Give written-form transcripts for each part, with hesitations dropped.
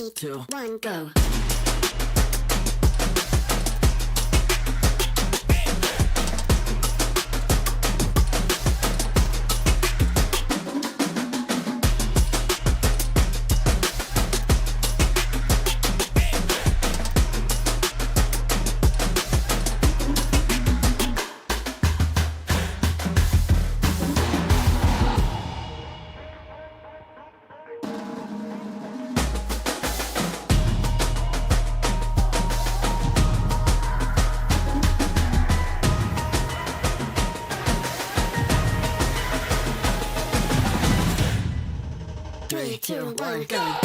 3, 2, 1, go. Three, two, one, go.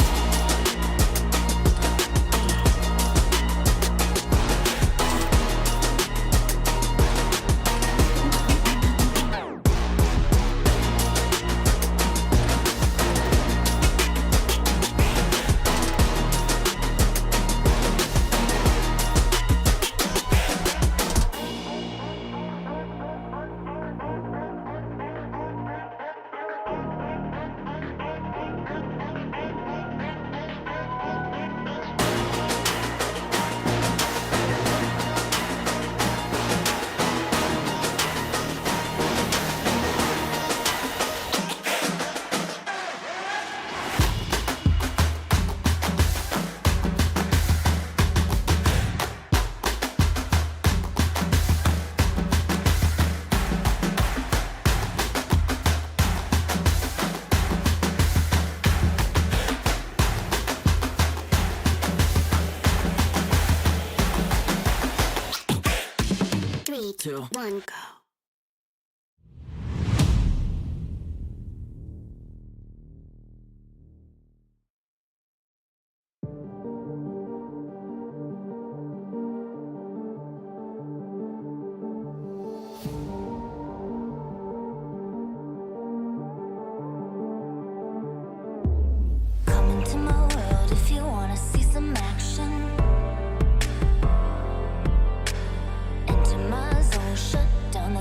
Three, two, one, go. Come into my world if you wanna see some action. Enter my zone, shut down the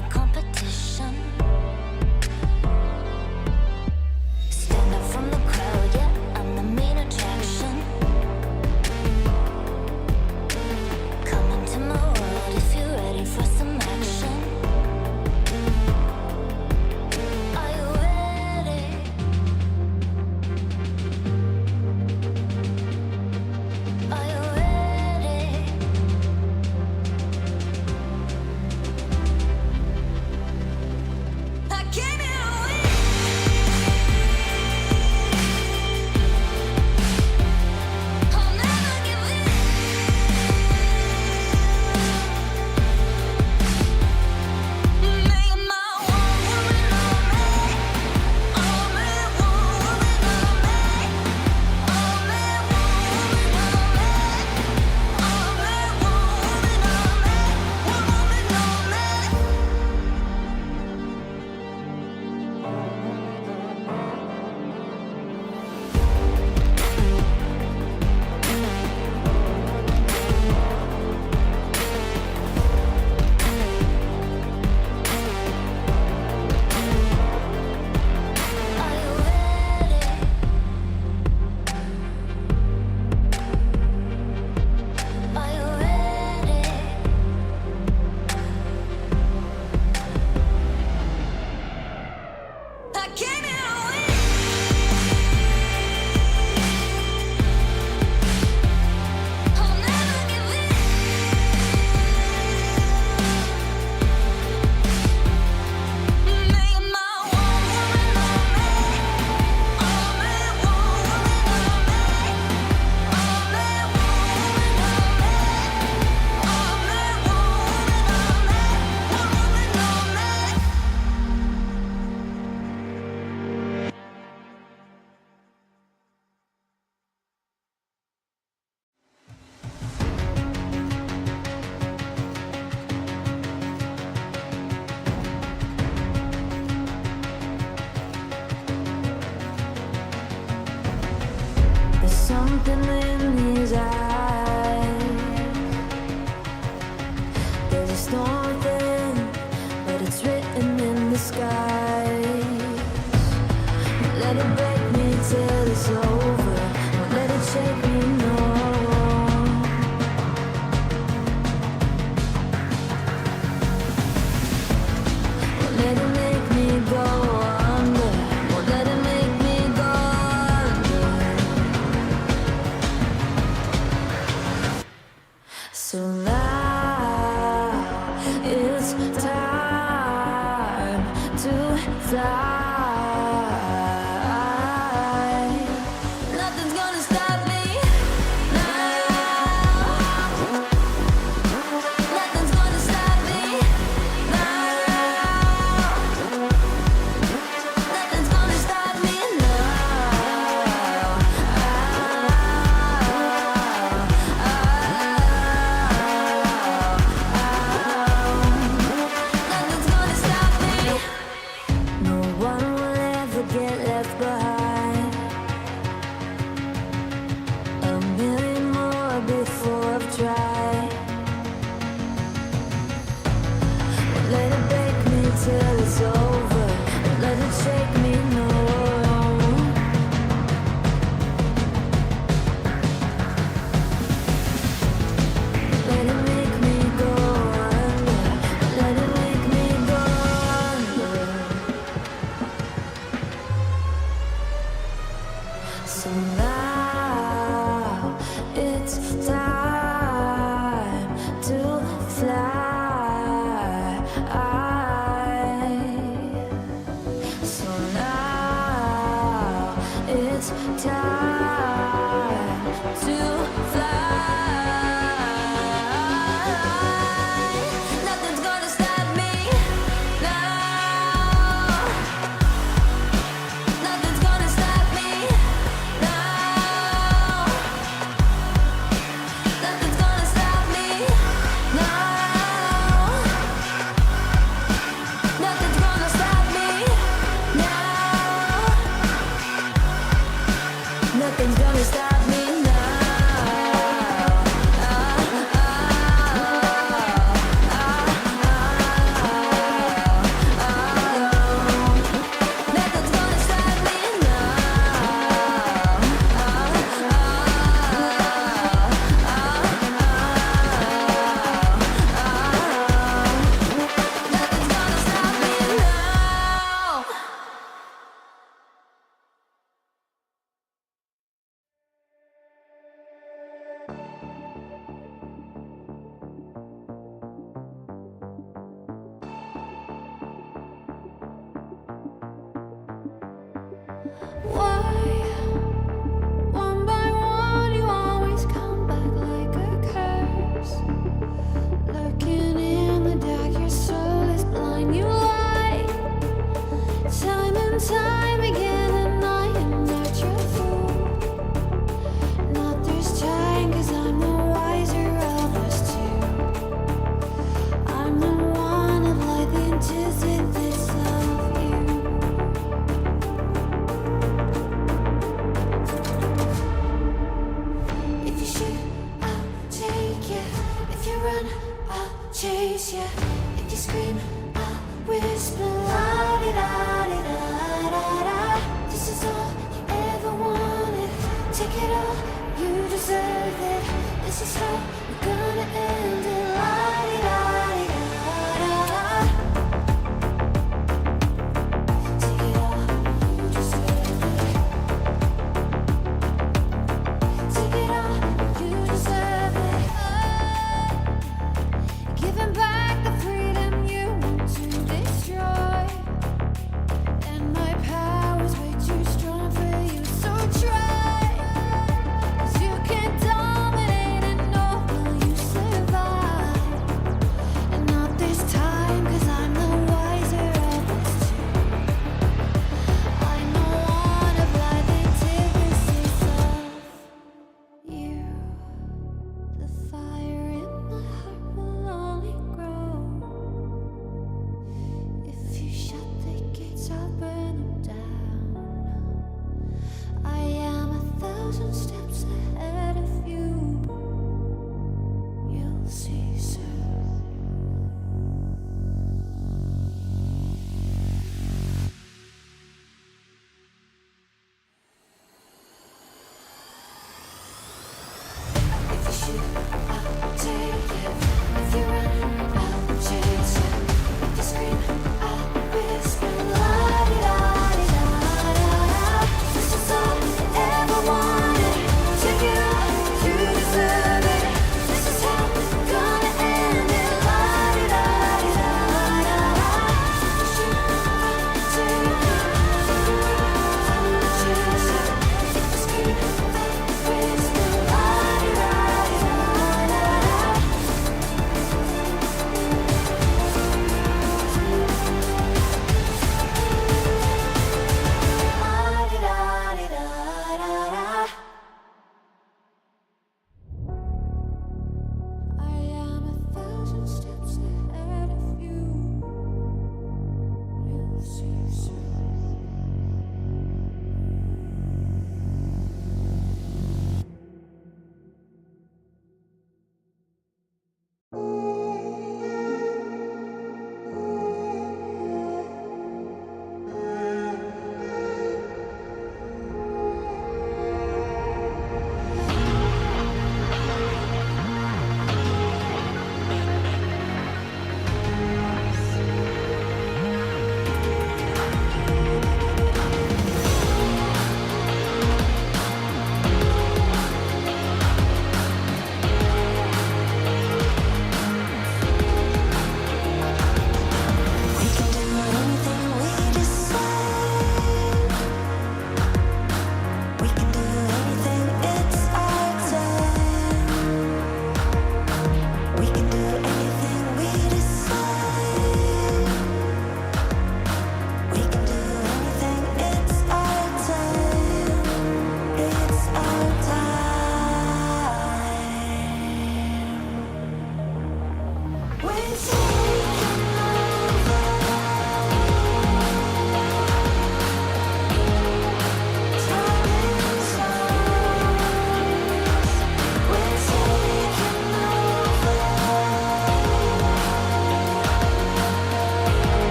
chase you. If you scream, I'll whisper la di da di da da da. This is all you ever wanted. Take it all, you deserve it. This is how we're gonna end it. La di da di da da. Take it all, you deserve it. Take it all, you deserve it. Giving back the freedom you want to destroy. And my power's way too strong for you, so try. 'Cause you can dominate and know will you survive. And not this time, 'cause I'm the wiser of us two. I know one of life antithesis of you. The fire in my heart will only grow. If you shut the gates, I'll burn them down. I am 1,000 steps ahead of you. You'll see soon. If you shoot, I'll take it. If you run, I'll chase you. If you scream, I'll whisper la di da di da da. This is all you ever wanted. Take it all, you deserve it. This is how we're gonna end it. La di da di da da. If you shoot, I'll take it. If you run, I'll chase you. If you scream, I'll whisper la di da di da da.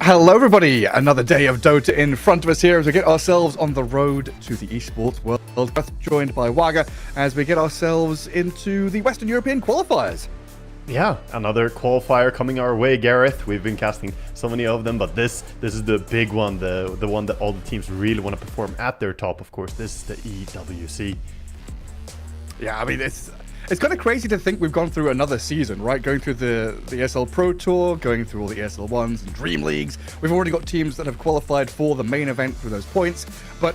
Hello everybody, another day of Dota in front of us here as we get ourselves on the road to the Esports World Cup, joined by Waga as we get ourselves into the Western European qualifiers. Yeah, another qualifier coming our way, Gareth. We've been casting so many of them, but this is the big one, the one that all the teams really want to perform at their top, of course. This is the EWC. Yeah, I mean, it's kind of crazy to think we've gone through another season, right? Going through the ESL Pro Tour, going through all the ESL 1s and Dream Leagues. We've already got teams that have qualified for the main event through those points. But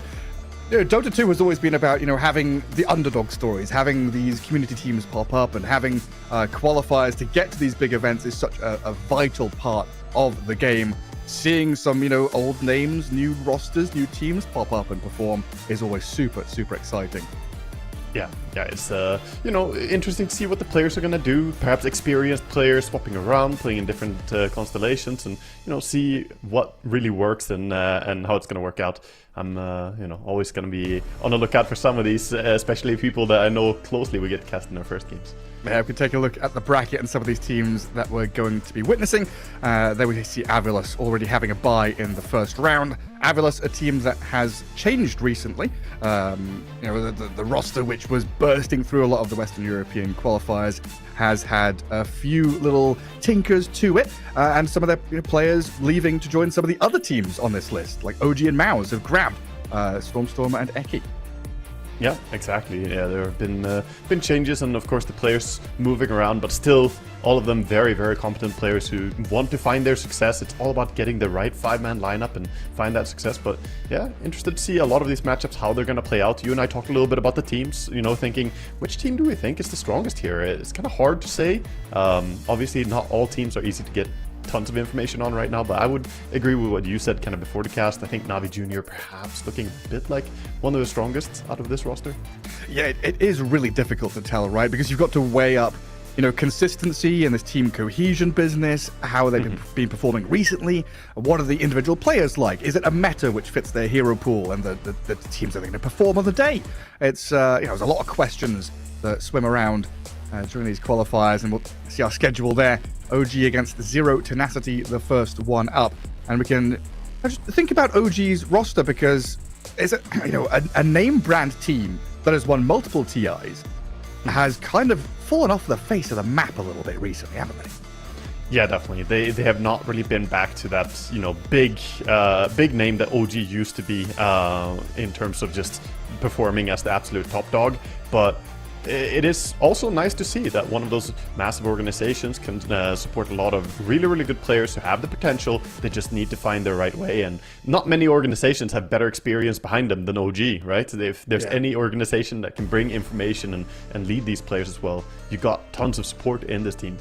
Dota 2 has always been about, having the underdog stories, having these community teams pop up and having qualifiers to get to these big events is such a vital part of the game. Seeing some, old names, new rosters, new teams pop up and perform is always super, super exciting. Yeah, it's interesting to see what the players are gonna do. Perhaps experienced players swapping around, playing in different constellations, and see what really works and how it's gonna work out. I'm always gonna be on the lookout for some of these, especially people that I know closely. We get cast in their first games. Yeah, we can take a look at the bracket and some of these teams that we're going to be witnessing. There we see Avilus already having a bye in the first round. Avilus, a team that has changed recently. The roster, which was bursting through a lot of the Western European qualifiers, has had a few little tinkers to it, and some of their players leaving to join some of the other teams on this list, like OG and Maus have grabbed Stormstormer and Eki. Yeah, exactly. Yeah, there have been changes, and of course the players moving around, but still all of them very, very competent players who want to find their success. It's all about getting the right 5-man lineup and find that success. But yeah, interested to see a lot of these matchups, how they're going to play out. You and I talked a little bit about the teams, thinking which team do we think is the strongest here? It's kind of hard to say. Obviously, not all teams are easy to get tons of information on right now, but I would agree with what you said kind of before the cast. I think Navi Jr. perhaps looking a bit like one of the strongest out of this roster. Yeah, it is really difficult to tell, right? Because you've got to weigh up, consistency and this team cohesion business, how they've been performing recently, what are the individual players like? Is it a meta which fits their hero pool and the teams that are going to perform on the day? It's, there's a lot of questions that swim around during these qualifiers, and we'll see our schedule there. OG against Zero Tenacity, the first one up. And we can just think about OG's roster, because it's a name brand team that has won multiple TIs has kind of fallen off the face of the map a little bit recently, haven't they? Yeah, definitely. They have not really been back to that, big name that OG used to be in terms of just performing as the absolute top dog. But it is also nice to see that one of those massive organizations can support a lot of really, really good players who have the potential. They just need to find their right way, and not many organizations have better experience behind them than OG, right? If there's any organization that can bring information and lead these players as well, you got tons of support in this team.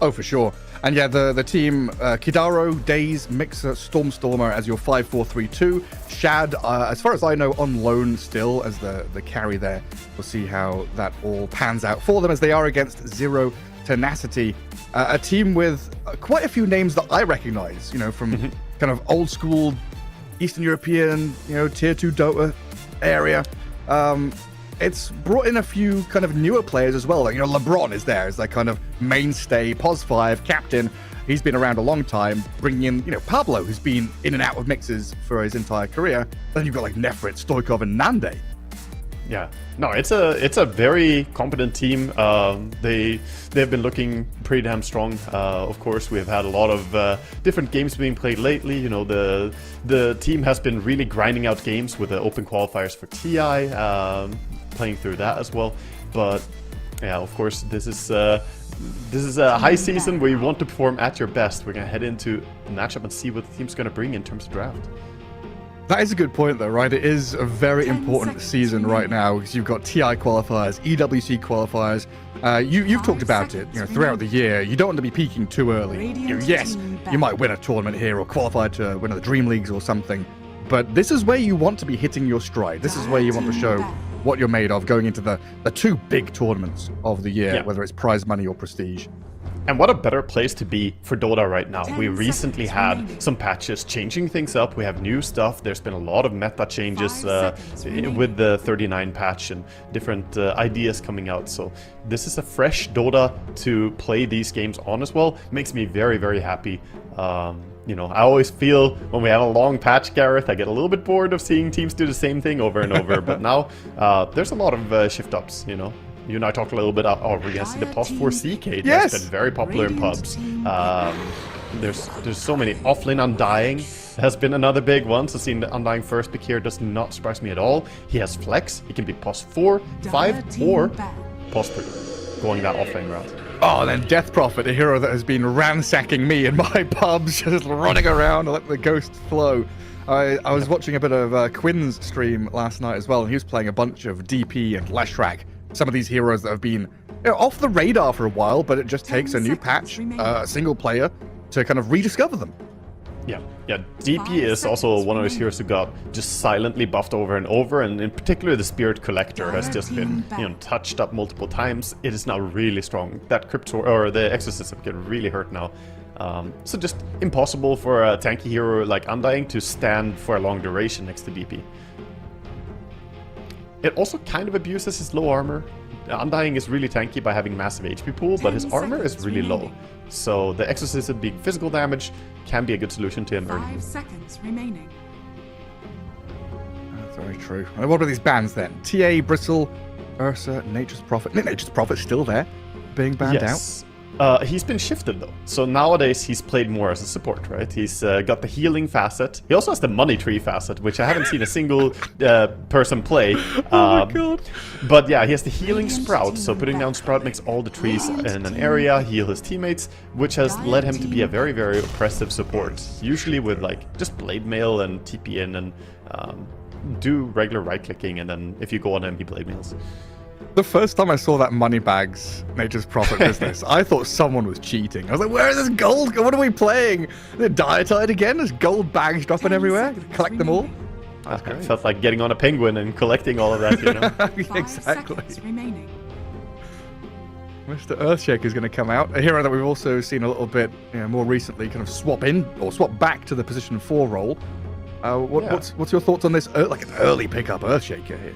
Oh, for sure. And yeah, the team, Kidaro, Daze, Mixer, Stormstormer as your 5-4-3-2. Shad, as far as I know, on loan still as the carry there. We'll see how that all pans out for them as they are against Zero Tenacity. A team with quite a few names that I recognize, from kind of old school Eastern European, tier 2 Dota area. It's brought in a few kind of newer players as well. Like, LeBron is there as their kind of mainstay, POS5 captain. He's been around a long time, bringing in, Pablo, who's been in and out of mixes for his entire career. Then you've got like Nefrit, Stoikov, and Nande. Yeah, no, it's a very competent team. They've been looking pretty damn strong. Of course, we've had a lot of different games being played lately. The team has been really grinding out games with the open qualifiers for TI, playing through that as well. But yeah, of course, this is a high season where you want to perform at your best. We're gonna head into the matchup and see what the team's gonna bring in terms of draft. That is a good point, though, right? It is a very important season right now because you've got TI qualifiers, EWC qualifiers. You've talked about it, throughout the year. You don't want to be peaking too early. Yes, you might win a tournament here or qualify to one of the Dream Leagues or something, but this is where you want to be hitting your stride. This is where you want to show what you're made of going into the two big tournaments of the year, whether it's prize money or prestige. And what a better place to be for Dota right now. We recently had some patches changing things up. We have new stuff. There's been a lot of meta changes with the 39 patch and different ideas coming out. So this is a fresh Dota to play these games on as well. Makes me very, very happy. You know, I always feel when we have a long patch, Gareth, I get a little bit bored of seeing teams do the same thing over and over. But now there's a lot of shift-ups, you know. You and I talked a little bit about, we're going to see the POS 4C Cade. Yes! That's been very popular in pubs. There's so many. Offlane Undying has been another big one, so seeing the Undying first pick here does not surprise me at all. He has Flex, he can be POS 4, 5, or POS 3, going that offlane route. Oh, and then Death Prophet, a hero that has been ransacking me in my pubs, just running around and letting the ghosts flow. I was watching a bit of Quinn's stream last night as well, and he was playing a bunch of DP and Leshrac. Some of these heroes that have been off the radar for a while, but it just takes a new patch, a single player, to kind of rediscover them. Yeah, DP is also one of those heroes who got just silently buffed over and over, and in particular the Spirit Collector has just been, touched up multiple times. It is now really strong. That Cryptor or the Exorcism get really hurt now. So just impossible for a tanky hero like Undying to stand for a long duration next to DP. It also kind of abuses his low armor. Undying is really tanky by having massive HP pool, but his armor is really low. So the Exorcism being physical damage can be a good solution to him early. 5 seconds remaining. That's very true. And what about these bans then? TA, Bristle, Ursa, Nature's Prophet. Nature's Prophet's still there, being banned out. He's been shifted though. So nowadays he's played more as a support, right? He's got the healing facet. He also has the money tree facet, which I haven't seen a single person play. Oh my god. But yeah, he has the healing sprout. So putting down sprout makes all the trees in an area heal his teammates, which has led him to be a very, very oppressive support. Usually with like just blade mail and TP in and do regular right clicking, and then if you go on him, he blade mails. The first time I saw that Moneybags Nature's Prophet business, I thought someone was cheating. I was like, where is this gold? What are we playing? The Dietide again? There's gold bags dropping everywhere. Collect them all. That's great. Felt like getting on a penguin and collecting all of that, you know? 5 Exactly. seconds remaining. Mr. Earthshaker is going to come out. A hero that we've also seen a little bit more recently kind of swap in or swap back to the position 4 role. What's your thoughts on this? Like an early pickup Earthshaker here.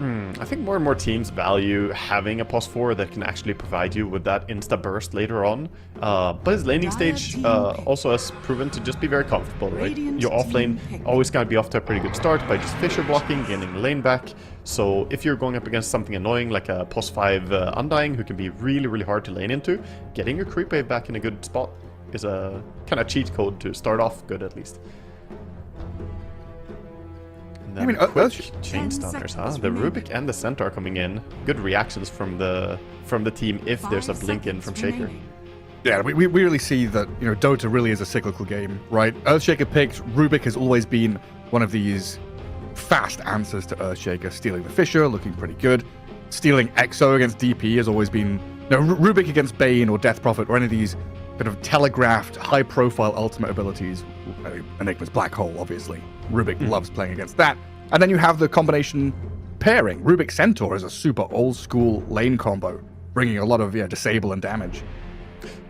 I think more and more teams value having a POS 4 that can actually provide you with that insta burst later on. But his laning stage also has proven to just be very comfortable, right? Your offlane always going to be off to a pretty good start by just Fissure blocking, gaining the lane back. So if you're going up against something annoying like a POS 5 Undying who can be really, really hard to lane into, getting your creep wave back in a good spot is a kind of cheat code to start off good at least. I mean, chain stunners, huh? The Rubik and the Centaur coming in. Good reactions from the team if there's a blink in from Shaker. Yeah, we really see that, Dota really is a cyclical game, right? Earthshaker picks, Rubik has always been one of these fast answers to Earthshaker. Stealing the Fissure, looking pretty good. Stealing Exo against DP has always been... Rubik against Bane or Death Prophet or any of these kind of telegraphed, high-profile ultimate abilities. Enigma's Black Hole, obviously. Rubik loves playing against that. And then you have the combination pairing. Rubik Centaur is a super old-school lane combo, bringing a lot of disable and damage.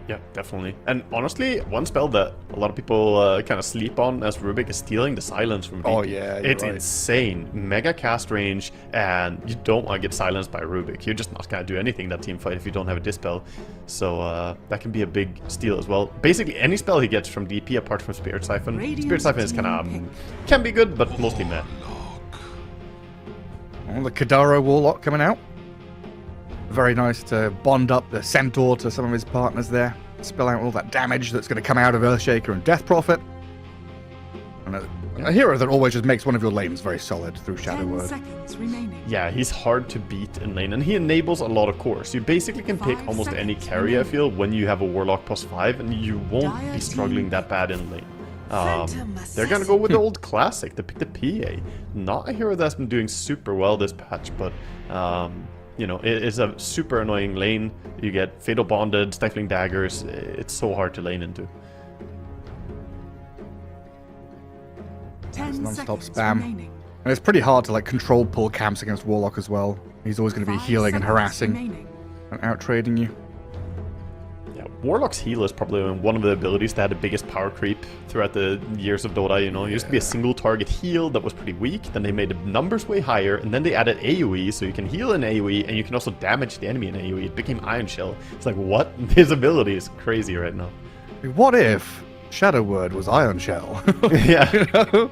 Yeah, definitely. And honestly, one spell that a lot of people kind of sleep on as Rubik is stealing the silence from DP. Oh yeah, it's right. insane. Mega cast range, and you don't want to get silenced by Rubik. You're just not going to do anything that team fight if you don't have a dispel. So that can be a big steal as well. Basically, any spell he gets from DP apart from Spirit Siphon. Spirit Siphon is kind of can be good, but mostly meh. Oh, the Kadaro Warlock coming out. Very nice to bond up the Centaur to some of his partners there. Spill out all that damage that's going to come out of Earthshaker and Death Prophet. And a hero that always just makes one of your lanes very solid through Shadow 10 Word. seconds remaining. Yeah, he's hard to beat in lane, and he enables a lot of cores. You basically can pick 5 almost any seconds carry, I feel, when you have a Warlock plus 5, and you won't be struggling that bad in lane. They're gonna go with the old classic, they pick the PA. Not a hero that's been doing super well this patch, but it is a super annoying lane. You get Fatal Bonded, Stifling Daggers, it's so hard to lane into. 10 Non-stop seconds spam. remaining. And it's pretty hard to control pull camps against Warlock as well. He's always going to be 5 healing and seconds harassing remaining. and out-trading you. Yeah, Warlock's heal is probably one of the abilities that had the biggest power creep throughout the years of Dota, It used to be a single target heal that was pretty weak, then they made the numbers way higher, and then they added AoE, so you can heal in AoE, and you can also damage the enemy in AoE. It became Iron Shell. It's like, what? His ability is crazy right now. What if Shadow word was Iron Shell. Yeah.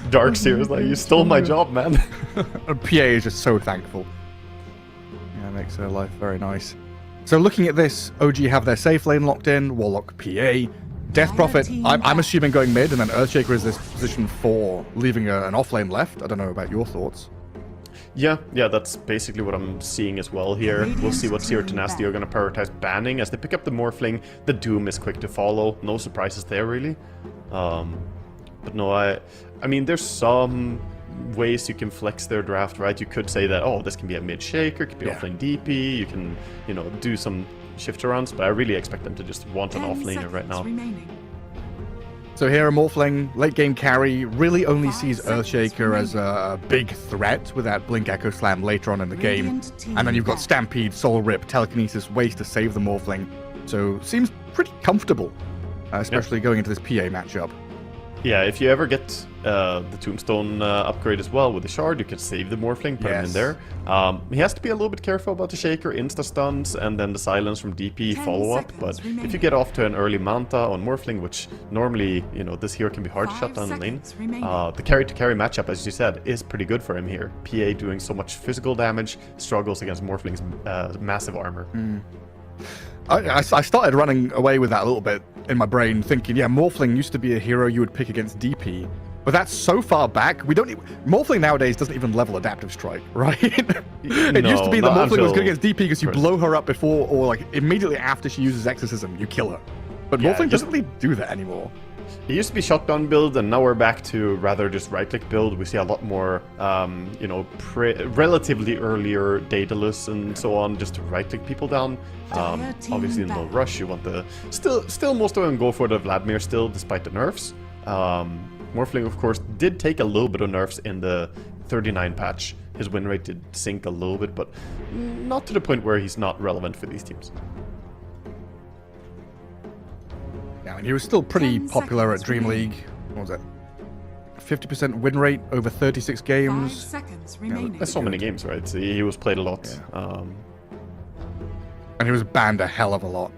Dark Seer like, you stole my job, man. PA is just so thankful. Yeah, it makes her life very nice. So looking at this, OG have their safe lane locked in, Warlock PA. Death Prophet, I'm assuming going mid, and then Earthshaker is this position 4, leaving an off lane left. I don't know about your thoughts. Yeah, that's basically what I'm seeing as well here. We'll see what Zero Tenacity are going to prioritize banning. As they pick up the Morphling, the Doom is quick to follow. No surprises there, really. But no, I mean, there's some ways you can flex their draft, right? You could say that, oh, this can be a mid-shaker, could be offlane DP, you can, do some shift arounds, but I really expect them to just want an offlaner right now. Remaining. So here, a Morphling, late game carry, really only sees Earthshaker as a big threat with that Blink Echo Slam later on in the game. And then you've got Stampede, Soul Rip, Telekinesis, ways to save the Morphling. So seems pretty comfortable, especially going into this PA matchup. Yeah, if you ever get the Tombstone upgrade as well with the Shard, you can save the Morphling, put him in there. He has to be a little bit careful about the Shaker, insta-stuns, and then the Silence from DP follow-up. But if you get off to an early Manta on Morphling, which normally, this hero can be hard to shut down in lane, the carry-to-carry matchup, as you said, is pretty good for him here. PA doing so much physical damage, struggles against Morphling's massive armor. I started running away with that a little bit in my brain, thinking, yeah, Morphling used to be a hero you would pick against DP, but that's so far back. Morphling nowadays doesn't even level Adaptive Strike, right? It used to be that Morphling was good against DP because you blow her up before, or like immediately after she uses Exorcism, you kill her. But Morphling doesn't really do that anymore. It used to be shotgun build, and now we're back to rather just right-click build. We see a lot more, relatively earlier Daedalus and so on, just to right-click people down. Obviously in low rush, you want the... Still most of them go for the Vladimir still, despite the nerfs. Morphling, of course, did take a little bit of nerfs in the 39 patch. His win rate did sink a little bit, but not to the point where he's not relevant for these teams. Yeah, and he was still pretty popular at Dream League. What was it? 50% win rate over 36 games. 5 seconds remaining. That's so many games, right? So he was played a lot. Yeah. And he was banned a hell of a lot.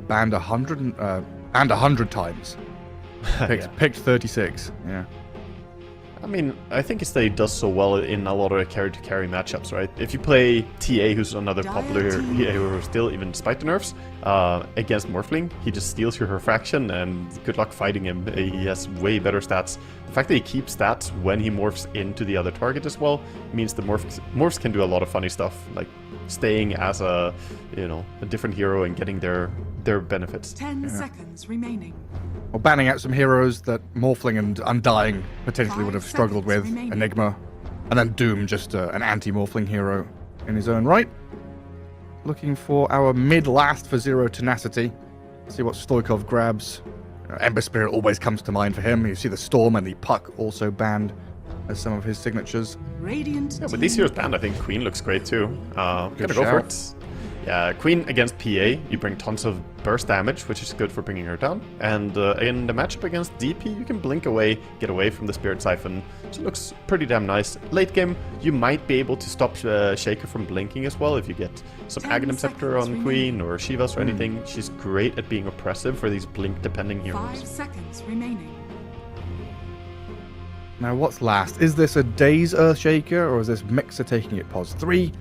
Banned 100 times. Picked 36. Yeah. I mean, I think it's that he does so well in a lot of carry-to-carry matchups, right? If you play TA, who's another popular hero still, even despite the nerfs, against Morphling, he just steals your refraction, and good luck fighting him. He has way better stats. The fact that he keeps stats when he morphs into the other target as well means the morphs can do a lot of funny stuff, like staying as a different hero and getting their benefits. 10 seconds remaining. Or banning out some heroes that Morphling and Undying potentially would have struggled with. Enigma. And then Doom, just an anti-Morphling hero in his own right. Looking for our mid-last for Zero Tenacity. See what Stoikov grabs. Ember Spirit always comes to mind for him. You see the Storm and the Puck also banned as some of his signatures. Radiant. Yeah, with these heroes banned, I think Queen looks great too. Gotta go for it. Yeah, Queen against PA, you bring tons of burst damage, which is good for bringing her down. And in the matchup against DP, you can blink away, get away from the Spirit Siphon. So it looks pretty damn nice. Late game, you might be able to stop Shaker from blinking as well if you get some Aghanim Scepter on Queen or Shivas or anything. She's great at being oppressive for these blink-depending heroes. 5 seconds remaining. Now, what's last? Is this a Daze Earthshaker, or is this Mixer taking it pos 3?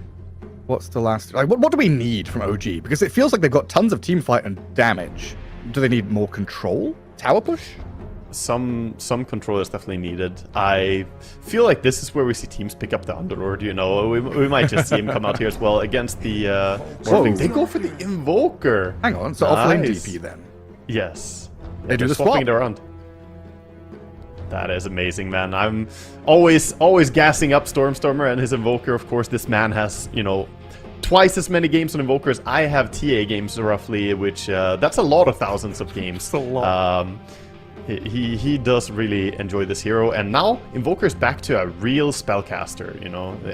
What's the last... Like, what do we need from OG? Because it feels like they've got tons of teamfight and damage. Do they need more control? Tower push? Some control is definitely needed. I feel like this is where we see teams pick up the Underlord, We might just see him come out here as well against the... They go for the Invoker. Hang on, so offlane DP then? Yes. Yeah, they do the swapping swap. it around. That is amazing, man. I'm always gassing up Stormstormer and his Invoker. Of course, this man has, twice as many games on Invoker as I have TA games, roughly, which, that's a lot of thousands of games. That's a lot. He does really enjoy this hero, and now Invoker's back to a real spellcaster,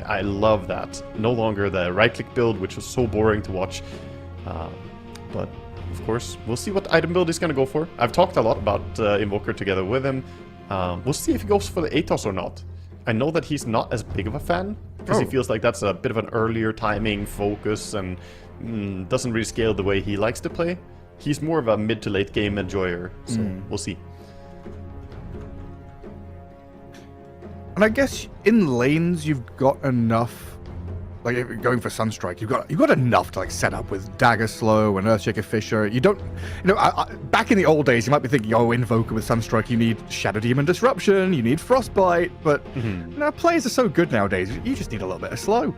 I love that. No longer the right-click build, which was so boring to watch. But, of course, we'll see what item build he's going to go for. I've talked a lot about Invoker together with him. We'll see if he goes for the Atos or not. I know that he's not as big of a fan, because he feels like that's a bit of an earlier timing focus and doesn't really scale the way he likes to play. he's more of a mid to late game enjoyer, so we'll see. And I guess in lanes you've got enough. Like if you're going for Sunstrike, you've got enough to like set up with Dagger Slow and Earthshaker Fisher. You don't, back in the old days, you might be thinking, oh, Invoker with Sunstrike, you need Shadow Demon Disruption, you need Frostbite, but players are so good nowadays, you just need a little bit of slow.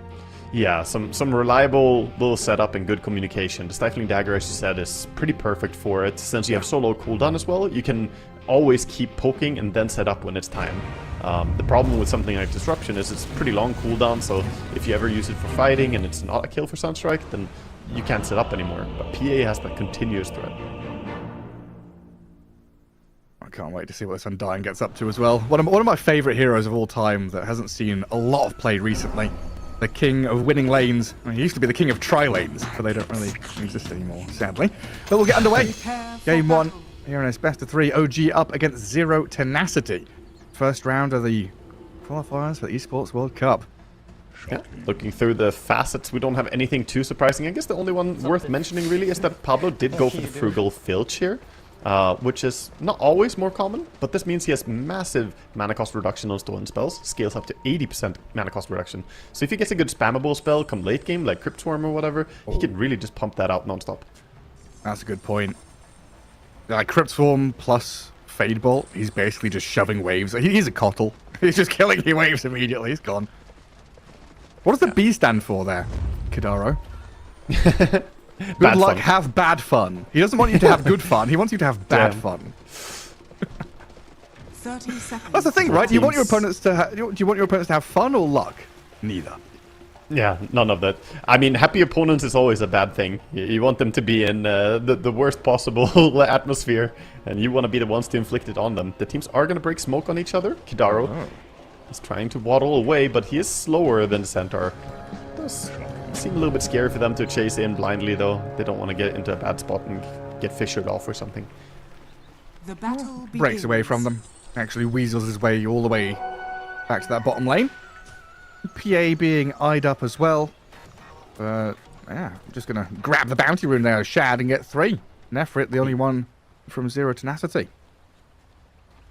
Yeah, some reliable little setup and good communication. The Stifling Dagger, as you said, is pretty perfect for it. Since you have so low cooldown as well, you can always keep poking and then set up when it's time. The problem with something like Disruption is it's pretty long cooldown, so if you ever use it for fighting and it's not a kill for Sunstrike, then you can't set up anymore. But PA has that continuous threat. I can't wait to see what this Undying gets up to as well. One of my favourite heroes of all time that hasn't seen a lot of play recently. The king of winning lanes. I mean, he used to be the king of tri-lanes, but they don't really exist anymore, sadly. But we'll get underway. Game 1 here in its best of 3. OG up against Zero Tenacity. First round of the qualifiers for the Esports World Cup. Yeah, looking through the facets, we don't have anything too surprising. I guess the only one worth mentioning really is that Pablo did go for the Frugal Filch here, which is not always more common, but this means he has massive mana cost reduction on stolen spells, scales up to 80% mana cost reduction. So if he gets a good spammable spell come late game, like Crypt Swarm or whatever, he can really just pump that out nonstop. That's a good point. Like Crypt Swarm plus Fade Bolt, he's basically just shoving waves. He's a Cottle. He's just killing your waves immediately. He's gone. What does the B stand for there, Kidaro? Good Bad luck, fun. have bad fun. He doesn't want you to have good fun. He wants you to have bad fun. 30 seconds. That's the thing, right? Do you want your Teams. opponents to do you want your opponents to have fun or luck? Neither. Yeah, none of that. I mean, happy opponents is always a bad thing. You want them to be in the worst possible atmosphere, and you want to be the ones to inflict it on them. The teams are going to break smoke on each other. Kidaro is trying to waddle away, but he is slower than the Centaur. It does seem a little bit scary for them to chase in blindly, though. They don't want to get into a bad spot and get fissured off or something. The battle begins. Breaks away from them. Actually weasels his way all the way back to that bottom lane. PA being eyed up as well. But, yeah, I'm just going to grab the bounty rune there, Shad, and get 3. Nefrit, the only one from Zero Tenacity.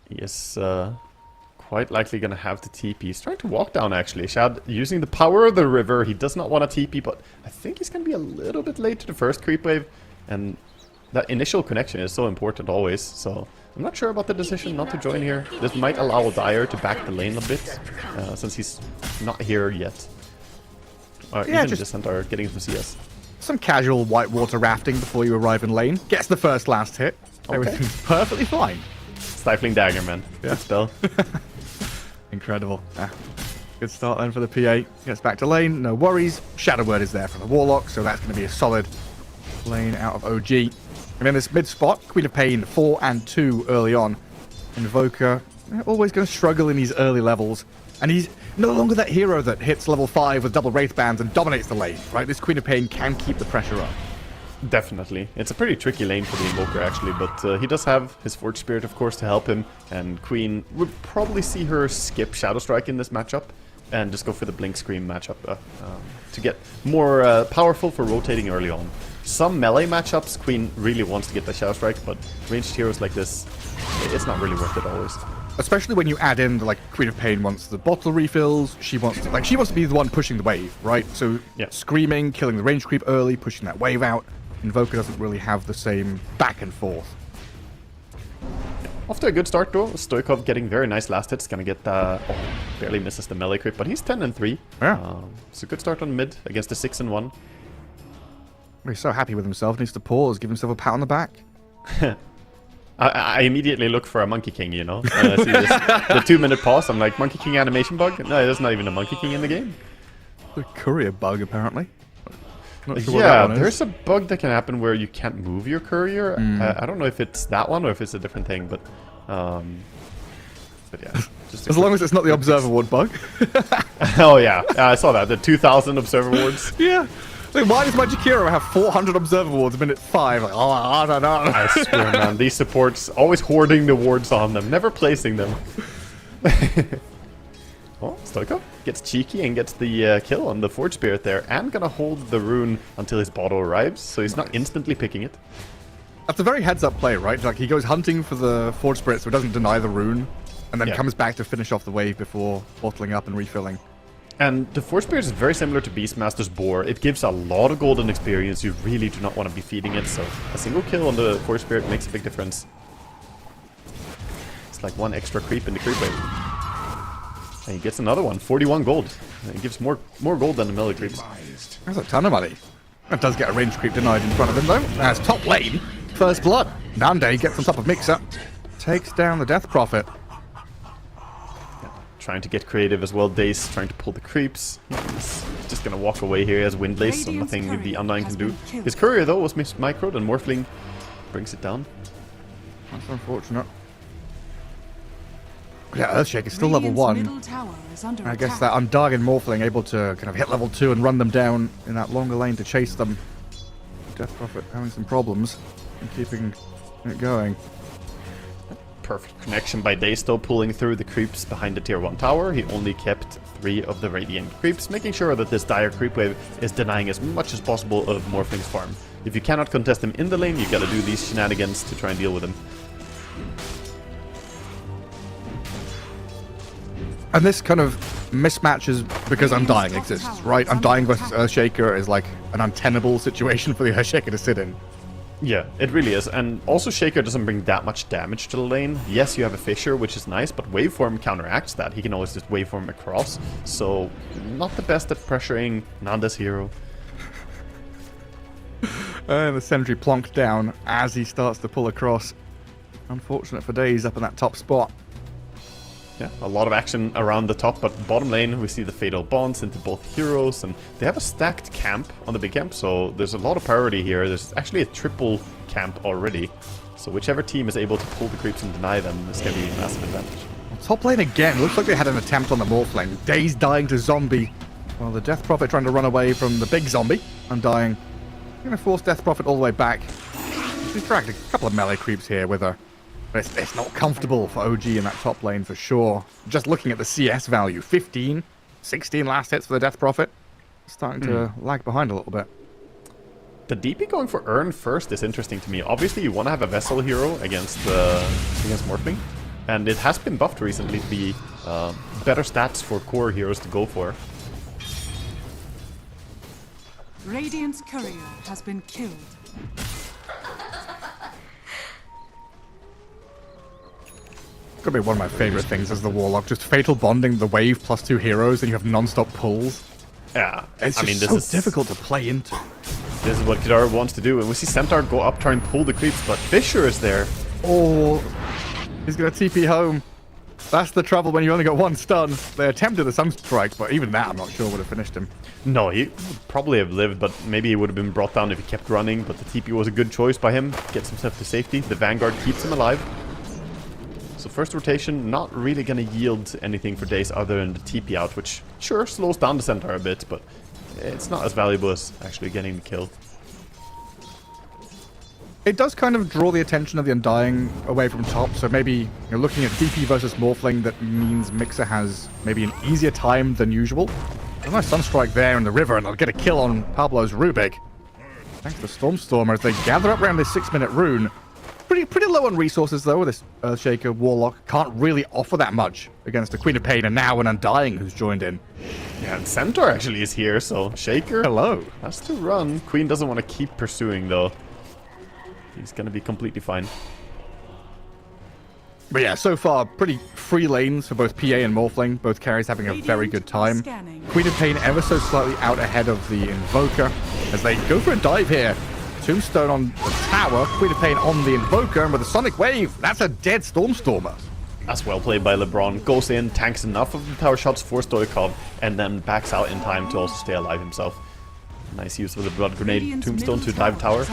He is quite likely going to have the TP. He's trying to walk down, actually. Shad using the power of the river. He does not want a TP, but I think he's going to be a little bit late to the first creep wave. And that initial connection is so important always, so I'm not sure about the decision not to join here. This might allow Dyer to back the lane a bit, since he's not here yet. Or Yeah, even just- the Centaur getting some CS. Some casual whitewater rafting before you arrive in lane. Gets the first last hit. Everything's perfectly fine. Stifling Dagger, man. Good spell. Incredible. Good start then for the PA. Gets back to lane, no worries. Shadow Word is there for the Warlock, so that's going to be a solid lane out of OG. And then this mid spot, Queen of Pain 4 and 2 early on. Invoker, always going to struggle in these early levels. And he's no longer that hero that hits level 5 with double Wraith Bands and dominates the lane, right? This Queen of Pain can keep the pressure up. Definitely. It's a pretty tricky lane for the Invoker, actually, but he does have his Forge Spirit, of course, to help him. And Queen would probably see her skip Shadow Strike in this matchup and just go for the Blink Scream matchup to get more powerful for rotating early on. Some melee matchups, Queen really wants to get the Shadow Strike, but ranged heroes like this, it's not really worth it always. Especially when you add in the, like, Queen of Pain wants the bottle refills. She wants to be the one pushing the wave, right? So Yeah. screaming, killing the range creep early, pushing that wave out. Invoker doesn't really have the same back and forth. Off to a good start though. Stoikov getting very nice last hits. Gonna get barely misses the melee crit, but he's 10 and 3. Yeah. It's a good start on mid against the 6 and 1. He's so happy with himself, needs to pause, give himself a pat on the back. I immediately look for a Monkey King, you know. I see this, the 2-minute pause. I'm like, Monkey King animation bug? No, there's not even a Monkey King in the game. The courier bug, apparently. Not sure what Yeah, that one is. there's a bug that can happen where you can't move your courier. I don't know if it's that one or if it's a different thing, but yeah. Just As long as it's not the observer ward bug. Oh yeah, I saw that. The 2,000 observer wards. Yeah. Like, why does Magic Hero have 400 observer wards minute 5? Like, oh, I don't know. I swear, man, these supports always hoarding the wards on them, never placing them. Oh, Stoikov gets cheeky and gets the kill on the Forge Spirit there, and gonna hold the rune until his bottle arrives, so he's not instantly picking it. That's a very heads-up play, right? Like, he goes hunting for the Forge Spirit so he doesn't deny the rune, and then comes back to finish off the wave before bottling up and refilling. And the Force Spirit is very similar to Beastmaster's Boar. It gives a lot of golden experience. You really do not want to be feeding it, so a single kill on the Force Spirit makes a big difference. It's like one extra creep in the creep wave. And he gets another one, 41 gold. And it gives more gold than the melee creeps. That's a ton of money. That does get a range creep denied in front of him, though. As top lane, first blood. Nande gets on top of Mixer. Takes down the Death Prophet. Trying to get creative as well. Dace trying to pull the creeps. He's just gonna walk away here. He has Windlace, so nothing the Undying can do. His courier though was microed and Morphling brings it down. That's unfortunate. Yeah, Earthshake is still level 1. I guess that Undying and Morphling able to kind of hit level 2 and run them down in that longer lane to chase them. Death Prophet having some problems in keeping it going. Perfect connection by Dace though, pulling through the creeps behind the tier 1 tower. He only kept 3 of the Radiant creeps, making sure that this dire creep wave is denying as much as possible of Morphling's farm. If you cannot contest him in the lane, you gotta do these shenanigans to try and deal with him. And this kind of mismatches because Undying exists, right? Undying versus Earthshaker is like an untenable situation for the Earthshaker to sit in. Yeah, it really is. And also Shaker doesn't bring that much damage to the lane. Yes, you have a Fissure, which is nice, but Waveform counteracts that. He can always just Waveform across. So, not the best at pressuring Nanda's hero. And the sentry plonked down as he starts to pull across. Unfortunate for Daze up in that top spot. Yeah, a lot of action around the top, but bottom lane we see the Fatal Bonds into both heroes, and they have a stacked camp on the big camp, so there's a lot of priority here. There's actually a triple camp already, so whichever team is able to pull the creeps and deny them is going to be a massive advantage. Top lane again. Looks like they had an attempt on the Morph lane. Daze dying to Zombie. Well, the Death Prophet trying to run away from the big zombie. Undying. Going to force Death Prophet all the way back. She's dragged a couple of melee creeps here with her. But it's not comfortable for OG in that top lane for sure. Just looking at the CS value, 15, 16 last hits for the Death Prophet. Starting to lag behind a little bit. The DP going for Urn first is interesting to me. Obviously, you want to have a Vessel hero against Morphling. And it has been buffed recently to be better stats for core heroes to go for. Radiant's courier has been killed. Could be one of my favorite things as the Warlock. Just fatal bonding the wave plus 2 heroes and you have non-stop pulls. Yeah, It's just this so is difficult to play into. This is what Kidara wants to do. And we see Centaur go up, try and pull the creeps, but Fissure is there. Oh, he's going to TP home. That's the trouble when you only got 1 stun. They attempted a Sunstrike, but even that I'm not sure would have finished him. No, he would probably have lived, but maybe he would have been brought down if he kept running. But the TP was a good choice by him. Gets himself to safety. The Vanguard keeps him alive. So first rotation, not really going to yield anything for Dace other than the TP out, which sure slows down the Centaur a bit, but it's not as valuable as actually getting the kill. It does kind of draw the attention of the Undying away from top, so maybe looking at DP versus Morphling, that means Mixer has maybe an easier time than usual. A nice Sunstrike there in the river, and they'll get a kill on Pablo's Rubik. Thanks to Stormstormer as they gather up around this 6-minute rune. Pretty low on resources though. This Earthshaker Warlock can't really offer that much against a Queen of Pain and now an Undying who's joined in. Yeah, and Centaur actually is here, so Shaker Hello. has to run. Queen doesn't want to keep pursuing though. He's going to be completely fine. But yeah, so far, pretty free lanes for both PA and Morphling. Both carries having a very good time. Scanning. Queen of Pain ever so slightly out ahead of the Invoker as they go for a dive here. Tombstone on the tower, Queen of Pain on the Invoker, and with a Sonic Wave, that's a dead Stormstormer. That's well played by LeBron. Goes in, tanks enough of the tower shots for Stoikov, and then backs out in time to also stay alive himself. Nice use of the Blood Grenade Tombstone to dive tower.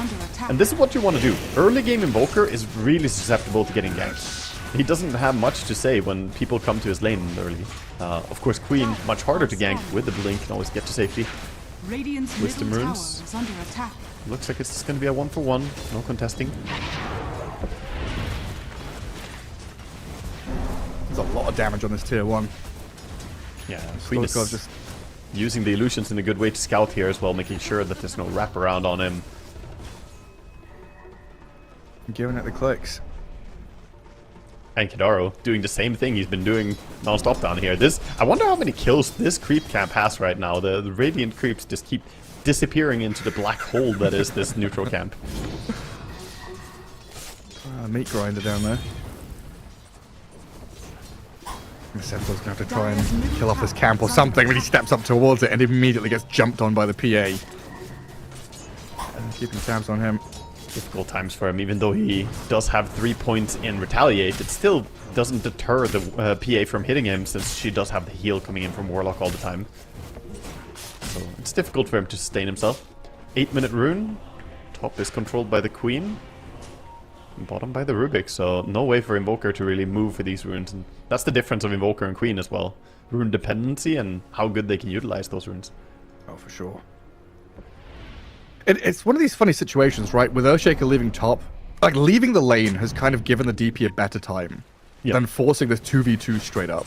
And this is what you want to do. Early game Invoker is really susceptible to getting ganked. He doesn't have much to say when people come to his lane early. Of course, Queen, much harder to gank with the Blink, can always get to safety. Radiant's Wisdom middle tower runes. is under attack. Looks like it's going to be a 1-for-1. No contesting. There's a lot of damage on this tier 1. Yeah, Queen is Stoikov just using the illusions in a good way to scout here as well, making sure that there's no wraparound on him. Giving it the clicks. And Kidaro doing the same thing he's been doing non-stop down here. I wonder how many kills this creep camp has right now. The Radiant creeps just keep disappearing into the black hole that is this neutral camp. Meat grinder down there. Sento's going to have to try and kill off this camp or something when he steps up towards it and immediately gets jumped on by the PA. And keeping tabs on him. Difficult times for him, even though he does have 3 points in Retaliate. It still doesn't deter the PA from hitting him, since she does have the heal coming in from Warlock all the time. So it's difficult for him to sustain himself. 8-minute rune. Top is controlled by the Queen. Bottom by the Rubik, so no way for Invoker to really move for these runes. And that's the difference of Invoker and Queen as well. Rune dependency and how good they can utilize those runes. Oh, for sure. It's one of these funny situations, right? With Earthshaker leaving top, like leaving the lane has kind of given the DP a better time than forcing this 2v2 straight up.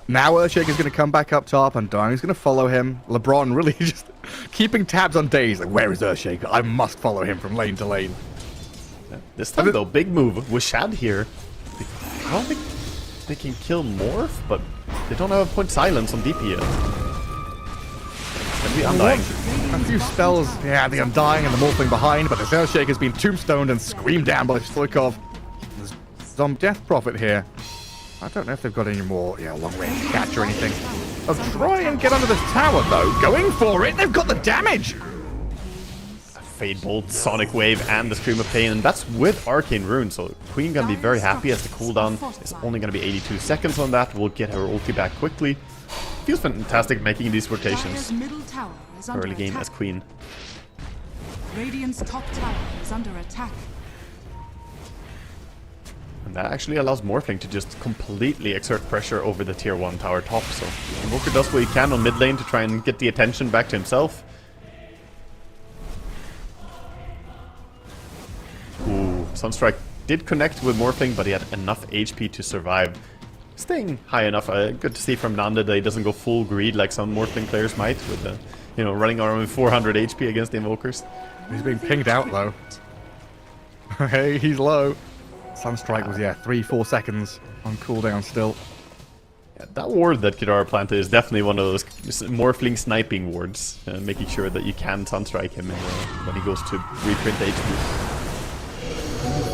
Now Earthshaker's going to come back up top and Dying's going to follow him. LeBron really just keeping tabs on Daze. Like, where is Earthshaker? I must follow him from lane to lane. This time, though, big move with Shad here. I don't think they can kill Morph, but they don't have a point silence on DP yet. Can be Undying. A few spells, yeah, the Undying and the Morphling behind, but the Earthshaker's been tombstoned and screamed down by Stoikov. There's some Death Prophet here. I don't know if they've got any more, long-range catch or anything. I'll try and get under this tower, though. Going for it, they've got the damage! Fade Bolt, Sonic Wave, and the Scream of Pain, and that's with Arcane Rune, so Queen gonna be very happy as the cooldown is only gonna be 82 seconds on that. We'll get her ulti back quickly. Feels fantastic making these rotations early game as Queen. Radiant's top tower is under attack. And that actually allows Morphling to just completely exert pressure over the tier 1 tower top, so Invoker does what he can on mid lane to try and get the attention back to himself. Ooh, Sunstrike did connect with Morphling, but he had enough HP to survive. Staying high enough. Good to see from Nanda that he doesn't go full greed like some Morphling players might, with running around with 400 HP against the Invokers. He's being pinged out, though. Hey, he's low. Sunstrike was, 3-4 seconds on cooldown still. Yeah, that ward that Kidara planted is definitely one of those Morphling sniping wards, making sure that you can Sunstrike him when he goes to reprint HP.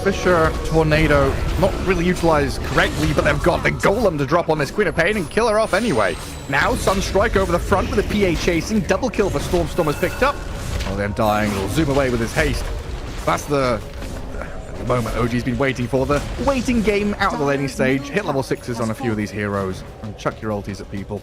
Fisher, Tornado, not really utilized correctly, but they've got the Golem to drop on this Queen of Pain and kill her off anyway. Now, Sunstrike over the front with a PA chasing. Double kill for Storm has picked up. Oh, then Dying will zoom away with his haste. That's the moment OG's been waiting for. The waiting game out of the laning stage. Hit level 6s on a few of these heroes and chuck your ultis at people.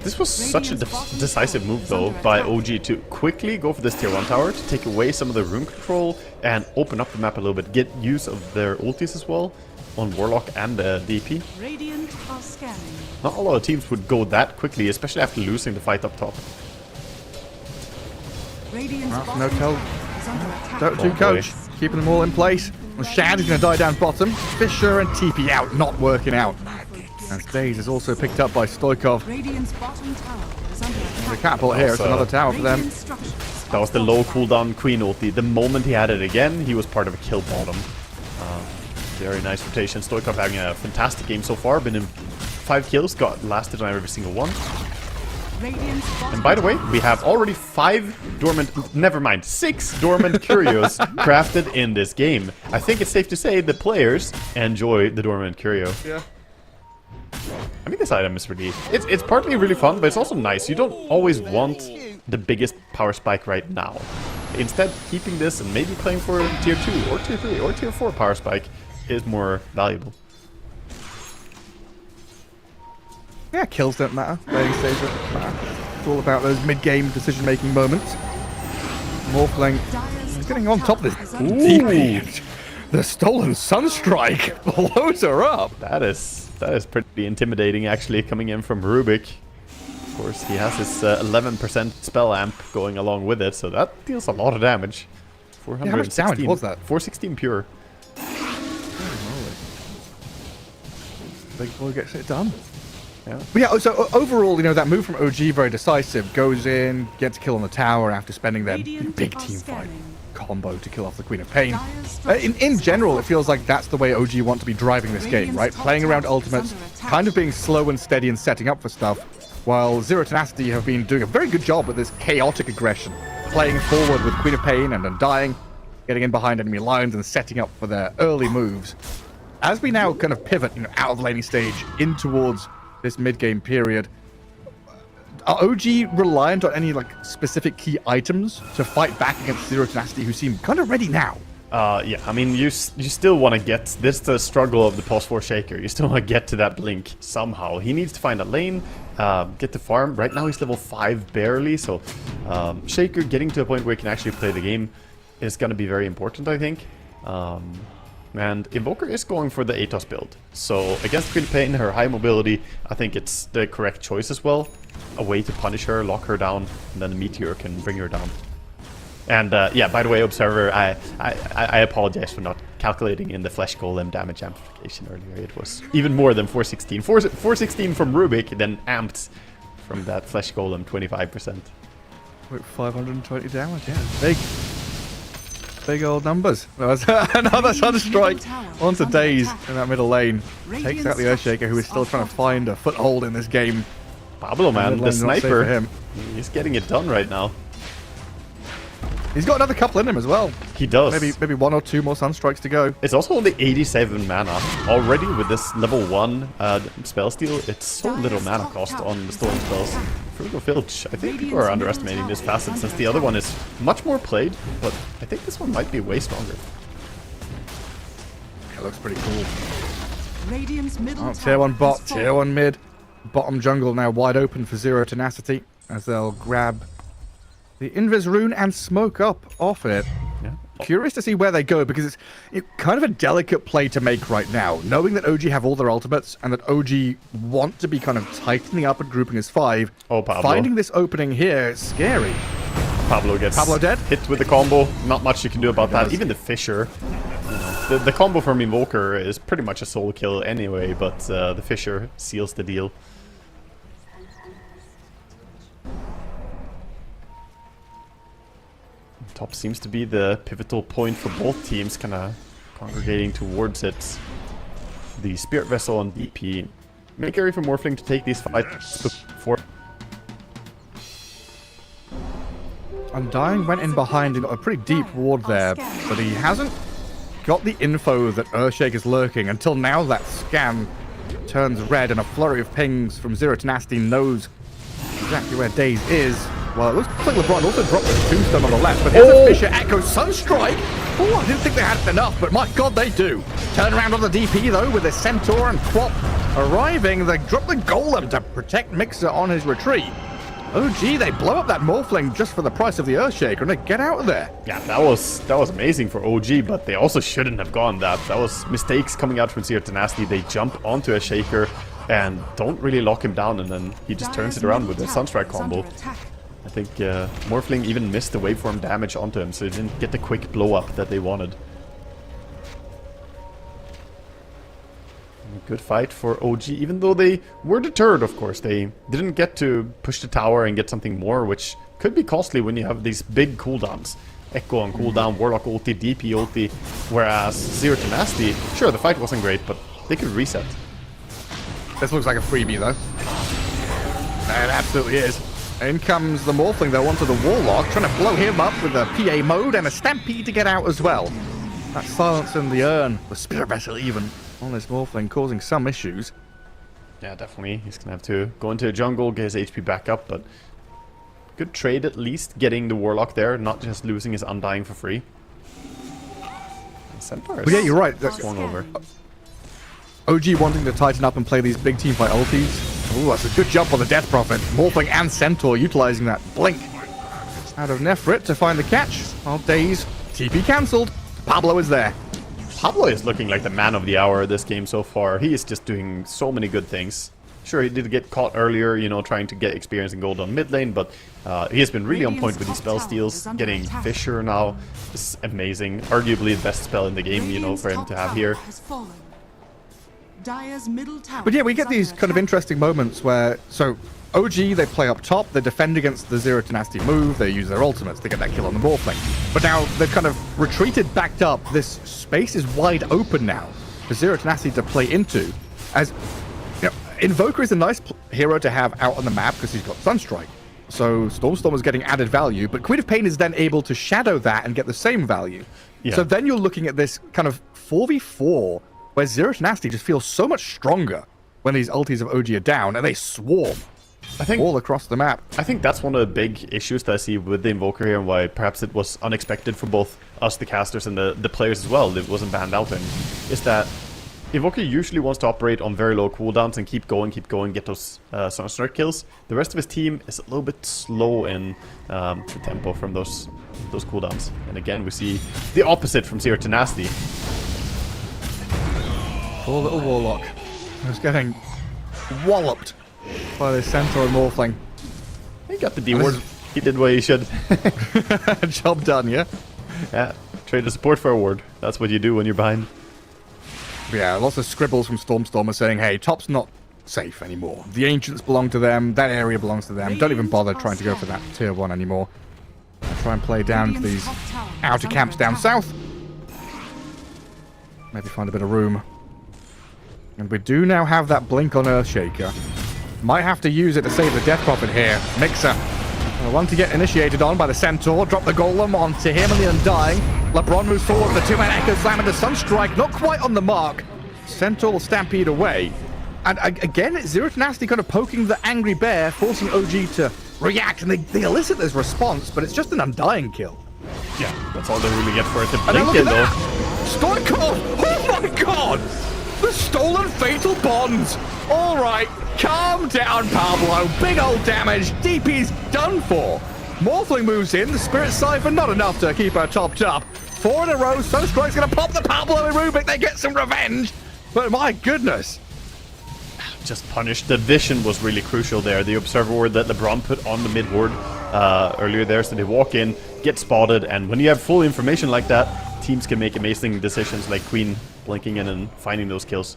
This was such a decisive move, though, by OG to quickly go for this tier 1 tower to take away some of the rune control and open up the map a little bit. Get use of their ultis as well on Warlock and DP. Radiant are scanning. Not a lot of teams would go that quickly, especially after losing the fight up top. Radiant's No bottom tell. tower is under attack. Dota 2 coach, keeping them all in place. Shad is going to die down bottom. Fisher and TP out, not working out. As Daze is also picked up by Stoikov. Radiant's bottom tower is under attack. The catapult here, it's another tower for them. Radiant structures That was the low cooldown Queen ulti. The moment he had it again, he was part of a kill bottom. Very nice rotation. Stoikov having a fantastic game so far. Been in 5 kills, lasted on every single one. Radiant's bottom And by the way, tower we have already 6 dormant curios crafted in this game. I think it's safe to say the players enjoy the dormant curio. Yeah. I mean, this item is really... It's partly really fun, but it's also nice. You don't always want the biggest power spike right now. Instead, keeping this and maybe playing for tier 2 or tier 3 or tier 4 power spike is more valuable. Yeah, kills don't matter. Laning stage don't matter. It's all about those mid-game decision-making moments. Morphling is getting on top of this. Ooh! The stolen Sunstrike blows her up. That is pretty intimidating, actually, coming in from Rubik. Of course, he has his 11% spell amp going along with it, so that deals a lot of damage. 416. How much damage was that? 416 pure. Big boy gets it done. Yeah. But yeah, so overall, that move from OG, very decisive. Goes in, gets a kill on the tower after spending their Radiant big are team fight. scanning. combo to kill off the Queen of Pain. In general, it feels like that's the way OG want to be driving this game, right? Playing around ultimates, kind of being slow and steady and setting up for stuff, while Zero Tenacity have been doing a very good job with this chaotic aggression, playing forward with Queen of Pain and Undying, getting in behind enemy lines and setting up for their early moves. As we now kind of pivot, out of the laning stage in towards this mid-game period, are OG reliant on any specific key items to fight back against Zero Tenacity, who seem kind of ready now? Yeah, I mean, you still want to get this, the struggle of the +4 Shaker. You still want to get to that Blink somehow. He needs to find a lane, get the farm. Right now he's level 5 barely, so Shaker getting to a point where he can actually play the game is going to be very important, I think. And Invoker is going for the Atos build. So against Queen of Pain, her high mobility, I think it's the correct choice as well. A way to punish her, lock her down, and then the Meteor can bring her down. And yeah, by the way, Observer, I apologize for not calculating in the Flesh Golem damage amplification earlier. It was even more than 416. 416 from Rubik, then amped from that Flesh Golem 25%. Wait, 520 damage, yeah. Big old numbers. That was another Sunstrike onto Daze in that middle lane. Takes out the Earthshaker, who is still trying to find a foothold in this game. Pablo, man, the sniper, him. He's getting it done right now. He's got another couple in him as well. He does. Maybe 1 or 2 more Sunstrikes to go. It's also only 87 mana. Already with this level 1 spell steal, it's so little mana cost on the storm spells. Frugal Filch, I think people are underestimating this facet since the other one is much more played, but I think this one might be way stronger. It looks pretty cool. Radiant's middle Oh, tier 1 tower bot, has tier fallen. 1 mid. Bottom jungle now wide open for Zero Tenacity as they'll grab the Invis rune and smoke up off it. Yeah. Curious to see where they go, because it's kind of a delicate play to make right now, knowing that OG have all their ultimates and that OG want to be kind of tightening up and grouping as 5. Oh, Pablo. Finding this opening here is scary. Pablo gets dead? hit with the combo. Not much you can do about that. Even the Fissure. The combo from Invoker is pretty much a soul kill anyway, but the Fissure seals the deal. Top seems to be the pivotal point for both teams, kind of congregating towards it. The Spirit Vessel and DP make area for Morphling to take these fights before. Undying went in behind and got a pretty deep ward there, but he hasn't got the info that Earthshake is lurking until now. That scan turns red and a flurry of pings from Zero Tenacity knows exactly where Daze is. Well, it looks like LeBron also dropped the tombstone on the left, but here's a Fissure Echo Sunstrike. Oh, I didn't think they had enough, but my god, they do. Turn around on the DP, though, with the Centaur and Quap arriving. They drop the Golem to protect Mixer on his retreat. Oh, gee, they blow up that Morphling just for the price of the Earthshaker, and they get out of there. Yeah, that was amazing for OG, but they also shouldn't have gone that. That was mistakes coming out from Zero Tenacity. They jump onto a Shaker and don't really lock him down, and then he just turns it around with a Sunstrike combo. I think Morphling even missed the waveform damage onto him, so he didn't get the quick blow up that they wanted. Good fight for OG, even though they were deterred, of course. They didn't get to push the tower and get something more, which could be costly when you have these big cooldowns. Echo on cooldown, Warlock ulti, DP ulti, whereas Zero Tenacity, sure, the fight wasn't great, but they could reset. This looks like a freebie, though. It absolutely is. In comes the Morphling, though, onto the Warlock, trying to blow him up with a PA mode and a Stampede to get out as well. That silence in the urn, the Spirit Vessel even, on this Morphling, causing some issues. Yeah, definitely. He's going to have to go into a jungle, get his HP back up, but good trade at least, getting the Warlock there, not just losing his Undying for free. And Centaur is But yeah, you're right. swung over. OG wanting to tighten up and play these big teamfight ultis. Ooh, that's a good jump on the Death Prophet. Morphling and Centaur utilizing that blink. Out of Nefrit to find the catch. Oh, Daze. TP cancelled. Pablo is there. Pablo is looking like the man of the hour this game so far. He is just doing so many good things. Sure, he did get caught earlier, you know, trying to get experience and gold on mid lane, but he has been really on point with these spell steals. Getting Fissure now is amazing. Arguably the best spell in the game, you know, for him to have here. Dire's middle tower But yeah, we get is under these kind of attack. interesting moments where, so OG, they play up top, they defend against the Zero Tenacity move, they use their ultimates to get that kill on the Morphling. But now they've kind of retreated, backed up. This space is wide open now for Zero Tenacity to play into. As you know, Invoker is a nice hero to have out on the map because he's got Sunstrike. So Stormstorm is getting added value, but Queen of Pain is then able to shadow that and get the same value. Yeah. So then you're looking at this kind of 4v4 where Zero Tenacity just feels so much stronger when these ultis of OG are down and they swarm. I think all across the map. I think that's one of the big issues that I see with the Invoker here, and why perhaps it was unexpected for both us, the casters, and the players as well. It wasn't banned out in. Is that Invoker usually wants to operate on very low cooldowns and keep going, get those Sunstrike kills. The rest of his team is a little bit slow in the tempo from those cooldowns. And again, we see the opposite from Zero Tenacity. Poor little Warlock. He's getting walloped by the Centaur and Morphling. He got the D word. He did what he should. Job done, yeah? Yeah. Trade the support for a ward. That's what you do when you're behind. Yeah, lots of scribbles from Stormstormer saying, hey, top's not safe anymore. The Ancients belong to them. That area belongs to them. Don't even bother trying to go for that tier 1 anymore. Try and play down to these outer camps down south. Maybe find a bit of room. And we do now have that blink on Earthshaker. Might have to use it to save the Death Prophet here. Mixer. One to get initiated on by the Centaur. Drop the Golem onto him and the Undying. LeBron moves forward with the 2-man Echo Slam and the Sunstrike. Not quite on the mark. Centaur will stampede away. And again, it's Zero Tenacity kind of poking the Angry Bear, forcing OG to react. And they elicit this response, but it's just an Undying kill. Yeah, that's all they really get for it. The blink in, though. Stoikov! Oh my god! The stolen fatal bonds! Alright, calm down, Pablo. Big old damage. DP's done for. Morphling moves in. The Spirit Siphon, not enough to keep her topped up. 4 in a row. Sunstrike's going to pop the Pablo and Rubik. They get some revenge. But my goodness. Just punished. The vision was really crucial there. The Observer Ward that LeBron put on the mid ward earlier there. So they walk in, get spotted. And when you have full information like that, teams can make amazing decisions like Queen blinking in and finding those kills.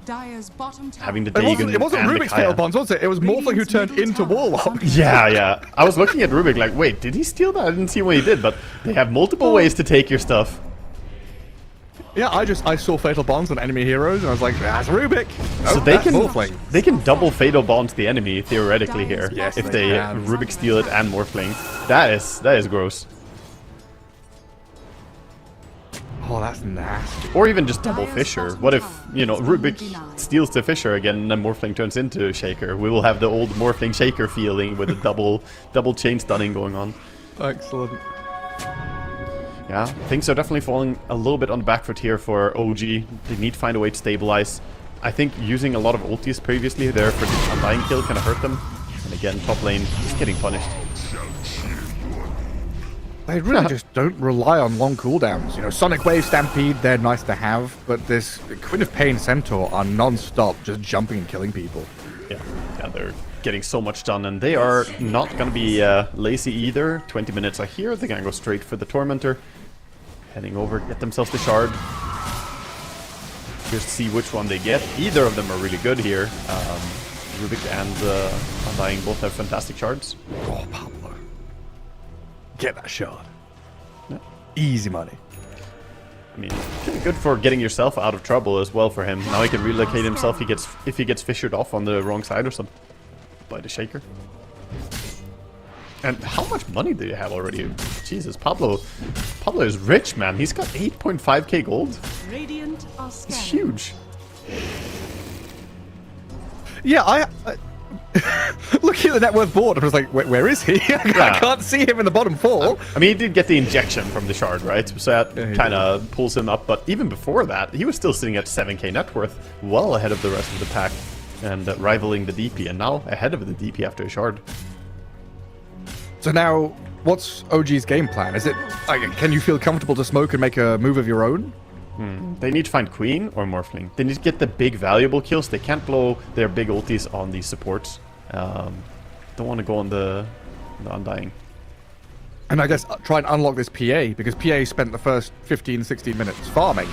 Dire's bottom tower. Having the Dagon it wasn't Rubik's fatal bonds, was it? It was Morphling who turned into Warlock. Yeah. I was looking at Rubik like, wait, did he steal that? I didn't see what he did, but they have multiple ways to take your stuff. Yeah, I saw fatal bonds on enemy heroes, and I was like, that's Rubik. So they can double fatal bond the enemy theoretically here. Yes, if they Rubik steal it and Morphling. That is gross. Oh, that's nasty. Or even just double Fisher. What if, Rubik steals the Fisher again and then Morphling turns into Shaker? We will have the old Morphling Shaker feeling with a double chain stunning going on. Excellent. Yeah, things are definitely falling a little bit on the back foot here for OG. They need to find a way to stabilize. I think using a lot of ultis previously there for the Undying kill kind of hurt them. And again, top lane just getting punished. They really just don't rely on long cooldowns. Sonic Wave, Stampede, they're nice to have, but this Queen of Pain Centaur are non-stop just jumping and killing people. Yeah, they're getting so much done, and they are not going to be lazy either. 20 minutes are here. They're going to go straight for the Tormentor. Heading over, get themselves the Shard. Just see which one they get. Either of them are really good here. Rubik and Undying both have fantastic shards. Oh, Pablo. Get that shard. Yeah. Easy money. I mean, good for getting yourself out of trouble as well for him. Now he can relocate himself if he gets fissured off on the wrong side or something. By the Shaker. And how much money do you have already? Jesus, Pablo is rich, man. He's got 8.5k gold. Radiant are It's huge. Yeah, I looking at the net worth board, I was like, where is he? I can't see him in the bottom 4. I mean, he did get the injection from the Shard, right? So that kind of pulls him up. But even before that, he was still sitting at 7k net worth, well ahead of the rest of the pack. And rivaling the DP, and now ahead of the DP after a Shard. So now, what's OG's game plan? Is it, can you feel comfortable to smoke and make a move of your own? They need to find Queen or Morphling. They need to get the big valuable kills. They can't blow their big ultis on these supports. Don't want to go on the Undying. And I guess try and unlock this PA, because PA spent the first 15, 16 minutes farming.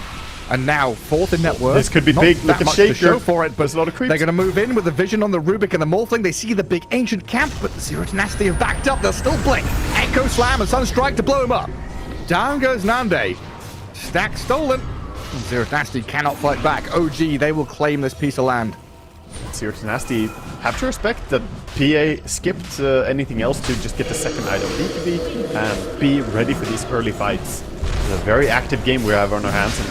And now, fourth in net worth. This could be Not big. that Look at much to Shaker. show for it, but There's a lot of creeps. they're going to move in with the vision on the Rubik and the Morphling. They see the big ancient camp, but the Zero to Nasty have backed up. They'll still blink. Echo Slam and Sunstrike to blow him up. Down goes Nande. Stack stolen. Zero to Nasty cannot fight back. OG, they will claim this piece of land. Zero to Nasty have to respect that PA skipped anything else to just get the second item. B and be ready for these early fights. It's a very active game we have on our hands, and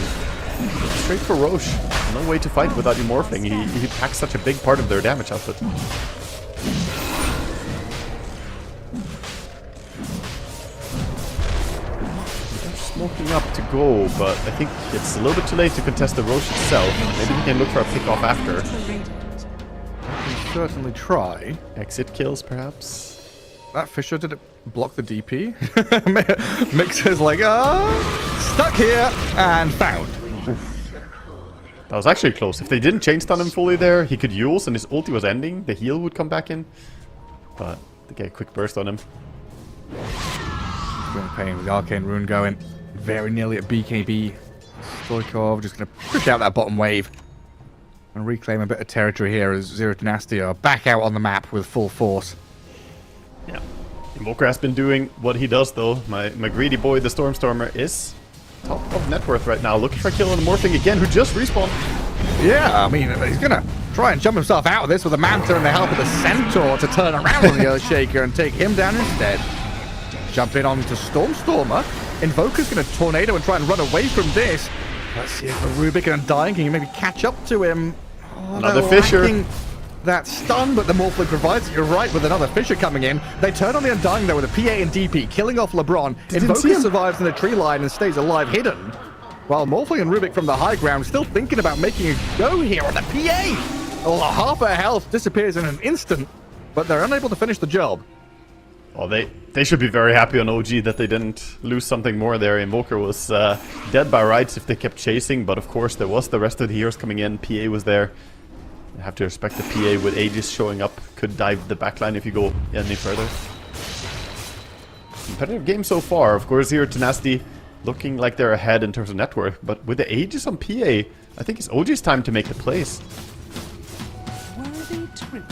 straight for Roche. No way to fight without your Morphling. He packs such a big part of their damage output. They're smoking up to go, but I think it's a little bit too late to contest the Roche itself. Maybe we can look for a pick off after. Certainly try. Exit kills, perhaps. That Fisher, did it block the DP? Mixer's like, stuck here and found. That was actually close. If they didn't chain stun him fully there, he could use and his ulti was ending. The heal would come back in. But they get a quick burst on him. Going pain with the Arcane Rune going. Very nearly at BKB. Stoikov just going to push out that bottom wave. And reclaim a bit of territory here as Zero to Nasty are back out on the map with full force. Yeah. Invoker has been doing what he does though. My greedy boy, the Stormstormer, is top of net worth right now. Looking for a kill on the Morphling again, who just respawned. Yeah, I mean, he's going to try and jump himself out of this with a Manta and the help of the Centaur to turn around on the Earthshaker and take him down instead. Jump in onto Stormstormer. Invoker's going to tornado and try and run away from this. Let's see if the Rubik and Undying can maybe catch up to him. Oh, Another they're Fisher. lacking that stun, but the Morphling provides it. You're right, with another Fisher coming in. They turn on the Undying though with a PA and DP, killing off LeBron. Didn't see Invoker him. survives in the tree line and stays alive hidden. While Morphling and Rubik from the high ground still thinking about making a go here on the PA. Oh, half her health disappears in an instant, but they're unable to finish the job. Well, they should be very happy on OG that they didn't lose something more there. Invoker was dead by rights if they kept chasing, but of course there was the rest of the heroes coming in. PA was there. You have to respect the PA with Aegis showing up. Could dive the backline if you go any further. Competitive game so far. Of course, here Tenacity looking like they're ahead in terms of network, but with the Aegis on PA, I think it's OG's time to make the plays. Worthy tribute.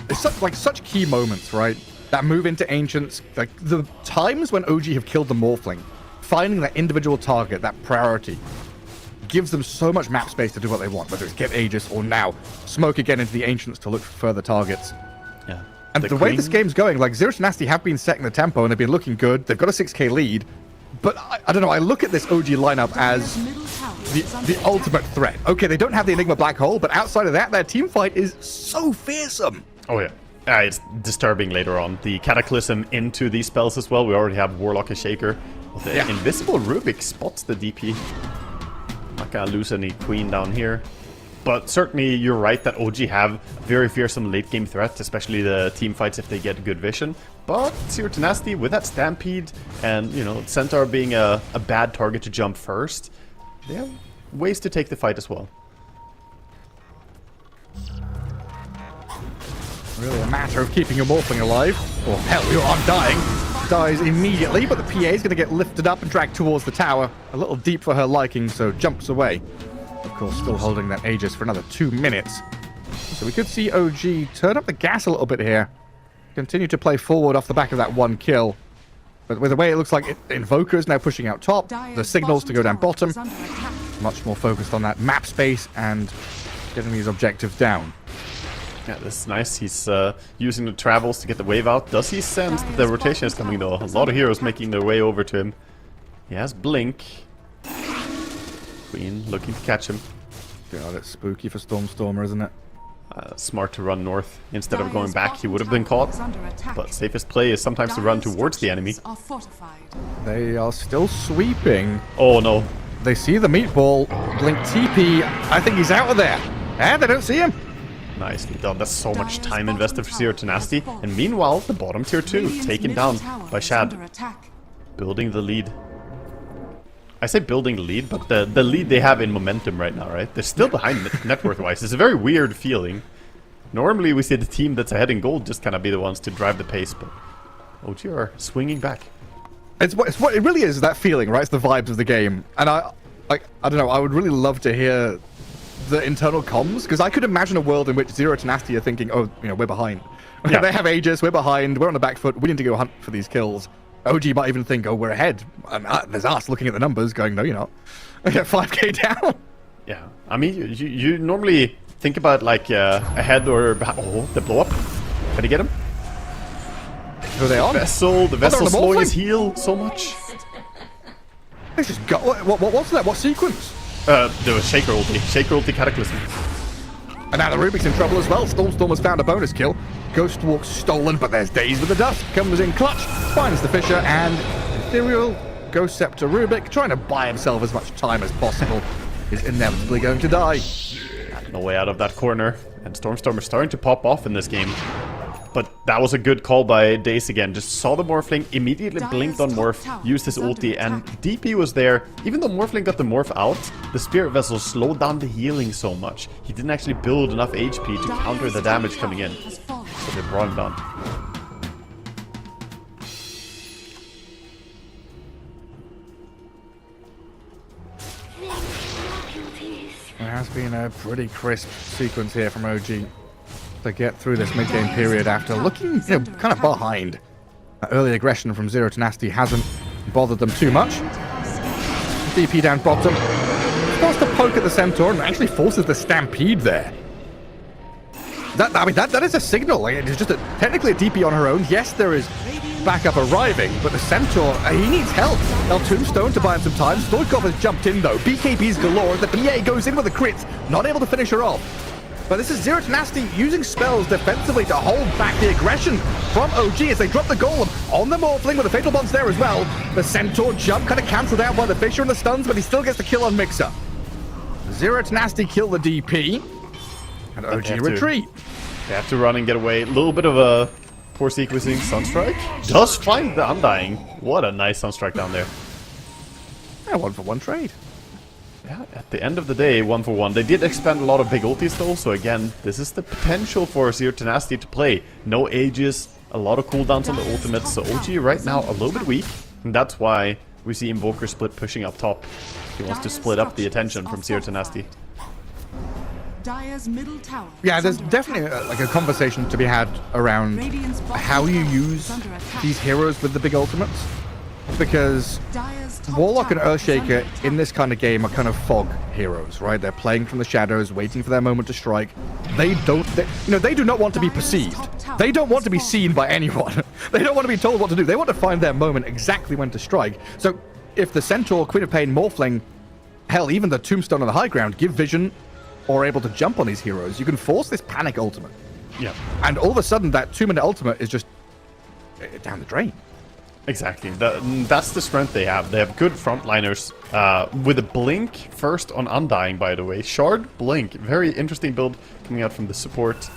It's such key moments, right? That move into Ancients, like the times when OG have killed the Morphling, finding that individual target, that priority, gives them so much map space to do what they want, whether it's get Aegis or now smoke again into the Ancients to look for further targets. Yeah. And the way this game's going, like Zero to Nasty have been setting the tempo and they've been looking good. They've got a 6k lead, but I don't know. I look at this OG lineup as the ultimate threat. Okay, they don't have the Enigma Black Hole, but outside of that, their team fight is so fearsome. Oh yeah. It's disturbing later on. The Cataclysm into these spells as well. We already have Warlock and Shaker. The Invisible Rubik spots the DP. Not gonna lose any Queen down here. But certainly you're right that OG have very fearsome late game threats, especially the team fights if they get good vision. But Zero to Nasty with that Stampede and, you know, Centaur being a bad target to jump first, they have ways to take the fight as well. Really a matter of keeping your Morphling alive. Or hell, you're Undying. Dies immediately, but the PA is going to get lifted up and dragged towards the tower. A little deep for her liking, so jumps away. Of course, still holding that Aegis for another 2 minutes. So we could see OG turn up the gas a little bit here. Continue to play forward off the back of that one kill. But with the way it looks like Invoker is now pushing out top, the signals to go down bottom. Much more focused on that map space and getting these objectives down. Yeah, this is nice. He's using the travels to get the wave out. Does he sense that the rotation is coming though? A lot of heroes making their way over to him. He has Blink. Queen looking to catch him. God, it's spooky for Stormstormer, isn't it? Smart to run north. Instead of going back, he would have been caught. But safest play is sometimes to run towards the enemy. They are still sweeping. Oh no. They see the meatball. Blink TP. I think he's out of there. And they don't see him. Nicely done. That's so much time invested for Zero to Nasty. And meanwhile, the bottom tier 2 taken down by Shad. Building the lead. I say building the lead, but the lead they have in momentum right now, right? They're still behind net worth-wise. It's a very weird feeling. Normally we see the team that's ahead in gold just kind of be the ones to drive the pace, but OG are swinging back. It's what it really is, that feeling, right? It's the vibes of the game. And like, I don't know, I would really love to hear the internal comms, because I could imagine a world in which Zero to Nasty are thinking, oh, you know, we're behind. Yeah. They have Aegis, we're behind, we're on the back foot, we need to go hunt for these kills. OG might even think, oh, we're ahead. And there's us looking at the numbers going, no, you're not. 5k down. Yeah, I mean, you normally think about like ahead or behind. Oh, the blow up. Can you get him? Who are they on? The vessel they're on the slowing Morphling? his heal so much. They just got, what was that? What sequence? There was Shaker ulti Cataclysm. And now the Rubik's in trouble as well. Storm has found a bonus kill. Ghost Walk stolen, but there's Daze with the dust. Comes in clutch, finds the Fisher, and Ethereal Ghost Scepter Rubik, trying to buy himself as much time as possible, is inevitably going to die. No way out of that corner. And Storm is starting to pop off in this game. But that was a good call by Daze again. Just saw the Morphling, immediately blinked on Morph, used his ulti, and DP was there. Even though Morphling got the Morph out, the Spirit Vessel slowed down the healing so much. He didn't actually build enough HP to counter the damage coming in. So they brought him down. There has been a pretty crisp sequence here from OG to get through this mid-game period after looking, you know, kind of behind. That early aggression from Zero to Nasty hasn't bothered them too much. DP down bottom. Starts to poke at the Centaur and actually forces the Stampede there. That is a signal. Like, it's just technically a DP on her own. Yes, there is backup arriving, but the Centaur, he needs help. El Tombstone to buy him some time. Stoikov has jumped in though. BKB's galore. The PA goes in with a crit, not able to finish her off. But this is Zero to Nasty using spells defensively to hold back the aggression from OG as they drop the Golem on the Morphling with the Fatal Bonds there as well. The Centaur jump kind of cancelled out by the Fisher and the stuns, but he still gets the kill on Mixer. Zero to Nasty kill the DP, and OG retreat. They have to run and get away. A little bit of a poor sequencing. Sunstrike does find the Undying. What a nice Sunstrike down there. Yeah, 1-for-1 trade. Yeah, at the end of the day, 1-for-1. They did expand a lot of big ultis though, so again, this is the potential for Zero to Nasty to play. No Aegis, a lot of cooldowns on the ultimates, so OG right now a little bit weak, and that's why we see Invoker split pushing up top. He wants to split up the attention from Zero to Nasty. Dire's middle tower. Yeah, there's definitely like a conversation to be had around how you use these heroes with the big ultimates, because Warlock and Earthshaker in this kind of game are kind of fog heroes, right? They're playing from the shadows, waiting for their moment to strike. They do not want to be perceived. They don't want to be seen by anyone. They don't want to be told what to do. They want to find their moment exactly when to strike. So if the Centaur, Queen of Pain, Morphling, hell, even the Tombstone on the high ground give vision or are able to jump on these heroes, you can force this panic ultimate. Yeah. And all of a sudden, that 2-minute ultimate is just down the drain. Exactly. That's the strength they have. They have good frontliners with a blink first on Undying, by the way. Shard, blink. Very interesting build coming out from the support.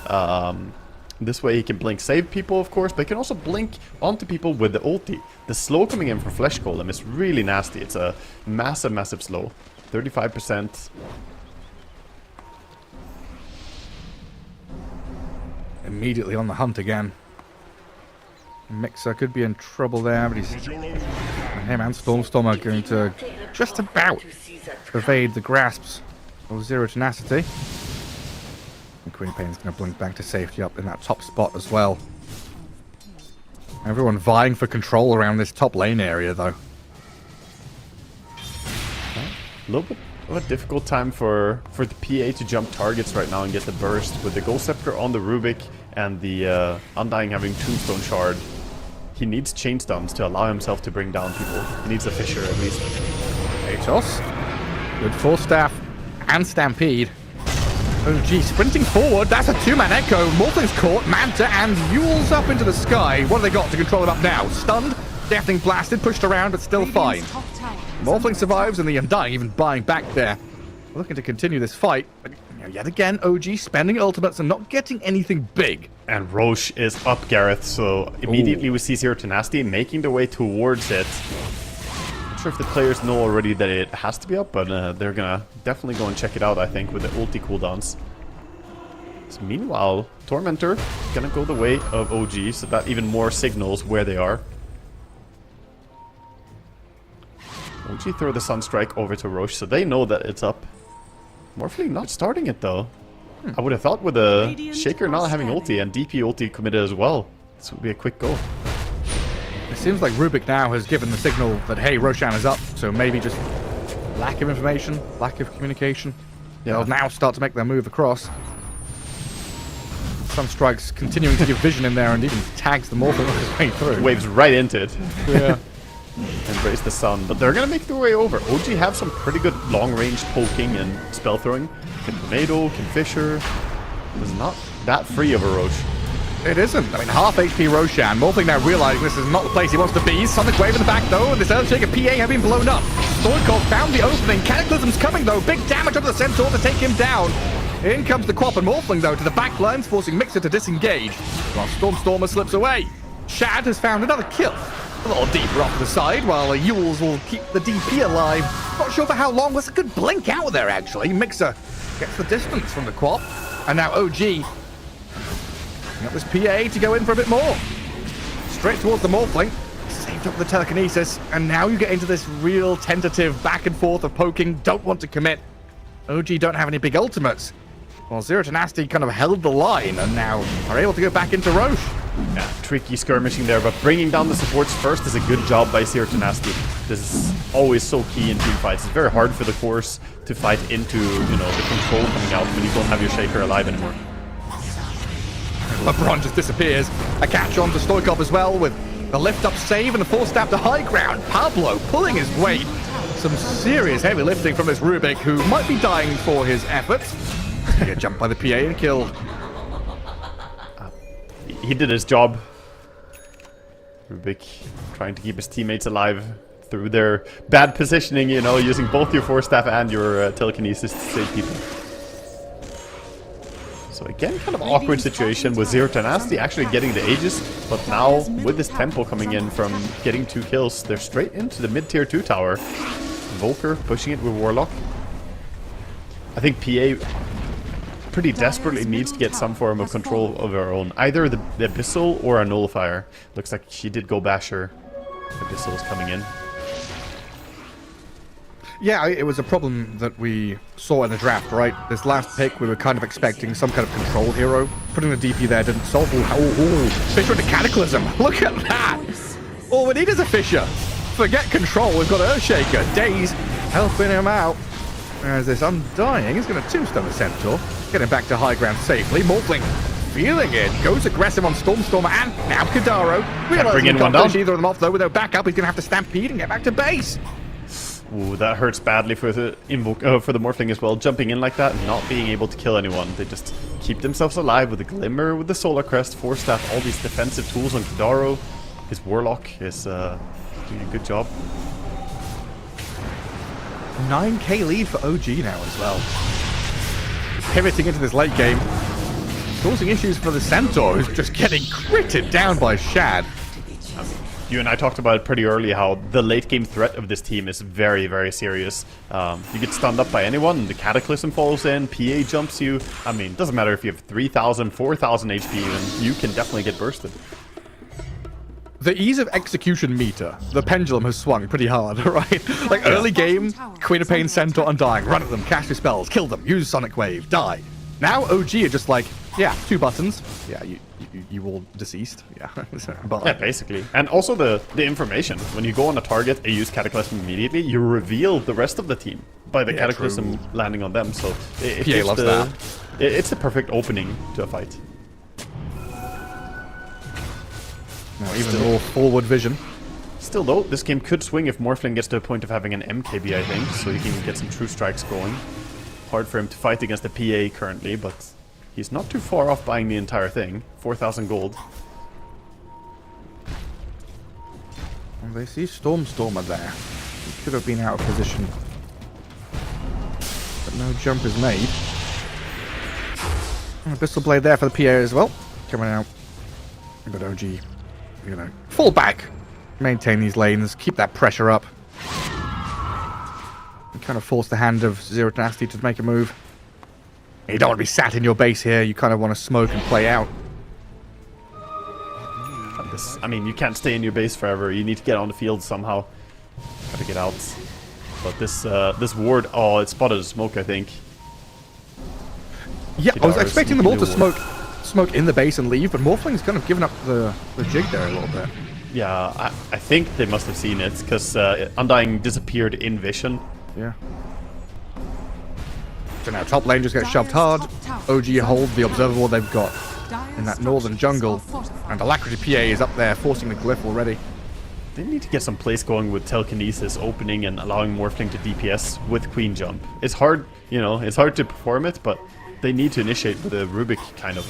This way he can blink save people, of course, but he can also blink onto people with the ulti. The slow coming in from Flesh Golem is really nasty. It's a massive, massive slow. 35%. Immediately on the hunt again. Mixer could be in trouble there, but him and Storm are going to just about evade the grasps of Zero Tenacity. And Queen Pain's going to blink back to safety up in that top spot as well. Everyone vying for control around this top lane area, though. A little bit of a difficult time for the PA to jump targets right now and get the burst with the Ghost Scepter on the Rubik and the Undying having Tombstone Shard. He needs chain stuns to allow himself to bring down people. He needs a Fisher at least. Atos. Good Force Staff and Stampede. OG sprinting forward. That's a 2-man echo. Morphling's caught. Manta and Yules up into the sky. What have they got to control him up now? Stunned, deafening blasted, pushed around, but still fine. Morphling survives and the Undying even buying back there. Looking to continue this fight. But yet again, OG spending ultimates and not getting anything big. And Roche is up, Gareth, so immediately we see Zero Tenacity making their way towards it. Not sure if the players know already that it has to be up, but they're gonna definitely go and check it out, I think, with the ulti cooldowns. So meanwhile, Tormentor gonna go the way of OG, so that even more signals where they are. OG throw the Sunstrike over to Roche, so they know that it's up. Morphling not starting it though. I would have thought with a Shaker not having ulti and DP ulti committed as well, this would be a quick go. It seems like Rubik now has given the signal that, hey, Roshan is up, so maybe just lack of information, lack of communication. Yeah. They'll now start to make their move across. Sunstrike's continuing to give vision in there and even tags the Morphle on his way through. Waves right into it. Yeah. Embrace the sun, but they're gonna make their way over. OG have some pretty good long-range poking and spell throwing. Can Tornado, can Fisher. It's not that free of a Roche. It isn't. I mean, half HP Roshan. Morphling now realizing this is not the place he wants to be. Sonic Wave in the back, though, and this Earthshaker PA have been blown up. Stoikov found the opening. Cataclysm's coming, though. Big damage onto the Centaur to take him down. In comes the Quap and Morphling, though, to the back lines, forcing Mixer to disengage, while Stormstormer slips away. Shad has found another kill. A little deeper off to the side, while Yules will keep the DP alive. Not sure for how long. There's a good blink out there, actually. Mixer gets the distance from the Quap. And now OG got this PA to go in for a bit more. Straight towards the Morphling. Saved up the telekinesis. And now you get into this real tentative back and forth of poking. Don't want to commit. OG don't have any big ultimates. Well, Zero to Nasty kind of held the line and now are able to go back into Roche. Yeah, tricky skirmishing there, but bringing down the supports first is a good job by Zero to Nasty. This is always so key in team fights. It's very hard for the cores to fight into, you know, the control coming out when you don't have your Shaker alive anymore. LeBron just disappears. A catch on to Stoikov as well with the lift-up save and the force stab to high ground. Pablo pulling his weight. Some serious heavy lifting from this Rubik, who might be dying for his efforts. He get jumped by the PA and killed. He did his job. Rubik trying to keep his teammates alive through their bad positioning, you know, using both your force staff and your telekinesis to save people. So again, kind of awkward situation with Zero to Nasty actually getting the Aegis, but now with this tempo coming in from getting 2 kills, they're straight into the mid-tier 2 tower. Volker pushing it with Warlock. I think PA pretty desperately needs to get some form of control of her own. Either the Abyssal or a Nullifier. Looks like she did go Basher. Abyssal is coming in. Yeah, it was a problem that we saw in the draft, right? This last pick, we were kind of expecting some kind of control hero. Putting the DP there didn't solve. Oh, Fisher into Cataclysm. Look at that. All we need is a Fisher. Forget control. We've got Earthshaker. Daze helping him out. As this Undying is going to tombstone the Centaur. Getting back to high ground safely. Morphling feeling it. Goes aggressive on Stormstormer and now Kadaro. Realizing he can't finish either of them off, though. With no backup, he's going to have to stampede and get back to base. Ooh, that hurts badly for the for the Morphling as well. Jumping in like that, not being able to kill anyone. They just keep themselves alive with the Glimmer, with the Solar Crest, Force Staff, all these defensive tools on Kadaro. His Warlock is doing a good job. 9k lead for OG now as well. Pivoting into this late game, causing issues for the Centaur, who's just getting critted down by Shad. You and I talked about it pretty early, how the late game threat of this team is very, very serious. You get stunned up by anyone, the Cataclysm falls in, PA jumps you. I mean, it doesn't matter if you have 3,000, 4,000 HP even, you can definitely get bursted. The ease of execution meter, the pendulum has swung pretty hard, right? Like early game, Queen of Pain, Centaur, Undying, run at them, cast your spells, kill them, use Sonic Wave, die. Now OG are just like, yeah, 2 buttons. Yeah, you all deceased. Yeah, yeah, basically. And also the information. When you go on a target and use Cataclysm immediately, you reveal the rest of the team by the Cataclysm landing on them. So PA loves that. It's the perfect opening to a fight. Now even more forward vision. Still though, this game could swing if Morphling gets to a point of having an MKB, I think, so he can get some true strikes going. Hard for him to fight against the PA currently, but he's not too far off buying the entire thing. 4,000 gold. Well, they see Stormstormer there. He could have been out of position. But no jump is made. Abyssal Blade there for the PA as well. Coming out. But OG, you know, fall back. Maintain these lanes. Keep that pressure up. And kind of force the hand of Zero to Nasty to make a move. You don't want to be sat in your base here. You kind of want to smoke and play out. I mean, you can't stay in your base forever. You need to get on the field somehow. Gotta get out. But this ward, oh, it spotted a smoke, I think. Yeah, I was Kidaro's expecting them all to sneaking smoke in the base and leave, but Morphling's kind of given up the jig there a little bit. Yeah, I think they must have seen it, because Undying disappeared in vision. Yeah. So now top lane just gets shoved hard. OG hold the observable they've got in that northern jungle. And Alacrity PA is up there forcing the glyph already. They need to get some plays going with telekinesis opening and allowing Morphling to DPS with Queen Jump. It's hard, you know, it's hard to perform it, but they need to initiate with a Rubik kind of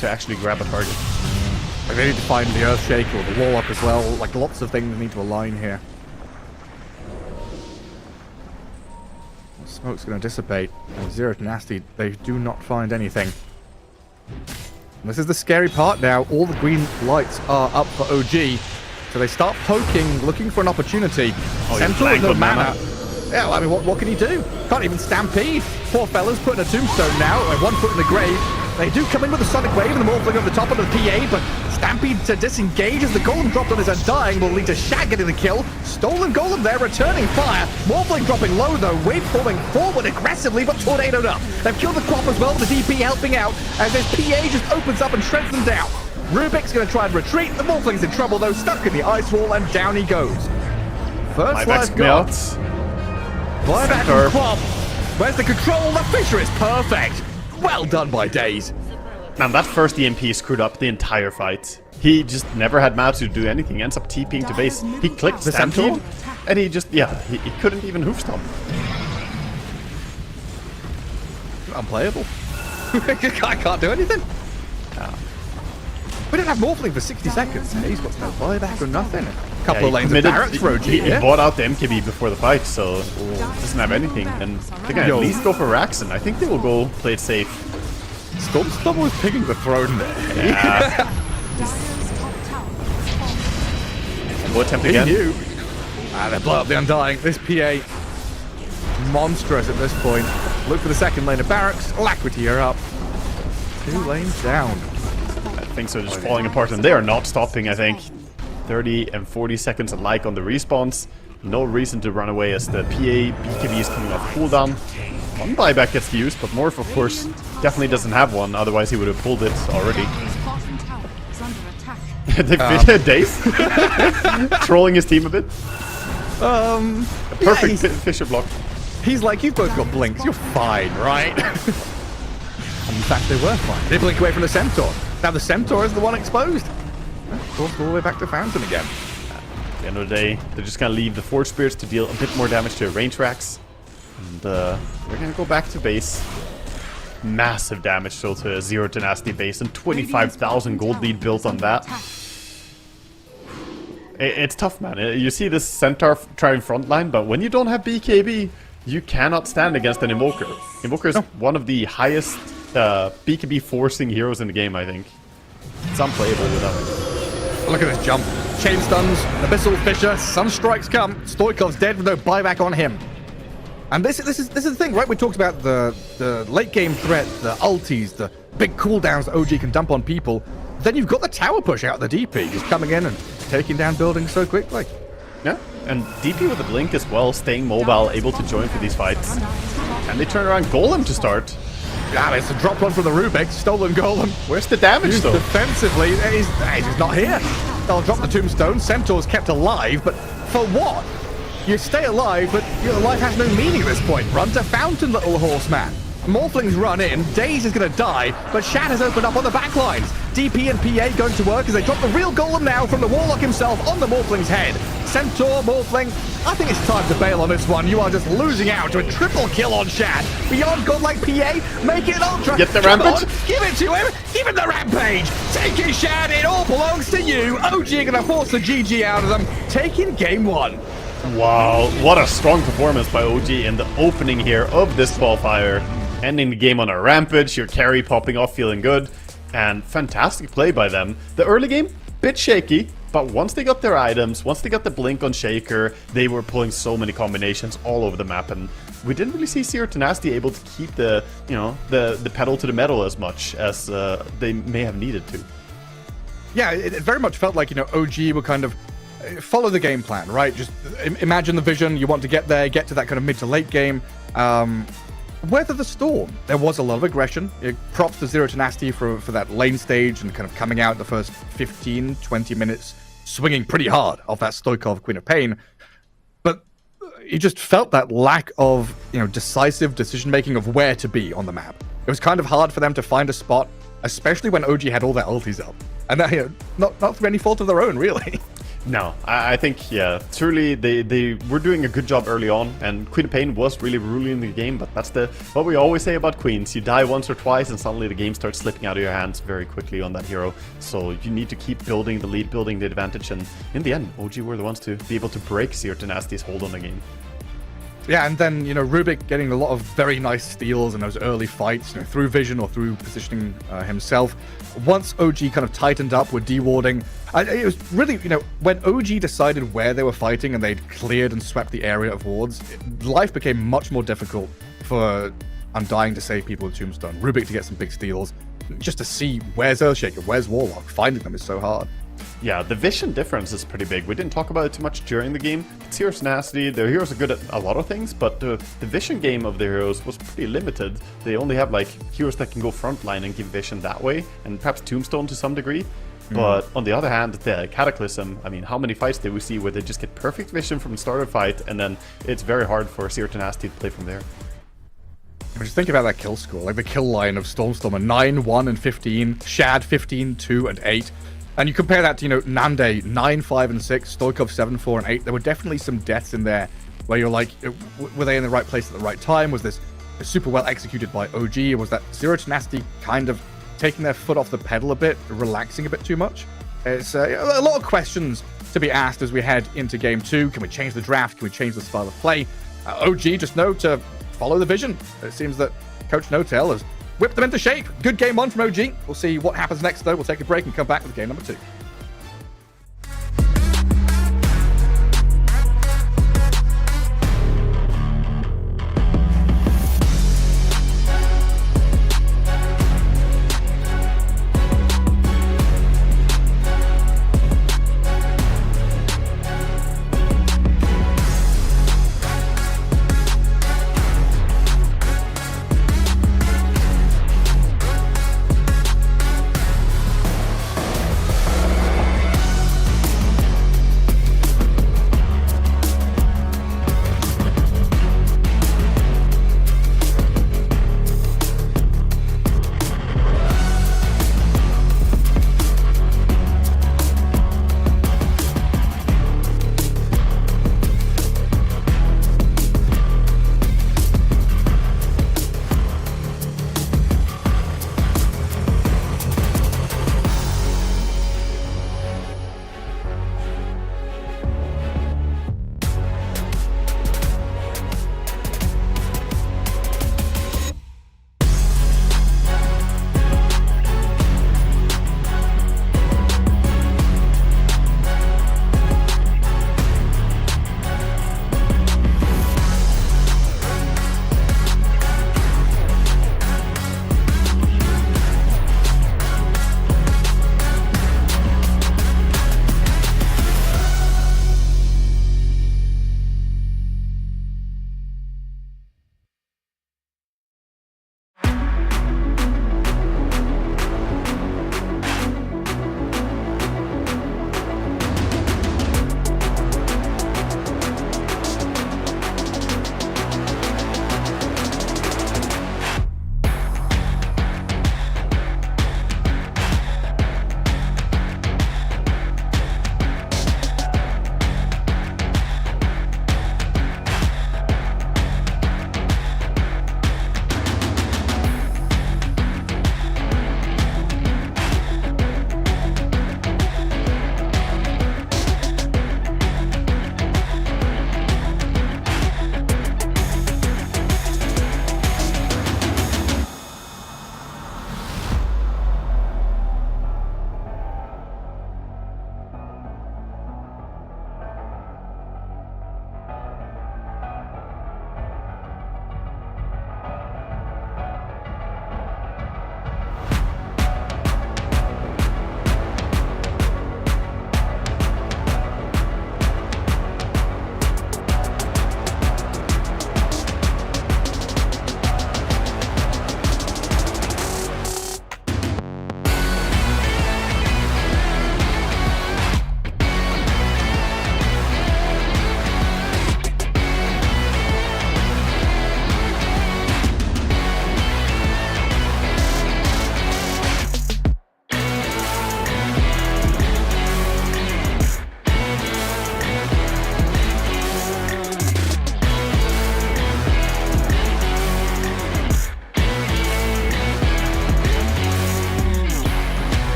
to actually grab a target. Like they need to find the Earthshake or the Warlock as well. Like lots of things need to align here. Smoke's going to dissipate. And Zero to Nasty, they do not find anything. And this is the scary part now. All the green lights are up for OG. So they start poking, looking for an opportunity. Centaur with no mana. Yeah, well, I mean, what can he do? Can't even stampede. Poor fella's putting a tombstone now, and 1 foot in the grave. They do come in with a Sonic Wave and the Morphling over the top of the PA, but Stampede to disengage as the Golem dropped on his Undying will lead to Shad getting the kill. Stolen Golem there, returning fire. Morphling dropping low though, Wave falling forward aggressively, but tornadoed up. They've killed the Quap as well, the DP helping out, as this PA just opens up and shreds them down. Rubik's going to try and retreat. The Morphling's in trouble though, stuck in the ice wall, and down he goes. First life got. Buyback from Quap. Where's the control? The Fisher is perfect. Well done by Daze. Man, that first EMP screwed up the entire fight. He just never had mana to do anything. Ends up TPing to base. He clicked the Stampede, and he just, yeah, he couldn't even hoof stomp. Unplayable. I can't do anything. We didn't have Morphling for 60 seconds. He's got no buyback or nothing. A couple of lanes of barracks for OG. He bought out the MKB before the fight, so doesn't have anything. And they can at least go for Raxen. I think they will go play it safe. Storm was picking the throne there. Yeah. Go attempt again. They blow up the Undying. This PA monstrous at this point. Look for the second lane of barracks. Alacrity are up. 2 lanes down. Things are just falling apart, and they are not stopping, I think. 30 and 40 seconds alike on the respawns. No reason to run away as the PA BKB is coming off cooldown. One buyback gets used, but Morph, of course, definitely doesn't have one, otherwise he would have pulled it already. Daze? Trolling his team a bit? A perfect Fisher block. He's like, you've both got blinks, you're fine, right? And in fact, they were fine. They blink away from the Centaur. Now the Centaur is the one exposed. All the way back to Fountain again. At the end of the day, they're just going to leave the Forge Spirits to deal a bit more damage to range racks. And we're going to go back to base. Massive damage still to a Zero Tenacity base, and 25,000 gold lead built on that. It's tough, man. You see this Centaur trying frontline, but when you don't have BKB, you cannot stand against an Invoker. Invoker is one of the highest BKB forcing heroes in the game, I think. It's unplayable without it. Look at this jump. Chain stuns, Abyssal Fisher, Sunstrikes come. Stoikov's dead with no buyback on him. And this is the thing, right? We talked about the late game threat, the ultis, the big cooldowns that OG can dump on people. Then you've got the tower push out the DP, just coming in and taking down buildings so quickly. Yeah, and DP with the blink as well, staying mobile, able to join for these fights. And they turn around Golem to start. Yeah, it's a drop one from the Rubik, stolen Golem. Where's the damage though? Defensively, he's not here. They'll drop the tombstone. Centaur's kept alive, but for what? You stay alive, but your life has no meaning at this point. Run to Fountain, little horseman. Morphlings run in, Daze is going to die, but Shad has opened up on the back lines. DP and PA going to work as they drop the real Golem now from the Warlock himself on the Morphling's head. Centaur, Morphling, I think it's time to bail on this one. You are just losing out to a triple kill on Shad. Beyond godlike PA, make it ultra. Get the Come rampage. on, give it to him. Give him the rampage. Taking Shad, it all belongs to you. OG are going to force the GG out of them, taking game 1. Wow, what a strong performance by OG in the opening here of this qualifier. Ending the game on a rampage, your carry popping off feeling good, and fantastic play by them. The early game, bit shaky, but once they got their items, once they got the blink on Shaker, they were pulling so many combinations all over the map, and we didn't really see Zero Tenacity able to keep the, you know, the pedal to the metal as much as they may have needed to. Yeah, it very much felt like, you know, OG were kind of follow the game plan, right? Just imagine the vision. You want to get there, get to that kind of mid to late game. Weather the storm. There was a lot of aggression. Props to Zero Tenacity for that lane stage and kind of coming out the first 15, 20 minutes, swinging pretty hard off that Stoikov Queen of Pain. But you just felt that lack of, decisive decision-making of where to be on the map. It was kind of hard for them to find a spot, especially when OG had all their ultis up. And that, not through any fault of their own, really. No, I think, yeah, truly they were doing a good job early on, and Queen of Pain was really ruling the game, but that's what we always say about Queens. You die once or twice, and suddenly the game starts slipping out of your hands very quickly on that hero. So you need to keep building the lead, building the advantage, and in the end, OG were the ones to be able to break Zero Tenacity's hold on the game. Yeah, and then, Rubik getting a lot of very nice steals in those early fights, through vision or through positioning himself. Once OG kind of tightened up with dewarding, it was really, when OG decided where they were fighting and they'd cleared and swept the area of wards, life became much more difficult for Undying to save people with Tombstone, Rubik to get some big steals, just to see where's Earthshaker, where's Warlock. Finding them is so hard. Yeah, the vision difference is pretty big. We didn't talk about it too much during the game. Zero Tenacity, their heroes are good at a lot of things, but the vision game of their heroes was pretty limited. They only have heroes that can go frontline and give vision that way, and perhaps Tombstone to some degree. But on the other hand, the Cataclysm, I mean, how many fights did we see where they just get perfect vision from the start of the fight, and then it's very hard for Zero Tenacity to play from there. Just think about that kill score, the kill line of Stormstormer, 9, 1, and 15, Shad 15, 2, and 8. And you compare that to, Nande, 9, 5, and 6, Stoikov 7, 4, and 8. There were definitely some deaths in there where you're like, were they in the right place at the right time? Was this super well executed by OG? Or was that Zero Tenacity kind of taking their foot off the pedal a bit, relaxing a bit too much? It's a lot of questions to be asked as we head into Game 2. Can we change the draft? Can we change the style of play? OG just know to follow the vision. It seems that Coach Notel has whipped them into shape. Good game 1 from OG. We'll see what happens next, though. We'll take a break and come back with game number 2.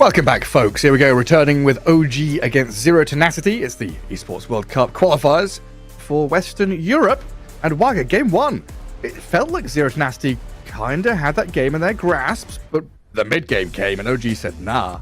Welcome back, folks. Here we go, returning with OG against Zero Tenacity. It's the Esports World Cup qualifiers for Western Europe. And Wagga, game one. It felt like Zero Tenacity kind of had that game in their grasps, but the mid-game came and OG said, nah.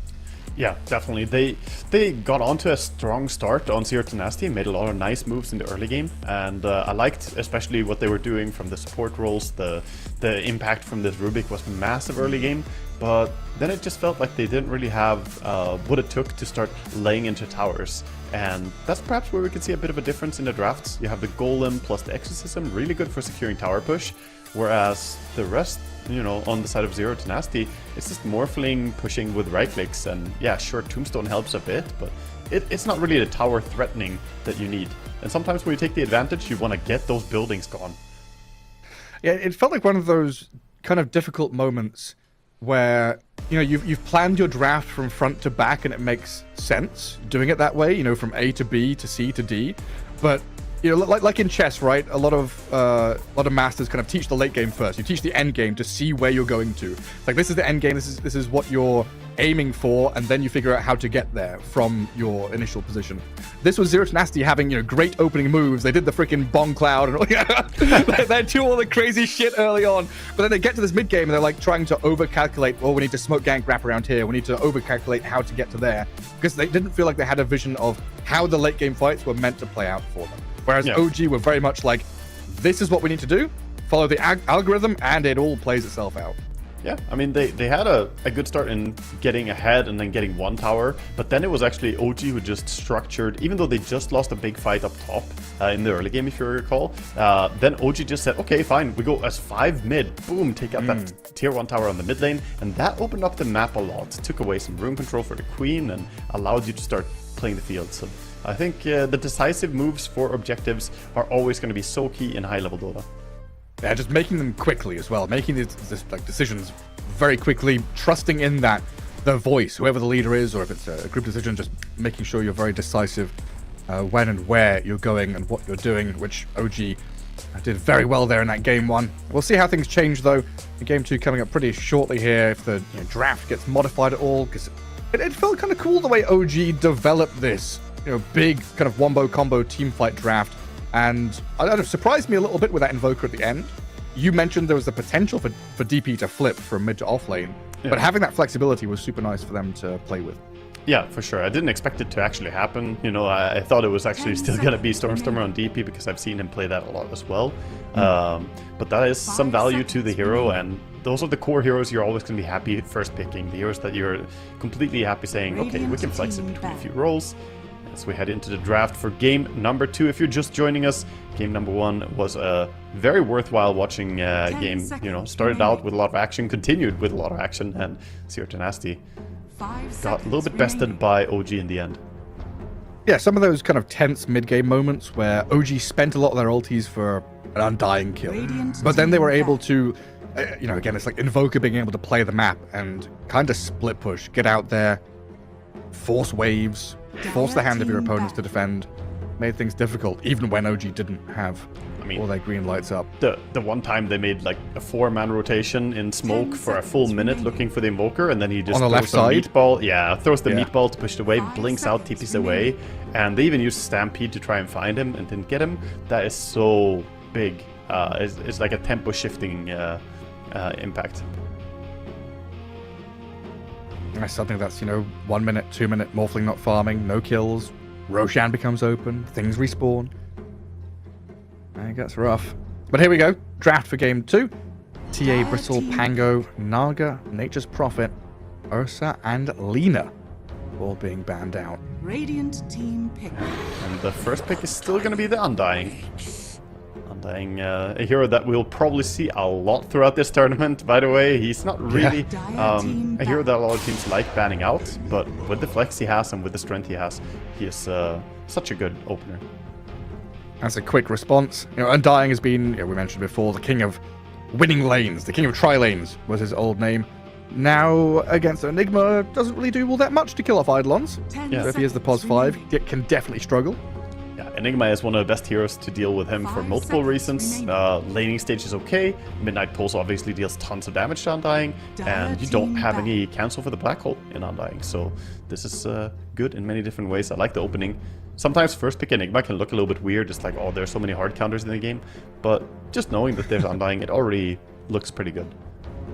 Yeah, definitely. They got onto a strong start on Zero Tenacity and made a lot of nice moves in the early game. And I liked especially what they were doing from the support roles. The impact from this Rubik was massive early game. But then it just felt like they didn't really have what it took to start laying into towers. And that's perhaps where we could see a bit of a difference in the drafts. You have the Golem plus the Exorcism, really good for securing tower push. Whereas the rest, you know, on the side of Zero Tenacity, it's just Morphling pushing with right clicks. And yeah, sure, Tombstone helps a bit, but it's not really the tower threatening that you need. And sometimes when you take the advantage, you want to get those buildings gone. Yeah, it felt like one of those kind of difficult moments where, you know, you've planned your draft from front to back and it makes sense doing it that way, you know, from A to B to C to D. But, you know, like in chess, right? A lot of masters kind of teach the late game first. You teach the end game to see where you're going to. It's like, this is the end game, this is what you're aiming for, and then you figure out how to get there from your initial position. This was Zero Tenacity having, you know, great opening moves. They did the freaking bomb cloud and all, they do all the crazy shit early on. But then they get to this mid game and they're like trying to over-calculate, oh, we need to smoke gank wrap around here. We need to over-calculate how to get to there. Because they didn't feel like they had a vision of how the late game fights were meant to play out for them. Whereas OG were very much like, this is what we need to do, follow the algorithm, and it all plays itself out. Yeah, I mean, they had a good start in getting ahead and then getting one tower, but then it was actually OG who just structured, even though they just lost a big fight up top in the early game, if you recall, then OG just said, okay, fine, we go as 5 mid, boom, take out that tier 1 tower on the mid lane, and that opened up the map a lot, took away some room control for the queen, and allowed you to start playing the field. So I think the decisive moves for objectives are always going to be so key in high-level Dota. Yeah, just making them quickly as well, making these like decisions very quickly, trusting in that the voice, whoever the leader is, or if it's a group decision, just making sure you're very decisive when and where you're going and what you're doing, which OG did very well there in that game one. We'll see how things change though in game two coming up pretty shortly here, if the draft gets modified at all, because it felt kind of cool the way OG developed this, big kind of wombo combo team fight draft. And it surprised me a little bit with that Invoker at the end. You mentioned there was the potential for DP to flip from mid to off lane, but having that flexibility was super nice for them to play with. Yeah, for sure. I didn't expect it to actually happen. I thought it was actually still going to be Stormstormer on DP because I've seen him play that a lot as well. But that is some value to the hero, and those are the core heroes you're always going to be happy first picking. The heroes that you're completely happy saying, okay, we can flex it between a few roles. As we head into the draft for game number 2. If you're just joining us, game number 1 was a very worthwhile watching game. Started out with a lot of action, continued with a lot of action, and Zero Tenacity got a little bit bested by OG in the end. Yeah, some of those kind of tense mid-game moments where OG spent a lot of their ultis for an undying kill. But then they were able to, again, it's like Invoker being able to play the map and kind of split push, get out there, force waves, force the hand of your opponents to defend, made things difficult, even when OG didn't have all their green lights up. The one time they made like a 4-man rotation in smoke for a full minute looking for the Invoker, and then he just on the left side throws the meatball to push the wave, blinks out, TPs away, and they even used Stampede to try and find him and didn't get him. That is so big. It's like a tempo shifting impact. That's something that's, 1 minute, 2 minute, Morphling not farming, no kills, Roshan becomes open, things respawn. I think that's rough. But here we go, draft for game 2. TA, Bristle, Pango, Naga, Nature's Prophet, Ursa, and Lina all being banned out. Radiant team pick. And the first pick is still going to be the Undying. Undying, a hero that we'll probably see a lot throughout this tournament, by the way. He's not really a hero that a lot of teams like banning out, but with the flex he has and with the strength he has, he is such a good opener. That's a quick response. Undying has been, we mentioned before, the king of winning lanes. The king of tri-lanes was his old name. Now, against Enigma, doesn't really do all that much to kill off Eidolons. So if he is the POS 5, it can definitely struggle. Yeah, Enigma is one of the best heroes to deal with him for 5 multiple seconds reasons. remaining. Laning stage is okay. Midnight Pulse obviously deals tons of damage to Undying, and you don't team have back. any cancel for the Black Hole in Undying. So this is good in many different ways. I like the opening. Sometimes first pick Enigma can look a little bit weird, just like, oh, there's so many hard counters in the game. But just knowing that there's Undying, it already looks pretty good.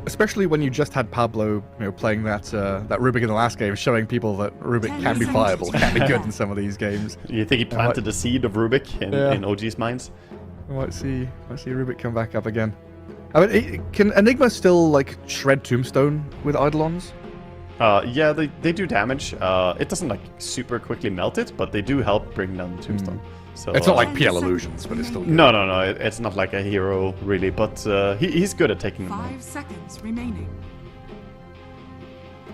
Especially when you just had Pablo, playing that Rubik in the last game, showing people that Rubik 10 can be seconds. viable, can be good in some of these games. You think he planted the seed of Rubik in OG's minds? I might see Rubik come back up again. I mean, can Enigma still like shred Tombstone with Eidolons? Yeah, they do damage. It doesn't like super quickly melt it, but they do help bring down the Tombstone. So It's not like PL Illusions, but it's still good. No, it's not like a hero really, but he's good at taking them 5 out. seconds remaining.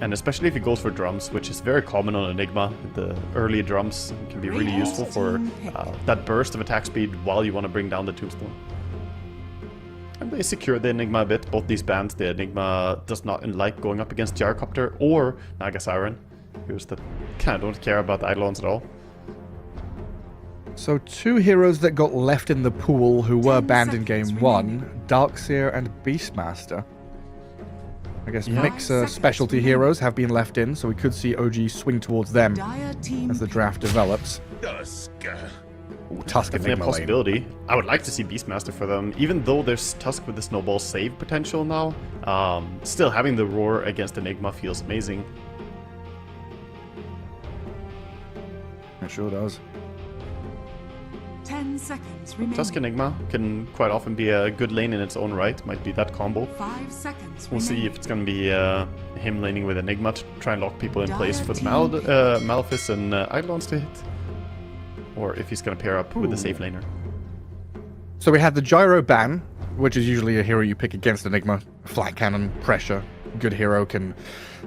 And especially if he goes for drums, which is very common on Enigma. The early drums can be really useful for that burst of attack speed while you want to bring down the Tombstone. And they secure the Enigma a bit, both these bands. The Enigma does not like going up against Gyrocopter or Naga Siren, heroes that kind of don't care about the Eidolons at all. So 2 heroes that got left in the pool who were 10 banned in game seconds 1, remaining. Darkseer and Beastmaster. I guess Yeah. mixer 5 specialty seconds heroes have been left in, so we could see OG swing towards them Dire team as the draft develops. Ooh, Tusk Definitely a Enigma lane. possibility. I would like to see Beastmaster for them, even though there's Tusk with the snowball save potential now. Still having the Roar against Enigma feels amazing. It sure does. 10 seconds remaining. Tusk Enigma can quite often be a good lane in its own right. Might be that combo. 5 seconds We'll see remaining. if it's going to be him laning with Enigma to try and lock people in place for the Dire team Malefice and Eidolons to hit. Or if he's going to pair up with the safe laner. So we had the Gyro ban, which is usually a hero you pick against Enigma. Flat cannon, pressure. Good hero can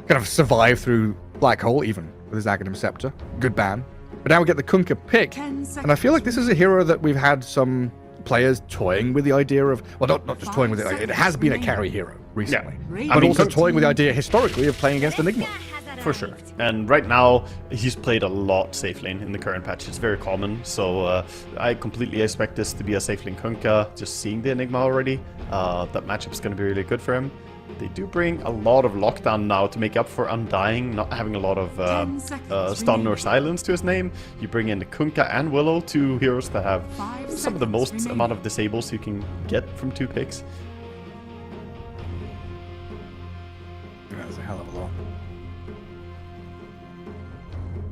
kind of survive through Black Hole, even with his Aghanim Scepter. Good ban. But now we get the Kunkka pick. 10 seconds And I feel like this is a hero that we've had some players toying with the idea of, well, not just toying with it, like, it has been a carry hero recently. Yeah. But I mean, also Kunkka- toying with the idea historically of playing against Enigma. For sure. And right now, he's played a lot safe lane in the current patch. It's very common. So I completely expect this to be a safe lane Kunkka. Just seeing the Enigma already, that matchup's going to be really good for him. They do bring a lot of lockdown now to make up for Undying, not having a lot of 10 seconds stun or remaining. silence to his name. You bring in the Kunkka and Willow, 2 heroes that have 5 some of the seconds most remaining. amount of disables you can get from 2 picks. That's a hell of a lot.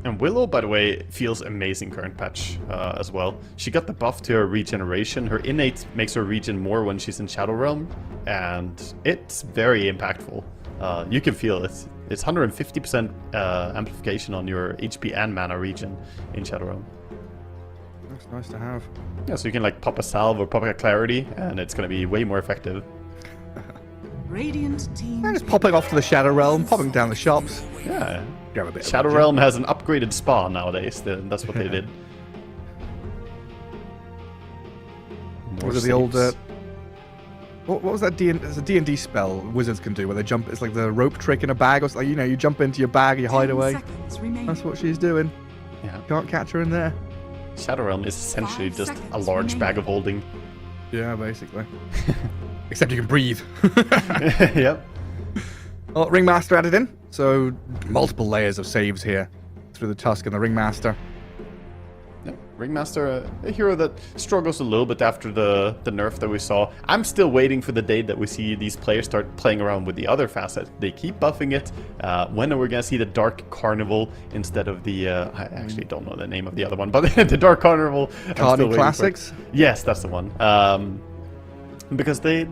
And Willow, by the way, feels amazing current patch as well. She got the buff to her regeneration. Her innate makes her regen more when she's in Shadow Realm, and it's very impactful. You can feel it. It's 150% amplification on your HP and mana regen in Shadow Realm. That's nice to have. Yeah, so you can like pop a salve or pop a clarity, and it's going to be way more effective. Radiant team And just popping off to the Shadow Realm, popping down the shops. Yeah. Grab a bit of Shadow magic. Realm has an upgraded spa nowadays. That's what they did. More Was it the old... saves. What was that It's a D&D spell wizards can do where they jump... It's like the rope trick in a bag. Or something. You jump into your bag, you hide 10 away. seconds remaining. That's what she's doing. Yeah. Can't catch her in there. Shadow Realm is essentially 5 just a seconds large remaining. bag of holding. Yeah, basically. Except you can breathe. Yep. Well, Ringmaster added in, so multiple layers of saves here through the Tusk and the Ringmaster. Yeah, Ringmaster, a hero that struggles a little bit after the nerf that we saw. I'm still waiting for the day that we see these players start playing around with the other facet. They keep buffing it. When are we going to see the Dark Carnival instead of the... I actually don't know the name of the other one, but the Dark Carnival. I'm still Carney waiting for it. Classics? Yes, that's the one. Because they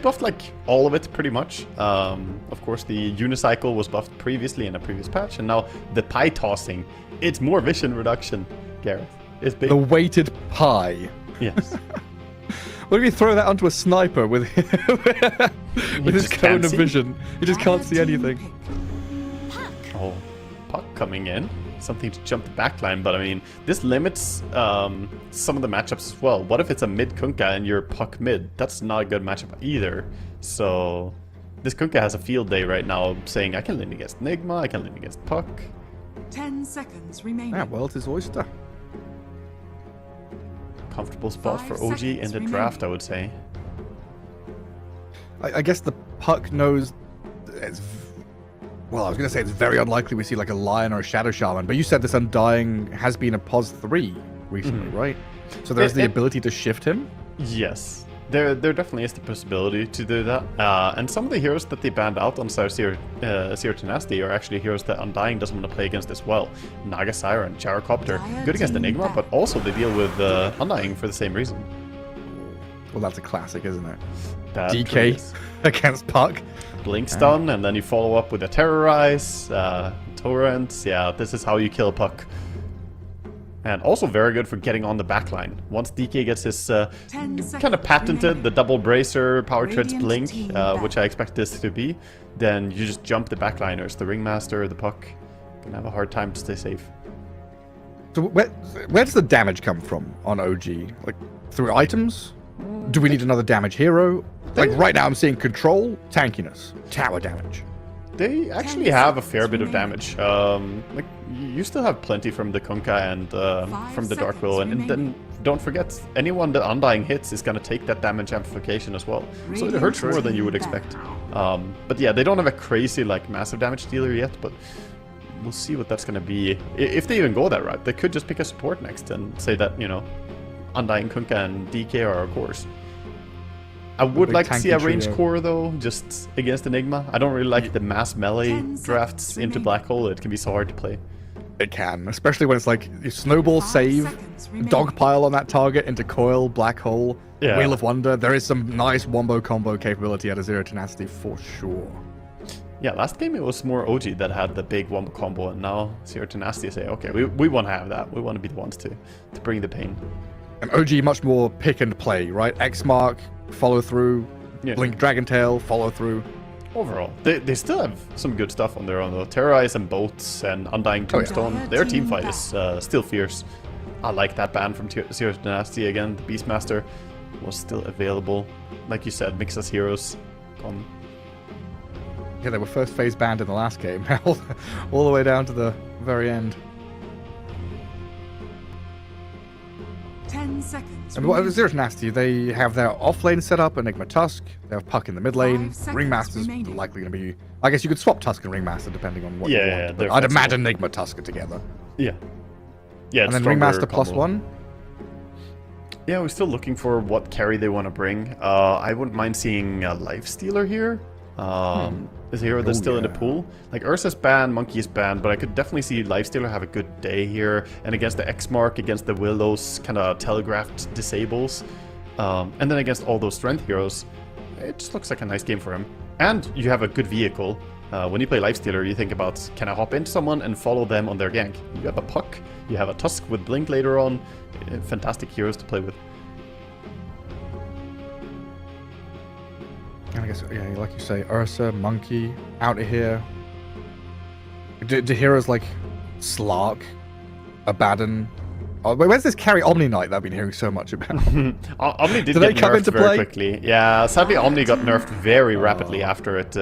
buffed like all of it pretty much. Of course, the unicycle was buffed previously in a previous patch, and now the pie tossing. It's more vision reduction, Gareth. It's big. The weighted pie. Yes. What if you throw that onto a sniper with his just cone can't of see. vision? You just can't Dire see team anything. pick. Oh, puck coming in. Something to jump the backline, but I mean, this limits some of the matchups as well. What if it's a mid Kunkka and you're puck mid? That's not a good matchup either. So this Kunkka has a field day right now saying, I can lane against Enigma, I can lane against puck. 10 seconds remaining. Ah, well, it is Oyster. comfortable spot for 5 OG in seconds the remaining. draft, I would say. I guess the puck knows it's... Well, I was going to say it's very unlikely we see like a Lion or a Shadow Shaman, but you said this Undying has been a POS 3 recently, right? So there's the ability to shift him? Yes. There definitely is the possibility to do that. And some of the heroes that they banned out on Zero Tenacity are actually heroes that Undying doesn't want to play against as well. Naga Siren, Gyrocopter, good against Enigma, but also they deal with Undying for the same reason. Well, that's a classic, isn't it? That DK truly is. against puck. Blink stun, and then you follow up with a Terrorize, Torrent. Yeah, this is how you kill a puck. And also very good for getting on the backline. Once DK gets his 10 kind of seconds patented, remaining. the double bracer, power treads Radiant blink, team which I expect this to be, then you just jump the backliners. The Ringmaster, the puck, can have a hard time to stay safe. So where does the damage come from on OG? Like, through items? Do we need another damage hero? Like, right now I'm seeing control, tankiness, tower damage. They actually have a fair bit of damage. Like you still have plenty from the Kunkka and from the Dark Will, and then don't forget, anyone that Undying hits is gonna take that damage amplification as well. So it hurts more than you would expect. But yeah, they don't have a crazy like massive damage dealer yet, but we'll see what that's gonna be. If they even go that route, they could just pick a support next and say that, you know, Undying, Kunkka, and DK are our cores. I would big like to see a tanky range trio. core though, just against Enigma. I don't really like the mass melee 10 drafts seconds into remaining. Black Hole. It can be so hard to play. It can, especially when it's like you snowball 5 save, seconds remaining. dogpile on that target into coil, black hole, Yeah. Wheel of Wonder. There is some nice wombo combo capability out of Zero Tenacity for sure. Yeah, last game it was more OG that had the big wombo combo, and now Zero Tenacity say, okay, we want to have that. We want to be the ones to bring the pain. And OG much more pick and play, right? X mark, follow through, Yeah. Blink Dragon Tail, follow through. Overall, they still have some good stuff on their own though. Terrorize and Boats and Undying Oh, yeah. Tombstone. Their team fight is still fierce. I like that ban from Zero Dynasty again. The Beastmaster was still available. Like you said, mix as heroes. Yeah, they were first phase banned in the last game, all the way down to the very end. 10 seconds. And what remaining. Zero Tenacity, they have their off lane set up, Enigma Tusk, they have Puck in the mid lane, 5 seconds Ringmaster's remaining. likely going to be... I guess you could swap Tusk and Ringmaster depending on what Yeah, you yeah, want. they're But I'd flexible. imagine Enigma Tusk are together. Yeah. Yeah, And then it's Ringmaster stronger plus combo. 1. Yeah, we're still looking for what carry they want to bring. I wouldn't mind seeing a Lifestealer here. Is a hero that's Oh, still in the yeah. pool. Like Ursa's banned, Monkey is banned, but I could definitely see Lifestealer have a good day here. And against the X-Mark, against the Willows, kind of telegraphed disables. And then against all those strength heroes, it just looks like a nice game for him. And you have a good vehicle. When you play Lifestealer, you think about, can I hop into someone and follow them on their gank? You have a Puck, you have a Tusk with Blink later on. Fantastic heroes to play with. And I guess, yeah, like you say, Ursa, Monkey, out of here. Do heroes like Slark, Abaddon... Oh, wait, where's this carry Omni Knight that I've been hearing so much about? Omni did Do they get come nerfed into very play? quickly. Yeah, sadly Omni got nerfed very rapidly after it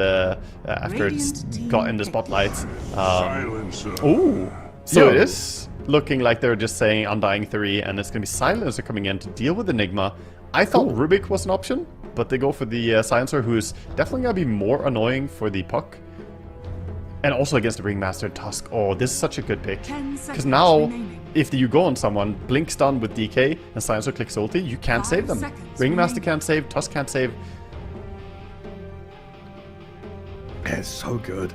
Radiant team got in the spotlight. Silencer. Ooh, so Yo. it is looking like they're just saying Undying 3, and it's gonna be Silencer coming in to deal with Enigma. I thought Rubik was an option, but they go for the Silencer, who is definitely gonna be more annoying for the Puck. And also against the Ringmaster Tusk. Oh, this is such a good pick. 10 Because seconds now, remaining. if you go on someone, Blink stun with DK, and Silencer clicks ulti, you can't 5 save them. seconds Ringmaster remaining. can't save, Tusk can't save. Yeah, it's so good.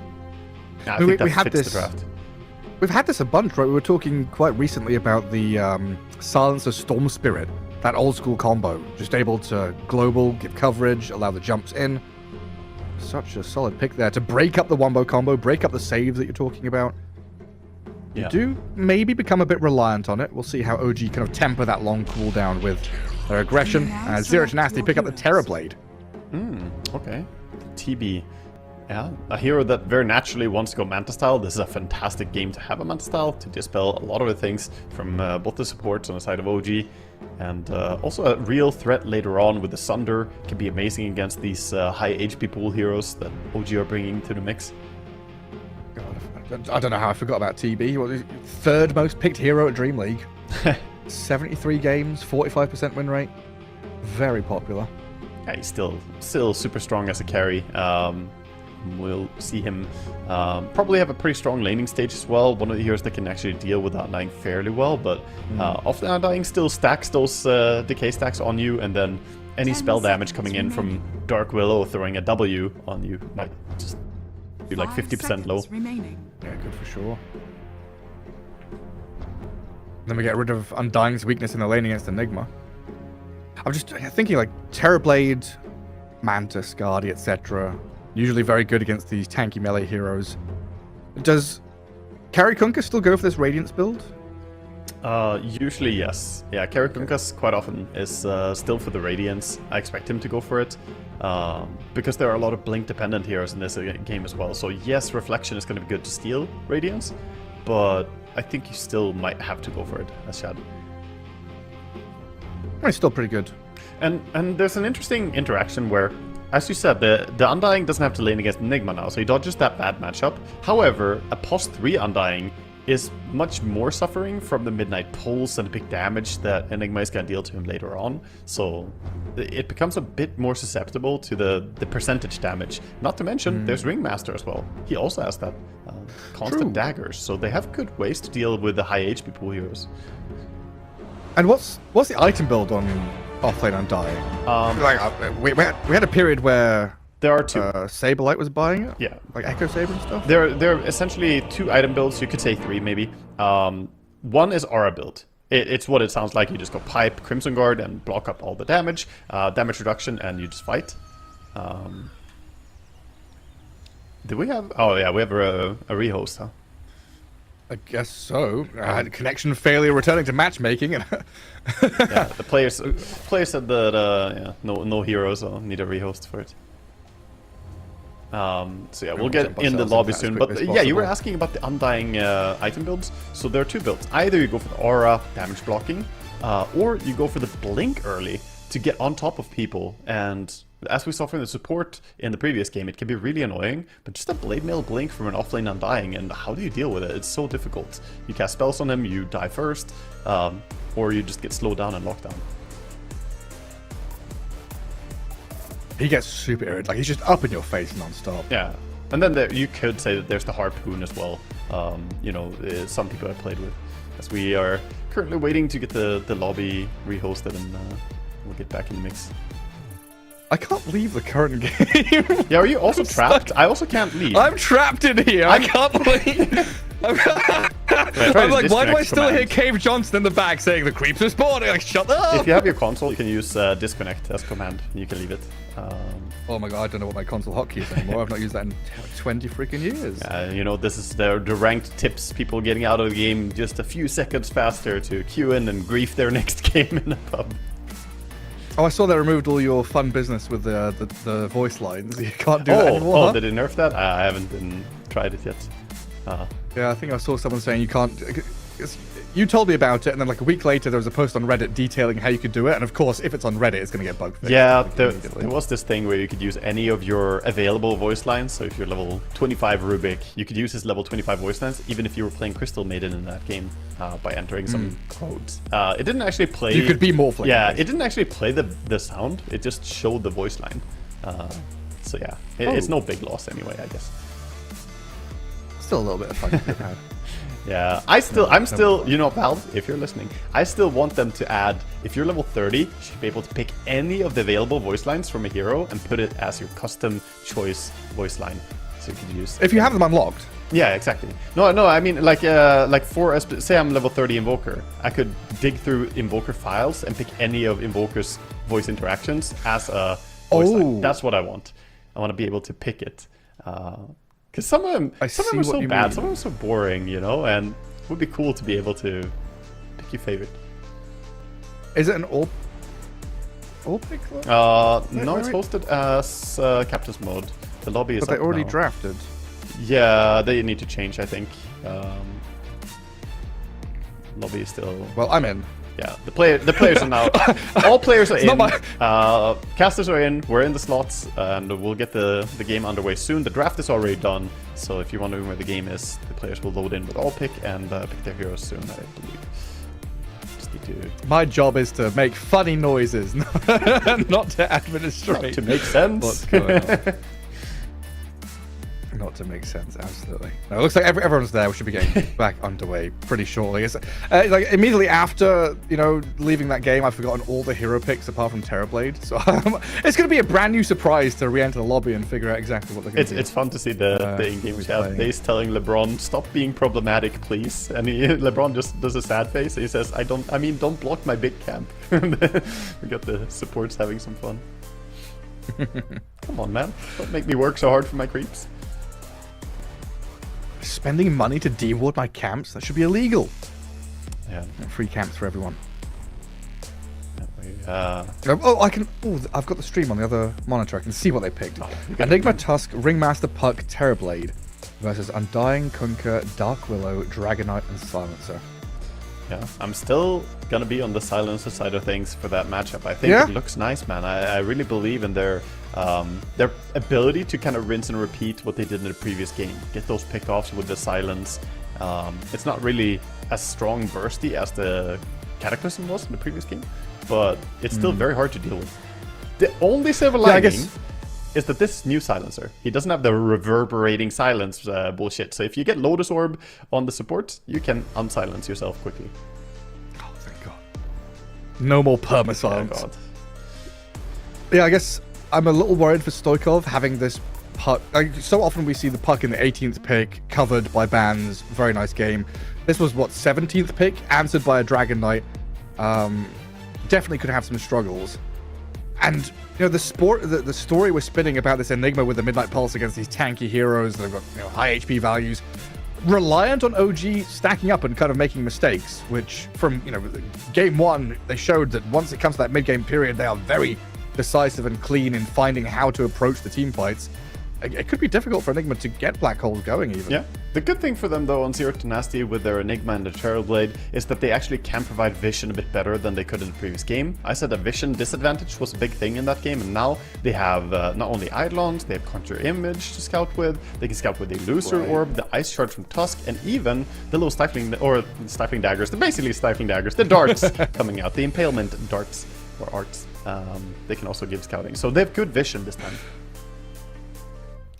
Yeah, I We- think that we had fits this- the draft. We've had this a bunch, right? We were talking quite recently about the Silencer Storm Spirit, that old school combo. Just able to global, give coverage, allow the jumps in. Such a solid pick there to break up the wombo combo, break up the saves that you're talking about. Yeah. You do maybe become a bit reliant on it. We'll see how OG kind of temper that long cooldown with their aggression. Zero Tenacity pick up the Terrorblade. Okay. TB. Yeah, a hero that very naturally wants to go Manta style. This is a fantastic game to have a Manta style to dispel a lot of the things from both the supports on the side of OG, and also a real threat later on with the Sunder can be amazing against these high HP pool heroes that OG are bringing to the mix. God, I don't know how I forgot about TB. What is third most picked hero at Dream League? 73 games, 45% win rate. Very popular. Yeah, he's still super strong as a carry. We'll see him probably have a pretty strong laning stage as well. One of the heroes that can actually deal with Undying fairly well, but often Undying still stacks those decay stacks on you, and then any 10 spell damage coming in seconds from Dark Willow throwing a W on you might just do like 5 50% low. seconds remaining. Yeah, good for sure. Then we get rid of Undying's weakness in the lane against Enigma. I'm just thinking like Terrorblade, Mantis, Guardi, etc. Usually very good against these tanky melee heroes. Does Carry Kunkka still go for this Radiance build? Usually yes. Yeah, Carry Kunkka quite often is still for the Radiance. I expect him to go for it. Because there are a lot of blink dependent heroes in this game as well. So yes, Reflection is going to be good to steal Radiance, but I think you still might have to go for it as Shad. It's still pretty good. And there's an interesting interaction where, as you said, the Undying doesn't have to lane against Enigma now, so he dodges that bad matchup. However, a post 3 Undying is much more suffering from the Midnight Pulse and the big damage that Enigma is going to deal to him later on. So it becomes a bit more susceptible to the percentage damage. Not to mention, there's Ringmaster as well. He also has that constant daggers, so they have good ways to deal with the high HP pool heroes. And what's the item build on offlane Undying? We had a period where There are two. Saberlight was buying it? Yeah. Like Echo Saber and stuff? There are essentially 2 item builds. You could say 3 maybe. One is Aura build. It's what it sounds like. You just go pipe Crimson Guard and block up all the damage, damage reduction, and you just fight. Do we have? Oh yeah, we have a rehost, huh? I guess so. I had connection failure returning to matchmaking. And Yeah, the players said that no heroes, so need a rehost for it. So yeah, we'll get in the lobby soon. But yeah, you were asking about the Undying item builds. So there are 2 builds. Either you go for the Aura damage blocking, or you go for the Blink early to get on top of people. And as we saw from the support in the previous game, it can be really annoying. But just a Blade Mail Blink from an offlane Undying, and how do you deal with it? It's so difficult. You cast spells on him, you die first, or you just get slowed down and locked down. he gets super irritated. Like, he's just up in your face non-stop. Yeah. And then you could say that there's the Harpoon as well. You know, some people I've played with. As we are currently waiting to get the lobby rehosted, and we'll get back in the mix. I can't leave the current game. Yeah, are you also trapped? I also can't leave. I'm trapped in here. I can't leave. I'm like, why do I still hear Cave Johnson in the back saying the creeps are spawning? Like, shut up. If you have your console, you can use disconnect as command. And you can leave it. Oh my god, I don't know what my console hotkey is anymore. I've not used that in 20 freaking years. You know, this is the ranked tips. People getting out of the game just a few seconds faster to queue in and grief their next game in the pub. Oh, I saw they removed all your fun business with the voice lines. You can't do that anymore. Oh, huh? did they nerf that? I haven't tried it yet. Yeah, I think I saw someone saying you can't. You told me about it, and then like a week later, there was a post on Reddit detailing how you could do it. And of course, if it's on Reddit, it's going to get bug fixed. Yeah, there was this thing where you could use any of your available voice lines. So if you're level 25 Rubik, you could use his level 25 voice lines, even if you were playing Crystal Maiden in that game, by entering some codes. It didn't actually play. You could be more flexible. Yeah, it didn't actually play the sound. It just showed the voice line. So yeah, it's no big loss anyway, I guess. Still a little bit of fun to be had. Yeah, I'm still, you know, Valve, if you're listening, I still want them to add, if you're level 30, you should be able to pick any of the available voice lines from a hero and put it as your custom choice voice line. So you could use. If you have them unlocked. Yeah, exactly. No, I mean, like for, say I'm level 30 Invoker, I could dig through Invoker files and pick any of Invoker's voice interactions as a voice line. That's what I want. I want to be able to pick it. Because some of them are so bad, some of them are so boring, you know, and it would be cool to be able to pick your favorite. Is it an all pick? No, it's hosted as Captain's mode. The lobby is But they already now. drafted. Yeah, they need to change, I think. Lobby is still... Well, I'm in. Yeah, the players are now... all players are in. Casters are in. We're in the slots, and we'll get the game underway soon. The draft is already done, so if you're wondering where the game is, the players will load in with all pick and pick their heroes soon, I believe. Just need to... My job is to make funny noises, not to administrate. To make sense. What's going on. Not to make sense, absolutely. No, it looks like everyone's there. We should be getting back underway pretty shortly. It's like immediately after, leaving that game, I've forgotten all the hero picks apart from Terrorblade. So it's going to be a brand new surprise to re-enter the lobby and figure out exactly what they're going to do. It's fun to see the in-game chat. Days telling LeBron, stop being problematic, please. And LeBron just does a sad face. He says, don't block my big camp. We got the supports having some fun. Come on, man. Don't make me work so hard for my creeps. Spending money to deward my camps? That should be illegal. Yeah. Free camps for everyone. I can. Oh, I've got the stream on the other monitor. I can see what they picked. Enigma, Tusk, Ringmaster, Puck, Terrorblade versus Undying, Kunkka, Dark Willow, Dragonite, and Silencer. Yeah, I'm still gonna be on the Silencer side of things for that matchup. I think it looks nice, man. I really believe in their ability to kind of rinse and repeat what they did in the previous game. Get those pickoffs with the silence. It's not really as strong bursty as the Cataclysm was in the previous game, but it's still very hard to deal with. The only silver lining is that this new silencer, he doesn't have the reverberating silence bullshit. So if you get Lotus Orb on the support, you can unsilence yourself quickly. Oh, thank God. No more perma-silence. Oh, God. Yeah, I guess I'm a little worried for Stoikov having this puck. Like, so often we see the puck in the 18th pick covered by bans. Very nice game. This was, 17th pick? Answered by a Dragon Knight. Definitely could have some struggles. And, the story we're spinning about this Enigma with the Midnight Pulse against these tanky heroes that have got high HP values, reliant on OG stacking up and kind of making mistakes, which from, game one, they showed that once it comes to that mid-game period, they are very decisive and clean in finding how to approach the team fights. It could be difficult for Enigma to get Black Holes going, even. Yeah. The good thing for them, though, on Zero to Nasty with their Enigma and the Terrorblade is that they actually can provide vision a bit better than they could in the previous game. I said a vision disadvantage was a big thing in that game, and now they have not only Eidolons, they have Conjure Image to scout with, they can scout with the Illusory Orb, the Ice Shard from Tusk, and even the little Stifling Daggers, they're basically Stifling Daggers, the darts coming out, the Impalement darts, or arts. They can also give scouting. So they have good vision this time.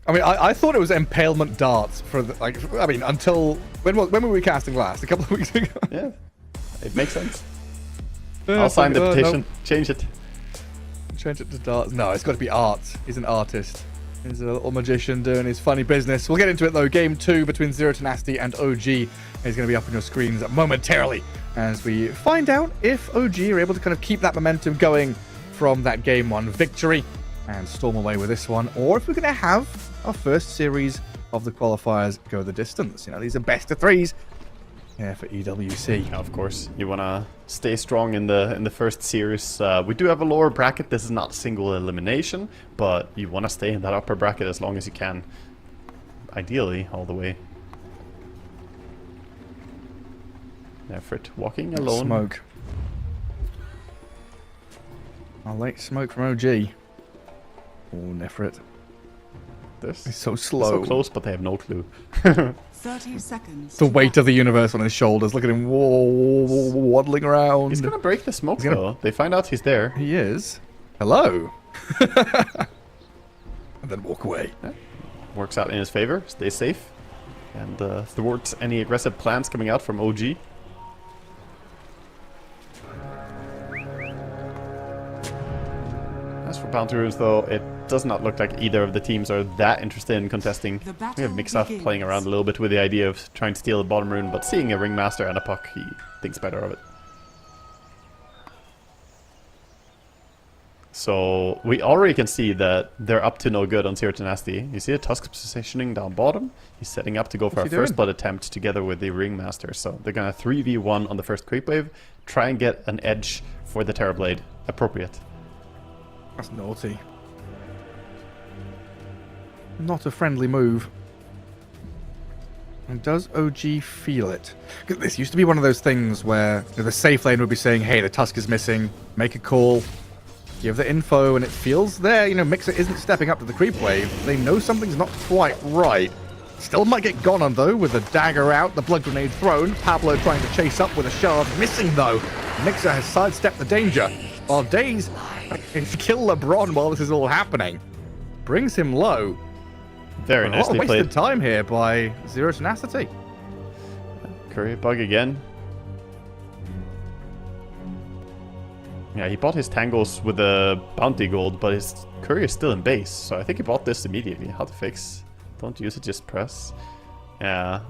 I mean, I thought it was Impalement darts for until when were we casting last? A couple of weeks ago. Yeah, it makes sense. I'll sign the petition. No. Change it. Change it to darts. No, it's got to be art. He's an artist. He's a little magician doing his funny business. We'll get into it though. Game 2 between Zero to Nasty and OG is going to be up on your screens momentarily as we find out if OG are able to kind of keep that momentum going from that Game 1 victory and storm away with this one, or if we're going to have our first series of the qualifiers go the distance. These are best of threes here for EWC. Yeah, of course, you want to stay strong in the first series. We do have a lower bracket. This is not a single elimination, but you want to stay in that upper bracket as long as you can. Ideally, all the way. Effort walking alone. Smoke. A late smoke from OG. Oh, Nefrit. This is so slow. So close, but they have no clue. 30 seconds. The weight of the universe on his shoulders. Look at him waddling around. He's gonna break the smoke though. They find out he's there. He is. Hello. And then walk away. Yeah. Works out in his favor. Stay safe. And thwarts any aggressive plans coming out from OG. As for Bounty Runes, though, it does not look like either of the teams are that interested in contesting. We have Mixoff playing around a little bit with the idea of trying to steal the bottom rune, but seeing a Ringmaster and a Puck, he thinks better of it. So we already can see that they're up to no good on Zero to Nasty. You see a Tusk positioning down bottom. He's setting up to go for a first blood attempt together with the Ringmaster. So they're going to 3v1 on the first creep wave, try and get an edge for the Terrorblade. Appropriate. That's naughty. Not a friendly move. And does OG feel it? This used to be one of those things where the safe lane would be saying, hey, the Tusk is missing, make a call, give the info, and it feels there. Mixer isn't stepping up to the creep wave. They know something's not quite right. Still might get gone on, though, with the dagger out, the blood grenade thrown. Pablo trying to chase up with a shard, missing, though. Mixer has sidestepped the danger, while Daze kill LeBron while this is all happening. Brings him low. Very A lot of nicely wasted played. time here by Zero Tenacity. Courier bug again. Yeah, he bought his tangles with the bounty gold, but his courier is still in base, so I think he bought this immediately. How to fix? Don't use it, just press. Yeah.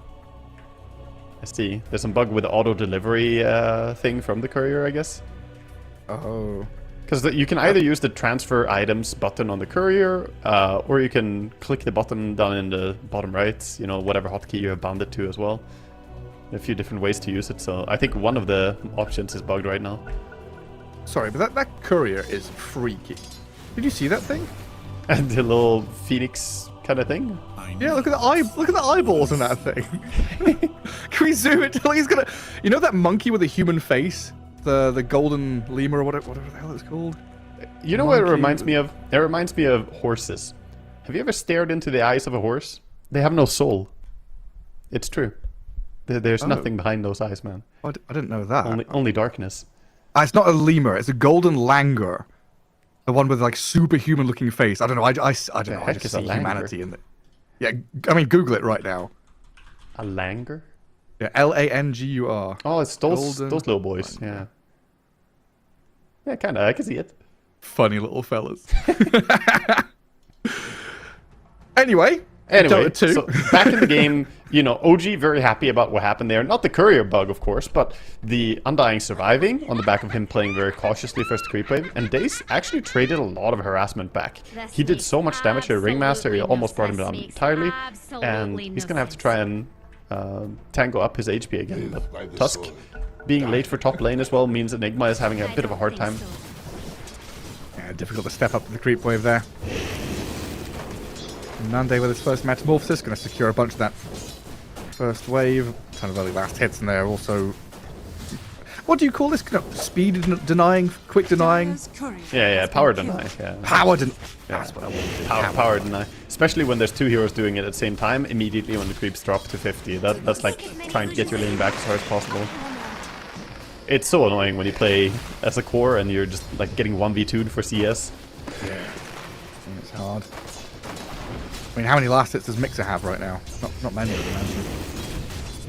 I see. There's some bug with the auto delivery thing from the courier, I guess. Oh. Because you can either use the transfer items button on the courier, or you can click the button down in the bottom right, you know, whatever hotkey you have bound it to as well. A few different ways to use it, so I think one of the options is bugged right now. Sorry, but that courier is freaky. Did you see that thing? And the little phoenix kind of thing. Yeah, look at the eyeballs in that thing. Can we zoom it till he's gonna? You know that monkey with a human face, the golden lemur or whatever the hell it's called. You know what it reminds me of? It reminds me of horses. Have you ever stared into the eyes of a horse? They have no soul. It's true. There's nothing behind those eyes, man. I didn't know that. Only darkness. It's not a lemur. It's a golden langur. The one with like superhuman looking face. I don't know. I don't know. I heck just is a see langur? humanity in it. Yeah, I mean, Google it right now. A langur? Yeah, Langur. Oh, it's those Golden little boys. Yeah. Yeah, kind of. I can see it. Funny little fellas. Anyway, Anyway, Dota 2. so back in the game, you know, OG very happy about what happened there. Not the courier bug, of course, but the Undying surviving on the back of him playing very cautiously first creep wave. And Dace actually traded a lot of harassment back. He did so much damage to the Ringmaster, he almost brought him down entirely. And he's going to have to try and tango up his HP again. But Tusk being late for top lane as well means Enigma is having a bit of a hard time. Yeah, difficult to step up to the creep wave there. Nande with his first Metamorphosis, going to secure a bunch of that first wave. Ton of early last hits in there. Also, what do you call this? Speed denying, quick denying, Dire's courier Yeah, has power been deny. killed. Yeah. power den. That's what I wanted. Power deny. Especially when there's two heroes doing it at the same time, immediately when the creeps drop to 50. That's like trying to get your lane back as hard as possible. It's so annoying when you play as a core and you're just like getting 1v2'd for CS. Yeah, it's hard. I mean, how many last hits does Mixer have right now? Not many, I imagine.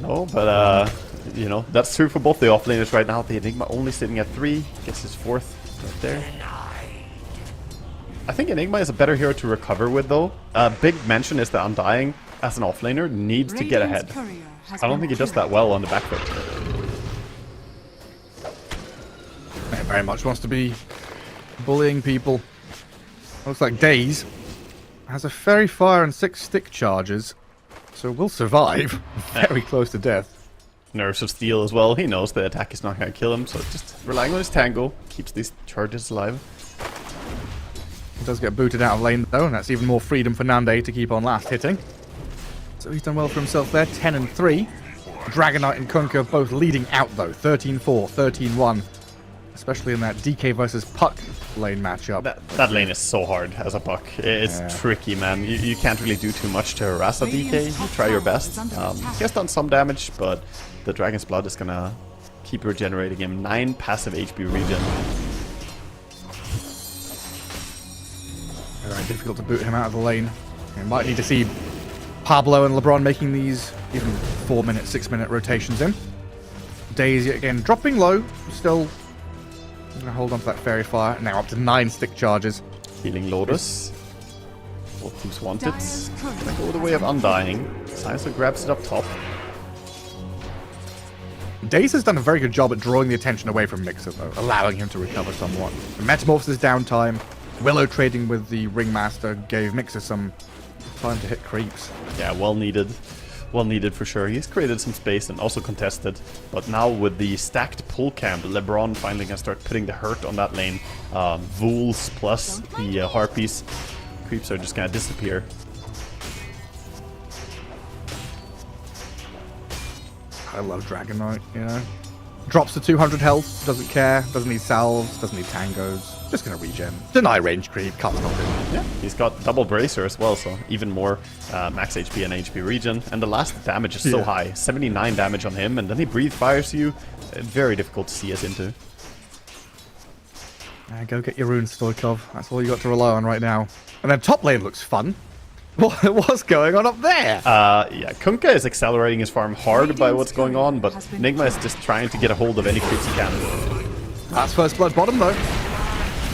No, but you know, that's true for both the offlaners right now. The Enigma only sitting at 3, gets his 4th right there. I think Enigma is a better hero to recover with though. Big mention is that Undying, as an offlaner, needs to get Radiant's ahead. courier has I don't been think he does killed. that well on the back foot. Yeah, very much wants to be bullying people. Looks like Daze has a Fairy Fire and 6 stick charges, so will survive. Very close to death. Nerves of Steel as well. He knows the attack is not going to kill him, so just relying on his tango keeps these charges alive. He does get booted out of lane though, and that's even more freedom for Nande to keep on last hitting. So he's done well for himself there. 10 and 3. Dragonite and Kunkka both leading out though. 13-4, 13-1. Especially in that DK versus Puck lane matchup. That lane is so hard as a Puck. It's tricky, man. You can't really do too much to harass a DK. You try your best. He has done some damage, but the Dragon's Blood is gonna keep regenerating him. 9 passive HP regen. Very difficult to boot him out of the lane. We might need to see Pablo and LeBron making these even 4-minute, 6-minute rotations in. Daisy again dropping low, still gonna hold on to that Fairy Fire. Now up to 9 stick charges. Healing Lotus. Both teams want it. Dire's courier Gonna go the way of Undying. Sizer grabs it up top. Daze has done a very good job at drawing the attention away from Mixer though, allowing him to recover somewhat. Metamorphosis downtime. Willow trading with the Ringmaster gave Mixer some time to hit creeps. Yeah, well needed. Well needed for sure. He's created some space and also contested. But now with the stacked pull camp, LeBron finally can start putting the hurt on that lane. Vools plus the Harpies. Creeps are just gonna disappear. I love Dragonite, you know. Drops to 200 health, doesn't care, doesn't need salves, doesn't need tangos. Just gonna regen. Deny range creep, can't stop it. Yeah, he's got double bracer as well, so even more max HP and HP regen. And the last damage is so high, 79 damage on him, and then he breathe fires you. Very difficult to see us into. Go get your runes, Stoikov. That's all you got to rely on right now. And then top lane looks fun. What's going on up there? Yeah, Kunkka is accelerating his farm hard by what's going on, but Nigma is just trying to get a hold of any creeps he can. That's first blood bottom, though.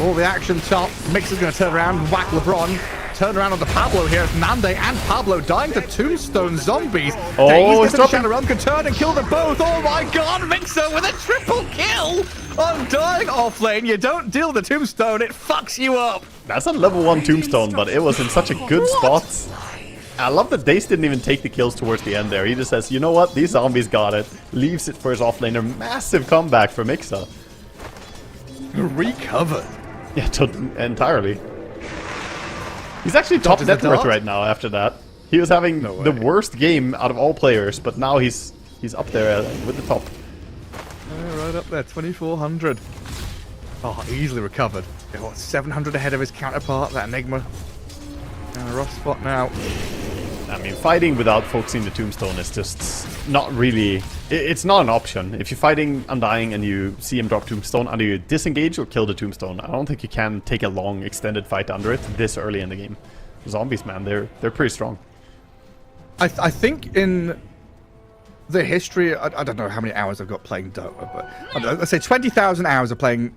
All the action top. Mixer's going to turn around and whack LeBron. Turn around onto Pablo here. It's Nande and Pablo dying to tombstone zombies. Oh, Daze gets Shadow Realm, can turn and kill them both. Oh my god, Mixer with a triple kill! Undying off lane. You don't deal the tombstone, it fucks you up. That's a level 1 tombstone, but it was in such a good spot. I love that Dace didn't even take the kills towards the end there. He just says, you know what, these zombies got it. Leaves it for his offlaner. Massive comeback for Mixer. Recovered. Yeah, entirely. He's actually top net worth right now after that. He was having the worst game out of all players, but now he's up there with the top. Right up there, 2,400. Oh, easily recovered. What, 700 ahead of his counterpart, that Enigma. In a rough spot now. I mean, fighting without focusing the tombstone is just not really... It's not an option. If you're fighting Undying and you see him drop tombstone, either you disengage or kill the tombstone. I don't think you can take a long, extended fight under it this early in the game. Zombies, man, they're pretty strong. I think in the history... I don't know how many hours I've got playing Dota, but... I don't know, let's say 20,000 hours of playing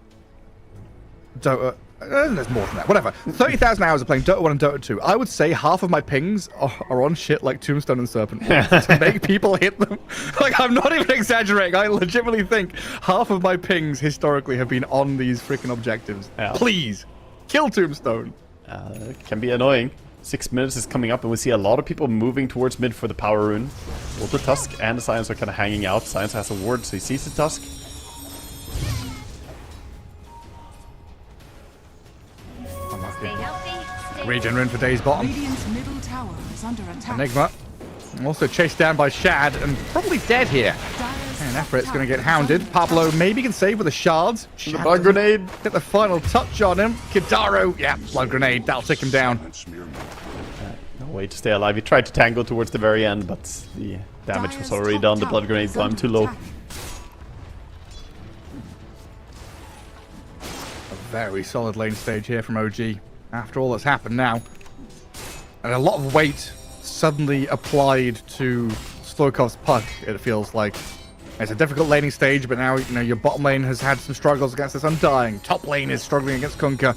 Dota... there's more than that. Whatever. 30,000 hours of playing Dota 1 and Dota 2. I would say half of my pings are on shit like Tombstone and Serpent to make people hit them. Like, I'm not even exaggerating. I legitimately think half of my pings historically have been on these freaking objectives. Yeah. Please, kill Tombstone. It can be annoying. 6 minutes is coming up and we see a lot of people moving towards mid for the power rune. Both the Tusk and the Science are kind of hanging out. Science has a ward, so he sees the Tusk. Regen rune for Days bottom. Radiant's middle tower is under attack. Enigma. Also chased down by Shad and probably dead here. And Efrit's going to get hounded. Pablo maybe can save with the shards. The blood grenade. Get the final touch on him. Kidaro. Yeah, blood grenade. That'll take him down. No way to stay alive. He tried to tango towards the very end, but the damage was already done. The blood grenade got him too low. A very solid lane stage here from OG. After all that's happened now. And a lot of weight suddenly applied to Stoikov's puck, it feels like. It's a difficult laning stage, but now, you know, your bottom lane has had some struggles against this Undying. Top lane is struggling against Kunkka.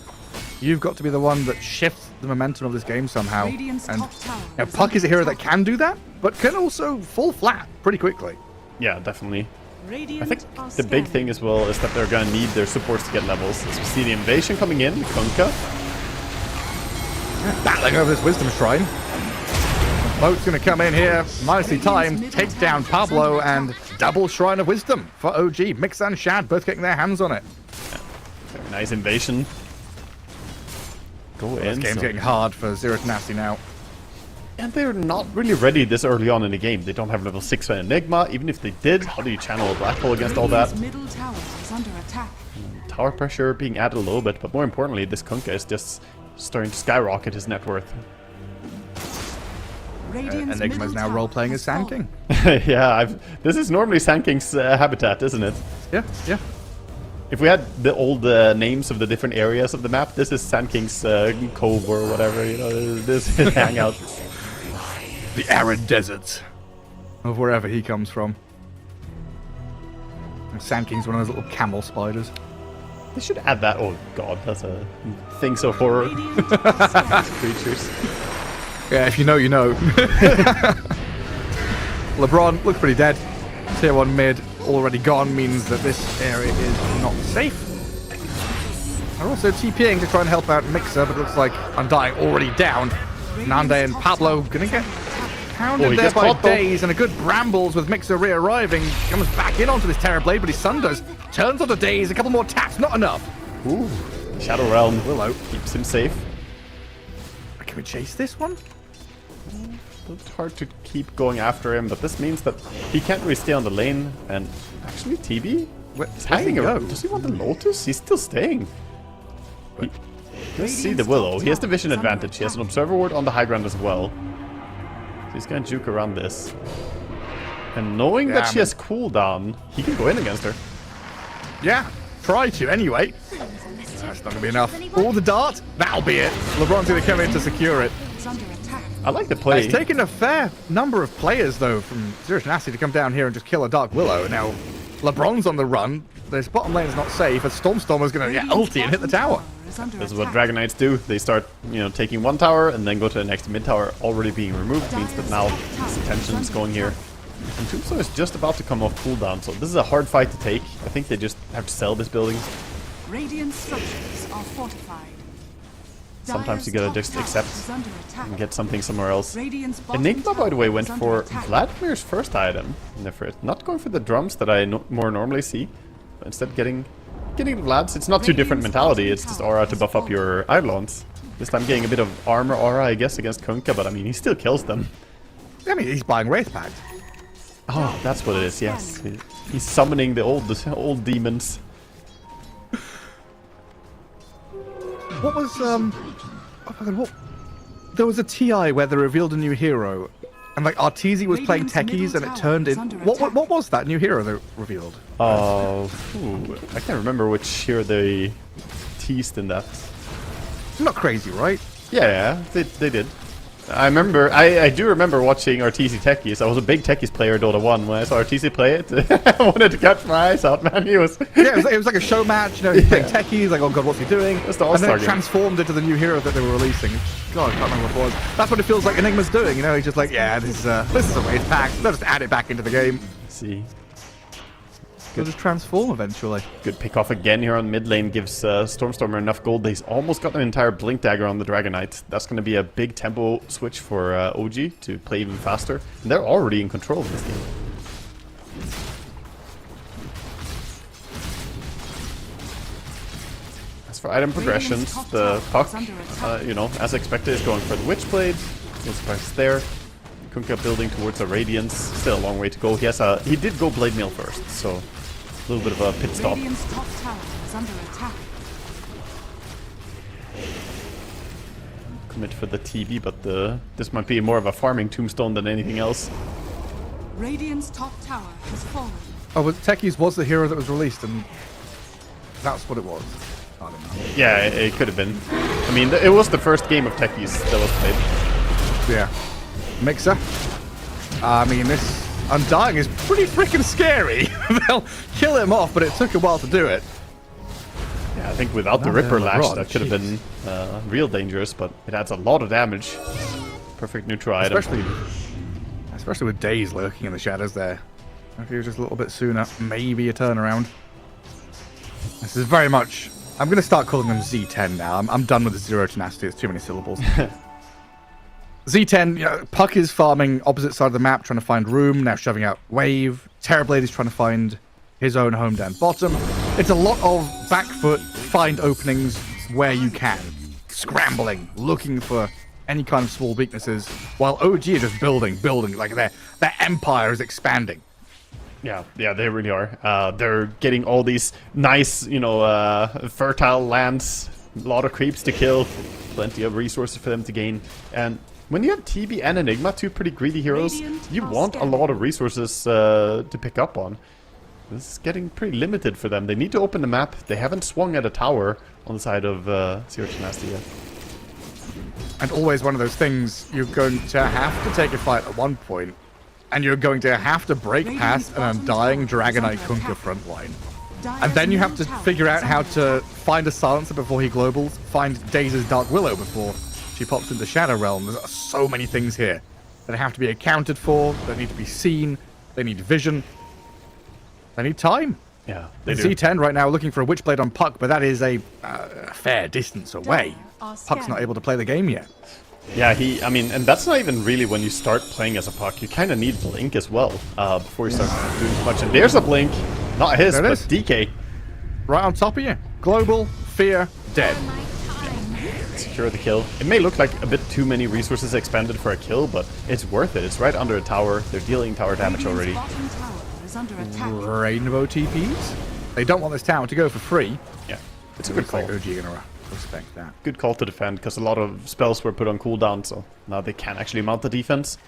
You've got to be the one that shifts the momentum of this game somehow. And you know, Puck is a hero that can do that, but can also fall flat pretty quickly. Yeah, definitely. I think the big thing as well is that they're going to need their supports to get levels. As we see the invasion coming in, Kunkka. Battling over this Wisdom Shrine. Boat's going to come in here, nicely timed, take down Pablo, and double Shrine of Wisdom for OG. Mix and Shad both getting their hands on it. Yeah. Very nice invasion. Go in. This game's getting hard for Zero to Nasty now. And they're not really ready this early on in the game. They don't have level 6 for Enigma. Even if they did, how do you channel a Black Hole against all that? Middle tower is under attack. Tower pressure being added a little bit, but more importantly, this Kunkka is just starting to skyrocket his net worth. Enigma is now role-playing as Sand King. Yeah, this is normally Sand King's habitat, isn't it? Yeah, yeah. If we had the old names of the different areas of the map, this is Sand King's cove or whatever, you know, this is hangout. The arid deserts of wherever he comes from. And Sand King's one of those little camel spiders. They should add that. Oh god, that's a things of horror. Creatures. Yeah, if you know, you know. LeBron looks pretty dead. Tier 1 mid already gone means that this area is not safe. They're also TPing to try and help out Mixer, but it looks like Undying already down. Nande and Pablo gonna get pounded there by Daze, and a good brambles with Mixer re-arriving. Comes back in onto this Terrorblade, but he sunders. Turns onto Daze, a couple more taps, not enough. Ooh, Shadow Realm Willow keeps him safe. Can we chase this one? It's hard to keep going after him, but this means that he can't really stay on the lane. And actually, TB is hanging around. Does he want the Lotus? He's still staying. Let's see the Willow. He has the vision advantage. He has an observer ward on the high ground as well. So he's gonna juke around this. And knowing that she has cooldown, he can go in against her. Yeah, try to anyway. That's not gonna be enough. All the dart, that'll be it. LeBron's gonna come in to secure it. Is under attack. I like the play. It's taken a fair number of players though from Zero Tenacity to come down here and just kill a Dark Willow. Now LeBron's on the run. This bottom lane is not safe. A Stormstormer's gonna ulti and hit the tower. This is what Dragon Knights do. They start, taking one tower and then go to the next mid tower already being removed. Means that now this attention is going here. And Tombstone is just about to come off cooldown, so this is a hard fight to take. I think they just have to sell this building. Radiant structures are fortified. Sometimes you gotta just accept and get something somewhere else. Radiant's bottom Enigma, by the way, tower went is for under attack. Vladimir's first item in the first. Not going for the drums that I more normally see, but instead getting the Vlads. It's not too different mentality, it's just aura to buff up your Eidolons. This time getting a bit of armor aura, I guess, against Kunkka, but I mean, he still kills them. I mean, he's buying Wraith Pact. Oh, that's what it is, yes. He's summoning the old demons. What was oh my God, what? There was a TI where they revealed a new hero, and like Arteezy was playing Radiant's techies, and middle it turned tower in. is under What was that new hero they revealed? I can't remember which hero they teased in that. Not crazy, right? Yeah, they did. I do remember watching Arteezy Techies. I was a big Techies player in Dota 1. When I saw Arteezy play it, I wanted to catch my eyes out, man. He was... Yeah, it was like a show match, he's playing techies, like, oh god, what's he doing? That's the And then All-Star it game. transformed into the new hero that they were releasing. God, I can't remember what it was. That's what it feels like Enigma's doing, he's just like, yeah, this is a Wraith Pact, they'll just add it back into the game. See. They'll just transform eventually. Good pick off again here on mid lane. Gives Stormstormer enough gold. He's almost got an entire Blink Dagger on the Dragon Knight. That's going to be a big tempo switch for OG to play even faster. And they're already in control of this game. As for item progressions, the Puck, as expected, is going for the Witchblade. It's there. Kunkka building towards a Radiance. Still a long way to go. He did go Blade Mail first, so a little bit of a pit stop. Radiant's top tower is under attack. Commit for the TB, but this might be more of a farming tombstone than anything else. Radiant's top tower has fallen. Oh, but Techies was the hero that was released, and that's what it was. I don't know. Yeah, it could have been. I mean, it was the first game of Techies that was played. Yeah. Mixer. I mean, this Undying is pretty freaking scary. They'll kill him off, but it took a while to do it. Yeah, I think without the Now Ripper they're Lash, rod, that could have been real dangerous, but it adds a lot of damage. Perfect neutral item. Especially with Daze lurking in the shadows there. If he was just a little bit sooner, maybe a turnaround. This is very much... I'm going to start calling them Z10 now. I'm done with the Zero Tenacity. It's too many syllables. Z10, Puck is farming opposite side of the map, trying to find room, now shoving out Wave. Terrorblade is trying to find his own home down bottom. It's a lot of back foot, find openings where you can. Scrambling, looking for any kind of small weaknesses, while OG are just building, like their empire is expanding. Yeah, they really are. They're getting all these nice, fertile lands, a lot of creeps to kill, plenty of resources for them to gain, and when you have TB and Enigma, two pretty greedy heroes, you want a lot of resources to pick up on. This is getting pretty limited for them. They need to open the map. They haven't swung at a tower on the side of Zero Tenacity yet. And always one of those things, you're going to have to take a fight at one point, and you're going to have to break past an Undying Dragon Knight Kunkka front line. And then you have to figure out how to find a silencer before he globals, find Daze's Dark Willow before she pops into Shadow Realm. There's so many things here that have to be accounted for, that need to be seen, they need vision, they need time. Yeah, they do. Z10 right now looking for a Witchblade on Puck, but that is a fair distance away. Puck's not able to play the game yet. Yeah, and that's not even really when you start playing as a Puck. You kind of need Blink as well before you start doing too much. And there's a Blink, not his, but DK. Right on top of you. Global, Fear, dead. Secure the kill. It may look like a bit too many resources expended for a kill, but it's worth it. It's right under a tower. They're dealing tower damage already. Bottom tower is under attack. Rainbow TPs. They don't want this tower to go for free. Yeah, it's a good call. Like OG gonna Respect that. Good call to defend, because a lot of spells were put on cooldown, so now they can actually mount the defense,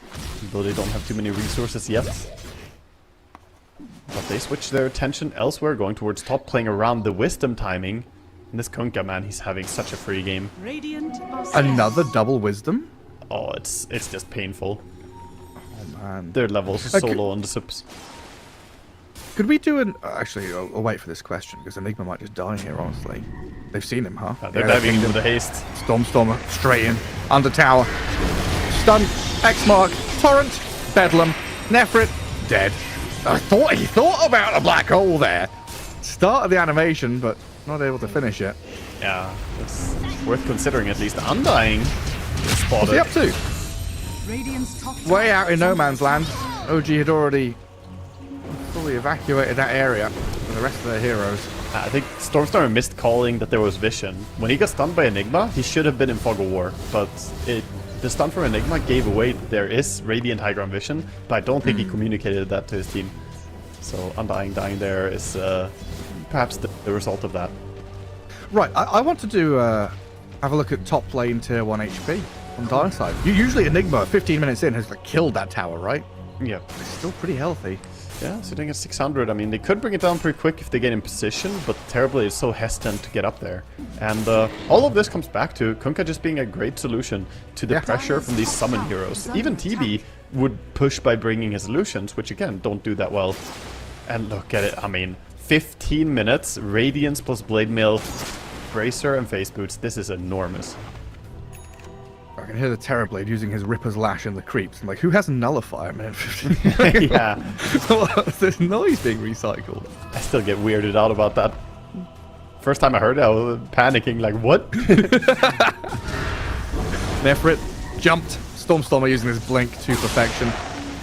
though they don't have too many resources yet. But they switch their attention elsewhere, going towards top, playing around the wisdom timing. And this Kunkka, man, he's having such a free game. Radiant are Another double wisdom? Oh, it's just painful. Oh, man. Their levels are so low on the subs. Could we do an... Actually, I'll wait for this question, because Enigma might just die here, honestly. They've seen him, huh? They're diving in with a haste. Stormer, straight in. Under tower. Stun, X-Mark, Torrent, Bedlam, Nefrit, dead. I thought he thought about a black hole there. Start of the animation, but not able to finish it. Yeah, it's worth considering at least. Undying is What's he spotted. up to? Radiant's top Way tower out in is no under man's land. OG had already fully evacuated that area with the rest of their heroes. I think Stormstormer missed calling that there was vision. When he got stunned by Enigma, he should have been in Fog of War, but the stun from Enigma gave away that there is Radiant High Ground Vision, but I don't think he communicated that to his team. So Undying dying there is perhaps the result of that. Right, I want to do have a look at top lane tier 1 HP on Dark side. Usually Enigma, 15 minutes in, has like killed that tower, right? Yep. It's still pretty healthy. Yeah, sitting at 600. I mean, they could bring it down pretty quick if they get in position, but Terribly is so hesitant to get up there. And all of this comes back to Kunkka just being a great solution to the pressure from these summon heroes. Even TB would push by bringing his illusions, which again, don't do that well. And look at it, I mean, 15 minutes, Radiance plus Blade Mail, Bracer and Face Boots. This is enormous. I can hear the Terrorblade using his Ripper's Lash in the creeps. I'm like, who has a nullifier, man? Yeah. What's this noise being recycled? I still get weirded out about that. First time I heard it, I was panicking, like, what? Nefrit jumped. Stormstormer using his blink to perfection.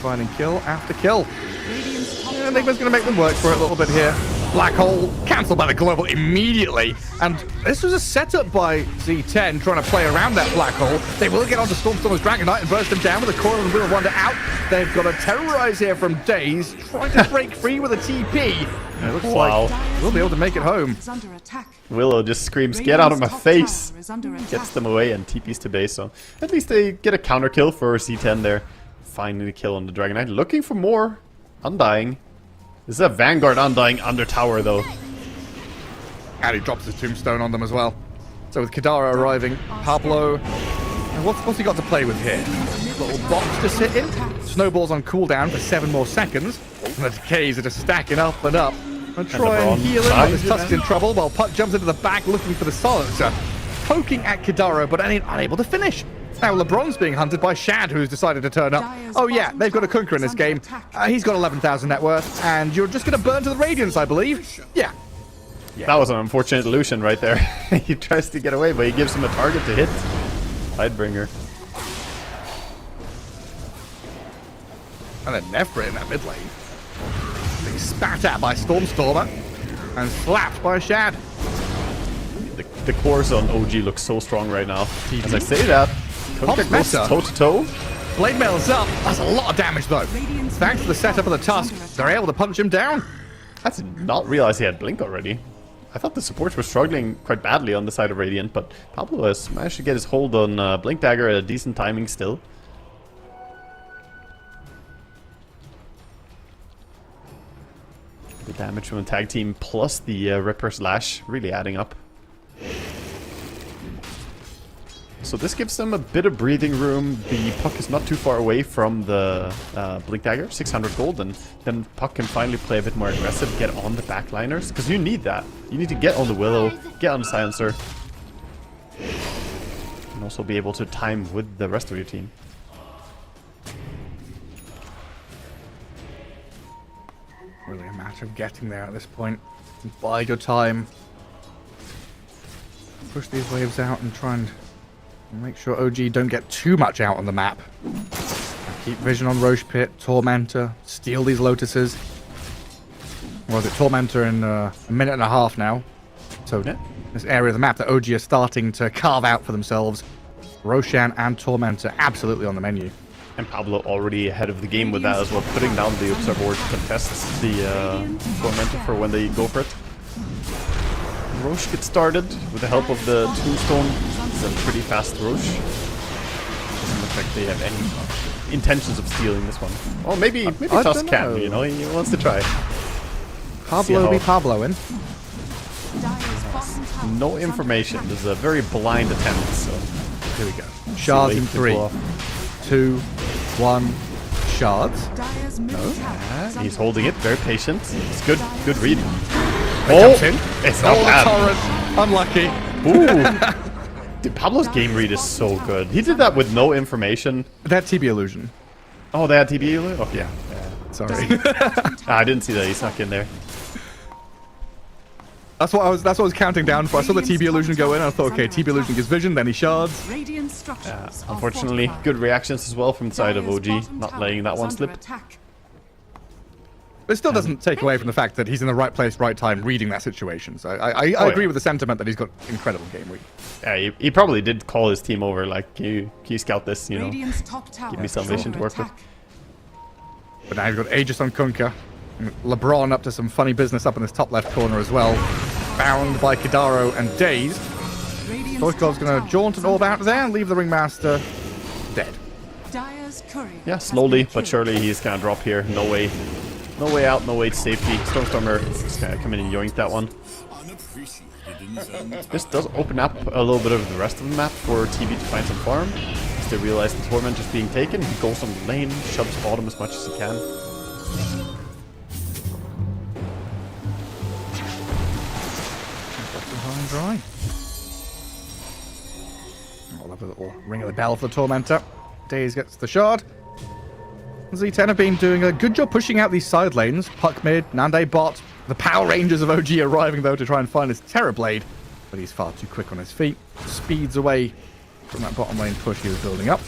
Finding kill after kill. Radiant's top Yeah, Enigma's going to make them work for it a little bit here. Black hole cancelled by the global immediately. And this was a setup by Z10 trying to play around that black hole. They will get onto Stormstormer's Dragon Knight and burst him down with a Coil and Wheel of Wonder out. They've got a Terrorize here from Daze, trying to break free with a TP. And it looks like we'll be able to make it home. is under attack. Willow just screams, get out of my Radiant's top face! tower is under attack. Gets them away and TPs to base, so at least they get a counter kill for C10 there. Finding the kill on the Dragon Knight. Looking for more. Undying. This is a Vanguard Undying under tower, though. And he drops his tombstone on them as well. So with Kadara arriving, Pablo... And what's he got to play with here? Little box to sit in. Snowballs on cooldown for 7 more seconds. And the decays are just stacking up and up. And try and LeBron heal him dies. with his Tusk's in trouble while Puck jumps into the back looking for the silencer. Poking at Kadara, but unable to finish. Now LeBron's being hunted by Shad, who's decided to turn up. Oh yeah, they've got a Kunkka in this game. He's got 11,000 net worth, and you're just going to burn to the Radiance, I believe. Yeah. That was an unfortunate illusion right there. He tries to get away, but he gives him a target to hit. Tidebringer. And then Nefrit in that mid lane. Being spat at by Stormstormer and slapped by Shad. The cores on OG looks so strong right now. As I say that, Kunkka goes meta. toe to toe. Blade Mail's up. That's a lot of damage though. Thanks to the setup of the Tusk, they're able to punch him down. I did not realize he had Blink already. I thought the supports were struggling quite badly on the side of Radiant, but Pablo has managed to get his hold on Blink Dagger at a decent timing still. The damage from the tag team plus the Ripper's Lash really adding up. So this gives them a bit of breathing room. The Puck is not too far away from the Blink Dagger, 600 gold, and then Puck can finally play a bit more aggressive, get on the backliners, because you need that. You need to get on the Willow, get on the Silencer, and also be able to time with the rest of your team. Really a matter of getting there at this point. Bide your time. Push these waves out and try and make sure OG don't get too much out on the map. Keep vision on Roche Pit, Tormentor, steal these Lotuses. Or is it Tormentor in a minute and a half now? So Yeah. this area of the map that OG are starting to carve out for themselves. Roshan and Tormentor absolutely on the menu. And Pablo already ahead of the game with that as well, putting down the Observer to contest the Tormentor for when they go for it. Roche gets started with the help of the Tombstone. It's a pretty fast Roche. Doesn't look like they have any intentions of stealing this one. Well, maybe I Tusk don't can, know. you know, he wants to try. Pablo be Pabloing. Dire's bottom tower No is information. under This is a very blind attempt, so Here we go. see Shards what in he can 3, pull off. 2, 1. Shards. attack. Dire's middle tower is He's under holding it, very patient. It's good, good read. Jumps in. It's not Oh, the bad. torrent. Unlucky. Ooh. Dude, Pablo's game read is so good. He did that with no information. That TB illusion. Oh, they had TB? Oh, yeah. Sorry. I didn't see that. He snuck in there. That's what I was counting down for. I saw the TB illusion go in. I thought, okay, TB illusion gives vision, then he shards. Radiant structures are Unfortunately, fortified. good reactions as well from the side of Dire's OG. bottom Not tower letting that is one under slip. attack. But it still doesn't take away from the fact that he's in the right place, right time, reading that situation. So I Oh, agree yeah. with the sentiment that he's got incredible game read. Yeah, he probably did call his team over, like, can you scout this, you know? Radiant's top tower Give me some is vision under to work with. attack. But now he's got Aegis on Kunkka. LeBron up to some funny business up in this top left corner as well. Bound by Kidaro and Dazed. Radiant's Stoichkov's top going to tower jaunt is and orb under out there and leave the Ringmaster dead. Dire's courier Yeah, has slowly been but killed. surely he's gonna drop here. No way out, no way to safety. Stormstormer is gonna come in and yoink that one. This does open up a little bit of the rest of the map for TB to find some farm. As they realize the Torment is being taken, he goes on the lane, shoves bottom as much as he can. High and dry. I'll have a little ring of the bell for the Tormentor. Daze gets the shard. Z10 have been doing a good job pushing out these side lanes. Puck mid, Nande bot. The Power Rangers of OG arriving though to try and find his Terrorblade. But he's far too quick on his feet. Speeds away from that bottom lane push he was building up.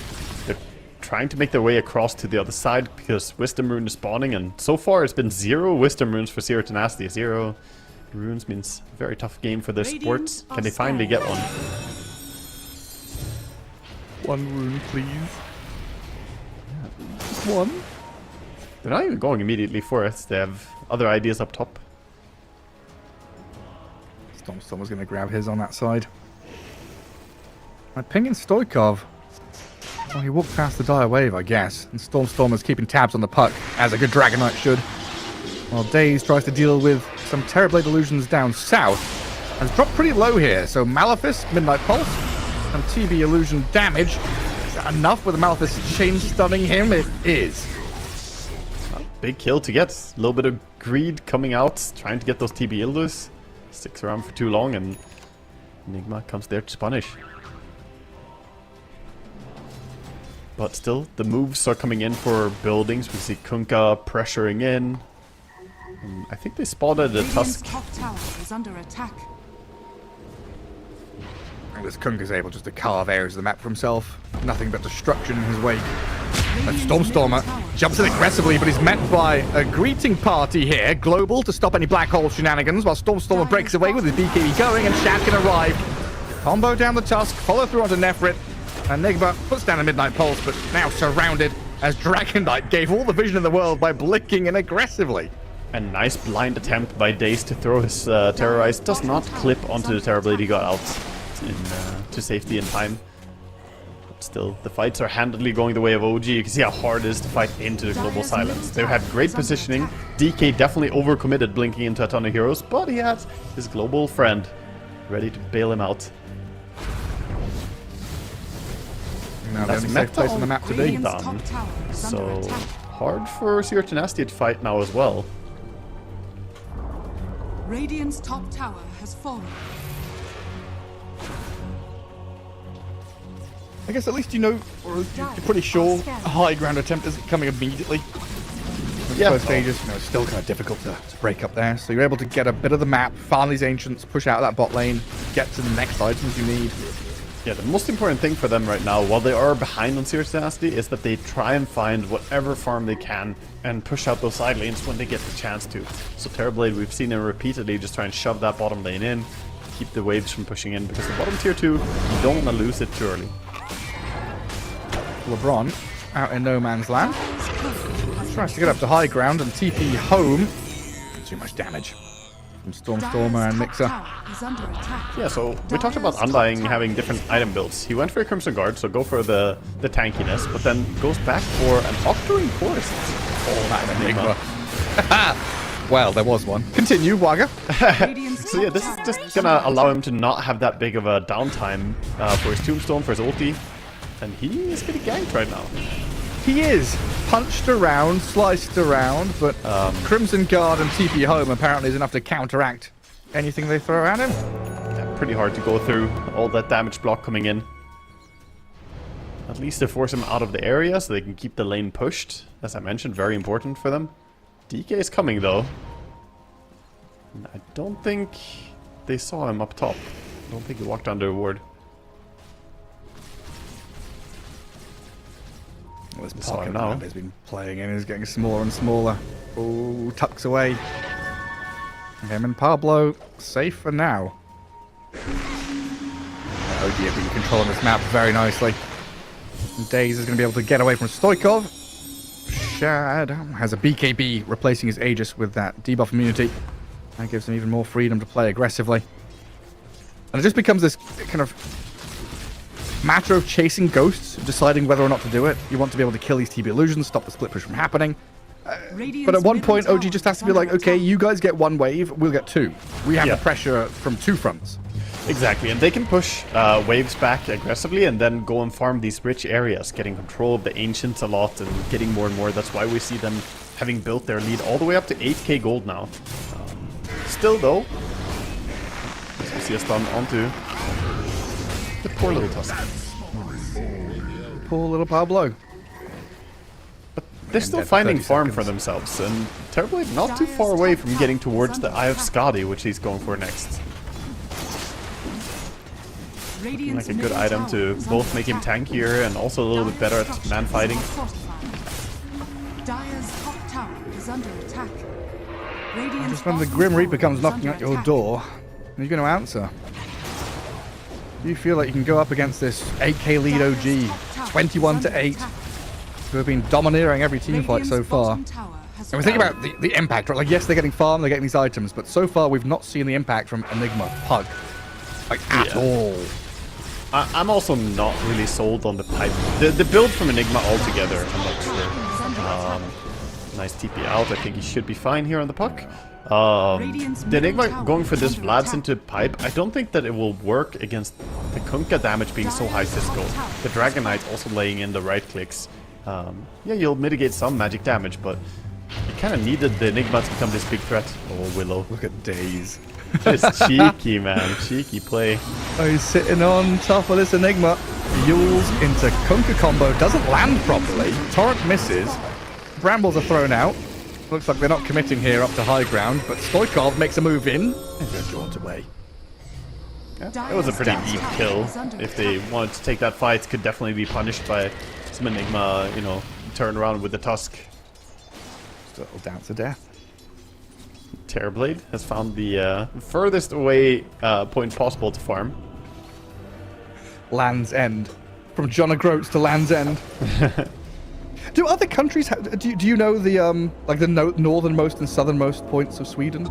They're trying to make their way across to the other side because Wisdom Rune is spawning, and so far it's been 0 Wisdom Runes for Zero Tenacity. 0 runes means very tough game for their sports. Can they finally get one? One rune, please. Just one. They're not even going immediately for it. They have other ideas up top. Someone's going to grab his on that side. I'm pinging Stoichkov. Well, he walked past the dire wave, I guess. And Stormstormer's keeping tabs on the puck, as a good Dragon Knight should. While Daze tries to deal with some Terrorblade illusions down south. Has dropped pretty low here, so Malefice, Midnight Pulse, and TB illusion damage. Is that enough with the Malefice chain stunning him? It is. Big kill to get. A little bit of greed coming out, trying to get those TB illus. Sticks around for too long, and Enigma comes there to punish. But still, the moves are coming in for buildings. We see Kunkka pressuring in. And I think they spotted a Radiant's Tusk. top tower is under attack. And this Kunkka's able just to carve areas of the map for himself. Nothing but destruction in his wake. And Radiant's Stormstormer middle tower jumps in aggressively, but he's met by a greeting party here. Global to stop any black hole shenanigans, while Stormstormer breaks away with his BKB going, and Shad can arrive. Combo down the Tusk, follow through onto Nefrit, and Nigma puts down a Midnight Pulse, but now surrounded as Dragon Knight gave all the vision in the world by blinking in aggressively. A nice blind attempt by Daze to throw his Terrorize. Does not clip onto the Terrorblade. He got out to safety in time. But still, the fights are handily going the way of OG. You can see how hard it is to fight into the global silence. They had great positioning. DK definitely overcommitted blinking into a ton of heroes, but he had his global friend ready to bail him out. Now the That's only safe place on the map to be. Radiant's done. top tower is under So attack. hard for Zero Tenacity to fight now as well. Radiant's top tower has fallen. I guess at least you know, or you're pretty sure a high ground attempt isn't coming immediately. Yeah. First stages, it's still kind of difficult to break up there. So you're able to get a bit of the map, farm these ancients, push out that bot lane, get to the next items you need. Yeah, the most important thing for them right now, while they are behind on Zero Tenacity, is that they try and find whatever farm they can and push out those side lanes when they get the chance to. So Terrorblade, we've seen him repeatedly just try and shove that bottom lane in, keep the waves from pushing in, because the bottom tier 2, you don't want to lose it too early. LeBron out in no man's land. Tries to get up to high ground and TP home. Too much damage. Stormstormer and Mixer. Is under attack. Yeah, so we talked about Undying having different item builds. He went for a Crimson Guard, so go for the tankiness, but then goes back for an Octarine Forest. Oh, that's an Enigma. Well, there was one. Continue, Waga. Radiant's So yeah, this is just gonna allow him to not have that big of a downtime for his Tombstone, for his ulti. And he is getting ganked right now. He is punched around, sliced around, but Crimson Guard and TP Home apparently is enough to counteract anything they throw at him. Yeah, pretty hard to go through all that damage block coming in. At least to force him out of the area so they can keep the lane pushed. As I mentioned, very important for them. DK is coming though. And I don't think they saw him up top. I don't think he walked under a ward. Well, this They saw pocket him now. map has been playing and is getting smaller and smaller. Oh, tucks away. Him and Pablo safe for now. OG have been controlling this map very nicely. And Daze is going to be able to get away from Stoikov. Shad has a BKB replacing his Aegis with that debuff immunity. That gives him even more freedom to play aggressively. And it just becomes this kind of matter of chasing ghosts, deciding whether or not to do it. You want to be able to kill these TB illusions, stop the split push from happening. But at one point, OG just has to be like, okay, you guys get one wave, we'll get two. We have the pressure from two fronts. Exactly, and they can push waves back aggressively and then go and farm these rich areas, getting control of the Ancients a lot and getting more and more. That's why we see them having built their lead all the way up to 8k gold now. Still though, as we see a stun onto the poor little Tusk. Poor little Pablo. But they're still dead for finding 30 farm seconds. for themselves, and Terrorblade not too far away from getting towards the Eye of Skadi, which he's going for next. Radiant's Like a good middle item tower to is both under make him attack. tankier and also a little bit better at man fighting. Dire's top tower is under attack. Radiant's Just when the bottom Grim tower Reaper comes is knocking under at your attack. door, are you going to answer? Do you feel like you can go up against this 8k lead OG, 21 to 8, who have been domineering every team fight so Radiant's far? bottom tower has And we think about the impact, right? Like, yes, they're getting farm, they're getting these items, but so far we've not seen the impact from Enigma Pug. Like, at all. I'm also not really sold on the pipe. The build from Enigma altogether, I'm not sure. Nice TP out. I think he should be fine here on the puck. The Enigma going for this Vlad's into pipe, I don't think that it will work against the Kunkka damage being so high Cisco. The Dragon Knight also laying in the right clicks. Yeah, you'll mitigate some magic damage, but you kind of needed the Enigma to become this big threat. Oh, Willow. Look at Daze. It's cheeky, man. Cheeky play. Oh, he's sitting on top of this Enigma. Yules into Kunkka combo. Doesn't land properly. Torrent misses. Brambles are thrown out. Looks like they're not committing here up to high ground, but Stoikov makes a move in. And they're jaunt away. Yeah, it was a pretty deep kill. If they wanted to take that fight, could definitely be punished by some Enigma, you know, turn around with the Tusk. Still down to death. Terrorblade has found the furthest away point possible to farm. Land's End. From John O'Groats to Land's End. Do other countries do you know the like the northernmost and southernmost points of Sweden?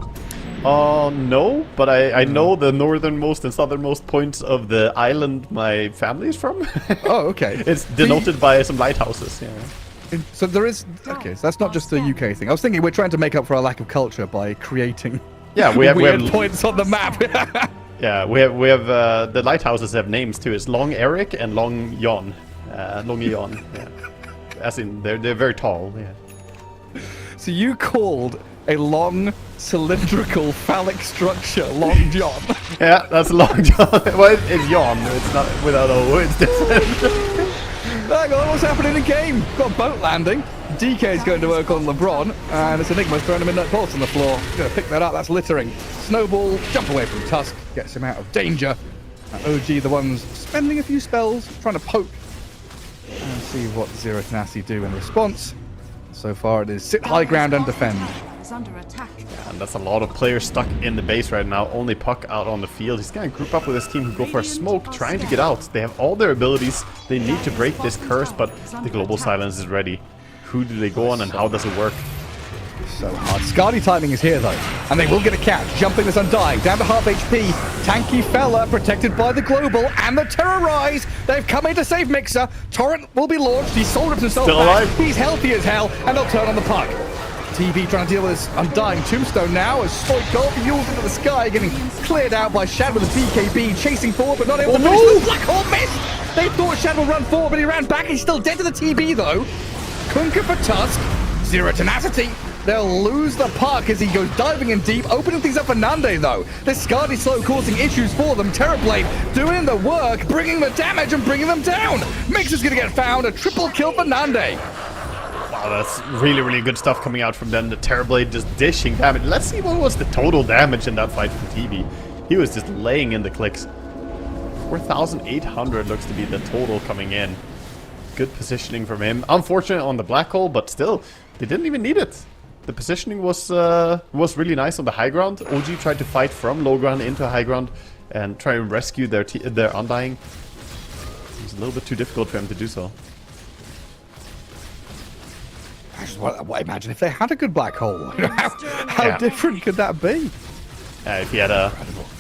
No, but I know the northernmost and southernmost points of the island my family is from. Oh, okay. It's denoted by some lighthouses. Yeah. So there is okay. So that's not just a UK thing. I was thinking we're trying to make up for our lack of culture by creating Yeah, we have points on the map. Yeah, we have the lighthouses have names too. It's Long Eric and Long Yon. Long Yon. Yeah. As in they're very tall. Yeah. So you called a long cylindrical phallic structure Long John. Yeah, that's Long John. Well, it's Yon. It's not without O. It's different. Hang on, what's happening in game? Got a boat landing. DK is going to work on LeBron, and it's Enigma's throwing a midnight pulse on the floor. Gonna pick that up, that's littering. Snowball, jump away from Tusk, gets him out of danger. OG, the ones spending a few spells, trying to poke. And see what Zero Tenacity do in response. So far it is sit high ground and defend. Is under attack. And that's a lot of players stuck in the base right now. Only Puck out on the field. He's going to group up with his team who go for a smoke, trying to get out. They have all their abilities. They need to break this curse, but the global silence is ready. Who do they go on and how does it work? So hard. Scardy timing is here, though. And they will get a catch. Jumping this Undying. Down to half HP. Tanky fella protected by the Global and the Terrorize. They've come in to save Mixer. Torrent will be launched. He's soldiered himself Still back. alive. He's healthy as hell. And they'll turn on the puck. TB trying to deal with this Undying Tombstone now as Stoic Gold fuels into the sky, getting cleared out by Shad with his BKB, chasing forward but not able to finish. The Black Hole missed! They thought Shad would run forward, but he ran back. He's still dead to the TB though. Kunka for Tusk. Zero tenacity. They'll lose the puck as he goes diving in deep, opening things up for Nande though. This Scardy slow causing issues for them. Terrorblade doing the work, bringing the damage and bringing them down. Mixer's gonna get found. A triple kill for Nande. Wow, that's really, really good stuff coming out from them. The Terrorblade just dishing damage. Let's see what was the total damage in that fight from TB. He was just laying in the clicks. 4,800 looks to be the total coming in. Good positioning from him. Unfortunate on the black hole, but still, they didn't even need it. The positioning was really nice on the high ground. OG tried to fight from low ground into high ground and try and rescue their Undying. It was a little bit too difficult for him to do so. I just imagine if they had a good black hole. How different could that be? If he had a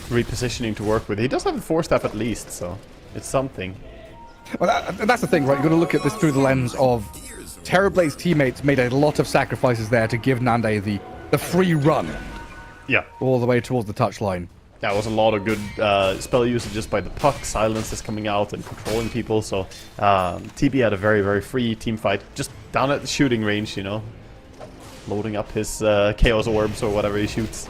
repositioning to work with. He does have a 4-staff at least, so it's something. Well, that's the thing, right? You've got to look at this through the lens of Terrorblade's teammates made a lot of sacrifices there to give Nande the free run. Yeah. All the way towards the touchline. Yeah, it was a lot of good spell usages by the puck, silences coming out and controlling people, so TB had a very, very free team fight, just down at the shooting range, you know, loading up his Chaos Orbs or whatever he shoots.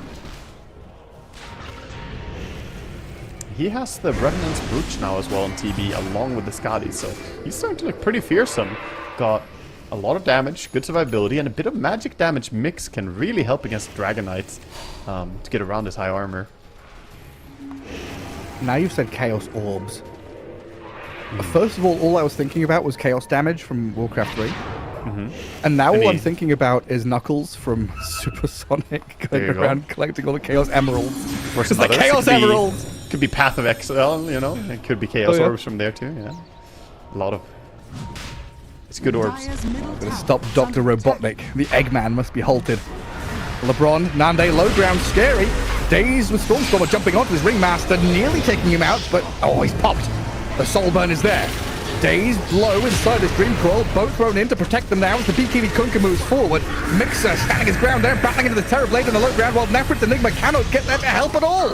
He has the Revenant's Brooch now as well on TB, along with the Skadi, so he's starting to look pretty fearsome. Got a lot of damage, good survivability, and a bit of magic damage mix can really help against Dragon Knights to get around his high armor. Now you've said Chaos Orbs. First of all I was thinking about was Chaos damage from Warcraft 3. And now all I'm thinking about is Knuckles from Supersonic going around collecting all the Chaos Emeralds. It's the Chaos Emeralds! Could be Path of Exile, you know? It could be Chaos Orbs from there too, yeah. A lot of... It's good orbs. Gonna stop Dr. Robotnik. The Eggman must be halted. LeBron, Nande, low ground, scary. Dazed with Stormstormer jumping onto his Ringmaster, nearly taking him out, but oh, he's popped. The Soul Burn is there. Dazed, low inside his Dream Coil, both thrown in to protect them now as the BKB Kunka moves forward. Mixer standing his ground there, battling into the Terrorblade in the low ground, while Nefrit's Enigma cannot get there to help at all.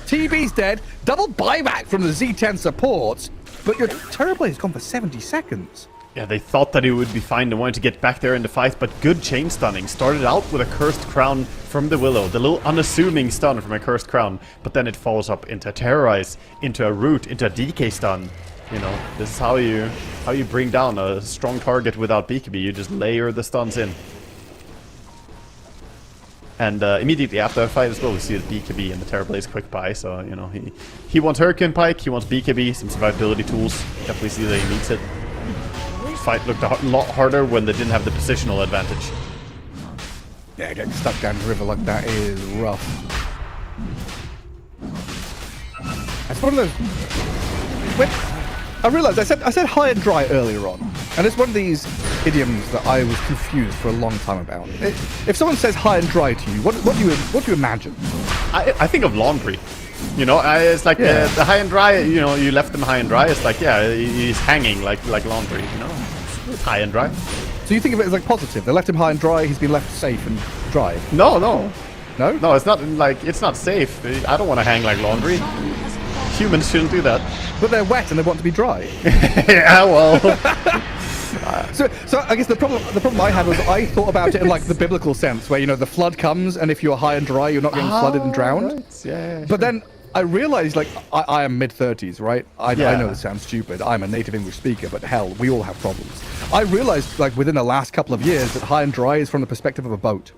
TB's dead, double buyback from the Z10 supports, but your Terrorblade's gone for 70 seconds. Yeah, they thought that he would be fine. They wanted to get back there in the fight, but good chain stunning. Started out with a Cursed Crown from the Willow. The little unassuming stun from a Cursed Crown. But then it follows up into a Terrorize, into a Root, into a DK stun. You know, this is how you bring down a strong target without BKB. You just layer the stuns in. And immediately after the fight as well, we see the BKB and the Terrorblaze quick buy. So, you know, he wants Hurricane Pike, he wants BKB, some survivability tools. Definitely see that he needs it. Fight looked a lot harder when they didn't have the positional advantage. Yeah, getting stuck down the river like that is rough. That's one of those... When I realised I said high and dry earlier on, and it's one of these idioms that I was confused for a long time about. If someone says high and dry to you, what do you imagine? I think of laundry. You know, it's like the high and dry. You know, you left them high and dry. It's like, yeah, he's hanging like laundry. You know, it's high and dry. So you think of it as like positive? They left him high and dry. He's been left safe and dry. No. It's It's not safe. I don't want to hang like laundry. Humans shouldn't do that. But they're wet and they want to be dry. Yeah, well. So I guess the problem I had was I thought about it in like the biblical sense, where, you know, the flood comes and if you're high and dry, you're not getting flooded and drowned. Right. Yeah, but then I realized, like, I am mid-30s, right? I know this sounds stupid. I'm a native English speaker, but hell, we all have problems. I realized, like, within the last couple of years that high and dry is from the perspective of a boat.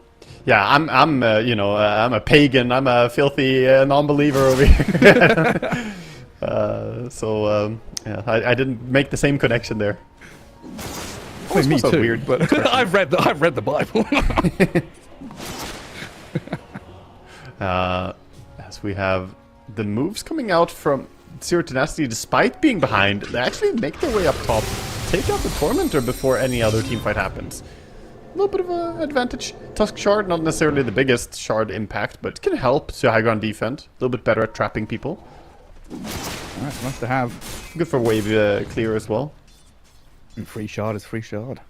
Yeah, I'm a pagan. I'm a filthy non-believer over here. I didn't make the same connection there. Well, me so too, weird, but I've read the Bible. As we have the moves coming out from Zero Tenacity, despite being behind, they actually make their way up top, take out the Tormentor before any other team fight happens. a little bit of an advantage. Tusk Shard, not necessarily the biggest shard impact, but can help to high ground defend. A little bit better at trapping people. That's nice to have. Good for wave clear as well. And free shard is free shard.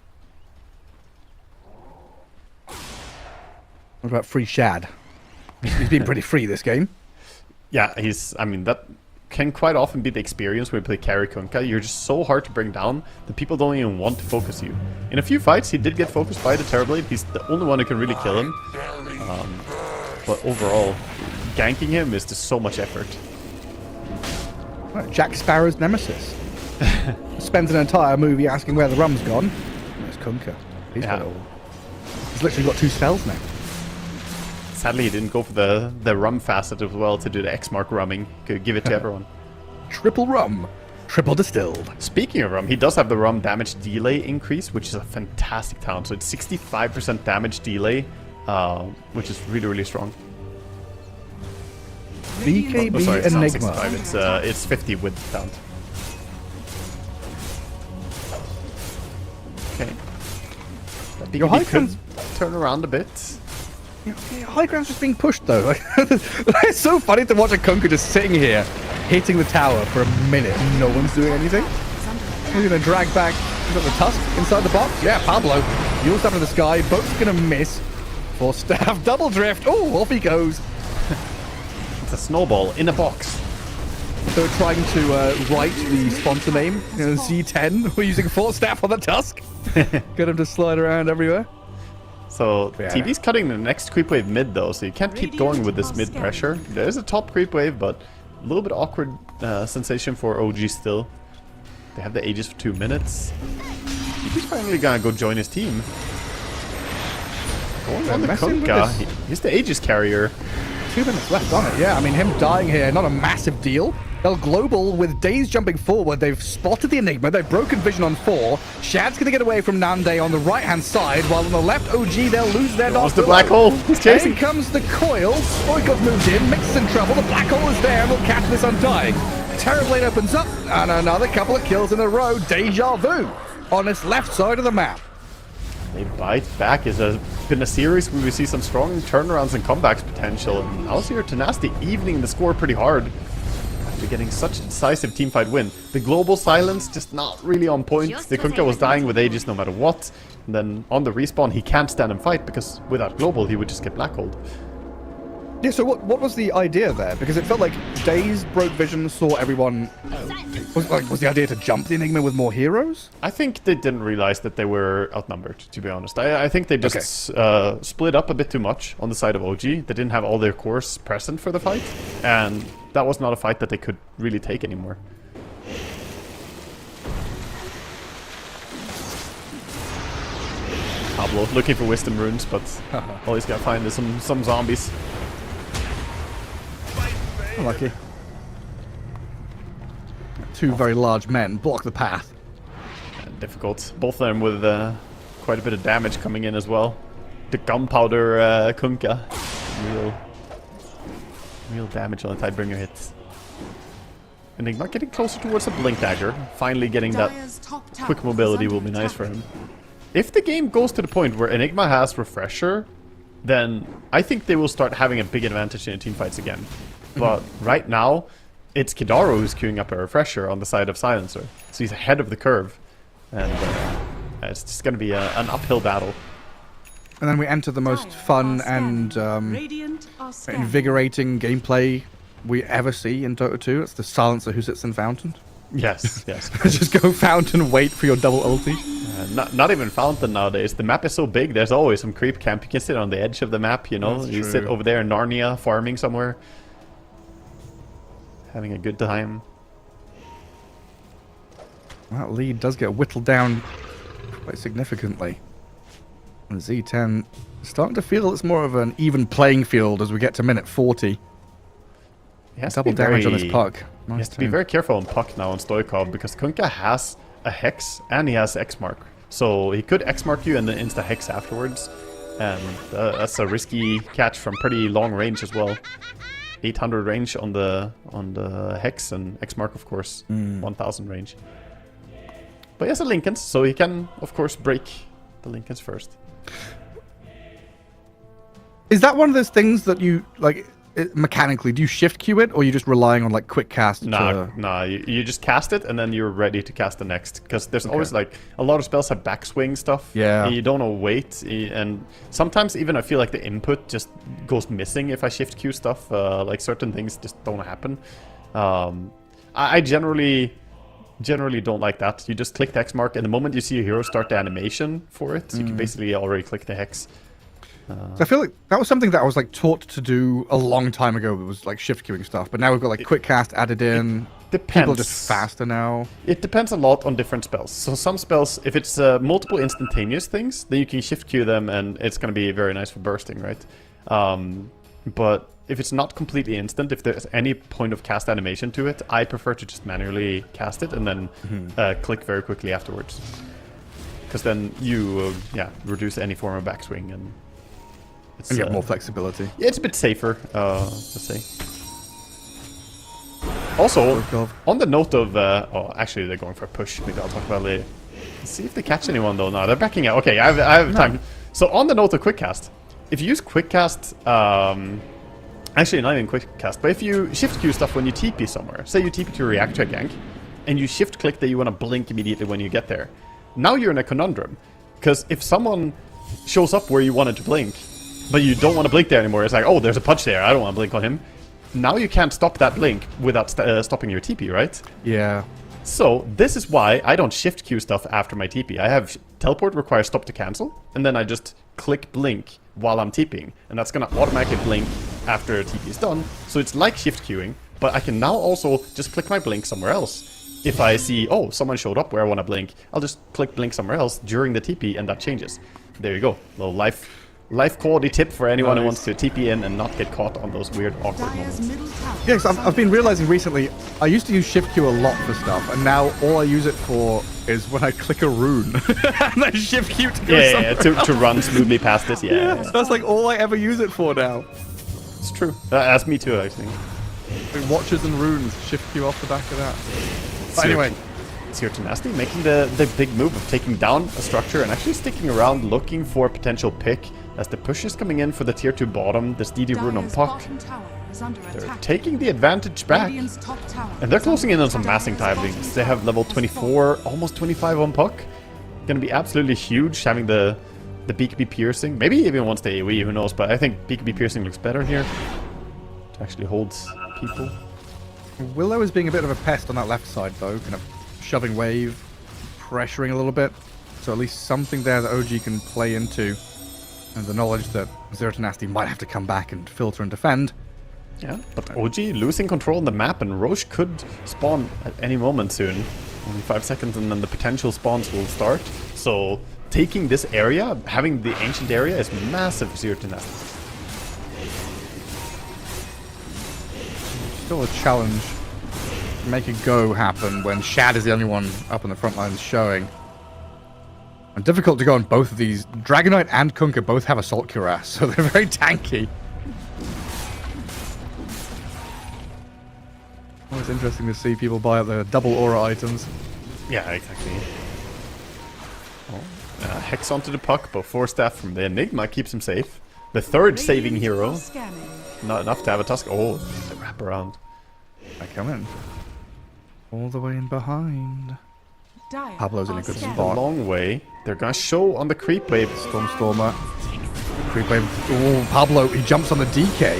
What about free Shad? He's been pretty free this game. Yeah, I mean, that can quite often be the experience when you play carry Kunkka. You're just so hard to bring down that people don't even want to focus you. In a few fights, he did get focused by the Terrorblade. He's the only one who can really kill him. But overall, ganking him is just so much effort. Right, Jack Sparrow's nemesis. Spends an entire movie asking where the rum's gone. There's Kunkka. He's got it all. He's literally got 2 spells now. Sadly, he didn't go for the rum facet as well to do the X mark rumming. Could give it to everyone. Triple rum. Triple distilled. Speaking of rum, he does have the rum damage delay increase, which is a fantastic talent. So it's 65% damage delay, which is really, really strong. BKB Oh, sorry, it's not Enigma. 65, it's 50 with the talent. Okay. That Your BKB high could ground's- turn around a bit. Yeah, high ground's just being pushed though. It's so funny to watch a Kunkka just sitting here, hitting the tower for a minute. No one's doing anything. We're gonna drag back. Is that the Tusk inside the box? Yeah, Pablo. Yours up to the sky. Boat's gonna miss. For staff, double drift. Oh, off he goes. It's a snowball in a box. So we're trying to write the sponsor name, Z10. We're using 4 staff on the Tusk. Get him to slide around everywhere. So Yeah. TV's cutting the next creep wave mid though, so you can't keep going with this mid pressure. There's a top creep wave, but a little bit awkward sensation for OG still. They have the Aegis for 2 minutes. TV's finally gonna go join his team. Going on the messing with Kunkka. this. He's the Aegis carrier. 2 minutes left on it, yeah. I mean, him dying here, not a massive deal. They'll global with Days jumping forward. They've spotted the Enigma. They've broken vision on 4. Shad's going to get away from Nande on the right-hand side, while on the left, OG, they'll lose their Lost dot the black hole. He's chasing. In comes the coil. Stoikov moves in. Mix is in trouble. The black hole is there, and will catch this undying. Terrorblade opens up, and another couple of kills in a row. Deja vu on this left side of the map. They bite back. It's been a series where we see some strong turnarounds and comebacks potential. And Alcir Tenacity evening the score pretty hard after getting such a decisive teamfight win. The global silence just not really on point. The Kunkka was dying with Aegis no matter what. And then on the respawn, he can't stand and fight because without global, he would just get black holed. Yeah, so what was the idea there? Because it felt like Days broke vision, saw everyone. Was the idea to jump the Enigma with more heroes? I think they didn't realize that they were outnumbered, to be honest. I think they just split up a bit too much on the side of OG. They didn't have all their cores present for the fight. And that was not a fight that they could really take anymore. Pablo looking for wisdom runes, but all he's got to find is some zombies. Lucky. 2 very large men block the path. Difficult. Both of them with quite a bit of damage coming in as well. The gunpowder Kunkka. Real damage on the Tidebringer hits. Enigma getting closer towards a Blink Dagger. Finally getting that Dire's top tower quick mobility is will under be nice for attack. him. If the game goes to the point where Enigma has Refresher, then I think they will start having a big advantage in teamfights again. But right now, it's Kidaru who's queuing up a Refresher on the side of Silencer. So he's ahead of the curve. And it's just going to be an uphill battle. And then we enter the most fun and Radiant are scanning. invigorating gameplay we ever see in Dota 2. It's the Silencer who sits in Fountain. Yes, yes. Just go Fountain, wait for your double ulti. Not even Fountain nowadays. The map is so big, there's always some creep camp. You can sit on the edge of the map, you know. That's You true. sit over there in Narnia, farming somewhere. Having a good time. That lead does get whittled down quite significantly. And Z10 starting to feel it's more of an even playing field as we get to minute 40. He has to Double be damage on very- this puck. He Nice has to be too. very careful on puck now on Stoikov because Kunkka has a Hex and he has X Mark. So he could X Mark you and then insta Hex afterwards. And that's a risky catch from pretty long range as well. 800 range on the Hex and X Mark, of course, 1000 range. But he has a Linken's, so he can, of course, break the Linken's first. Is that one of those things that you like mechanically? Do you shift queue it, or are you just relying on like quick cast? Nah. You just cast it, and then you're ready to cast the next. Because there's always like a lot of spells have backswing stuff. Yeah. And you don't know wait, and sometimes even I feel like the input just goes missing if I shift queue stuff. Like certain things just don't happen. I generally don't like that. You just click the X mark, and the moment you see a hero start the animation for it, you can basically already click the hex. I feel like that was something that I was like taught to do a long time ago. It was like shift queuing stuff, but now we've got like quick cast added in. Depends. People are just faster now. It depends a lot on different spells. So some spells, if it's multiple instantaneous things, then you can shift queue them, and it's going to be very nice for bursting, right? But if it's not completely instant, if there's any point of cast animation to it, I prefer to just manually cast it and then click very quickly afterwards. Because then you reduce any form of backswing, and And you have more flexibility. Yeah, it's a bit safer, let's say. Also, on the note of... oh, actually, they're going for a push. Maybe I'll talk about it later. Let's see if they catch anyone, though. No, they're backing out. Okay, I have time. So, on the note of quick cast, if you use quick cast... actually, not even quick cast, but if you shift queue stuff when you TP somewhere, say you TP to a reactor gank, and you shift click that you want to blink immediately when you get there, now you're in a conundrum. Because if someone shows up where you wanted to blink, but you don't want to blink there anymore, it's like, oh, there's a punch there, I don't want to blink on him. Now you can't stop that blink without stopping your TP, right? Yeah. So, this is why I don't shift queue stuff after my TP. I have teleport requires stop to cancel, and then I just click blink while I'm TPing. And that's going to automatically blink after TP is done. So it's like shift queuing, but I can now also just click my blink somewhere else. If I see, oh, someone showed up where I want to blink, I'll just click blink somewhere else during the TP, and that changes. There you go. Little life quality tip for anyone who wants to TP in and not get caught on those weird awkward Dire's moments. middle tower. Yeah, because I've been realizing recently, I used to use shift queue a lot for stuff, and now all I use it for is when I click a rune. And then shift queue to go somewhere to run smoothly past this, yeah. That's like all I ever use it for now. It's true. That's me too, actually. Like watches and runes, shift queue off the back of that. But anyway. It's here to Nasty, making the big move of taking down a structure and actually sticking around looking for a potential pick as the push is coming in for the tier 2 bottom. This DD rune on Dire's Puck. bottom tower is under They're attack. taking the advantage back. Radiant's top tower And they're is closing in under on some attack. massing Dire's bottom timings. They have level tower 24, almost 25 on Puck. Gonna be absolutely huge having the BKB piercing. Maybe even once the AoE, who knows, but I think BKB piercing looks better here. To actually hold people. Willow is being a bit of a pest on that left side, though. Kind of shoving wave, pressuring a little bit. So at least something there that OG can play into. And the knowledge that Zero to Nasty might have to come back and filter and defend. Yeah, but OG losing control on the map, and Roche could spawn at any moment soon. Only 5 seconds and then the potential spawns will start. So taking this area, having the ancient area, is massive for Zero to Nasty. Still a challenge. Make a go happen when Shad is the only one up on the front lines showing. And difficult to go on both of these. Dragonite and Kunkka both have Assault Cuirass, so they're very tanky. Always interesting to see people buy up the double aura items. Yeah, exactly. Oh, Hex onto the Puck, but 4 staff from the Enigma keeps him safe. The third saving hero. Scanning. Not enough to have a Tusk. Oh, the wraparound. I come in. All the way in behind. Dire Pablo's in a are good scanning. spot. Long way. They're gonna show on the creep wave. Stormstormer. Creep wave. Oh, Pablo, he jumps on the DK.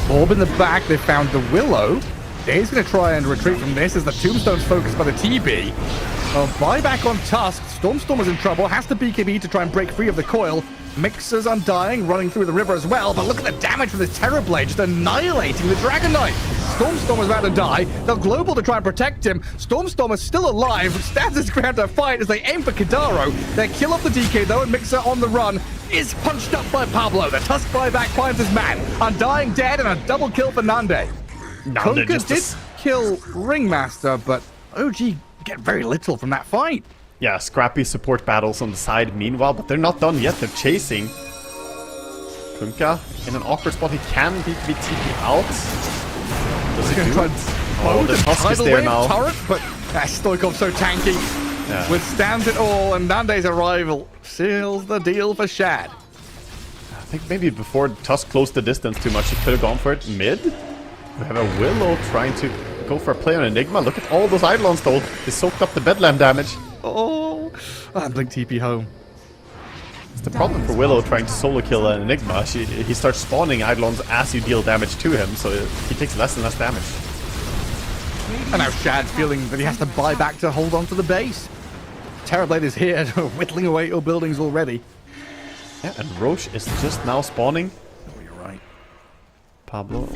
Orb in the back, they found the Willow. Dave's going to try and retreat from this as the Tombstone's focused by the TB. Buyback on Tusk. Stormstormer's in trouble. Has to BKB to try and break free of the coil. Mixer's undying, running through the river as well. But look at the damage from this Terrorblade, just annihilating the Dragon Knight. Stormstormer's about to die. They'll global to try and protect him. Stormstormer's still alive. Stands his ground to fight as they aim for Kidaro. They kill off the DK though, and Mixer on the run is punched up by Pablo. The Tusk buyback finds his man. Undying dead and a double kill for Nande. Kunkka did kill Ringmaster, but OG get very little from that fight. Yeah, scrappy support battles on the side meanwhile, but they're not done yet. They're chasing. Kunkka in an awkward spot. He can BKB TP out. Does he do it? Oh, the Tusk is there now. Turret, but Stoikov's so tanky. withstands it all, and Nande's arrival seals the deal for Shad. I think maybe before Tusk closed the distance too much, he could have gone for it mid. We have a Willow trying to go for a play on Enigma. Look at all those Eidolons though. They soaked up the Bedlam damage. Oh, and Blink TP home. It's the problem for Willow trying to solo kill an Enigma. He starts spawning Eidolons as you deal damage to him, so he takes less and less damage. And now Shad's feeling that he has to buy back to hold on to the base. Terrorblade is here, whittling away your buildings already. Yeah, and Roche is just now spawning. Oh, you're right. Pablo.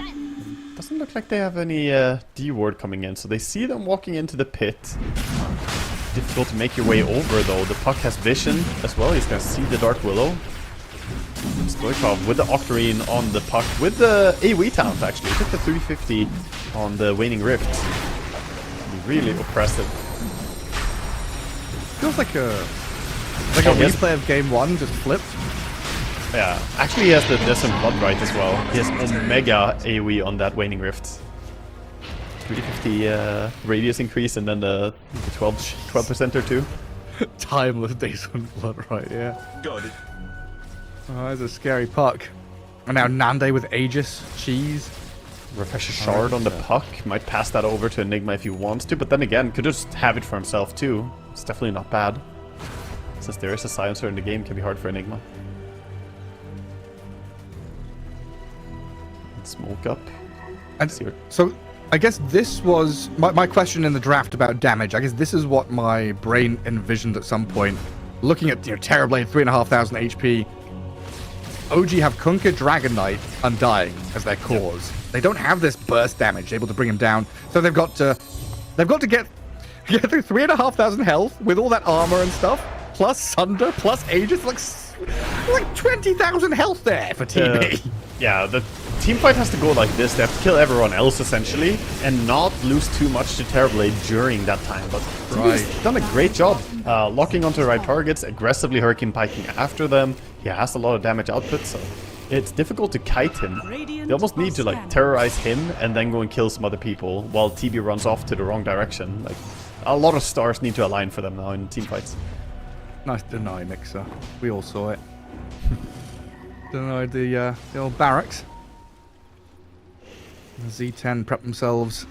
Doesn't look like they have any D-ward coming in, so they see them walking into the pit. Difficult to make your way over though. The puck has vision as well. He's gonna see the Dark Willow. Stoikov with the Octarine on the puck with the AoE talent actually. He took the 350 on the Waning Rift. Really oppressive. Feels like a replay of game 1 just flipped. Yeah, actually he has the Desert Bloodright as well. He has Omega AoE on that Waning Rift. 350 radius increase and then the 12% or 2. Timeless Desert Bloodright, yeah. Got it. Oh, that's a scary puck. And now Nande with Aegis, Cheese. Refresh a shard on the puck. Might pass that over to Enigma if he wants to, but then again, could just have it for himself too. It's definitely not bad. Since there is a silencer in the game, it can be hard for Enigma. Smoke up. And so, I guess this was my question in the draft about damage. I guess this is what my brain envisioned at some point. Looking at Terrorblade, 3,500 HP. OG have Kunkka, Dragon Knight, Undying as their cores. They don't have this burst damage able to bring him down, so they've got to get through 3,500 health with all that armor and stuff, plus Sunder, plus Aegis, like 20,000 health there for TB. Yeah, the team fight has to go like this. They have to kill everyone else essentially, and not lose too much to Terrorblade during that time. But he's done a great job locking onto the right targets, aggressively Hurricane Piking after them. He has a lot of damage output, so it's difficult to kite him. They almost need to like terrorize him and then go and kill some other people while TB runs off to the wrong direction. Like a lot of stars need to align for them now in team fights. Nice deny, Mixer. We all saw it. Denied the old barracks. The Z10 prep themselves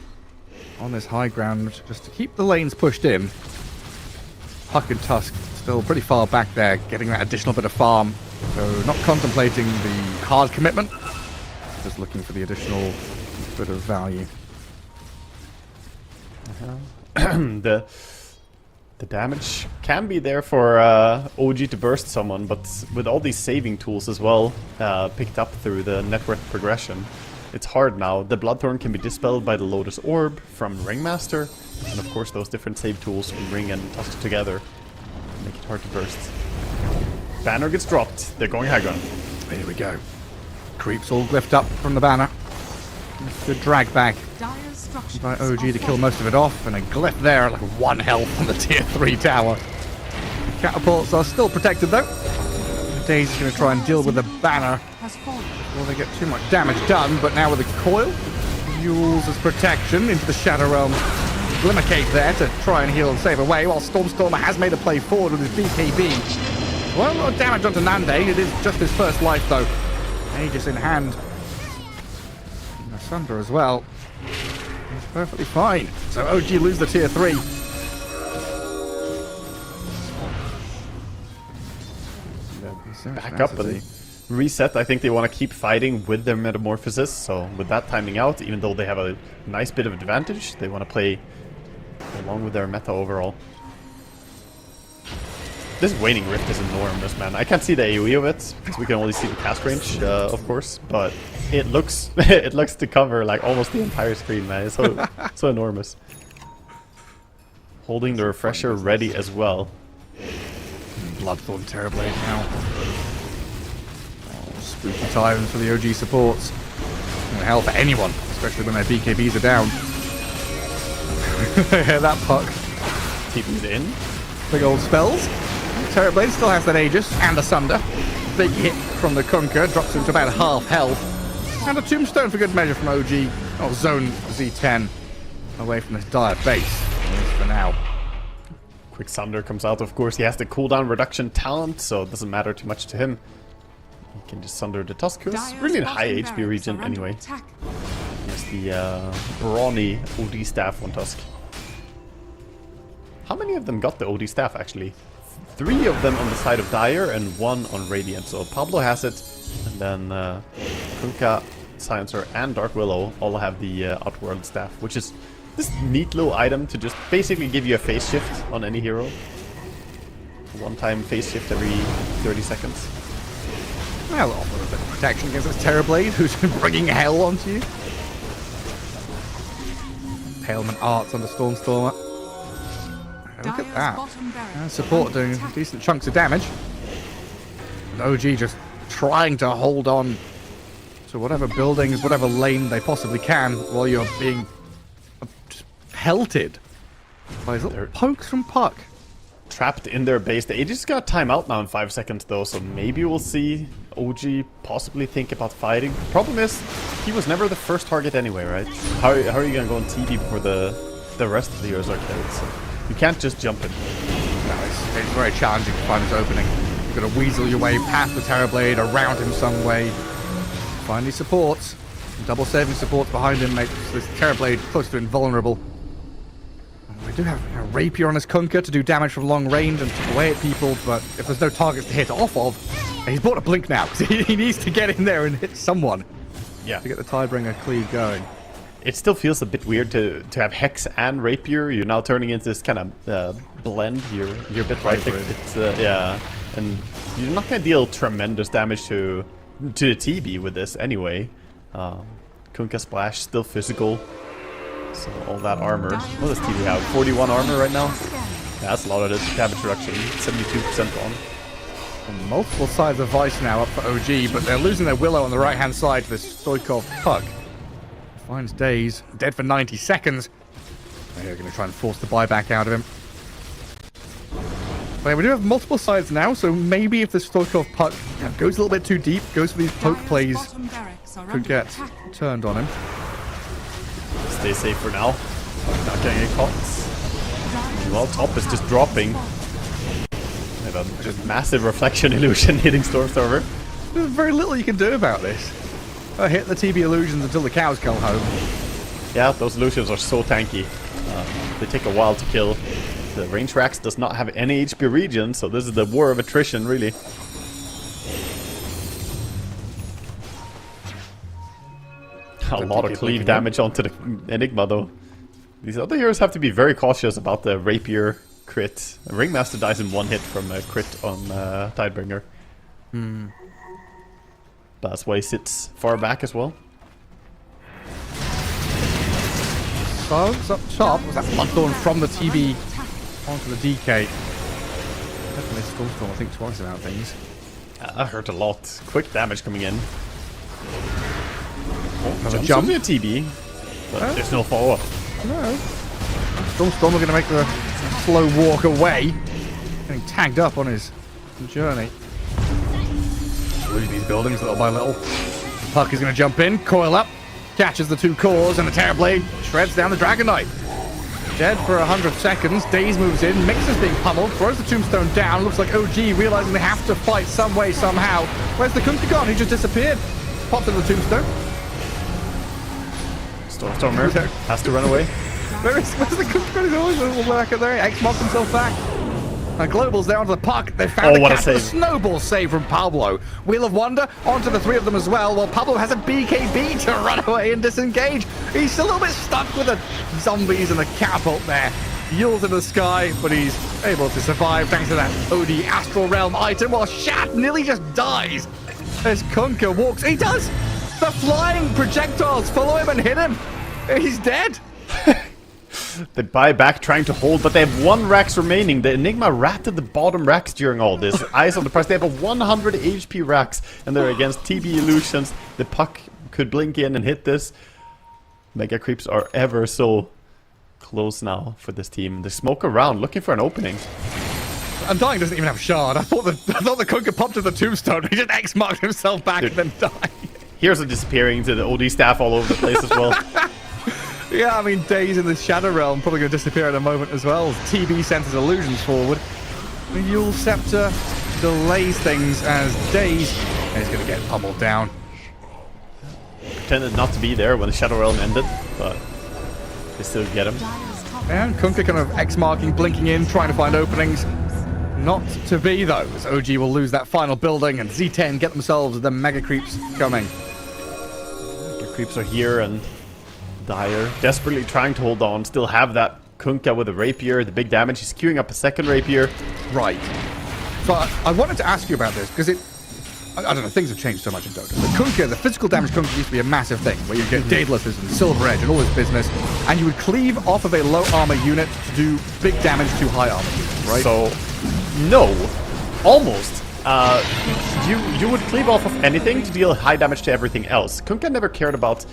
on this high ground just to keep the lanes pushed in. Puck and Tusk still pretty far back there, getting that additional bit of farm. So not contemplating the hard commitment, just looking for the additional bit of value. The damage can be there for OG to burst someone, but with all these saving tools as well, picked up through the network progression, it's hard now. The Bloodthorn can be dispelled by the Lotus Orb from Ringmaster, and of course those different save tools from Ring and Tusk together make it hard to burst. Banner gets dropped. They're going high ground. Here we go. Creeps all glyphed up from the banner. Good drag back by OG to kill most of it off, and a glyph there, like 1 health on the tier 3 tower. Catapults are still protected though. Daisy's going to try and deal with the banner before they get too much damage done, but now with the coil, Yules as protection into the Shadow Realm. Glimmer Cape there to try and heal and save away, while Stormstormer has made a play forward with his BKB. Well, a lot of damage onto Nande. It is just his first life though. Aegis in hand. And Sunder as well. He's perfectly fine. So OG lose the tier 3. Back up and reset. I think they want to keep fighting with their Metamorphosis, so with that timing out, even though they have a nice bit of advantage, they want to play along with their meta overall. This Waning Rift is enormous, man. I can't see the AoE of it, because we can only see the cast range, of course, but it looks it looks to cover like almost the entire screen, man. It's so, so enormous. Holding the refresher ready as well. Bloodthorn Terrorblade now. Oh, spooky times for the OG supports. And hell for anyone, especially when their BKBs are down. That puck. TP's in. Big old spells. Terrorblade still has that Aegis and a Sunder. Big hit from the Kunkka, drops him to about half health. And a Tombstone for good measure from OG. Oh, Zone Z10 away from this dire base. At least for now. Quick Sunder comes out, of course. He has the cooldown reduction talent, so it doesn't matter too much to him. He can just Sunder the Tuskers. Dire's Really in bottom high HP barracks are region under anyway. attack. There's the brawny OD staff on Tusk. How many of them got the OD staff actually? 3 of them on the side of Dire and 1 on Radiant. So Pablo has it, and then Kunkka, Silencer, and Dark Willow all have the Outworld staff, which is this neat little item to just basically give you a phase shift on any hero. One-time phase shift every 30 seconds. Well, offer a bit of protection against this Terrorblade, who's bringing hell onto you. Paleman Arts on the Stormstormer. Look at Dire's that. bottom barracks And are support under doing attack. decent chunks of damage. And OG just trying to hold on to whatever buildings, whatever lane they possibly can while you're being just pelted by these little pokes from Puck. Trapped in their base. The Aegis got time out now in 5 seconds though, so maybe we'll see OG possibly think about fighting. Problem is, he was never the first target anyway, right? How are you gonna go on TB before the rest of the heroes are killed? So you can't just jump in. No, it's very challenging to find this opening. You've got to weasel your way past the Terrorblade, around him some way. Find these supports. Double saving supports behind him makes this Terrorblade close to invulnerable. We do have a Rapier on his Kunkka to do damage from long range and chip away at people, but if there's no targets to hit off of, he's bought a Blink now, because he needs to get in there and hit someone Yeah. to get the Tidebringer cleave going. It still feels a bit weird to have Hex and Rapier. You're now turning into this kind of blend. You're a bit right. It's yeah, and you're not gonna deal tremendous damage to the TB with this anyway. Kunkka Splash still physical, so all that armor. What does TB have? 41 armor right now. Yeah, that's a lot of it. Damage reduction, 72% on. On multiple sides of Vice now up for OG, but they're losing their Willow on the right-hand side to this Stoikov Puck. Finds Daze, dead for 90 seconds. They're going to try and force the buyback out of him. But yeah, we do have multiple sides now, so maybe if the Stoikov Puck goes a little bit too deep, goes for these poke Dire's plays, bottom barracks are could under get attack. turned on him. Stay safe for now. Not getting any cots. Well, top is just dropping. They have a just massive reflection illusion hitting Stormstormer. There's very little you can do about this. Hit the TB illusions until the cows come home. Yeah, those illusions are so tanky. They take a while to kill. The range racks does not have any HP region, so this is the war of attrition, really. A lot of cleave damage onto the Enigma, though. These other heroes have to be very cautious about the Rapier crit. Ringmaster dies in 1 hit from a crit on Tidebringer. That's why he sits far back as well. Bugs up top. Was that Bloodthorn from the TB onto the DK? Definitely Stormstorm, I think, twice about things. That hurt a lot. Quick damage coming in. Another Jumps jump. onto a TB, but there's no follow-up. No. Stormstorm are going to make the slow walk away. Getting tagged up on his journey. Losing these buildings little by little. Puck is going to jump in, coil up, catches the 2 cores, and the Terrorblade shreds down the Dragon Knight. Dead for 100 seconds. Daze moves in. Mix is being pummeled. Throws the Tombstone down. Looks like OG realizing they have to fight some way, somehow. Where's the Kunkka gone? He just disappeared. Popped in the Tombstone. Stormstormer has to run away. Where's the Kunkka? He's always a little back there. X-Mods himself back. And Global's there onto the Puck. They found Oh, the what a catch. The save. snowball save from Pablo. Wheel of Wonder onto the 3 of them as well, while Pablo has a BKB to run away and disengage. He's still a little bit stuck with the zombies and the catapult there. Yields in the sky, but he's able to survive thanks to that OD Astral Realm item, while Shat nearly just dies as Kunkka walks. He does! The flying projectiles follow him and hit him. He's dead. They buy back trying to hold, but they have 1 Rax remaining. The Enigma ratted the bottom Rax during all this. Eyes on the price. They have a 100 HP Rax, and they're against TB illusions. The Puck could blink in and hit this. Mega Creeps are ever so close now for this team. They smoke around, looking for an opening. Undying doesn't even have Shard. I thought the Kunkka popped to the Tombstone. He just X-marked himself back and then died. Here's a disappearing to the OD staff all over the place as well. Yeah, I mean, Days in the Shadow Realm probably going to disappear in a moment as well. TB sends his illusions forward. The Yule Scepter delays things as Days is going to get pummeled down. Pretended not to be there when the Shadow Realm ended, but they still get him. And Kunkka kind of X-marking, blinking in, trying to find openings. Not to be, though, as OG will lose that final building and Z10 get themselves the Mega Creeps coming. The creeps are here, and Dire desperately trying to hold on, still have that Kunkka with a rapier, the big damage. He's queuing up a second rapier. Right. So I wanted to ask you about this, because I don't know, things have changed so much in Dota. The Kunkka, the physical damage Kunkka used to be a massive thing, where you get Daedalus and Silver Edge and all this business, and you would cleave off of a low armor unit to do big damage to high armor units, right? So, no. Almost. You would cleave off of anything to deal high damage to everything else. Kunkka never cared about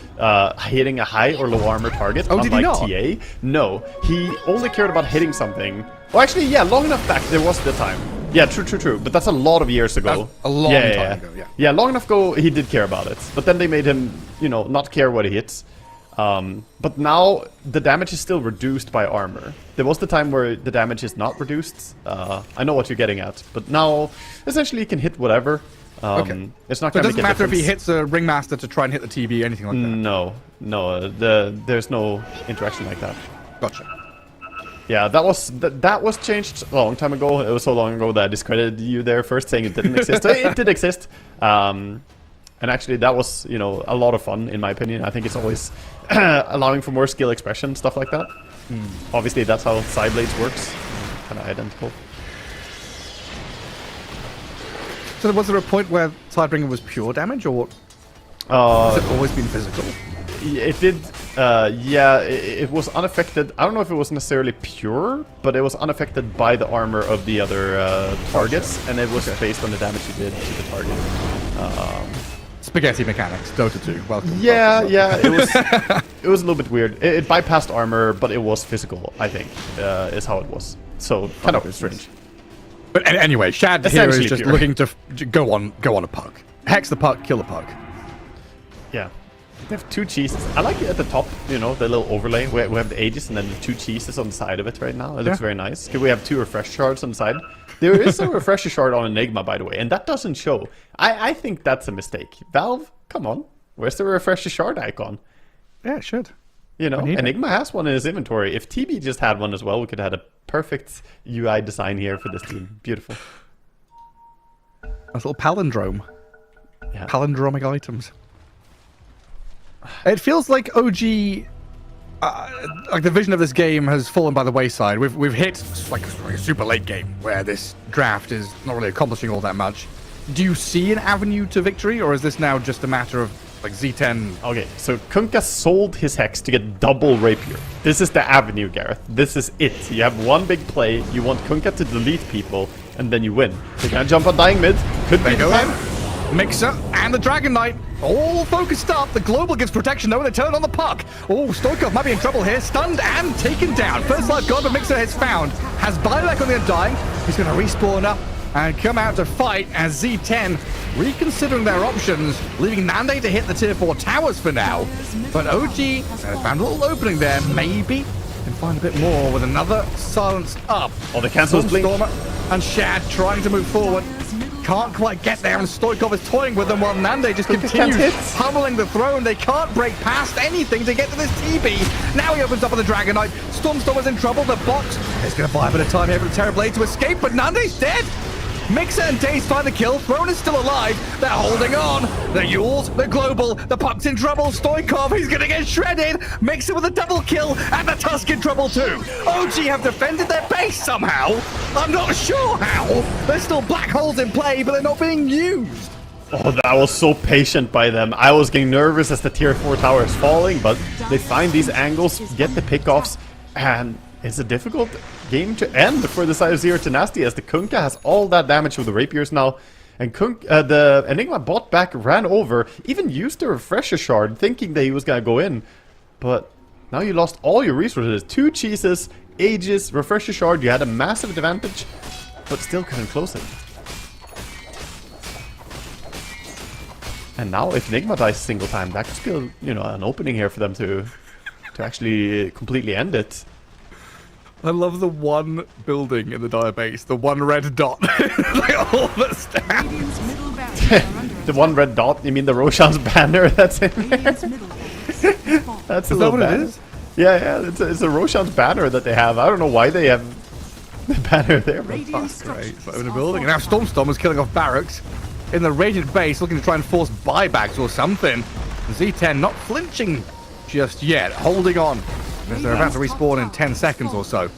hitting a high or low armor target, Oh, did he not? TA. No, he only cared about hitting something. Well, actually, yeah, long enough back, there was the time. Yeah, true. But that's a lot of years ago. That's a long time ago, yeah. Yeah, long enough ago, he did care about it. But then they made him, not care what he hits. But now, the damage is still reduced by armor. There was the time where the damage is not reduced. I know what you're getting at. But now, essentially, he can hit whatever. Okay. It's not So it going to doesn't make a matter if he difference. hits a Ringmaster to try and hit the TB, anything like that? No. There's no interaction like that. Gotcha. Yeah, that was changed a long time ago. It was so long ago that I discredited you there first, saying it didn't exist. It did exist. And actually, that was, a lot of fun, in my opinion. I think it's always allowing for more skill expression, stuff like that. Obviously, that's how Sideblades works. Kind of identical. So was there a point where Sidebringer was pure damage, or has it always been physical? It did, yeah, it was unaffected. I don't know if it was necessarily pure, but it was unaffected by the armor of the other targets, and it was based on the damage you did to the target. Spaghetti mechanics, Dota 2, welcome. Yeah, it was a little bit weird. It bypassed armor, but it was physical, I think, is how it was. So, kind of strange. But anyway, Shad here is Essentially just pure. looking to go on a puck. Hex the puck, kill the puck. Yeah. They have two cheeses. I like it at the top, the little overlay. We have the ages and then the two cheeses on the side of it right now. It looks very nice. Can we have two refresh shards on the side? There is a refresher shard on Enigma, by the way, and that doesn't show. I think that's a mistake. Valve, come on. Where's the refresher shard icon? Yeah, it should. Enigma has one in his inventory. If TB just had one as well, we could have had a perfect UI design here for this team. Beautiful. A little palindrome. Yeah. Palindromic items. It feels like OG, like the vision of this game has fallen by the wayside. We've hit like a super late game where this draft is not really accomplishing all that much. Do you see an avenue to victory, or is this now just a matter of like Z10? Okay, so Kunkka sold his Hex to get double Rapier. This is the avenue, Gareth. This is it. You have one big play, you want Kunkka to delete people, and then you win. They're gonna jump on dying mid. Could be They the go time. in. Mixer and the Dragon Knight all focused up. The Global gives protection though, and they turn on the puck. Oh, Stoikov might be in trouble here. Stunned and taken down. First life gone, but Mixer has found. Has buyback on the Undying. He's going to respawn up and come out to fight as Z10 reconsidering their options, leaving Nande to hit the tier 4 towers for now. But OG found a little opening there. Maybe can find a bit more with another silence up. Oh, the cancels blink. Stormer and Shad trying to move forward. Can't quite get there, and Stoikov is toying with them while Nande just Can't continues hit. pummeling the throne. They can't break past anything to get to this TB. Now he opens up on the Dragon Knight. Stormstormer's in trouble. The bot is going to buy a bit of time here for the Terrorblade to escape, but Nande's dead. Mixer and Daze find the kill. Throne is still alive. They're holding on. The Yules, the Global, the Puck's in trouble. Stoikov, he's going to get shredded. Mixer with a double kill, and the Tusk in trouble too. OG have defended their base somehow. I'm not sure how. There's still black holes in play, but they're not being used. Oh, that was so patient by them. I was getting nervous as the tier 4 tower is falling, but they find these angles, get the pickoffs, and it's a difficult game to end for the side of Zero Tenacity as the Kunkka has all that damage with the rapiers now. And the Enigma bot back ran over, even used the refresher shard thinking that he was going to go in. But now you lost all your resources. 2 cheeses, ages, refresher shard. You had a massive advantage, but still couldn't close it. And now if Enigma dies a single time, that could still, an opening here for them to to actually completely end it. I love the one building in the dire base, the one red dot. Like all the stats. Radiant's middle barracks are under The one red dot, you mean the Roshan's banner that's in there? Radiant's middle barracks has fallen. That's a Is that little what it banner. is? Yeah, it's a Roshan's banner that they have. I don't know why they have the banner there, but Radiant Great. structures So in a are building. And now Stormstorm is killing off barracks in the Radiant base, looking to try and force buybacks or something. Z10 not flinching just yet, holding on. As they're about to respawn in 10 seconds or so.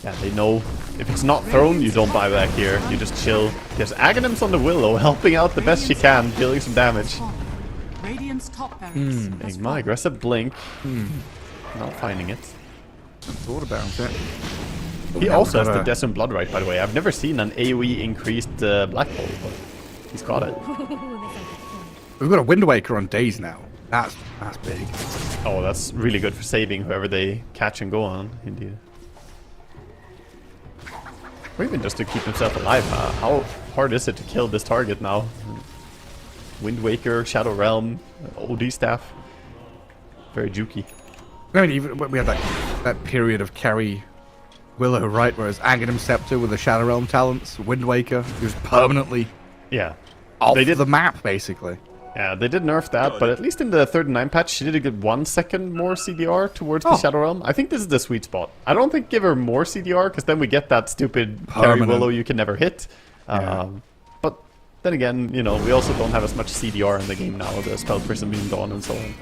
yeah, they know if it's not thrown, you don't buy back here. You just chill. There's Aghanim's on the Willow, helping out the best she can, dealing some damage. Radiant's top barracks has Enigma, fallen. aggressive blink. Not finding it. Thought about it. He now also we've has the got a- Desert Blood Right, by the way. I've never seen an AoE increased Black Hole, but he's got it. We've got a Wind Waker on days now. That's big. Oh, that's really good for saving whoever they catch and go on, indeed. Or even just to keep himself alive. How hard is it to kill this target now? Wind Waker, Shadow Realm, OD Staff. Very jukey. I mean, even we had that period of carry Willow, right? Whereas Aghanim Scepter with the Shadow Realm talents, Wind Waker, he was permanently Yeah. off They did- the map, basically. Yeah, they did nerf that, but at least in the 39 patch, she did a good 1 second more CDR towards the Oh. Shadow Realm. I think this is the sweet spot. I don't think give her more CDR, because then we get that stupid carry Permanent. Willow you can never hit. Yeah. But then again, you know, we also don't have as much CDR in the game now, the Spell Prism being gone and so on.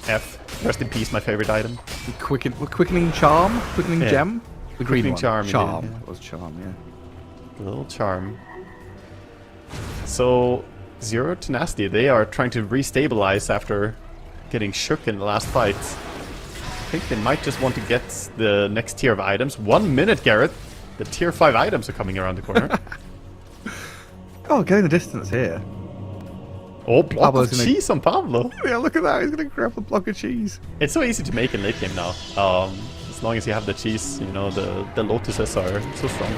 F. Rest in peace, my favorite item. Quickening Charm? Quickening Yeah. Gem? The green Quickening one. Charm, you Charm. mean, yeah. It was Charm, yeah. A little charm. So, Zero Tenacity, they are trying to restabilize after getting shook in the last fight. I think they might just want to get the next tier of items. 1 minute, Garrett! The tier 5 items are coming around the corner. Oh, getting the distance here. Oh, block of Pablo's gonna- cheese on Pablo! Yeah, look at that. He's going to grab the block of cheese. It's so easy to make in late game now. As long as you have the cheese, you know, the lotuses are so strong.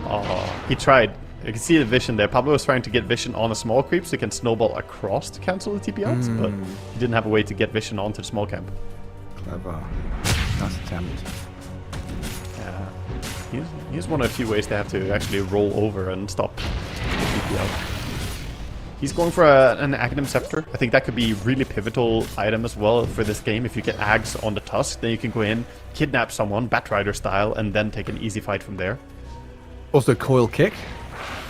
Oh, he tried. You can see the vision there. Pablo was trying to get vision on a small creep so he can snowball across to cancel the TP outs, but he didn't have a way to get vision onto the small camp. Clever. Nice attempt. Yeah. He's one of the few ways they have to actually roll over and stop the TP out. He's going for an Aghanim Scepter. I think that could be really pivotal item as well for this game. If you get Ags on the Tusk, then you can go in, kidnap someone, Batrider style, and then take an easy fight from there. Also, Coil Kick.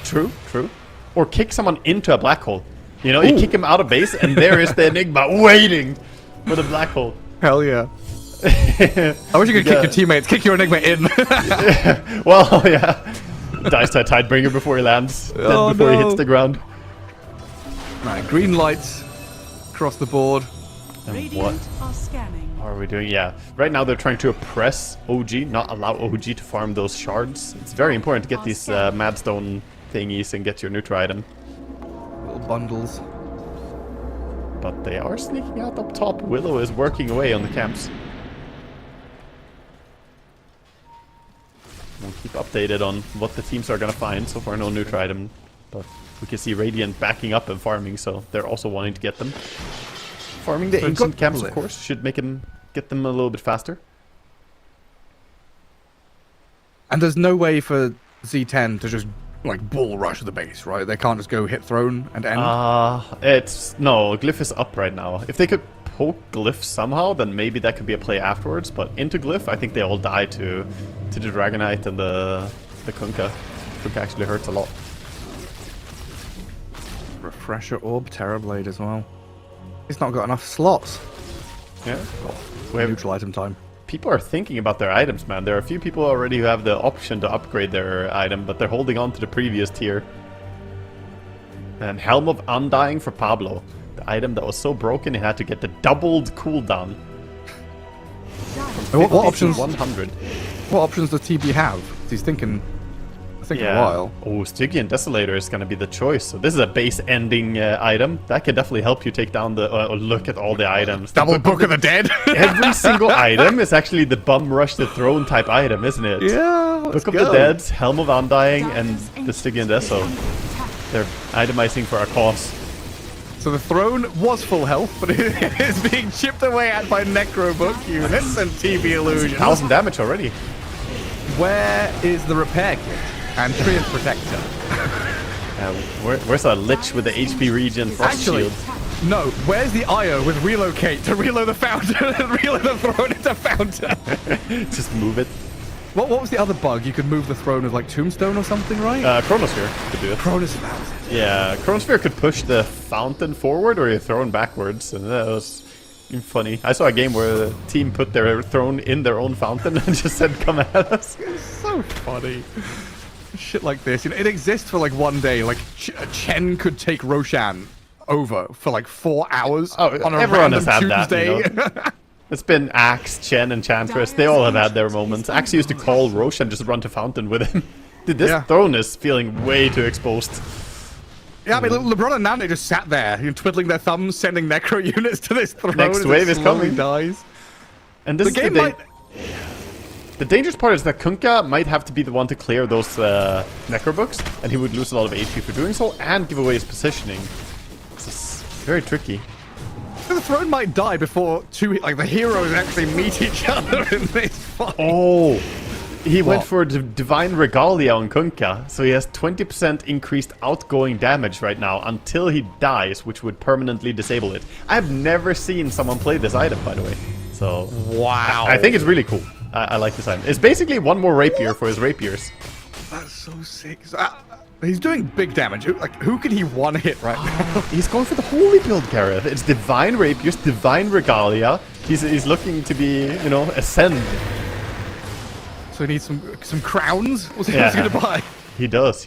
True, true. Or kick someone into a black hole. You know, you kick him out of base, and there is the Enigma waiting for the black hole. Hell yeah. I wish you could kick your teammates. Kick your Enigma in. Well, yeah. Dies to a Tidebringer before he lands, then Oh, before he no. hits the ground. Right, green lights across the board. And Radiant what are scanning. are we doing? Yeah. Right now they're trying to oppress OG, not allow OG to farm those shards. It's very important to get these Madstone thingies and get your neutral item. Little bundles. But they are sneaking out up top. Willow is working away on the camps. We'll keep updated on what the teams are gonna find. So far, no neutral item, but we can see Radiant backing up and farming, so they're also wanting to get them. Farming the So you've ancient got camps, Glyph. of course, should make them get them a little bit faster. And there's no way for Z10 to just like bull rush the base, right? They can't just go hit throne and end. It's no, Glyph is up right now. If they could poke Glyph somehow, then maybe that could be a play afterwards. But into Glyph, I think they all die to the Dragonite and the Kunkka. Kunkka actually hurts a lot. Refresher Orb, Terrorblade as well. He's not got enough slots. Yeah. We have, Neutral item time. people are thinking about their items, man. There are a few people already who have the option to upgrade their item, but they're holding on to the previous tier. And Helm of Undying for Pablo. The item that was so broken it had to get the doubled cooldown. What 50 to options? 100. What options does TB have? He's thinking. I think a while. Oh, Stygian Desolator is going to be the choice. So this is a base-ending item. That can definitely help you take down the... look at all the items. Double Book of the Dead. Every single item is actually the Bum Rush the Throne type item, isn't it? Yeah. Let's Book of go. the Dead, Helm of Undying, and Dire's the Stygian ancient Deso. is under attack. They're itemizing for our cause. So the throne was full health, but it is being chipped away at by Necrobook units and TB Illusion. 1,000 damage already. Where is the repair kit and Treant Protector? Where's that Lich with the HP regen frost Actually, shield? no. Where's the IO with relocate to reload the fountain and reload the throne into fountain? Just move it. What was the other bug? You could move the throne with like Tombstone or something, right? Chronosphere could do it. Chronosphere. Yeah, Chronosphere could push the fountain forward or your throne backwards, and that was funny. I saw a game where the team put their throne in their own fountain and just said, "Come at us." It's so funny. Shit like this. You know, it exists for like one day. Like Chen could take Roshan over for like 4 hours on a everyone random has had Tuesday. that. You know? It's been Axe, Chen, and Chantress. They all have had their moments. Axe used to call Roshan, just run to fountain with him. Dude, this throne is feeling way too exposed. Yeah, I mean, LeBron and Nante just sat there, twiddling their thumbs, sending necro units to this throne. Next wave is coming. Dies. And this The is game the dangerous part is that Kunkka might have to be the one to clear those Necrobooks, and he would lose a lot of HP for doing so, and give away his positioning. This is very tricky. The throne might die before the heroes actually meet each other in this fight. Oh, he went What? for Divine Regalia on Kunkka, so he has 20% increased outgoing damage right now until he dies, which would permanently disable it. I've never seen someone play this item, by the way. So, Wow. I think it's really cool. I like this item. It's basically one more rapier for his rapiers. That's so sick. He's doing big damage. Who can he one hit right now? He's going for the holy build, Gareth. It's Divine Rapiers, Divine Regalia. He's looking to be, ascend. So he needs some crowns? What's he going to buy? He does.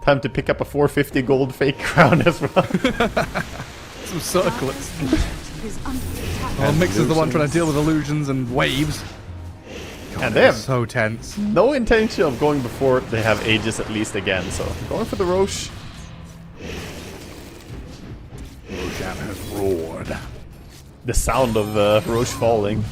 Time to pick up a 450 gold fake crown as well. Some circlets. Is under attack. Well, Mix is the one trying to deal with illusions and waves. And they have So tense. no intention of going before they have Aegis at least again, so going for the Roche. Roshan has roared. The sound of Roche falling.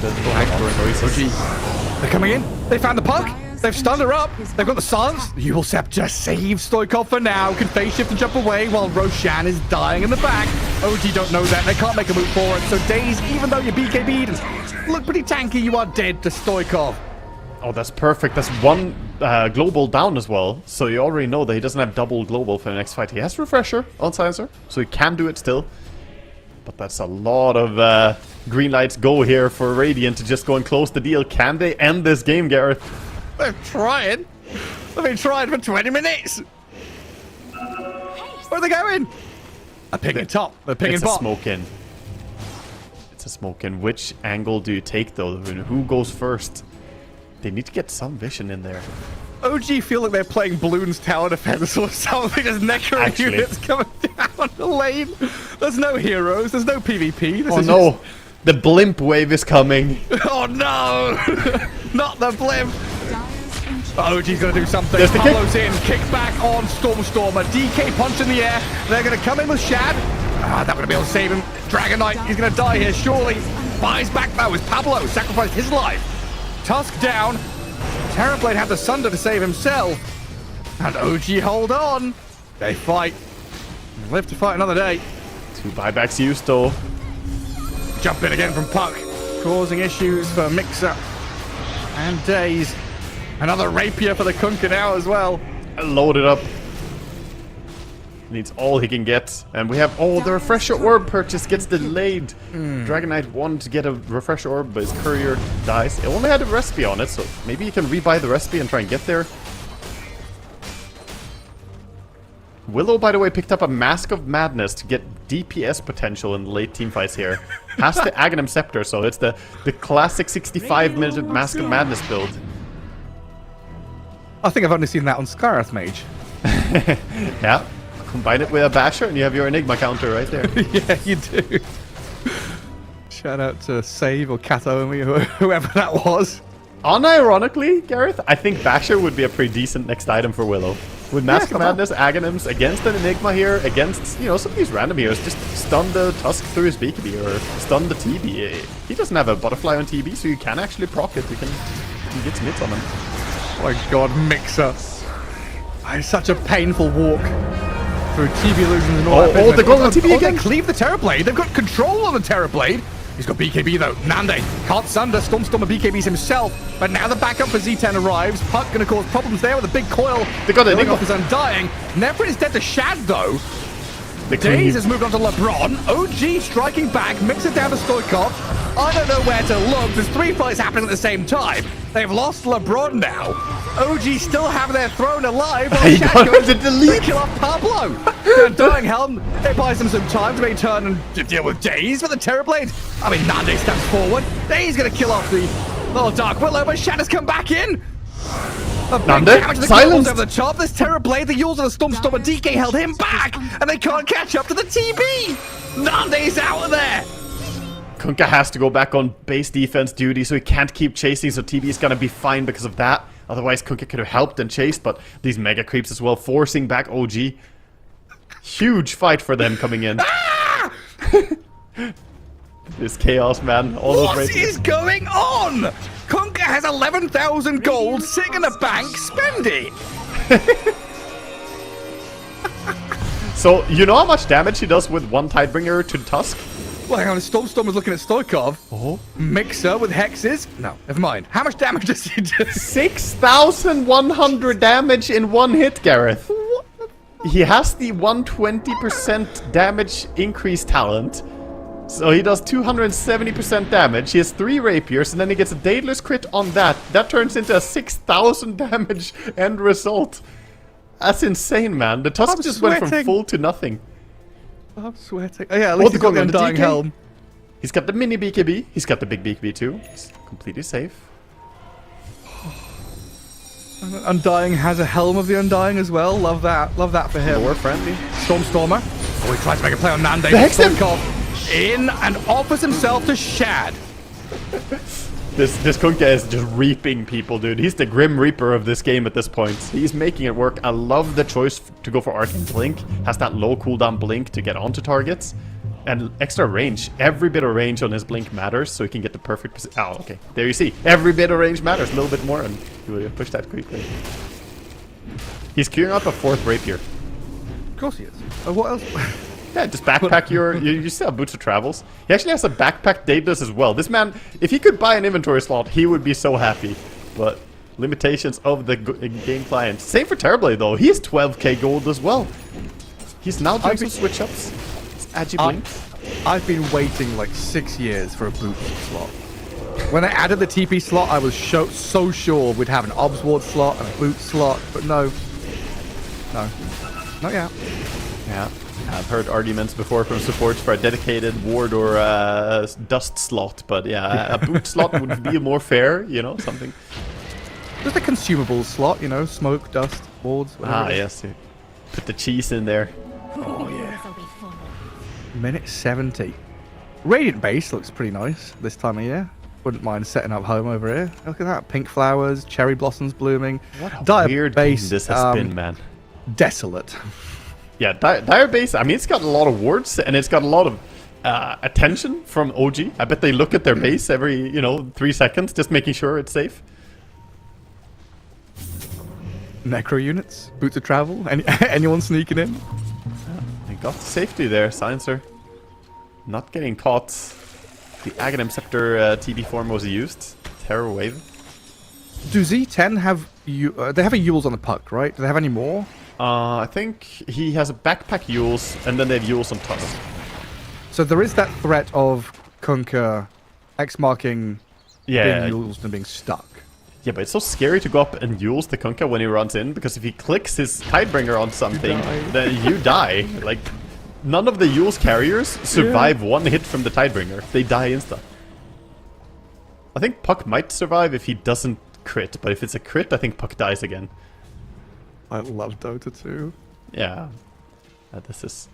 They're coming in. They found the pug. They've stunned her up. They've got the silence. The Yule Scepter saves Stoikov for now. Can phase shift and jump away while Roshan is dying in the back. OG don't know that. They can't make a move forward. So Daze, even though you're BKB'd and look pretty tanky, you are dead to Stoikov. Oh, that's perfect. That's one global down as well. So you already know that he doesn't have double global for the next fight. He has Refresher on Silencer, so he can do it still. But that's a lot of green lights go here for Radiant to just go and close the deal. Can they end this game, Gareth? They're trying. They've been trying for 20 minutes. Where are they going? They're picking top. They're picking It's a bot. smoke in. It's a smoke in. Which angle do you take, though? Who goes first? They need to get some vision in there. OG feel like they're playing Bloons Tower Defense or something. There's necro Actually. units coming down the lane. There's no heroes. There's no PvP. This Oh is no! The blimp wave is coming. Oh no! Not the blimp. Dyer's in OG's gonna do something. There's the kick. Pablo's in. Kick back on Stormstormer. DK punch in the air. They're gonna come in with Shad. Not gonna be able to save him. Dragon Knight, he's gonna die here, surely. Buys back though as Pablo sacrificed his life. Tusk down. Terrorblade had the Sunder to save himself. And OG hold on. They fight. Live to fight another day. 2 buybacks used, though. Jump in again from Puck. Causing issues for Mixer and Daze. Another rapier for the Kunkka now as well. Loaded up. Needs all he can get. And we have... Oh, the Refresher Orb purchase gets delayed. Dragon Knight wanted to get a Refresher Orb, but his Courier dies. It only had a recipe on it, so maybe you can rebuy the recipe and try and get there. Willow, by the way, picked up a Mask of Madness to get DPS potential in the late team fights here. Has the Aghanim Scepter, so it's the classic 65-minute Mask of Madness build. I think I've only seen that on Skyrath Mage. Yeah. Combine it with a Basher and you have your Enigma counter right there. Yeah, you do. Shout out to Save or Katomi or whoever that was. Unironically, Gareth, I think Basher would be a pretty decent next item for Willow. With Mask of Madness, Aghanims, against an Enigma here, against, some of these random heroes, just stun the Tusk through his BKB or stun the TB. He doesn't have a Butterfly on TB, so you can actually proc it. You can get some hits on him. Oh my god, Mixer. It's such a painful walk through TV illusions and all that. Oh, they're going on TV again. They cleave the Terrorblade. They've got control of the Terrorblade. He's got BKB though. Nande can't sunder Stormstormer BKBs himself. But now the backup for Z10 arrives. Puck gonna cause problems there with a big coil. They got it. Going off his Undying. Neprin is dead to Shad though. Daze has moved on to LeBron. OG striking back. Mix it down to Stoikov. I don't know where to look. There's 3 fights happening at the same time. They've lost LeBron now. OG still have their throne alive. He got him to delete. Kill off Pablo. The Undying Helm. It buys them some time to make turn and deal with Daze for the Terrorblade. I mean, Nande steps forward. Daze gonna kill off the little Dark Willow, but Shad has come back in. A big damage to the silenced. over the top. This Terrorblade, the Yules of the Stormstormer DK held him back, and they can't catch up to the TB. Nande's out of there. Kunkka has to go back on base defense duty, so he can't keep chasing, so TB is gonna be fine because of that. Otherwise, Kunkka could have helped and chased, but these mega creeps as well, forcing back OG. Huge fight for them coming in. Ah! This chaos, man. All those What races. is going on? Kunkka has 11,000 gold sitting in the bank. Spend it. So, you know how much damage he does with one Tidebringer to Tusk? Well, hang on. Stormstorm was looking at Stoikov. Oh. Mixer with hexes. No, never mind. How much damage does he do? 6,100 damage in one hit, Gareth. He has the 120% damage increase talent. So he does 270% damage. He has 3 rapiers, and then he gets a Daedalus crit on that. That turns into a 6,000 damage end result. That's insane, man. The Tusk I'm just went from sweating. full to nothing. I'm sweating. Oh, yeah, at least he's got the Undying DK. Helm. He's got the mini BKB. He's got the big BKB too. He's completely safe. Undying has a Helm of the Undying as well. Love that. Love that for him. More friendly. Stormstormer. Oh, he tries to make a play on Nande. The Hex him. Stoikov in and offers himself to Shad. This Kunkka is just reaping people, dude. He's the Grim Reaper of this game at this point. He's making it work. I love the choice to go for Arcane Blink. Has that low cooldown blink to get onto targets. And extra range. Every bit of range on his blink matters, so he can get the perfect position. Oh, okay. There you see. Every bit of range matters. A little bit more, and he will push that quickly. He's queuing up a 4th rapier. Of course he is. What else? Yeah, just backpack you still have Boots of Travels. He actually has a backpack Daedalus as well. This man, if he could buy an inventory slot, he would be so happy. But limitations of the game client. Same for Terrorblade though. He has 12k gold as well. He's now doing some switch ups. It's Agi Blink. I've been waiting like 6 years for a boot slot. When I added the TP slot, I was so sure we'd have an Obs Ward slot and a boot slot, but no. No. Not yet. Yeah. I've heard arguments before from supports for a dedicated ward or dust slot, but yeah, a boot slot would be more fair, you know, something. Just a consumables slot, you know, smoke, dust, wards, whatever. Ah, yes. Put the cheese in there. Oh, yeah. Minute 70. Radiant base looks pretty nice this time of year. Wouldn't mind setting up home over here. Look at that. Pink flowers, cherry blossoms blooming. What a Dire weird base, game this has been, man. Desolate. Yeah, Dire Base, I mean, it's got a lot of wards, and it's got a lot of attention from OG. I bet they look at their base every, 3 seconds, just making sure it's safe. Necro units, boots of travel, anyone sneaking in? They got the safety there, Silencer. Not getting caught. The Aghanim Scepter TB form was used. Terror Wave. Do Z10 have... they have a Yules on the puck, right? Do they have any more? I think he has a backpack Yules, and then they have Yules on Tusk. So there is that threat of Kunkka X-marking being Yules and being stuck. Yeah, but it's so scary to go up and Yules the Kunkka when he runs in, because if he clicks his Tidebringer on something, then you die. Like, none of the Yules carriers survive one hit from the Tidebringer. They die insta. I think Puck might survive if he doesn't crit, but if it's a crit, I think Puck dies again. I love Dota 2. Yeah. This is...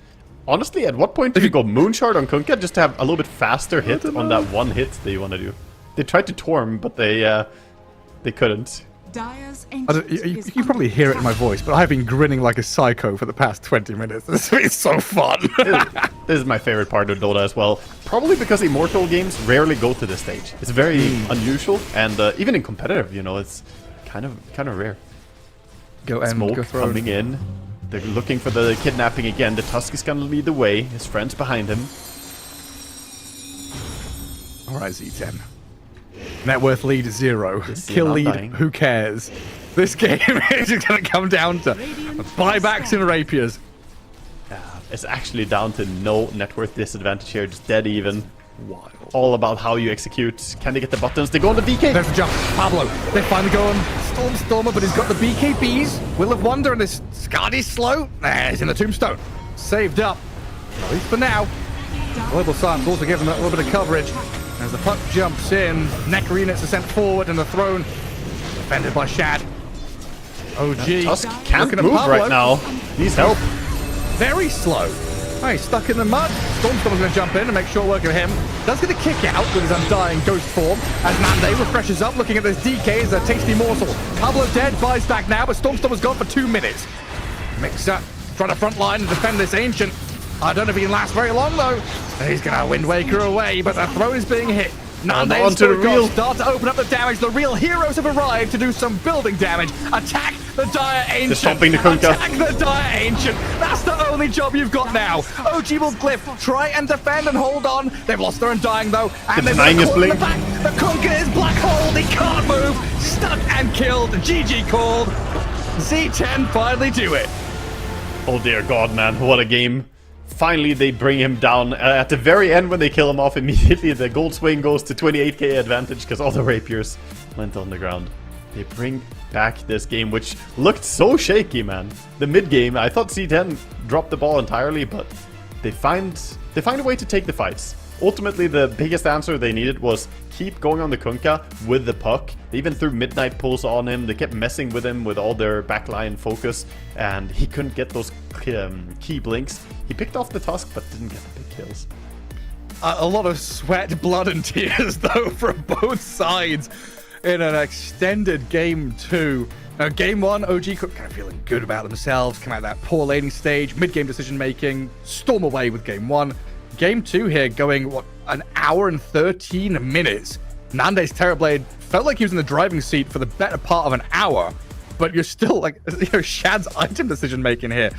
Honestly, at what point do you go Moonshard on Kunkka just to have a little bit faster hit on that one hit that you want to do? They tried to Torm, but they couldn't. Dire's You can probably hear it in my voice, but I've been grinning like a psycho for the past 20 minutes. This is so fun. This is my favorite part of Dota as well. Probably because Immortal games rarely go to this stage. It's very unusual, and even in competitive, it's kind of rare. Go end, Smoke go throne. coming in. They're looking for the kidnapping again. The Tusk is gonna lead the way. His friend's behind him. All right, Z10. Net worth lead 0. see Kill him lead, undying. who cares? This game is going to come down to buybacks and rapiers. It's actually down to no net worth disadvantage here. Just dead even. Wild. All about how you execute. Can they get the buttons? They go on the DK. There's the jump. Pablo. They finally go on Stormer, but he's got the BKBs. Will of Wonder and this Scardy's slow. He's in the tombstone. Saved up. At least for now. Global Silence also gives him a little bit of coverage. As the puck jumps in, Necker units are sent forward and the throne defended by Shad. OG. Tusk can't looking at move Pablo. right now. Needs help. Very slow. Oh, he's stuck in the mud. Storm's going to jump in and make short work of him. Does get a kick out with his undying ghost form as Nande refreshes up, looking at this DK as a tasty morsel. Pablo dead, buys back now, but Storm's gone for 2 minutes. Mixer trying to front line and defend this Ancient. I don't know if he can last very long though. He's going to Wind Waker away, but the throne is being hit. Nande and onto the real. start to open up the damage. The real heroes have arrived to do some building damage. Attack the Dire Ancient. They're stopping the Kunkka. Attack the Dire Ancient. That's the only job you've got now. OG will Glyph try and defend and hold on. They've lost their Undying though. And they've denying his caught in the blink. back. The Kunkka is black hole. He can't move. Stuck and killed. GG called. Z10 finally do it. Oh dear God, man. What a game. Finally, they bring him down. At the very end, when they kill him off, immediately the gold swing goes to 28k advantage because all the rapiers went on the ground. They bring back this game, which looked so shaky, man. The mid game, I thought C10 dropped the ball entirely, but they find a way to take the fights. Ultimately, the biggest answer they needed was keep going on the Kunkka with the puck. They even threw midnight pulls on him. They kept messing with him with all their backline focus, and he couldn't get those key blinks. He picked off the Tusk, but didn't get the big kills. A lot of sweat, blood, and tears, though, from both sides in an extended game 2. Now, game 1, OG kind of feeling good about themselves, come out of that poor laning stage, mid-game decision-making, storm away with game 1. Game 2 here going, what, an hour and 13 minutes. Nande's Terrorblade felt like he was in the driving seat for the better part of an hour, but you're still, like, Shad's item decision-making here.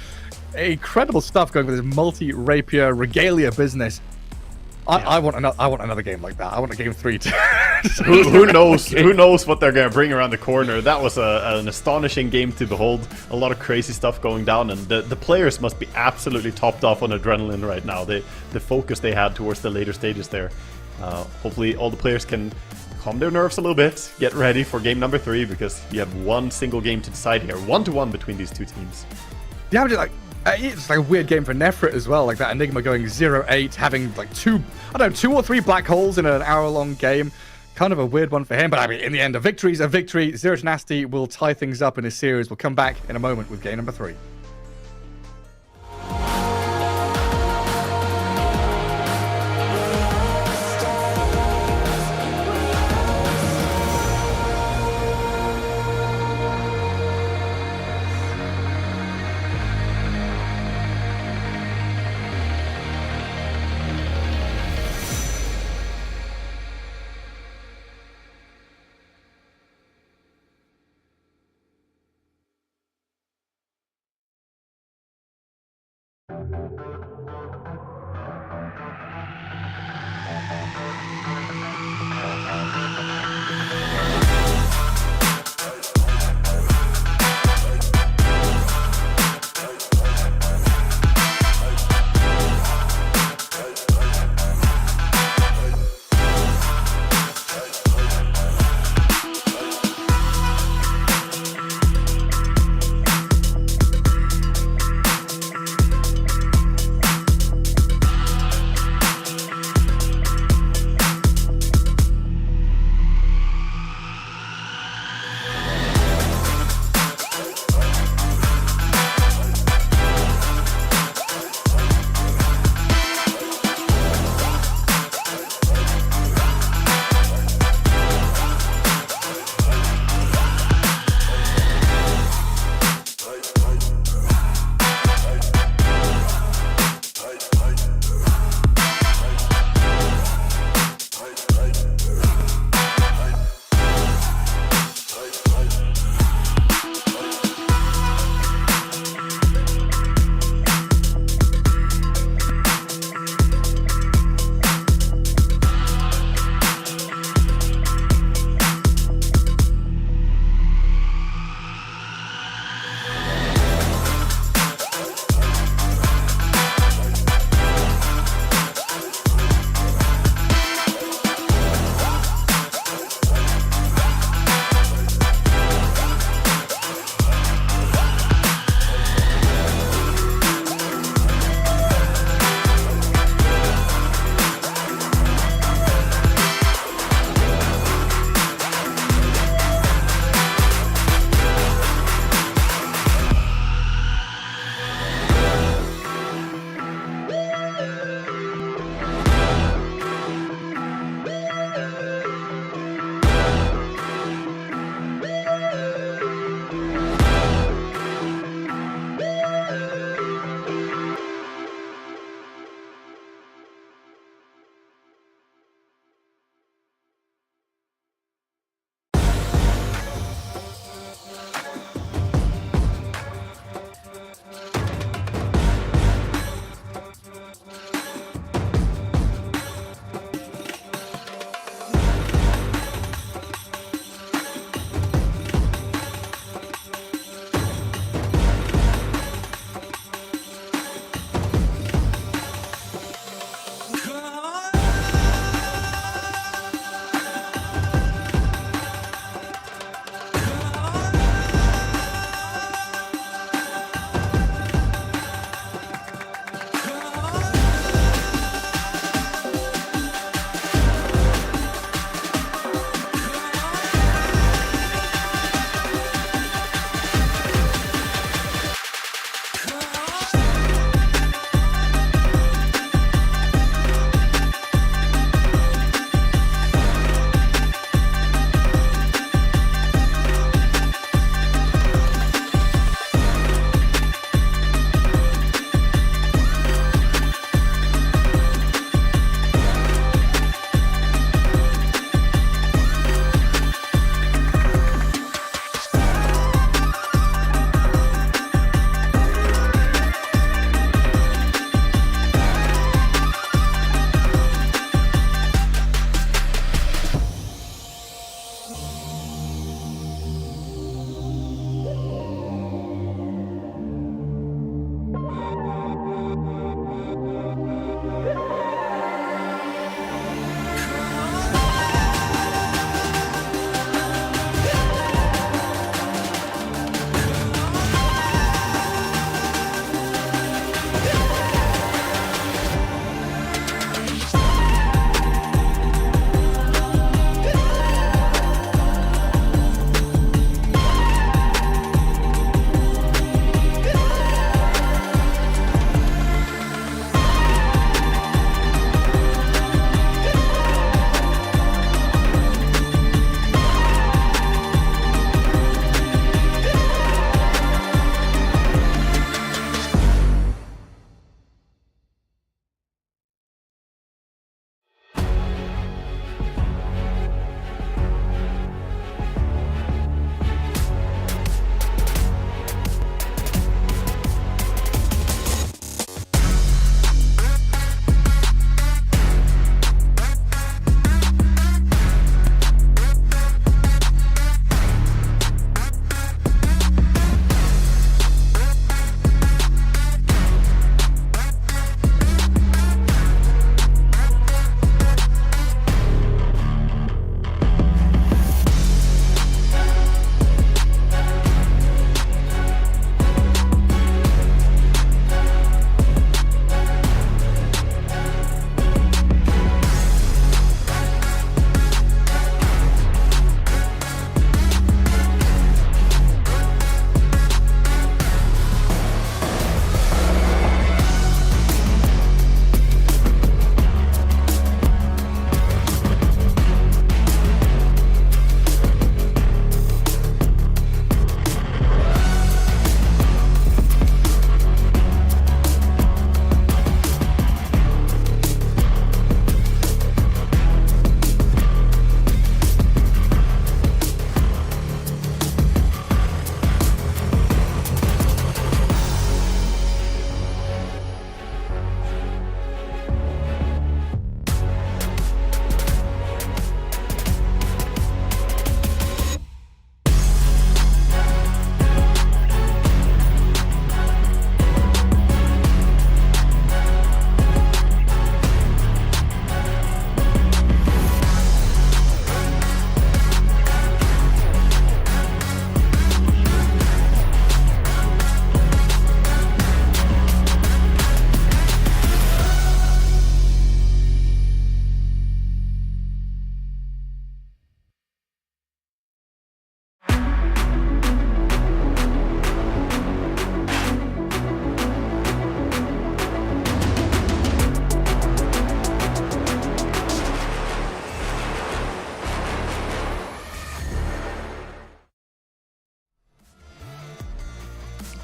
Incredible stuff going with this multi-rapier regalia business. I want another game like that. I want a game 3 too. Who knows? Who knows what they're gonna bring around the corner? That was an astonishing game to behold. A lot of crazy stuff going down, and the players must be absolutely topped off on adrenaline right now. The focus they had towards the later stages there. Hopefully, all the players can calm their nerves a little bit, get ready for game number 3, because you have one single game to decide here, 1-1 between these two teams. Yeah, just like. It's like a weird game for Nefrit as well, like that Enigma going 0-8, having like 2 or 3 black holes in an hour-long game. Kind of a weird one for him, but I mean, in the end, a victory's a victory. Zero to Nasty will tie things up in his series. We'll come back in a moment with game number 3.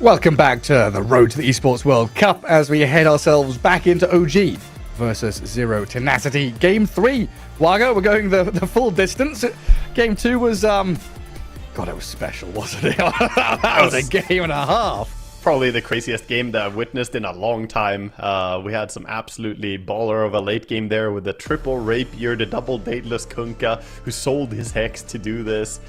Welcome back to the road to the Esports World Cup as we head ourselves back into OG versus Zero Tenacity. Game 3. Wago, we're going the full distance. Game 2 was, God, it was special, wasn't it? That was a game and a half. Probably the craziest game that I've witnessed in a long time. We had some absolutely baller of a late game there with the triple rapier, the double dateless Kunkka, who sold his hex to do this.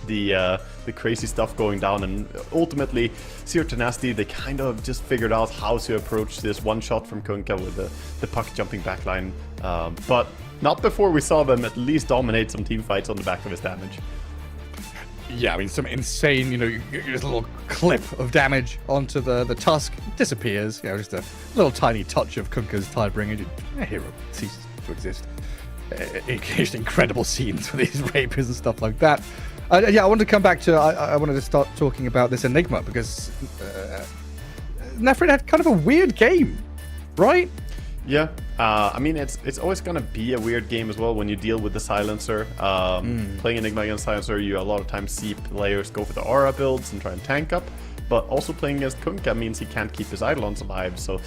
The crazy stuff going down, and ultimately Zero Tenacity, they kind of just figured out how to approach this one shot from Kunkka with the puck jumping backline, but not before we saw them at least dominate some team fights on the back of his damage. Yeah, I mean, some insane, just a little clip of damage onto the Tusk, disappears, just a little tiny touch of Kunkka's Tidebringer, a hero ceases to exist. Just incredible scenes with these rapiers and stuff like that. Yeah, I wanted to come back to, I wanted to start talking about this Enigma, because Nefrid had kind of a weird game, right? Yeah, I mean, it's always going to be a weird game as well when you deal with the Silencer. Playing Enigma against Silencer, you a lot of times see players go for the aura builds and try and tank up, but also playing against Kunkka means he can't keep his Eidolons alive, so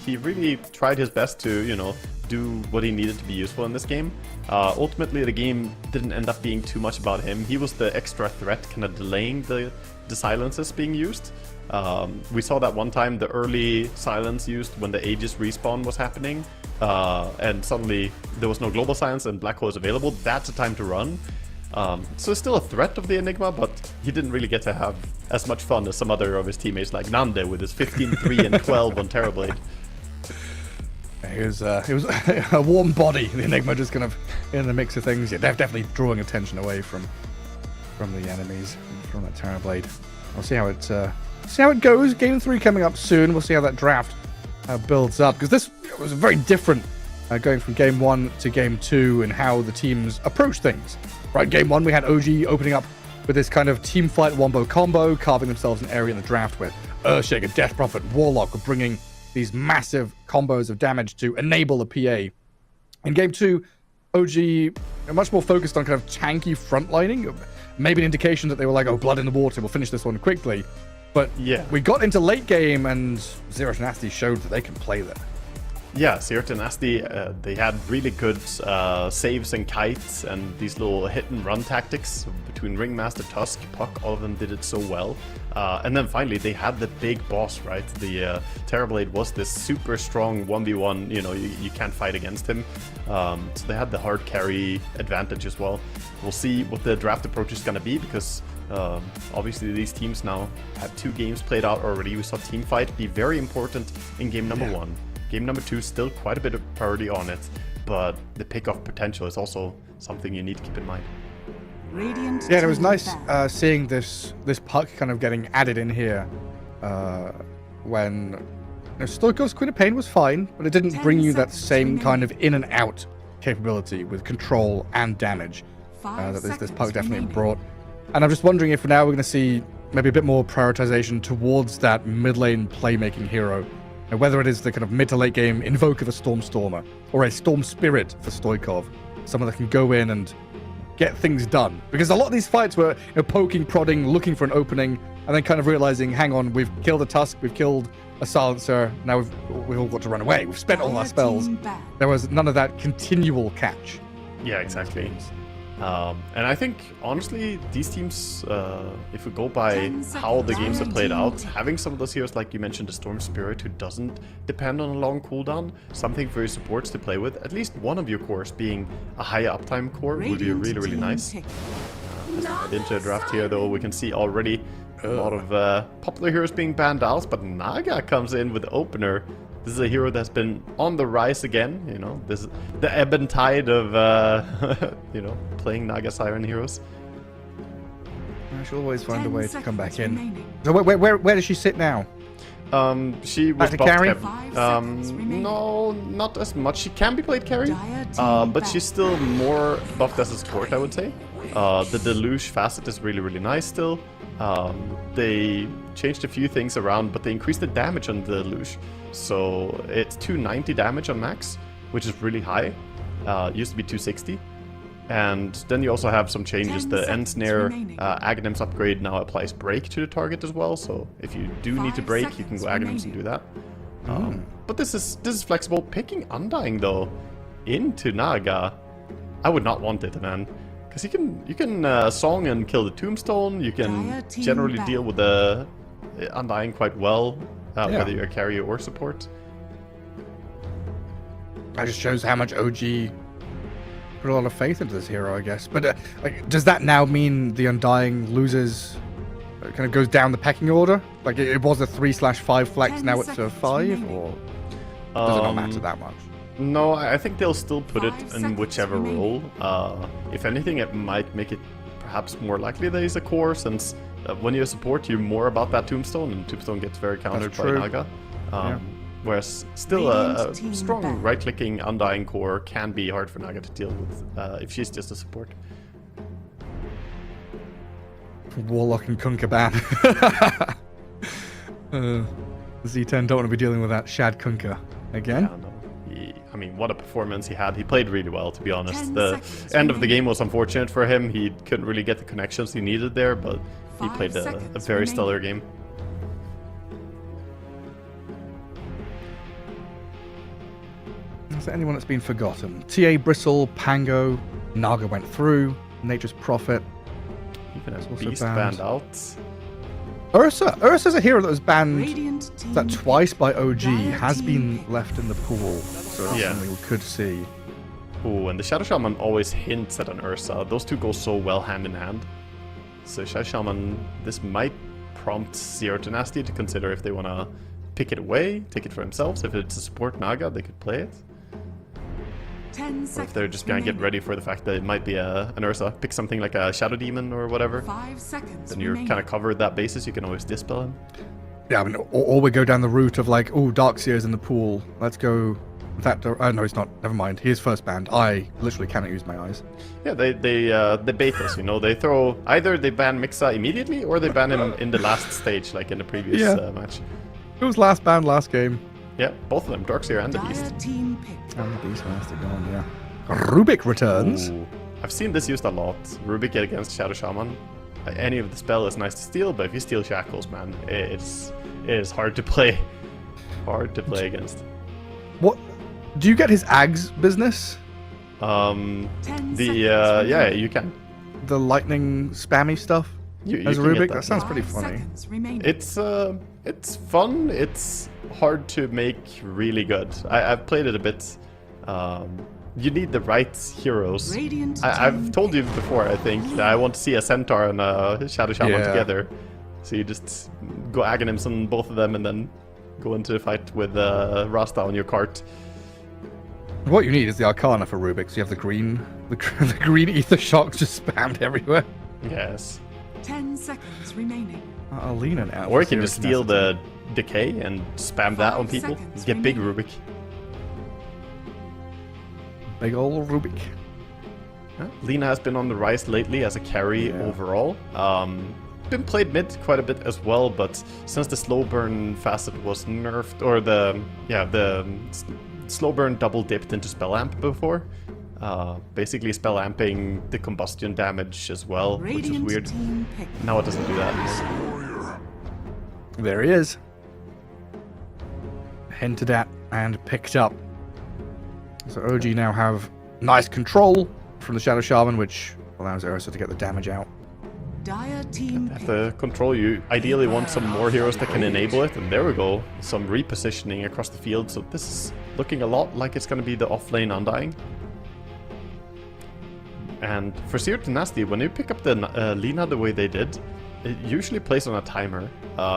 he really tried his best to, do what he needed to be useful in this game. Ultimately, the game didn't end up being too much about him. He was the extra threat, kind of delaying the silences being used. We saw that one time, the early silence used when the Aegis respawn was happening, and suddenly there was no global silence and Black Hole is available. That's a time to run. So it's still a threat of the Enigma, but he didn't really get to have as much fun as some other of his teammates, like Nande with his 15, 3, and 12 on Terrorblade. It was a warm body, the Enigma, just kind of in the mix of things. Yeah, definitely drawing attention away from the enemies, from that Terrorblade. We'll see how it goes. Game 3 coming up soon. We'll see how that draft builds up, because this was very different going from Game 1 to Game 2 and how the teams approach things. Right, Game 1 we had OG opening up with this kind of team fight wombo combo, carving themselves an area in the draft where Earthshaker, Death Prophet, Warlock were bringing these massive combos of damage to enable the PA. In Game 2, OG are much more focused on kind of tanky frontlining, maybe an indication that they were like, oh, blood in the water, we'll finish this one quickly. But yeah, we got into late game and Zero Tenacity showed that they can play there. Yeah, Zero Tenacity, they had really good saves and kites and these little hit and run tactics between Ringmaster, Tusk, Puck, all of them did it so well. And then finally they had the big boss, right? The Terrorblade was this super strong 1v1, you can't fight against him. So they had the hard carry advantage as well. We'll see what the draft approach is going to be, because obviously these teams now have 2 games played out already. We saw team fight be very important in game number 1. Game number 2, still quite a bit of priority on it, but the pick-off potential is also something you need to keep in mind. Radiant yeah, it was nice seeing this puck kind of getting added in here when Stoikov's Queen of Pain was fine, but it didn't bring you that same kind of in and out capability with control and damage that this puck definitely brought. And I'm just wondering if now we're going to see maybe a bit more prioritization towards that mid lane playmaking hero. Whether it is the kind of mid to late game invoke of a Stormer or a Storm Spirit for Stoikov, someone that can go in and get things done. Because a lot of these fights were poking, prodding, looking for an opening, and then kind of realizing, hang on, we've killed a Tusk, we've killed a Silencer, now we've all got to run away. We've spent all our spells. There was none of that continual catch. Yeah, exactly. And I think, honestly, these teams, if we go by how the games have played out, having some of those heroes, like you mentioned, the Storm Spirit, who doesn't depend on a long cooldown, something for your supports to play with, at least one of your cores being a higher uptime core would be really, really nice. As we head into a draft here, though, we can see already a lot of popular heroes being banned out, but Naga comes in with the opener. This is a hero that's been on the rise again, this is the ebb and tide of, playing Naga Siren heroes. She'll always find a way to come back in. So where does she sit now? She was to carry? No, not as much. She can be played carry, but she's still more buffed as a support, I would say. The Deluge facet is really, really nice still. They changed a few things around, but they increased the damage on the Deluge. So it's 290 damage on max, which is really high. It used to be 260. And then you also have some changes. 10 The end seconds snare remaining. Aghanims upgrade now applies break to the target as well. So if you do need to 5 break, you can seconds go Aghanims and do that. But this is flexible. Picking Undying though into Naga, I would not want it, man. Because you can song and kill the Tombstone. You can Dire team generally back. deal with the Undying quite well, Yeah. whether you're a carrier or support. That just shows how much OG put a lot of faith into this hero, I guess. But like, does that now mean the Undying loses, kind of goes down the pecking order? Like it was a 3/5 flex, 10 now it's a seconds 5, remaining. or does it not matter that much? No, I think they'll still put it 5 in seconds whichever remaining. role. If anything, it might make it perhaps more likely that he's a core, since when you're a support, you're more about that Tombstone, and Tombstone gets very countered by true. Naga. Yeah. Whereas still a Radiant team strong back. right-clicking Undying core can be hard for Naga to deal with if she's just a support. Warlock and Kunkka ban. Z10 don't want to be dealing with that Shad Kunkka again. Yeah, no. I mean, what a performance he had. He played really well, to be honest. 10 The seconds end of the remaining. game was unfortunate for him. He couldn't really get the connections he needed there, but he 5 played a seconds very remaining. stellar game. Is there anyone that's been forgotten? TA Bristle, Pango, Naga went through, Nature's Prophet. Even a also beast banned. banned out. Ursa's a hero that was banned Radiant team that twice by OG, Dire has team been pick. left in the pool. So that's Yeah. something we could see. Ooh, and the Shadow Shaman always hints at an Ursa. Those two go so well hand in hand. So Shadow Shaman, this might prompt Zero Tenacity to consider if they want to pick it away, take it for themselves. If it's a support Naga, they could play it. 10 Or seconds if they're just going to get remaining. ready for the fact that it might be an Ursa, pick something like a Shadow Demon or whatever. 5 seconds Then you're remaining. kind of covered that basis. You can always dispel him. Yeah, I mean, or we go down the route of like, oh, Darkseer's in the pool. Let's go that. No, he's not. Never mind. He is first banned. I literally cannot use my eyes. Yeah, they bait us, you know. They throw either they ban Mixa immediately or they ban him in the last stage, like in the previous Yeah. match. Who was last banned last game? Yeah, both of them, Darkseer and the Dire Beast. team picked. And the Beast last gone, yeah. Rubik returns. Ooh. I've seen this used a lot. Rubik against Shadow Shaman. Any of the spell is nice to steal, but if you steal Shackles, man, it is hard to play. Hard to play against. What? Do you get his Ags business? 10 seconds Yeah, remaining. you can. The lightning spammy stuff? You As can Rubik? get That that. sounds pretty 5 funny. seconds remaining. It's fun. It's hard to make really good. I've played it a bit. You need the right heroes. Radiant I've team told you before, I think, that I want to see a Centaur and a Shadow Shaman Yeah. together. So you just go Aghanims on both of them and then go into the fight with Rasta on your cart. What you need is the Arcana for Rubik. So you have the green green ether shocks just spammed everywhere. Yes. 10 seconds remaining. Alina now. Or for you can just steal Serious the Decay and spam that on 5 people. seconds Get big remaining. Rubik. Big ol' Rubik. Lina has been on the rise lately as a carry Yeah. overall. Been played mid quite a bit as well, but since the slow burn facet was nerfed, or the slow burn double dipped into spell amp before, basically spell amping the combustion damage as well, which is Radiant weird. team picked. Now it doesn't do that anymore. There he is. Hinted at and picked up. So OG now have nice control from the Shadow Shaman, which allows Ursa to get the damage out. Dire team Have picked. to control you. Ideally want some more heroes that can enable it, and there we go. Some repositioning across the field, so this is looking a lot like it's going to be the off-lane Undying. And for Zero Tenacity, when you pick up the Lina the way they did, it usually plays on a timer.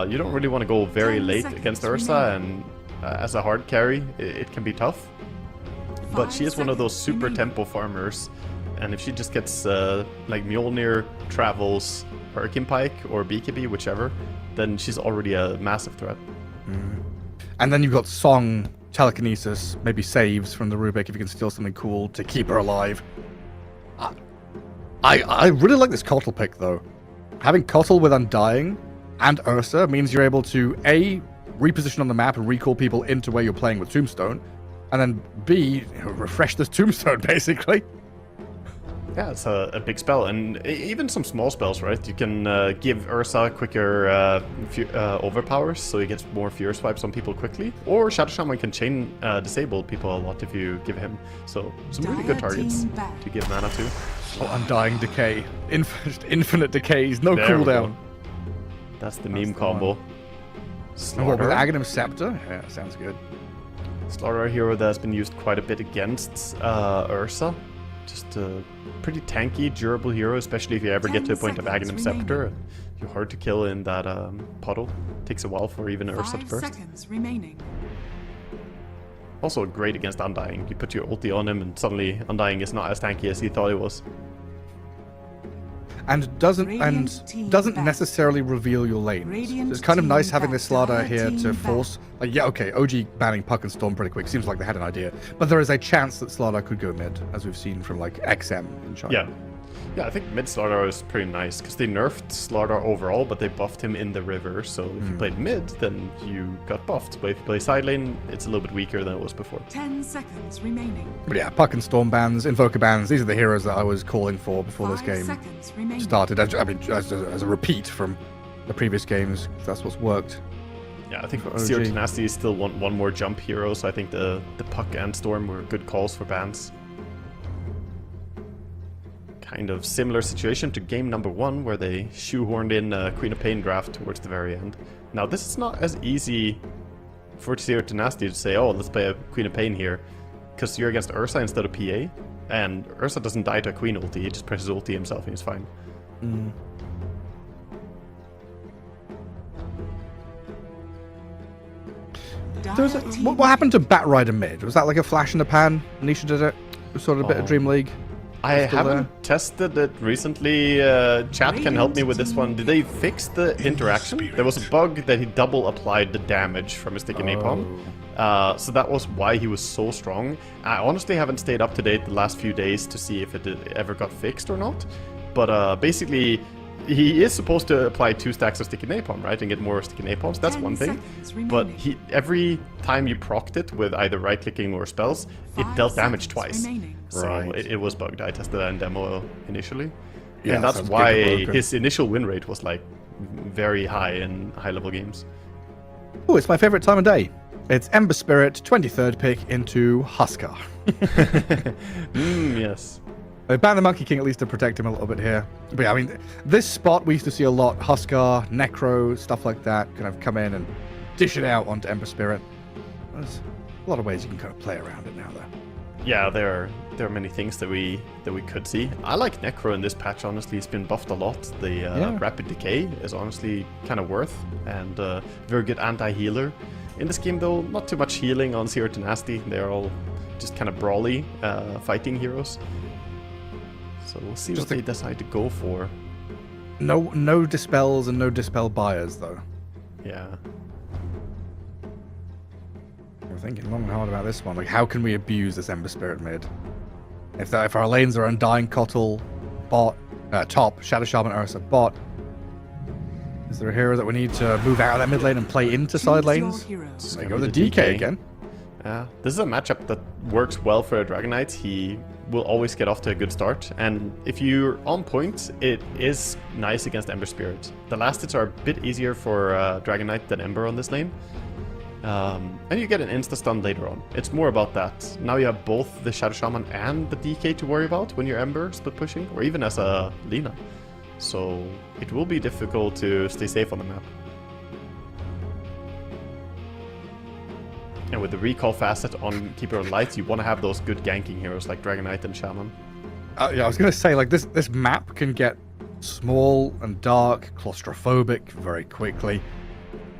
You don't really want to go very 10 late seconds against Ursa, remaining. and as a hard carry, it can be tough. But 5 she is one of those seconds super remaining. tempo farmers, and if she just gets like Mjolnir, Travels, Hurricane Pike, or BKB, whichever, then she's already a massive threat. And then you've got Song, Telekinesis, maybe saves from the Rubik if you can steal something cool to keep her alive. I really like this Kotl pick though. Having Kotl with Undying and Ursa means you're able to A, reposition on the map and recall people into where you're playing with Tombstone, and then B, refresh this Tombstone basically. Yeah, it's a big spell, and even some small spells, right? You can give Ursa quicker overpowers, so he gets more Fear Swipes on people quickly. Or Shadow Shaman can chain disable people a lot if you give him. So some really good targets to give mana to. Oh, Undying Decay. Infinite Decays, no There we go. cooldown. That's the meme combo. And what, with Slaughter. Aghanim Scepter? Yeah, sounds good. Slaughter, a hero that's been used quite a bit against Ursa. Just a pretty tanky, durable hero, especially if you ever get to a point of Aghanim Scepter. You're hard to kill in that puddle. Takes a while for even Ursa to 5 burst. seconds remaining. Also great against Undying. You put your ulti on him and suddenly Undying is not as tanky as he thought it was. And doesn't Radiant team back. necessarily reveal your lanes. Radiant It's kind of team nice having back. this Slardar here Team to back. force. Like, yeah, okay, OG banning Puck and Storm pretty quick. Seems like they had an idea, but there is a chance that Slardar could go mid, as we've seen from like XM in China. Yeah. Yeah, I think mid Slardar is pretty nice because they nerfed Slardar overall, but they buffed him in the river. So if you played mid, then you got buffed. But if you play side lane, it's a little bit weaker than it was before. 10 seconds remaining. But yeah, Puck and Storm bans, Invoker bans. These are the heroes that I was calling for before this 5 game seconds remaining. started. As a repeat from the previous games. That's what's worked. Yeah, I think For Zero OG. Tenacity is still one more jump hero, so I think the Puck and Storm were good calls for bans. Kind of similar situation to game number 1, where they shoehorned in a Queen of Pain draft towards the very end. Now, this is not as easy for Zero Tenacity to say, oh, let's play a Queen of Pain here, because you're against Ursa instead of PA, and Ursa doesn't die to a Queen ulti, he just presses ulti himself and he's fine. What happened to Bat Rider mid? Was that like a flash in the pan? Nisha did it. It was sort of a bit of Dream League. I Still haven't there? tested it recently. Chat can help me with this one. Did they fix the interaction? There was a bug that he double applied the damage from his sticky napalm. So that was why he was so strong. I honestly haven't stayed up to date the last few days to see if it ever got fixed or not. But basically, he is supposed to apply 2 stacks of sticky napalm, right? And get more sticky napalms. That's 10 one thing. seconds But remaining. every time you procced it with either right-clicking or spells, it 5 dealt damage seconds twice. remaining. So Right. it was bugged. I tested that in demo initially. Yeah, and that's sounds why good, broken. his initial win rate was like very high in high-level games. Oh, it's my favorite time of day. It's Ember Spirit, 23rd pick into Huskar. Yes. They banned the Monkey King at least to protect him a little bit here. But yeah, I mean, this spot we used to see a lot. Huskar, Necro, stuff like that kind of come in and dish it out onto Ember Spirit. There's a lot of ways you can kind of play around it now, though. Yeah, there are many things that we could see. I like Necro in this patch, honestly. He's been buffed a lot. The Rapid Decay is honestly kind of worth, and very good anti-healer. In this game, though, not too much healing on Zero Tenacity. They're all just kind of brawly fighting heroes. So we'll see what they decide to go for. No dispels and no dispel buyers, though. Yeah. We're thinking long and hard about this one. Like, how can we abuse this Ember Spirit mid? If our lanes are Undying Kotl, bot, top, Shadow Shaman, Ursa, bot, is there a hero that we need to move out of that mid lane and play into side Choose your lanes? heroes. There you go, the DK again. Yeah, this is a matchup that works well for a Dragon Knight. He will always get off to a good start, and if you're on point, it is nice against Ember Spirit. The last hits are a bit easier for Dragon Knight than Ember on this lane. And you get an insta-stun later on. It's more about that. Now you have both the Shadow Shaman and the DK to worry about when you're Ember split pushing, or even as a Lina. So it will be difficult to stay safe on the map. And with the recall facet on Keeper of Light, you want to have those good ganking heroes like Dragon Knight and Shaman. Yeah, I was gonna say, like, this map can get small and dark, claustrophobic very quickly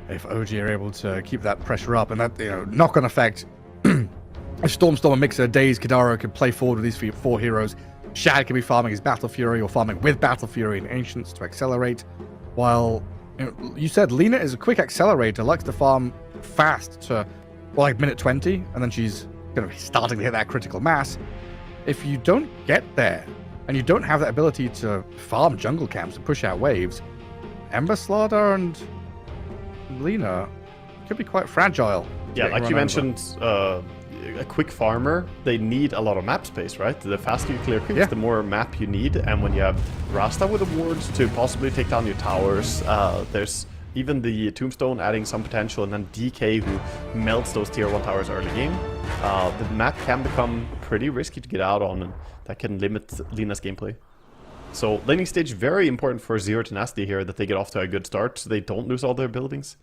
if OG are able to keep that pressure up, and that, you know, knock-on effect. If Storm and Mixer, Daze, Kidaro can play forward with these 4 heroes, Shad can be farming his Battle Fury or farming with Battle Fury and Ancients to accelerate, while you said Lina is a quick accelerator, likes to farm fast to, well, like minute 20, and then she's going to be starting to hit that critical mass. If you don't get there, and you don't have that ability to farm jungle camps and push out waves, Ember Slardar and Lina could be quite fragile. Yeah, getting like run you over. mentioned, a quick farmer, they need a lot of map space, right? The faster you clear creeps, Yeah. the more map you need. And when you have Rasta with the wards to possibly take down your towers, there's even the Tombstone adding some potential, and then DK who melts those tier 1 towers early game. The map can become pretty risky to get out on, and that can limit Lina's gameplay. So laning stage, very important for Zero Tenacity here, that they get off to a good start so they don't lose all their buildings.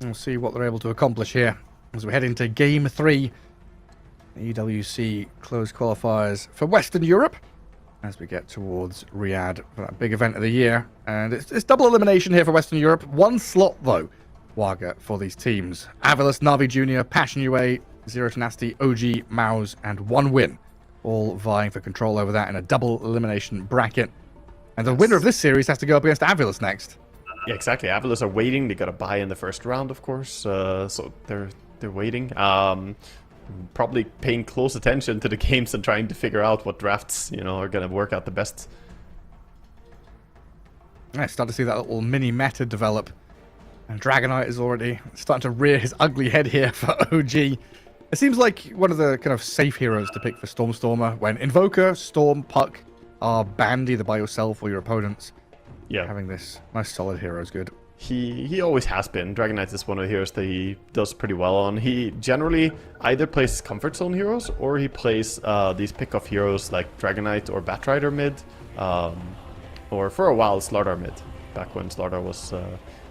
We'll see what they're able to accomplish here as we head into Game 3. EWC closed qualifiers for Western Europe as we get towards Riyadh for that big event of the year. And it's double elimination here for Western Europe. One slot, though, Waga, for these teams. Avilus, Navi Jr., Passion UA, Zero Tenacity, OG, Maus, and one win. All vying for control over that in a double elimination bracket. And the winner of this series has to go up against Avilus next. Yeah, exactly. Avilus are waiting. They got to buy in the first round, of course. So they're waiting. Probably paying close attention to the games and trying to figure out what drafts, are going to work out the best. I start to see that little mini meta develop. And Dragonite is already starting to rear his ugly head here for OG. It seems like one of the kind of safe heroes to pick for Stormer when Invoker, Storm, Puck are banned either by yourself or your opponents. Yeah. Having this nice solid hero is good. He always has been. Dragonite is one of the heroes that he does pretty well on. He generally either plays comfort zone heroes or he plays these pick-off heroes like Dragonite or Batrider mid. Or for a while Slardar mid, back when Slardar was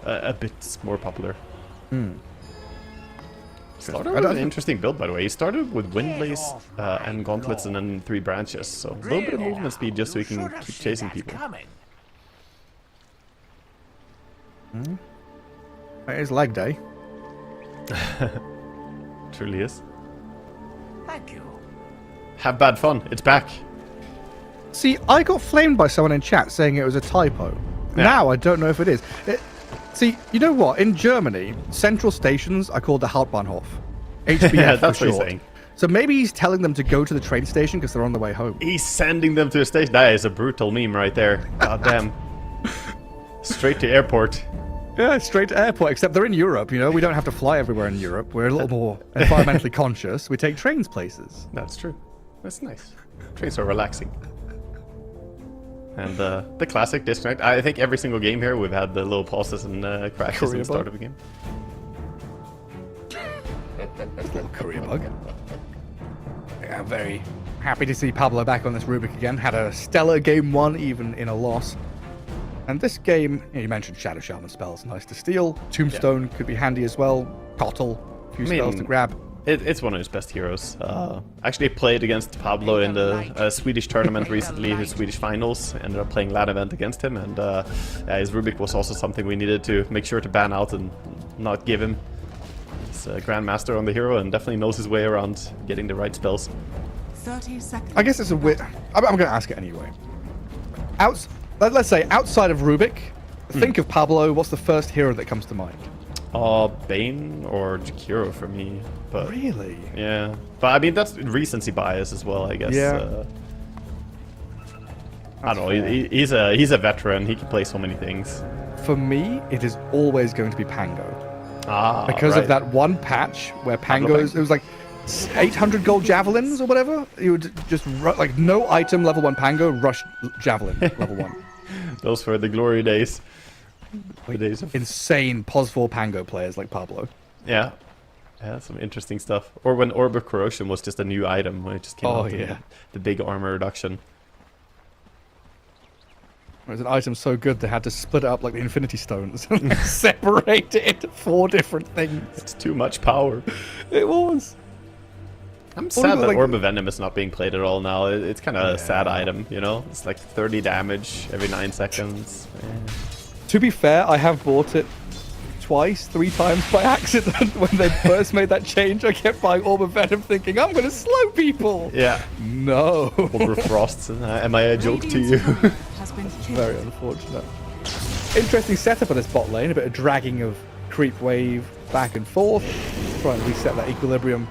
a bit more popular. Slardar was an interesting build, by the way. He started with Windblaze and Gauntlets and then 3 branches. So a little bit of movement speed just so he can keep chasing people. It is leg day. Truly is. Thank you. Have bad fun. It's back. See, I got flamed by someone in chat saying it was a typo. Yeah. Now I don't know if it is. See, you know what? In Germany, central stations are called the Hauptbahnhof. HBF Yeah, for that's what short. he's saying. So maybe he's telling them to go to the train station because they're on their way home. He's sending them to a station. That is a brutal meme right there. God damn. Straight to airport. Yeah, straight to airport, except they're in Europe, We don't have to fly everywhere in Europe. We're a little more environmentally conscious. We take trains places. That's true. That's nice. Trains are relaxing. And the classic disconnect. I think every single game here we've had the little pauses and crashes in the start of the game. Little courier bug. Yeah, I'm very happy to see Pablo back on this rubric again. Had a stellar game 1, even in a loss. And this game, you mentioned Shadow Shaman spells, nice to steal. Tombstone could be handy as well. Cottle, a few spells to grab. It's one of his best heroes. Actually played against Pablo in the Swedish tournament recently, his Swedish finals. Ended up playing LAN event against him, and his Rubik was also something we needed to make sure to ban out and not give him. He's a grandmaster on the hero and definitely knows his way around getting the right spells. 30 seconds. I guess it's a weird... I'm going to ask it anyway. Let's say, outside of Rubik, think of Pablo, what's the first hero that comes to mind? Bane or Jakiro for me. But Really? yeah. But I mean, that's recency bias as well, I guess. Yeah. I don't know. He's a veteran. He can play so many things. For me, it is always going to be Pango. Because right. of that one patch where Pango's... It was like 800 gold javelins or whatever. You would just... like, no item level 1 Pango, rush javelin level 1. Those were the glory days. The days of... Insane POS4 Pango players like Pablo. Yeah. Yeah, some interesting stuff. Or when Orb of Corrosion was just a new item, when it just came out. Yeah. The big armor reduction. It was an item so good they had to split it up like the Infinity Stones and separate it into 4 different things. It's too much power. It was. I'm sad that Orb of Venom is not being played at all now. It's kind of a sad item, It's like 30 damage every 9 seconds. To be fair, I have bought it twice, 3 times by accident. When they first made that change, I kept buying Orb of Venom thinking, I'm going to slow people. Yeah. No. Orb of Frost. Am I a joke to you? Has been killed. Very unfortunate. Interesting setup on this bot lane. A bit of dragging of creep wave back and forth. Try and reset that equilibrium.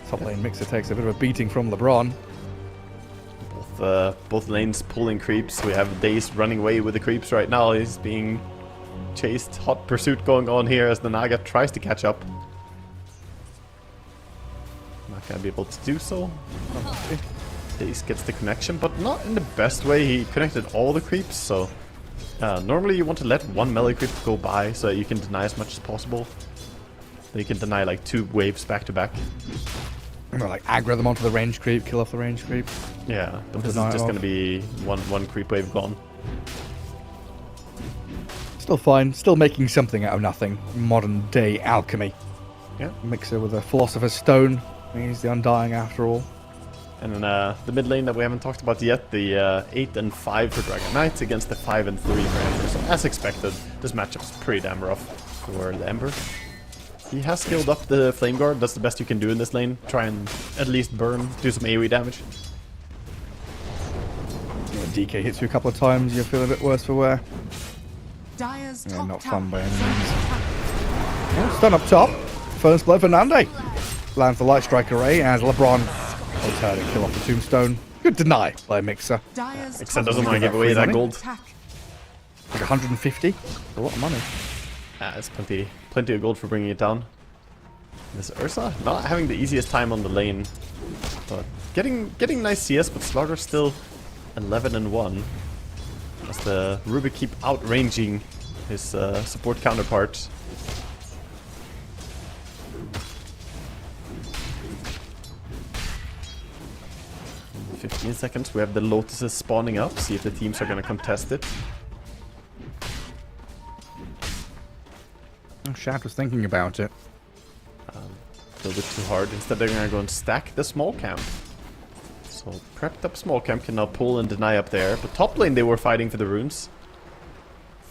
Top lane mixer takes a bit of a beating from LeBron. Both lanes pulling creeps. We have Daze running away with the creeps right now. He's being chased, hot pursuit going on here as the Naga tries to catch up. Not gonna be able to do so. Daze gets the connection, but not in the best way. He connected all the creeps, so normally you want to let one melee creep go by so that you can deny as much as possible. So you can deny like 2 waves back to back. Like aggro them onto the range creep, kill off the range creep. Yeah, but this is Deny it just off. gonna be one creep wave gone. Still fine. Still making something out of nothing. Modern day alchemy. Yeah. Mixer with a Philosopher's Stone. He's the Undying after all. And then the mid lane that we haven't talked about yet, the 8 and 5 for Dragon Knights against the 5 and 3 for Ember. So as expected, this matchup's pretty damn rough for the Ember. He has skilled up the Flame Guard. That's the best you can do in this lane. Try and at least burn, do some AoE damage. When DK hits you a couple of times, you're feeling a bit worse for wear. Dire's Yeah, top not tower fun by any is means. under attack. Stun up top. First blow for Nande. Lands the Light Strike Array as LeBron will turn and kill off the Tombstone. Good deny by Mixer. Dire's Except top doesn't want to give give away that money. gold. attack. Like 150. A lot of money. It's plenty of gold for bringing it down. This Ursa not having the easiest time on the lane, but getting nice CS, but Slaughter still 11 and 1. As the Ruby keep outranging his support counterpart. In 15 seconds, we have the Lotuses spawning up. See if the teams are going to contest it. Oh, Shad was thinking about it. A little bit too hard. Instead, they're gonna go and stack the small camp. So prepped up small camp can now pull and deny up there. But top lane they were fighting for the runes.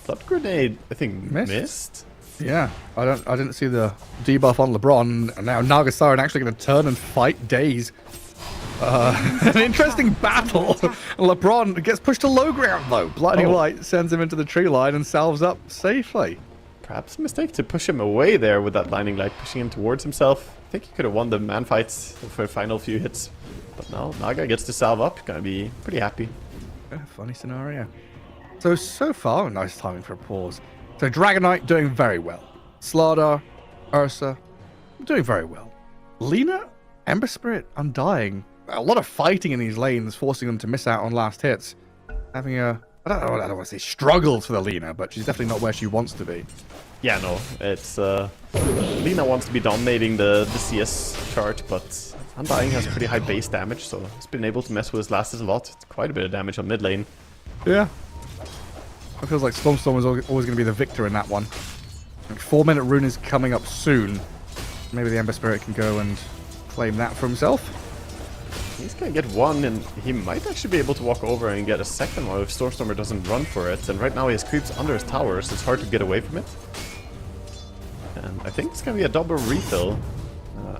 Flood grenade, I think, missed. Yeah, I didn't see the debuff on LeBron, and now Nagasiren actually going to turn and fight Daze. An interesting battle. LeBron gets pushed to low ground though. Blinding Light sends him into the tree line and salves up safely. Perhaps a mistake to push him away there with that blinding light, pushing him towards himself. I think he could have won the man fights for the final few hits. But now Naga gets to salve up. Gonna be pretty happy. Yeah, funny scenario. So far, nice timing for a pause. So Dragon Knight doing very well. Slardar, Ursa, doing very well. Lina, Ember Spirit, Undying. A lot of fighting in these lanes, forcing them to miss out on last hits. Having a, I don't want to say struggles for the Lina, but she's definitely not where she wants to be. Yeah, no, it's Lina wants to be dominating the CS chart, but Undying has pretty high base damage, so he's been able to mess with his last a lot. It's quite a bit of damage on mid lane. Yeah. It feels like Stormstorm was always going to be the victor in that one. 4-minute rune is coming up soon. Maybe the Ember Spirit can go and claim that for himself. He's gonna get one, and he might actually be able to walk over and get a second one if Stormstormer doesn't run for it. And right now he has creeps under his tower, so it's hard to get away from it. And I think it's gonna be a double refill.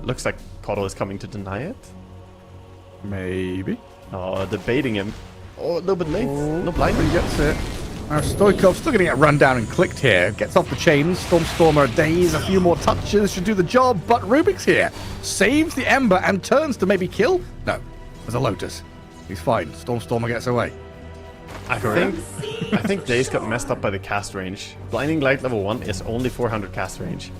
Looks like Coddle is coming to deny it. Maybe. Oh, debating him. Oh, a little bit late. No blind. He gets it. Now Stoikov's still going to get run down and clicked here. Gets off the chains. Stormstormer Daze, a few more touches should do the job, but Rubik's here. Saves the Ember and turns to maybe kill? No, there's a Lotus. He's fine. Stormstormer gets away. I think Daze got messed up by the cast range. Blinding Light level 1 is only 400 cast range.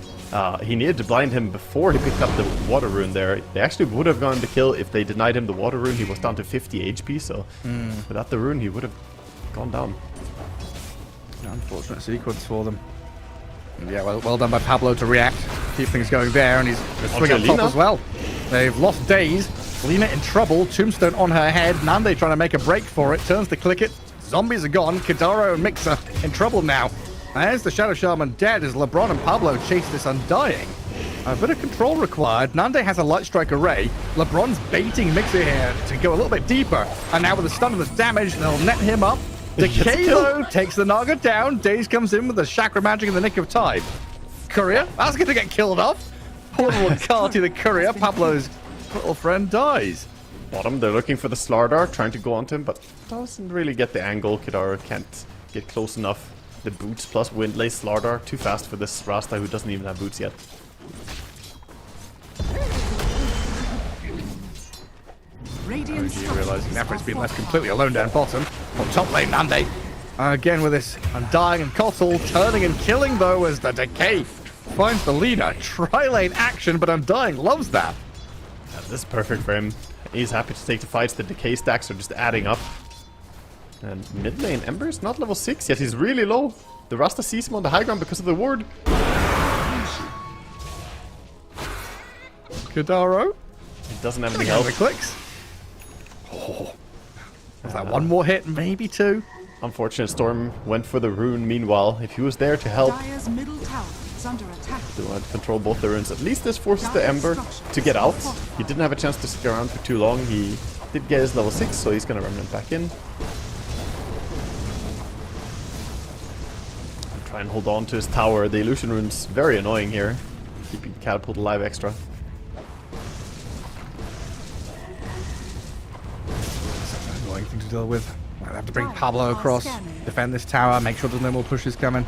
He needed to blind him before he picked up the water rune there. They actually would have gone to kill if they denied him the water rune. He was down to 50 HP, so without the rune he would have gone down. Unfortunate sequence for them. And yeah, well done by Pablo to react. Keep things going there, and he's swing up top Lina. as well. They've lost Daze. Lina in trouble. Tombstone on her head. Nande trying to make a break for it. Turns to click it. Zombies are gone. Kidaro and Mixer in trouble now. There's the Shadow Shaman dead as LeBron and Pablo chase this Undying. A bit of control required. Nande has a Light Strike Array. LeBron's baiting Mixer here to go a little bit deeper. And now with the stun and the damage, they'll net him up. Decay, though, takes the Naga down. Daze comes in with the Chakra Magic in the nick of time. Courier, that's going to get killed off. Poor little Carty, the Courier, Pablo's little friend, dies. Bottom, they're looking for the Slardar, trying to go onto him, but doesn't really get the angle. Kidara can't get close enough. The boots plus Windlace Slardar, too fast for this Rasta who doesn't even have boots yet. Radiant OG realizing Nefret's been left completely alone down bottom. On top lane, Nande Again with this Undying and Kotl turning and killing though as the Decay finds the leader. Tri-lane action, but Undying loves that. Yeah, this is perfect for him. He's happy to take the fights. The decay stacks are just adding up. And mid lane Ember is not level 6 yet. He's really low. The Rasta sees him on the high ground because of the ward. Kidaro. He doesn't have any The health. clicks. Oh. Was that one more hit? Maybe two? Unfortunate Storm went for the rune meanwhile. If he was there to help, Dire's middle tower is under attack. they want to control both the runes. At least this forces the Ember to get out. He didn't have a chance to stick around for too long. He did get his level 6, so he's going to remnant back in. And try and hold on to his tower. The illusion rune's very annoying here. Keeping Catapult alive extra. Annoying thing to deal with. Might have to bring Pablo across, defend this tower, make sure there's no more pushes coming.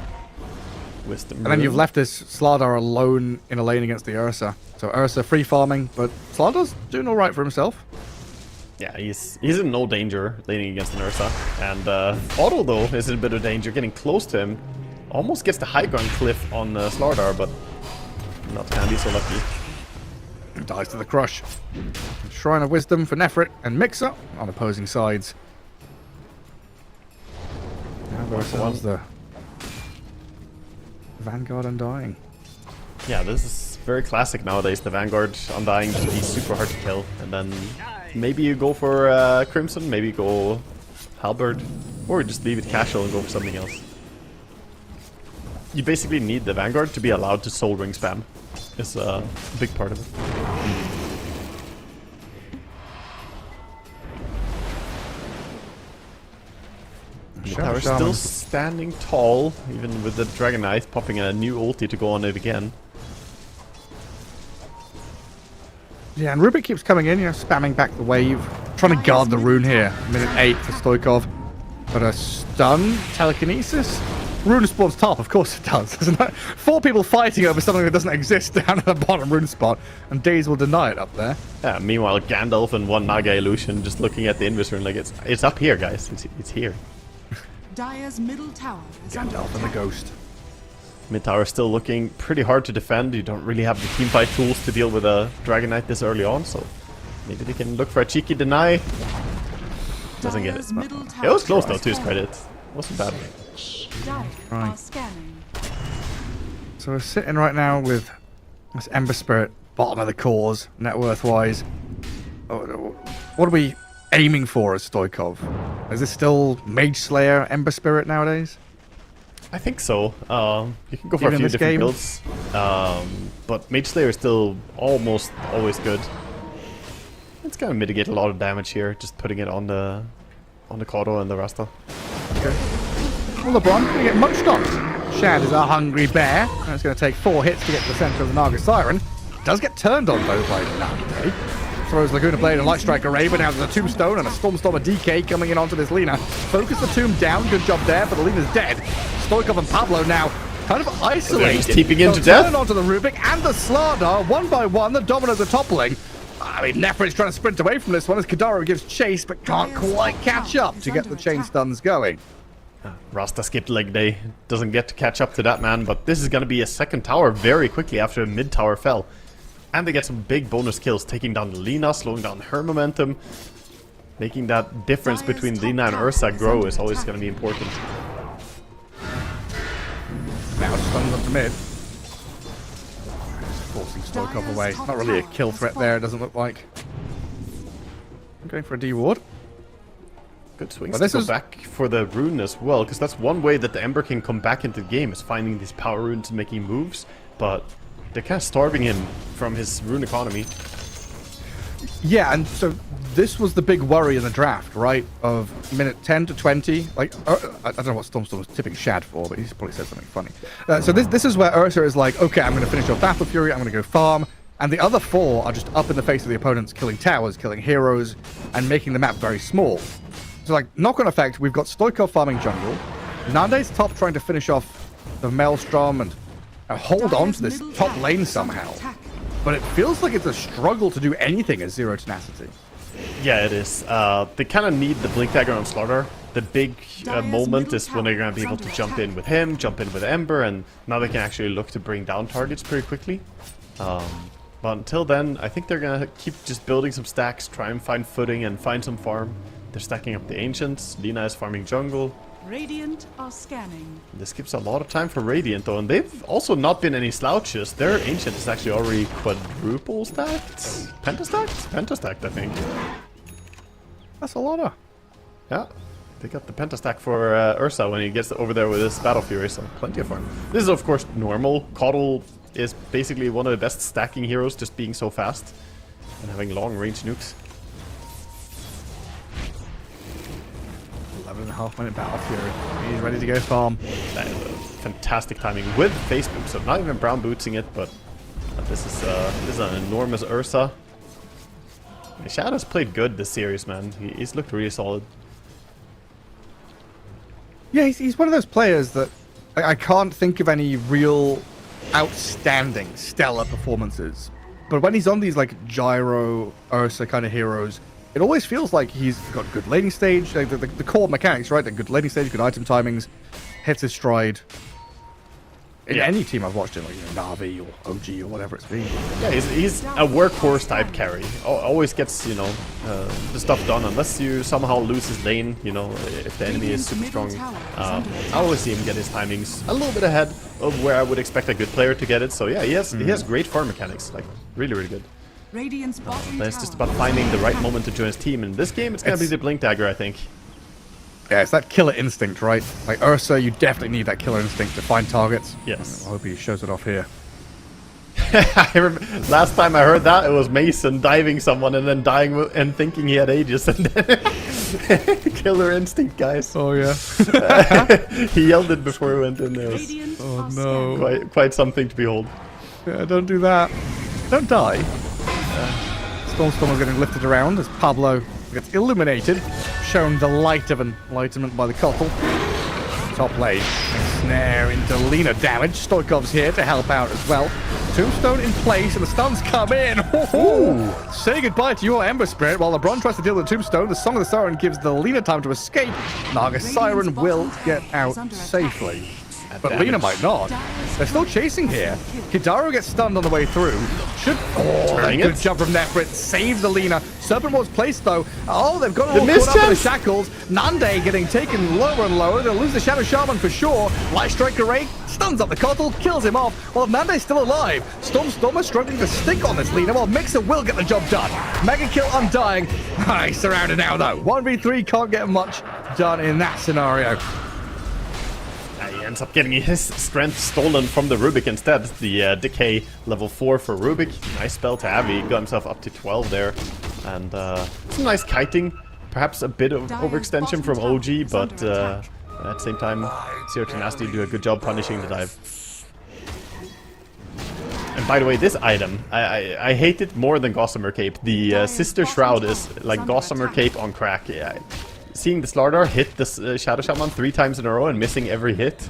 Wisdom And then you've rune. left this Slardar alone in a lane against the Ursa. So Ursa free farming, but Slardar's doing alright for himself. Yeah, he's in no danger laning against an Ursa. And Otto, though, is in a bit of danger, getting close to him. Almost gets the high ground cliff on Slardar, but not Candy so lucky. Dies to the crush. Shrine of Wisdom for Nefrit and Mixer on opposing sides. And ourselves the Vanguard Undying. Yeah, this is very classic nowadays. The Vanguard Undying just be super hard to kill. And then maybe you go for Crimson, maybe go Halberd, or just leave it casual and go for something else. You basically need the Vanguard to be allowed to Soul Ring spam. It's a big part of it. The tower's still standing tall, even with the Dragon Knight popping a new ulti to go on it again. Yeah, and Rubik keeps coming in, spamming back the wave. Trying to guard the rune here. Minute 8 for Stoikov. But a stun, telekinesis. Rune spawns top, of course it does, doesn't it? 4 people fighting over something that doesn't exist down at the bottom rune spot, and Daze will deny it up there. Yeah, meanwhile, Gandalf and one Naga illusion just looking at the Invis rune like it's up here, guys. It's here. Dire's middle tower is under Gandalf and the attack. Ghost. Mid tower still looking pretty hard to defend. You don't really have the teamfight tools to deal with a Dragon Knight this early on, so maybe they can look for a cheeky deny. Doesn't get it. Dire's middle It tower was close though, is to his under credit. Wasn't bad. Dire Right. are scanning. So we're sitting right now with this Ember Spirit, bottom of the cores, net worth wise. What are we aiming for as Stoikov? Is this still Mage Slayer, Ember Spirit nowadays? I think so. You can go for Even a in few this different game? builds. But Mage Slayer is still almost always good. It's gonna mitigate a lot of damage here, just putting it on the Kodo and the Rasta. Okay. Well, LeBron going to get munched on. Shad is a hungry bear, and it's going to take 4 hits to get to the center of the Naga Siren. Does get turned on though by Nagi. Throws Laguna Blade and Light Strike Array, but now there's a Tombstone and a Stormstormer DK coming in onto this Lina. Focus the tomb down, good job there, but the Lina's dead. Stoikov and Pablo now kind of isolated. just keeping into They'll death. turn onto the Rubik and the Slardar, one by one, the Dominos are toppling. I mean, Nefrit's trying to sprint away from this one as Kidaro gives chase, but can't quite catch up to get the chain stuns going. Rasta skipped leg day. Doesn't get to catch up to that man, but this is going to be a second tower very quickly after a mid tower fell. And they get some big bonus kills, taking down Lina, slowing down her momentum. Making that difference between Lina and Ursa grow is always going to be important. Now stuns up to mid. Forcing Stoikov away. Not really a kill threat there, it doesn't look like. I'm going for a D ward. Good swings Well, this to go is- back for the rune as well, because that's one way that the Ember can come back into the game, is finding these power runes and making moves, but they're kind of starving him from his rune economy. Yeah, and so this was the big worry in the draft, right? Of minute 10 to 20. Like, I don't know what Stormstorm was tipping Shad for, but he's probably said something funny. So this is where Ursa is like, okay, I'm going to finish off Battle Fury, I'm going to go farm. And the other 4 are just up in the face of the opponents, killing towers, killing heroes, and making the map very small. So, like, knock-on effect, we've got Stoikov farming jungle. Nande's top trying to finish off the Maelstrom and hold on to this top lane somehow. But it feels like it's a struggle to do anything as Zero Tenacity. Yeah, it is. They kind of need the Blink Dagger on Slaughter the big moment is when they're going to be able to jump in with him, jump in with Ember, and now they can actually look to bring down targets pretty quickly. But until then, I think they're going to keep just building some stacks, try and find footing and find some farm. They're stacking up the Ancients. Lina is farming jungle. Radiant are scanning. This gives a lot of time for Radiant though, and they've also not been any slouches. Their Ancient is actually already quadruple stacked? Pentastacked? Pentastacked, I think. That's a lot of. Yeah, they got the pentastack for Ursa when he gets over there with his Battle Fury, so plenty of farm. This is of course normal. Caudle is basically one of the best stacking heroes, just being so fast and having long range nukes. 11.5-minute Battle Fury. He's ready to go farm. That is fantastic timing with face boots, so not even brown bootsing it, but this is an enormous Ursa. Shadow's played good this series, man. He's looked really solid. Yeah, he's one of those players that I can't think of any real outstanding, stellar performances. But when he's on these like Gyro, Ursa kind of heroes, it always feels like he's got good laning stage, like the core mechanics, right? The good laning stage, good item timings, hits his stride. In any team I've watched in, like Na'Vi or OG or whatever it's been. Yeah, he's a workhorse type carry. Always gets, you know, the stuff done unless you somehow lose his lane, you know, if the enemy is super strong. I always see him get his timings a little bit ahead of where I would expect a good player to get it. So yeah, he has great farm mechanics, like really, really good. Radiant's bottom Then it's just tower about finding the right moment to join his team. In this game, it's going to be the Blink Dagger, I think. Yeah, it's that killer instinct, right? Like Ursa, you definitely need that killer instinct to find targets. Yes. I hope he shows it off here. I remember last time I heard that, it was Mason diving someone and then dying and thinking he had Aegis, and then killer instinct, guys. Oh yeah. He yelled it before he went in there. It was Radiant Oh, are no. scanning. quite something to behold. Yeah, don't do that. Don't die. Stormstormer's getting lifted around as Pablo gets illuminated, shown the light of enlightenment by the couple. Top lane, snare into Lina damage. Stoikov's here to help out as well. Tombstone in place and the stuns come in. Ooh. Say goodbye to your Ember Spirit while LeBron tries to deal with the Tombstone. The Song of the Siren gives the Lina time to escape. Naga Siren will get out safely. But Lina might not. They're still chasing here. Kidaru gets stunned on the way through. Good jump from Nefrit. Saves the Lina. Serpent was placed though. Oh, they've got all caught up in the shackles. Nande getting taken lower and lower. They'll lose the Shadow Shaman for sure. Light Strike Array stuns up the Coddle, kills him off. While Nande's still alive. Stormstormer struggling to stick on this Lina while Mixer will get the job done. Mega kill Undying. He's surrounded now though. 1v3 can't get much done in that scenario. He ends up getting his strength stolen from the Rubik instead. The decay level 4 for Rubik. Nice spell to have. He got himself up to 12 there. And some nice kiting. Perhaps a bit of overextension from OG, but at the same time, Zero Tenacity do a good job punishing the dive. And by the way, this item, I hate it more than Gossamer Cape. The Sister Shroud is like Gossamer Cape on crack. Yeah. Seeing the Slardar hit the Shadow Shaman 3 times in a row and missing every hit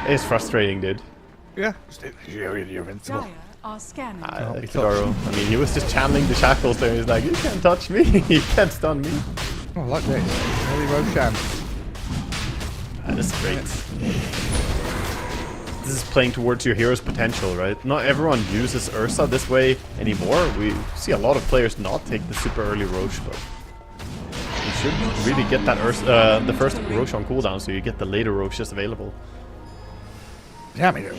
is frustrating, dude. Yeah, you're invincible. Dire are scanning. Kidaru, I mean, he was just channeling the shackles there. He's like, you can't touch me, you can't stun me. Oh, I like this. Holy Roshan. That is great. This is playing towards your hero's potential, right? Not everyone uses Ursa this way anymore. We see a lot of players not take the super early Roche, but you should really get that the first Roche on cooldown so you get the later Roches available. Yeah, I mean,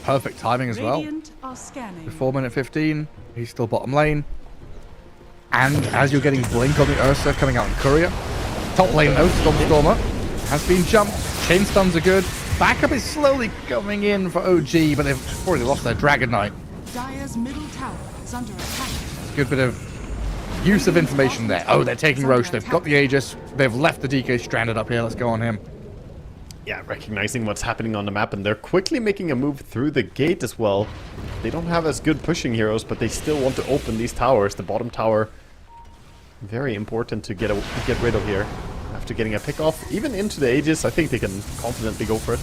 perfect timing as well. Radiant are scanning. 4 minute 15, he's still bottom lane. And as you're getting Blink on the Ursa coming out in Courier, top lane though, Stormstormer has been jumped. Chain stuns are good. Backup is slowly coming in for OG, but they've already lost their Dragon Knight. Dire's middle tower is under attack. Good bit of use of information there. Oh, they're taking Roche. They've got the Aegis. They've left the DK stranded up here. Let's go on him. Yeah, recognizing what's happening on the map, and they're quickly making a move through the gate as well. They don't have as good pushing heroes, but they still want to open these towers. The bottom tower, very important to get rid of here. After getting a pick off, even into the Aegis, I think they can confidently go for it.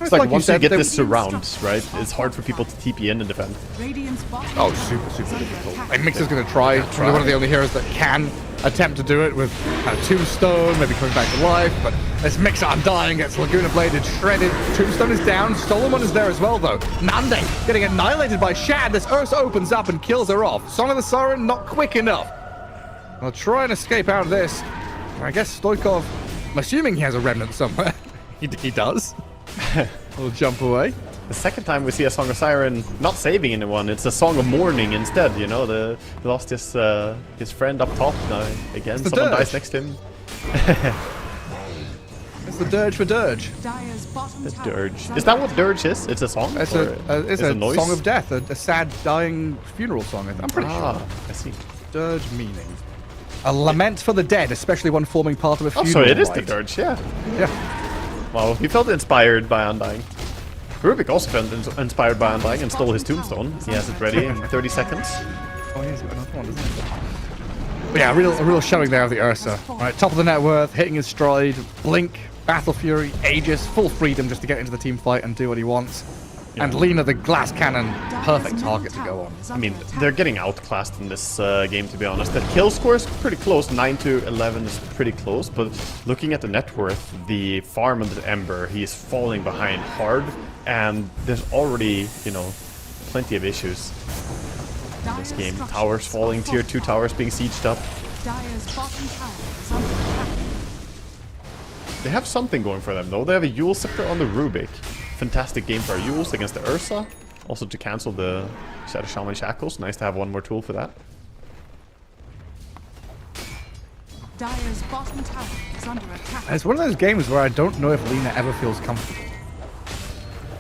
It's like you once said, you get they- this surround, right, it's hard for people to TP in and defend. Radiant's bottom Oh, tower super is under difficult. attack. And Mixer's going to try. Probably one of the only heroes that can attempt to do it with Tombstone, maybe coming back to life. But this Mixer Undying gets Laguna Bladed, shredded. Tombstone is down. Solomon is there as well, though. Nande getting annihilated by Shad. This Ursa opens up and kills her off. Song of the Siren not quick enough. I'll try and escape out of this. I guess Stoikov, I'm assuming he has a remnant somewhere. he does. We'll jump away. The second time we see a Song of Siren not saving anyone, it's a Song of Mourning instead, you know, he lost his friend up top now. Again, the someone Dirge. dies next to him. It's the Dirge for Dirge. Dire's bottom The tower Dirge. under Is that what attack. Dirge is? It's a song? It's Or it's is a it noise? song of death, a sad dying funeral song. I'm pretty sure. Ah, I see. Dirge meaning. A lament for the dead, especially one forming part of a Oh, funeral. so it is the rite. Dirge, yeah. Yeah. Well, he felt inspired by Undying. Rubik also felt inspired by Undying and stole his Tombstone. He has it ready in 30 seconds. Oh, he's got another one, doesn't he? But yeah, a real showing there of the Ursa. Right, top of the net worth, hitting his stride, Blink, Battle Fury, Aegis, full freedom just to get into the team fight and do what he wants. And Lina, the glass cannon, perfect target to go on. I mean, they're getting outclassed in this game, to be honest. The kill score is pretty close. 9-11 is pretty close. But looking at the net worth, the farm under the Ember, he is falling behind hard. And there's already, you know, plenty of issues in this game. Towers falling, tier 2 towers being sieged up. Dire's bottom tower is under attack. They have something going for them, though. They have a Yule Scepter on the Rubik. Fantastic game for our Yules against the Ursa. Also to cancel the Shadow Shaman Shackles. Nice to have one more tool for that. Dire's bottom tower is under attack. It's one of those games where I don't know if Lina ever feels comfortable.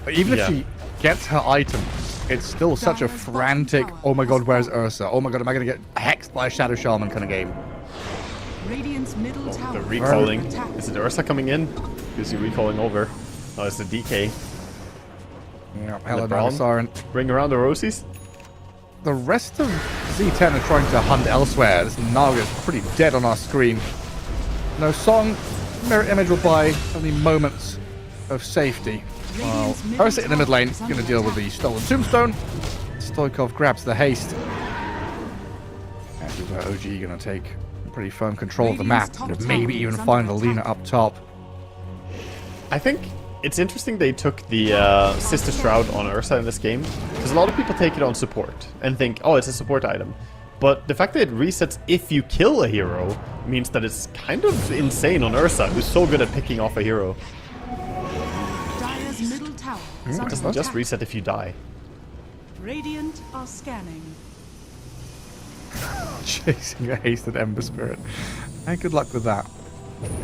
But even Yeah. if she gets her items, it's still such a frantic, oh my god, where's Ursa? Oh my god, am I going to get hexed by a Shadow Shaman kind of game? Radiant's middle tower The is recalling. under attack. Is it Ursa coming in? Is he recalling over? Oh, it's the DK. Yeah, hello, Brown. Siren. Bring around the Rosies. The rest of Z10 are trying to hunt elsewhere. This Naga's pretty dead on our screen. No song. Mirror image will buy only moments of safety. Well, Ursa in the mid lane is going to deal with the stolen tombstone. Stoikov grabs the haste. And this is where OG going to take pretty firm control of the map. Maybe even find the Lina up top. I think it's interesting they took the Sister Shroud on Ursa in this game. Because a lot of people take it on support and think, oh, it's a support item. But the fact that it resets if you kill a hero means that it's kind of insane on Ursa, who's so good at picking off a hero. Dire's middle tower is It under doesn't just attack. reset if you die. Radiant are scanning. Chasing a hasted Ember Spirit. And good luck with that.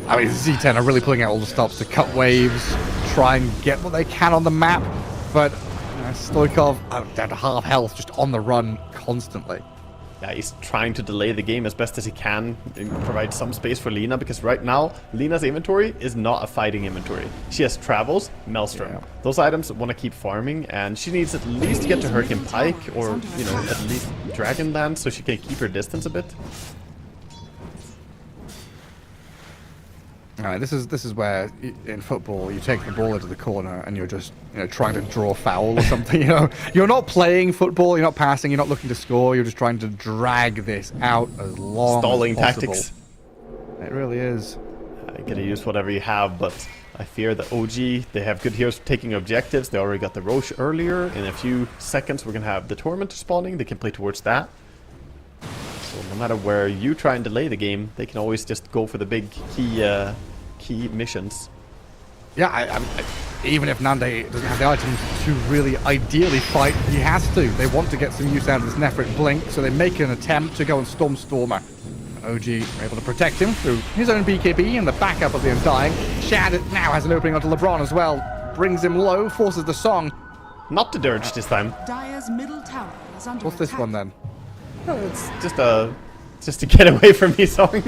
I mean, Z10 are really pulling out all the stops to cut waves, try and get what they can on the map, but Stoikov down to half health, just on the run constantly. Yeah, he's trying to delay the game as best as he can and provide some space for Lina, because right now, Lina's inventory is not a fighting inventory. She has Travels, Maelstrom. Yeah. Those items want to keep farming, and she needs at least to get to Hurricane Pike, or, you know, at least Dragonlance, so she can keep her distance a bit. This is where in football you take the ball into the corner and you're just trying to draw foul or something. You're not playing football, you're not passing, you're not looking to score. You're just trying to drag this out as long Stalling as possible. tactics. It really is. You gotta use whatever you have, but I fear that OG, they have good heroes taking objectives. They already got the Roche earlier. In a few seconds, we're gonna have the Tormentor spawning. They can play towards that. So no matter where you try and delay the game, they can always just go for the big key missions. Yeah, even if Nande doesn't have the items to really ideally fight, he has to. They want to get some use out of this Nephrit Blink, so they make an attempt to go and Storm Stormer. OG are able to protect him through his own BKB and the backup of the Undying. Shad now has an opening onto LeBron as well. Brings him low, forces the song. Not the Dirge this time. Dire's middle tower is under What's attack. this one then? It's just to get away from me song.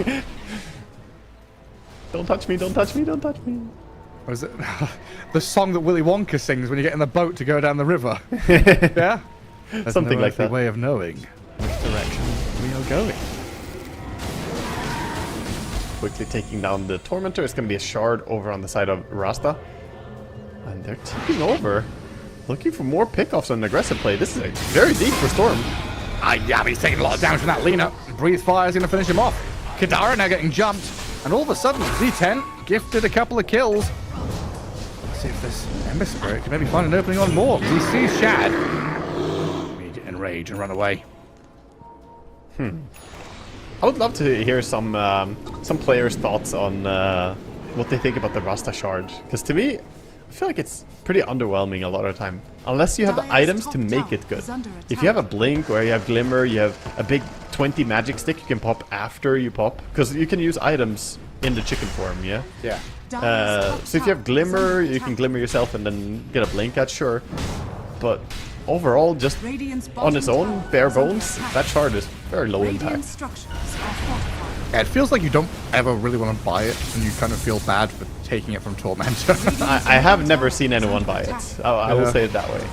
Don't touch me, don't touch me, don't touch me. Or is it the song that Willy Wonka sings when you get in the boat to go down the river? Yeah? There's Something no like earthly that. way of knowing which direction we are going. Quickly taking down the Tormentor. It's going to be a shard over on the side of Rasta. And they're tipping over. Looking for more pickoffs and aggressive play. This is very deep for Storm. Yeah, he's taking a lot of damage from that Lina. Breathe Fire is going to finish him off. Kidara now getting jumped. And all of a sudden, Z10 gifted a couple of kills. Let's see if this Ember Spirit can maybe find an opening on more. He sees Shad. Immediate enrage and run away. I would love to hear some players' thoughts on what they think about the Rasta Shard. Because to me, I feel like it's pretty underwhelming a lot of the time. Unless you have the items to make it good. If you have a Blink or you have Glimmer, you have a big 20 magic stick you can pop after you pop. Because you can use items in the chicken form, yeah? Yeah. So if you have Glimmer, you can Glimmer yourself and then get a Blink at, sure. But overall, just on its own, bare bones, that shard is very low impact. Yeah, it feels like you don't ever really want to buy it, and you kind of feel bad for taking it from Tormentor. I have never seen anyone buy it. I will say it that way.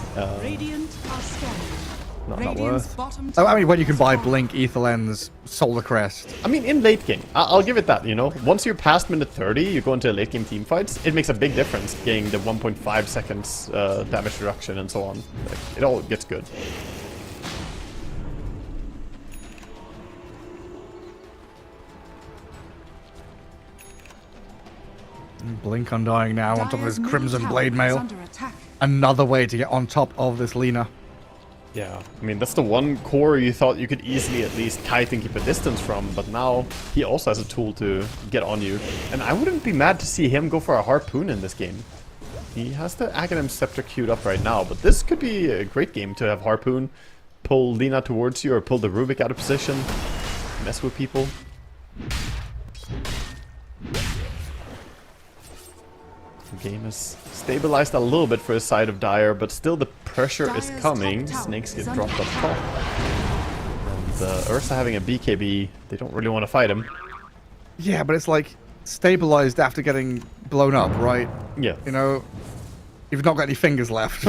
Not worth. Oh, I mean, when you can buy Blink, Ether Lens, Solar Crest. I mean, in late game, I'll give it that, you know. Once you're past minute 30, you go into late game team fights, it makes a big difference getting the 1.5 seconds damage reduction and so on. Like, it all gets good. Blink Undying now on top of his Crimson Blade Mail. Another way to get on top of this Lina. Yeah, I mean, that's the one core you thought you could easily at least kite and keep a distance from, but now he also has a tool to get on you. And I wouldn't be mad to see him go for a Harpoon in this game. He has the Aghanim Scepter queued up right now, but this could be a great game to have Harpoon, pull Lina towards you, or pull the Rubik out of position, mess with people. The game is stabilized a little bit for the side of Dire, but still the pressure is coming. Snakes get dropped up top. And Ursa having a BKB, they don't really want to fight him. Yeah, but it's like stabilized after getting blown up, right? Yeah. You know, you've not got any fingers left.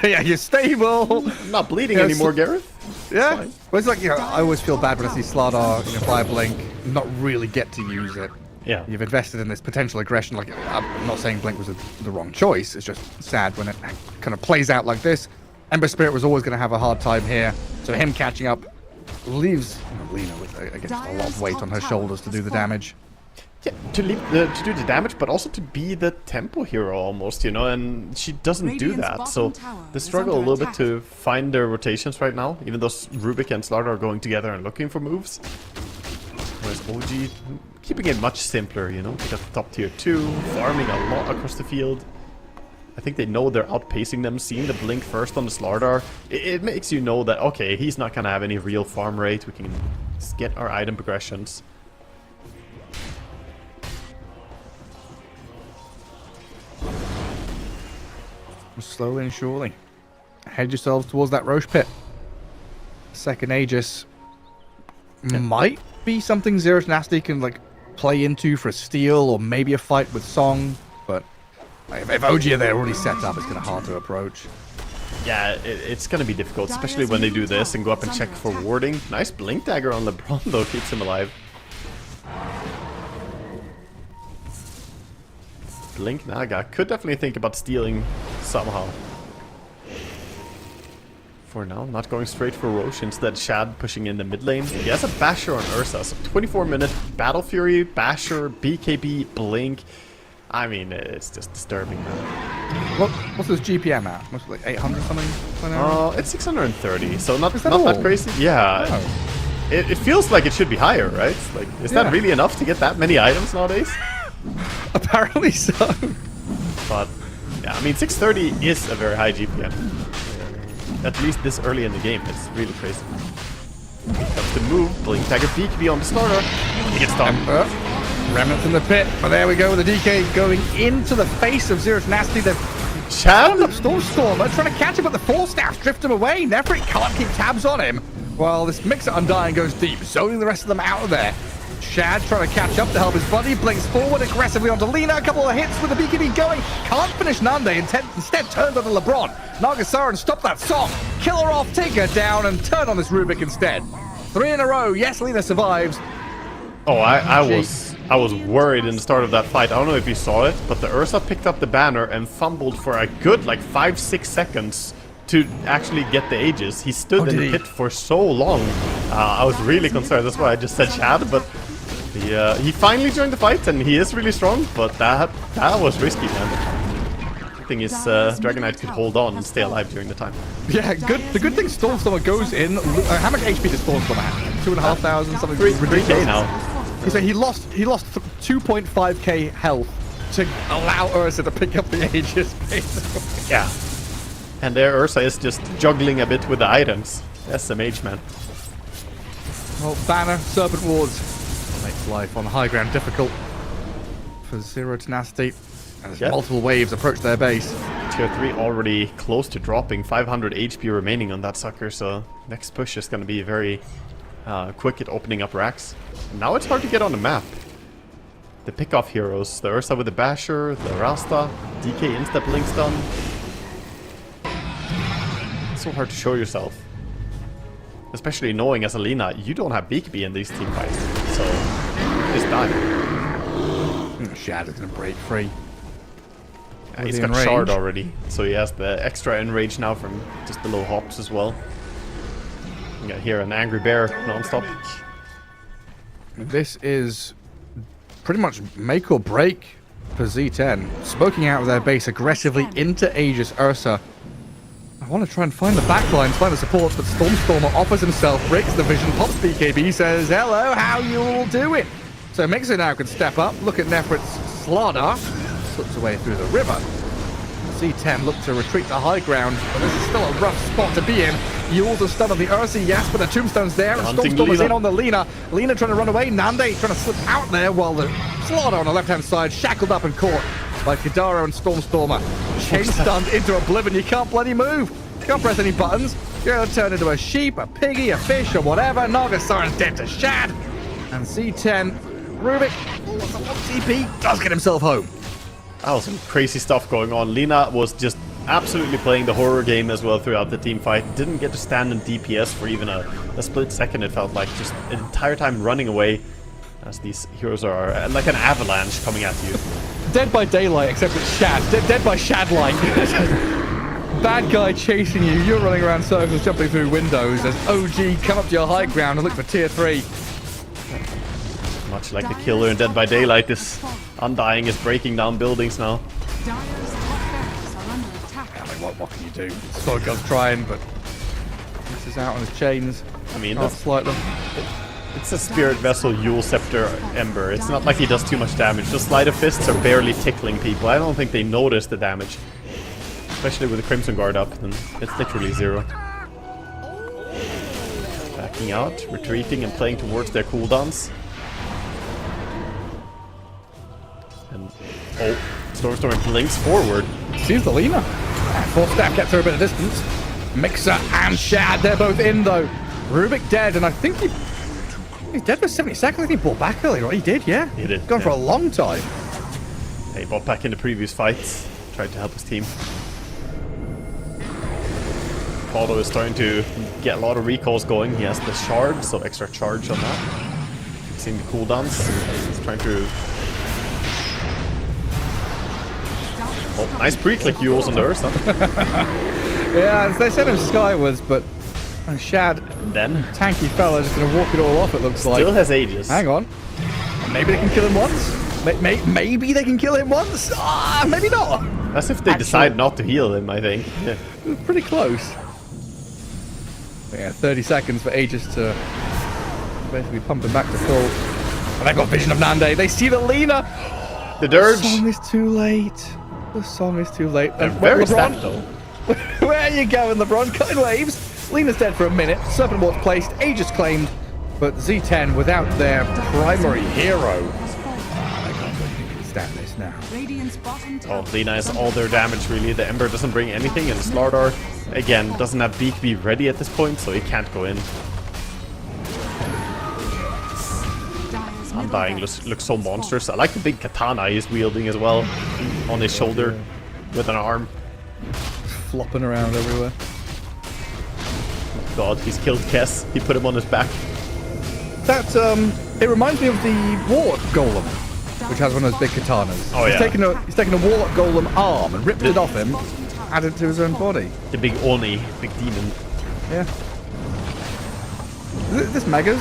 Yeah, you're stable. Not bleeding anymore, Gareth. Yeah. But it's like, you know, I always feel bad when I see Slardar, you know, Fire Blink, not really get to use it. Yeah. You've invested in this potential aggression. Like, I'm not saying Blink was the wrong choice. It's just sad when it kind of plays out like this. Ember Spirit was always going to have a hard time here. So him catching up leaves Lina with, against a lot of weight on her shoulders to do the damage. Yeah, to do the damage, but also to be the tempo hero almost, you know, and she doesn't do that. So they struggle a little bit to find their rotations right now, even though Rubik and Slardar are going together and looking for moves. Whereas OG keeping it much simpler, you know, they got the top tier 2, farming a lot across the field. I think they know they're outpacing them, seeing the Blink first on the Slardar. It makes you know that, okay, he's not gonna have any real farm rate, we can just get our item progressions. Slowly and surely. Head yourselves towards that Roche pit. Second Aegis might be something Zerus Nasty can like play into for a steal or maybe a fight with Song, but if OG are there already set up, it's kind of hard to approach. Yeah, it's gonna be difficult, especially when they do this and go up and check for warding. Nice Blink Dagger on LeBron though, keeps him alive. Blink Naga could definitely think about stealing somehow. For now, not going straight for Roche, instead Shad pushing in the mid lane. He has a Basher on Ursa, so 24-minute Battle Fury, Basher, BKB, Blink. I mean, it's just disturbing, man. What's this GPM at? Must be like 800 something? It's 630, so not all? that crazy. Yeah. Oh. It feels like it should be higher, right? Like, is that really enough to get that many items nowadays? Apparently so. But, yeah, I mean, 630 is a very high GPM. At least this early in the game, it's really crazy. Comes the move, Blink Dagger BKB on the Slardar. He gets stunned. Remnants in the pit, but there we go with the DK going into the face of Zerus Nasty. They've Shad up Stormer, trying to catch him, but the Force Staff drift him away. Nefrit can't keep tabs on him. While this Mixer Undying goes deep, zoning the rest of them out of there. Shad trying to catch up to help his buddy, blinks forward aggressively onto Lina. A couple of hits with the BKB going. Can't finish Nande, instead turns onto LeBron. Nagasaran stop that Song. Kill her off, take her down, and turn on this Rubik instead. 3 in a row. Yes, Lina survives. Oh, I was I was worried in the start of that fight. I don't know if you saw it, but the Ursa picked up the banner and fumbled for a good like 5-6 seconds to actually get the Aegis. He stood in the pit for so long. I was really concerned. That's why I just said Shad, but he finally joined the fight and he is really strong, but that was risky, man. The thing is, Dragon Knight could hold on and stay alive during the time. Yeah, good. The good thing Stormstormer goes in. How much HP does Stormstormer have? 2,500, something ridiculous. 3k now. So he lost 2.5k health to allow Ursa to pick up the Aegis, basically. Yeah. And there Ursa is just juggling a bit with the items. That's the mage, man. Well, Banner, Serpent Wards makes life on the high ground difficult for Zero Tenacity. And as multiple waves approach their base. Tier 3 already close to dropping. 500 HP remaining on that sucker, so next push is going to be very quick at opening up racks. And now it's hard to get on the map. The pick-off heroes, the Ursa with the Basher, the Rasta, DK instep links done. It's so hard to show yourself. Especially knowing as Alina, you don't have BKB in these team fights. So, just die. Shad is going to break free. He's got Shard already, so he has the extra enrage now from just the low hops as well. You got here an Angry Bear non-stop. This is pretty much make or break for Z10. Smoking out of their base aggressively into Aegis Ursa. I want to try and find the backlines, find the supports, but Stormstormer offers himself, breaks the vision, pops BKB, says, hello, how you all doing? So Mixer now can step up, look at Nefrit's Slaughter. Slips away through the river. C10 look to retreat to high ground, but this is still a rough spot to be in. Yules a stun on the Ursa, yes, but the tombstone's there, and Stormstormer's in on the Lina. Lina trying to run away, Nande trying to slip out there, while the Slaughter on the left-hand side, shackled up and caught by Kidaro and Stormstormer. Chain stunned into oblivion, you can't bloody move. You can't press any buttons. You're going to turn into a sheep, a piggy, a fish, or whatever. Nagasaren's dead to Shad. And C10, Rubik, TP, does get himself home. That was some crazy stuff going on. Lina was just absolutely playing the horror game as well throughout the team fight. Didn't get to stand in DPS for even a split second, it felt like. Just an entire time running away as these heroes are like an avalanche coming at you. Dead by daylight, except it's Shad. Dead by Shad-like. Bad guy chasing you. You're running around circles, jumping through windows. As OG come up to your high ground and look for tier 3. Much like the killer in Dead by Daylight, this Undying is breaking down buildings now. Dire's top barracks are under attack. I mean, what can you do? Sodgod's trying, but this is out on his chains. I mean, Can't slight them. it's a Spirit Vessel Yule Scepter Ember. It's not like he does too much damage. The Sleight of Fists are barely tickling people. I don't think they notice the damage. Especially with the Crimson Guard up, then it's literally 0. Backing out, retreating, and playing towards their cooldowns. And oh, Stormstorm blinks forward. Sees the Lina. Fourth staff gets her a bit of distance. Mixer and Shad, they're both in though. Rubik dead, and I think he's dead for 70 seconds. I think he bought back earlier, right? He did, yeah. He did. Gone for a long time. He bought back in the previous fights. Tried to help his team. Paulo is starting to get a lot of recalls going. He has the shard, so extra charge on that. Seeing the cooldowns. He's trying to... Oh, nice pre-click Yules on the Ursa. Yeah, they sent him skywards, but Shad, And then tanky fella, just going to walk it all off, it looks like. still has Aegis. Hang on. Maybe they can kill him once? Maybe they can kill him once? Ah, maybe not. That's if they decide not to heal him, I think. Yeah. It was pretty close. But yeah, 30 seconds for Aegis to basically pump him back to full. And they've got vision of Nande. They see the Lina. The Dirge. The song is too late. The song is too late. They're And very LeBron, stacked though. where are you going, LeBron? Cutting waves. Lina's dead for a minute. Serpent Ward's placed. Aegis claimed. But Z10 without their primary hero. They can't really stand this now. Radiant's bottom Oh, tower. Lina is all their damage really. The Ember doesn't bring anything, and Slardar, again, doesn't have BKB ready at this point, so he can't go in. Dire's middle Undying barracks looks so has fallen. monstrous. I like the big katana he's wielding as well, on his shoulder, with an arm. Flopping around everywhere. God, he's killed Kess. He put him on his back. That It reminds me of the Warlock Golem, which has one of those big katanas. Oh, yeah. He's taken a Warlock Golem arm and ripped it off him, added it to his own body. The big Oni, big demon. Yeah. Is this Megas?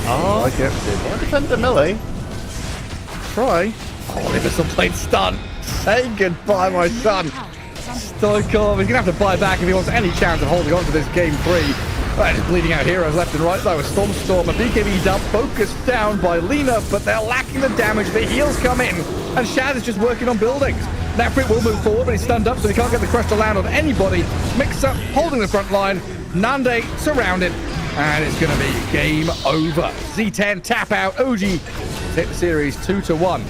Oh, I like it. yeah, defend the melee. Try. Oh, the missile plate stun. Say goodbye, my son. Stoikov. He's going to have to buy back if he wants any chance of holding on to this game 3. Right, just bleeding out heroes left and right. That was Storm, a BKB dump, focused down by Lena, but they're lacking the damage. The heals come in, and Shad is just working on buildings. Nafrit will move forward, but he's stunned up, so he can't get the crush to land on anybody. Mix-up, holding the front line. Nande surrounded, and it's going to be game over. Z10 tap out. OG hit the series 2-1.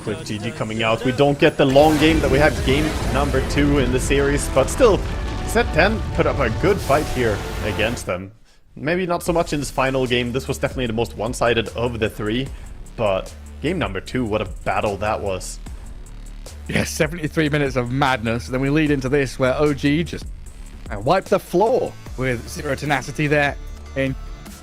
Quick GG coming out. We don't get the long game that we had game number 2 in the series, but still, Z10 put up a good fight here against them. Maybe not so much in this final game. This was definitely the most one-sided of the 3, but game number 2, what a battle that was. Yeah, 73 minutes of madness. Then we lead into this where OG just wiped the floor with zero tenacity there in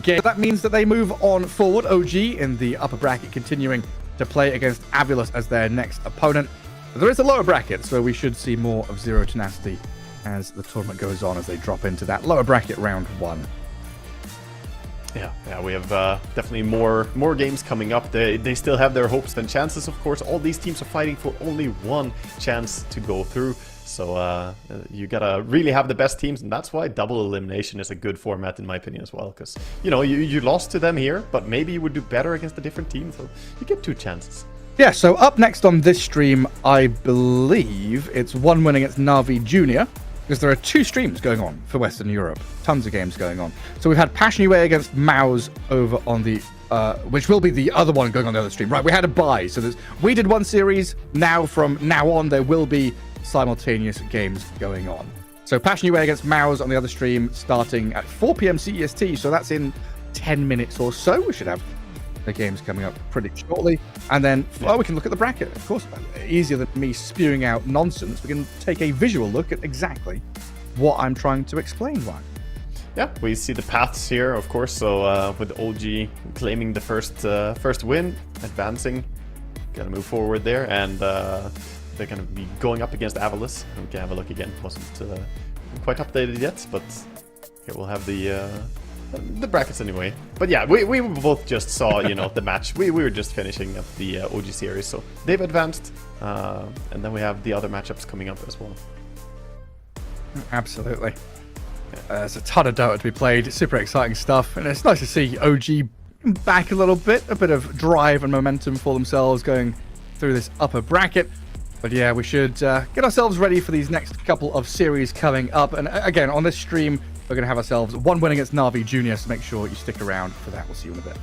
game. That means that they move on forward. OG in the upper bracket continuing to play against Avulus as their next opponent. There is a lower bracket, so we should see more of zero tenacity as the tournament goes on, as they drop into that lower bracket round 1. Yeah, we have definitely more games coming up. They still have their hopes and chances, of course. All these teams are fighting for only one chance to go through. So you gotta really have the best teams, and that's why double elimination is a good format in my opinion as well. Because, you know, you lost to them here, but maybe you would do better against a different team, so you get 2 chances. Yeah, so up next on this stream, I believe it's 1 win against Navi Junior, because there are 2 streams going on for Western Europe. Tons of games going on. So we've had Passion UA against Maus over on the, which will be the other one going on the other stream. Right, we had a buy. So we did 1 series. Now, from now on, there will be simultaneous games going on. So Passion UA against Maus on the other stream starting at 4 p.m. CEST. So that's in 10 minutes or so. We should have the games coming up pretty shortly. And then, we can look at the bracket. Of course, easier than me spewing out nonsense. We can take a visual look at exactly what I'm trying to explain, Ryan. Yeah, we see the paths here, of course. So with OG claiming the first win, advancing, gonna move forward there, and they're gonna be going up against Avulus. We can have a look again. Wasn't quite updated yet, but here we'll have the brackets anyway. But yeah, we both just saw, you know, the match. We were just finishing up the OG series, so they've advanced, and then we have the other matchups coming up as well. Absolutely. There's a ton of Dota to be played. Super exciting stuff, and it's nice to see OG back a little bit. A bit of drive and momentum for themselves going through this upper bracket. But yeah, we should get ourselves ready for these next couple of series coming up. And again, on this stream, we're going to have ourselves 1 win against Navi Junior, so make sure you stick around for that. We'll see you in a bit.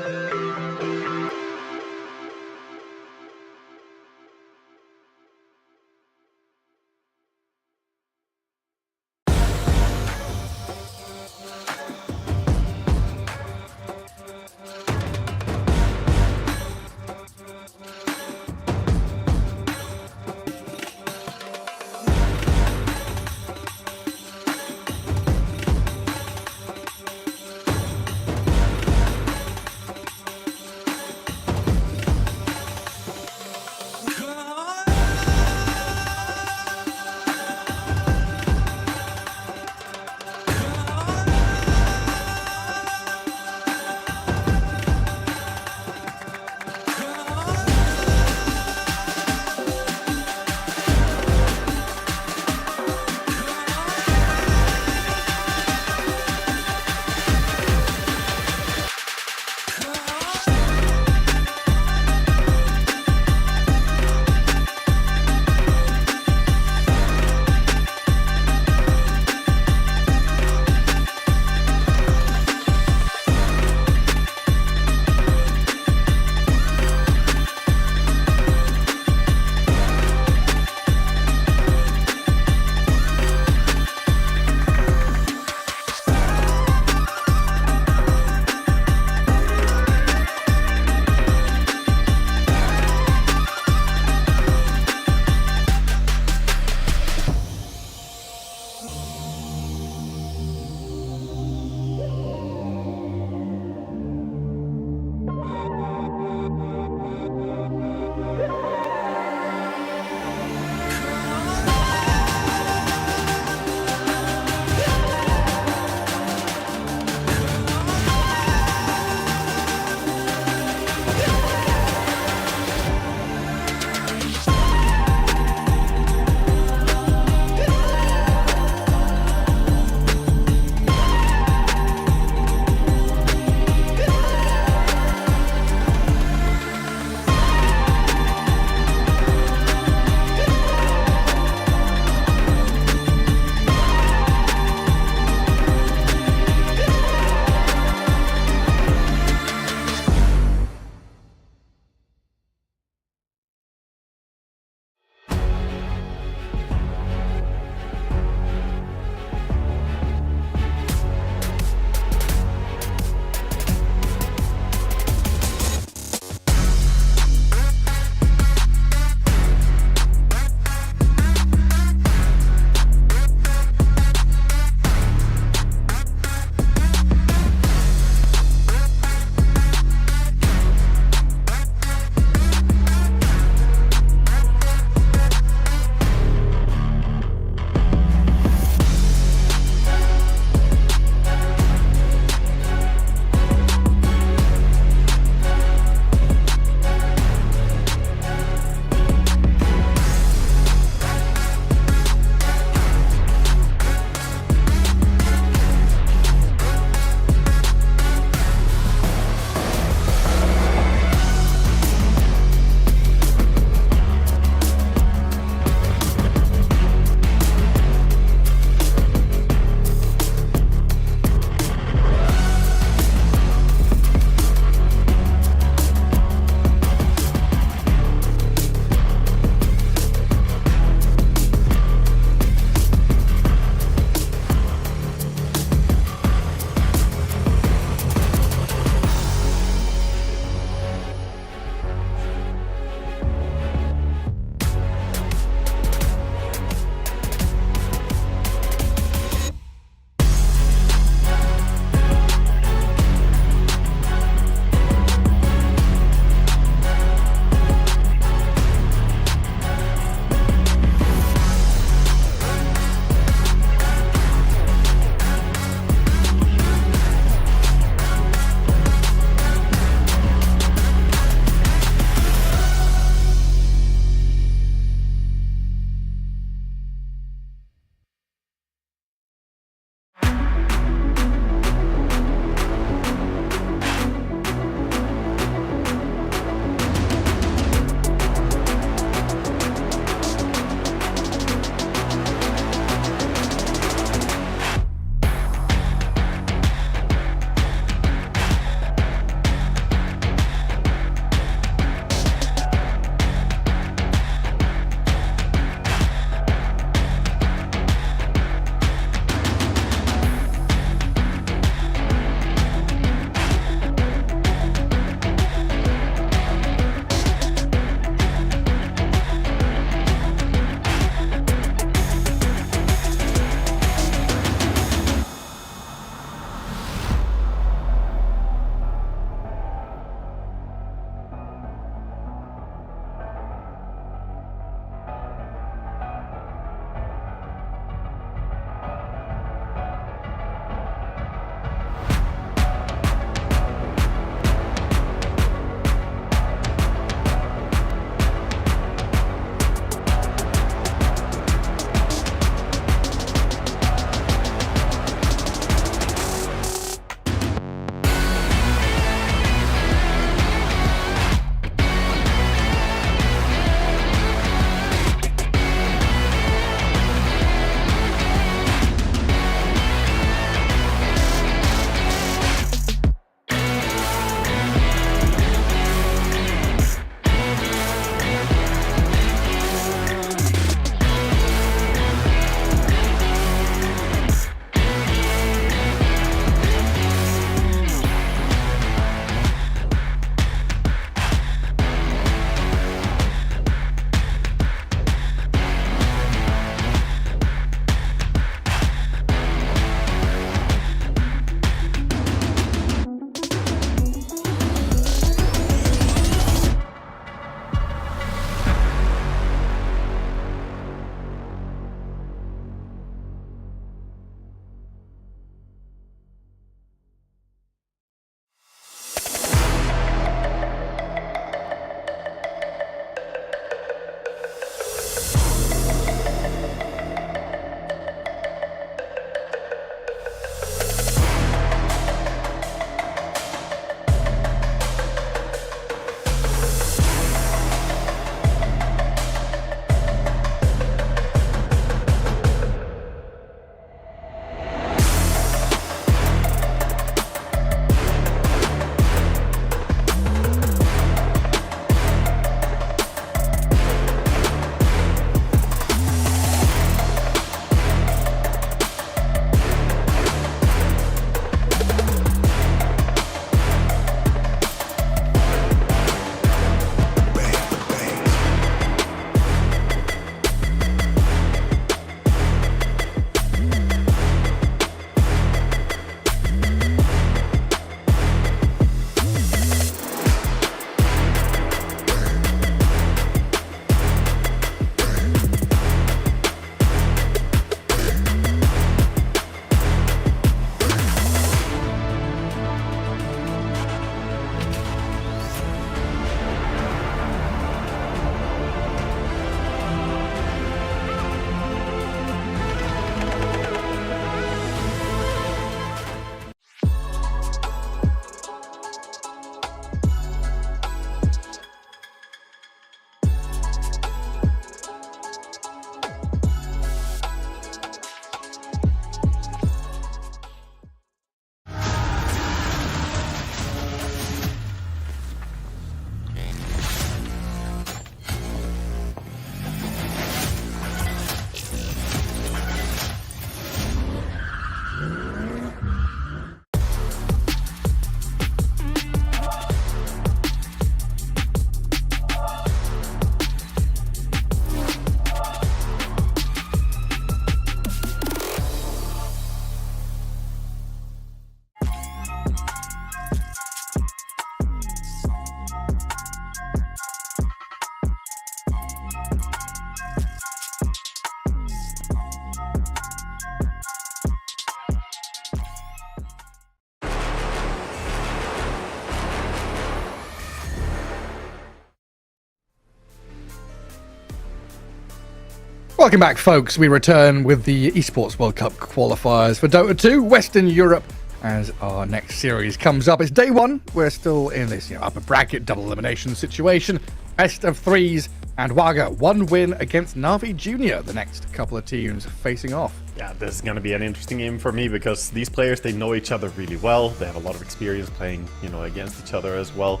Welcome back, folks. We return with the Esports World Cup qualifiers for Dota 2, Western Europe, as our next series comes up. It's day one. We're still in this upper bracket double elimination situation. Best of threes, and Waga, one win against Na'Vi Junior, the next couple of teams facing off. Yeah, this is going to be an interesting game for me because these players, they know each other really well. They have a lot of experience playing, against each other as well.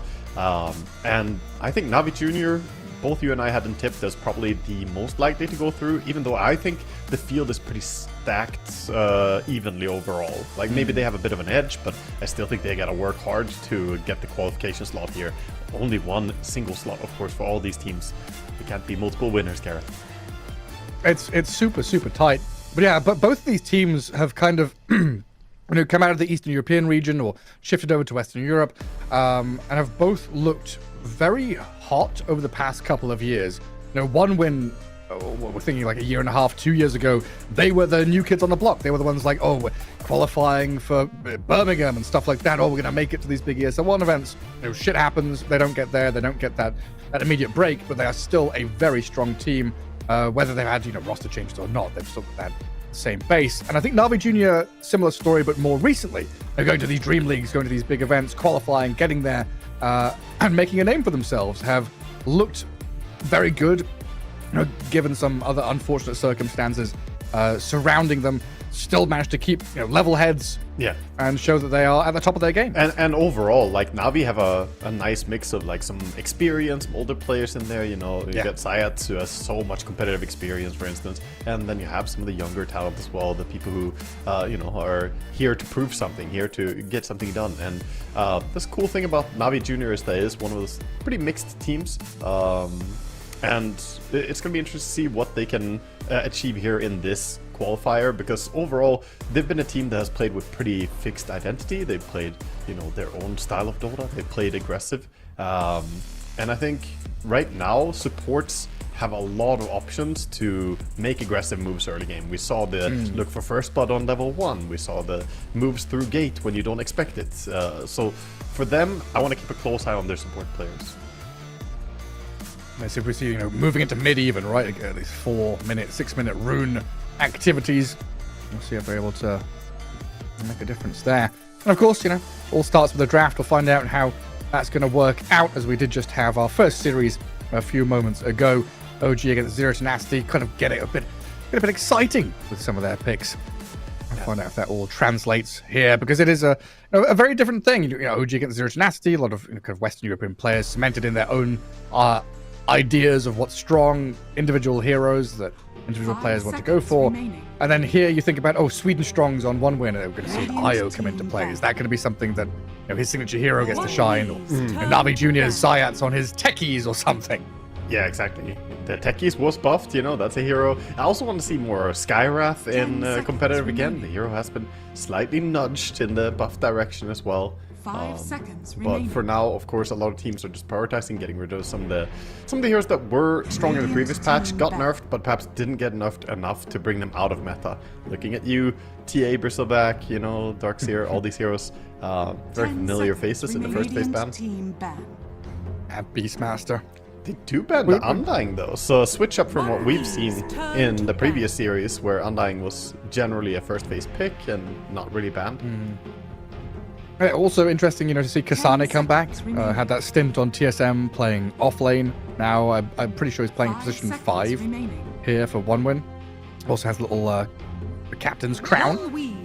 And I think Na'Vi Junior, both you and I had them tipped as probably the most likely to go through, even though I think the field is pretty stacked evenly overall. Like, maybe they have a bit of an edge, but I still think they gotta work hard to get the qualification slot here. Only one single slot, of course, for all these teams. There can't be multiple winners, Gareth. It's super, super tight. But yeah, but both of these teams have kind of come out of the Eastern European region or shifted over to Western Europe, and have both looked very hot over the past couple of years. One win, we're thinking like a year and a half, 2 years ago, they were the new kids on the block. They were the ones like, oh, we're qualifying for Birmingham and stuff like that. Oh, we're going to make it to these big ESL1 events. Shit happens. They don't get there. They don't get that immediate break, but they are still a very strong team. Whether they've had, roster changes or not, they've still got that same base. And I think Na'Vi Junior, similar story, but more recently, they're going to these dream leagues, going to these big events, qualifying, getting there, and making a name for themselves, have looked very good, given some other unfortunate circumstances surrounding them, still managed to keep level heads, and show that they are at the top of their game. And overall, like, Na'Vi have a nice mix of like some experience, some older players in there. You got Sayat, who has so much competitive experience, for instance, and then you have some of the younger talent as well, the people who are here to prove something, here to get something done. And this cool thing about Na'Vi Junior is that it is one of those pretty mixed teams, and it's going to be interesting to see what they can achieve here in this qualifier, because overall they've been a team that has played with pretty fixed identity. They've played their own style of Dota. They played aggressive, and I think right now supports have a lot of options to make aggressive moves early game. We saw the look for first blood on level 1. We saw the moves through gate when you don't expect it. So for them, I want to keep a close eye on their support players. Let's see if we see, moving into mid even, right? These 4-minute, 6-minute rune activities. We'll see if we're able to make a difference there. And of course, all starts with a draft. We'll find out how that's going to work out, as we did just have our first series a few moments ago. OG against Zero Tenacity, kind of get it a bit exciting with some of their picks. I'll find out if that all translates here, because it is a very different thing. OG against Zero Tenacity, a lot of kind of Western European players cemented in their own ideas of what's strong, individual heroes that individual players want to go for. And then here you think about, Sweden Strong's on one win, and we're going to see an IO come into play. Is that going to be something that his signature hero gets to shine? Or Na'Vi Junior's Zayat's on his techies or something? Yeah, exactly. The techies was buffed, that's a hero. I also want to see more Skywrath in competitive again. The hero has been slightly nudged in the buff direction as well. 5 seconds But remaining. for now, of course, a lot of teams are just prioritizing getting rid of some of the heroes that were strong in the previous patch, got nerfed, but perhaps didn't get nerfed enough to bring them out of meta. Looking at you, TA Bristleback, Darkseer, all these heroes, very familiar faces in the first phase ban. At Beastmaster. They do ban the Undying though, so a switch up from what we've seen in the previous series, where Undying was generally a first phase pick and not really banned. Also interesting, to see Kasane come back. Had that stint on TSM playing off lane. Now I'm pretty sure he's playing position 5 here for one win. Also has a little the captain's crown,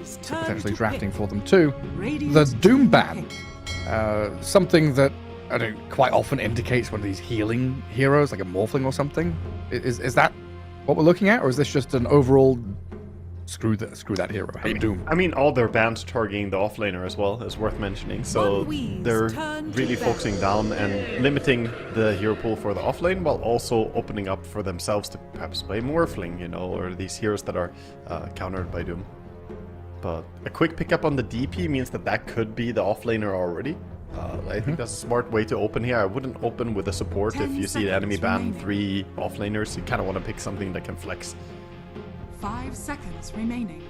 so potentially drafting for them too. The Doom ban, something that I don't quite often indicates one of these healing heroes, like a Morphling or something. Is that what we're looking at, or is this just an overall screw that hero? Doom. I mean, all their bans targeting the offlaner as well is worth mentioning. So they're really focusing down and limiting the hero pool for the offlane, while also opening up for themselves to perhaps play Morphling, or these heroes that are countered by Doom. But a quick pickup on the DP means that could be the offlaner already. I think that's a smart way to open here. I wouldn't open with a support if you see the enemy ban 3 offlaners. You kind of want to pick something that can flex. 5 seconds remaining.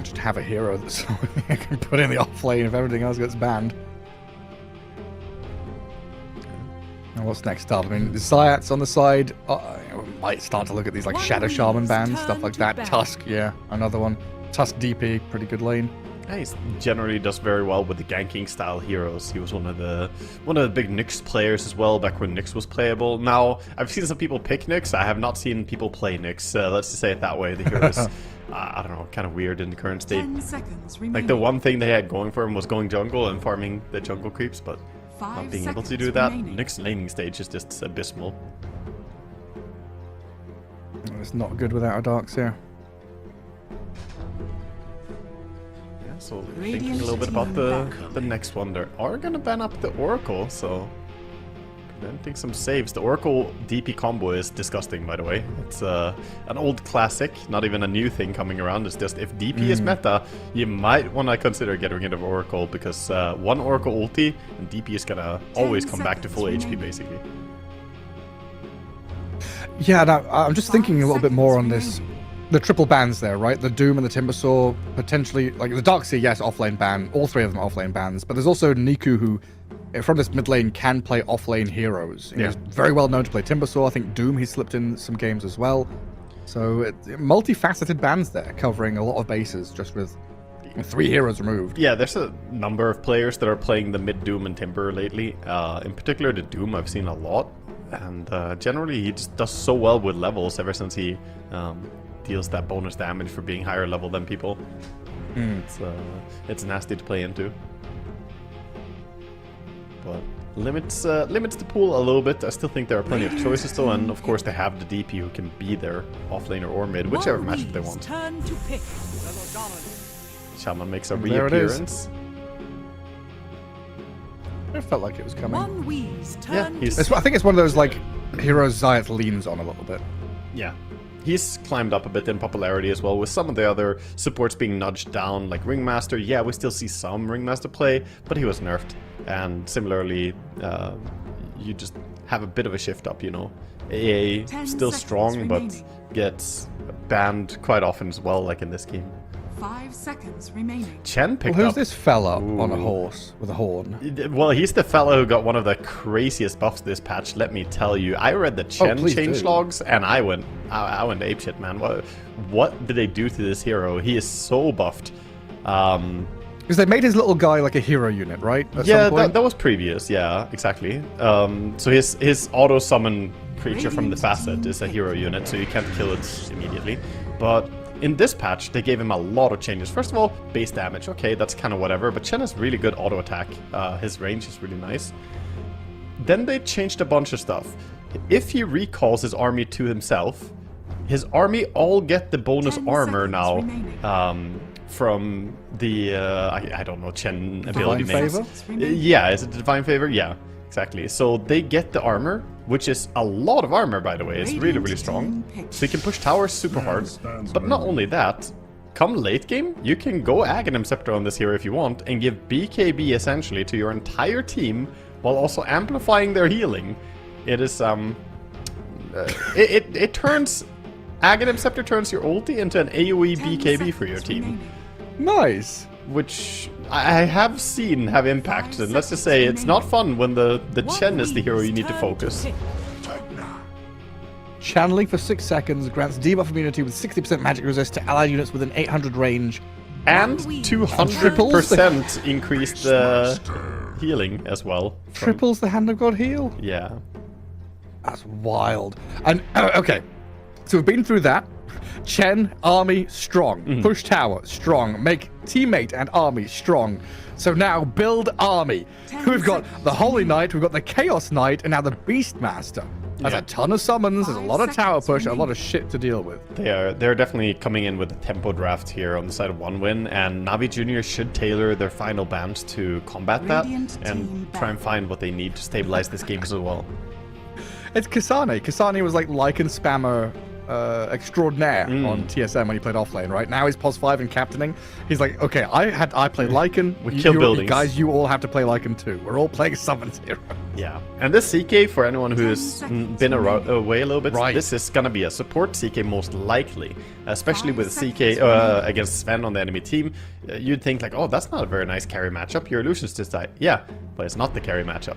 Just have a hero that's I can put in the off lane if everything else gets banned. And what's next up? I mean, Zayat's on the side. might start to look at these like Shadow Shaman bans, stuff like that. Tusk, yeah, another one. Tusk DP, pretty good lane. Yeah, he generally does very well with the ganking style heroes. He was one of the big Nyx players as well back when Nyx was playable. Now I've seen some people pick Nyx. I have not seen people play Nyx. Let's just say it that way. The hero is I don't know, kind of weird in the current state. 10 seconds remaining. Like the one thing they had going for him was going jungle and farming the jungle creeps, but not being able to do that. Nyx laning stage is just abysmal. It's not good without a Darkseer. So thinking a little bit about the next one, they are gonna ban up the Oracle, so preventing some saves. The Oracle DP combo is disgusting, by the way. It's an old classic, not even a new thing coming around. It's just if DP is meta, you might want to consider getting rid of Oracle, because one Oracle ulti and DP is gonna always come back to full HP basically. Yeah, now, I'm just thinking a little bit more on this. The triple bans there, right? The Doom and the Timbersaw, potentially, like the Darkseer, yes, offlane ban. All three of them are offlane bans. But there's also Niku, who, from this mid lane, can play offlane heroes. Yeah. He's very well known to play Timbersaw. I think Doom, he slipped in some games as well. So, multifaceted bans there, covering a lot of bases just with 3 heroes removed. Yeah, there's a number of players that are playing the mid Doom and Timber lately. In particular, the Doom I've seen a lot. And generally, he just does so well with levels ever since he deals that bonus damage for being higher level than people. It's nasty to play into, but limits the pool a little bit. I still think there are plenty of choices though, and of course they have the DP who can be their offlaner or mid, whichever matchup they want. Turn to pick. Shaman makes a There it is. reappearance. It felt like it was coming. One Wheeze Yeah, turn he's I think it's one of those like heroes Zayat leans on a little bit. yeah. He's climbed up a bit in popularity as well, with some of the other supports being nudged down, like Ringmaster. Yeah, we still see some Ringmaster play, but he was nerfed. And similarly, you just have a bit of a shift up, you know. AA 10 still seconds strong, but remaining. gets banned quite often as well, like in this game. 5 seconds remaining. Chen Well, picked who's up... this fella on a Ooh. horse with a horn? Well, he's the fellow who got one of the craziest buffs this patch, let me tell you. I read the Chen please change do. logs, and I went apeshit, man. What did they do to this hero? He is so buffed. Because they made his little guy like a hero unit, right? At Yeah, some point? that was previous. Yeah, exactly. So his auto summon creature from the facet is a hero unit, so you can't kill it immediately. But in this patch, they gave him a lot of changes. First of all, base damage. Okay, that's kind of whatever. But Chen has really good auto attack. His range is really nice. Then they changed a bunch of stuff. If he recalls his army to himself, his army all get the bonus 10 armor seconds now. remaining. From the I don't know, Chen ability Divine names. Favor? Yeah, is it the Divine Favor? Yeah, exactly. So they get the armor, which is a lot of armor, by the way. It's really, really strong. So you can push towers super hard. But not only that, come late game, you can go Aghanim Scepter on this hero if you want, and give BKB essentially to your entire team, while also amplifying their healing. It is it turns Aghanim Scepter turns your ulti into an AoE 10 BKB for your seconds team. remaining. Nice. Which I have seen have impact, and let's just say it's not fun when the Chen is the hero you need to focus. Channeling for 6 seconds grants debuff immunity with 60% magic resist to allied units within 800 range. And Triples 200% increased healing as well. Triples the Hand of God heal. Yeah. That's wild. And, okay. So we've been through that. Chen, army, strong. Push tower, strong. Make teammate and army strong. So now build army. 10 We've got seconds the Holy Knight, we've got the Chaos Knight, and now the Beastmaster. There's Yeah. a ton of summons, there's a 5 lot of tower seconds push, and a lot remaining. of shit to deal with. They're definitely coming in with a tempo draft here on the side of one win, and Navi Jr. should tailor their final bans to combat that Radiant and team try and ban. find what they need to stabilize this game as well. It's Kasane. Kasane was like Lycan spammer extraordinaire on TSM when he played offlane, right? Now he's pos 5 and captaining. He's like, okay, I played Lycan. We kill buildings. Guys, you all have to play Lycan too. We're all playing summons here. Yeah, and this CK, for anyone who 10 has seconds been remaining. away a little bit, Right. this is gonna be a support CK most likely, especially 5 with CK seconds remaining. against Sven on the enemy team. You'd think like, oh, that's not a very nice carry matchup. Your illusions just die. Yeah, but it's not the carry matchup.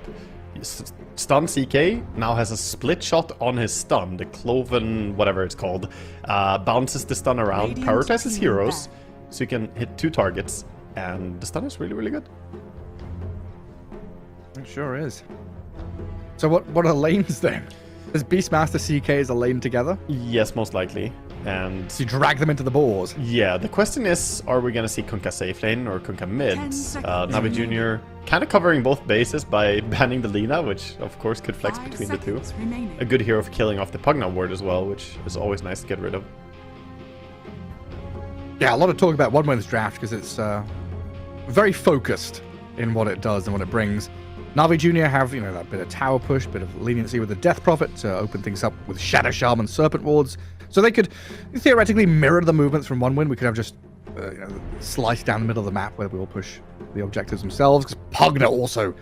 Stun CK now has a split shot on his stun. The Cloven, whatever it's called, bounces the stun around, Radiant prioritizes team heroes, back. so you can hit 2 targets, and the stun is really, really good. It sure is. So what are lanes then? Is Beastmaster CK as a lane together? Yes, most likely. And So you drag them into the boars. yeah, the question is, are we gonna see Kunkka safe lane or Kunkka mid? 10 seconds Navi Jr. kind of covering both bases by banning the Lina, which of course could flex 5 between the two. seconds remaining. A good hero for killing off the Pugna ward as well, which is always nice to get rid of. Yeah, a lot of talk about One Win's draft because it's very focused in what it does and what it brings. Navi Jr. have, you know, that bit of tower push, bit of leniency with the Death Prophet to open things up with Shadow Shaman Serpent Wards. So they could theoretically mirror the movements from One Win. We could have just slice down the middle of the map where we all push the objectives themselves. Because Pugna also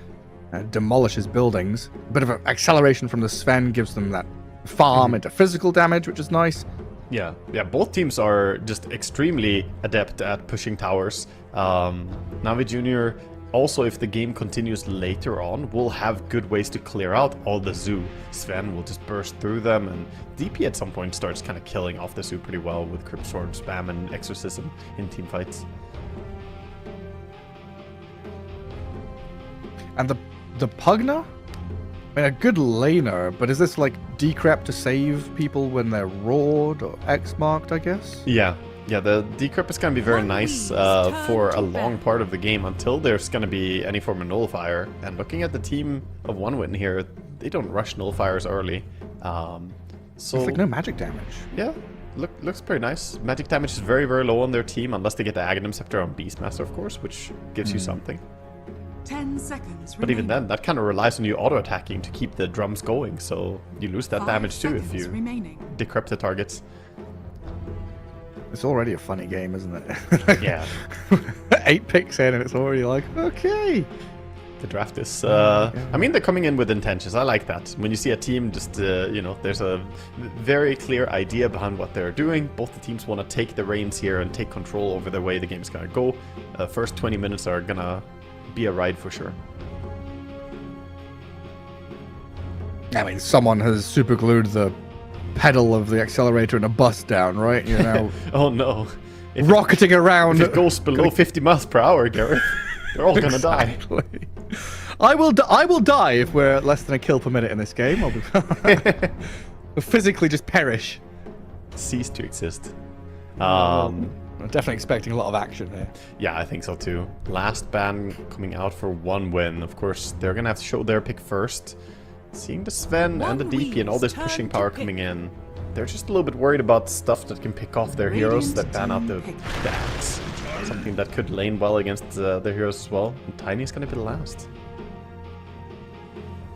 demolishes buildings. A bit of an acceleration from the Sven gives them that farm into physical damage, which is nice. Yeah, both teams are just extremely adept at pushing towers. Navi Jr. also, if the game continues later on, will have good ways to clear out all the zoo. Sven will just burst through them, and DP at some point starts kind of killing off the zoo pretty well with Crypt Sword spam and Exorcism in team fights. And the Pugna? I mean, a good laner, but is this like decrep to save people when they're roared or X-marked, I guess? Yeah, the decrypt is going to be very nice for a long part of the game until there's going to be any form of nullifier. And looking at the team of One Win here, they don't rush nullifiers early. So It's like no magic damage. yeah, looks pretty nice. Magic damage is very, very low on their team unless they get the Aghanim Scepter on Beastmaster, of course, which gives you something. 10 seconds But even remaining. then, that kind of relies on you auto-attacking to keep the drums going, so you lose that 5 damage too if seconds you remaining. decrypt the targets. It's already a funny game, isn't it? Yeah. 8 picks in and it's already like, okay. The draft is, I mean, they're coming in with intentions. I like that. When you see a team just, you know, there's a very clear idea behind what they're doing. Both the teams want to take the reins here and take control over the way the game's going to go. First 20 minutes are going to be a ride for sure. I mean, someone has super glued the pedal of the accelerator and a bus down, right? You know, Oh no. If rocketing around. it goes below 50 miles per hour, Gareth, they're all going to die. Exactly. I will die if we're less than a kill per minute in this game. I'll be We'll physically just perish. Cease to exist. I'm definitely expecting a lot of action here. Yeah, I think so too. Last ban coming out for One Win. Of course, they're going to have to show their pick first. Seeing the Sven and the DP and all this pushing power coming in, they're just a little bit worried about stuff that can pick off their heroes that ban out the axe. Something that could lane well against their heroes as well. And Tiny is going to be the last.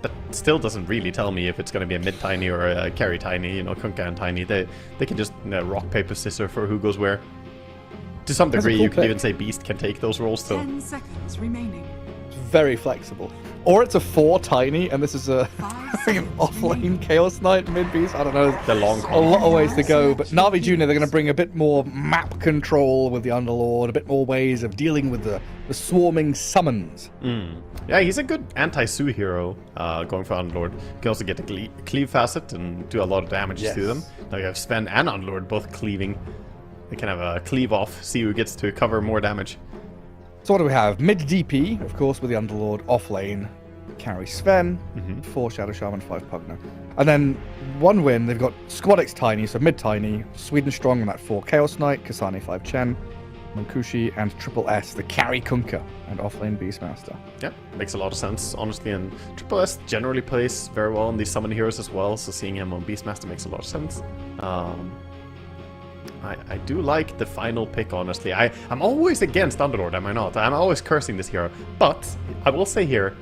That still doesn't really tell me if it's going to be a mid Tiny or a carry Tiny. You know, Kunkka and Tiny, they can just rock, paper, scissors for who goes where. To some That's a degree, cool you could pick. even say Beast can take those roles too. 10 seconds remaining. Very flexible. Or it's a 4 Tiny, and this is a 5 seconds off-lane remaining. Chaos Knight mid-beast. I don't know. The long A lot of ways to go, but Navi Jr., they're going to bring a bit more map control with the Underlord, a bit more ways of dealing with the swarming summons. Yeah, he's a good anti-Sue hero going for Unlord. You can also get the cleave facet and do a lot of damage to them. Now you have Sven and Unlord both cleaving. They can have a cleave off, see who gets to cover more damage. So what do we have? Mid DP, of course, with the Underlord. Off lane, carry Sven, 4 Shadow Shaman, 5 Pugna. And then One Win, they've got Squad X Tiny, so mid Tiny, Sweden Strong on that 4 Chaos Knight, Kasane 5 Chen, Mankushi, and Triple S, the carry Kunkka, and off lane Beastmaster. Yeah, makes a lot of sense, honestly. And Triple S generally plays very well on these summon heroes as well, so seeing him on Beastmaster makes a lot of sense. I do like the final pick, honestly. I'm always against Underlord, am I not? I'm always cursing this hero. But I will say here,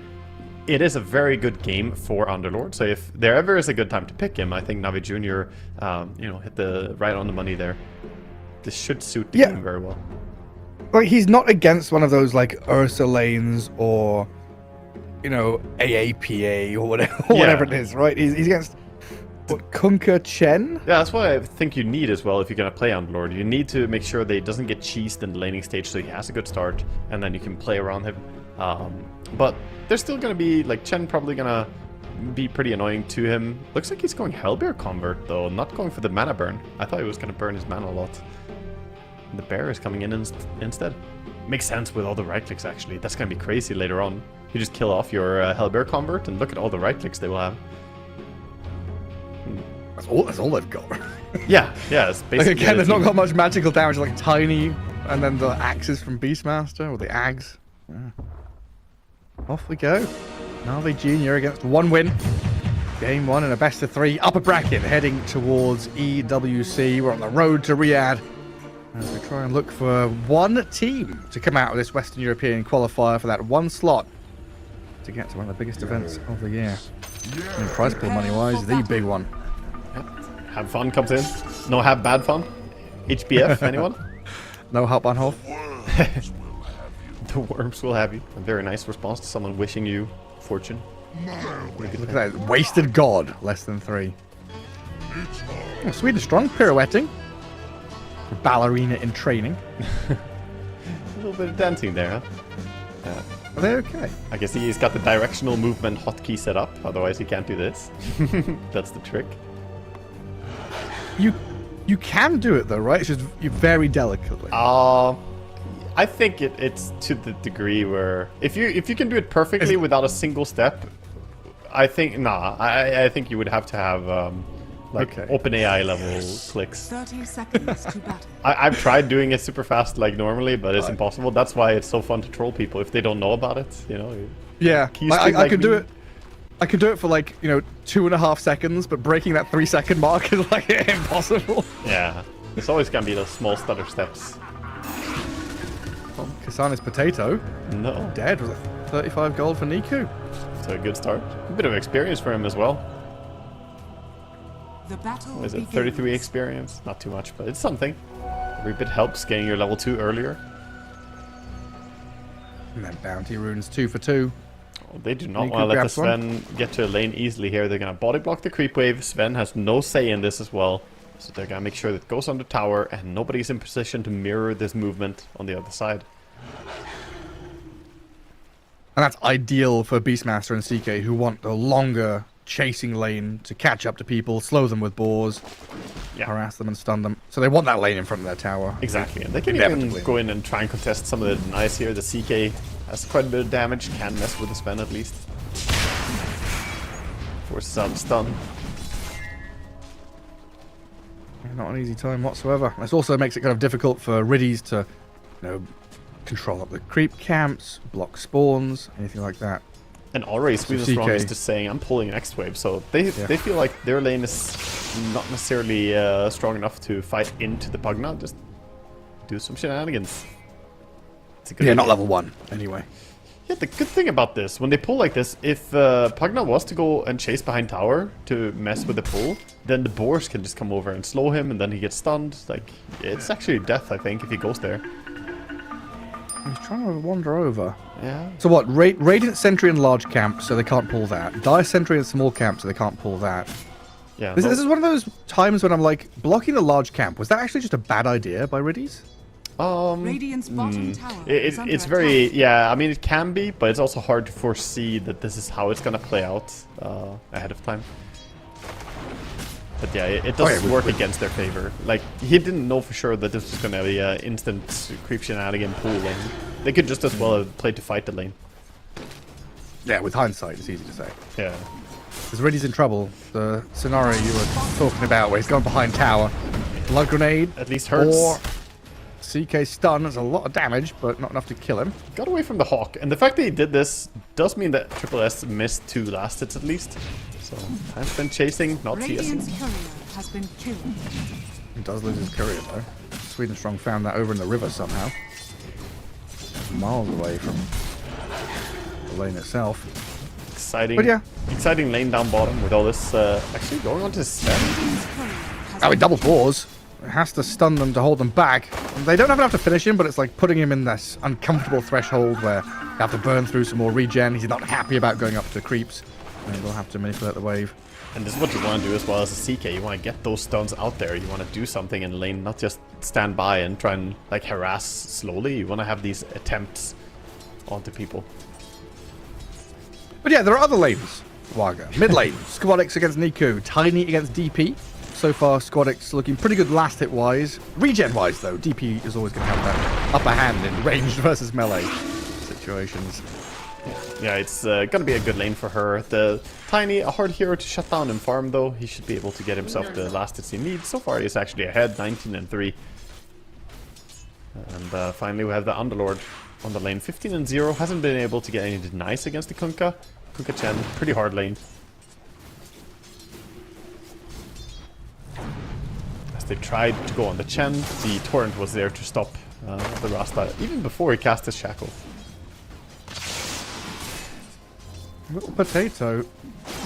it is a very good game for Underlord. So if there ever is a good time to pick him, I think Navi Jr. Hit the right on the money there. This should suit the game very well. Like, he's not against one of those, like, Ursa lanes or, you know, AAPA or whatever it is, right? He's against... What, Kunkka Chen? Yeah, that's what I think you need as well if you're going to play Underlord. You need to make sure that he doesn't get cheesed in the laning stage so he has a good start, and then you can play around him. But there's still gonna be like Chen probably gonna be pretty annoying to him. Looks like he's going Hellbear Convert though, not going for the mana burn. I thought he was gonna burn his mana a lot. And the bear is coming in instead. Makes sense with all the right clicks actually. That's gonna be crazy later on. You just kill off your Hellbear Convert and look at all the right clicks they will have. That's all they've got. Yeah, it's basically. Like, again, they've not got much magical damage, like tiny, and then the axes from Beastmaster, or the Ags. Yeah. Off we go. Na'Vi Jr. against 1 win. Game 1 in a best of 3 upper bracket, heading towards EWC. We're on the road to Riyadh as we try and look for one team to come out of this Western European qualifier for that one slot to get to one of the biggest events of the year. And prize pool money-wise, the big one. Have fun comes in. No have bad fun. HBF, anyone? No Hauptbahnhof. The worms will have you. A very nice response to someone wishing you fortune. Look at that. Wasted God. Less than 3. Oh, Sweden strong. Pirouetting. Ballerina in training. A little bit of dancing there, huh? Are they okay? I guess he's got the directional movement hotkey set up. Otherwise, he can't do this. That's the trick. You can do it though, right? It's just very delicately. I think it's to the degree where if you can do it perfectly without a single step, I think I think you would have to have OpenAI level clicks. 30 seconds to battle. I've tried doing it super fast like normally, but it's impossible. That's why it's so fun to troll people if they don't know about it. You know. Yeah, I could do it. I could do it for like 2.5 seconds, but breaking that 3-second mark is like impossible. Yeah, there's always gonna be those small stutter steps. Oh, Kasani's potato. No. Dead with 35 gold for Niku. So a good start. A bit of experience for him as well. The battle What is it? begins. 33 experience. Not too much, but it's something. Every bit helps getting your level 2 earlier. And then bounty runes 2 for 2. Oh, they do not Niku want to let the grabs one. Sven get to a lane easily here. They're going to body block the creep wave. Sven has no say in this as well. So they're going to make sure that it goes on the tower and nobody's in position to mirror this movement on the other side. And that's ideal for Beastmaster and CK, who want a longer chasing lane to catch up to people, slow them with boars, harass them and stun them. So they want that lane in front of their tower. Exactly, and they can even go in and try and contest some of the denies here. The CK has quite a bit of damage, can mess with the Sven at least. Forces out the stun. Not an easy time whatsoever. This also makes it kind of difficult for Riddies to, control up the creep camps, block spawns, anything like that. And already Sweden CK. Strong is just saying, I'm pulling next wave, so they feel like their lane is not necessarily strong enough to fight into the Pugna, just do some shenanigans. It's a good idea. Not level 1, anyway. Yeah, the good thing about this, when they pull like this, if Pugna was to go and chase behind tower to mess with the pull, then the boars can just come over and slow him, and then he gets stunned. Like, it's actually death, I think, if he goes there. He's trying to wander over. Yeah. So what? Radiant Sentry and large camp, so they can't pull that. Dire Sentry and small camp, so they can't pull that. Yeah. This is one of those times when I'm like, blocking the large camp, was that actually just a bad idea by Riddies? Radiant's bottom tower is under It's very, attack. yeah, I mean, it can be, but it's also hard to foresee that this is how it's gonna play out ahead of time. But yeah, it does work against their favor. Like, he didn't know for sure that this was gonna be an instant creep shenanigan pool lane. They could just as well have played to fight the lane. Yeah, with hindsight, it's easy to say. Yeah. Because Riddies in trouble. The scenario you were talking about where he's gone behind tower. Blood grenade. At least hurts. Or CK stun. That's a lot of damage, but not enough to kill him. Got away from the Hawk. And the fact that he did this does mean that Triple S missed 2 last hits at least. So, time spent chasing, not Radiant's CSing. courier has been killed. He does lose his courier, though. Sweden Strong found that over in the river somehow. Miles away from the lane itself. Exciting. But yeah. Exciting lane down bottom with all this, actually going on to Sven. Radiant's courier has Oh, he been double boars. It has to stun them to hold them back. And they don't have enough to finish him, but it's like putting him in this uncomfortable threshold where you have to burn through some more regen. He's not happy about going up to creeps. And they'll have to manipulate the wave. And this is what you want to do as well as a CK. You want to get those stuns out there. You want to do something in lane, not just stand by and try and like harass slowly. You want to have these attempts onto people. But yeah, there are other lanes. Waga. Mid lane, Squadix against Niku, Tiny against DP. So far, Squadix looking pretty good last hit wise. Regen wise, though, DP is always going to have that upper hand in ranged versus melee situations. Yeah, it's going to be a good lane for her. The Tiny, a hard hero to shut down and farm, though. He should be able to get himself the last hits he needs. So far, he's actually ahead, 19 and 3. And finally, we have the Underlord on the lane, 15 and 0. Hasn't been able to get any denies against the Kunkka. Kunkka Chen, pretty hard lane. As they tried to go on the Chen, the Torrent was there to stop the Rasta, even before he cast his Shackle. Little potato.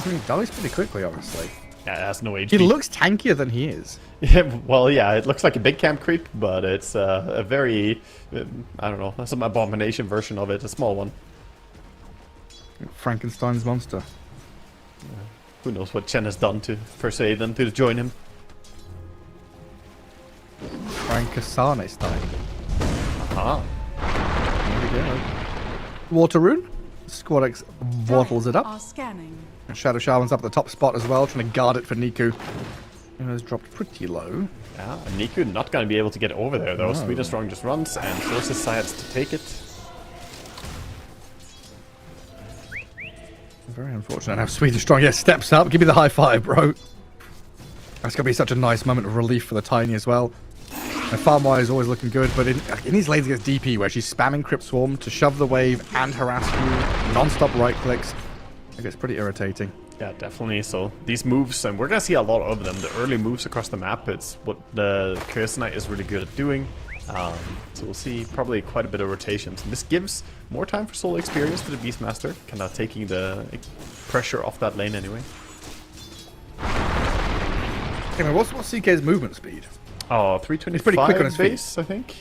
He dies pretty quickly, honestly. Yeah, it has no HP. He looks tankier than he is. Yeah, well, yeah, it looks like a big camp creep, but it's a very, I don't know, some abomination version of it, a small one. Frankenstein's monster. Who knows what Chen has done to persuade them to join him. Frankenstein. Ah, There we go. Water Rune. Squadix wattles it up. Are scanning. And Shadow Shaman's up at the top spot as well, trying to guard it for Niku. Who has dropped pretty low. yeah, and Niku not going to be able to get over there, though. Sweden Strong just runs and forces Sayats to take it. Very unfortunate. Now Swedish Strong, yeah, steps up. Give me the high five, bro. That's going to be such a nice moment of relief for the Tiny as well. And farm-wise, always looking good, but in these lanes against DP, where she's spamming Crypt Swarm to shove the wave and harass you, non-stop right-clicks, it gets pretty irritating. Yeah, definitely. So these moves, and we're going to see a lot of them, the early moves across the map, it's what the Chaos Knight is really good at doing. So we'll see probably quite a bit of rotations. And this gives more time for solo experience to the Beastmaster, kind of taking the pressure off that lane anyway. Okay, now what's CK's movement speed? Oh, 325 He's pretty quick on his feet. base, I think.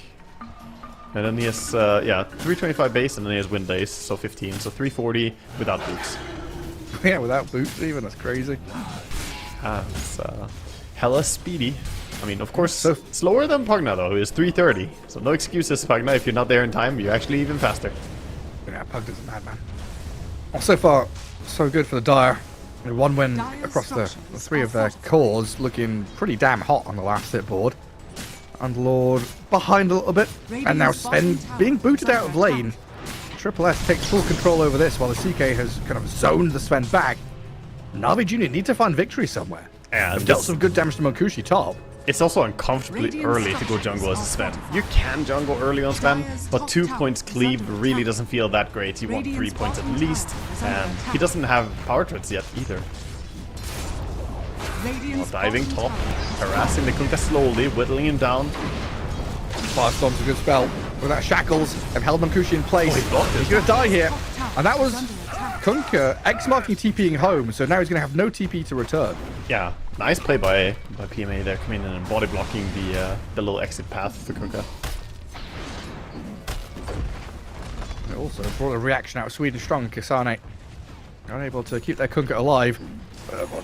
And then he has, yeah, 325 base, and then he has wind base, so 15. So 340 without boots. Yeah, without boots even, that's crazy. It's hella speedy. I mean, of course, slower than Pugna, though, who is 330. So no excuses, Pugna. If you're not there in time, you're actually even faster. Yeah, Pugna's a madman. Well, so far, so good for the Dire. One win across the three of their cores, looking pretty damn hot on the last hit board. Underlord behind a little bit, and now Sven being booted out of lane. Triple S takes full control over this, while the CK has kind of zoned the Sven back. Navi Jr. need to find victory somewhere. Yeah, They've dealt some good damage to Monkushi top. It's also uncomfortably early to go jungle as a Sven. You can jungle early on Sven, but 2 points cleave really doesn't feel that great. You want 3 points at least, and he doesn't have power treads yet either. While diving top, harassing the Kunkka slowly, whittling him down. Firestorm's a good spell. With that shackles and held Monkushi in place. he blocked it. He's going to die here. And that was Kunkka X-marking TPing home, so now he's going to have no TP to return. Yeah, nice play by PMA there, coming in and body blocking the little exit path for Kunkka. It also brought a reaction out of Sweden Strong. Kisane unable to keep their Kunkka alive.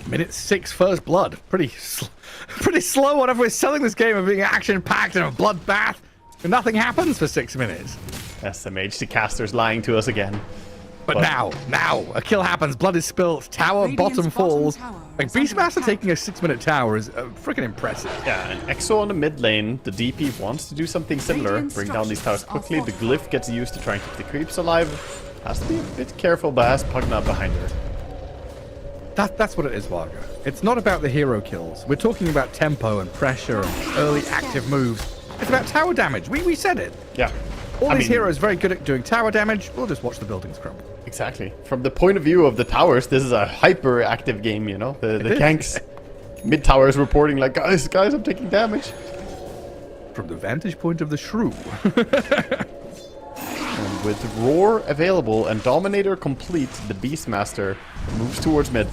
Minute 6 first blood. Pretty slow whenever we're selling this game of being action-packed and a bloodbath. And nothing happens for 6 minutes. SMH, the caster's lying to us again. But now, a kill happens, blood is spilt, tower bottom falls. Like, Beastmaster taking a 6-minute tower is freaking impressive. Yeah, and Exo on the mid lane, the DP wants to do something similar, bring down these towers quickly. The glyph gets used to try and keep the creeps alive. Has to be a bit careful, but has Pugna behind her. That's what it is, Varga. It's not about the hero kills. We're talking about tempo and pressure and early active moves. It's about tower damage. We said it. Yeah. All these heroes very good at doing tower damage. We'll just watch the buildings crumble. Exactly. From the point of view of the towers, this is a hyper-active game, you know? The ganks mid-towers reporting like, guys, I'm taking damage. From the vantage point of the shrew. And with Roar available and Dominator complete, the Beastmaster moves towards mid.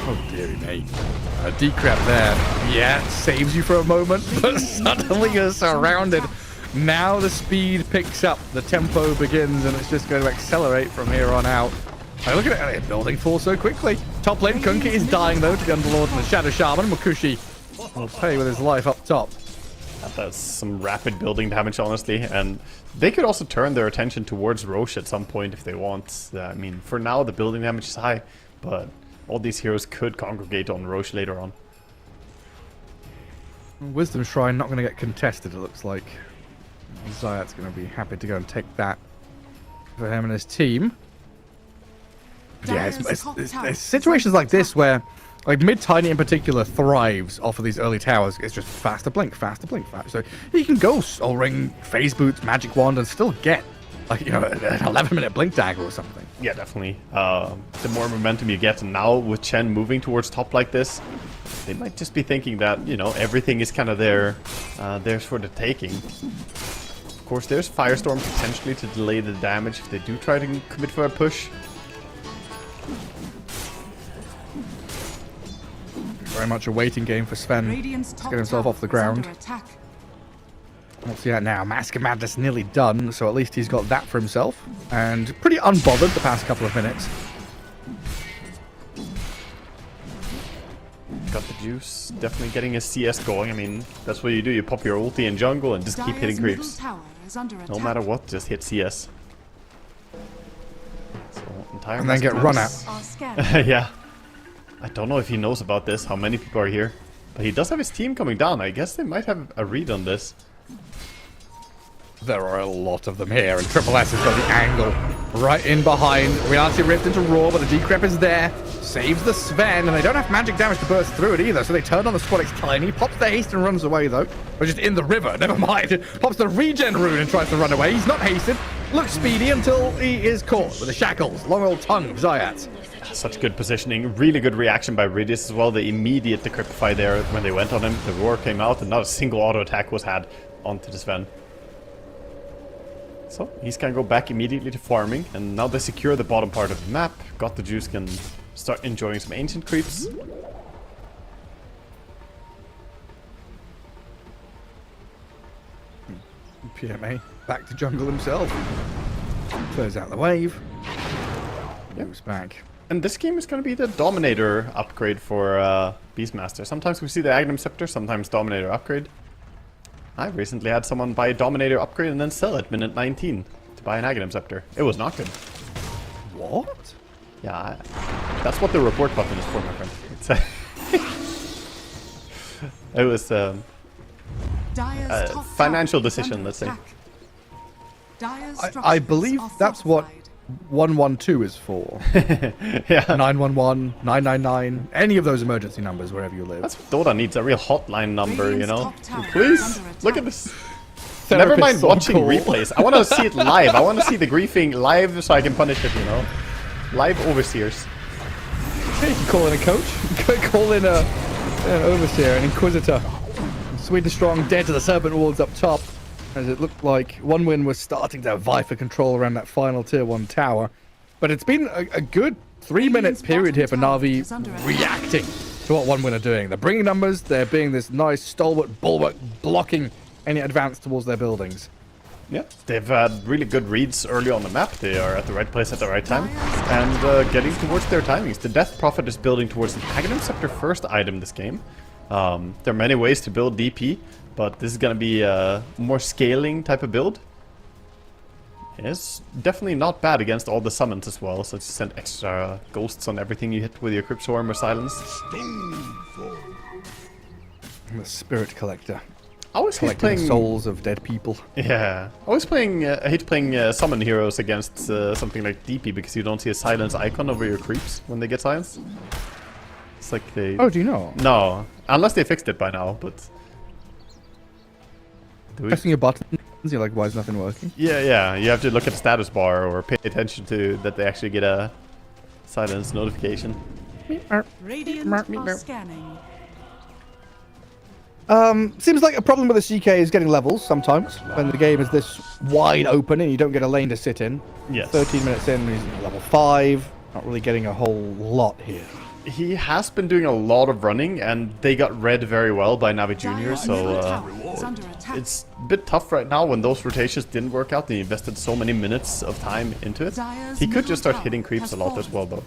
Oh, dearie me. A decrep there. Yeah, saves you for a moment, but suddenly you're surrounded. Now the speed picks up, the tempo begins, and it's just going to accelerate from here on out. Now look at it, building full so quickly. Top lane, Kunkka is dying though to the Underlord and the Shadow Shaman. Makushi will pay with his life up top. That's some rapid building damage, honestly, and they could also turn their attention towards Roche at some point if they want. I mean, for now the building damage is high, but all these heroes could congregate on Roche later on. Wisdom Shrine not going to get contested, it looks like. Zayat's going to be happy to go and take that for him and his team. Yeah, it's situations like this where, like, Mid-Tiny in particular thrives off of these early towers. It's just faster blink, faster blink, faster. So you can go Soul Ring, Phase Boots, Magic Wand, and still get, like, you know, an 11-minute blink dagger or something. Yeah, definitely. The more momentum you get, and now with Chen moving towards top like this, they might just be thinking that, you know, everything is kind of there, theirs for the taking. Of course, there's Firestorm potentially to delay the damage if they do try to commit for a push. Very much a waiting game for Sven to get himself off the ground. Let's see that now. Mask of Madness nearly done, so at least he's got that for himself. And pretty unbothered the past couple of minutes. Got the juice. Definitely getting his CS going. I mean, that's what you do. You pop your ulti in jungle and just keep hitting creeps. No matter what, just hit CS. So, entire and then get run at. Yeah. I don't know if he knows about this, how many people are here. But he does have his team coming down. I guess they might have a read on this. There are a lot of them here, and Triple S has got the angle right in behind. Reality ripped into Raw, but the Decrep is there. Saves the Sven, and they don't have magic damage to burst through it either, so they turn on the Squadix Tiny. Pops the haste and runs away, though. But just in the river, never mind. Pops the regen rune and tries to run away. He's not hasted. Looks speedy until he is caught with the shackles. Long old tongue of Zayat. Such good positioning. Really good reaction by Radius as well. The immediate decryptify there when they went on him. The roar came out and not a single auto attack was had onto the Sven. So he's gonna go back immediately to farming, and now they secure the bottom part of the map. Got the juice, can start enjoying some ancient creeps. PMA back to jungle himself. Clears out the wave. Moves back. And this game is going to be the Dominator upgrade for Beastmaster. Sometimes we see the Agnum Scepter, sometimes Dominator upgrade. I recently had someone buy a Dominator upgrade and then sell it minute 19 to buy an Agnum Scepter. It was not good. What? Yeah, that's what the report button is for, my friend. It's it was a financial decision, let's say. I believe that's what 112 is for. Yeah. 911, 999, any of those emergency numbers wherever you live. That's what Dota needs, a real hotline number, you know? Please, look at this. Therapist Never mind watching call. replays. I want to see it live. I want to see the griefing live so I can punish it, you know? Live overseers. Yeah, you can call in a coach. You can call in an overseer, an inquisitor. Sweden Strong dead to the serpent wards up top. As it looked like One Win was starting to vie for control around that final tier 1 tower. But it's been a good 3-minute period here for Na'Vi reacting to what One Win are doing. They're bringing numbers, they're being this nice stalwart bulwark blocking any advance towards their buildings. Yeah, they've had really good reads early on the map. They are at the right place at the right time and getting towards their timings. The Death Prophet is building towards the Agnum Scepter first item this game. There are many ways to build DP, but this is going to be a more scaling type of build. It's definitely not bad against all the summons as well, so just send extra ghosts on everything you hit with your Crypt Swarm or Silence. The Spirit Collector. I always hate Collecting playing souls of dead people. Yeah, I always I hate playing summon heroes against something like DP because you don't see a silence icon over your creeps when they get silenced. It's like they... Oh, do you know? No, unless they fixed it by now, but... Pressing your buttons, you're like, why is nothing working? Yeah, you have to look at the status bar or pay attention to that they actually get a silence notification. Radiant are scanning. Seems like a problem with the CK is getting levels sometimes when the game is this wide open and you don't get a lane to sit in. Yes. 13 minutes in, he's level 5. Not really getting a whole lot here. He has been doing a lot of running, and they got read very well by Navi Jr., so it's a bit tough right now when those rotations didn't work out. They invested so many minutes of time into it. He could just start hitting creeps a lot as well, though.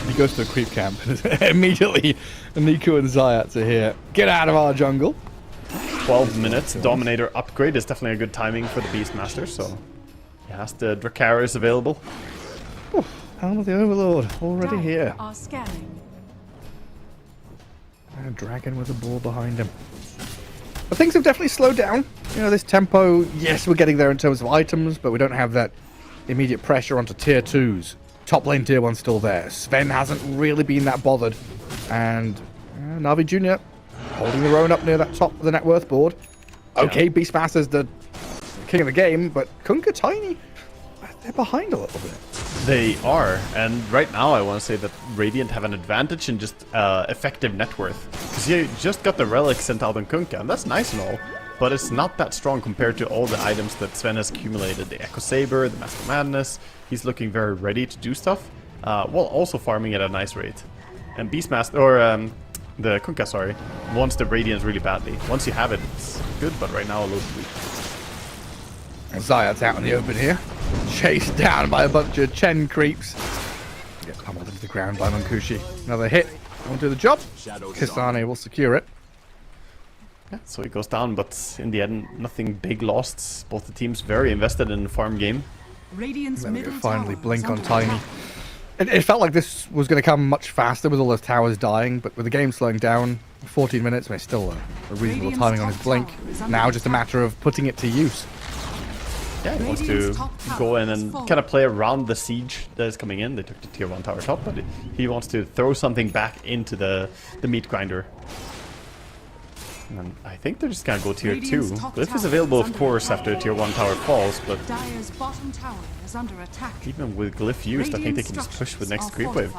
He goes to the creep camp. Immediately, Nico and Zayat are here. Get out of our jungle. 12 minutes. Dominator upgrade is definitely a good timing for the Beastmaster, so he has the Dracarys available. Helm of the Overlord already Dire here. are scanning. And a dragon with a ball behind him. But things have definitely slowed down. You know, this tempo, yes, we're getting there in terms of items, but we don't have that immediate pressure onto tier 2s. Top lane tier 1's still there. Sven hasn't really been that bothered. And Navi Jr. holding their own up near that top of the net worth board. Okay, Beastmaster's the king of the game, but Kunkka Tiny, they're behind a little bit. They are, and right now I want to say that Radiant have an advantage in just effective net worth. Because you just got the relic sent out on Kunkka, and that's nice and all, but it's not that strong compared to all the items that Sven has accumulated. The Echo Saber, the Master Madness, he's looking very ready to do stuff, while also farming at a nice rate. And Beastmaster, or the Kunkka, sorry, wants the Radiance really badly. Once you have it, it's good, but right now a little weak. And Zayat's out in the open here. Chased down by a bunch of Chen creeps. Get pummeled into the ground by Mankushi. Another hit. Won't do the job. Kisane will secure it. Yeah, so it goes down, but in the end, nothing big lost. Both the teams very invested in the farm game. Radiant's Then we middle finally tower blink is on under Tiny. attack. It felt like this was going to come much faster with all those towers dying, but with the game slowing down, 14 minutes, we're still a reasonable Radiant's timing on top his blink. tower is under Now just a attack. matter of putting it to use. Yeah, he wants to Radiant's top tower go in is and falling. kind of play around the siege that is coming in. They took the tier 1 tower top, but he wants to throw something back into the meat grinder. And I think they're just gonna go tier 2. Radiant's top Glyph is tower available, is of under course, attack. after tier 1 tower falls, but Dire's bottom tower is under attack. even with Glyph used, I think they can just push with next creep wave.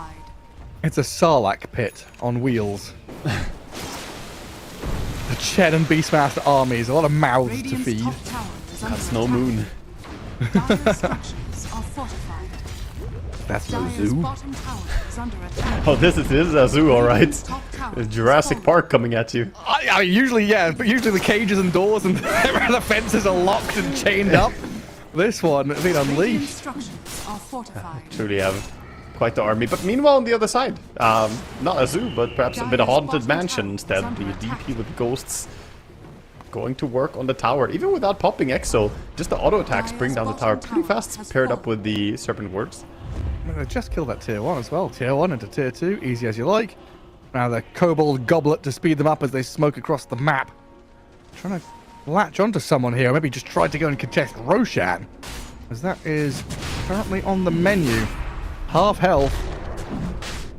It's a Sarlacc pit on wheels. The Chen and Beastmaster armies, a lot of mouths to feed. Top tower is under That's no attack. moon. Dire's structures are fortified. That's no Dire's zoo. bottom tower is under attack. Oh, this is a zoo, alright. Radiant's top tower There's is Jurassic falling. Park coming at you. I usually, yeah, but usually the cages and doors and the fences are locked and chained up. This one has been Radiant unleashed. structures are fortified. Truly have quite the army. But meanwhile, on the other side, not a zoo, but perhaps a bit of haunted mansion instead. The DP with ghosts going to work on the tower, even without popping Exo. Just the auto attacks bring down the tower pretty fast, paired up with the Serpent Words. They just killed that tier 1 as well. Tier 1 into tier 2, easy as you like. Now the Kobold Goblet to speed them up as they smoke across the map. Trying to latch onto someone here, or maybe just try to go and contest Roshan, as that is currently on the menu. Half health.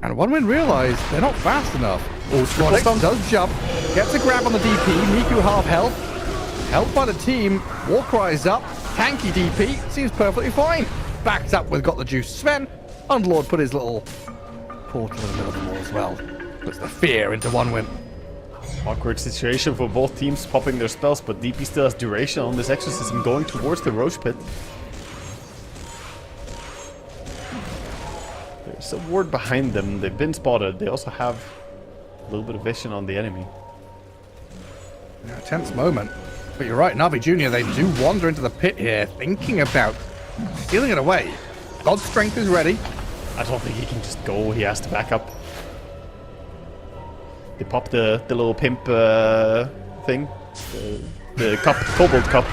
And OneWin realize they're not fast enough. Oh, Squadix does jump, gets a grab on the DP, Miku half health. Helped by the team, Warcry is up, tanky DP, seems perfectly fine. Backed up with Got the Juice Sven. Underlord put his little portal in the middle of the wall as well. Puts the fear into OneWin. Awkward situation for both teams popping their spells, but DP still has duration on this exorcism going towards the Roche Pit. There's a ward behind them. They've been spotted. They also have a little bit of vision on the enemy. Yeah, tense moment. But you're right, Navi Jr., they do wander into the pit here, thinking about stealing it away. God's Strength is ready. I don't think he can just go. He has to back up. They pop the little pimp thing. The cup, Kobold Cup.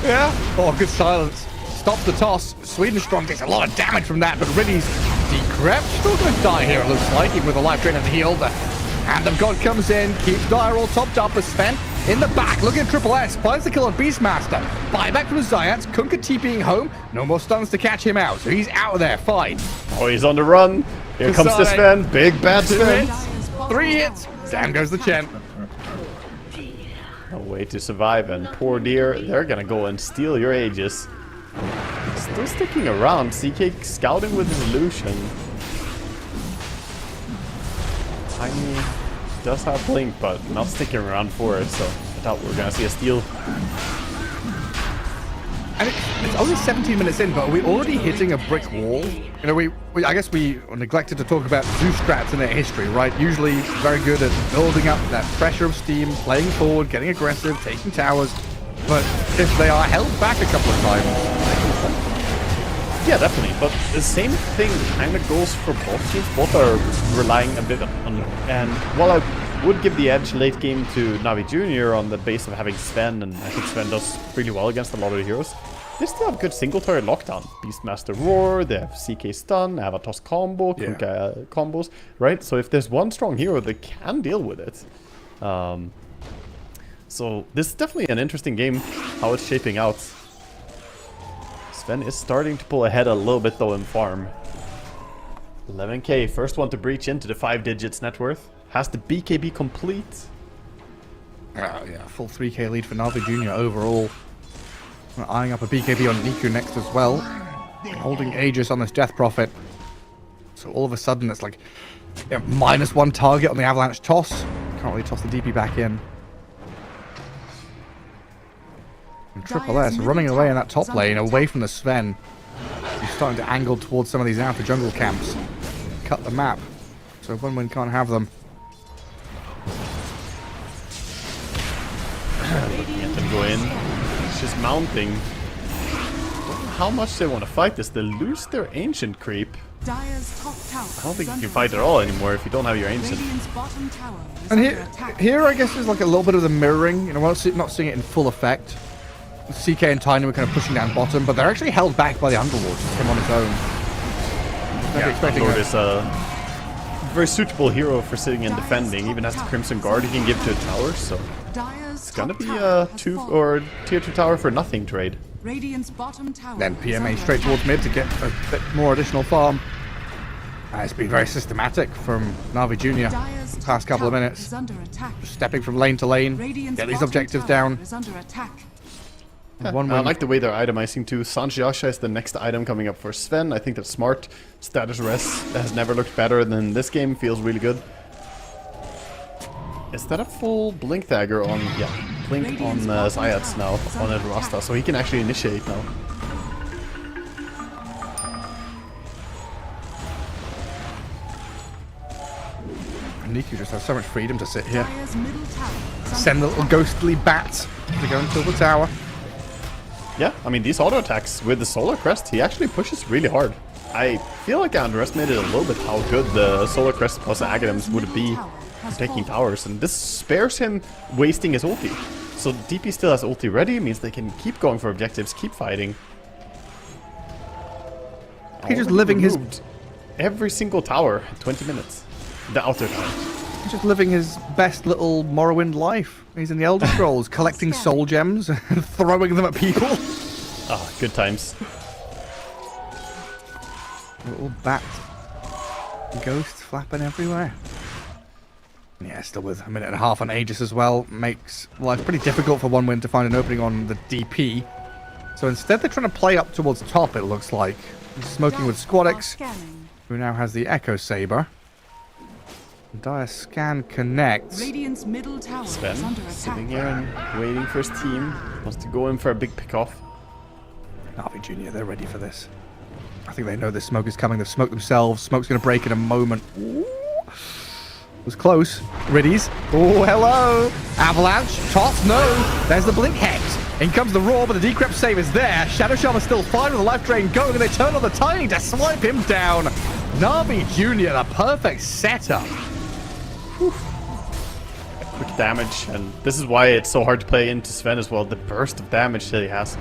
Yeah. Oh, good silence. Stops the toss. Sweden Strong takes a lot of damage from that, but Riddy's decrepit. Still going to die here, it looks like, even with a life drain and the heal. The Hand of God comes in, keeps Dire all topped up as Sven in the back, looking at Triple S, finds the kill on Beastmaster. Buyback from Zayat, Kunkka TPing home, no more stuns to catch him out, so he's out of there, fine. Oh, he's on the run. Here comes the Sven. Big bad 2 Sven. hits, 3 hits, down goes the Chen. No way to survive, and poor dear, they're gonna go and steal your Aegis. Still sticking around. CK scouting with his illusion. Tiny does have Blink, but not sticking around for it, so I doubt we're gonna see a steal. And it's only 17 minutes in, but are we already hitting a brick wall? You know, I guess we neglected to talk about Zeus strats in their history, right? Usually very good at building up that pressure of steam, playing forward, getting aggressive, taking towers. But if they are held back a couple of times, Yeah, definitely. But the same thing kind of goes for both teams. Both are relying a bit on... And while I would give the edge late game to Navi Jr. on the base of having Sven, and I think Sven does really well against a lot of the heroes, they still have good single turret lockdown. Beastmaster Roar, they have CK Stun, they have a Toss combo, Kunkka combos, right? So if there's one strong hero, they can deal with it. So this is definitely an interesting game, how it's shaping out. Sven is starting to pull ahead a little bit though in farm. 11k, first one to breach into the 5 digits net worth. Has the BKB complete. Yeah, full 3k lead for Navi Jr. overall. Eyeing up a BKB on Niku next as well. Holding Aegis on this Death Prophet. So all of a sudden it's like -1 target on the Avalanche toss. Can't really toss the DP back in. And Triple S running away in that top lane, away from the Sven. He's starting to angle towards some of these outer jungle camps. Cut the map. So Win can't have them. Let them go in. It's just mounting. Don't know how much they want to fight this. They lose their ancient creep. Dire's top tower. I don't think you can fight at all anymore if you don't have your ancient. Radiant's bottom tower is And under attack. here I guess is like a little bit of the mirroring. You know, we're not seeing it in full effect. CK and Tiny were kind of pushing down bottom, but they're actually held back by the Underlord. Just him on his own. Maybe expecting Underlord is a very suitable hero for sitting and defending. Even has the Crimson Guard he can give to a tower, so Dire's it's gonna top be tower a has 2 fallen. or tier 2 tower for nothing trade. Radiant's bottom tower Then is PMA under straight attack. towards mid to get a bit more additional farm. It's been very systematic from Navi Jr. Dire's the past couple of tower minutes. is under attack. Stepping from lane to lane, Radiant's get these bottom objectives tower down. is under attack. One I win. like the way they're itemizing too. Sanjiasha is the next item coming up for Sven. I think that's smart. Status Res has never looked better than this game. Feels really good. Is that a full Blink Dagger on... Yeah, Blink on Zayats now, on El Rasta, so he can actually initiate now. Niku just has so much freedom to sit here. Dire's middle tower is under Send the little ghostly bats to go and kill the tower. Yeah, I mean, these auto attacks with the Solar Crest, he actually pushes really hard. I feel like I underestimated a little bit how good the Solar Crest plus Agadams would be for taking towers, and this spares him wasting his ulti. So DP still has ulti ready, means they can keep going for objectives, keep fighting. He's just Already living his removed every single tower in 20 minutes. The outer tower. He's just living his best little Morrowind life. He's in the Elder Scrolls, collecting soul gems and throwing them at people. Ah, good times. Little bat ghosts flapping everywhere. Yeah, still with a minute and a half on Aegis as well. Makes life pretty difficult for One Win to find an opening on the DP. So instead they're trying to play up towards top, it looks like. He's smoking with Squadix, scanning. who now has the Echo Saber. Dire Scan connects. Radiant's middle tower is Sven under sitting attack. here and waiting for his team. Wants to go in for a big pick-off. Navi Jr., they're ready for this. I think they know this smoke is coming. They've smoked themselves. Smoke's going to break in a moment. Ooh. It was close. Riddies. Oh, hello. Avalanche. Toss. No. There's the Blink Hex. In comes the Roar, but the Decrypt save is there. Shadow Shaman's still fine with the life drain going, and they turn on the Tiny to swipe him down. Navi Jr., the perfect setup. Quick damage, and this is why it's so hard to play into Sven as well, the burst of damage that he has.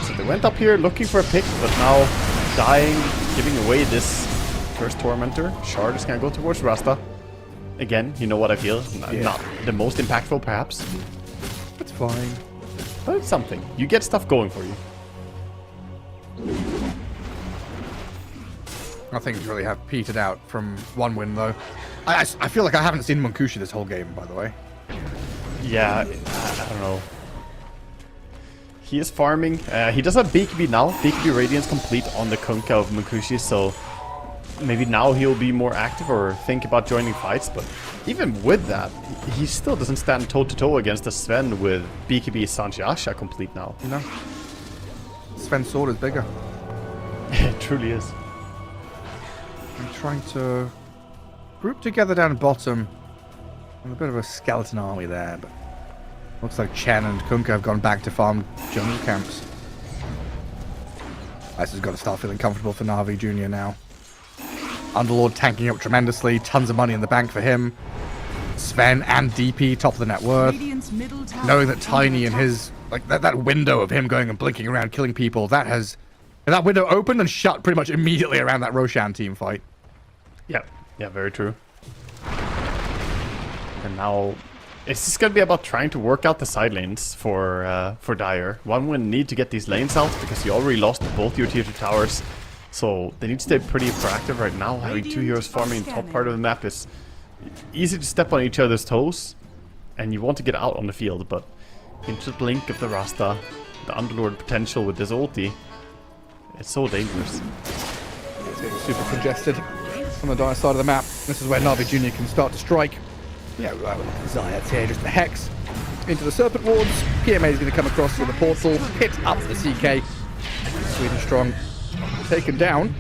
So they went up here looking for a pick, but now dying, giving away this first Tormentor. Shard is gonna go towards Rasta. Again, you know what I feel. Not the most impactful, perhaps, It's fine. but it's something. You get stuff going for you. I think things really have petered out from One Win, though. I feel like I haven't seen Munkushi this whole game, by the way. Yeah, I don't know. He is farming. He does have BKB now. BKB Radiance complete on the Kunkka of Munkushi, so maybe now he'll be more active or think about joining fights. But even with that, he still doesn't stand toe-to-toe against the Sven with BKB Sanjiasha complete now. You know? Sven's sword is bigger. It truly is. I'm trying to group together down bottom. And a bit of a skeleton army there, but looks like Chen and Kunkka have gone back to farm jungle camps. This has got to start feeling comfortable for Na'Vi Jr. now. Underlord tanking up tremendously. Tons of money in the bank for him. Sven and DP, top of the net worth. Radiant's middle tower Knowing that is under Tiny and attack. his... Like, that window of him going and blinking around, killing people, that has... That window opened and shut pretty much immediately around that Roshan team fight. Yeah, very true. And now it's just gonna be about trying to work out the side lanes for Dire. One will need to get these lanes out because you already lost both your tier 2 towers. So they need to stay pretty proactive right now. Having 2 heroes farming the top part of the map is easy to step on each other's toes. And you want to get out on the field, but into the blink of the Rasta, the Underlord potential with this ulti, it's so dangerous. It's getting super congested on the Dire side of the map. This is where Na'Vi Jr. can start to strike. Yeah, Zayat's here, just the Hex into the Serpent Wards. PMA is going to come across with a portal, hit up the CK. Sweden Strong taken down.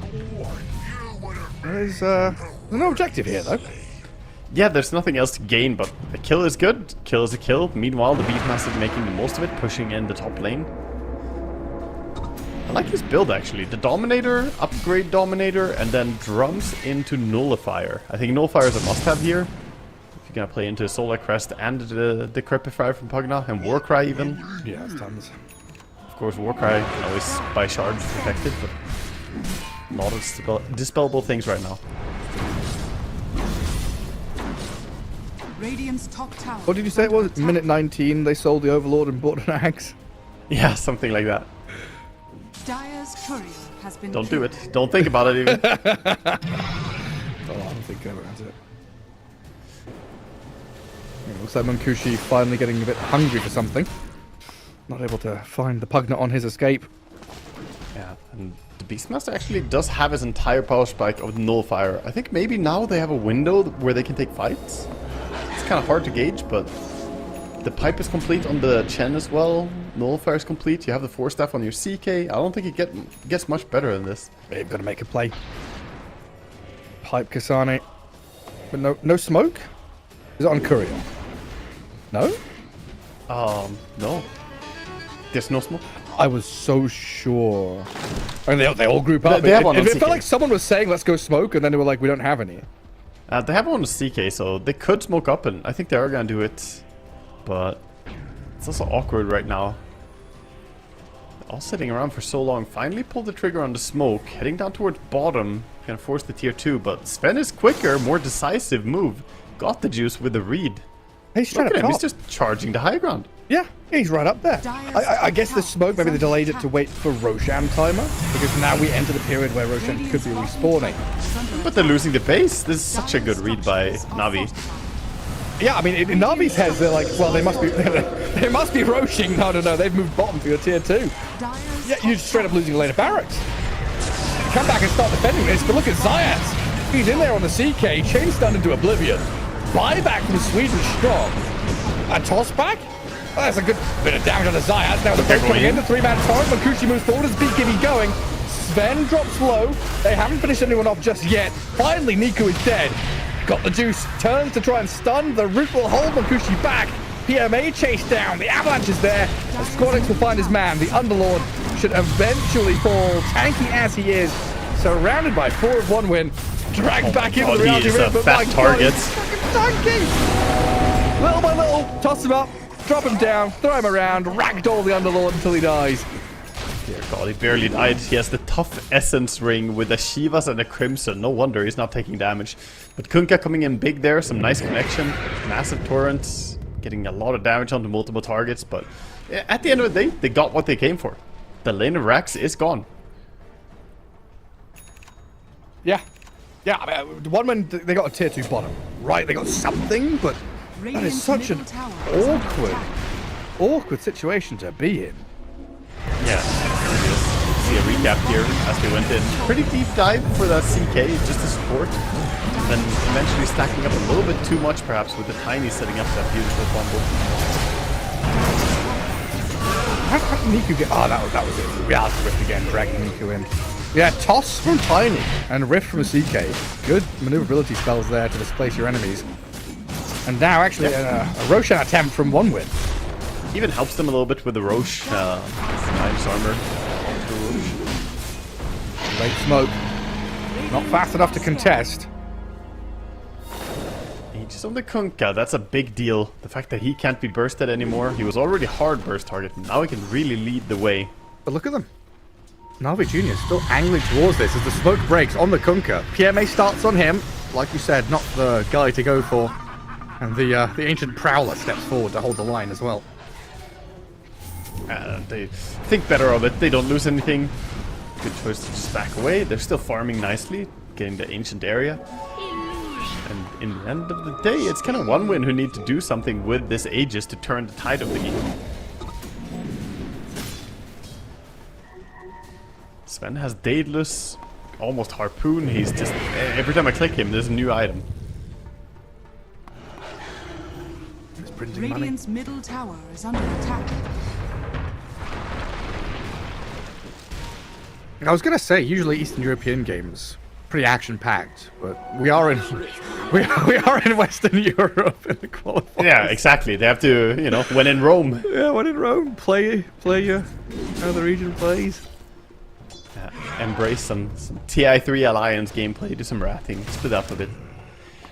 There's no objective here, though. Yeah, there's nothing else to gain, but a kill is good. Kill is a kill. Meanwhile, the Beastmaster making the most of it, pushing in the top lane. I like his build, actually. The Dominator, upgrade Dominator, and then drums into Nullifier. I think Nullifier is a must-have here. If you're gonna play into Solar Crest and the Qualifier from Pugna, and Warcry even. Yeah, it's tons. Of course, Warcry can always buy shards to protect it, but a lot of dispellable things right now. Radiant's top tower. What did you say it was? Minute 19, they sold the Overlord and bought an axe. Yeah, something like that. Dire's courier has been Don't do killed. it. Don't think about it even. Oh, I'm thinking about it. It looks like Munkushi finally getting a bit hungry for something. Not able to find the Pugna on his escape. Yeah, and the Beastmaster actually does have his entire power spike of Nullifier. I think maybe now they have a window where they can take fights. It's kind of hard to gauge, but the pipe is complete on the Chen as well. Nullifier is complete. You have the 4-staff on your CK. I don't think it gets much better than this. They've got to make a play. Pipe Kasane. But no smoke? Is it on Courier? No? No. There's no smoke. I was so sure. I mean, they all group up. They have one on it CK. felt like someone was saying, let's go smoke, and then they were like, we don't have any. They have one on CK, so they could smoke up, and I think they are going to do it. But it's also awkward right now. They're all sitting around for so long. Finally pulled the trigger on the smoke. Heading down towards bottom. Gonna force the tier 2, but Sven is quicker, more decisive move. Got the juice with the read. He's Look trying at to him, he's top. just charging the high ground. Yeah, he's right up there. I guess the smoke, maybe they delayed it to wait for Roshan timer, because now we enter the period where Roshan could be respawning. But they're losing the base. This is such a good read by Navi. Yeah, I mean, in Navi's heads, they're like, well, they must be they must be Roshing. No, they've moved bottom for your tier 2. Yeah, you're straight up losing a lane of barracks. Come back and start defending this, but look at Zayat. He's in there on the CK, chain stunned into oblivion. Buyback from Sweden Strong. A toss back? Oh, that's a good bit of damage on the Zayat. Now the boat coming in, the 3-man torrent. Munkushi moves forward as BKB going. Sven drops low. They haven't finished anyone off just yet. Finally, Niku is dead. Got the juice. Turns to try and stun. The root will hold Munkushi back. PMA chase down. The avalanche is there. And Squadix will find his man. The Underlord should eventually fall. Tanky as he is. Surrounded by 4 of 1 win. Dragged back into the reality rim. But my God, he's fucking tanky. Little by little, toss him up, drop him down, throw him around, ragdoll the Underlord until he dies. Dear God, he barely died. He has the tough essence ring with the Shivas and the Crimson. No wonder he's not taking damage. But Kunkka coming in big there. Some nice connection. Massive torrents. Getting a lot of damage onto multiple targets. But at the end of the day, they got what they came for. The lane of Rax is gone. Yeah. Yeah, I mean, one when they got a tier 2 bottom. Right, they got something, but that is such an awkward situation to be in. Yeah, see a recap here as they went in. Pretty deep dive for that CK, just to support. And then eventually stacking up a little bit too much, perhaps, with the Tiny setting up that beautiful combo. How did Niku get... Oh, that was it. Riyadh rift again, dragging Niku in. Yeah, toss from Tiny and rift from a CK. Good maneuverability spells there to displace your enemies. And now, actually, a Roshan attempt from 1 win. Even helps them a little bit with the Roche, Time's armor. Late smoke. Not fast enough to contest. Aegis on the Kunkka, that's a big deal. The fact that he can't be bursted anymore. He was already hard burst target. Now he can really lead the way. But look at them. Na'Vi Jr. still angling towards this as the smoke breaks on the Kunkka. PMA starts on him. Like you said, not the guy to go for. And the Ancient Prowler steps forward to hold the line as well. They think better of it. They don't lose anything. Good choice to just back away. They're still farming nicely, getting the Ancient area. And in the end of the day, it's kind of OneWin who need to do something with this Aegis to turn the tide of the game. Sven has Daedalus, almost Harpoon. He's just... every time I click him, there's a new item. He's printing money. Radiant's middle tower is under attack. I was gonna say, usually Eastern European games pretty action-packed, but we are in we are in Western Europe in the qualifiers. Yeah, exactly. They have to, you know, when in Rome. Yeah, when in Rome, play how the region plays. Embrace some TI3 Alliance gameplay, do some wrathing, split up a bit.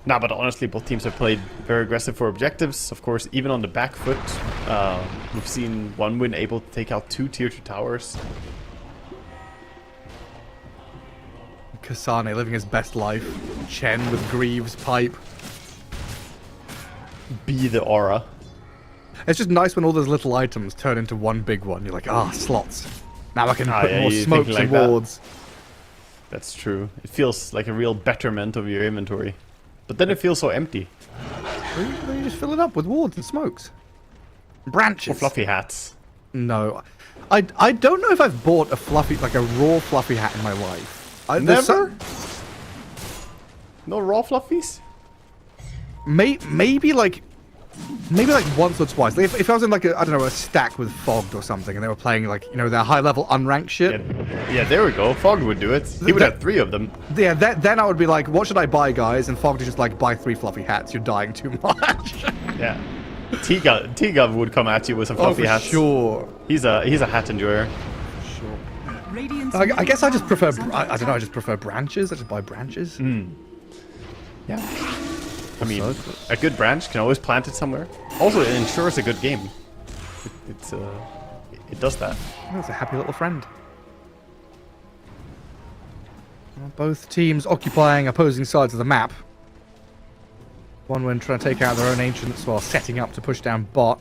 Nah, but honestly, both teams have played very aggressive for objectives. Of course, even on the back foot, we've seen OneWin able to take out 2 tier 2 towers. Kasane living his best life. Chen with Greaves pipe. Be the aura. It's just nice when all those little items turn into one big one. You're like, slots. Now I can put more smokes and wards. That's true. It feels like a real betterment of your inventory. But then it feels so empty. You just fill it up with wards and smokes. Branches. Or fluffy hats. No. I don't know if I've bought a raw fluffy hat in my life. Never? No raw fluffies? Maybe like once or twice. Like if I was in like a stack with Fogged or something, and they were playing like their high level unranked shit. Yeah, there we go. Fogged would do it. He would have 3 of them. Yeah, then I would be like, what should I buy, guys? And Fogged is just like, buy 3 fluffy hats. You're dying too much. Yeah. T-Gov would come at you with some fluffy hats. Sure. He's a hat enjoyer. Sure. Radiant's I guess I just middle prefer. tower is under I don't know. I attack. just prefer branches. I just buy branches. Yeah. I mean, a good branch can always plant it somewhere. Also, it ensures a good game. It does that. Oh, it's a happy little friend. Well, both teams occupying opposing sides of the map. OneWin trying to take out their own ancients while setting up to push down bot.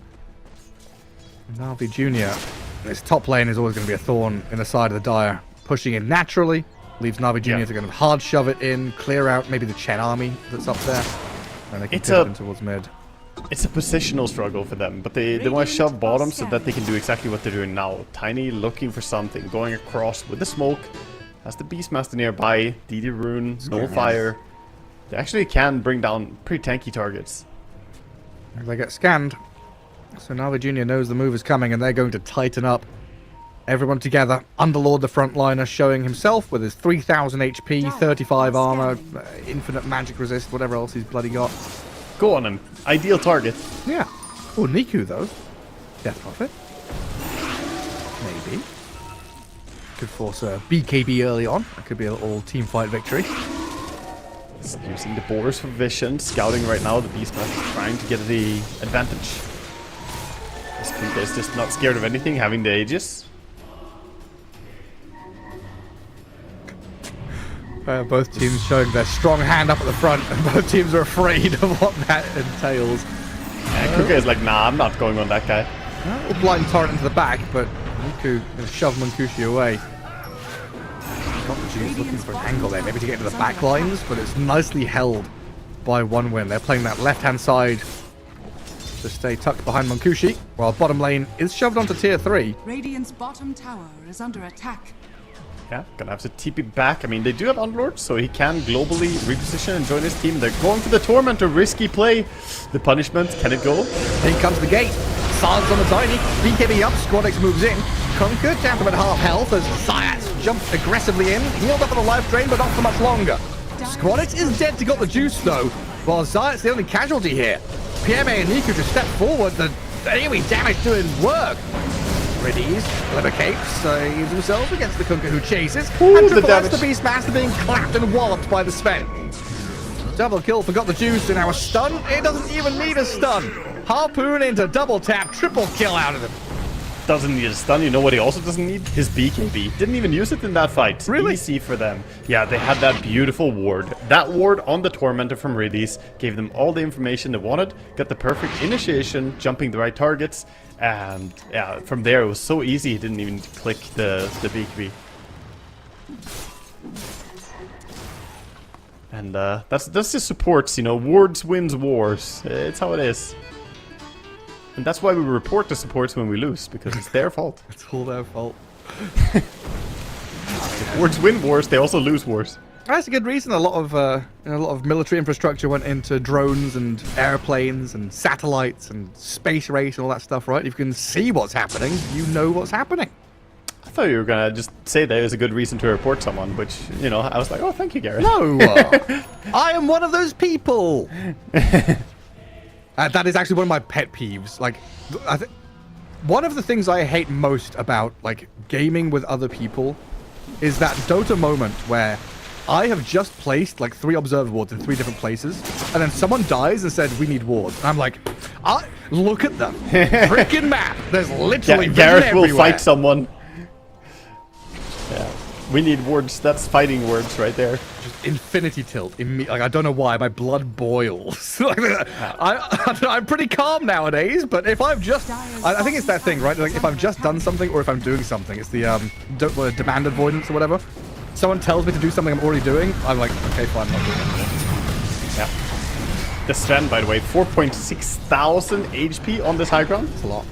Na'Vi Jr. This top lane is always going to be a thorn in the side of the Dire. Pushing in naturally. Leaves Na'Vi Jr. to kind of hard shove it in, clear out maybe the Chen army that's up there. And they can pivot in towards mid. It's a positional struggle for them, but they want to shove bottom so that they can do exactly what they're doing now. Tiny looking for something, going across with the smoke. Has the Beastmaster nearby, DD Rune, Nullfire. They actually can bring down pretty tanky targets. They get scanned. So Na'Vi Jr. knows the move is coming and they're going to tighten up. Everyone together. Underlord the frontliner showing himself with his 3000 HP, 35 armor, infinite magic resist, whatever else he's bloody got. Go on him. Ideal target. Yeah. Oh, Niku though. Death Prophet. Maybe. Could force a BKB early on. That could be a little team fight victory. He's using the boars for vision. Scouting right now. The Beastmaster is trying to get the advantage. This Kunkka is just not scared of anything, having the Aegis. Both teams showing their strong hand up at the front, and both teams are afraid of what that entails. Kunkka is like, nah, I'm not going on that guy. A little blind torrent into the back, but Niku going to shove Munkushi away. He's looking for an angle there, maybe to get into the back lines, but it's nicely held by OneWin. They're playing that left-hand side to stay tucked behind Munkushi, while bottom lane is shoved onto tier 3. Radiant's bottom tower is under attack. Yeah, gonna have to TP back. I mean, they do have Underlord, so he can globally reposition and join his team. They're going for the Torment, a risky play. The punishment, can it go? Here comes the gate. Silence on the Tiny. BKB up, Squadix moves in. Kunkka down to about half health as Zayat jumps aggressively in. Healed up on the life drain, but not for much longer. Squadix is dead to got the juice though, while Zayat's the only casualty here. PMA and Niku just step forward, the AoE damage doing work. Riddies, Levercapes, use himself against the Kunkka who chases. Ooh, And the Triple S, damage. the Beastmaster being clapped and walloped by the Sven. Double kill, forgot the juice, and now a stun. It doesn't even need a stun. Harpoon into double tap, triple kill out of him. Doesn't need a stun. You know what he also doesn't need? His BKB. Didn't even use it in that fight. Really? Easy for them. Yeah, they had that beautiful ward. That ward on the Tormentor from Riddies gave them all the information they wanted. Got the perfect initiation, jumping the right targets. And yeah, from there it was so easy. He didn't even click the BKB. And that's just supports, you know. Wards wins wars. It's how it is. And that's why we report the supports when we lose, because it's their fault. It's all their fault. Wards win wars, they also lose wars. That's a good reason. A lot of military infrastructure went into drones and airplanes and satellites and space race and all that stuff, right? If you can see what's happening, you know what's happening. I thought you were gonna just say that was a good reason to report someone, which, you know, I was like, oh, thank you, Gareth. No, I am one of those people. That is actually one of my pet peeves. Like, one of the things I hate most about like gaming with other people is that Dota moment where I have just placed like 3 observer wards in 3 different places, and then someone dies and said we need wards. And I'm like, look at the freaking map. There's literally Gareth will everywhere. fight someone. Yeah, we need words. That's fighting words right there. Just infinity tilt. Like, I don't know why, my blood boils. I'm pretty calm nowadays, but if I've just... I think it's that thing, right? Like, if I've just done something or if I'm doing something, it's the demand avoidance or whatever. Someone tells me to do something I'm already doing, I'm like, okay, fine, I'm not doing it. Yeah. The Sven, by the way, 4,600 HP on this high ground. It's a lot.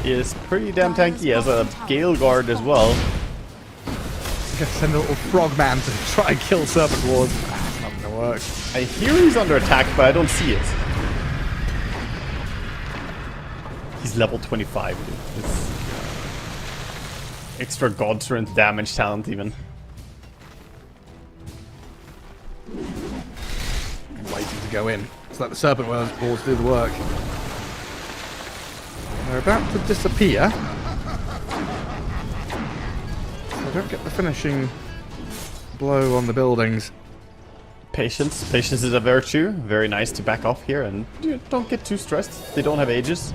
He is pretty damn tanky. He has a Gale Guard as well. Send a little frogman to try and kill Serpent Wars. That's not gonna work. I hear he's under attack, but I don't see it. He's level 25. It's extra God Strength damage talent even. Waiting to go in. It's like the Serpent Wars do the work. They're about to disappear. I don't get the finishing blow on the buildings. Patience. Patience is a virtue. Very nice to back off here and don't get too stressed. They don't have Aegis.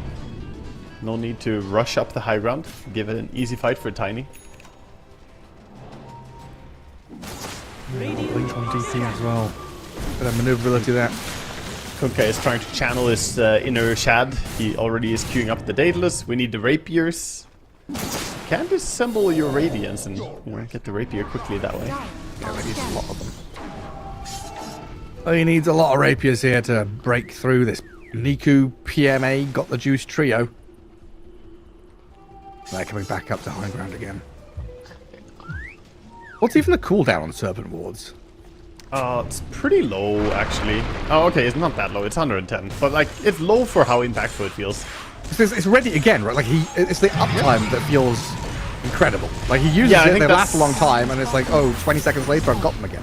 No need to rush up the high ground. Give it an easy fight for Tiny. Blink on DP as well. Bit of maneuverability there. Kunkka is trying to channel his inner Shad. He already is queuing up the Daedalus. We need the Rapiers. Can disassemble your Radiance and get the Rapier quickly that way. Yeah, he needs a lot of them. He needs a lot of Rapiers here to break through this Niku PMA got the juice trio. They're coming back up to high ground again. What's even the cooldown on Serpent Wards? It's pretty low actually. Oh, okay, it's not that low. It's 110, but like it's low for how impactful it feels. It's ready again, right? Like it's the uptime that feels incredible. Like he uses it, they last a long time, and it's like, oh, 20 seconds later, I've got them again.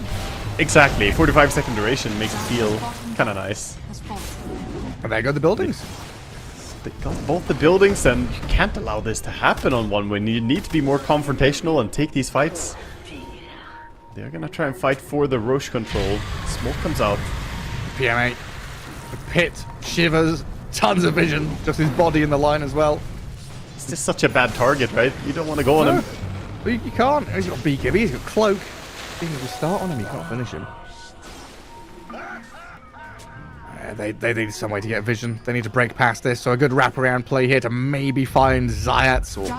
Exactly, 45-second duration makes it feel kind of nice. And there go the buildings. They got both the buildings, and you can't allow this to happen on one win. You need to be more confrontational and take these fights. They're gonna try and fight for the Roche control. Smoke comes out. PMA, the pit shivers. Tons of vision, just his body in the line as well. It's just such a bad target, right? You don't want to go on him. But you can't. He's got BKB, he's got Cloak. Even if you start on him, you can't finish him. They need some way to get vision. They need to break past this. So a good wraparound play here to maybe find Zayats or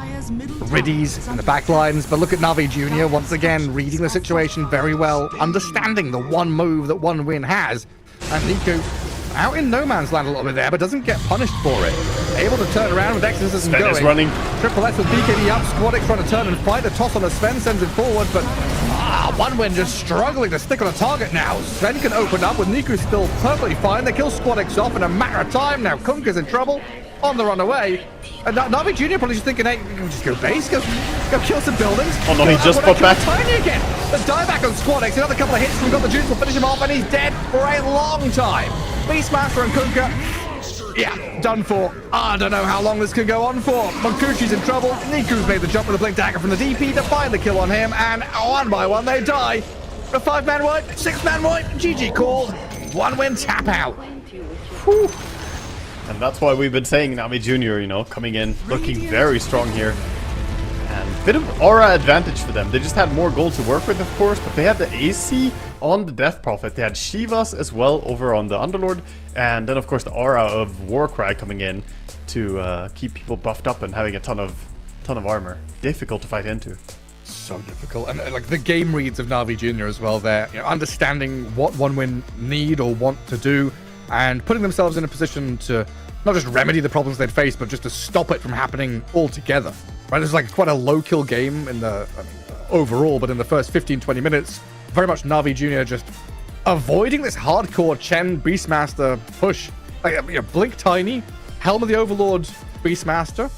Riddies in the back lines. But look at Navi Jr. once again, reading the situation very well, understanding the one move that one win has. And Niku out in no man's land a little bit there, but doesn't get punished for it. Able to turn around with Exorcism going. Is running. Triple S with BKB up. Squadix trying to turn and fight. The toss on the Sven sends it forward, but one win just struggling to stick on a target now. Sven can open up with Niku still perfectly fine. They kill Squadix off in a matter of time. Now Kunkka's in trouble. On the run away. And Navi Jr. probably just thinking, hey, just go base, go kill some buildings. Oh no, he just got back. Tiny again. The dieback on Squadix. Another couple of hits. We've got the juice. We'll finish him off, and he's dead for a long time. Beastmaster and Kunkka Yeah, done for. I don't know how long this can go on for. Monkushi's in trouble. Niku's made the jump with a blink dagger from the DP to find the kill on him, and one by one they die. A 5-man wipe, 6-man wipe, GG call. 1 win tap out. Whew. And that's why we've been saying Navi Junior, you know, coming in, looking very strong here. And bit of aura advantage for them. They just had more gold to work with, of course, but they had the AC on the Death Prophet. They had Shivas as well over on the Underlord, and then of course the aura of Warcry coming in to keep people buffed up and having a ton of armor. Difficult to fight into. So difficult, and like the game reads of Navi Junior as well. They're understanding what 1-win need or want to do, and putting themselves in a position to not just remedy the problems they'd face, but just to stop it from happening altogether. Right, it's like quite a low-kill game in the overall, but in the first 15-20 minutes, very much Navi Junior just avoiding this hardcore Chen Beastmaster push. Like, Blink Tiny, Helm of the Overlord Beastmaster.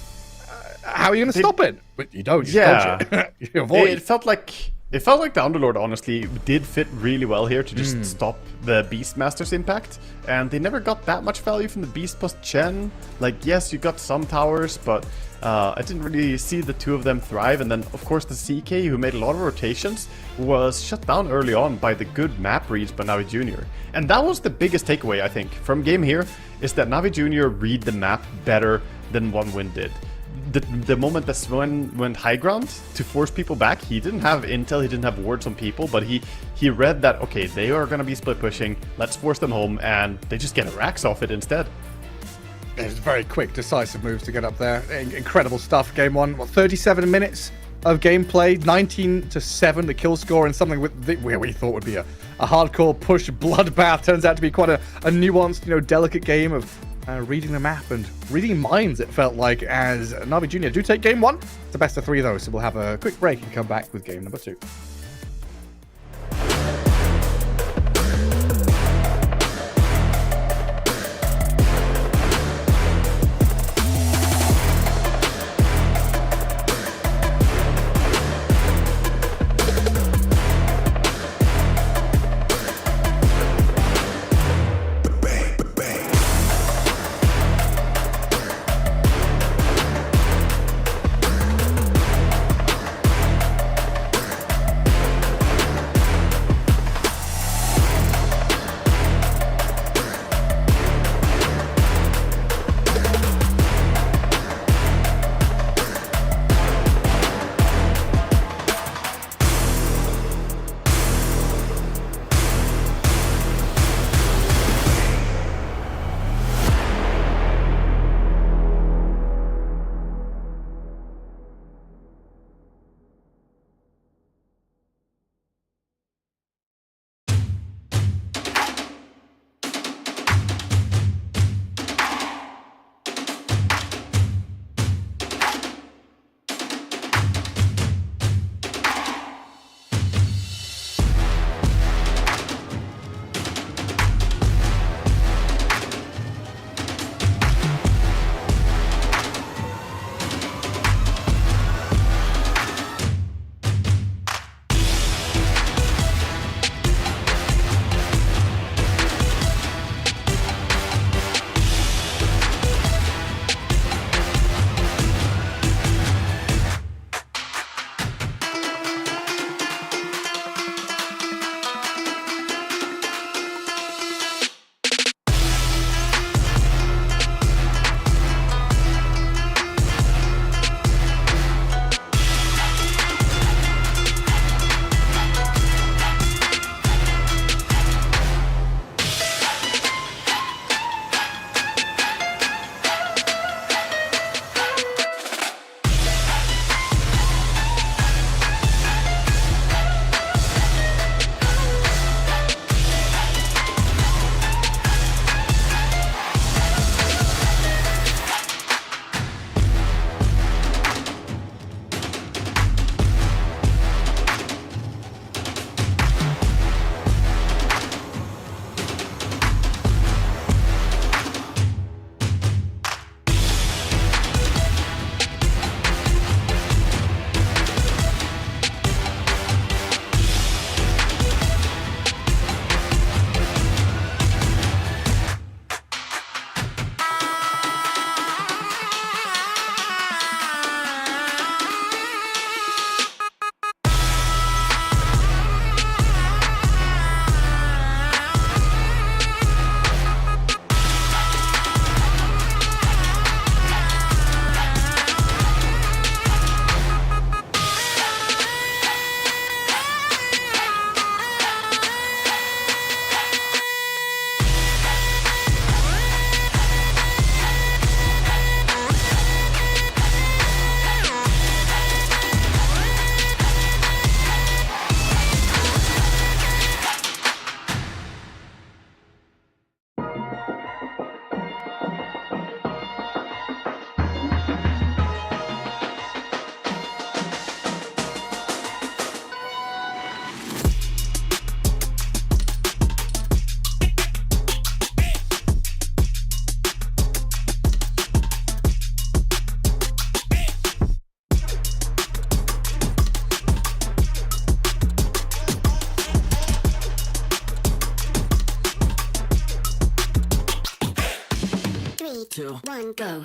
How are you going to stop it? But you don't. You dodge it. You avoid. It felt like the Underlord honestly did fit really well here to just stop the Beastmaster's impact, and they never got that much value from the Beast plus Chen. Like, yes, you got some towers, but I didn't really see the two of them thrive. And then, of course, the CK, who made a lot of rotations, was shut down early on by the good map reads by Navi Junior. And that was the biggest takeaway, I think, from game here, is that Navi Junior read the map better than 1-win did. The moment that Sven went high ground to force people back, he didn't have intel, he didn't have wards on people, but he read that, okay, they are going to be split pushing, let's force them home, and they just get racks off it instead. It's very quick, decisive moves to get up there. Incredible stuff. Game 1, 37 minutes of gameplay, 19-7 the kill score, and something where we thought would be a hardcore push bloodbath turns out to be quite a nuanced, delicate game of reading the map and reading minds, it felt like, as Navi Junior do take game 1. It's a best of 3 though, so we'll have a quick break and come back with game number 2. 3, 2, 1, go.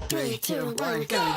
3, 2, 1, go.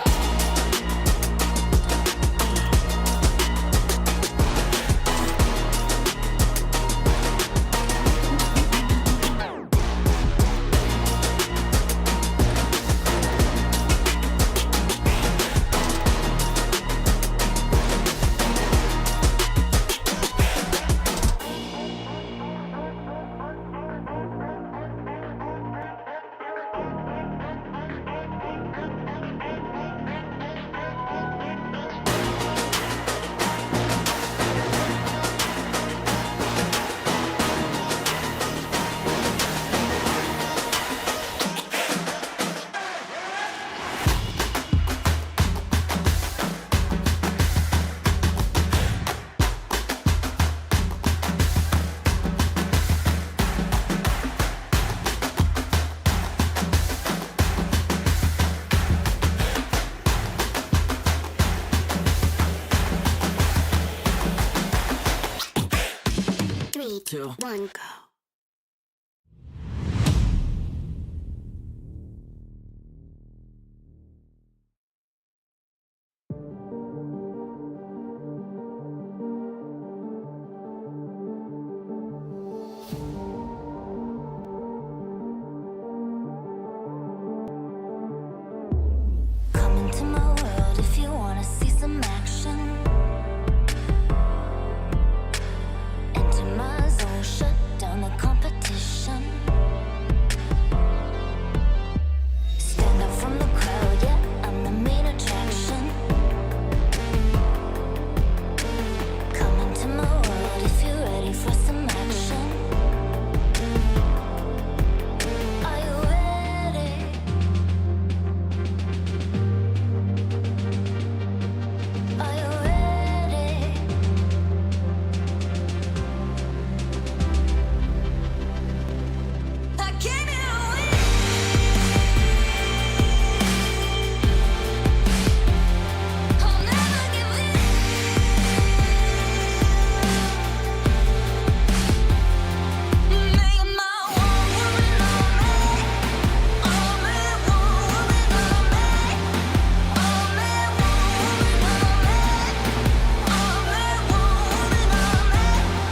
Three, two, one, go. Come into my world if you wanna see some action. Enter my zone, shut down the competition. Stand out from the crowd, yeah, I'm the main attraction. Come into my world if you're ready for some action. Are you ready? Are you ready? I came here to win. I'll never give in. Make my one woman on me. Only one woman on me. Only one woman on me. Only one woman on me.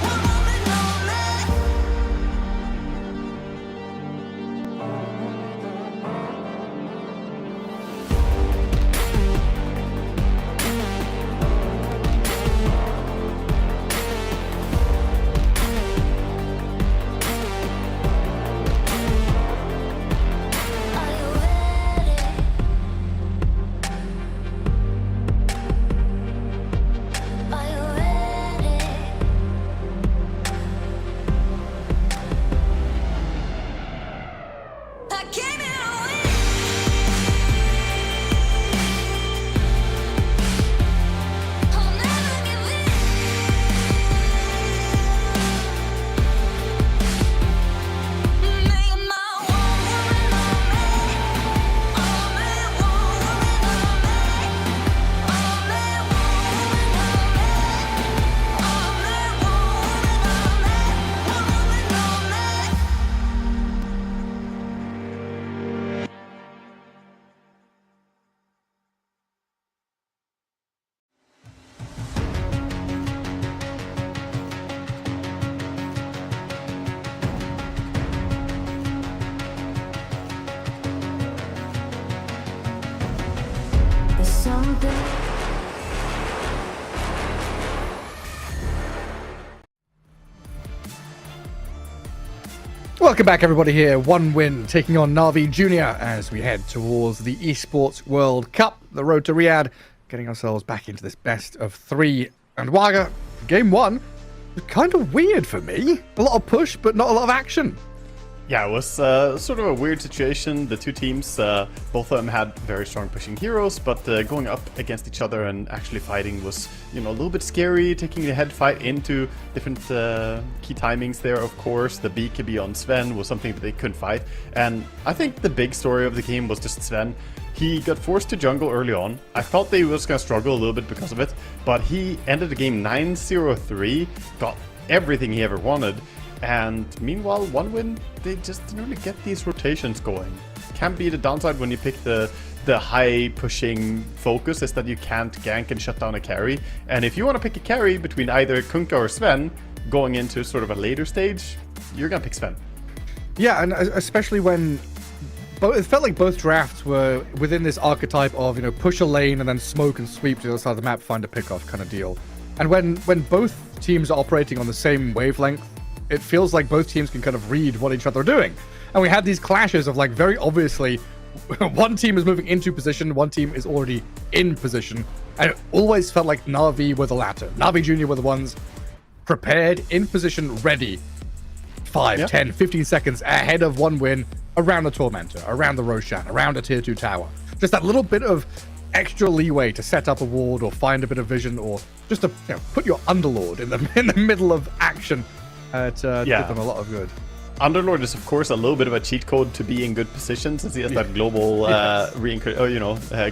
One woman on me. Are you ready? Are you ready? I came here to win. I'll never give in. Make my one woman on me. Only one woman on me. Only one woman on me. Only one woman on me. One woman on me. There's something. Welcome back, everybody. Here, one win taking on Navi Junior as we head towards the Esports World Cup. The road to Riyadh getting ourselves back into this best of 3. And Waga, game 1 was kind of weird for me. A lot of push, but not a lot of action. Yeah, it was sort of a weird situation. The two teams, both of them had very strong pushing heroes, but going up against each other and actually fighting was, a little bit scary. Taking the head fight into different key timings there, of course. The BKB on Sven was something that they couldn't fight. And I think the big story of the game was just Sven. He got forced to jungle early on. I felt that he was going to struggle a little bit because of it, but he ended the game 9-0-3, got everything he ever wanted. And meanwhile, 1win, they just didn't really get these rotations going. Can be the downside when you pick the high pushing focus is that you can't gank and shut down a carry. And if you want to pick a carry between either Kunkka or Sven going into sort of a later stage, you're going to pick Sven. Yeah, and especially when it felt like both drafts were within this archetype of, push a lane and then smoke and sweep to the other side of the map, find a pickoff kind of deal. And when both teams are operating on the same wavelength, it feels like both teams can kind of read what each other are doing. And we had these clashes of like very obviously one team is moving into position, one team is already in position. And it always felt like Na'Vi were the latter. Na'Vi Jr. were the ones prepared, in position, ready. 5, 10, 15 seconds ahead of 1win around the Tormentor, around the Roshan, around a tier 2 tower. Just that little bit of extra leeway to set up a ward or find a bit of vision or just to put your Underlord in the middle of action. Did them a lot of good. Underlord is, of course, a little bit of a cheat code to be in good position since he has that global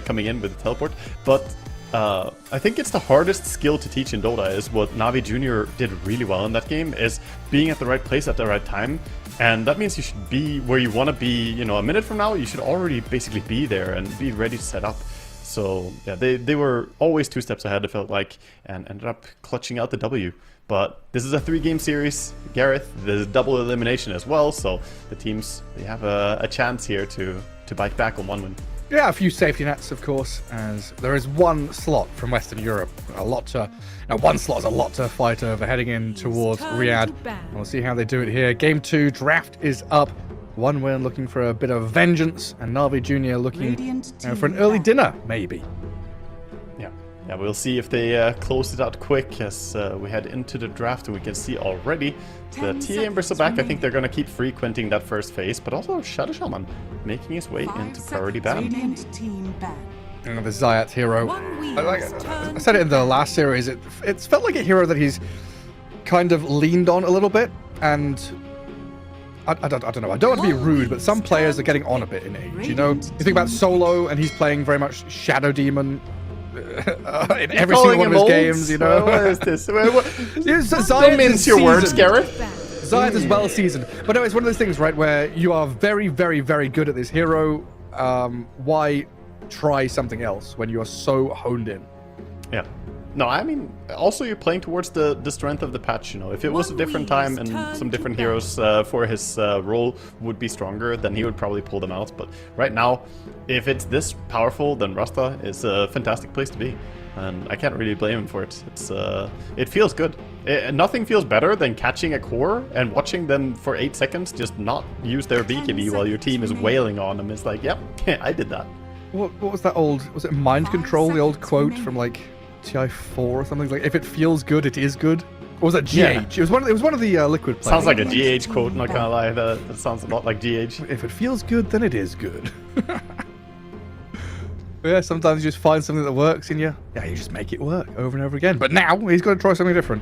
coming in with the teleport. But I think it's the hardest skill to teach in Dota is what Na'Vi Jr. did really well in that game is being at the right place at the right time. And that means you should be where you want to be, a minute from now, you should already basically be there and be ready to set up. So, yeah, they were always 2 steps ahead, it felt like, and ended up clutching out the W. But this is a 3-game series, Gareth. There's double elimination as well, so the teams, they have a chance here to bite back on 1win. Yeah, a few safety nets, of course, as there is 1 slot from Western Europe. One slot is a lot to fight over, heading in towards Riyadh. We'll see how they do it here. Game 2, draft is up. 1win looking for a bit of vengeance, and Na'Vi Jr. looking for an early dinner, maybe. Yeah, we'll see if they close it out quick as we head into the draft, and we can see already the TA Embers are back. I think they're going to keep frequenting that first phase, but also Shadow Shaman making his way into priority ban. And the Zayat hero. I said it in the last series, it felt like a hero that he's kind of leaned on a little bit, and I don't know. I don't want to be rude, but some players are getting on a bit in age, You think about Solo, and he's playing very much Shadow Demon in every single one of his games, What is this? Don't mince your words, Gareth. Zayat is well seasoned. But no, it's one of those things, right, where you are very, very, very good at this hero. Why try something else when you are so honed in? Yeah. No, I mean, also you're playing towards the strength of the patch, If it was a different time and some different heroes for his role would be stronger, then he would probably pull them out. But right now, if it's this powerful, then Rasta is a fantastic place to be. And I can't really blame him for it. It feels good. Nothing feels better than catching a core and watching them for 8 seconds just not use their BKB while your team is wailing on them. It's like, yep, I did that. What was that was it Mind Control, the old quote from like TI4 or something? Like, if it feels good, it is good. Or was that GH? Yeah. It was one of the Liquid players. Sounds like a GH quote, not gonna lie. That sounds a lot like GH. If it feels good, then it is good. Yeah, sometimes you just find something that works and you just make it work over and over again. But now he's got to try something different.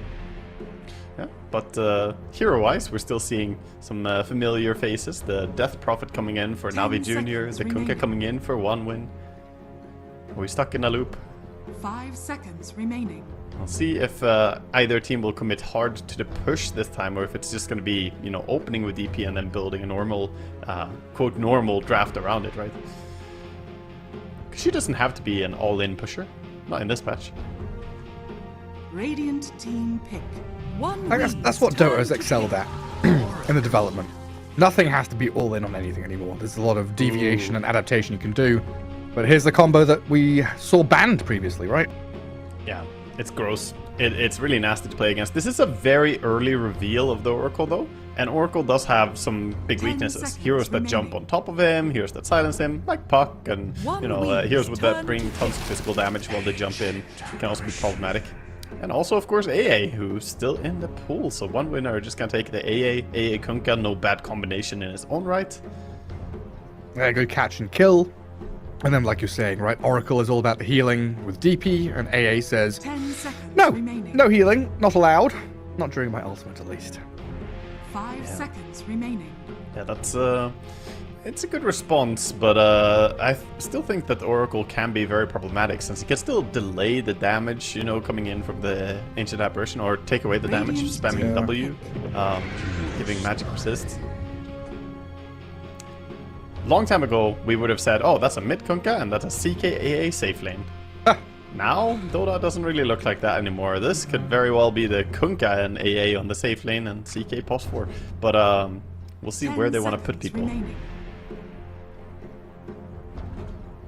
Yeah, but hero-wise, we're still seeing some familiar faces. The Death Prophet coming in for Na'Vi Jr., the Kunkka coming in for 1win. Are we stuck in a loop? 5 seconds remaining. I'll see if either team will commit hard to the push this time, or if it's just going to be, opening with DP and then building a normal, quote, normal draft around it, right? She doesn't have to be an all-in pusher. Not in this patch. Radiant team pick. I guess that's what Dota has excelled at in the development. Nothing has to be all-in on anything anymore. There's a lot of deviation and adaptation you can do. But here's the combo that we saw banned previously, right? Yeah, it's gross. It's really nasty to play against. This is a very early reveal of the Oracle, though. And Oracle does have some big 10 weaknesses. seconds Heroes that jump remaining. on top of him, heroes that silence him, like Puck, and One heroes with that turn bring to tons of physical damage while they jump in can also be problematic. And also, of course, AA, who's still in the pool. So one winner just gonna take the AA Kunkka. No bad combination in his own right. Yeah, good catch and kill. And then, like you're saying, right, Oracle is all about the healing with DP, and AA says, 10 seconds no, remaining. no healing, not allowed. Not during my ultimate, at least. 5 seconds remaining. Yeah, that's it's a good response, but I still think that Oracle can be very problematic since it can still delay the damage, coming in from the Ancient Apparition, or take away the damage spamming W, giving magic resist. Long time ago, we would have said, oh, that's a mid Kunkka and that's a CKAA safe lane. Now, Dota doesn't really look like that anymore. This could very well be the Kunkka and AA on the safe lane and CK post 4. But we'll see where they want to put people. Remaining.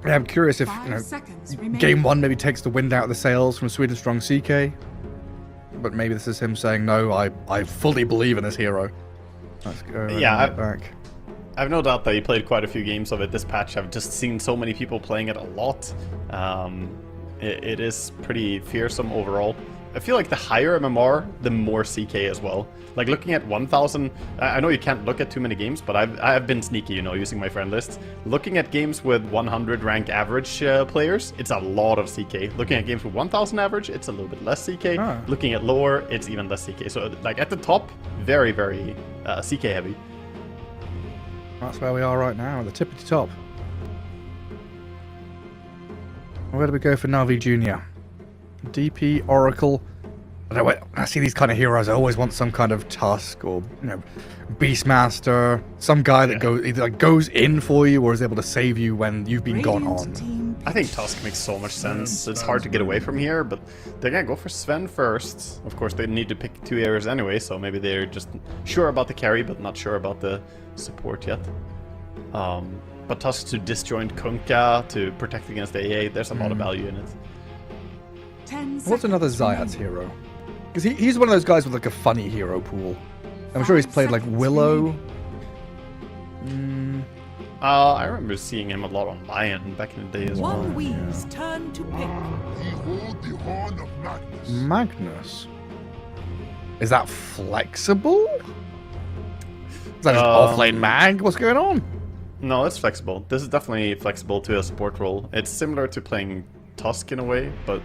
Yeah, I'm curious if 5 seconds remaining. game 1 maybe takes the wind out of the sails from Sweden Strong CK. But maybe this is him saying, no, I fully believe in this hero. Let's go back. I've no doubt that he played quite a few games of it this patch. I've just seen so many people playing it a lot. It is pretty fearsome overall. I feel like the higher MMR, the more CK as well. Like looking at 1000, I know you can't look at too many games, but I've been sneaky, using my friend list. Looking at games with 100 rank average players, it's a lot of CK. Looking at games with 1000 average, it's a little bit less CK. Looking at lower, it's even less CK. So like at the top, very, very CK heavy. That's where we are right now, the tippity top. Where do we go for Navi Jr.? DP, Oracle. When I see these kind of heroes, I always want some kind of Tusk or Beastmaster, some guy that either goes in for you or is able to save you when you've been gone on. I think Tusk makes so much sense. It's hard to get away from here, but they're gonna go for Sven first. Of course, they need to pick 2 areas anyway, so maybe they're just sure about the carry, but not sure about the support yet. But Tusk to disjoint Kunkka to protect against AA, there's a lot of value in it. 10 What's another Zayat's hero? Because he's one of those guys with like a funny hero pool. I'm sure he's played like Willow. I remember seeing him a lot on Lion back in the day as well. One Wee's turn to pick. Behold the horn of Magnus. Magnus. Is that flexible? Is that just offlane mag? What's going on? No, it's flexible. This is definitely flexible to a support role. It's similar to playing Tusk in a way, but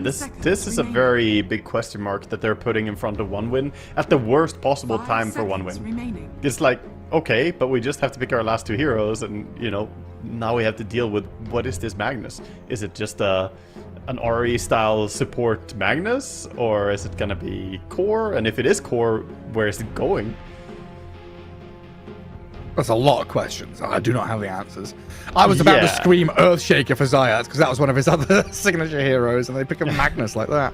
this is a very big question mark that they're putting in front of 1win at the worst possible 5 time for seconds 1win. remaining. It's like, okay, but we just have to pick our last 2 heroes, and now we have to deal with what is this Magnus? Is it just an RE style support Magnus, or is it gonna be core? And if it is core, where is it going? That's a lot of questions. I do not have the answers. I was about to scream Earthshaker for Zayat because that was one of his other signature heroes, and they pick a Magnus like that.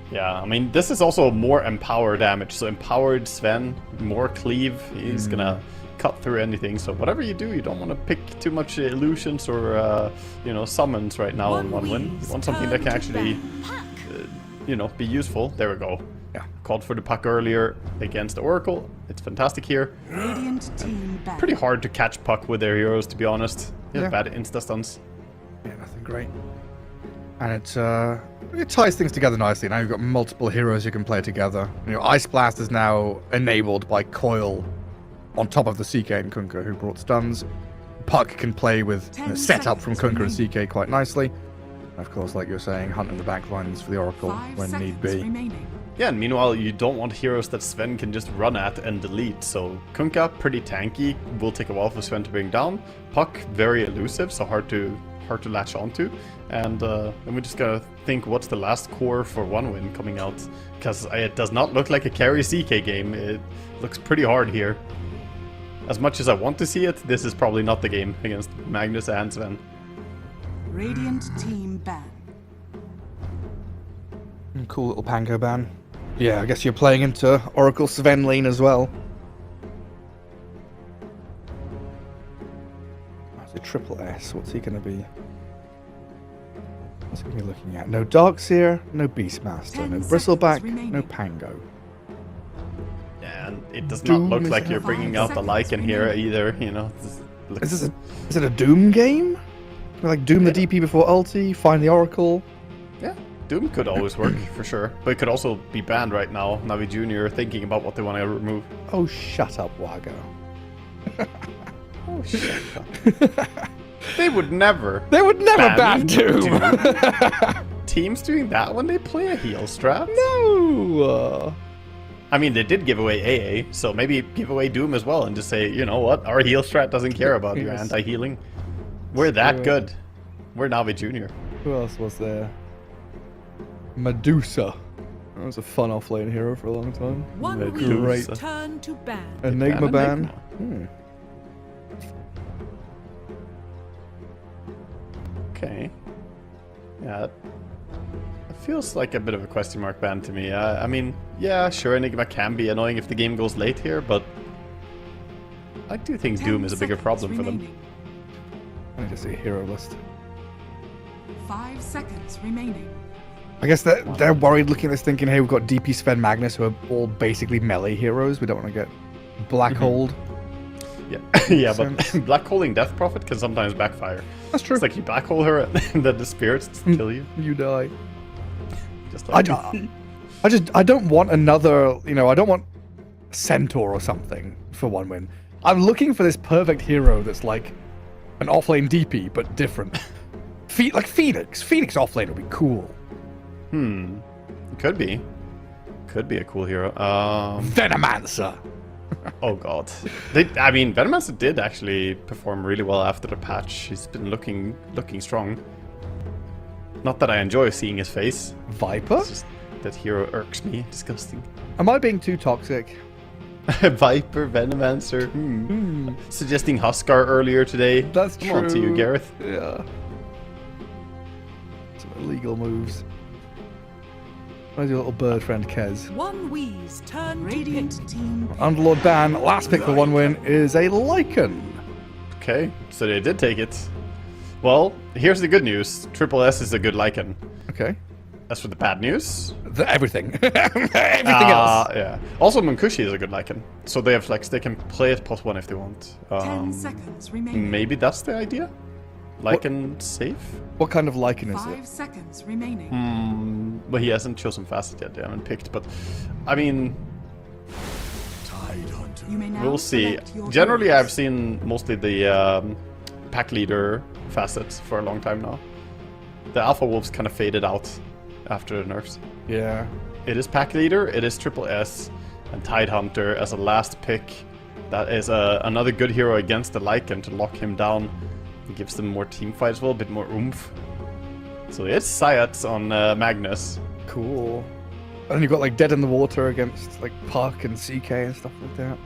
Yeah, I mean, this is also more empower damage. So empowered Sven, more cleave, he's gonna cut through anything. So whatever you do, you don't want to pick too much illusions or, summons right now in 1win. You want something that can actually, be useful. There we go. Yeah. Called for the puck earlier against Oracle. It's fantastic here. Radiant team back. Pretty hard to catch puck with their heroes, to be honest. They have Yeah. bad insta-stuns. Yeah, nothing great. And it ties things together nicely. Now you've got multiple heroes you can play together. Ice Blast is now enabled by Coil on top of the CK and Kunkka, who brought stuns. Puck can play with set up from Kunkka and CK quite nicely. And of course, like you're saying, hunting the backlines for the Oracle 5 when need seconds be. remaining. Yeah, and meanwhile, you don't want heroes that Sven can just run at and delete. So Kunkka, pretty tanky, will take a while for Sven to bring down. Puck, very elusive, so hard to latch onto. And then we just gotta think what's the last core for 1win coming out. Because it does not look like a carry CK game. It looks pretty hard here. As much as I want to see it, this is probably not the game against Magnus and Sven. Radiant team ban. Cool little Pango ban. Yeah, I guess you're playing into Oracle Sven lane as well. That's a triple S. What's he going to be? What's going to be looking at? No Darkseer, no Beastmaster, 10 no seconds Bristleback, remaining. no Pango. And it does Doom not look is like in you're a bringing 5 out the Lycan seconds here remaining. either, you know. Is it a Doom game? Like Doom the DP before ulti, find the Oracle. Yeah, Doom could always work for sure, but it could also be banned right now. Navi Junior thinking about what they want to remove. Oh, shut up, Wago. Oh shit! They would never. They would never ban ban Doom. Teams doing that when they play a heal strat. No. I mean, they did give away AA, so maybe give away Doom as well and just say, you know what, our heal strat doesn't care about your Yes. anti-healing. We're that Yeah. good. We're Navi Junior. Who else was there? Medusa. That was a fun offlane hero for a long time. One Medusa. week's Great. turn to ban. Enigma ban. Enigma. Okay. Yeah. It feels like a bit of a question mark ban to me. I mean, yeah, sure, Enigma can be annoying if the game goes late here, but I do think 10 Doom is a bigger seconds problem for them. remaining. I need to see a hero list. 5 seconds remaining. I guess they're worried looking at this thinking, hey, we've got DP Sven Magnus who are all basically melee heroes. We don't want to get black holed. Yeah, yeah, but Sense. black holing Death Prophet can sometimes backfire. That's true. It's like you black hole her and then the spirits kill you. You die. Just I, like I don't want another, I don't want Centaur or something for one win. I'm looking for this perfect hero that's like an offlane DP, but different. Like Phoenix. Phoenix offlane would be cool. Could be. Could be a cool hero. Venomancer. Oh god. Venomancer did actually perform really well after the patch. He's been looking strong. Not that I enjoy seeing his face. Viper? It's just that hero irks me. Disgusting. Am I being too toxic? Viper, Venomancer. Suggesting Huskar earlier today. That's Come on to you, true. Gareth. Yeah. Some illegal moves. Where's your little bird friend Kez? One Wee's turn Radiant team. Underlord ban, last pick for one win is a Lycan. Okay, so they did take it. Well, here's the good news. Triple S is a good Lycan. Okay. As for the bad news, Everything. Everything else. yeah. Also, Munkushi is a good Lycan. So they have flex. They can play it +1 if they want. 10 seconds remaining. Maybe that's the idea? Lycan safe? What kind of Lycan is 5 it? seconds remaining. Well, he hasn't chosen Facet yet. They haven't picked. But, I mean, You may now we'll see. select your Generally, heroes. I've seen mostly the pack leader facets for a long time now. The Alpha Wolves kind of faded out after the nerfs. Yeah. It is pack leader, it is Triple S, and Tidehunter as a last pick. That is another good hero against the Lycan to lock him down. It gives them more team fight as well, a bit more oomph. So it's Sayat on Magnus. Cool. And then you've got like Dead in the Water against like Puck and CK and stuff like that.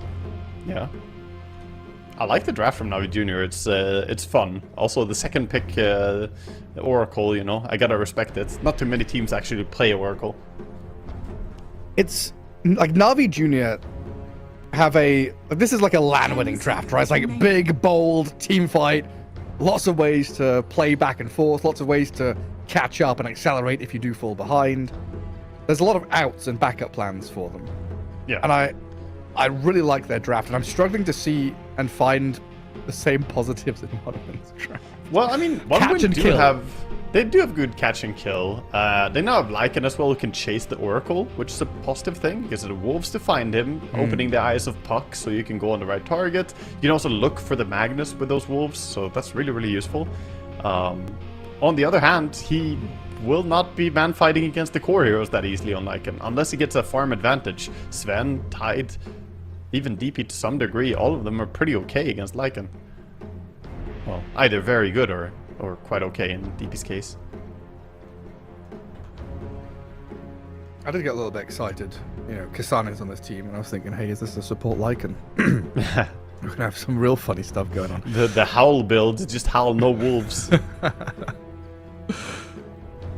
Yeah. I like the draft from Navi Junior. It's fun. Also, the second pick, Oracle, I gotta respect it. Not too many teams actually play Oracle. It's like Navi Junior have this is like a LAN winning draft, right? It's like big, bold team fight. Lots of ways to play back and forth. Lots of ways to catch up and accelerate if you do fall behind. There's a lot of outs and backup plans for them. Yeah. And I really like their draft, and I'm struggling to see and find the same positives in Monument's draft. Well, I mean, Catch OneWin and kill. They do have good catch and kill. They now have Lycan as well who can chase the Oracle, which is a positive thing because it wolves to find him, opening the eyes of Puck so you can go on the right target. You can also look for the Magnus with those wolves, so that's really, really useful. On the other hand, he will not be man fighting against the core heroes that easily on Lycan, unless he gets a farm advantage. Sven, Tide, even DP to some degree, all of them are pretty okay against Lycan. Well, either very good or quite okay in DP's case. I did get a little bit excited. Kasana's on this team, and I was thinking, hey, is this a support Lycan? We're gonna have some real funny stuff going on. The howl build, just howl no wolves.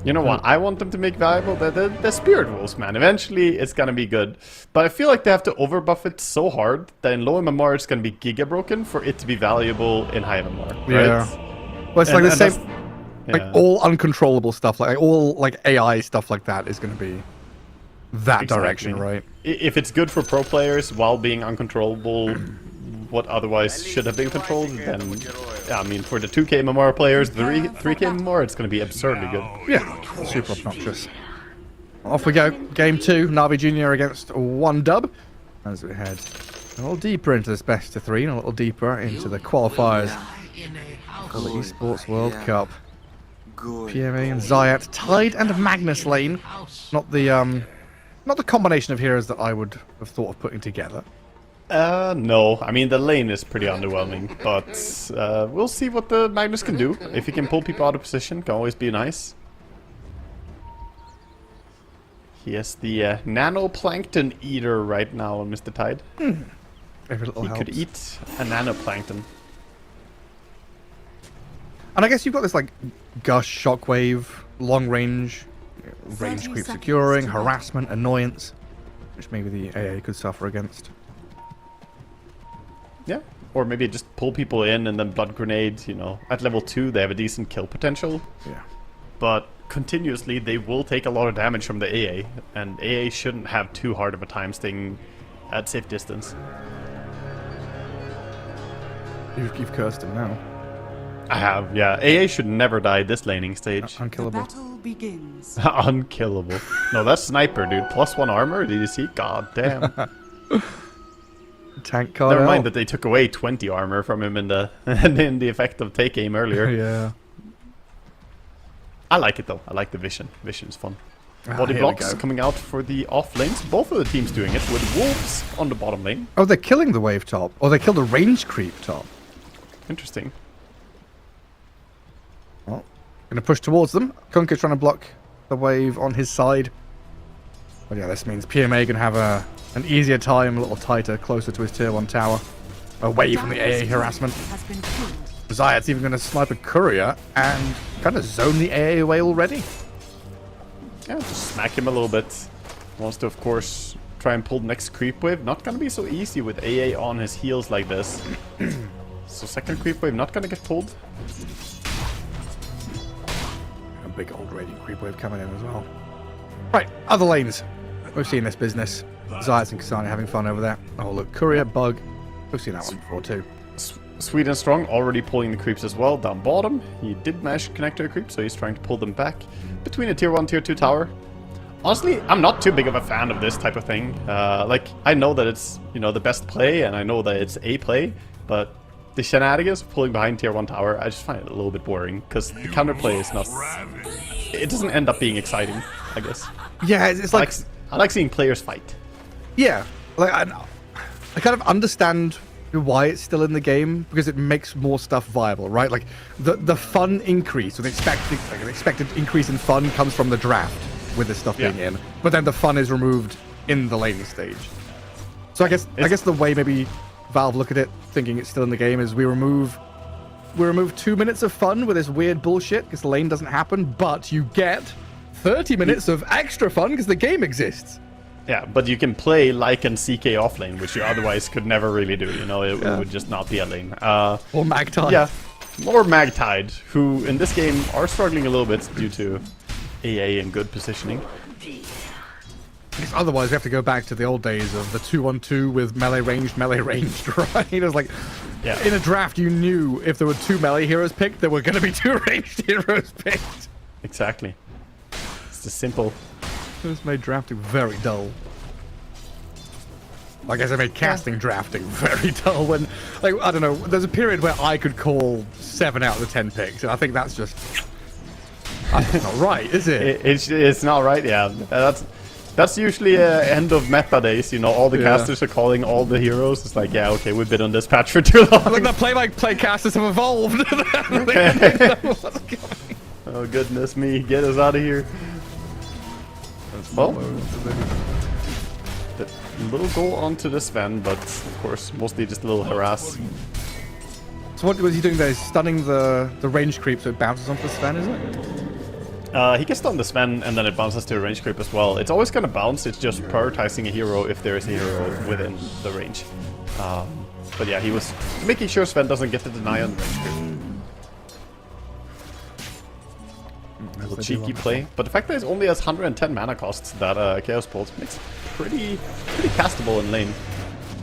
You know what? I want them to make valuable the Spirit Wolves, man. Eventually, it's gonna be good. But I feel like they have to overbuff it so hard that in low MMR, it's gonna be giga broken for it to be valuable in high MMR. Right? Yeah. Well, it's like the same. Like all uncontrollable stuff, like all like AI stuff like that is going to be that direction, right? If it's good for pro players while being uncontrollable, what otherwise should have been controlled, then yeah, I mean, for the 2K MMR players, the 3K MMR, it's going to be absurdly good. Yeah, super obnoxious. Off we go. Game 2, Navi Junior against 1Dub. As we head a little deeper into this best of 3 and a little deeper into the qualifiers for the Esports World Cup. PMA and Zayat tied, and Magnus lane. Not the combination of heroes that I would have thought of putting together. No. I mean, the lane is pretty underwhelming, but we'll see what the Magnus can do. If he can pull people out of position, can always be nice. He has the nanoplankton eater right now on Mr. Tide. Every little He helps. could eat a nanoplankton. And I guess you've got this like gush, shockwave, long range, range 30 creep seconds securing, to go. harassment, annoyance, which maybe the AA could suffer against. Yeah. Or maybe just pull people in and then blood grenade, you know. At level 2 they have a decent kill potential. Yeah. But continuously they will take a lot of damage from the AA. And AA shouldn't have too hard of a time staying at safe distance. You've cursed him now. I have, yeah. AA should never die this laning stage. The Unkillable. battle begins. Unkillable. No, that's sniper, dude. +1 armor, did you see? God damn. Tank card Never mind out. that they took away 20 armor from him in the in the effect of take aim earlier. Yeah. I like it though. I like the vision. Vision's fun. Body here we blocks go. coming out for the off lanes. Both of the teams doing it with wolves on the bottom lane. Oh, they're killing the wave top. Or they killed the range creep top. Interesting. Well, gonna push towards them. Kunker's trying to block the wave on his side. But yeah, this means PMA gonna have an easier time, a little tighter, closer to his tier 1 tower. Away from the AA harassment. Has been killed. Zayat's even gonna snipe a courier and kind of zone the AA away already. Yeah, just smack him a little bit. Wants to, of course, try and pull the next creep wave. Not gonna be so easy with AA on his heels like this. So second creep wave not gonna get pulled. A big old radiant creep wave coming in as well. Right, other lanes. We've seen this business. Zayat and Kasani having fun over there. Oh look, courier, bug. We've seen that one before too. Sweet and Strong already pulling the creeps as well down bottom. He did manage to connect to a creep, so he's trying to pull them back between a tier 1, tier 2 tower. Honestly, I'm not too big of a fan of this type of thing. Like, I know that it's, you know, the best play, and I know that it's a play, but the shenanigans of pulling behind tier 1 tower, I just find it a little bit boring, because the counterplay is not... It doesn't end up being exciting, I guess. Yeah, it's like... I like seeing players fight. Yeah, like I kind of understand why it's still in the game, because it makes more stuff viable, right? Like the fun increase, an expected increase in fun comes from the draft with this stuff being in, but then the fun is removed in the laning stage. So I guess the way maybe Valve look at it, thinking it's still in the game, is we remove 2 minutes of fun with this weird bullshit because the lane doesn't happen, but you get 30 minutes of extra fun because the game exists. Yeah, but you can play like an CK offlane, which you otherwise could never really do. You know, it would just not be a lane. Or Magtide. Yeah, or Magtide, who in this game are struggling a little bit due to AA and good positioning. Because otherwise, we have to go back to the old days of the 2-on-2 with melee ranged, right? It was like, in a draft, you knew if there were 2 melee heroes picked, there were going to be 2 ranged heroes picked. Exactly. It's just simple. This made drafting very dull. I guess I made casting drafting very dull when, like, I don't know, there's a period where I could call 7 out of the 10 picks, and I think that's just... That's not right, is it? It's not right, yeah. That's usually end of meta days, you know, all the casters are calling all the heroes. It's like, yeah, okay, we've been on this patch for too long. Like, the play casters have evolved. Oh, goodness me, get us out of here. Well, a little goal onto the Sven, but of course, mostly just a little harass. So what was he doing there? He's stunning the range creep so it bounces onto the Sven, is it? He gets on the Sven and then it bounces to a range creep as well. It's always gonna bounce, it's just prioritizing a hero if there is a hero within the range. But yeah, he was making sure Sven doesn't get the deny on the range creep. A little cheeky play. But the fact that it only has 110 mana costs, that Chaos Bolt makes it pretty castable in lane.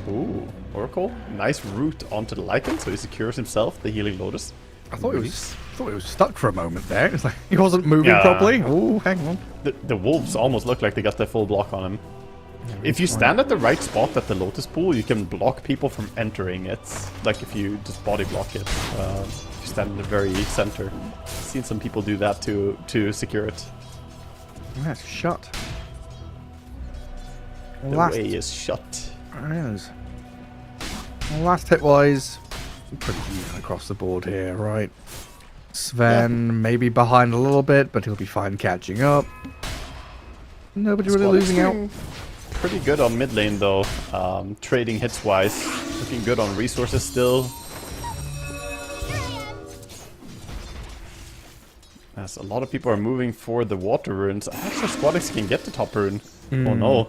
Ooh, Oracle. Nice route onto the Lycan, so he secures himself the Healing Lotus. I thought he was stuck for a moment there. It's like he wasn't moving properly. Oh, hang on. The wolves almost look like they got their full block on him. If you stand at the right spot at the Lotus Pool, you can block people from entering it. Like if you just body block it. If you stand in the very center. I've seen some people do that to secure it. That's shut. The way is shut. It is. Last hit-wise, pretty even across the board here, right? Sven maybe behind a little bit, but he'll be fine catching up. Nobody really losing out. Pretty good on mid lane though, trading hits wise. Looking good on resources still. As a lot of people are moving for the water runes. I'm not sure Squadix can get the top rune. Oh no.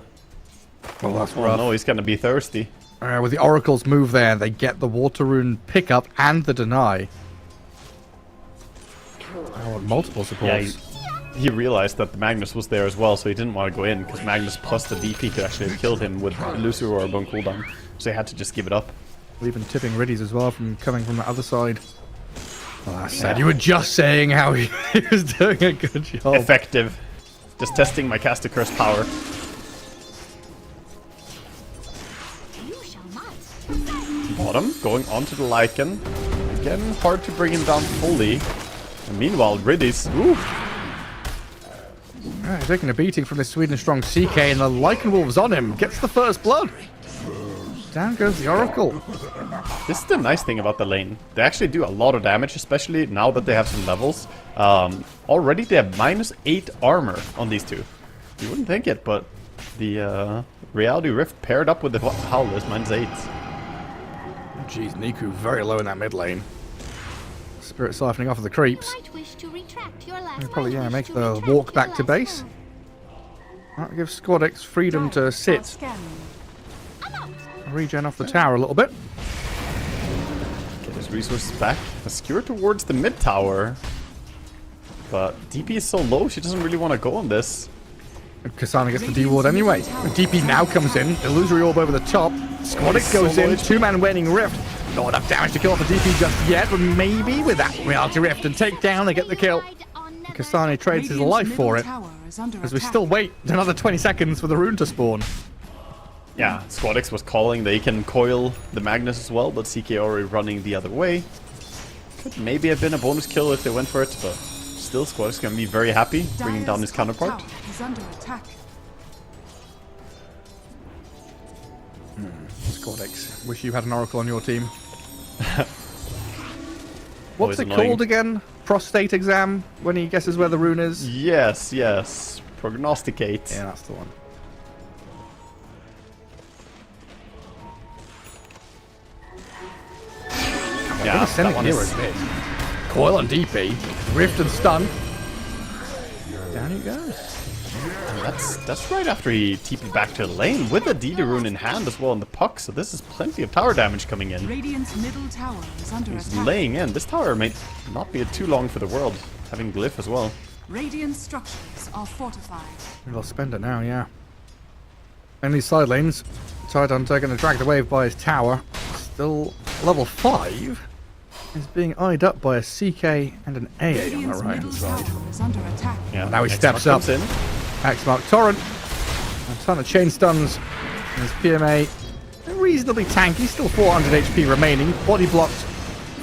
Well, that's Oh rough. no, he's gonna be thirsty. With the Oracle's move there, they get the water rune pickup and the deny. Oh, multiple supports. He realized that the Magnus was there as well, so he didn't want to go in, because Magnus plus the DP could actually have killed him with Illusory Orb on cooldown. So he had to just give it up. Even tipping Riddies as well from coming from the other side. Well, that's sad. You were just saying how he was doing a good job. Effective. Just testing my caster curse power. Bottom, going onto the Lycan. Again, hard to bring him down fully. And meanwhile, Riddies, ooh. Taking a beating from the Sweden strong CK, and the Lycan Wolves on him. Gets the first blood. Down goes the Oracle. This is the nice thing about the lane. They actually do a lot of damage, especially now that they have some levels. Already they have -8 armor on these two. You wouldn't think it, but the Reality Rift paired up with the Howl is -8. Jeez, Niku very low in that mid lane. Spirit siphoning off of the creeps. He'll probably make the walk back to base. That gives Squadix freedom to sit. Regen off the tower a little bit. Get his resources back. A skewer towards the mid tower. But DP is so low, she doesn't really want to go on this. Kasana gets the D-ward anyway. DP now comes in. Illusory Orb over the top. Squadix goes in. Two-man Waning Rift. Not enough damage to kill off the DP just yet, but maybe with that Reality Rift and takedown, they get the kill. Kasane trades his life for it, as we still wait another 20 seconds for the rune to spawn. Yeah, Squadix was calling they can coil the Magnus as well, but CK already running the other way. Could maybe have been a bonus kill if they went for it, but still Squadix gonna be very happy bringing down his counterpart. Squadix, wish you had an Oracle on your team. What's Always it annoying. called again? Prostate exam, when he guesses where the rune is? Yes, yes. Prognosticate. Yeah, that's the one. Yeah, Send that it one here is... a bit. Coil on DP, Rift and stun. Down he goes. That's right after he TP'd back to the lane with a DD rune in hand as well on the puck, so this is plenty of tower damage coming in. Radiant's middle tower is under He's attack. laying in. This tower may not be too long for the world, having Glyph as well. Radiant structures are fortified. They'll spend it now, yeah. In these side lanes, Tidehunter going to drag the wave by his tower. Still level 5 is being eyed up by a CK and an AA on the Radiant's right hand middle side. tower is under attack. Yeah, Now he next steps one up. comes in. X-Mark Torrent. A ton of chain stuns. And his PMA reasonably tanky. Still 400 HP remaining. Body blocked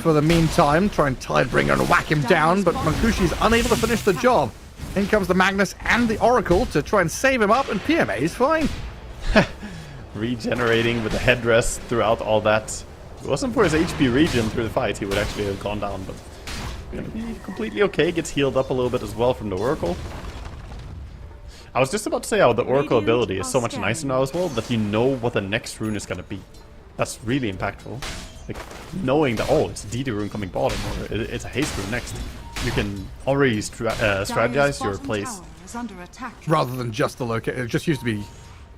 for the meantime. Try and Tidebringer and whack him down. But Mankushi's unable to finish the job. In comes the Magnus and the Oracle to try and save him up. And PMA is fine. Regenerating with the headdress throughout all that. If it wasn't for his HP regen through the fight, he would actually have gone down. But gonna be completely okay. Gets healed up a little bit as well from the Oracle. I was just about to say how the Oracle ability is so much nicer now as well, that you know what the next rune is gonna be. That's really impactful. Like, knowing that, oh, it's a DD rune coming bottom, or it's a haste rune next. You can already strategize your plays. Tower is under attack. Rather than just the location. It just used to be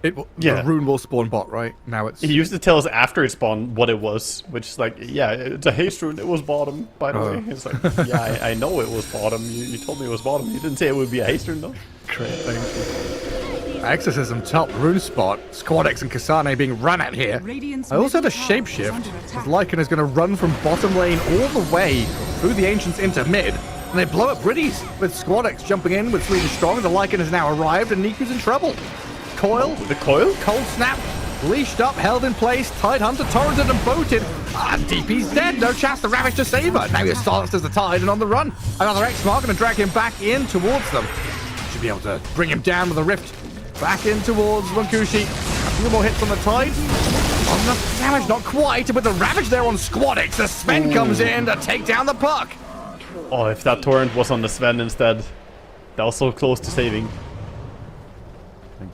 The rune will spawn bot, right? Now it's... He used to tell us after it spawned what it was, which is like, yeah, it's a haste rune. It was bottom, by the way. It's like, yeah, I know it was bottom. You told me it was bottom. You didn't say it would be a haste rune, though. Great, thank you. Exorcism top rune spot. Squadex and Kasane being run at here. I also had a shapeshift. Lycan is going to run from bottom lane all the way through the Ancients into mid. And they blow up Briddies with Squadex jumping in with Sweden Strong. The Lycan has now arrived and Niku's in trouble. Coil. The coil? Cold snap. Leashed up, held in place. Tide Hunter torrented and boated. DP's dead. No chance to Ravage to save her. Now he's silenced as the Tide and on the run. Another X-Mark going to drag him back in towards them. Should be able to bring him down with a Rift. Back in towards Runkushi. A few more hits on the Tide. On the damage, not quite. With the Ravage there on Squadex. The Sven comes in to take down the puck. Oh, if that torrent was on the Sven instead. That was so close to saving.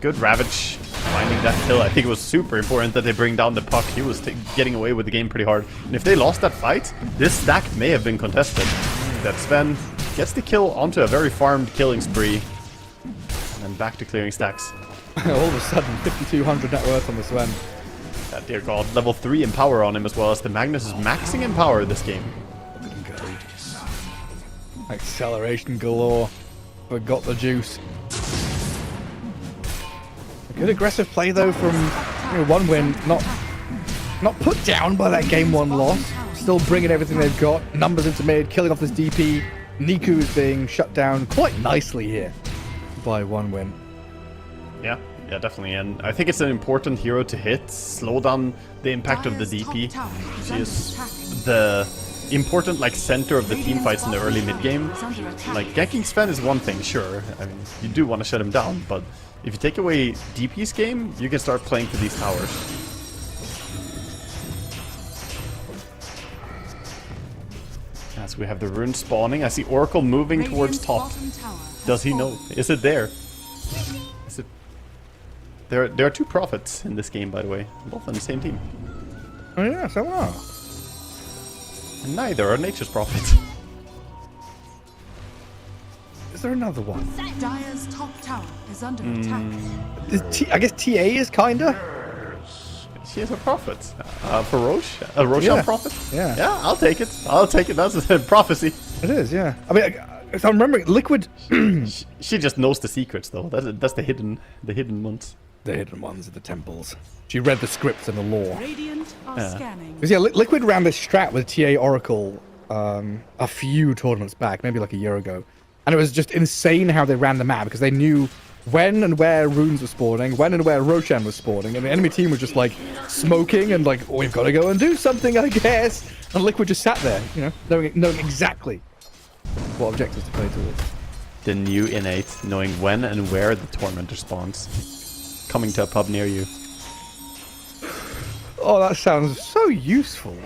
Good Ravage finding that kill. I think it was super important that they bring down the puck. He was getting away with the game pretty hard. And if they lost that fight, this stack may have been contested. That Sven gets the kill onto a very farmed killing spree. And then back to clearing stacks. All of a sudden, 5,200 net worth on the Sven. Dear God, level 3 in power on him as well as the Magnus is maxing in power this game. Acceleration galore. Forgot the juice. A good aggressive play though from one win, not put down by that game 1 loss. Still bringing everything they've got. Numbers into mid, killing off this DP. Niku is being shut down quite nicely here by 1 win. Yeah, definitely. And I think it's an important hero to hit. Slow down the impact of the DP. She is the important center of the team fights in the early mid game. Like ganking Sven is one thing, sure. I mean, you do want to shut him down, but if you take away DP's game, you can start playing for these towers. As we have the rune spawning, I see Oracle moving towards top. Does he know? Is it there? Is it? There are 2 prophets in this game, by the way, both on the same team. Oh yeah, so are. And neither are Nature's prophets. Is there another one? Dire's top tower is under attack. I guess TA is kinda. She is a prophet. A Roshan prophet? Yeah. Yeah, I'll take it. That's a prophecy. It is, yeah. I mean, if I'm remembering, Liquid... she just knows the secrets, though. That's the hidden ones. The hidden ones at the temples. She read the scripts and the lore. Radiant are scanning. Because, yeah, Liquid ran this strat with TA Oracle a few tournaments back, maybe like a year ago. And it was just insane how they ran the map, because they knew when and where runes were spawning, when and where Roshan was spawning, and the enemy team was just smoking and we've got to go and do something, I guess. And Liquid just sat there, knowing exactly what objectives to play towards. The new innate, knowing when and where the tormentor spawns. Coming to a pub near you. Oh, that sounds so useful.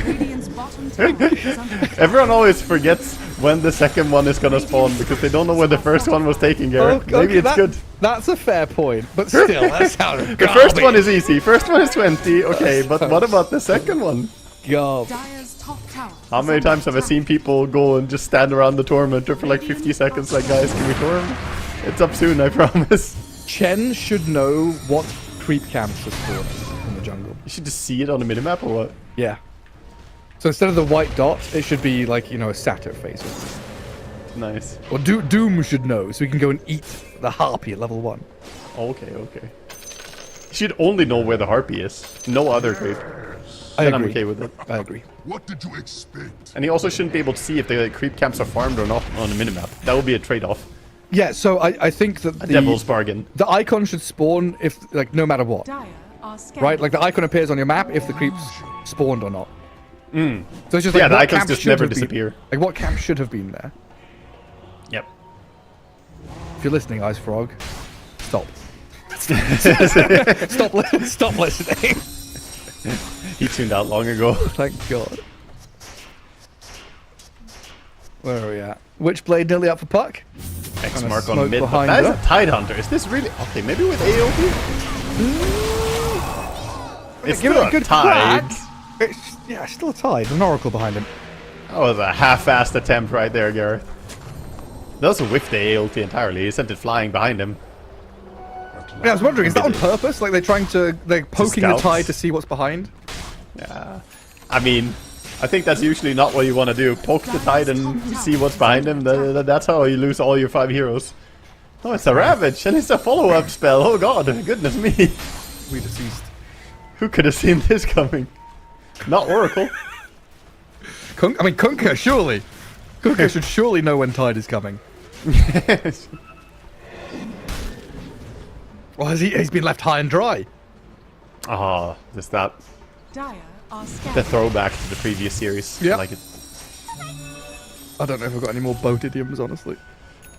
Radiant's bottom tower is under attack. Everyone always forgets when the second one is gonna spawn because they don't know when the first one was taken, Garrett. Maybe it's good. That's a fair point, but still, that sounds The first one is easy. First one is 20, okay, but what about the second one? God. Dire's top tower How is many under times have I attack. seen people go and just stand around the tormentor for 50 seconds like, guys, can we torm? It's up soon, I promise. Chen should know what creep camps are spawning in the jungle. You should just see it on the minimap or what? Yeah. So instead of the white dot, it should be a satyr face. Nice. Or Doom should know, so we can go and eat the harpy at level 1. Okay. You should only know where the harpy is. No other creep. Then I'm okay with it. I agree. What did you expect? And he also shouldn't be able to see if the creep camps are farmed or not on the minimap. That would be a trade-off. Yeah, so I think that A devil's bargain. the icon should spawn if no matter what. Dire are scanning. Right? The icon appears on your map if the creeps spawned or not. So it's just Yeah, the what icons camp just should never have been- disappear. what camp should have been there? Yep. If you're listening, Ice Frog, stop. Stop listening. He tuned out long ago. Thank God. Where are we at? Witchblade nearly up for puck. X Kinda mark on smoke mid. But behind that is her. a Tide Hunter. Is this really... Okay, maybe with AOP? It's Give still it a good Tide. crack. It's still a Tide. An Oracle behind him. That was a half-assed attempt right there, Gareth. That also whiffed the AOP entirely. He sent it flying behind him. Yeah, I was wondering, is that on purpose? Like they're poking the scouts? tide to see what's behind? Yeah. I mean, I think that's usually not what you want to do. Poke the tide and see what's behind him. That's how you lose all your 5 heroes. Oh, it's a Ravage, and it's a follow-up spell. Oh god, goodness me. We deceased. Who could have seen this coming? Not Oracle. Kunkka, surely. Kunkka should surely know when tide is coming. Well, he's been left high and dry. Ah, just that. Dire are The scattered. throwback to the previous series. Yep. I like it. I don't know if I've got any more boat idioms, honestly.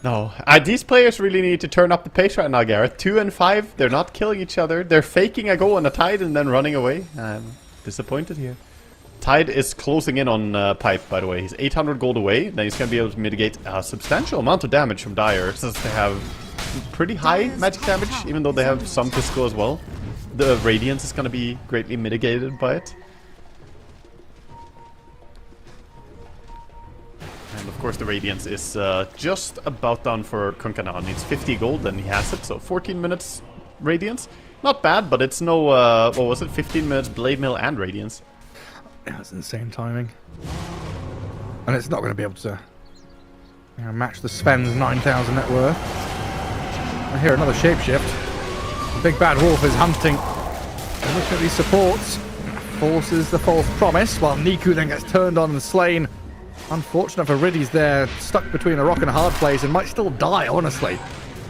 No. These players really need to turn up the pace right now, Gareth. 2 and 5, they're not killing each other. They're faking a go on a Tide and then running away. I'm disappointed here. Tide is closing in on Pipe, by the way. He's 800 gold away. Then he's going to be able to mitigate a substantial amount of damage from Dire, since they have pretty high magic damage, even though they have some physical as well. The Radiance is going to be greatly mitigated by it. And of course the Radiance is just about done for Kunkka now. Needs 50 gold and he has it, so 14 minutes Radiance. Not bad, but it's no, what was it, 15 minutes Blade Mill and Radiance. Yeah, that's insane timing. And it's not going to be able to match the Sven's 9,000 net worth. I hear another shapeshift. The big bad wolf is hunting. And looking at these supports. Forces the false promise, while Niku then gets turned on and slain. Unfortunate for Riddy's there, stuck between a rock and a hard place, and might still die, honestly.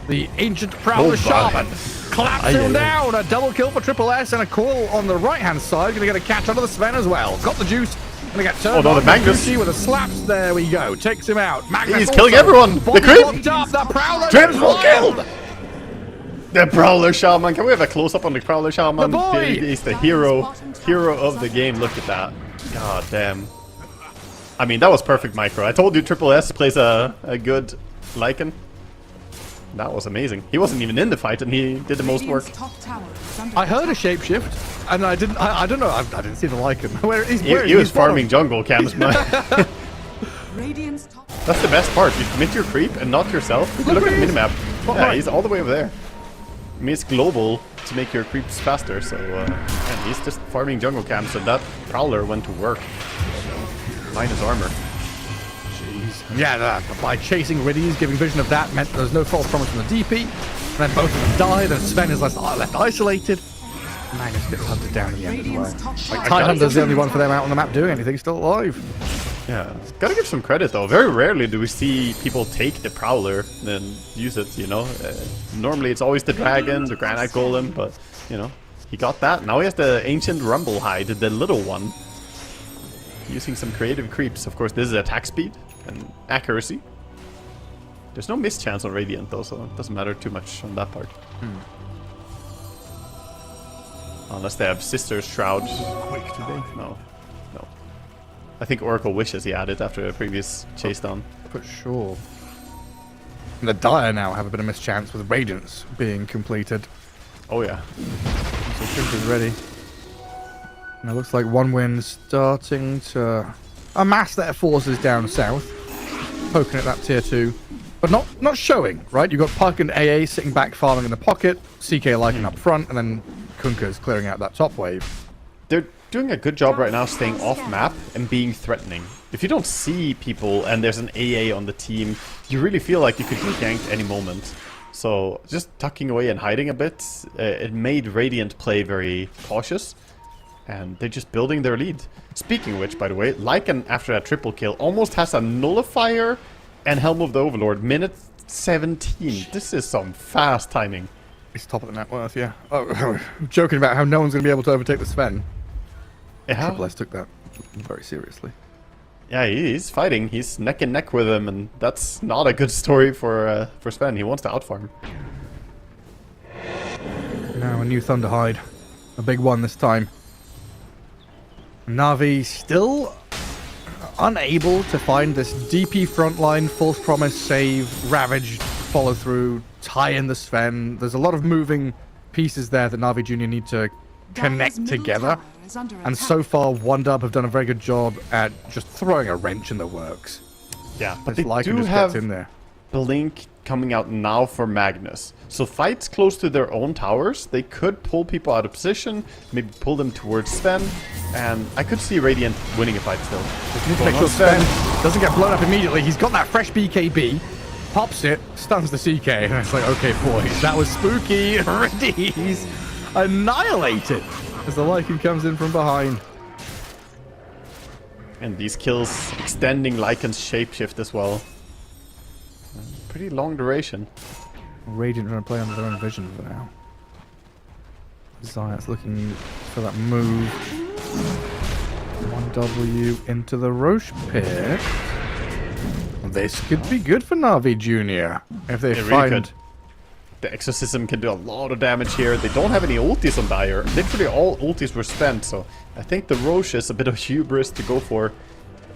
The ancient Prowler Shaman collapsing him down. A double kill for Triple S and a call on the right-hand side. Gonna get a catch onto the Sven as well. Got the juice. Gonna get turned on. The Magnus. With a slaps. There we go. Takes him out. Magnus He's also killing everyone. The body creep. locked up. The Prowler Triple goes kill. wild. The Prowler Shaman. Can we have a close-up on the Prowler Shaman? The boy. He's the hero of the game. Look at that. God damn. I mean, that was perfect micro. I told you Triple S plays a good Lycan. That was amazing. He wasn't even in the fight, and he did the most work. Radiant's top tower is under I heard a attack. shapeshift, and I didn't. I don't know. I didn't see the Lycan. Where is? He was farming jungle camps, man. Radiant's top That's the best part. You commit your creep and not yourself. Look at the minimap. Yeah, he's all the way over there. I mean, it's global to make your creeps faster, so and he's just farming jungle camps, and that Prowler went to work. Minus armor. Yeah, by chasing Riddies, giving vision of that meant there was no false promise from the DP. And then both of them died, and Sven is left isolated. Magnus gets hunted down in the end as Radiant's well. top tower. Tidehunter's the only one for them out on the map doing anything, still alive. Yeah, gotta give some credit though. Very rarely do we see people take the Prowler and use it, you know. Normally it's always the Dragon, the Granite Golem, but, you know, he got that. Now he has the Ancient Rumble Hide, the little one. Using some creative creeps. Of course, this is attack speed and accuracy. There's no miss chance on Radiant though, so it doesn't matter too much on that part. Unless they have Sister's Shroud. Quick today. No. No. I think Oracle wishes he had it after a previous chase down. For sure. And the Dire now have a bit of mischance with Radiance being completed. Oh yeah. So Trip is ready. And it looks like One Win starting to amass their forces down south. Poking at that tier 2. But not showing, right? You've got Puck and AA sitting back farming in the pocket. CK liking up front. And then Kunkka's clearing out that top wave. They're doing a good job right now staying off map and being threatening. If you don't see people and there's an AA on the team, you really feel like you could be ganked any moment. So just tucking away and hiding a bit, it made Radiant play very cautious. And they're just building their lead. Speaking of which, by the way, Lycan after that triple kill almost has a Nullifier and Helm of the Overlord. Minute 17. This is some fast timing. He's top of the net worth, yeah. Oh, joking about how no one's going to be able to overtake the Sven. Yeah. Triple S took that very seriously. Yeah, he's fighting. He's neck and neck with him, and that's not a good story for Sven. He wants to outfarm. Now a new Thunderhide. A big one this time. Na'Vi still unable to find this DP frontline, false promise, save, ravage, follow through, tie in the Sven. There's a lot of moving pieces there that Na'Vi Junior need to connect Dire's middle together. tower is under And attack. so far, One Dub have done a very good job at just throwing a wrench in the works. Yeah, but This they Lycan do just have gets in there. Blink coming out now for Magnus. So fights close to their own towers, they could pull people out of position, maybe pull them towards Sven, and I could see Radiant winning a fight still. Just need to make sure Sven doesn't get blown up immediately. He's got that fresh BKB, pops it, stuns the CK, and it's like, okay, boys, that was spooky. He's annihilated as the Lycan comes in from behind. And these kills extending Lycan's shapeshift as well. Pretty long duration. Radiant trying to play under their own vision for now. Zayat's looking for that move. 1W into the Roche pit. This could be good for Na'Vi Jr. if they It find... really could. The Exorcism can do a lot of damage here. They don't have any ultis on Dire. Literally all ultis were spent, so I think the Roche is a bit of hubris to go for.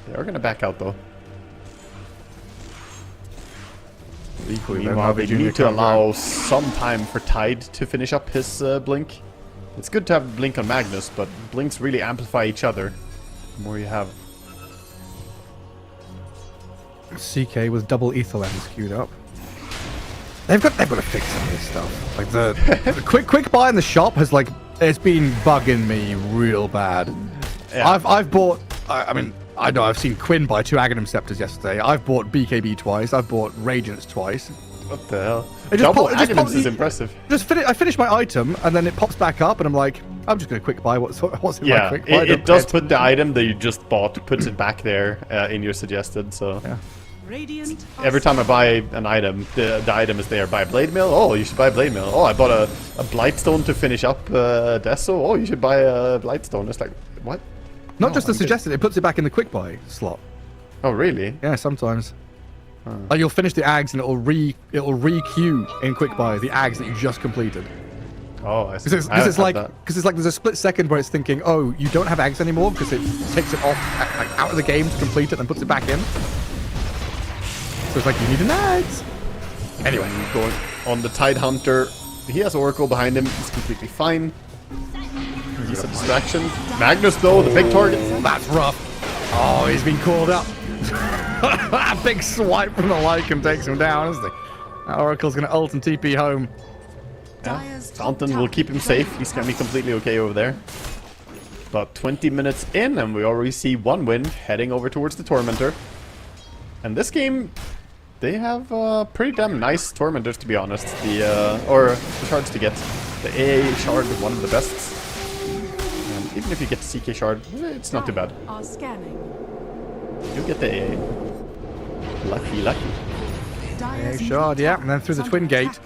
They are going to back out though. Equally, Meanwhile, they need to allow some time for Tide to finish up his Blink. It's good to have Blink on Magnus, but Blinks really amplify each other. The more you have. CK with double ether lens queued up. They've got to fix some of this stuff. Like the quick buy in the shop has like it's been bugging me real bad. Yeah. I've bought. I mean, I know I've seen Quinn buy 2 Aghanim Scepters yesterday. I've bought BKB twice. I've bought Radiance twice. What the hell? It just Double it just Aghanims is impressive. I finish my item and then it pops back up and I'm like, I'm just gonna quick buy what's in my quick buy. It does put the item that you just bought, puts it back there in your suggested. So yeah. Radiant every time I buy an item, the item is there. Buy a Blade Mill? Oh, you should buy a Blade Mill. Oh, I bought a Blightstone to finish up Deso. Oh, you should buy a Blightstone. It's like, what? Not No, just the I'm good. suggested, it puts it back in the quick buy slot. Oh, really? Yeah, sometimes. Like you'll finish the ags and it'll re-queue in quick buy the ags that you just completed. Oh, I see. Because it's like there's a split second where it's thinking, oh, you don't have ags anymore because it takes it off like out of the game to complete it and puts it back in. So it's like you need an ags. Anyway, Going on the Tide Hunter. He has Oracle behind him. He's completely fine. He's a distraction. Magnus, though, the big target. that's rough. Oh, he's been called up. A big swipe from the Lycan takes him down, isn't he? That Oracle's gonna ult and TP home. Dire's top Fountain tower will keep him is safe. under He's gonna be attack. completely okay over there. About 20 minutes in, and we already see one win heading over towards the Tormentor. And this game, they have pretty damn nice Tormentors, to be honest. The shards to get. The AA shard, one of the best. And even if you get the CK shard, it's not too bad. Are scanning. You get the AA. Lucky. Dire's Shard, middle yeah, tower and then through is the under Twin attack. Gate.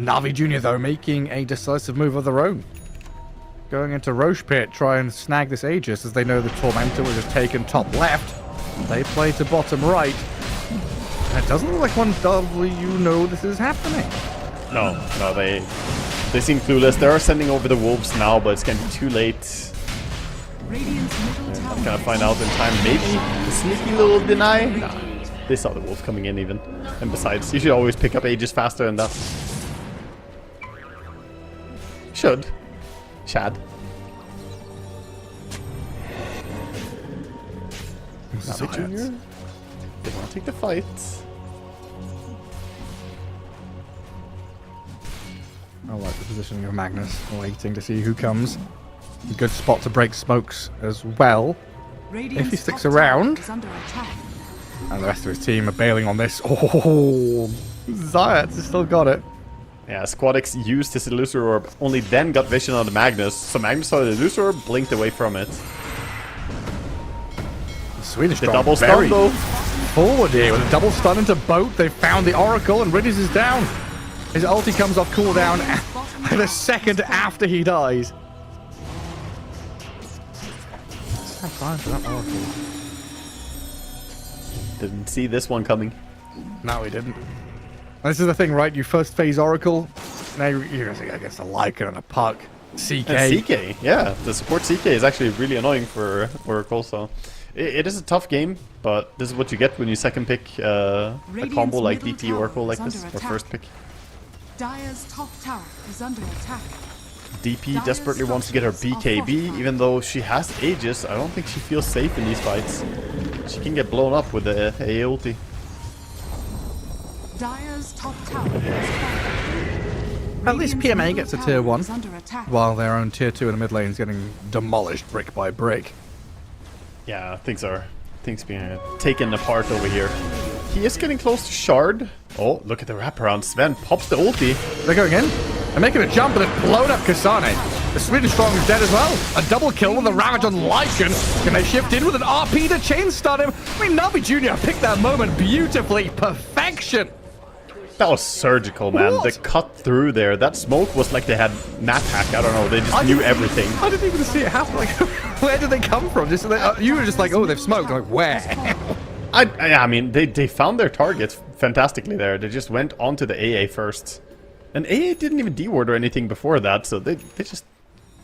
Na'Vi Jr. though making a decisive move of their own. Going into Roche Pit, try and snag this Aegis as they know the Tormentor was just taken top left. They play to bottom right. And it doesn't look like 1W know this is happening. No, they seem clueless. They are sending over the wolves now, but it's gonna be too late. Radiant's middle tower Gonna is find out in time. Maybe a sneaky little deny. Nah, they saw the wolf coming in even. And besides, you should always pick up Aegis faster than that. Should. Chad. Na'Vi Jr. They want to take the fight. I like the positioning of Magnus, waiting to see who comes. A good spot to break smokes as well. Radiant's If he sticks top tower around. is under attack. And the rest of his team are bailing on this. Oh, Zayat has still got it. Yeah, Squadix used his Illusory Orb, only then got vision on the Magnus. So Magnus saw the Illusory Orb, blinked away from it. Swedish The Strong double very stun though. forward here with a double stun into boat. They found the Oracle and Riddies is down. His ulti comes off cooldown and a second after he dies. Sad time for that Oracle. Didn't see this one coming. No, he didn't. This is the thing, right? You first phase Oracle, now you're against a Lycan and a Puck. CK. And CK, yeah. The support CK is actually really annoying for Oracle, so... It is a tough game, but this is what you get when you second pick a combo like middle DP tower Oracle like is this, under or attack. first pick. Dire's top tower is under attack. DP desperately wants to get her BKB, even though she has Aegis. I don't think she feels safe in these fights. She can get blown up with the AA ulti. Dire's top tower is falling. At least PMA gets a tier 1, Is under attack. while their own tier 2 in the mid lane is getting demolished brick by brick. Yeah, things being taken apart over here. He is getting close to Shard. Oh, look at the wraparound. Sven pops the ulti. They're going in. They're making a jump, and they've blown up Kasane. The Swedish Strong is dead as well. A double kill with a Ravage on Lycan. Can they shift in with an RP to chain stun him? I mean, Navi Jr. picked that moment beautifully. Perfection. That was surgical, man. What? The cut through there. That smoke was like they had map hack. I don't know. They just knew everything. I didn't even see it happen. Like, where did they come from? Just you were just like, oh, they've smoked. I'm like, where? I mean, they found their targets fantastically there. They just went onto the AA first. And AA didn't even deward or anything before that, so they just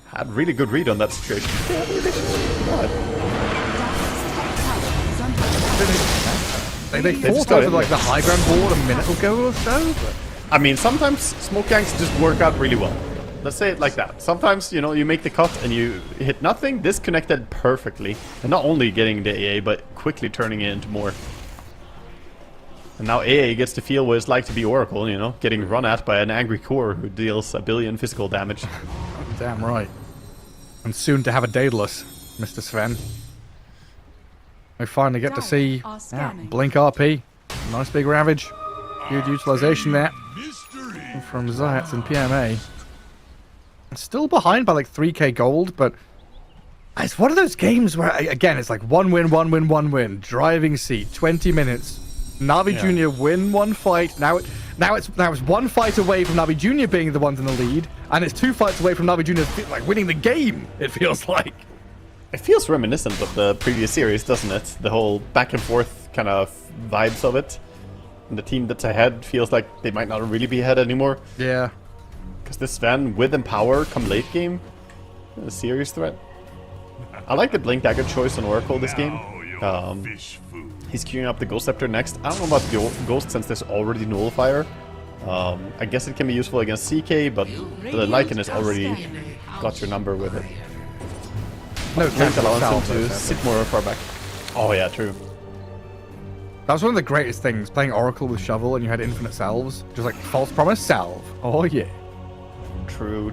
had really good read on that situation. Yeah, they just, God. They fought over like the high ground board a minute ago or so. But... I mean, sometimes smoke ganks just work out really well. Let's say it like that. Sometimes, you know, you make the cut and you hit nothing. This connected perfectly. And not only getting the AA, but quickly turning it into more. And now AA gets to feel what it's like to be Oracle, you know, getting run at by an angry core who deals 1 billion physical damage. Damn right. And soon to have a Daedalus, Mr. Sven. We finally get to see Blink RP. Nice big Ravage. Huge utilization there from Zayats and PMA. Still behind by like 3k gold, but it's one of those games where, again, it's like one win, driving seat, 20 minutes. Navi Jr. win one fight. Now it's one fight away from Navi Jr. being the ones in the lead, and it's 2 fights away from Navi Jr. like winning the game. It feels like. It feels reminiscent of the previous series, doesn't it? The whole back and forth kind of vibes of it. And the team that's ahead feels like they might not really be ahead anymore. Yeah. Because this Sven with Empower come late game, a serious threat. I like the Blink Dagger choice on Oracle this game. He's queuing up the Ghost Scepter next. I don't know about the Ghost since there's already Nullifier. I guess it can be useful against CK, but the Lycan has already got your number with it. No, Blink allows him to sit more far back. Oh yeah, true. That was one of the greatest things, playing Oracle with Shovel and you had infinite salves. Just like, false promise, salve. Oh yeah. True.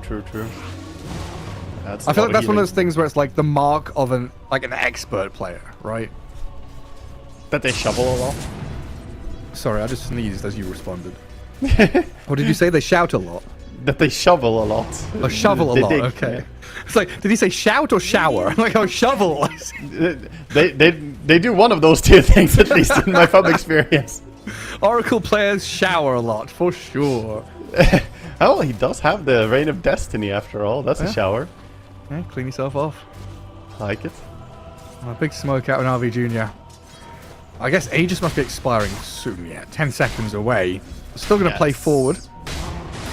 I feel like that's one of those things where it's like the mark of an expert player, right? That they shovel a lot. Sorry, I just sneezed as you responded. What did you say? They shout a lot. That they shovel a lot. Oh, shovel a They lot. dig, Okay. yeah. It's like, did he say shout or shower? I'm like, oh, shovel. They do one of those two things at least in my pub experience. Oracle players shower a lot for sure. Oh, he does have the Reign of Destiny after all. That's a shower. Yeah, clean yourself off. Like it. A big smoke out in RV Jr. I guess Aegis must be expiring soon. Yeah, 10 seconds away. Still going to play forward.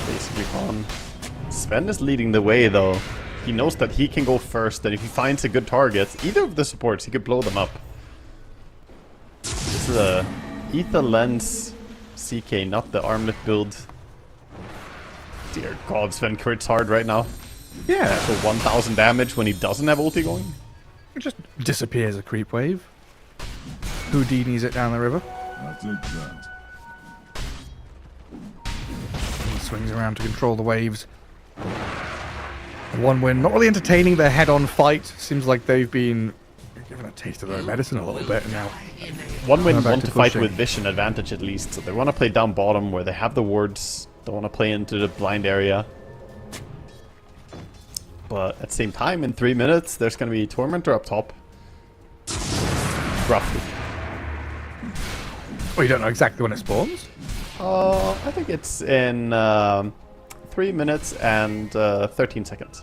Basically gone. Sven is leading the way though. He knows that he can go first, and if he finds a good target, either of the supports, he could blow them up. This is a Ether Lens CK, not the armlet build. Dear God, Sven crits hard right now. Yeah. For 1000 damage when he doesn't have ulti going. It just disappears a creep wave. Houdini's it down the river. I'll take that. He swings around to control the waves. One win. Not really entertaining their head-on fight. Seems like they've been given a taste of their own medicine a little bit now. One win, Back want to to fight pushing. with vision advantage at least. So they want to play down bottom where they have the wards. Don't want to play into the blind area. But at the same time, in 3 minutes, there's going to be Tormentor up top. Roughly. Well, you don't know exactly when it spawns? I think it's in 3 minutes and 13 seconds.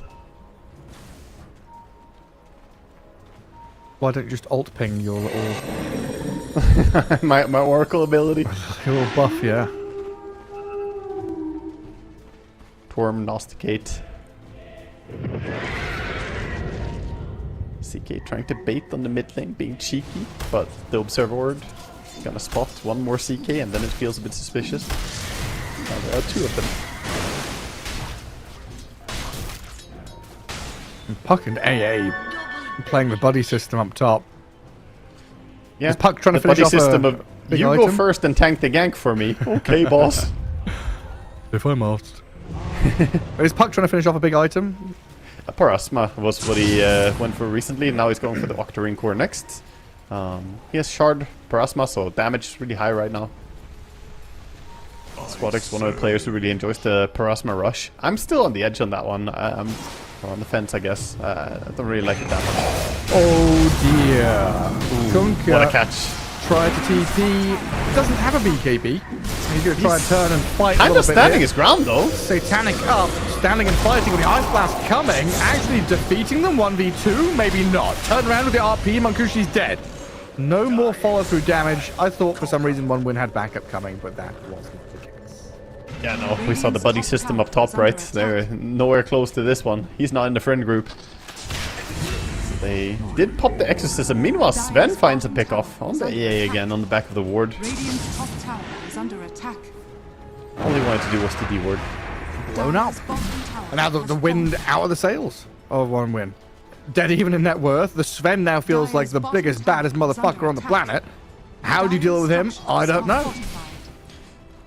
Why don't you just alt ping your little... my Oracle ability. your little buff, yeah. Torm, Gnosticate. CK trying to bait on the mid lane, being cheeky, but the Observer Ward gonna spot one more CK and then it feels a bit suspicious. Now there are 2 of them. And Puck and AA playing the buddy system up top. Yeah, Is Puck trying to the finish buddy off system Big You go item. first and tank the gank for me. Okay, boss. If I'm asked. Is Puck trying to finish off a big item? Parasma was what he went for recently. Now he's going for the Octarine Core next. He has Shard Parasma, so damage is really high right now. Squadix, one of the players who really enjoys the Parasma rush. I'm still on the edge on that one. I'm on the fence, I guess. I don't really like it that much. Oh dear. Kunkka What a catch. tried to TP. Doesn't have a BKB. He's going to try and turn and fight a Kind little of bit standing here. his ground though. Satanic up, standing and fighting with the Ice Blast coming, actually defeating them 1v2, maybe not. Turn around with the RP, Mankushi's dead. No more follow-through damage. I thought for some reason 1win had backup coming, but that wasn't the case. Yeah, no, we saw the buddy system up top, right? They're nowhere close to this one. He's not in the friend group. They did pop the Exorcism. Meanwhile, Sven finds a pick-off on the EA again on the back of the ward. Radiant's top tower is under attack. All he wanted to do was the D ward. Blown up. And now the wind out of the sails of 1win. Dead even in net worth. The Sven now feels like the biggest, baddest motherfucker on the planet. How do you deal with him? I don't know.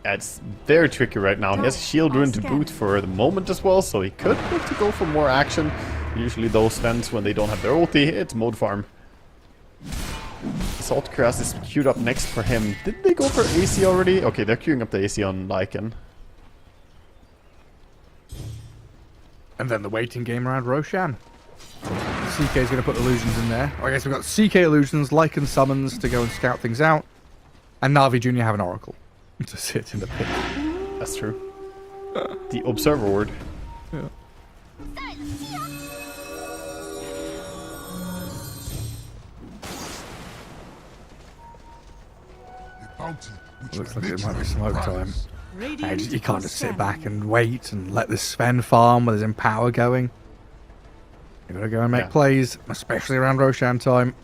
Yeah, it's very tricky right now. He has shield rune to boot for the moment as well, so he could look to go for more action. Usually those Svens, when they don't have their ulti, it's mode farm. Assault Cuirass is queued up next for him. Did they go for AC already? Okay, they're queuing up the AC on Lycan. And then the waiting game around Roshan. CK is going to put illusions in there. I guess we've got CK illusions, Lycan summons to go and scout things out. And Na'Vi Jr. have an Oracle to sit in the pit. That's true. The Observer ward. Yeah. The bounty which Looks like makes it might be them smoke time. rise. You can't just sit back and wait and let this Sven farm with his Empower going. You gotta go and make plays, especially around Roshan time.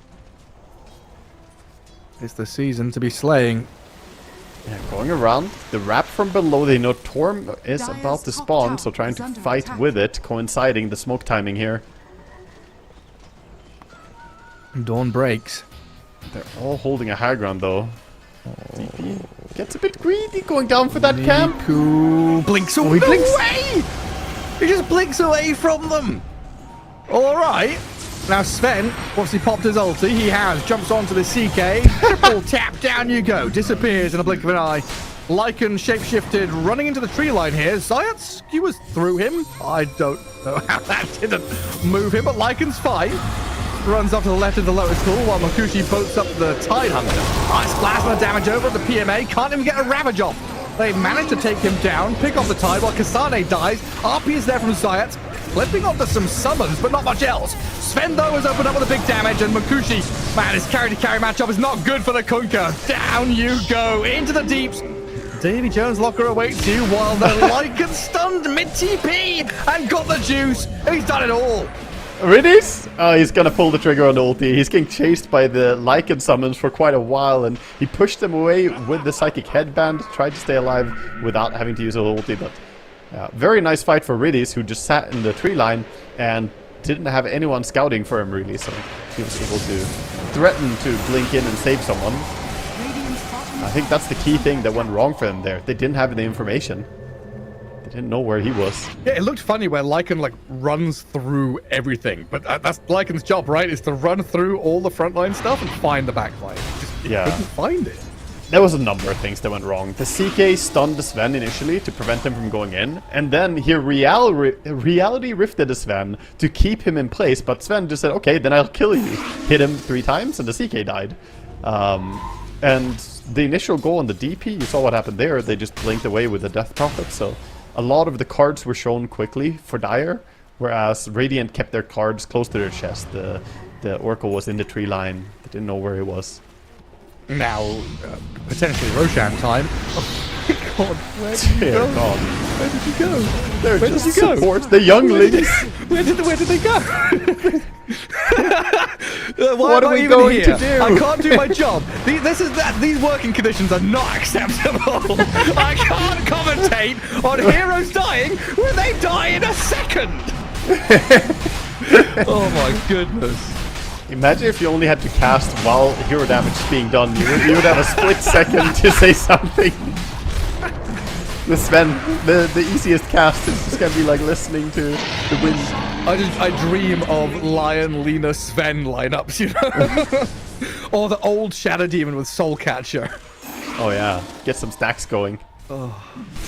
It's the season to be slaying. Yeah, going around. The wrap from below, they know Torm is about to spawn, so trying to fight with it, coinciding the smoke timing here. Dawn breaks. They're all holding a high ground though. DP gets a bit greedy going down for that camp. Niku blinks away. he blinks. He just blinks away from them. All right. Now Sven, once he popped his ulti, he has jumps onto the CK. Triple tap, down you go. Disappears in a blink of an eye. Lycan shapeshifted, running into the tree line here. Zayat skewers through him. I don't know how that didn't move him, but Lycan's fine. Runs up to the left of the Lotus Pool while Makushi boats up the Tide Hunter. Ice plasma damage over at the PMA. Can't even get a Ravage off. They manage to take him down, pick off the Tide while Kasane dies. RP is there from Zayat, flipping onto some summons, but not much else. Sven, though, has opened up with a big damage, and Makushi, man, his carry-to-carry matchup is not good for the Kunkka. Down you go, into the deeps. Davy Jones locker awaits you while the Lycan stunned mid-TP and got the juice. He's done it all. Riddies? Oh, he's gonna pull the trigger on the ulti. He's getting chased by the Lycan summons for quite a while, and he pushed them away with the Psychic Headband, tried to stay alive without having to use a ulti, but very nice fight for Riddies, who just sat in the tree line and didn't have anyone scouting for him really, so he was able to threaten to blink in and save someone. I think that's the key thing that went wrong for them there. They didn't have the information. They didn't know where he was. Yeah, it looked funny where Lycan like runs through everything, but that's Lycan's job, right? Is to run through all the frontline stuff and find the backline. He couldn't find it. There was a number of things that went wrong. The CK stunned the Sven initially to prevent him from going in, and then he reality rifted the Sven to keep him in place, but Sven just said, okay, then I'll kill you. Hit him 3 times, and the CK died. And the initial goal on the DP, you saw what happened there. They just blinked away with the Death Prophet, so a lot of the cards were shown quickly for Dire, whereas Radiant kept their cards close to their chest. The Oracle was in the tree line. They didn't know where he was. Now, potentially Roshan time. Oh my god, where did you go? God. Where did you go? They're Where just did you go? support the younglings. Where did they go? Why What am are I we even going here? to do? I can't do my job. These working conditions are not acceptable. I can't commentate on heroes dying when they die in a second. Oh my goodness. Imagine if you only had to cast while hero damage is being done. You would have a split second to say something. The Sven, the easiest cast is just gonna be like listening to the wind. I dream of Lion, Lena, Sven lineups, you know? Or the old Shadow Demon with Soul Catcher. Oh yeah, get some stacks going.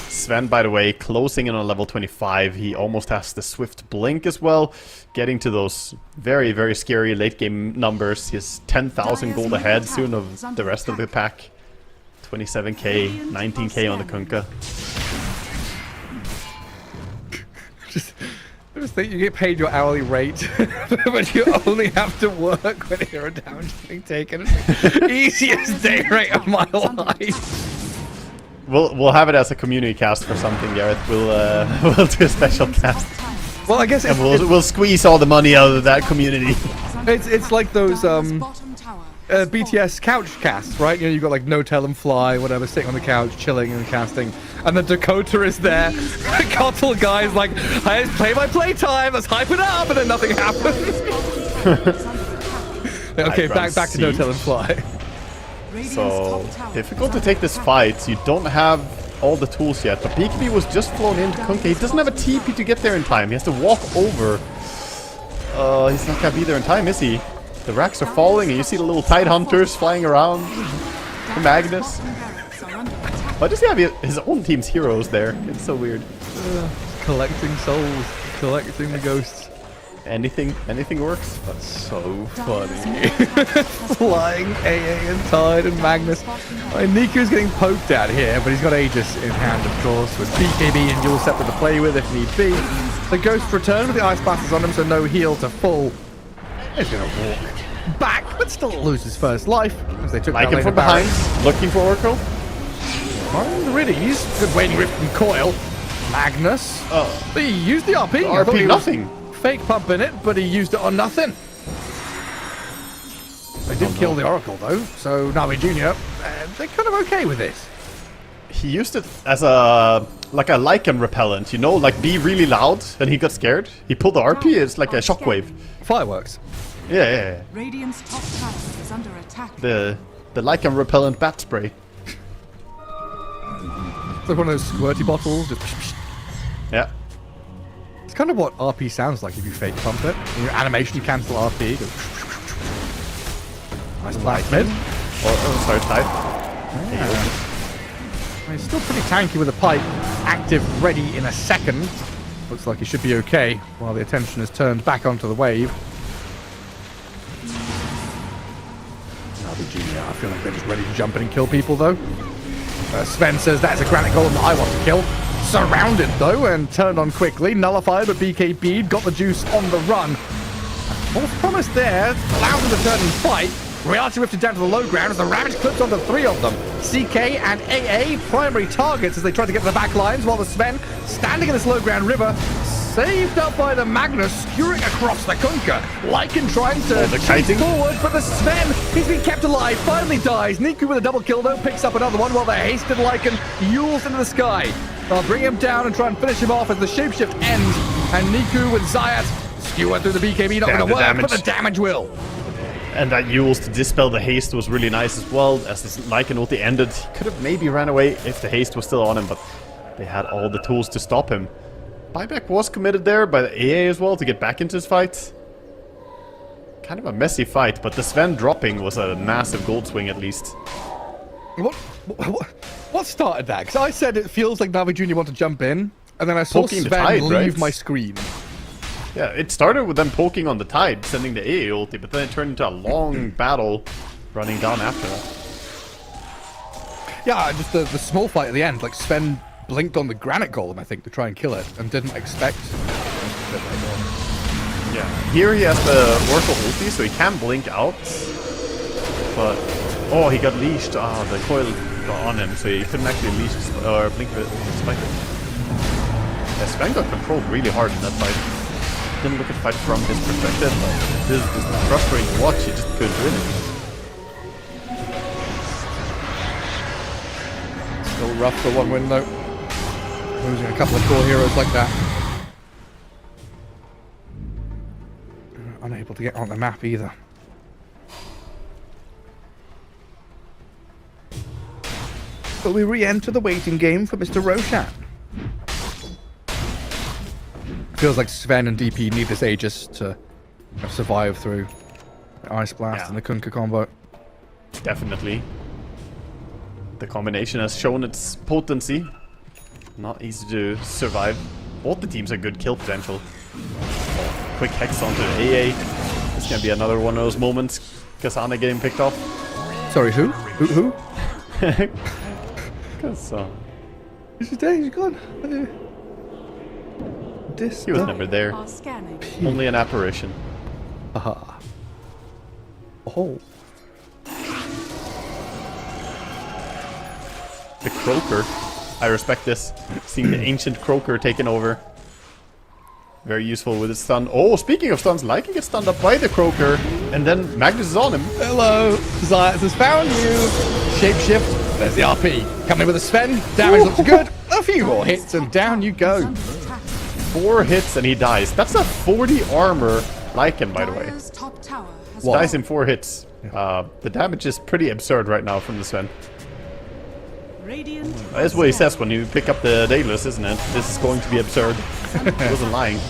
Sven, by the way, closing in on level 25. He almost has the Swift Blink as well, getting to those very, very scary late game numbers. He has 10,000 gold ahead soon of the rest of the pack. 27k, 19k on the Kunkka. I just think you get paid your hourly rate, but you only have to work when hero damage is being taken. It's the easiest day rate of my life. We'll have it as a community cast for something, Gareth. We'll do a special cast. Well, I guess And we'll squeeze all the money out of that community. it's like those BTS couch casts, right? You know, you've got like No Tell and Fly, whatever, sitting on the couch, chilling and casting, and the Dakota is there. The Cottle guy's like, hey, play by play time, let's hype it up, and then nothing happens. Okay, back to No Tell and Fly. So, difficult to take this fight. You don't have all the tools yet, but BKB was just flown into Kunkka. He doesn't have a TP to get there in time. He has to walk over. He's not gonna be there in time, is he? The racks are falling, and you see the little Tide Hunters flying around. The Magnus. Why does he have his own team's heroes there? It's so weird. Collecting souls, collecting the ghosts. Anything works. That's so funny. Flying AA and Tide and Magnus. I mean, Niku's getting poked at here, but he's got Aegis in hand, of course, with BKB and Dual Scepter to play with if need be. The Ghost return with the Ice Blasters on him, so no heal to full. He's going to walk back, but still lose his first life, as they took Like that him from Baron. behind, looking for Oracle. Oh, really? He's good waiting Rift and Coil. Magnus. He used the RP. I thought RP he was nothing. Fake pump in it, but he used it on nothing. They did kill the Oracle though, so Nami Jr. They're kind of okay with this. He used it as a lichen repellent, you know, like be really loud, and he got scared. He pulled the RP. It's like a shockwave. Fireworks. Yeah. Radiant's top tower is under attack. The lichen repellent bat spray. It's like one of those squirty bottles. Just Yeah. It's kind of what RP sounds like if you fake pump it. In your animation, you cancel RP. Go nice blast mid. Sorry, Tide. He's still pretty tanky with a pipe. Active, ready in a second. Looks like he should be okay while the attention is turned back onto the wave. I feel like they're just ready to jump in and kill people though. Sven says that's a granite golem that I want to kill. Surrounded though and turned on quickly. Nullified, but BKB got the juice on the run. False promise there. Allows them to turn and fight. Riyadh rifted down to the low ground as the Ravage clips onto 3 of them. CK and AA primary targets as they try to get to the back lines, while the Sven, standing in this low ground river, saved up by the Magnus, skewering across the Kunkka. Lycan trying to chase forward, but the Sven, he's been kept alive, finally dies. Niku with a double kill though, picks up another one while the hasted Lycan yules into the sky. I'll bring him down and try and finish him off as the shapeshift ends. And Niku with Zayat skewer through the BKB, not going to work, but the damage will. And that Yules to dispel the haste was really nice as well. As this Lycan ulti ended, he could have maybe ran away if the haste was still on him, but they had all the tools to stop him. Buyback was committed there by the AA as well to get back into his fight. Kind of a messy fight, but the Sven dropping was a massive gold swing at least. What started that? Because I said it feels like Navi Jr. want to jump in, and then I saw Poking Sven the tide, leave right? my screen. Yeah, it started with them poking on the tide, sending the AA ulti, but then it turned into a long battle running down after that. Yeah, just the small fight at the end, like Sven blinked on the granite golem, I think, to try and kill it, and didn't expect. Yeah, here he has the Oracle ulti, so he can blink out, but oh, he got leashed. Ah, the coil got on him, so he couldn't actually leash or blink it, spike it. Yeah, Sven got controlled really hard in that fight. Didn't look at the fight from his perspective, but this is just frustrating to watch. He just couldn't win it. Still rough for one win though. Losing a couple of core heroes like that. Unable to get on the map either. But we re-enter the waiting game for Mr. Roshan. Feels like Sven and DP need this Aegis to survive through the Ice Blast and the Kunkka combo. Definitely. The combination has shown its potency. Not easy to survive. Both the teams have good kill potential. Quick hex onto AA. This can be another one of those moments. Kasane getting picked off. Sorry, who? Who? Kasane. Is he dead? He's gone. He was never there. Are scanning. Only an apparition. Aha. Oh. The Croaker. I respect this. Seeing the ancient Croaker taken over. Very useful with his stun. Oh, speaking of stuns, Lycan gets stunned up by the Croaker. And then Magnus is on him. Hello. Zayas has found you. Shapeshift. There's the RP. Coming with a Sven. Damage looks good. A few more hits and down you go. 4 hits and he dies. That's a 40 armor Lycan, by the way. Dire's top tower has Dies in 4 hits. The damage is pretty absurd right now from the Sven. Radiant. That's what he says when you pick up the Daedalus, isn't it? This is going to be absurd. He wasn't lying.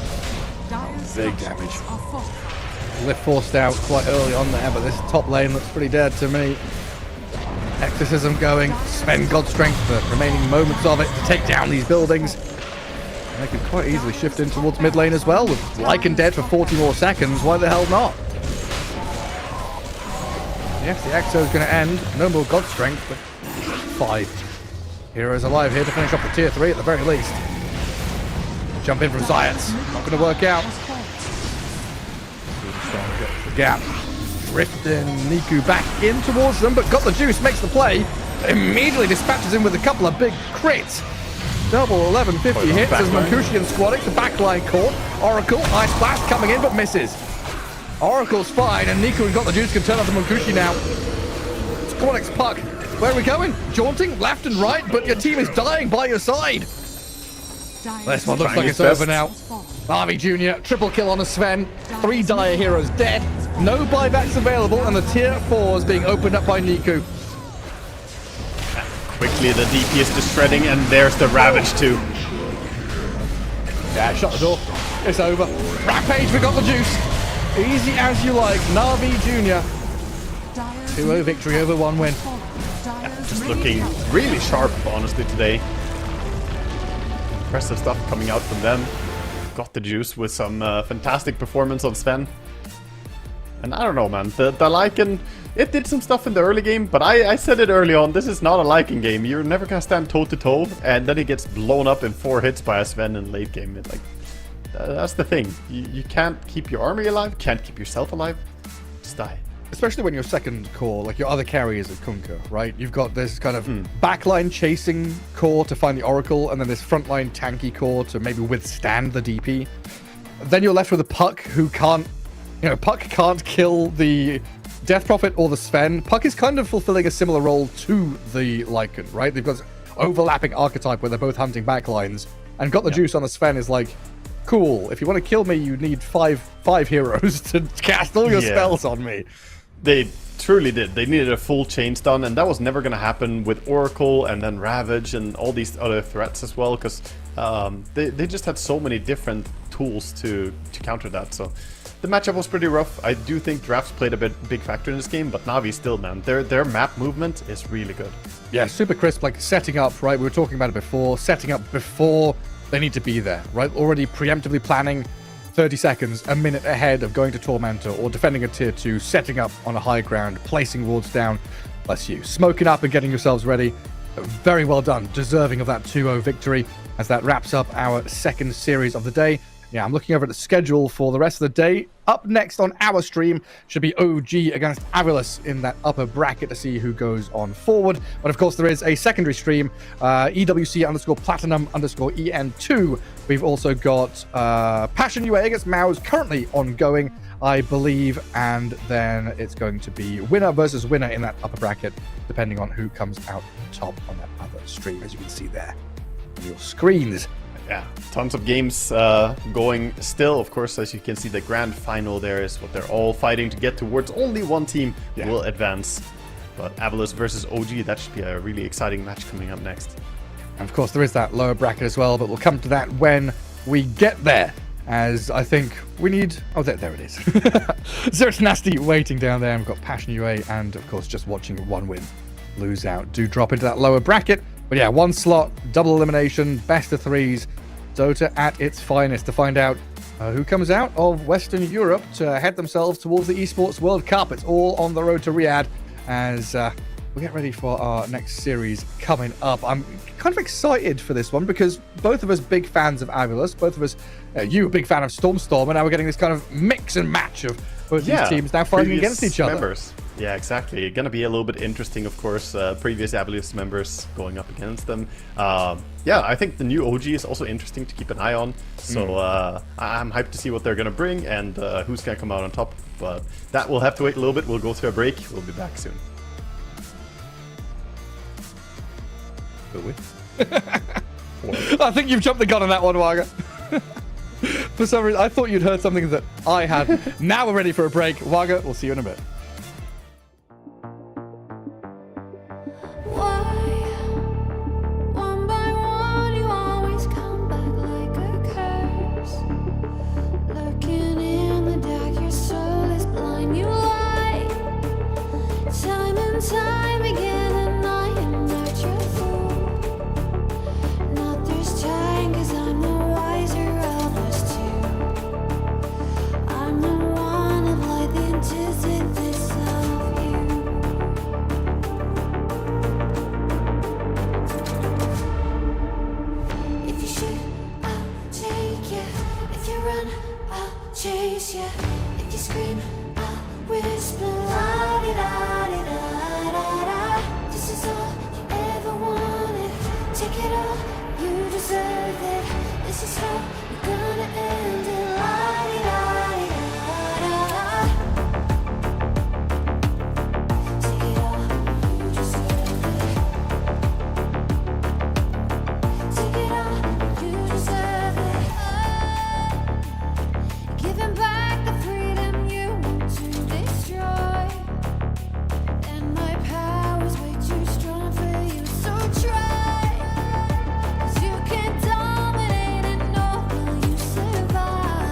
Dire's Big structures damage. are fortified. Lift forced out quite early on there, but this top lane looks pretty dead to me. Exorcism going. Spend God Strength the remaining moments of it to take down these buildings. And they could quite easily shift in towards mid lane as well. With Lycan dead for 40 more seconds, why the hell not? Yes, the Exo is going to end. No more God Strength, but 5 heroes alive here to finish off the tier 3 at the very least. Jump in from Zayas. Not going to work out. The gap. Drifting Niku back in towards them, but got the juice, makes the play. Immediately dispatches him with a couple of big crits. Double 1150 hits as Munkushi and Squadic, the backline caught. Oracle, Ice Blast coming in, but misses. Oracle's fine, and Niku got the juice, can turn on to Munkushi now. Squadic's puck. Where are we going? Jaunting left and right, but your team is dying by your side. This one looks like it's over now. Navi Jr., triple kill on a Sven. 3 Dire heroes dead. No buybacks available, and the tier 4s being opened up by Niku. Quickly, the DP is just shredding, and there's the Ravage too. Yeah, shut the door. It's over. Rampage, we got the juice. Easy as you like. Navi Jr. 2-0 victory over 1 win. Just looking really sharp, honestly, today. Impressive stuff coming out from them. Got the juice with some fantastic performance on Sven. And I don't know, man. The Lycan, it did some stuff in the early game, but I said it early on, this is not a Lycan game. You're never gonna stand toe-to-toe, and then he gets blown up in 4 hits by a Sven in late game. Like, that's the thing. You can't keep your army alive, can't keep yourself alive. Just die. Especially when your second core, like your other carry is a Kunkka, right? You've got this kind of backline chasing core to find the Oracle, and then this frontline tanky core to maybe withstand the DP. Then you're left with a Puck who can't, Puck can't kill the Death Prophet or the Sven. Puck is kind of fulfilling a similar role to the Lycan, right? They've got this overlapping archetype where they're both hunting backlines, and got the juice on the Sven is like, cool, if you want to kill me, you need five heroes to cast all your spells on me. They truly did. They needed a full chain stun, and that was never going to happen with Oracle and then Ravage and all these other threats as well, because they just had so many different tools to counter that. So the matchup was pretty rough. I do think drafts played a big factor in this game, but Navi still, man, their map movement is really good. Yeah, super crisp, like setting up, right? We were talking about it before, setting up before they need to be there, right? Already preemptively planning 30 seconds, a minute ahead of going to Tormentor or defending a tier 2, setting up on a high ground, placing wards down. Bless you. Smoking up and getting yourselves ready. Very well done. Deserving of that 2-0 victory as that wraps up our second series of the day. Yeah, I'm looking over at the schedule for the rest of the day. Up next on our stream should be OG against Avilus in that upper bracket to see who goes on forward. But of course, there is a secondary stream, EWC_Platinum_EN2. We've also got Passion UA against Mao's currently ongoing, I believe. And then it's going to be winner versus winner in that upper bracket, depending on who comes out top on that other stream, as you can see there on your screens. Yeah, tons of games going still. Of course, as you can see, the grand final there is what they're all fighting to get towards. Only one team will advance. But Avalus versus OG, that should be a really exciting match coming up next. And of course, there is that lower bracket as well, but we'll come to that when we get there. As I think we need... Oh, there it is. Zer's Nasty waiting down there. And we've got Passion UA and, of course, just watching one win lose out. Do drop into that lower bracket. But yeah, one slot, double elimination, best of threes. Dota at its finest to find out who comes out of Western Europe to head themselves towards the Esports World Cup. It's all on the road to Riyadh as we get ready for our next series coming up. I'm kind of excited for this one because both of us big fans of Avalus, both of us, you a big fan of Storm, and now we're getting this kind of mix and match of both these teams now fighting against each other. Members. Yeah, exactly. Gonna be a little bit interesting, of course. Previous Avalus members going up against them. Yeah, I think the new OG is also interesting to keep an eye on. So I'm hyped to see what they're gonna bring and who's gonna come out on top. But that we'll have to wait a little bit. We'll go through a break. We'll be back soon. Will we? I think you've jumped the gun on that one, Waga. For some reason, I thought you'd heard something that I had. Now we're ready for a break. Waga, we'll see you in a bit. Why, one by one, you always come back like a curse. Lurking in the dark, your soul is blind. You lie, time and time again, and I am not your fool. Not this time, 'cause I'm the wiser of us two. I'm the one of light, the antithesis of you. If you shoot, I'll take you. If you run, I'll chase you. If you scream, I'll whisper. La di da di da da da. This is all you ever wanted. Take it all, you deserve it. This is how we're gonna end it. La di da di da da. Take it all, you deserve it. Take it all, you deserve it. Giving back the freedom you want to destroy. And my power's way too strong for you, so try. 'Cause you can't dominate and nor will you survive.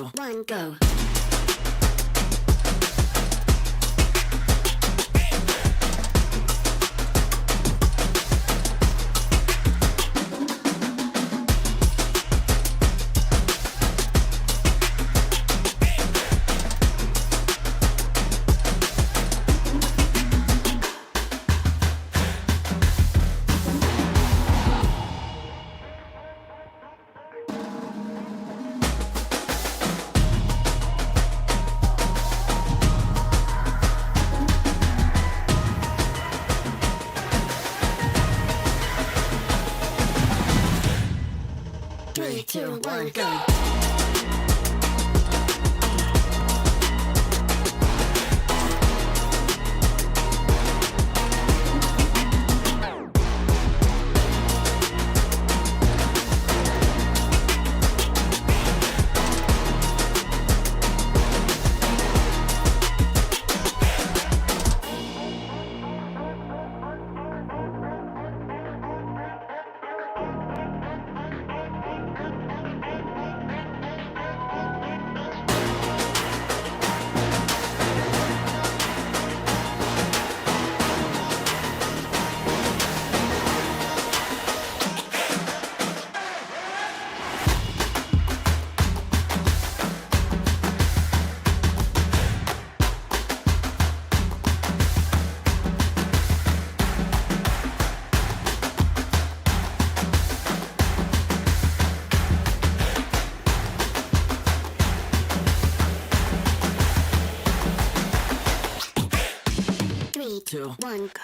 2, 1, go. Three, two, one, go. Three, two, one, go.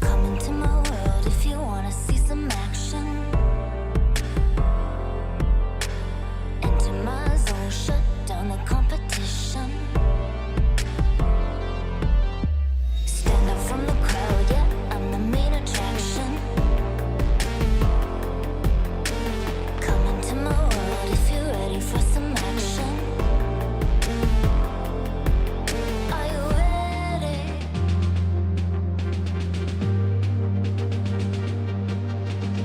Come into my world if you wanna see some action. Enter my zone, shut down the competition. Stand out from the crowd, yeah, I'm the main attraction. Come into my world if you're ready for some action. Are you ready?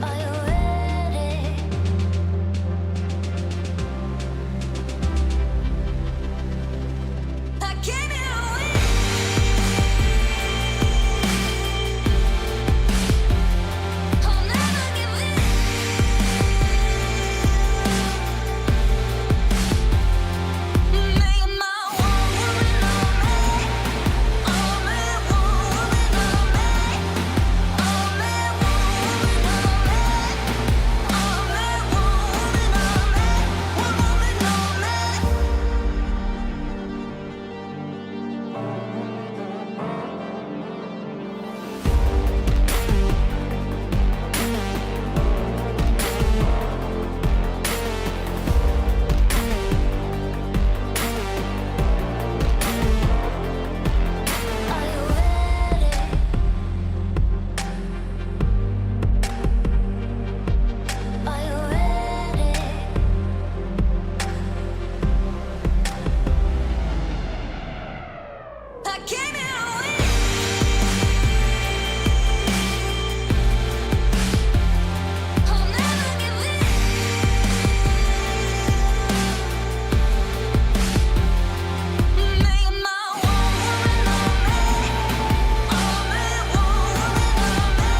Are you ready? I came here to win. I'll never give in. Make my one woman on me. Only one woman on me. Only one woman on me. Only one woman on me. One woman on me. Are you ready? Are you ready? I came here to win. I'll never give in. Make my one woman on me. Only one woman on me.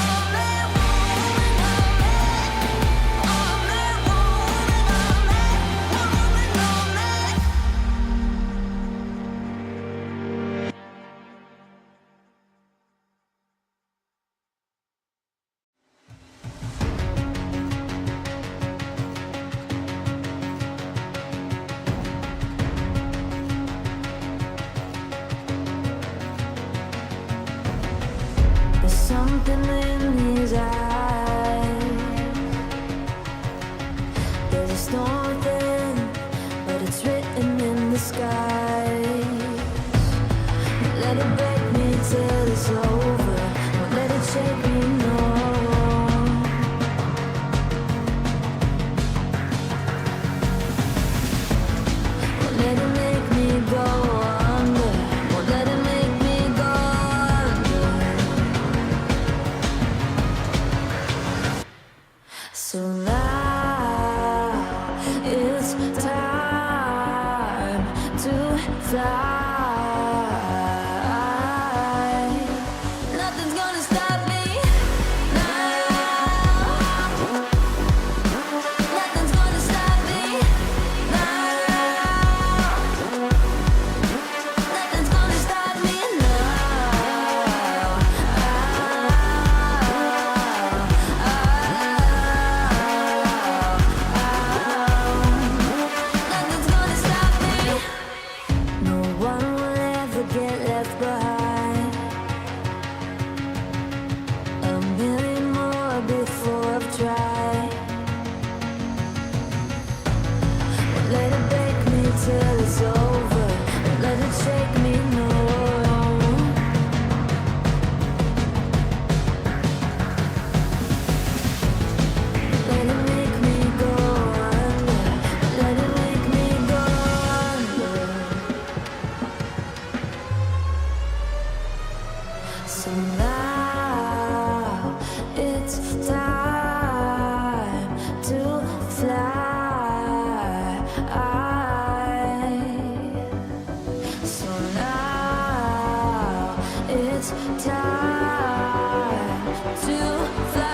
Only one woman on me. Only one woman on me. One woman on me. There's something in his eyes. There's a storm within, but it's written in the skies. Let it break me till it's over. Don't let it shake me, no. fly. Nothing's gonna stop me now. Nothing's gonna stop me now. Nothing's gonna stop me now. Nothing's gonna stop me. No one will ever get left behind. A million more before I've tried. Won't let it break me till it's over. Won't let it shake me, no. Let it make me go under. Let it make me go under. So now it's time to fly. So now it's time to fly.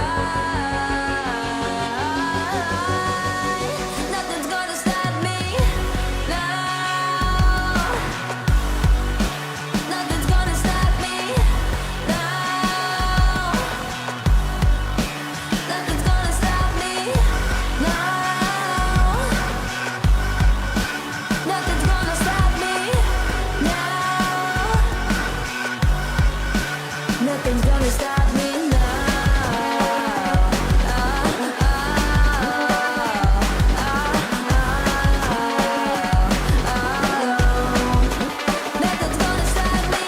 Nothing's gonna stop me now. Nothing's gonna stop me now. Nothing's gonna stop me now. Nothing's gonna stop me now. Nothing's gonna stop me now. Nothing's gonna stop me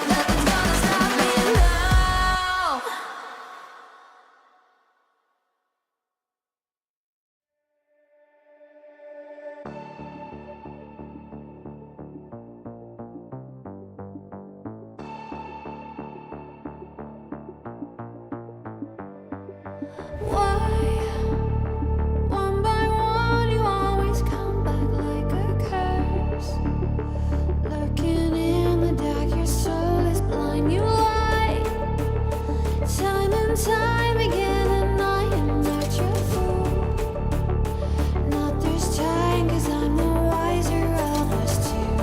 Nothing's gonna stop me now. Why, one by one, you always come back like a curse? Lurking in the dark, your soul is blind. You lie, time and time again, and I am not your fool. Not this time, 'cause I'm the wiser of us two.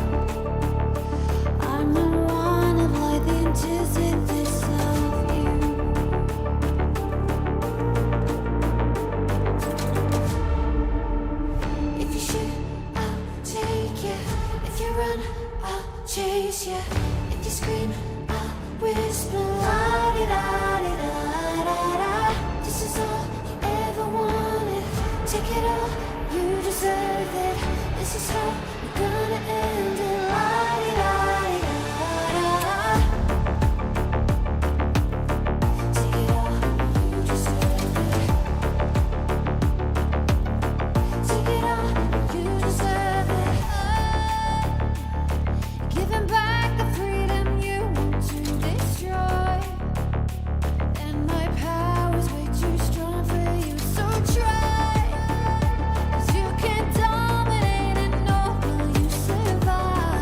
I'm the one of light, the antithesis of you. If you shoot, I'll take you. If you run, I'll chase you. If you scream, I'll whisper. La-di-da-di-da-da-da. This is all you ever wanted. Take it all, you deserve it. This is how we're gonna end it. La-di-da-di-da-da. Take it all, you deserve it. Take it all, you deserve it. Giving back the freedom you want to destroy. And my power's way too strong for you, so try. 'Cause you can't dominate and nor will you survive.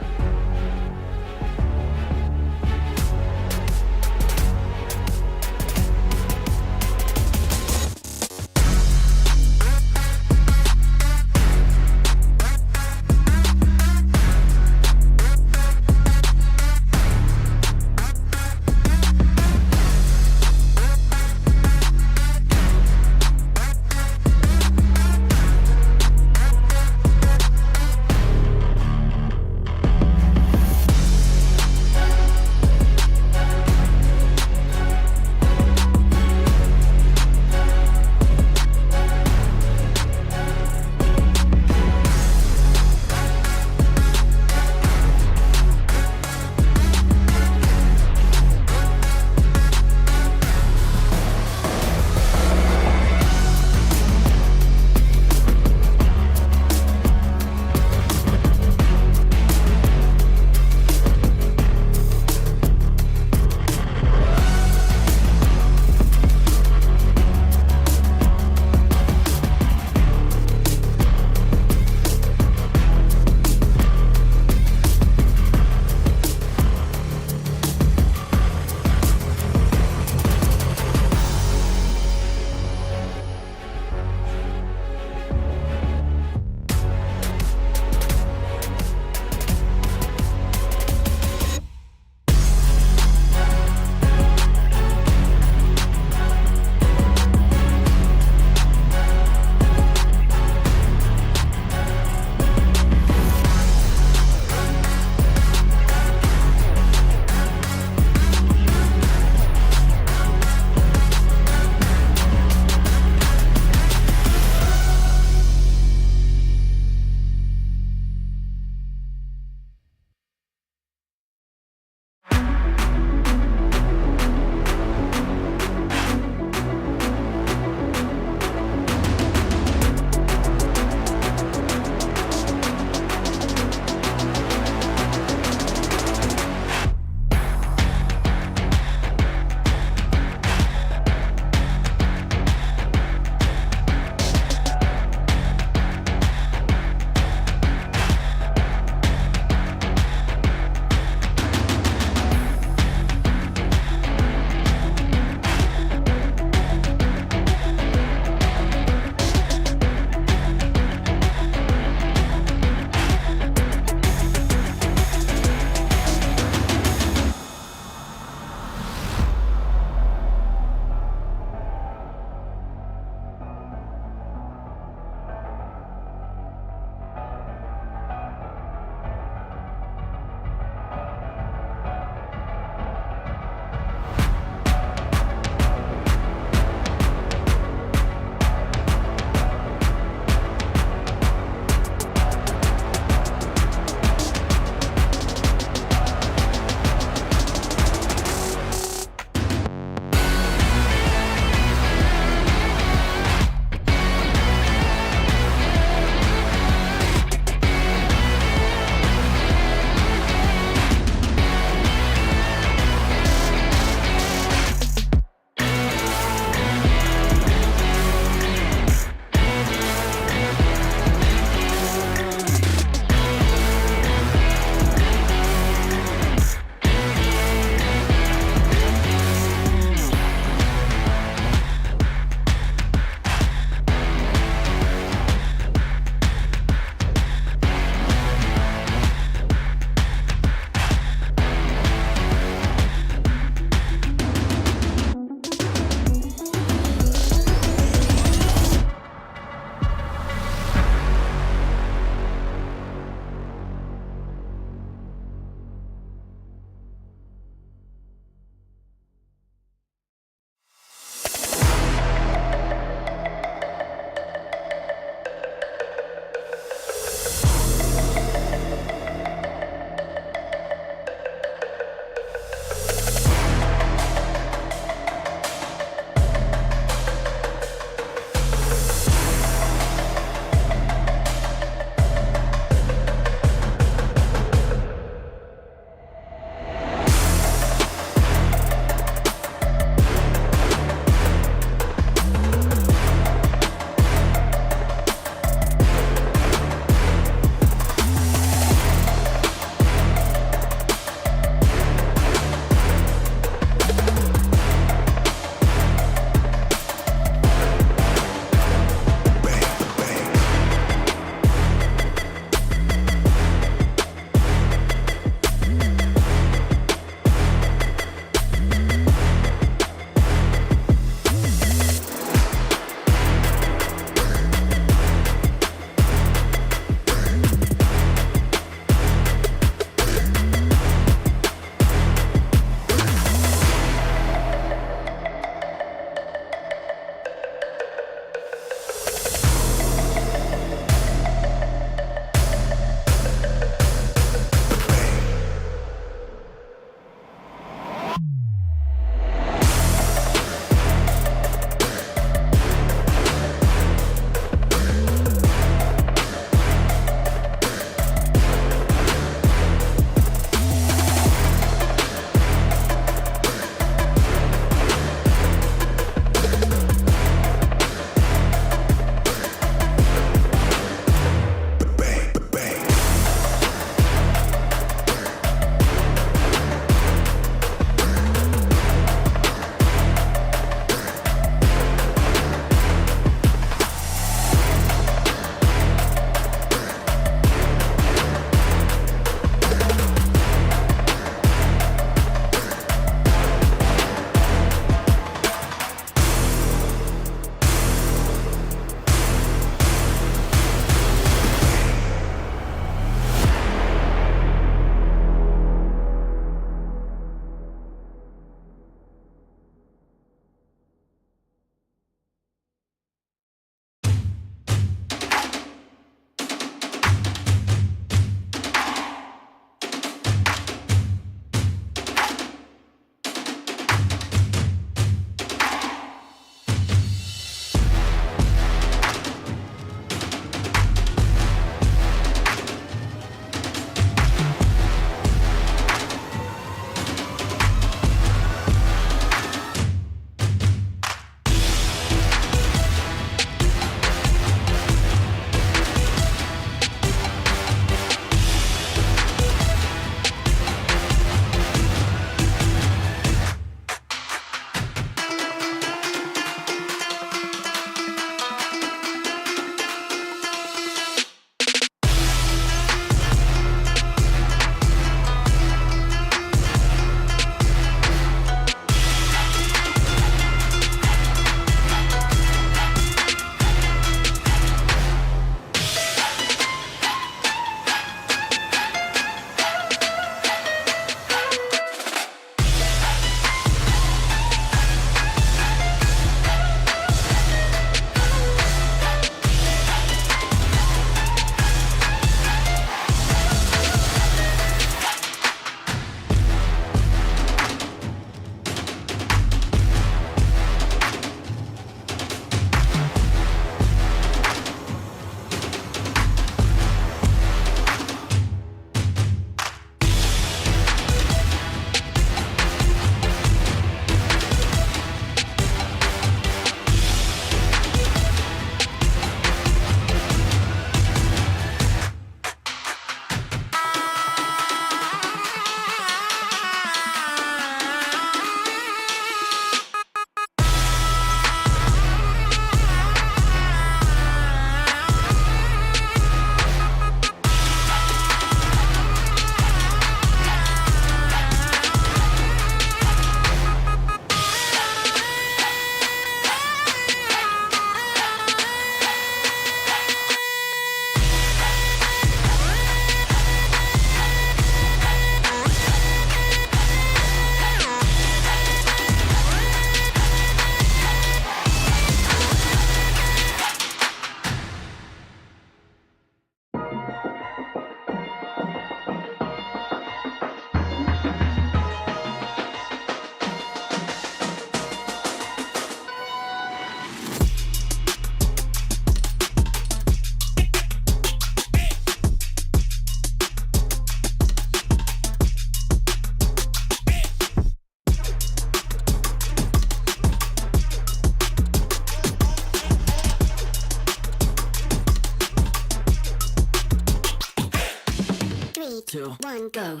Three, two, one, go.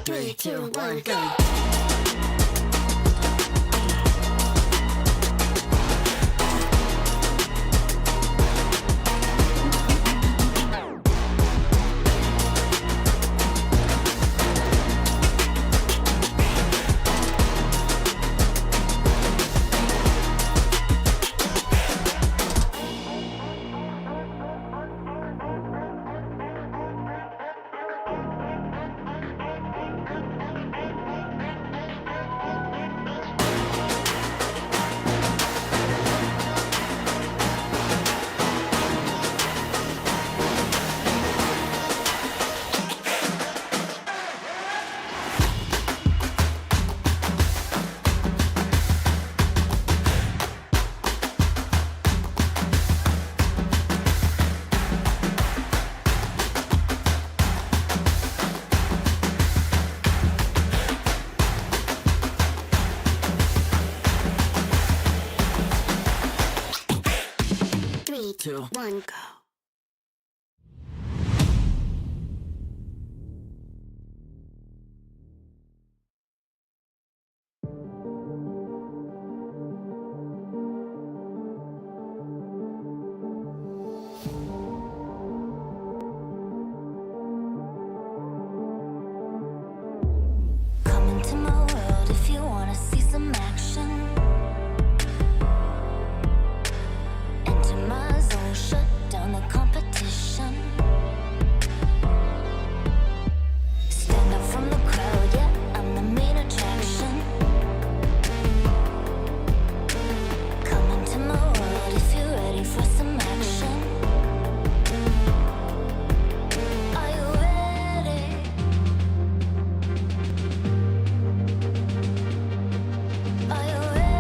3, 2, 1, go. Three, two, one, go. Come into my world if you wanna see some action. Enter my zone, shut down the competition. Stand up from the crowd, yeah, I'm the main attraction. Come into my world if you're ready for some action. Are you ready? Are you ready?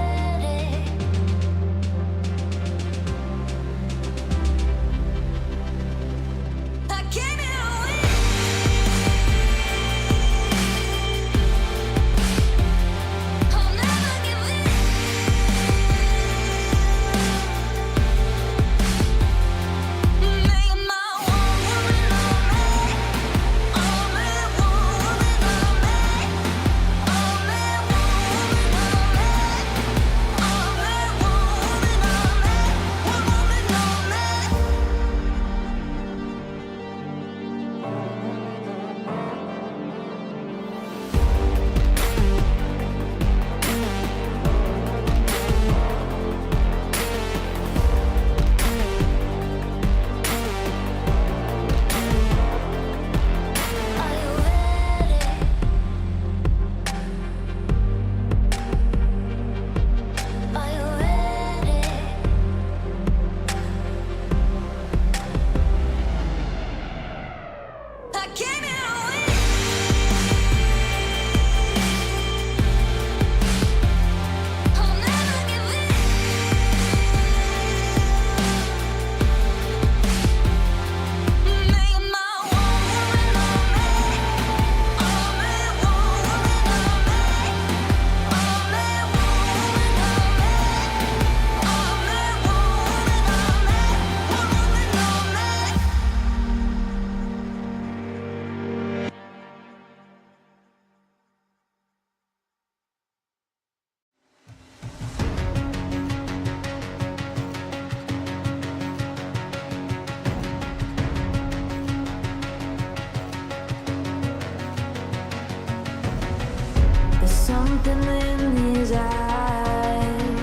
something in his eyes.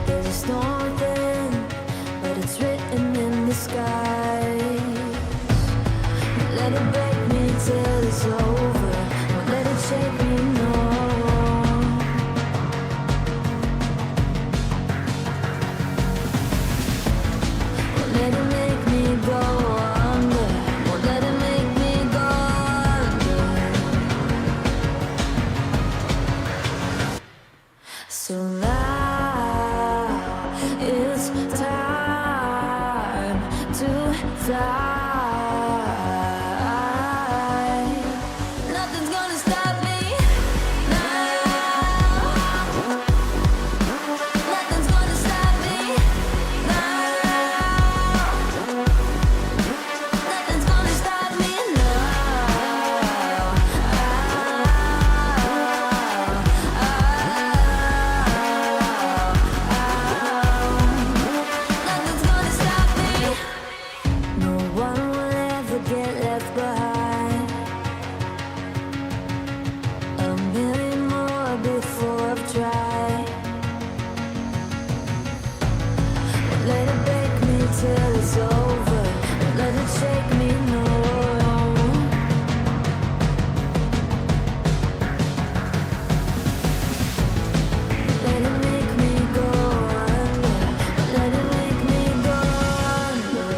There's a storm within, but it's written in the skies. Let it break me till it's over. Won't let it shake me, no. Won't let it make me go under. Won't let it make me go under. So now it's time to fly. Nothing's gonna stop me now. Nothing's gonna stop me now. Nothing's gonna stop me now. Nothing's gonna stop me. No one will ever get left behind. A million more before I've tried. Let it break me till it's over. Let it shake me, no. Let it make me go under. Let it make me go under.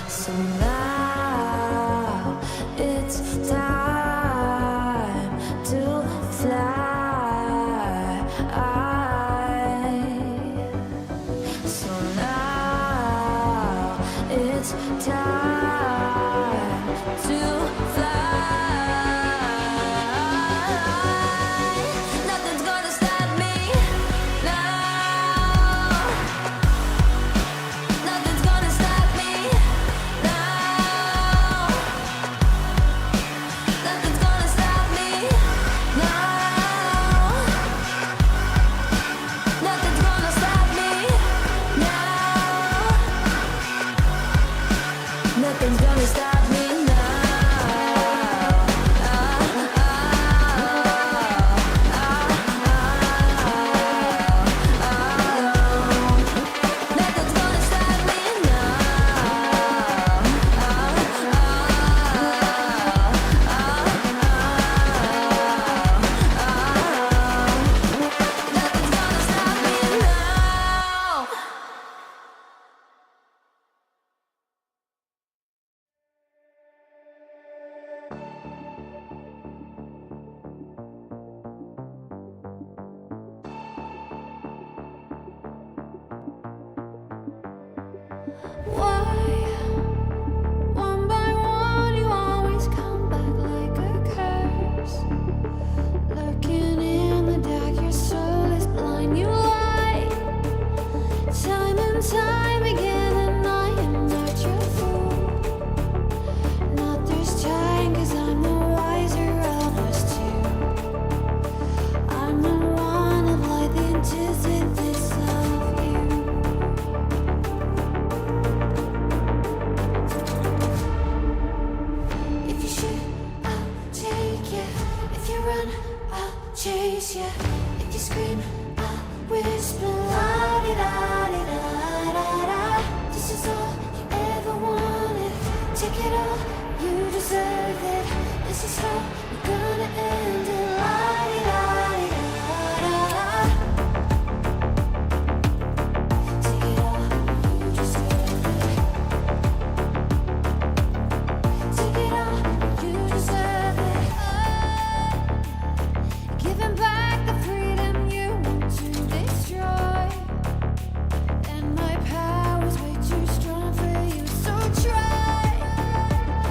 So now it's time to fly. So now it's time to fly. Nothing's gonna stop me now. Nothing's gonna stop me now. Nothing's gonna stop me now. Nothing's gonna stop me now. Nothing's gonna stop me Nothing's gonna stop me Nothing's gonna stop me now. Why, one by one, you always come back like a curse? Lurking in the dark, your soul is blind. You lie, time and time again, and I am not your fool. Not this time, 'cause I'm the wiser of us two. I'm the one of light, the antithesis of you. If you shoot, I'll take you. If you run, I'll chase you. If you scream, I'll whisper. La-di-da-di-da-da-da. This is all you ever wanted. Take it all, you deserve it. This is how we're gonna end it. La-di-da-di-da-da-da. Take it all, you deserve it. Take it all, you deserve it. Giving back the freedom you want to destroy. And my power's way too strong for you, so try.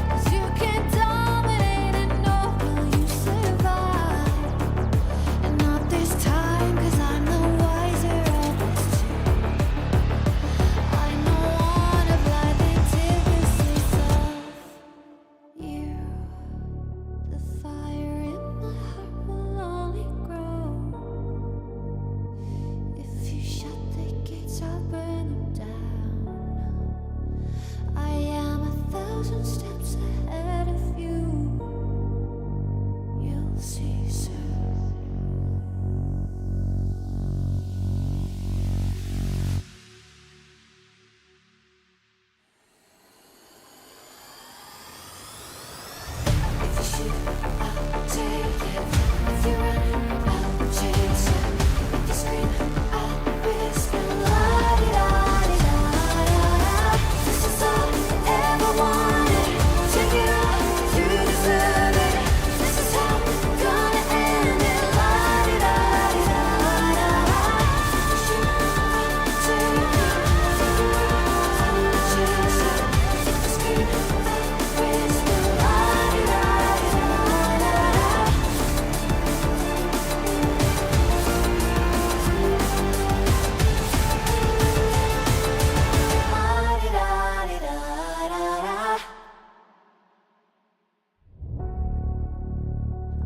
'Cause you can't dominate and nor will you survive. And not this time, 'cause I'm the wiser of us two. I'm the one of light, the antithesis of you. The fire in my heart will only grow. If you shut the gates, I'll burn them down. I am 1,000 steps I'll take it. If you run, I'll chase it. If you scream, I'll whisper. La-di-da-di-da-da-da. This is all I ever wanted. Take it all, you deserve it. This is how we're gonna end it. La-di-da-di-da-da-da. I'll take it. If you run, I'll chase it. If you scream, I'll whisper. La-di-da-di-da-da-da. La-di-da-di-da-da-da.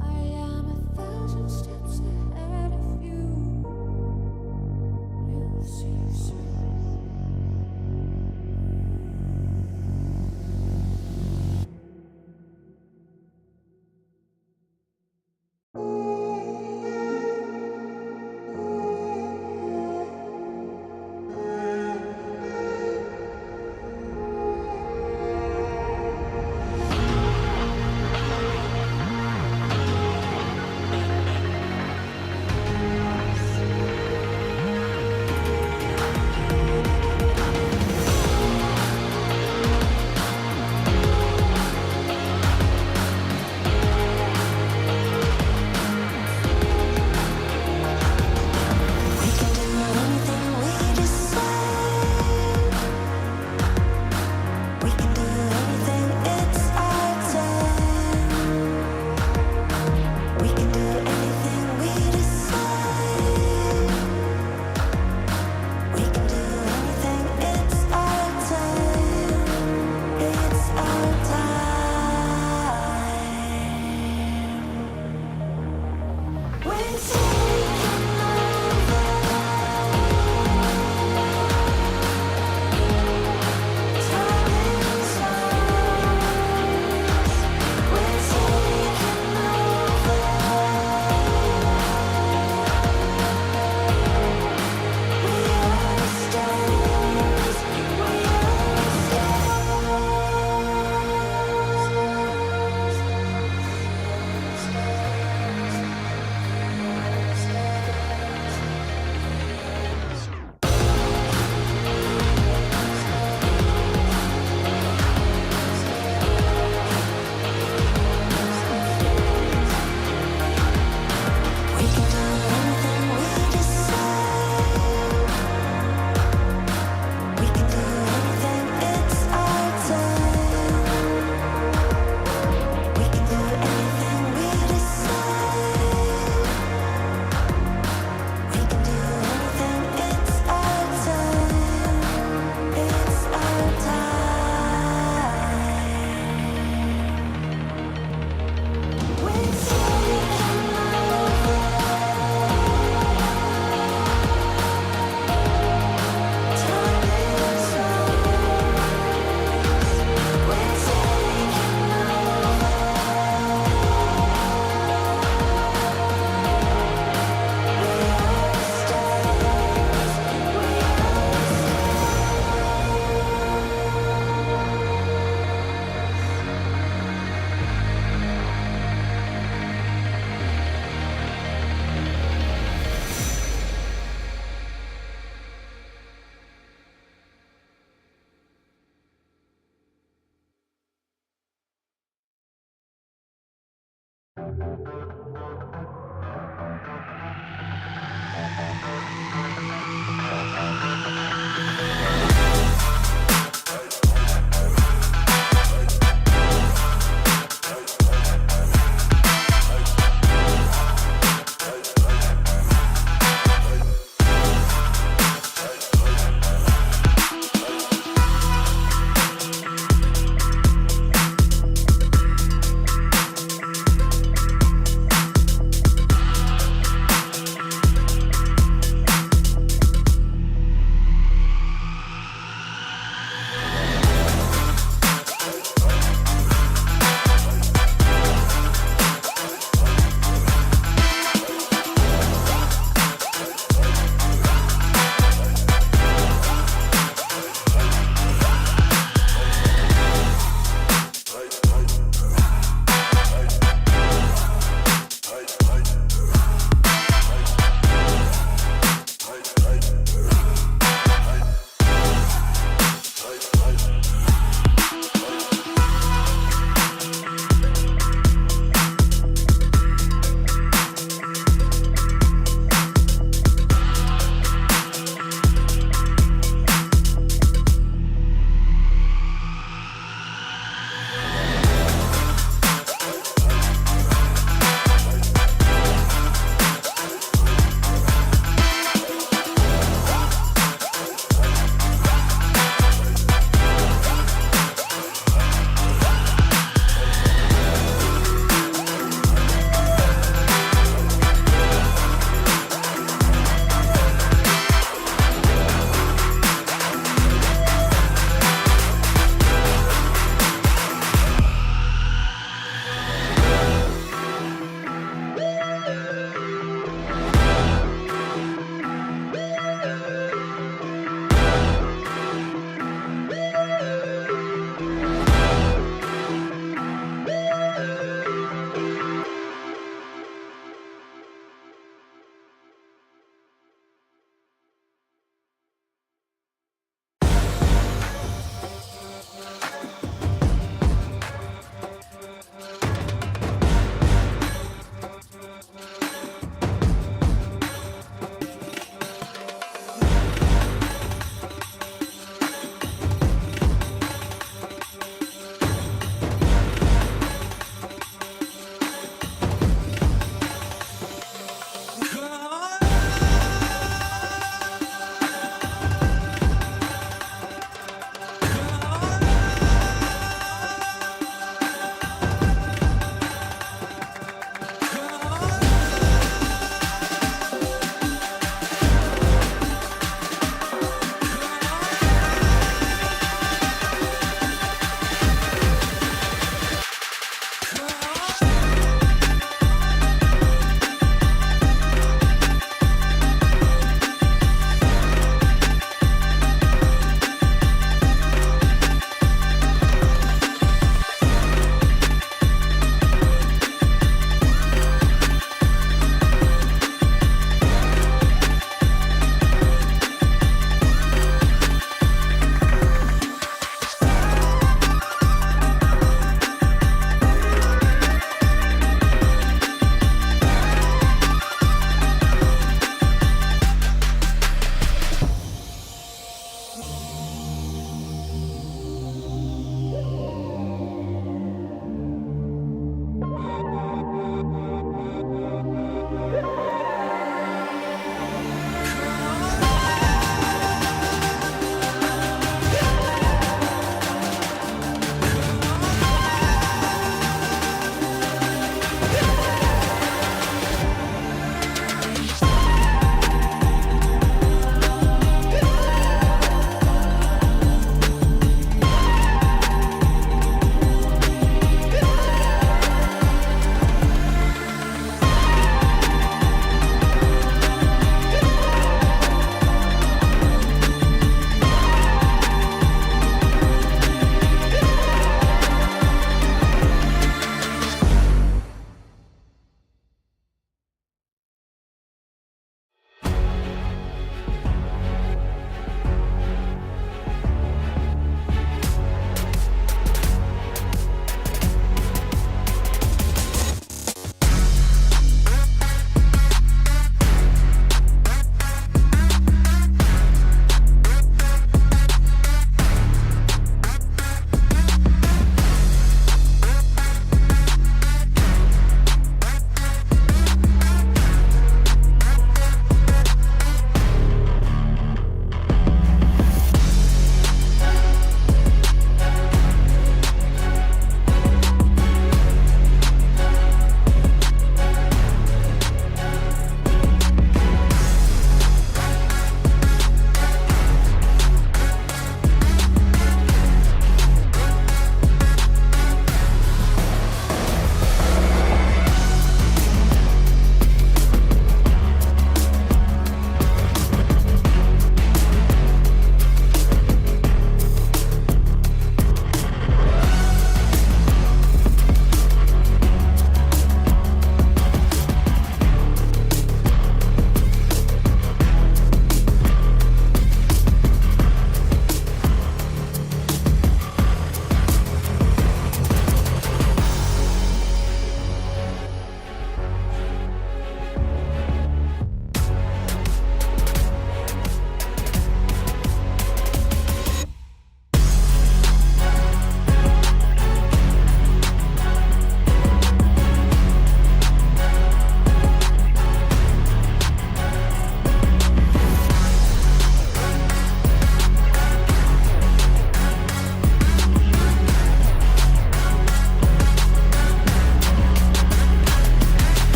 I am 1,000 steps ahead of you. You'll see soon. We can do anything we decide. We can do anything, it's our time. We can do anything we decide. We can do anything, it's our time. It's our time. We're taking over. Time is ours. We're taking over. We are stars. We We can do anything we decide. We can do anything, it's our time. We can do anything we decide. We can do anything, it's our time. It's our time. We're taking over. Time is ours. We're taking over. We are stars. We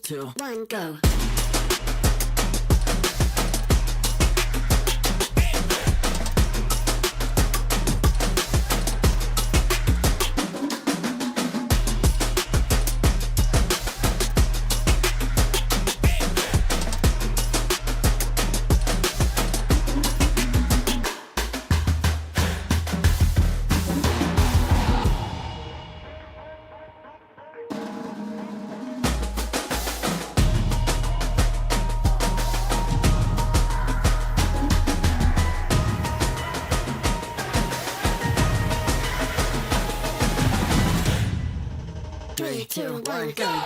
2, 1, go. 3, 2, 1, go.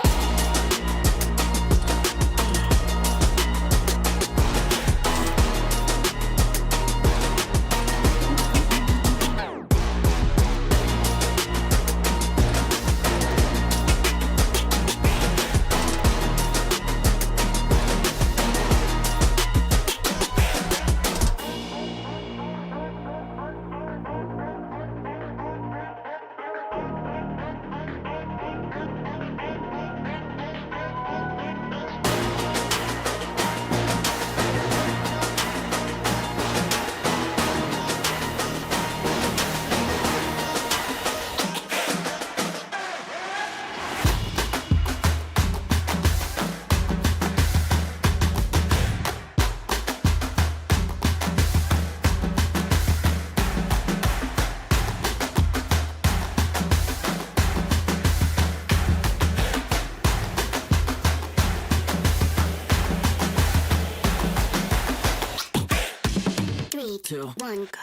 Three, two, one, go.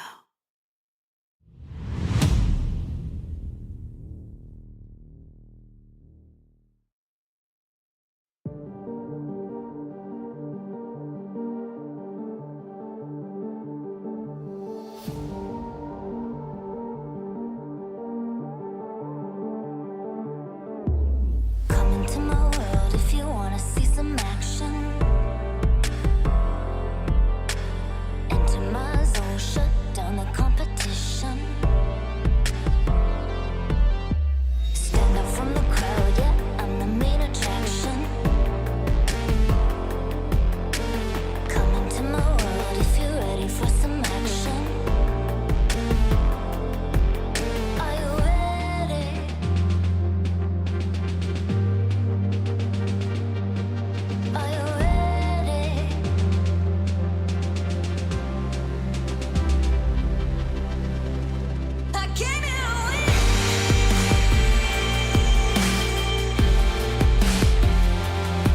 Come into my world if you wanna see some action. Enter my zone, shut down the competition. Stand out from the crowd, yeah, I'm the main attraction. Come into my world if you're ready for some action. Are you ready? Are you ready? I came here to win.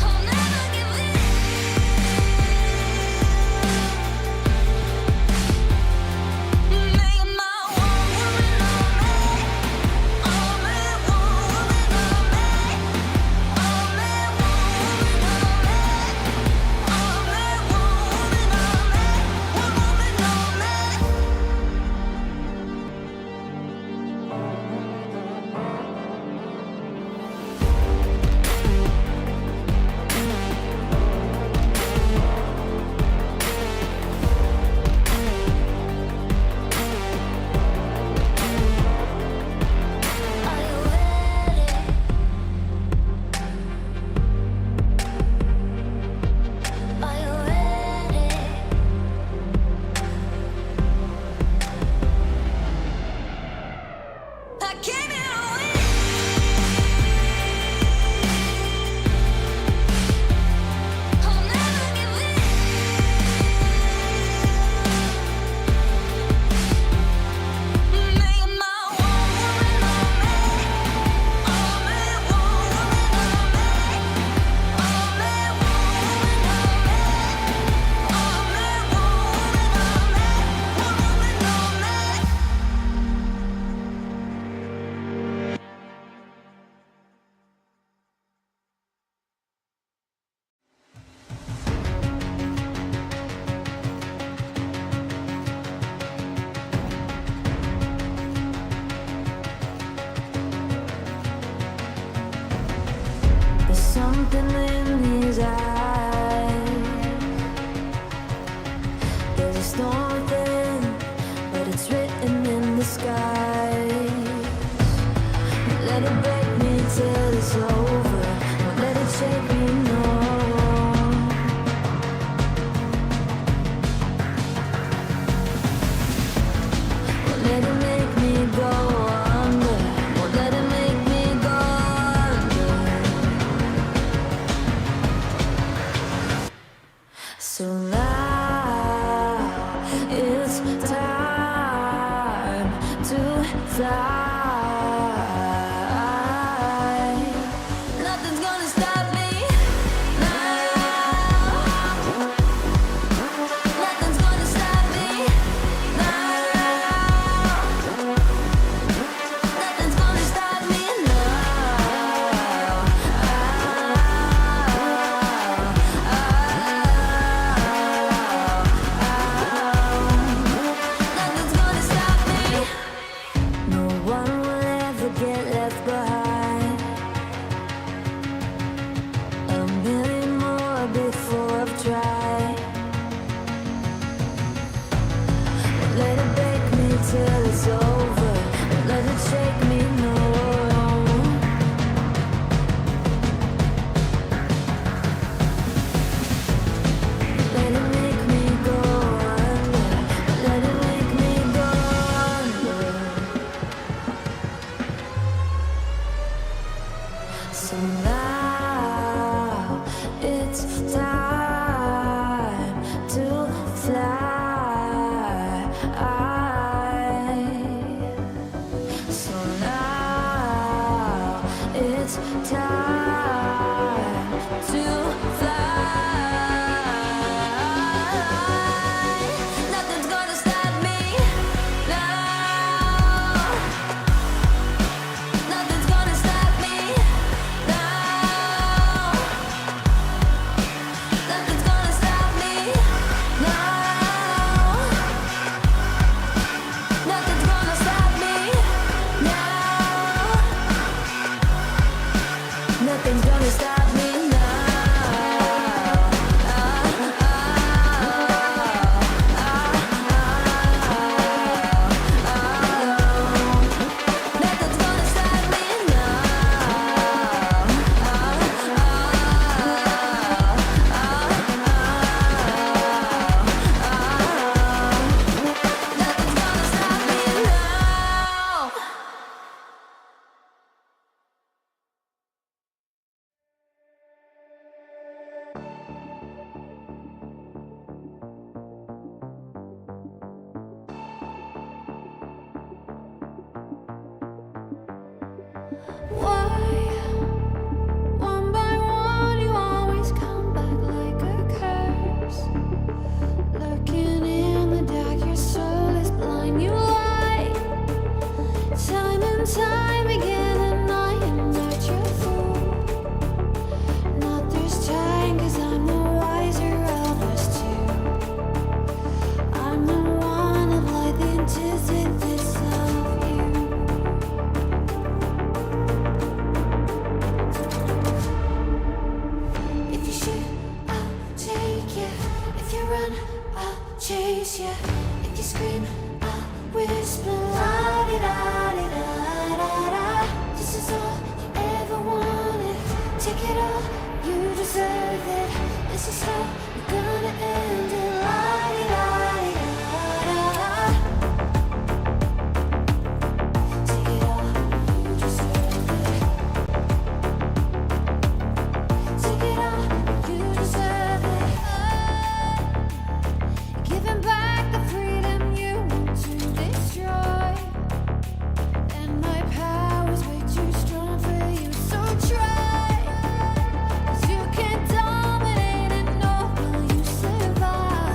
I'll never give in. Make my one woman on me. Only one woman on me. Only one woman on me. Only one woman on me. One woman on me. Are you ready? Are you ready? I came here to win. I'll never give in. Make my one woman on me. Only one woman on me. Only one woman on me. Only one woman on me. One woman on me. There's something in his eyes. There's a storm within, but it's written in the skies. Let it break me till it's over. Won't let it shake me, no. time to fly. Nothing's gonna stop me now. Nothing's gonna stop me now. Nothing's gonna stop me now. Nothing's gonna stop me. No one will ever get left behind. A million more before I've tried. Won't let it break me till it's over. Won't let it shake me, no. Let it make me go under. Let it make me go under. So now it's time to fly. So now it's time to fly. Nothing's gonna stop me now. Nothing's gonna stop me now. Nothing's gonna stop me now. Nothing's gonna stop me now. Nothing's gonna stop me Nothing's gonna stop me Nothing's gonna stop me now. Why, one by one, you always come back like a curse? Lurking in the dark, your soul is blind. You lie, time and time again, and I am not your fool. Not this time, 'cause I'm the wiser of us two. I'm the one of light, the antithesis of you. If you shoot, I'll take you. If you run, I'll chase you. If you scream, I'll whisper. La-di-da-di-da-da-da. This is all you ever wanted. Take it all, you deserve it. This is how we're gonna end it. La-di-da-di-da-da. Take it all, you deserve it. Take it all, you deserve it. Giving back the freedom you want to destroy. And my power's way too strong for you, so try. 'Cause you can't dominate and nor will you survive.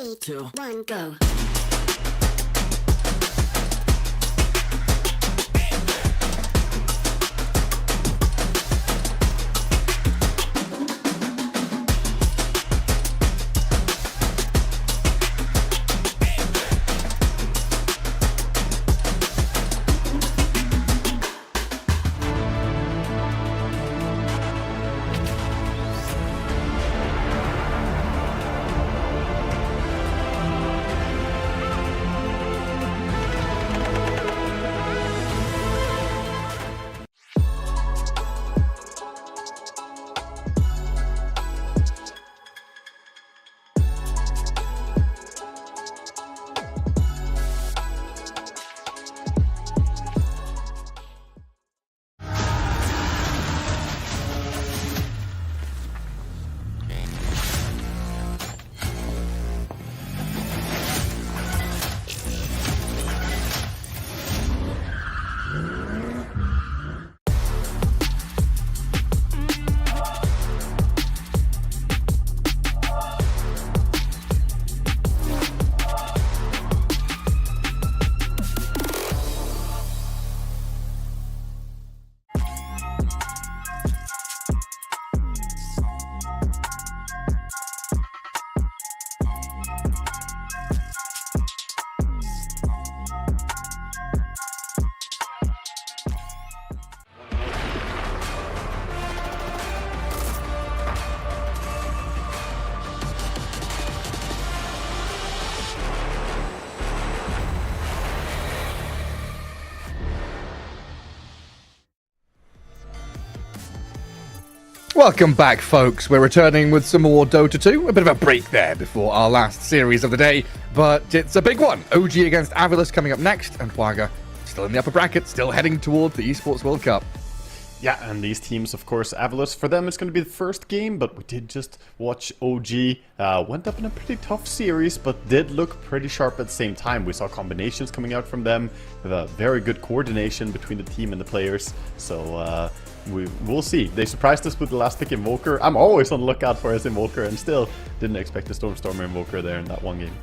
3, 2, 1, go. Welcome back, folks. We're returning with some more Dota 2. A bit of a break there before our last series of the day, but it's a big one. OG against Avilus coming up next, and Hwaga still in the upper bracket, still heading towards the Esports World Cup. Yeah, and these teams, of course, Avilus, for them it's going to be the first game, but we did just watch OG. Went up in a pretty tough series, but did look pretty sharp at the same time. We saw combinations coming out from them, with a very good coordination between the team and the players. So we'll see. They surprised us with the last pick Invoker. I'm always on the lookout for his Invoker, and still didn't expect the Stormstormer Invoker there in that one game.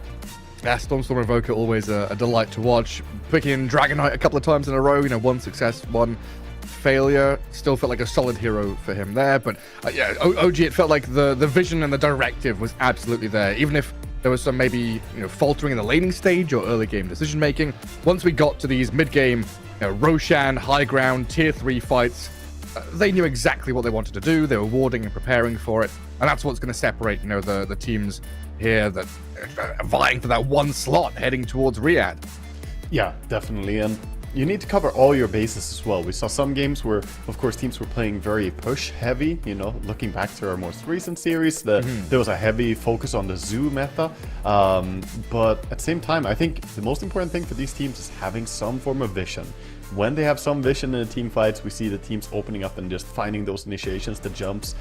Yeah, Stormstormer Invoker, always a delight to watch. Picking Dragonite a couple of times in a row, one success, one failure. Still felt like a solid hero for him there, but yeah, OG, it felt like the vision and the directive was absolutely there, even if there was some maybe faltering in the laning stage or early game decision making. Once we got to these mid-game Roshan high ground tier 3 fights, they knew exactly what they wanted to do. They were warding and preparing for it, and that's what's going to separate the teams here that are vying for that one slot heading towards Riyadh. Yeah, definitely. And you need to cover all your bases as well. We saw some games where, of course, teams were playing very push-heavy. Looking back to our most recent series, there was a heavy focus on the zoo meta. But at the same time, I think the most important thing for these teams is having some form of vision. When they have some vision in the team fights, we see the teams opening up and just finding those initiations, the jumps.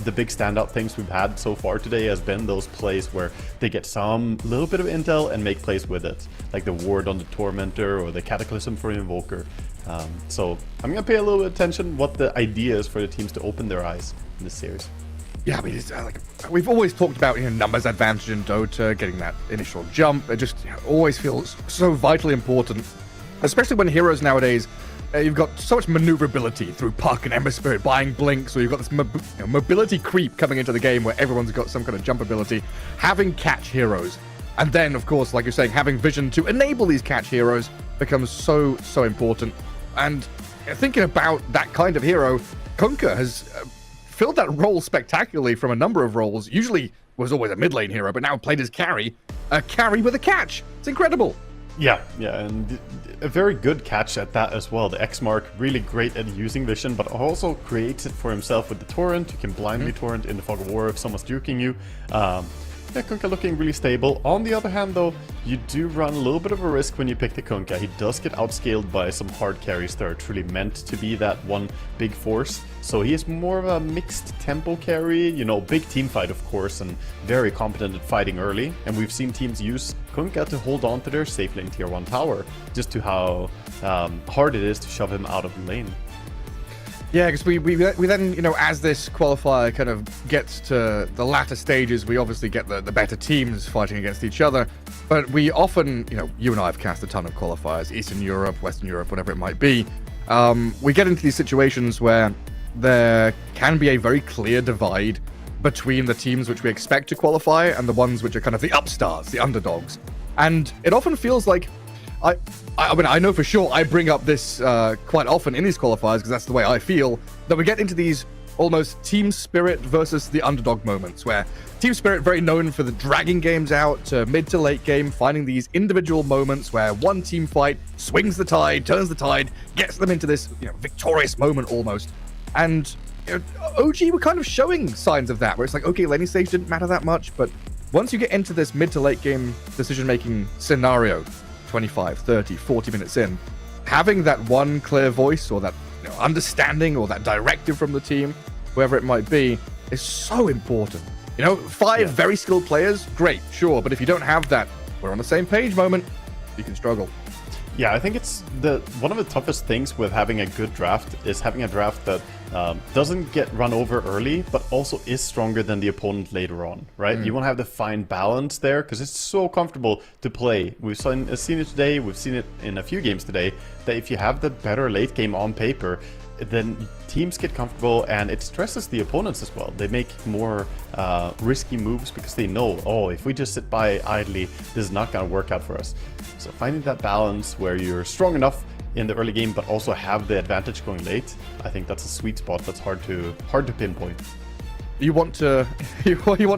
The big standout things we've had so far today has been those plays where they get some little bit of intel and make plays with it, like the ward on the Tormentor or the Cataclysm for Invoker. So I'm going to pay a little bit of attention what the idea is for the teams to open their eyes in this series. Yeah, I mean, it's, we've always talked about numbers advantage in Dota, getting that initial jump. It just always feels so vitally important, especially when heroes nowadays, you've got so much maneuverability through Puck and Ember Spirit buying blinks, or you've got this mobility creep coming into the game where everyone's got some kind of jump ability. Having catch heroes, and then, of course, like you're saying, having vision to enable these catch heroes becomes so important. And thinking about that kind of hero, Kunkka has filled that role spectacularly from a number of roles. Usually was always a mid lane hero, but now played as carry. A carry with a catch. It's incredible. Yeah, and a very good catch at that as well. The X-Mark, really great at using vision, but also creates it for himself with the Torrent. You can blindly Torrent in the Fog of War if someone's juking you. Yeah, Kunkka looking really stable. On the other hand, though, you do run a little bit of a risk when you pick the Kunkka. He does get outscaled by some hard carries that are truly meant to be that one big force. So he is more of a mixed tempo carry, big team fight, of course, and very competent at fighting early. And we've seen teams use Kunkka to hold on to their safe lane tier 1 tower, just to how hard it is to shove him out of the lane. Yeah, because we then, you know, as this qualifier kind of gets to the latter stages, we obviously get the better teams fighting against each other. But we often, you know, you and I have cast a ton of qualifiers, Eastern Europe, Western Europe, whatever it might be. We get into these situations where there can be a very clear divide between the teams which we expect to qualify and the ones which are kind of the upstarts, the underdogs. And it often feels like I mean, I know for sure I bring up this quite often in these qualifiers because that's the way I feel, that we get into these almost team spirit versus the underdog moments where team spirit very known for the dragging games out to mid to late game, finding these individual moments where one team fight swings the tide, turns the tide, gets them into this, you know, victorious moment almost. And you know, OG were kind of showing signs of that, where it's like, okay, laning stage didn't matter that much, but once you get into this mid to late game decision-making scenario, 25, 30, 40 minutes in, having that one clear voice or that, you know, understanding or that directive from the team, whoever it might be, is so important. You know, five very skilled players, great, sure, but if you don't have that, we're on the same page moment, you can struggle. Yeah, I think it's one of the toughest things with having a good draft is having a draft that doesn't get run over early, but also is stronger than the opponent later on, right? You want to have the fine balance there because it's so comfortable to play. We've seen it today, we've seen it in a few games today, that if you have the better late game on paper, then teams get comfortable and it stresses the opponents as well. They make more risky moves because they know, oh, if we just sit by idly, this is not going to work out for us. So finding that balance where you're strong enough in the early game but also have the advantage going late, I think that's a sweet spot that's hard to pinpoint. You want to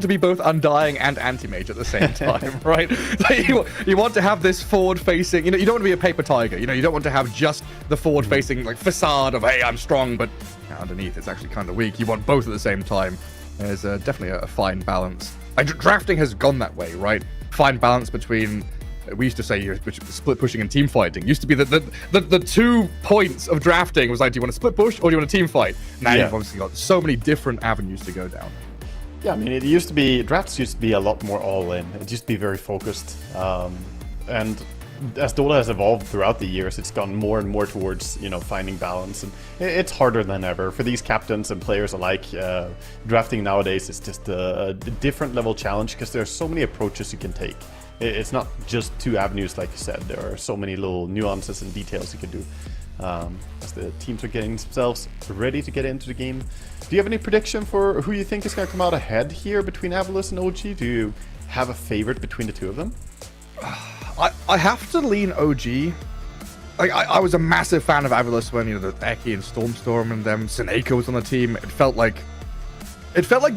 be both undying and anti-mage at the same time, right? Like you want to have this forward-facing, you know, you don't want to be a paper tiger, you know, you don't want to have just the forward-facing like facade of, hey, I'm strong, but underneath it's actually kind of weak. You want both at the same time. There's definitely a fine balance. Drafting has gone that way, right? Fine balance between, we used to say split pushing and team fighting. Used to be the 2 points of drafting was like, do you want to split push or do you want a team fight? Now you've obviously got so many different avenues to go down. Yeah, I mean, drafts used to be a lot more all in. It used to be very focused. And as Dota has evolved throughout the years, it's gone more and more towards, you know, finding balance. And it's harder than ever for these captains and players alike. Drafting nowadays is just a different level challenge because there are so many approaches you can take. It's not just 2 avenues, like you said. There are so many little nuances and details you can do as the teams are getting themselves ready to get into the game. Do you have any prediction for who you think is going to come out ahead here between Avalus and OG? Do you have a favorite between the 2 of them? I have to lean OG. Like I was a massive fan of Avalus when, you know, the Eki and Stormstorm and them, Seneko was on the team. It felt like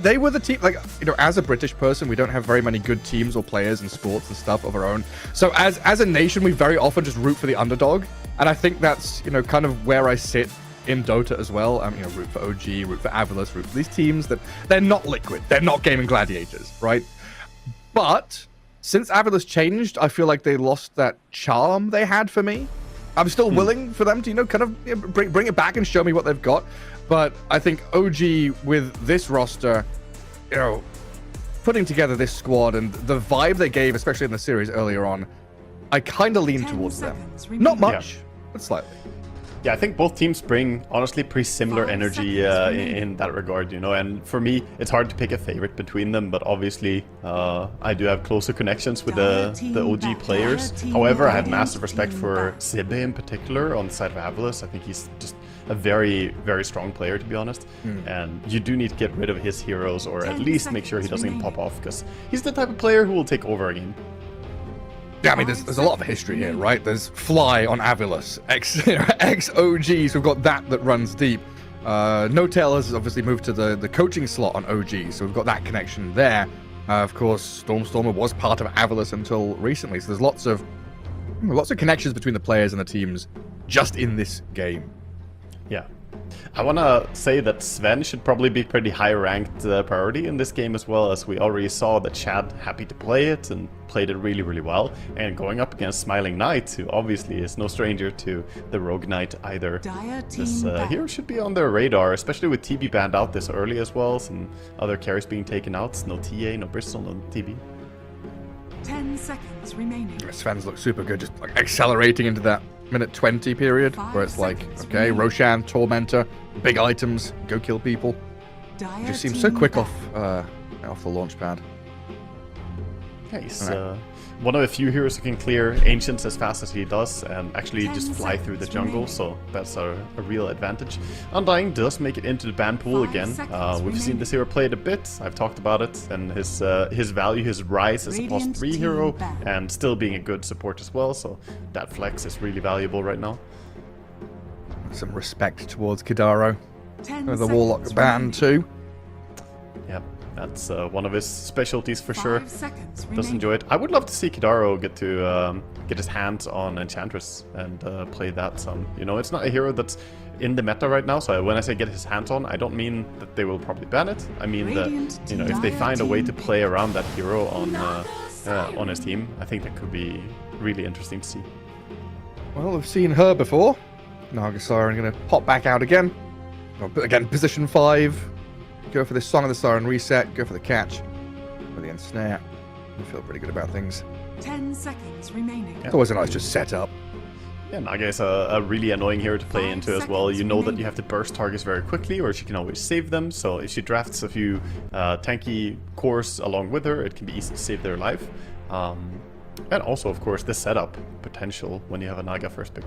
they were the team. Like, you know, as a British person, we don't have very many good teams or players in sports and stuff of our own. So as a nation, we very often just root for the underdog. And I think that's, you know, kind of where I sit in Dota as well. You know, root for OG, root for Avalus, root for these teams that they're not liquid. They're not gaming gladiators, right? But since Avalus changed, I feel like they lost that charm they had for me. I'm still willing for them to, you know, kind of, you know, bring it back and show me what they've got. But I think OG with this roster, you know, putting together this squad and the vibe they gave, especially in the series earlier on, I kind of lean towards them. Not much, but slightly. Yeah, I think both teams bring, honestly, pretty similar energy in that regard, you know, and for me, it's hard to pick a favorite between them, but obviously, I do have closer connections with the OG players. However, I have massive respect for Sibbe in particular on the side of Avalus. I think he's just a very, very strong player, to be honest, and you do need to get rid of his heroes, or at least make sure he doesn't pop off, because he's the type of player who will take over a game. Yeah, I mean, there's a lot of history here, right? There's Fly on Avalus, ex-OGs, we've got that runs deep. No-Tail has obviously moved to the coaching slot on OG, so we've got that connection there. Of course, Stormstormer was part of Avalus until recently, so there's lots of connections between the players and the teams just in this game. Yeah. I want to say that Sven should probably be pretty high-ranked priority in this game as well, as we already saw that Chad happy to play it and played it really, really well. And going up against Smiling Knight, who obviously is no stranger to the Rogue Knight either. This hero should be on their radar, especially with TB banned out this early as well. Some other carries being taken out. No TA, no Bristol, no TB. 10 seconds remaining. Sven's look super good, just like accelerating into that minute 20 period, where it's like, okay, Roshan, Tormentor, big items, go kill people. It just seems so quick off the launch pad. Yeah, he's one of the few heroes who can clear Ancients as fast as he does and actually just fly through the jungle, so that's a real advantage. Undying does make it into the ban pool again. We've seen this hero played a bit, I've talked about it, and his value, his rise as a plus 3 hero, and still being a good support as well, so that flex is really valuable right now. Some respect towards Kidaro. The Warlock ban too. Yep. That's one of his specialties for sure. Does enjoy it. I would love to see Kidaro get his hands on Enchantress and play that some. You know, it's not a hero that's in the meta right now. So when I say get his hands on, I don't mean that they will probably ban it. I mean that, you know, if they find a way to play around that hero on his team, I think that could be really interesting to see. Well, we've seen her before. Naga Siren going to pop back out again. Again, position 5. Go for the Song of the Siren reset, go for the catch, for the ensnare. I feel pretty good about things. 10 seconds remaining. It's always a nice just setup. Yeah, Naga is a really annoying hero to play into as well. You know that you have to burst targets very quickly, or she can always save them. So if she drafts a few tanky cores along with her, it can be easy to save their life. And also, of course, the setup potential when you have a Naga first pick.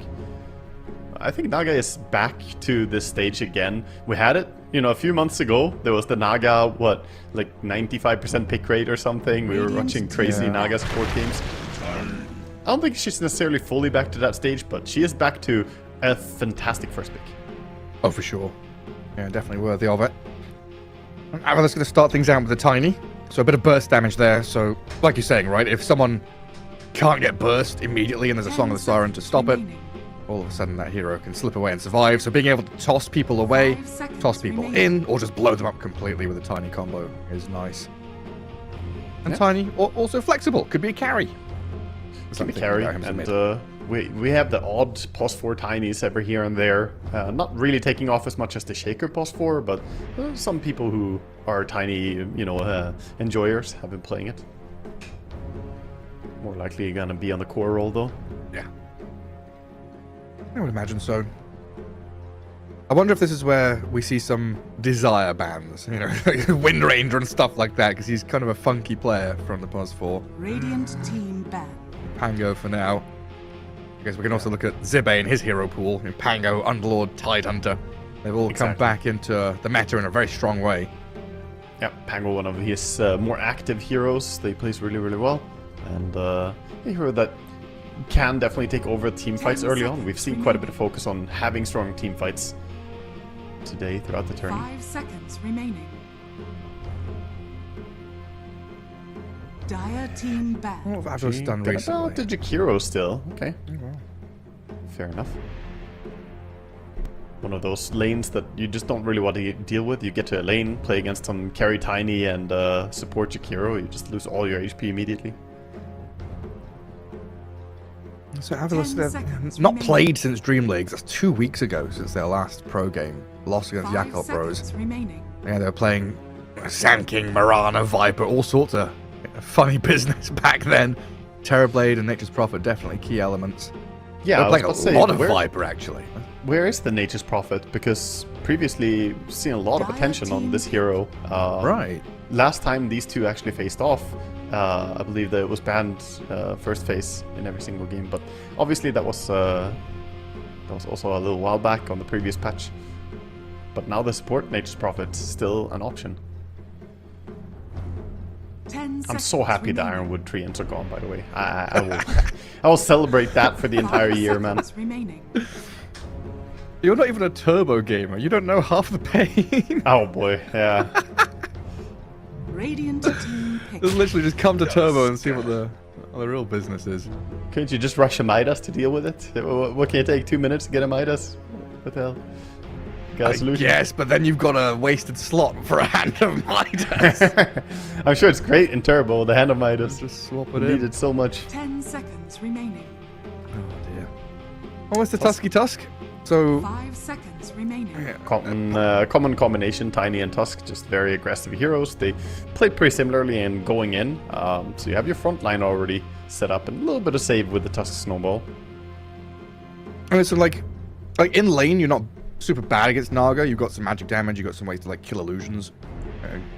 I think Naga is back to this stage again. We had it, you know, a few months ago. There was the Naga, what, like 95% pick rate or something. We were watching crazy Naga support teams. I don't think she's necessarily fully back to that stage, but she is back to a fantastic first pick. Oh, for sure. Yeah, definitely worthy of it. Avalor's going to start things out with the Tiny. So a bit of burst damage there. So, like you're saying, right, if someone can't get burst immediately and there's a Song of the Siren to stop it, all of a sudden that hero can slip away and survive. So being able to toss people away, toss people in, or just blow them up completely with a Tiny combo is nice. And Tiny, also flexible, could be a carry. Can be carry, and we have the odd pos 4 Tinies every here and there. Not really taking off as much as the Shaker pos 4, but some people who are Tiny, you know, enjoyers have been playing it. More likely gonna be on the core role though. Yeah. I would imagine so. I wonder if this is where we see some Desire bans, you know, Wind Ranger and stuff like that, because he's kind of a funky player from the POS 4. Radiant team ban. Pango for now. I guess we can also look at Zibe and his hero pool. You know, Pango, Underlord, Tidehunter. They've all come back into the meta in a very strong way. Yeah, Pango, one of his more active heroes. They plays really, really well. And a hero that can definitely take over team fights early on. We've seen quite a bit of focus on having strong team fights today throughout the tourney. 5 seconds remaining. Dire team ban. What have Avos done recently? Oh, the Jakiro still. Okay. Fair enough. One of those lanes that you just don't really want to deal with. You get to a lane, play against some carry Tiny and support Jakiro, you just lose all your HP immediately. So Avalos, not played since Dream Leagues. That's 2 weeks ago since their last pro game. Lost against Yakov Bros. Yeah, they were playing Sand King, Marana, Viper, all sorts of funny business back then. Terrorblade and Nature's Prophet, definitely key elements. Yeah, they're playing a lot of Viper, actually. Where is the Nature's Prophet? Because previously, we've seen a lot of attention on this hero. Right. Last time these two actually faced off, I believe that it was banned first phase in every single game. But obviously that was also a little while back on the previous patch. But now the support Nature's Prophet is still an option. I'm so happy the Ironwood treants are gone, by the way. I will celebrate that for the entire year, man. You're not even a turbo gamer. You don't know half the pain. Oh boy, yeah. Radiant team pick. Just literally just come to turbo and see what the real business is. Couldn't you just rush a Midas to deal with it? What can it take? 2 minutes to get a Midas? What the hell? Got a solution? Yes, but then you've got a wasted slot for a Hand of Midas. I'm sure it's great in turbo, the Hand of Midas. Just swap it in. Need it so much. 10 seconds remaining. Oh dear. Oh, it's the Tusky Tusk. So 5 seconds remaining. Yeah. Common combination, Tiny and Tusk, just very aggressive heroes. They played pretty similarly in going in. So you have your front line already set up and a little bit of save with the Tusk Snowball. I mean, so like in lane, you're not super bad against Naga. You've got some magic damage. You've got some ways to like kill illusions.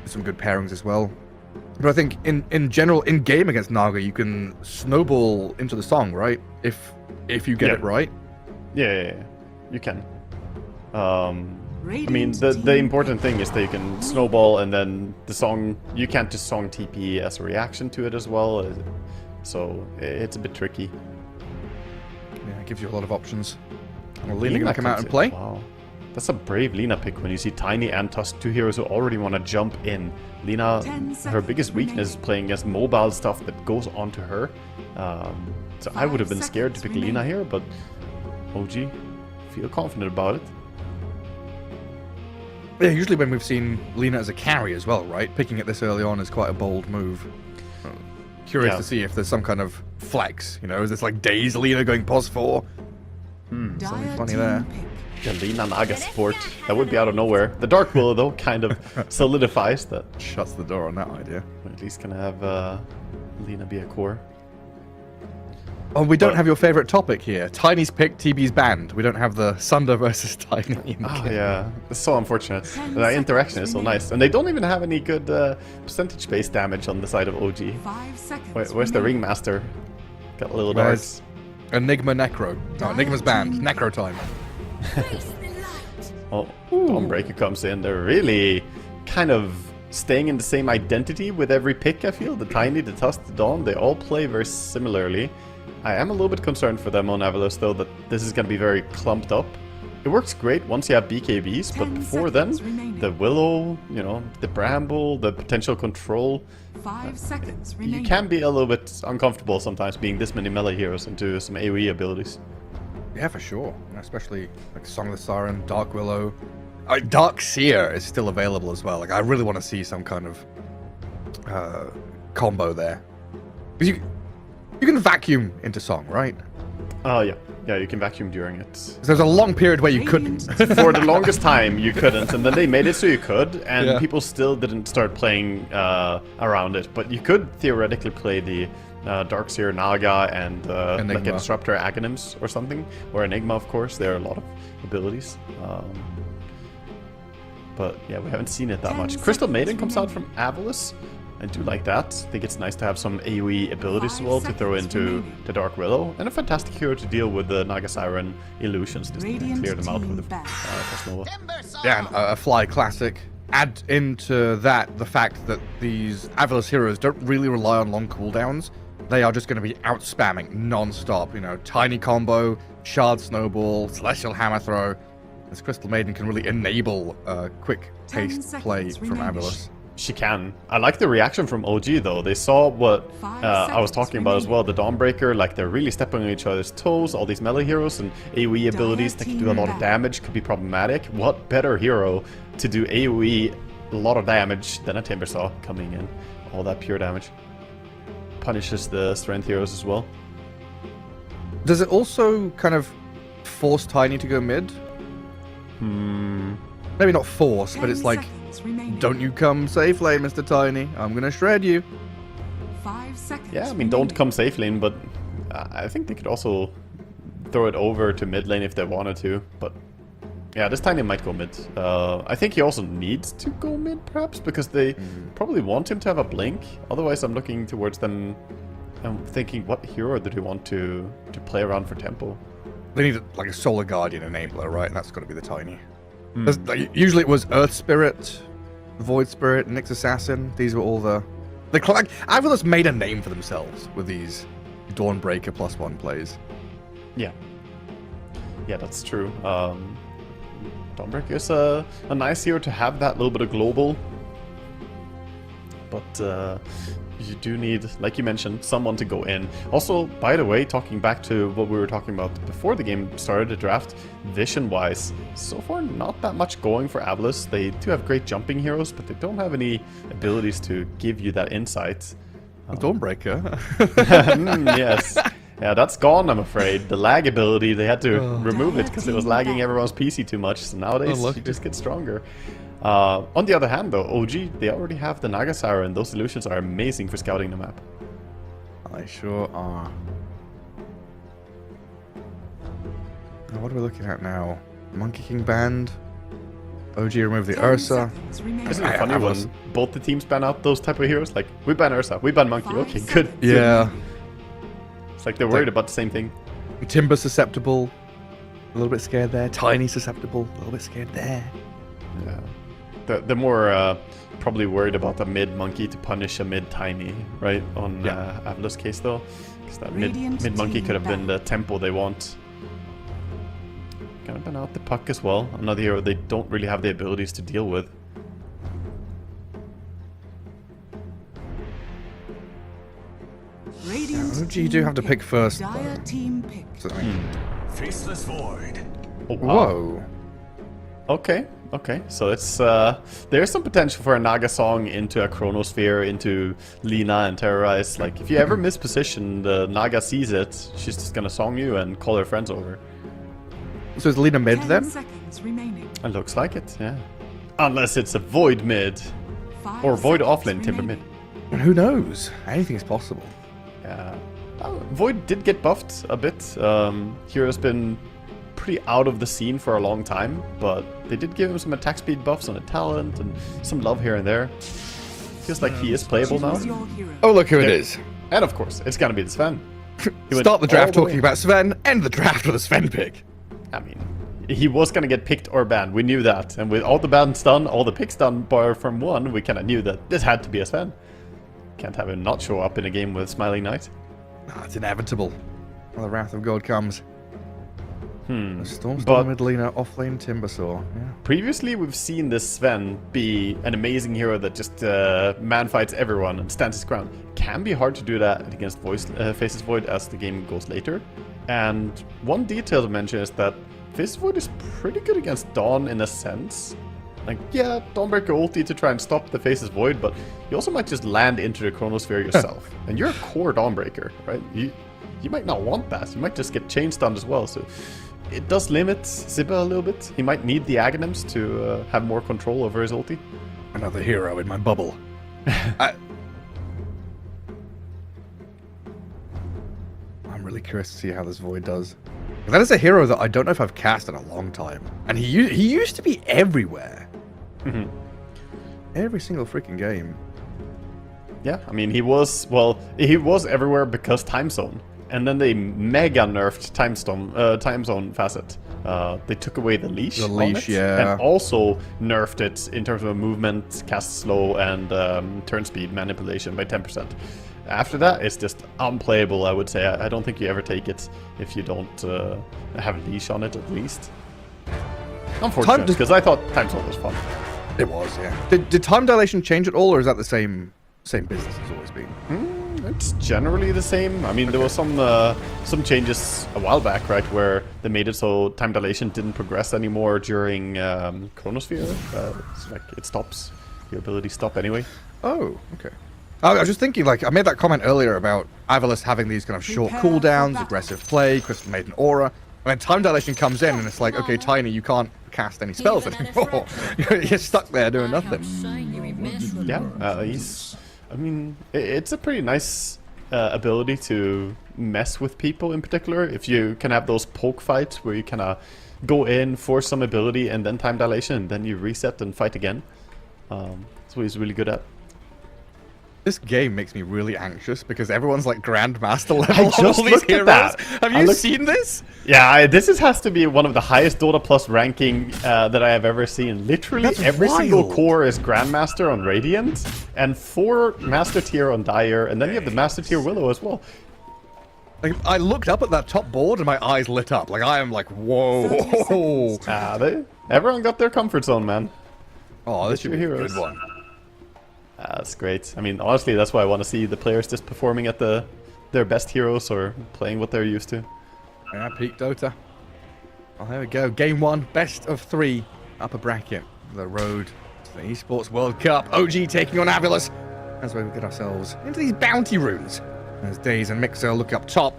Some good pairings as well. But I think in general, in game against Naga, you can snowball into the song, right? If you get it right. Yeah, you can. I mean, the important thing is that you can snowball, and then the song, you can't just song TP as a reaction to it as well. So it's a bit tricky. Yeah, it gives you a lot of options. And Lina gonna come out and play. Wow. That's a brave Lina pick when you see Tiny and Tusk, two heroes who already want to jump in. Lina, her biggest weakness is playing against mobile stuff that goes onto her. So I would have been scared to pick Lina here, but OG, feel confident about it. Yeah, usually when we've seen Lina as a carry as well, right? Picking it this early on is quite a bold move. Curious to see if there's some kind of flex, you know? Is this like Days Lina going pos 4? Something funny there. The Lina Naga support. That would be out of nowhere. The Dark Willow, though, kind of solidifies that. Shuts the door on that idea. We're at least gonna have Lina be a core. Oh, we don't have your favorite topic here. Tiny's picked, TB's banned. We don't have the Sunder versus Tiny. Yeah. It's so unfortunate. That interaction is so nice. And they don't even have any good percentage-based damage on the side of OG. 5 seconds. Where's the Ringmaster? Got a little darts. Enigma Necro. No, Enigma's banned. Necro time. Oh, Dawnbreaker comes in. They're really kind of staying in the same identity with every pick, I feel. The Tiny, the Tusk, the Dawn, they all play very similarly. I am a little bit concerned for them on Avalos, though, that this is going to be very clumped up. It works great once you have BKBs, but before then, the Willow, you know, the Bramble, the potential control. 5 seconds remaining. You can be a little bit uncomfortable sometimes being this many melee heroes into some AoE abilities. Yeah, for sure. Especially like Song of the Siren, Dark Willow. Dark Seer is still available as well. Like, I really want to see some kind of combo there. Because you can vacuum into Song, right? Oh, yeah. Yeah, you can vacuum during it. So there's a long period where you couldn't. For the longest time, you couldn't. And then they made it so you could. And people still didn't start playing around it. But you could theoretically play the Darkseer Naga and like a Disruptor Aghanims or something. Or Enigma, of course. There are a lot of abilities. But yeah, we haven't seen it that much. Crystal Maiden comes out from Avalos. I do like that. I think it's nice to have some AoE abilities as well to throw into the Dark Willow. And a fantastic hero to deal with the Naga Siren illusions. Just clear them out with the Nova. Yeah, and a Fly classic. Add into that the fact that these Avalos heroes don't really rely on long cooldowns. They are just going to be out spamming non-stop. You know, Tiny combo, Shard Snowball, Celestial Hammer Throw. This Crystal Maiden can really enable quick-paced play from Avalos. She can. I like the reaction from OG, though. They saw what I was talking about as well. The Dawnbreaker, like, they're really stepping on each other's toes. All these melee heroes and AoE abilities that can do a lot of damage could be problematic. What better hero to do AoE a lot of damage than a Timbersaw coming in? All that pure damage. Punishes the strength heroes as well. Does it also kind of force Tiny to go mid? Maybe not force, but it's like, don't you come safe lane, Mr. Tiny. I'm gonna shred you. 5 seconds. Yeah, I mean, don't come safe lane, but I think they could also throw it over to mid lane if they wanted to. But yeah, this Tiny might go mid. I think he also needs to go mid, perhaps, because they probably want him to have a blink. Otherwise, I'm looking towards them. I'm thinking, what hero do they want to play around for tempo? They need like a Solar Guardian enabler, right? That's got to be the Tiny. Like, usually it was Earth Spirit, Void Spirit, Nyx Assassin. These were all the Avalos made a name for themselves with these Dawnbreaker +1 plays. Yeah. Yeah, that's true. Dawnbreaker is a nice hero to have that little bit of global. But you do need, like you mentioned, someone to go in. Also, by the way, talking back to what we were talking about before the game started, the draft, vision-wise, so far not that much going for Avalos. They do have great jumping heroes, but they don't have any abilities to give you that insight. Dawnbreaker? Yes. Yeah, that's gone, I'm afraid. The lag ability, they had to remove it because it was lagging everyone's PC too much. So nowadays, you just get stronger. On the other hand, though, OG, they already have the Naga Siren. Those illusions are amazing for scouting the map. I sure are. What are we looking at now? Monkey King banned. OG removed the Ursa. Isn't it funny when both the teams ban out those type of heroes? Like, we ban Ursa, we ban Monkey. Okay, good. Yeah. It's like they're worried about the same thing. Timber susceptible. A little bit scared there. Tiny susceptible. A little bit scared there. Yeah. They're more probably worried about the mid Monkey to punish a mid Tiny, right? On Avila's case, though. Because that mid Monkey could have been the tempo they want. Gonna ban out the Puck as well. Another hero they don't really have the abilities to deal with. OG do have to pick first. Dire team pick. So, Faceless Void. Oh, wow. whoa. Okay. So it's there's some potential for a Naga song into a Chronosphere, into Lina and Terrorize. Like, if you ever miss position, the Naga sees it, she's just gonna song you and call her friends over. So is Lina mid 10 then? seconds remaining. It looks like it, yeah. Unless it's a Void mid. 5 Or Void seconds offlane Timber mid. remaining. And who knows? Anything is possible. Yeah. Void did get buffed a bit. Hero's been pretty out of the scene for a long time, but they did give him some attack speed buffs and a talent and some love here and there. Feels like he is playable now. Choose your hero. Oh, look who it is. And of course, it's gonna be the Sven. He went Start the draft all the talking way. about Sven, end the draft with a Sven pick. I mean, he was gonna get picked or banned. We knew that. And with all the bans done, all the picks done bar from one, we kinda knew that this had to be a Sven. Can't have him not show up in a game with Smiling Knight. It's inevitable. When the Wrath of God comes. Stormstorm But- mid Lina, offlane Timbersaw. Yeah. Previously, we've seen this Sven be an amazing hero that just man fights everyone and stands his ground. Can be hard to do that against Faceless Void as the game goes later. And one detail to mention is that Faceless Void is pretty good against Dawn in a sense. Like, yeah, Dawnbreaker ulti to try and stop the Faceless Void, but you also might just land into the Chronosphere yourself. And you're a core Dawnbreaker, right? You might not want that. You might just get chain stunned as well, so it does limit Zibba a little bit. He might need the Aghanims to have more control over his ulti. Another hero in my bubble. I'm really curious to see how this Void does. That is a hero that I don't know if I've cast in a long time. And he used to be everywhere. Every single freaking game. Yeah, I mean, he was everywhere because time zone. And then they mega nerfed time zone facet. They took away the leash. The on leash, it, yeah. And also nerfed it in terms of movement, cast slow, and turn speed manipulation by 10%. After that, it's just unplayable, I would say. I don't think you ever take it if you don't have a leash on it, at least. Unfortunate, because I thought time zone was fun. It was, yeah. Did time dilation change at all, or is that the same business it's always been? It's generally the same. I mean, there was some changes a while back, right, where they made it so time dilation didn't progress anymore during Chronosphere. It's like it stops. Your abilities stop anyway. Oh, okay. I was just thinking, like, I made that comment earlier about Avilas having these kind of short cooldowns, aggressive play, Crystal Maiden aura, and then time dilation comes in, and it's like, okay, Tiny, you can't cast any spells anymore. You're stuck there doing nothing. Yeah, I mean, it's a pretty nice ability to mess with people in particular. If you can have those poke fights where you kind of go in, force some ability, and then time dilation, and then you reset and fight again. That's what he's really good at. This game makes me really anxious because everyone's like Grandmaster level. I just all these looked at heroes. that. Have you seen this? Yeah, this has to be one of the highest Dota Plus ranking that I have ever seen. Literally That's every single wild. core is Grandmaster on Radiant, and 4 Master Tier on Dire, and then you have the Master Tier Willow as well. Like, I looked up at that top board and my eyes lit up. Like, I am like, whoa. Everyone got their comfort zone, man. Oh, this Get should your be a heroes. good one. That's great. I mean, honestly, that's why I want to see the players just performing at their best heroes or playing what they're used to. Yeah, peak Dota. Oh, there we go. Game 1, best of 3, upper bracket. The road to the Esports World Cup. OG taking on Avilas. As we get ourselves into these bounty runes. As Daze and Mixer look up top.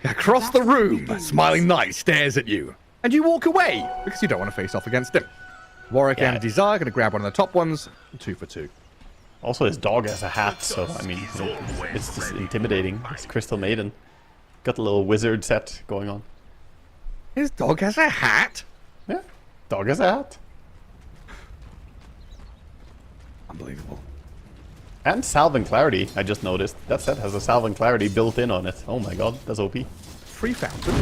Across the room, Smiling Knight stares at you. And you walk away because you don't want to face off against him. Warwick and Desire going to grab one of the top ones. 2 for 2. Also, his dog has a hat, so, I mean, it's just intimidating. It's Crystal Maiden. Got the little wizard set going on. His dog has a hat? Yeah, dog has a hat. Unbelievable. And salve and clarity, I just noticed. That set has a salve and clarity built in on it. Oh my god, that's OP. Free fountain.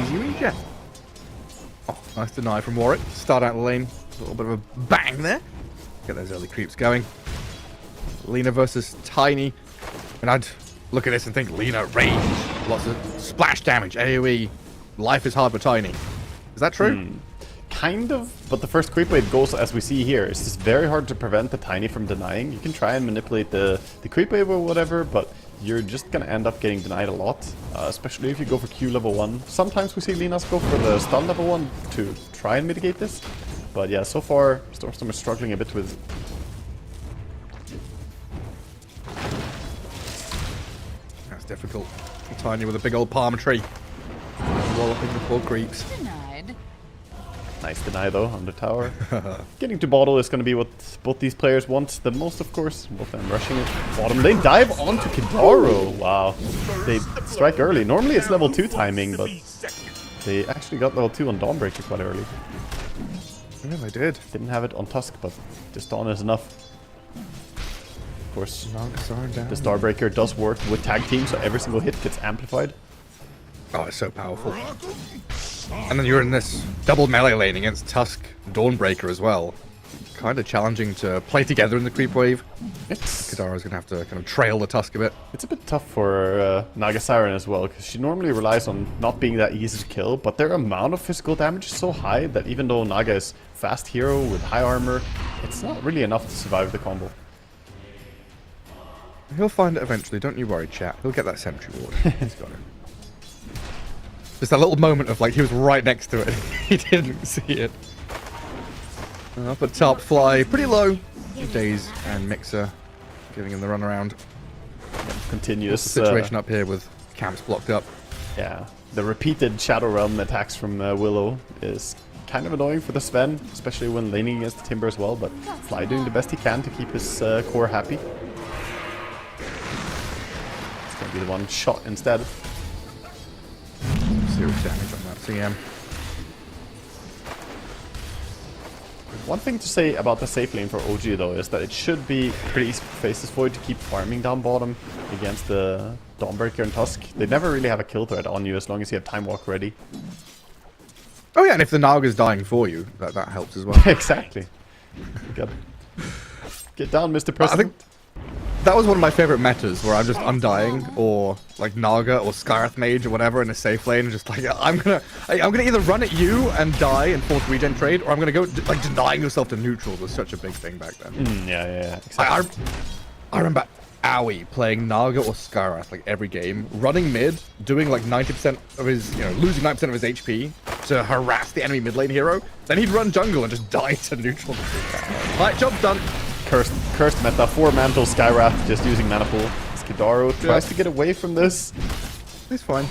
Easy regen. Oh, nice deny from Warwick. Start out the lane. A little bit of a bang there. Get those early creeps going. Lina versus Tiny. And I'd look at this and think Lina range. Lots of splash damage, AoE. Life is hard for Tiny. Is that true? Kind of, but the first creep wave goes as we see here. It's just very hard to prevent the Tiny from denying. You can try and manipulate the creep wave or whatever, but you're just gonna end up getting denied a lot, especially if you go for Q level 1. Sometimes we see Linas go for the stun level 1 to try and mitigate this. But yeah, so far, Stormstorm is struggling a bit with... That's difficult. Tiny with a big old palm tree. Walloping the poor creeps. Denied. Nice deny though on the tower. Getting to bottle is going to be what both these players want the most, of course. Both of them rushing it. Bottom lane dive onto Kidaro. Wow. They strike early. Normally it's level 2 timing, but they actually got level 2 on Dawnbreaker quite early. Yeah, they did. Didn't have it on Tusk, but just Dawn is enough. Of course, the Starbreaker does work with tag team, so every single hit gets amplified. Oh, it's so powerful. And then you're in this double melee lane against Tusk Dawnbreaker as well. Kind of challenging to play together in the creep wave. Kidaro's going to have to kind of trail the Tusk a bit. It's a bit tough for Naga Siren as well, because she normally relies on not being that easy to kill, but their amount of physical damage is so high that even though Naga is fast hero with high armor, it's not really enough to survive the combo. He'll find it eventually, don't you worry, chat. He'll get that sentry ward. He's got it. Just that little moment of like he was right next to it. He didn't see it. Up at top, fly pretty low. Daze and Mixer giving him the runaround. Continuous Situation up here with camps blocked up. Yeah, the repeated Shadow Realm attacks from Willow is kind of annoying for the Sven, especially when laning against the Timber as well, but Fly doing the best he can to keep his core happy. It's gonna be the one shot instead. Serious damage on that CM. One thing to say about the safe lane for OG though is that it should be pretty easy for Faceless Void to keep farming down bottom against the Dawnbreaker and Tusk. They never really have a kill threat on you as long as you have Time Walk ready. Oh yeah, and if the Naga's dying for you, that helps as well. Exactly. Get down, Mr. President. I think that was one of my favorite metas, where I'm just Undying or like Naga or Skarath Mage or whatever in a safe lane, and just like I'm gonna either run at you and die and force regen trade, or I'm gonna go like denying yourself to neutral was such a big thing back then. Yeah, exactly. I remember Owie playing Naga or Skarath like every game, running mid, doing like 90% of his, losing 90% of his HP to harass the enemy mid lane hero. Then he'd run jungle and just die to neutral. Right, job done. Cursed meta, 4 Mantle Skywrath, just using Mana Pool. Skidaro tries to get away from this. It's fine.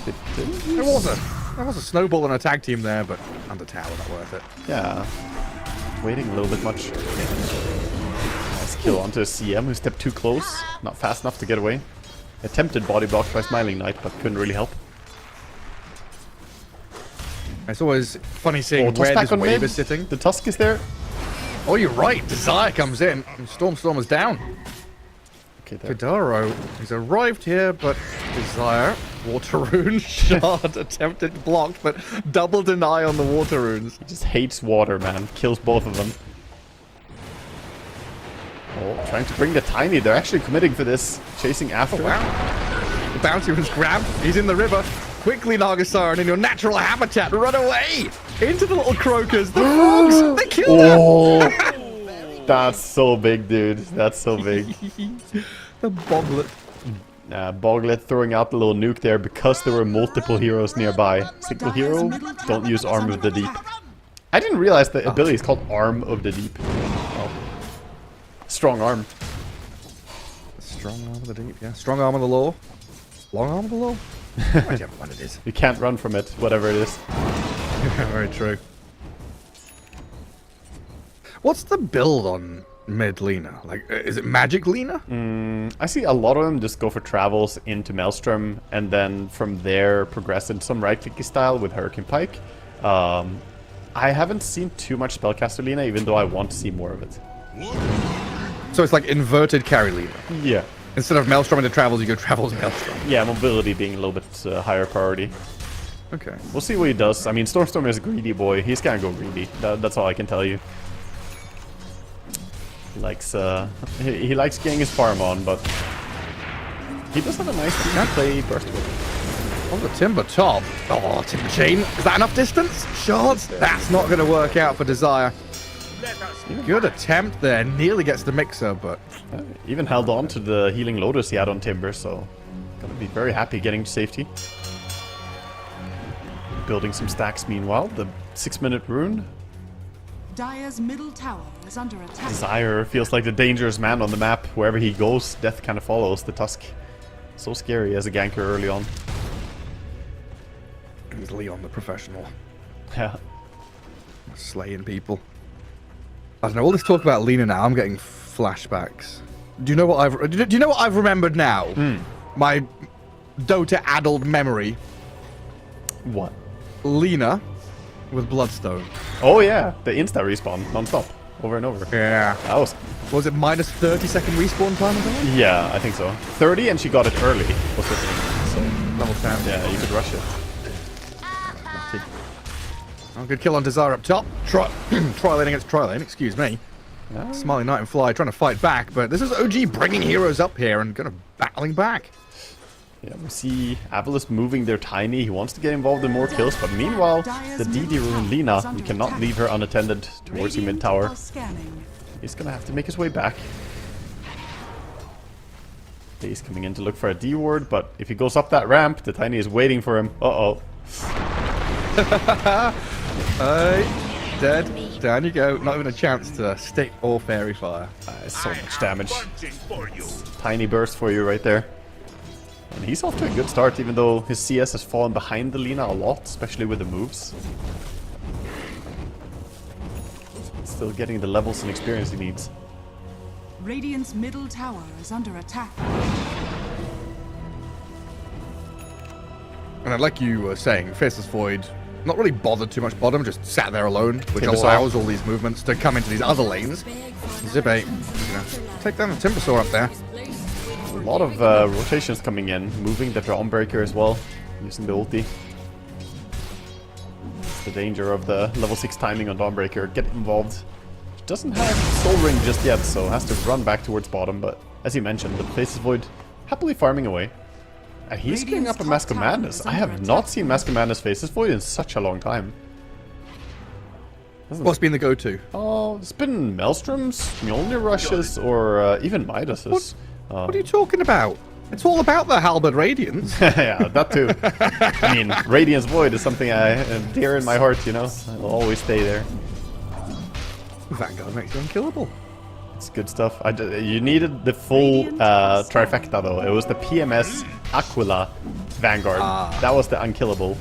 There was a snowball and a tag team there, but under tower, not worth it. Yeah. Waiting a little bit much. Nice kill onto a CM who stepped too close. Not fast enough to get away. Attempted body block by Smiling Knight, but couldn't really help. It's always funny seeing Tusk where back this on wave mid. is sitting. The Tusk is there. Oh, you're right. Desire comes in, and Storm's down. Okay, there. Kidaro has arrived here, but Desire, Water Rune, Shard, attempted blocked, but double deny on the Water Runes. He just hates water, man. Kills both of them. Oh, trying to bring the Tiny. They're actually committing for this. Chasing after. Oh, wow. The bounty was grabbed. He's in the river. Quickly, Nagasar, in your natural habitat. Run away! Into the little croakers. The frogs! They killed Oh, that's so big, dude. That's so big. The Boglet. Boglet throwing out the little nuke there because there were multiple heroes nearby. Single hero, don't use Arm of the Deep. I didn't realize the ability is called Arm of the Deep. Oh. Strong arm. Strong arm of the deep, yeah. Strong arm of the law. Long arm of the law? Whichever one it is. You can't run from it, whatever it is. Very true. What's the build on mid Lina? Like, is it magic Lina? I see a lot of them just go for travels into Maelstrom and then from there progress in some right-clicky style with Hurricane Pike. I haven't seen too much Spellcaster Lina, even though I want to see more of it. So it's like inverted carry leader. Yeah. Instead of Maelstrom into Travels, you go Travels Maelstrom. Yeah, mobility being a little bit higher priority. Okay. We'll see what he does. I mean, Stormstorm is a greedy boy. He's gonna go greedy. That's all I can tell you. He likes getting his farm on, but he does have a nice team to play burst with. On the Timber top. Oh, Timber Chain. Is that enough distance? Shards? That's not going to work out for Desire. Good attempt there. Nearly gets the Mixer, but... Even held on to the Healing Lotus he had on Timber, so... Gonna be very happy getting to safety. Building some stacks meanwhile. The 6-minute rune. Dire's middle tower is under attack. Desire feels like the dangerous man on the map. Wherever he goes, death kind of follows the Tusk. So scary as a ganker early on. He's Leon the professional. Yeah. Slaying people. I don't know, all this talk about Lina now, I'm getting flashbacks. Do you know what I've remembered now? My Dota-addled memory. What? Lina with Bloodstone. Oh yeah, the insta respawn non-stop, over and over. Yeah. That Was it minus 30-second respawn time or something? yeah, I think so. 30 and she got it early was the thing. So Level 10. yeah, you could rush it. Oh, good kill on Desire up top. Tri-lane against Tri-lane, excuse me. Smiling Knight and Fly trying to fight back, but this is OG bringing heroes up here and kind of battling back. Yeah, we see Avalis moving their Tiny. He wants to get involved in more kills, but meanwhile, the DD rune Lina, we cannot leave her unattended towards the mid tower. He's gonna have to make his way back. He's coming in to look for a D ward, but if he goes up that ramp, the Tiny is waiting for him. Uh-oh. Dead. Down you go. Not even a chance to stick or fairy fire. So much damage. Tiny burst for you right there. And he's off to a good start, even though his CS has fallen behind the Lina a lot, especially with the moves. Still getting the levels and experience he needs. Radiant's middle tower is under attack. And like you were saying, Faceless Void not really bothered too much bottom, just sat there alone, which Timbersaw. allows all these movements to come into these other lanes. Zippe, take down the Timbersaw up there. A lot of rotations coming in, moving the Dawnbreaker as well, using the ulti. It's the danger of the level 6 timing on Dawnbreaker. Get involved. Doesn't have Soul Ring just yet, so has to run back towards bottom, but as you mentioned, the Faceless Void happily farming away. And he's getting up a Mask of Madness. I have not seen Mask of Madness Faceless Void in such a long time. What's been the go-to? Oh, it's been Maelstroms, Mjolnir Rushes, or even Midas's. What are you talking about? It's all about the Halberd Radiance. Yeah, that too. I mean, Radiance Void is something I dear in my heart, you know? It'll always stay there. That guy makes you unkillable. It's good stuff. You needed the full trifecta though. It was the PMS, Aquila, Vanguard. That was the unkillable.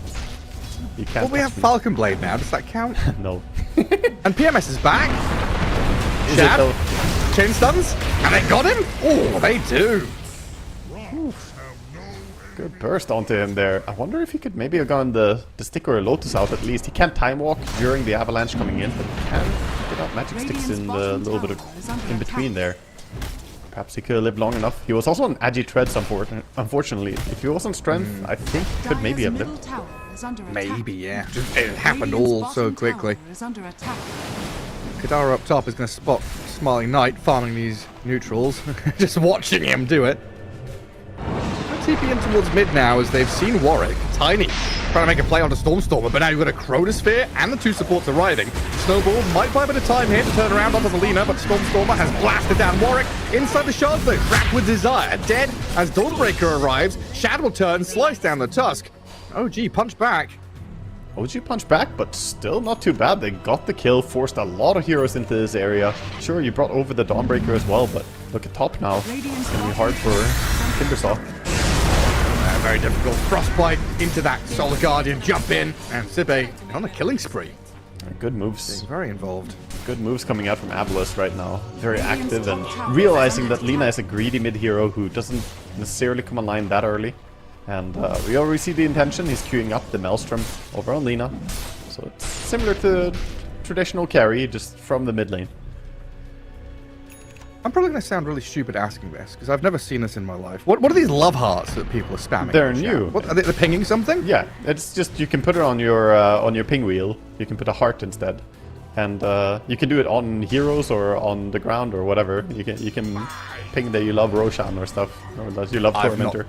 You can't Well, we have touch me. Falcon Blade now. Does that count? No. And PMS is back. Is it Shad, though? chain stuns, and they got him. Oh, they do. Good burst onto him there. I wonder if he could maybe have gotten the stick or a Lotus out at least. He can't time walk during the avalanche coming in, but he can get out magic sticks in the little bit of in between there. Perhaps he could have lived long enough. He was also on Agi Treads, unfortunately. If he was on Strength, I think he could maybe have lived. Maybe, yeah. Just, it happened all so quickly. Kadara up top is going to spot Smiling Knight farming these neutrals. Just watching him do it. TP in towards mid now as they've seen Warwick. Tiny trying to make a play onto Stormstormer, but now you've got a Chronosphere and the two supports arriving. Snowball might buy a bit of time here to turn around onto the Lina, but Stormstormer has blasted down Warwick inside the shards though. Cracked with Desire, dead as Dawnbreaker arrives. Shad will turn, slice down the Tusk. OG punch back. OG punch back, but still not too bad. They got the kill, forced a lot of heroes into this area. Sure, you brought over the Dawnbreaker as well, but look at top now. It's gonna be hard for Timbersaw. Very difficult. Frostbite into that Solar Guardian, jump in, and Zippe on a killing spree. Good moves. Very involved. Good moves coming out from Abelis right now. Very active and realizing that Lina is a greedy mid hero who doesn't necessarily come online that early. And we already see the intention. He's queuing up the Maelstrom over on Lina. So So it's similar to traditional carry, just from the mid lane. I'm probably going to sound really stupid asking this, because I've never seen this in my life. What are these love hearts that people are spamming? They're in chat? new. What, are they pinging something? Yeah, it's just you can put it on your ping wheel. You can put a heart instead, and you can do it on heroes or on the ground or whatever. You can ping that you love Roshan or stuff, or that you love Tormentor.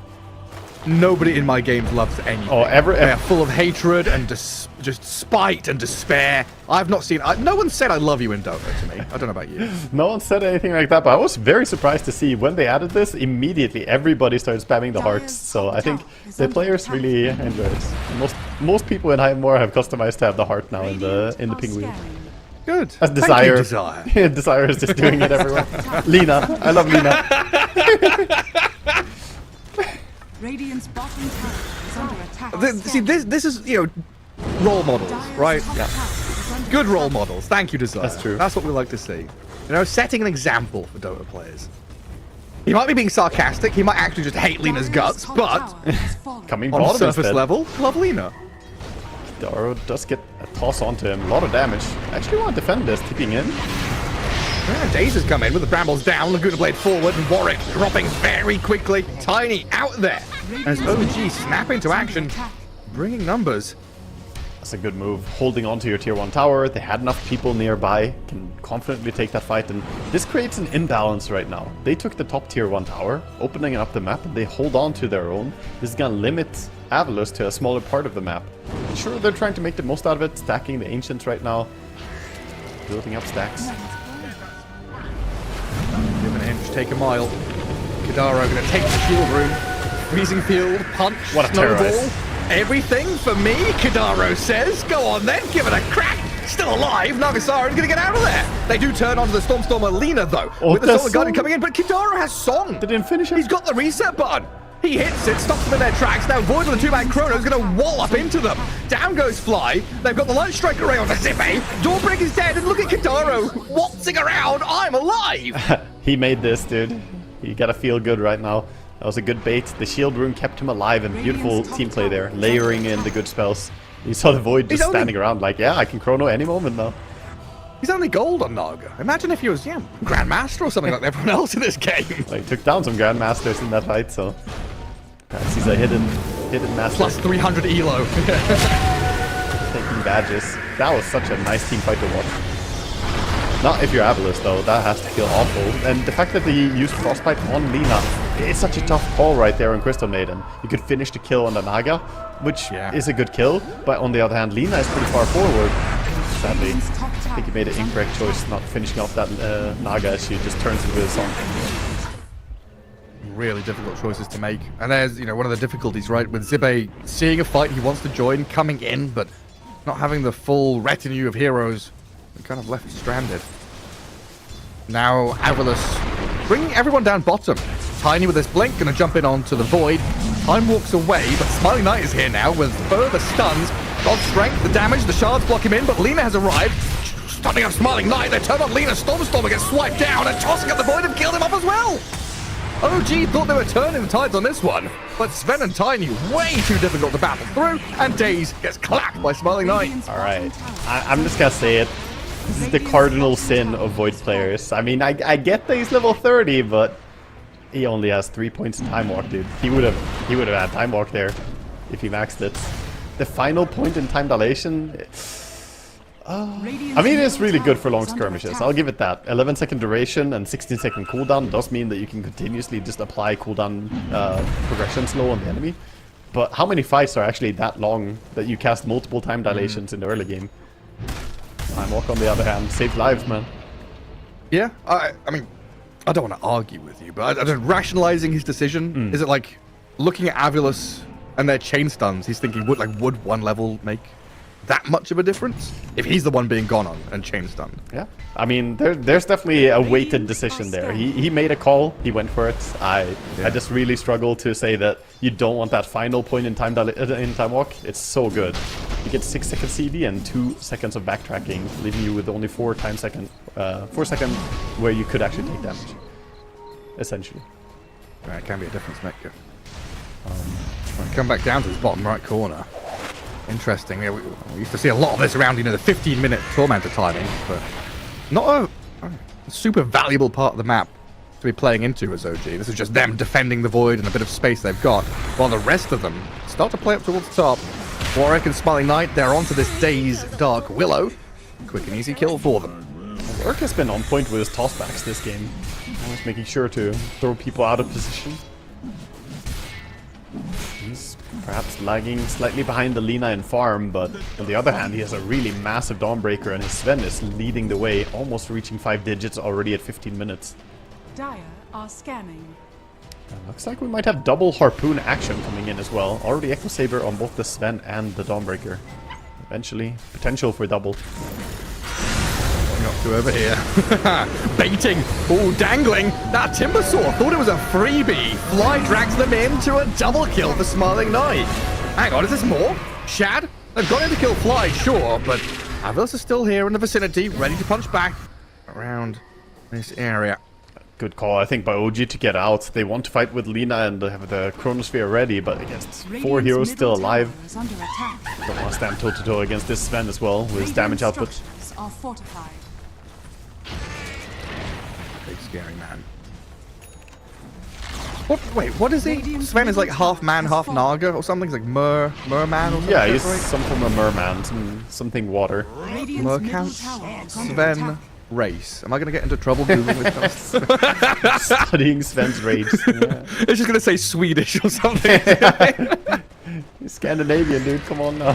Nobody in my games loves anything. Oh, They're full of hatred and just spite and despair. I've not seen... no one said I love you in Dota to me. I don't know about you. No one said anything like that, but I was very surprised to see when they added this, immediately everybody started spamming the hearts. So I think the players really enjoy it. Most people in High and More have customized to have the heart now in the ping wheel. Good. As Desire. Desire is just doing it everywhere. Lina. I love Lina. Radiant's bottom tower is under attack. See, this is, role models, right? Top tower is under Good attack. role models. Thank you, Desire. That's true. That's what we like to see. Setting an example for Dota players. He might be being sarcastic. He might actually just hate Lina's guts, Top but tower has fallen. Coming on bottom surface instead. level, love Lina. Daro does get a toss onto him. A lot of damage. I actually want to defend this, tipping in. Yeah, Daze has come in with the brambles down, Laguna Blade forward, and Warwick dropping very quickly. Tiny out there. As OG snapping to action, bringing numbers. That's a good move. Holding onto your tier 1 tower. They had enough people nearby. Can confidently take that fight. And this creates an imbalance right now. They took the top tier 1 tower, opening up the map, and they hold on to their own. This is going to limit Avalus to a smaller part of the map. Sure, they're trying to make the most out of it, stacking the Ancients right now. Building up stacks. Give an inch, take a mile. Kidaro going to take the shield room. Freezing field, punch, What a snowball. terrorist. Everything for me, Kidaro says. Go on then, give it a crack. Still alive, Nagasaren's going to get out of there. They do turn onto the Stormstormer Lina, though, Oh, with the that's Solar Guardian so- coming in, but Kidaro has Song. They didn't finish it. He's got the reset button. He hits it, stops them in their tracks. Now Void with the 2-man Chrono is going to wallop into them. Down goes Fly. They've got the Light Strike Array onto Zippe. Doorbreak is dead, and look at Kidaro waltzing around. I'm alive. He made this, dude. You gotta feel good right now. That was a good bait. The shield rune kept him alive, and beautiful team play there. Layering in the good spells. You saw the Void just standing around like, yeah, I can Chrono any moment now. He's only gold on Naga. Imagine if he was, Grandmaster or something like everyone else in this game. Like, took down some Grandmasters in that fight, so... Perhaps he's a hidden master. Plus 300 elo. Taking badges. That was such a nice team fight to watch. Not if you're Avalus, though. That has to feel awful. And the fact that they used Frostbite on Lina, it's such a tough call right there on Crystal Maiden. You could finish the kill on the Naga, which is a good kill, but on the other hand, Lina is pretty far forward. Sadly, I think he made an incorrect choice not finishing off that Naga as she just turns into a song. Really difficult choices to make. And there's, one of the difficulties, right? With Zippe seeing a fight he wants to join, coming in, but not having the full retinue of heroes. And kind of left stranded. Now, Avalus bringing everyone down bottom. Tiny with this blink, gonna jump in onto the Void. Time walks away, but Smiling Knight is here now with further stuns. God's strength, the damage, the shards block him in, but Lina has arrived. Stunning up Smiling Knight, they turn on Lina, Stormstormer gets swiped down, and tossing up the Void have killed him up as well. OG thought they were turning the tides on this one, but Sven and Tiny way too difficult to battle through, and Daze gets clapped by Smiling Knight. Alright, I'm just gonna say it. This is the cardinal sin of Void players. I mean, I get that he's level 30, but he only has 3 points in Time Walk, dude. He would have had Time Walk there if he maxed it. The final point in Time Dilation... I mean, it's really good for long skirmishes. I'll give it that. 11-second duration and 16-second cooldown does mean that you can continuously just apply cooldown progression slow on the enemy. But how many fights are actually that long that you cast multiple time dilations in the early game? Time Walk, on the other hand, saves lives, man. Yeah, I mean, I don't want to argue with you, but I don't, rationalizing his decision, is it like looking at Avalus and their chain stuns, he's thinking, would one level make that much of a difference if he's the one being gone on and chain stunned? Yeah, I mean, there's definitely a weighted decision there. He made a call, he went for it. I just really struggle to say that you don't want that final point in time walk. It's so good. You get 6 seconds CD and 2 seconds of backtracking, leaving you with only 4 seconds where you could actually take damage. Essentially. Right, it can be a difference maker. Come back down to his bottom right corner. Interesting. Yeah, we used to see a lot of this around, the 15-minute tormentor timing, but not a super valuable part of the map to be playing into as OG. This is just them defending the void and a bit of space they've got, while the rest of them start to play up towards the top. Warwick and Smiling Knight, they're onto this Daze Dark Willow. Quick and easy kill for them. Warwick has been on point with his tossbacks this game. Always making sure to throw people out of position. He's perhaps lagging slightly behind the Lina in farm, but on the other hand, he has a really massive Dawnbreaker, and his Sven is leading the way, almost reaching 5 digits already at 15 minutes. Dire are scanning. Looks like we might have double Harpoon action coming in as well. Already Echo Saber on both the Sven and the Dawnbreaker. Eventually, potential for double. Going up to over here. Baiting. Oh, dangling. That Timber Saw thought it was a freebie. Fly drags them into a double kill for Smiling Knight. Hang on, is this more? Shad? They've gone in to kill Fly, sure, but Avilos is still here in the vicinity, ready to punch back around this area. Good call, I think, by OG to get out. They want to fight with Lina and they have the Chronosphere ready, but against 4 heroes still alive. Don't want to stand toe-to-toe against this Sven as well, with his damage output. Are fortified. Big scary man. Wait, what is he? Sven is like half man, half Naga or something? He's like merman or something? Yeah, he's right? some form of merman, something water. Mercount Sven race. Am I going to get into trouble Googling this? Studying Sven's rage. Yeah. It's just going to say Swedish or something. He's Scandinavian, dude. Come on now.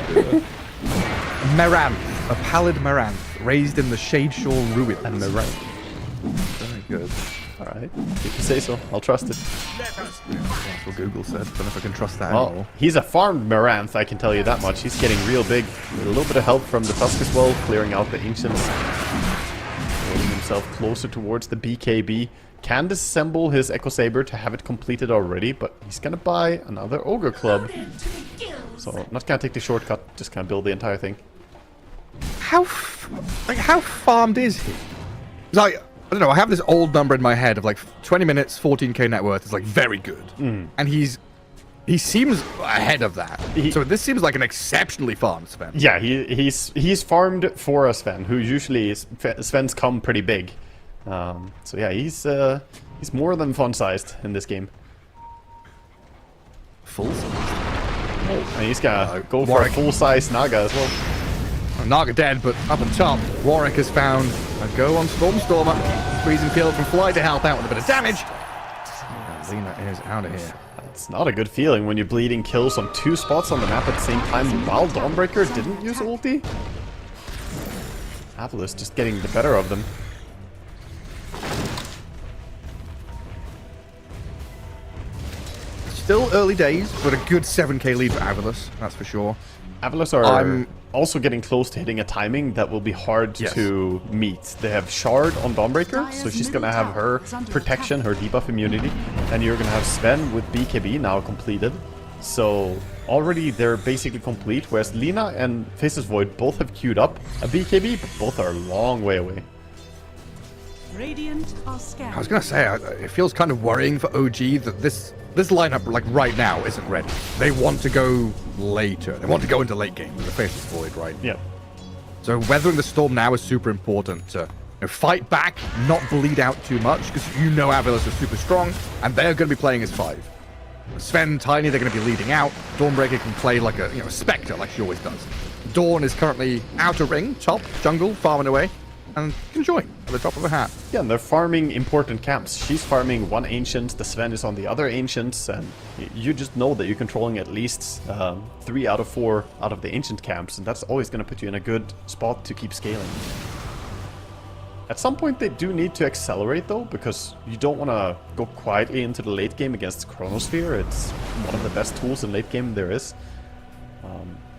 Meranth, a pallid Meranth, raised in the Shadeshore Ruin. And Meranth. Very good. Alright, if you say so, I'll trust it. That's what Google said. Don't know if I can trust that Well, anymore. he's a farmed Meranth, I can tell you that much. He's getting real big. With a little bit of help from the Tusk as well, clearing out the Ancients. Moving himself closer towards the BKB. Can disassemble his Echo Saber to have it completed already, but he's gonna buy another Ogre Club. So, not gonna take the shortcut, just gonna build the entire thing. How farmed is he? Like, I don't know, I have this old number in my head of like 20 minutes, 14k net worth is like very good. And he seems ahead of that. So this seems like an exceptionally farmed Sven. Yeah, he's farmed for a Sven, who usually Svens come pretty big. So yeah, he's more than fun-sized in this game. Full size. And he's gonna go for a full-size Naga as well. Naga dead, but up on top, Warwick has found a go on Stormstormer. Squeezing field from Fly to help out with a bit of damage. And Lina is out of here. It's not a good feeling when you're bleeding kills on 2 spots on the map at the same time while Dawnbreaker didn't use ulti. Avilos just getting the better of them. Still early days, but a good 7k lead for Avilos, that's for sure. Avilos are also getting close to hitting a timing that will be hard to meet. They have Shard on Dawnbreaker, so she's gonna have her protection, her debuff immunity, and you're gonna have Sven with BKB now completed. So already they're basically complete, whereas Lina and Faceless Void both have queued up a BKB, but both are a long way away. Radiant are scanning. I was gonna say, it feels kind of worrying for OG that this lineup, like right now, isn't ready. They want to go later. They want to go into late game with the Faceless Void, right? Yeah. So weathering the storm now is super important to fight back, not bleed out too much, because Avilos is super strong, and they're going to be playing as 5. Sven, Tiny, they're going to be leading out. Dawnbreaker can play like a Spectre, like she always does. Dawn is currently outer ring, top, jungle, farming away, and can join at the top of a hat. Yeah, and they're farming important camps. She's farming 1 Ancient, the Sven is on the other Ancients, and you just know that you're controlling at least 3 out of 4 out of the Ancient camps, and that's always going to put you in a good spot to keep scaling. At some point they do need to accelerate though, because you don't want to go quietly into the late game against Chronosphere. It's one of the best tools in late game there is.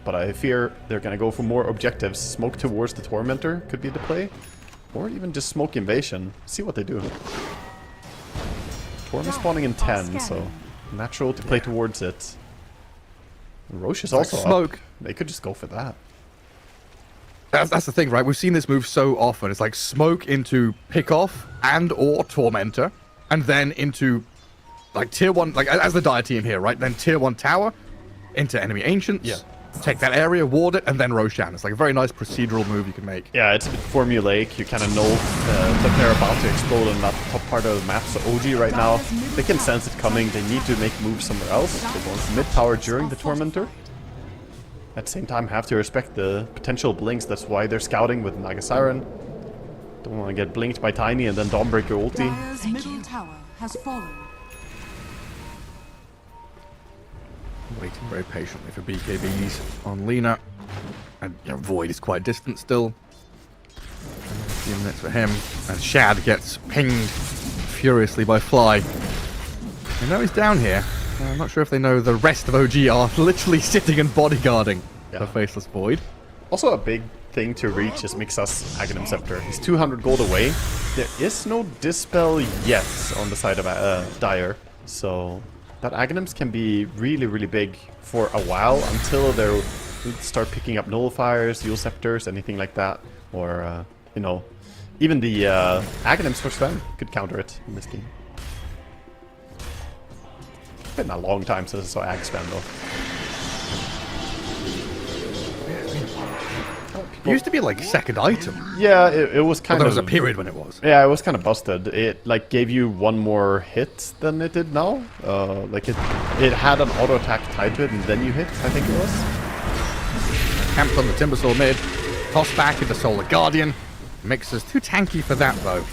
But I fear they're going to go for more objectives. Smoke towards the Tormentor could be the play. Or even just smoke invasion. See what they do. Torm is spawning in 10, so natural to play towards it. Roche is also smoke. up. They could just go for that. That's the thing, right? We've seen this move so often. It's like smoke into pick off and or Tormentor, and then into like tier 1, like as the Dire team here, right? Then tier 1 tower into enemy Ancients. Yeah. take that area, ward it, and then Roshan. It's like a very nice procedural move you can make. Yeah, it's a bit formulaic. You kind of know that they're about to explode in that top part of the map. So OG right now, they can sense it coming. They need to make moves somewhere else. They're going for mid tower during the Tormentor. At the same time, have to respect the potential blinks. That's why they're scouting with Naga Siren. Don't want to get blinked by Tiny and then Dawnbreaker ulti. Dire's middle tower has fallen. Waiting very patiently for BKBs on Lina. And Void is quite distant still. A few minutes for him. And Shad gets pinged furiously by Fly. They know he's down here. I'm not sure if they know the rest of OG are literally sitting and bodyguarding the Faceless Void. Also a big thing to reach is Mixa's Aghanim Scepter. He's 200 gold away. There is no Dispel yet on the side of Dire. So that Aghanims can be really, really big for a while until they start picking up Nullifiers, Dual Scepters, anything like that. Or, you know, even the Aghanims for Sven could counter it in this game. Been a long time since I saw Ag Sven though. It used to be like second item. Yeah, it was kind There of... was a period when it was. Yeah, it was kind of busted. It like gave you one more hit than it did now. Like it had an auto attack tied to it, and then you hit. I think it was. Camped on the Timbersaw mid. Toss back into Solar Guardian. Mixer's too tanky for that though.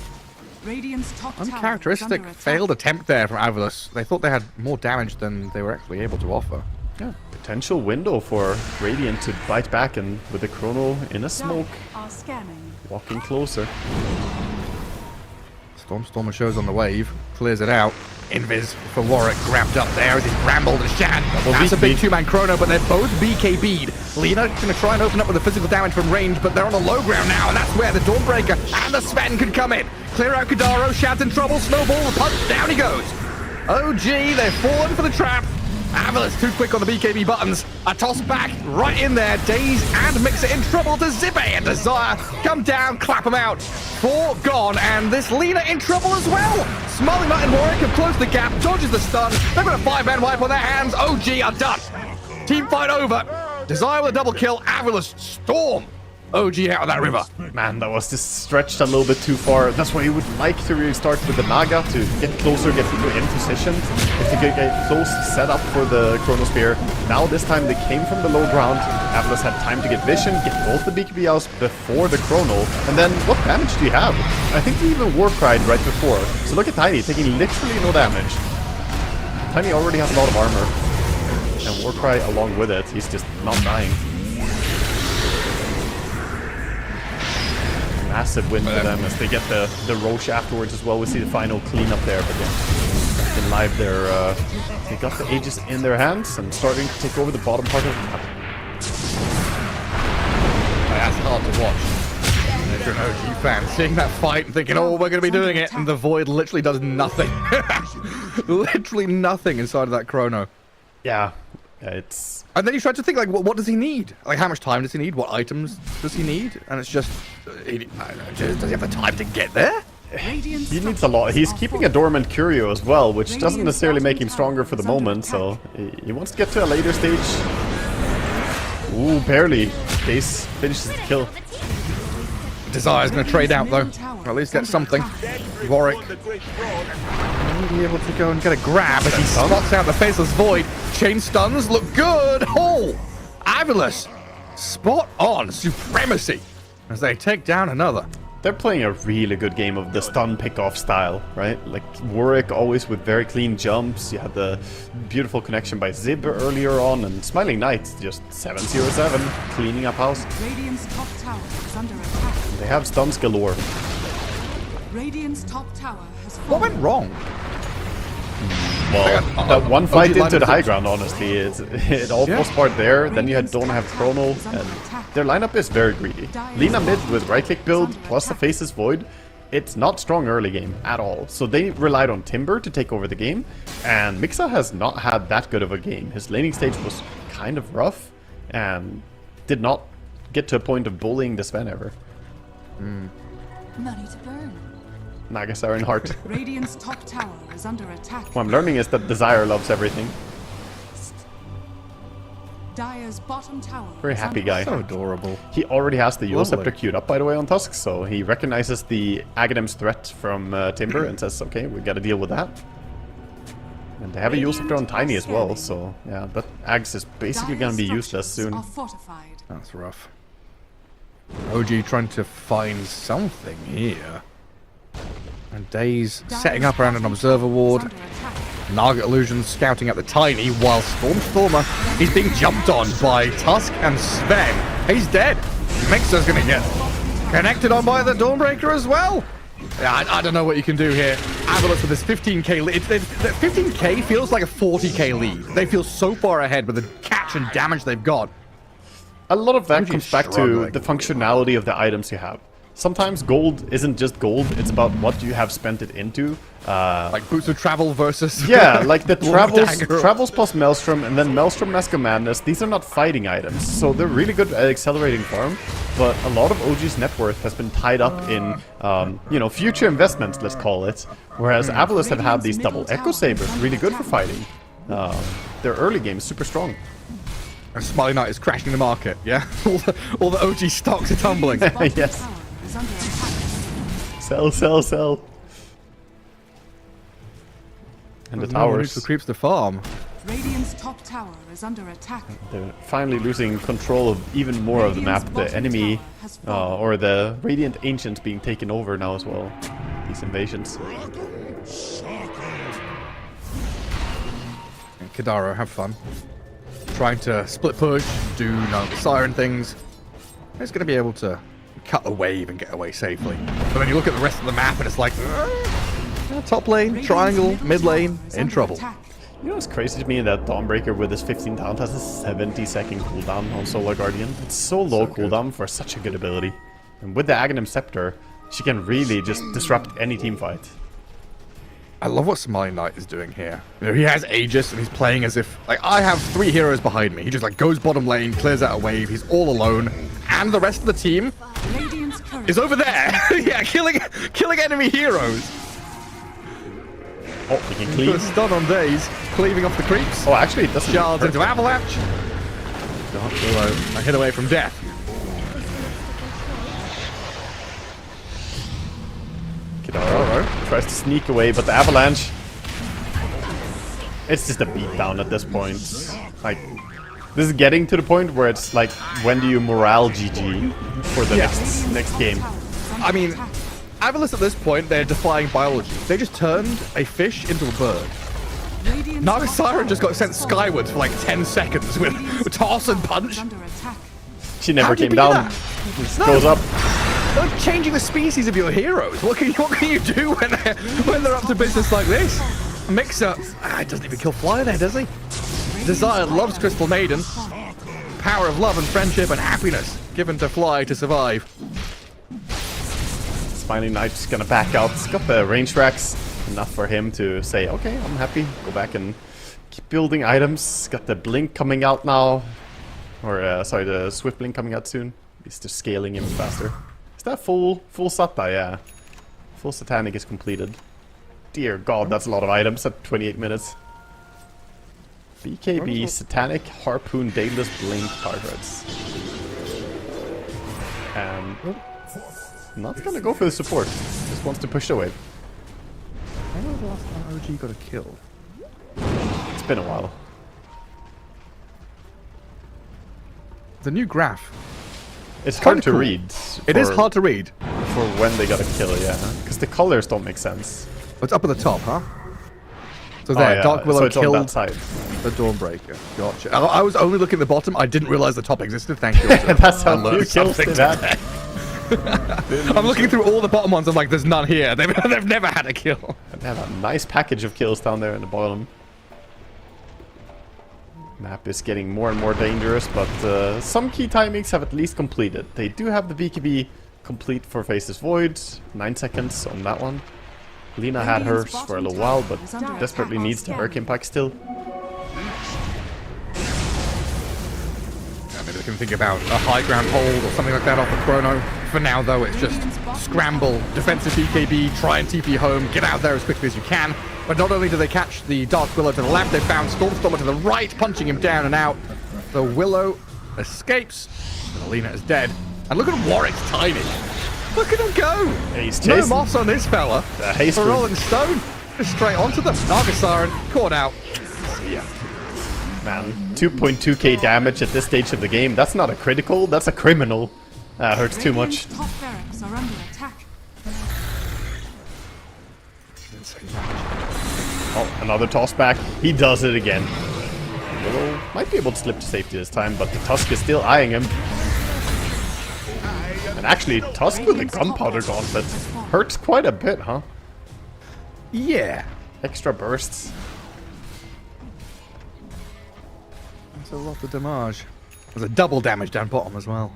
Radiant's top tower is Uncharacteristic under attack. failed attempt there from Avalus. They thought they had more damage than they were actually able to offer. Yeah, potential window for Radiant to bite back, and with the Chrono in a smoke, Are scanning. walking closer. Stormstormer shows on the wave, clears it out. Invis for Warwick grabbed up there as he rambled and Shad. That's a big two-man Chrono, but they're both BKB'd. Lina going to try and open up with the physical damage from range, but they're on a low ground now, and that's where the Dawnbreaker and the Sven can come in. Clear out Kadaro, Shad's in trouble, Snowball, the punch, down he goes. OG, they've fallen for the trap. Avalus too quick on the BKB buttons. A toss back right in there. Daze and Mixer in trouble to Zippe and Desire. Come down, clap them out. 4 gone, and this Lina in trouble as well. Smiling Knight and Warwick have closed the gap, dodges the stun. They've got a 5-man wipe on their hands. OG are done. Team fight over. Desire with a double kill. Avalus storm OG out of that river. Man, that was just stretched a little bit too far. That's why you would like to really start with the Naga to get closer, get people in position, to get close set up for the Chronosphere. Now this time they came from the low ground. Avalus had time to get vision, get both the BKB outs before the Chrono. And then what damage do you have? I think he even Warcried right before. So look at Tiny taking literally no damage. Tiny already has a lot of armor. And Warcry along with it, he's just not dying. Massive win for them as they get the Roche afterwards as well. We see the final cleanup there, but yeah, in live they got the Aegis in their hands and starting to take over the bottom part of the map. That's hard to watch. If you're an OG fan, seeing that fight and thinking, oh, we're going to be doing it, and the Void literally does nothing. Literally nothing inside of that Chrono. Yeah, it's... And then you try to think, like, what does he need? Like, how much time does he need? What items does he need? And it's just, I don't know, does he have the time to get there? He needs a lot. He's keeping a dormant Curio as well, which doesn't necessarily make him stronger for the moment, so he wants to get to a later stage. Ooh, barely. Case finishes the kill. Desire's going to trade out, though. Or at least get something. Warwick will be able to go and get a grab as he spots out the Faceless Void. Chain stuns look good. Oh! Avalus, spot on. Supremacy as they take down another. They're playing a really good game of the stun pick-off style, right? Like Warwick always with very clean jumps. You had the beautiful connection by Zib earlier on, and Smiling Knight just 707 cleaning up house. Radiant's top tower is under attack. They have stuns galore. Radiant's top tower has What fallen. went wrong? Well, that one fight OG into the lineup high is- ground, honestly, it all falls apart there. Then you had Don't have Chrono, and their lineup is very greedy. Lina mid with right-click build plus the Faceless Void. It's not strong early game at all. So they relied on Timber to take over the game, and Mixa has not had that good of a game. His laning stage was kind of rough, and did not get to a point of bullying the Sven ever. Money to burn. Naga Siren Heart. Radiant's top tower is under attack. What I'm learning is that Desire loves everything. Dire's bottom tower. Very is happy under guy. So attack. adorable. He already has the Eul Lovely. Scepter queued up, by the way, on Tusk, so he recognizes the Aghanim's threat from Timber and says, okay, we gotta deal with that. And they have a Eul Scepter on Tiny as well, so yeah, that Ags is basically gonna be Dire's useless structures soon. are fortified. That's rough. OG trying to find something here. And Days setting up around an observer ward. Under attack. Narget Illusions scouting at the Tiny, while Stormstormer, he's being jumped on by Tusk and Sven. He's dead. Mixer's gonna get connected on by the Dawnbreaker as well. Yeah, I don't know what you can do here. Avalus with this 15k lead. 15k feels like a 40k lead. They feel so far ahead with the catch and damage they've got. A lot of that OG comes back to struggling. the functionality of the items you have. Sometimes gold isn't just gold, it's about what you have spent it into. Like Boots of Travel versus... Yeah, like the Dagger. Travels plus Maelstrom, and then Maelstrom Mask of Madness. These are not fighting items, so they're really good at accelerating farm. But a lot of OG's net worth has been tied up in, you know, future investments, let's call it. Whereas Avalus have had these double Echo Sabers, really good for fighting. Their early game is super strong. And Smiley Knight is crashing the market, yeah? all the OG stocks are tumbling. Bottom Yes. tower is under attack. Sell, sell, sell. And the There's no one who towers. creeps the farm. Radiant's top tower is under attack. They're finally losing control of even more of the map. The enemy, or the Radiant Ancients being taken over now as well. These invasions. And Kadaro, have fun. Trying to split push, do siren things. He's going to be able to cut a wave and get away safely. But then you look at the rest of the map and it's like, top lane, Radiant's triangle, middle mid lane, tower is in under trouble. attack. You know what's crazy to me? That Dawnbreaker with his 15 talent has a 70-second cooldown on Solar Guardian. It's so low cooldown for such a good ability. And with the Aghanim Scepter, she can really just disrupt any team fight. I love what Smiley Knight is doing here. You know, he has Aegis and he's playing as if, like, I have 3 heroes behind me. He just, like, goes bottom lane, clears out a wave, he's all alone. And the rest of the team Radiant's courier is over there. Yeah, killing enemy heroes. Oh, he can Put a cleave. stun on Days, cleaving off the creeps. Oh, actually, it doesn't Shards hurt. into Avalanche. Dark Willow, a hit away from death. Kidaro tries to sneak away, but the Avalanche... It's just a beatdown at this point. Like, this is getting to the point where it's like, when do you morale GG for the next game? I mean, Avalus at this point, they're defying biology. They just turned a fish into a bird. Radiant's Naga top Siren tower just got is sent skyward for like 10 seconds with toss and punch. under attack. She never How do you came beat down. that? Just No. goes up. They're changing the species of your heroes. What can you do when they're up to business like this? Mixer, it doesn't even kill Fly there, does he? Desire loves Crystal Maiden. Power of love and friendship and happiness given to Fly to survive. Smiling Knight's gonna back out. He's got the range racks. Enough for him to say, okay, I'm happy. Go back and keep building items. Got the Blink coming out now. Or, sorry, the Swift Blink coming out soon. He's just scaling him faster. Is that full Sata? Yeah. Full Satanic is completed. Dear God, that's a lot of items at 28 minutes. BKB, Satanic, Harpoon, Daedalus, Blink, Targets. And not gonna go for the support. Just wants to push away. When was the last time OG got a kill? It's been a while. The new graph. It's Kinda hard to cool. read. It is for- hard to read. for when they got a kill, yeah. Because the colors don't make sense. It's up at the top, huh? So Oh, there, yeah, Dark Willow so it's on killed that side. the Dawnbreaker. Gotcha. I was only looking at the bottom. I didn't realize the top existed. Thank you. That's I how learned you killed something that. I'm looking through all the bottom ones. I'm like, there's none here. They've never had a kill. They have a nice package of kills down there in the bottom. Map is getting more and more dangerous, but some key timings have at least completed. They do have the BKB complete for Faceless Void. 9 seconds on that one. Lina had hers for a little while, but desperately needs the Hurricane Pack still. Maybe they can think about a high ground hold or something like that off the chrono. For now, though, it's just scramble, defensive BKB, try and TP home, get out there as quickly as you can. But not only do they catch the Dark Willow to the left, they found Stormstormer to the right, punching him down and out. The Willow escapes. Alina is dead. And look at Warwick's tiny. Look at him go. Yeah, he's No chasing. moss on this fella. Haste For Queen. Rolling Stone. Just straight onto them. Nargothrond caught out. Yeah. Man, 2.2k damage at this stage of the game. That's not a critical, that's a criminal. That hurts too much. Radiant's top barracks are under attack. Oh, another toss back. He does it again. Willow might be able to slip to safety this time, but the Tusk is still eyeing him. And actually, Tusk with the Gunpowder Gauntlet hurts quite a bit, huh? Yeah. Extra bursts. That's a lot of damage. There's a double damage down bottom as well.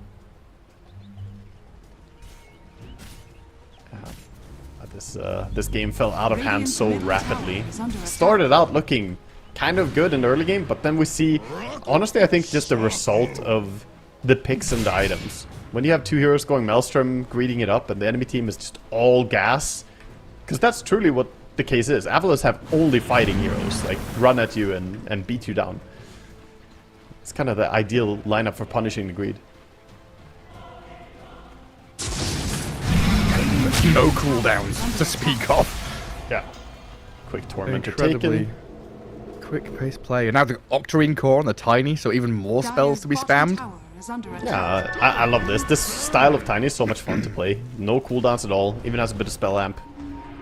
This game fell out of hand so rapidly. Is under attack. Started out looking kind of good in the early game, but then we see, honestly, I think just the result of the picks and the items. When you have two heroes going Maelstrom, greeting it up, and the enemy team is just all gas, because that's truly what the case is. Avalos have only fighting heroes, like run at you and beat you down. It's kind of the ideal lineup for punishing the greed. No cooldowns to speak of. Yeah. Quick Tormentor Incredibly taken. quick pace play. And now the Octarine Core on the Tiny, so even more spells to be Dire's bottom spammed. tower is under attack. Yeah, I love this. This style of Tiny is so much fun to play. No cooldowns at all, even has a bit of spell amp.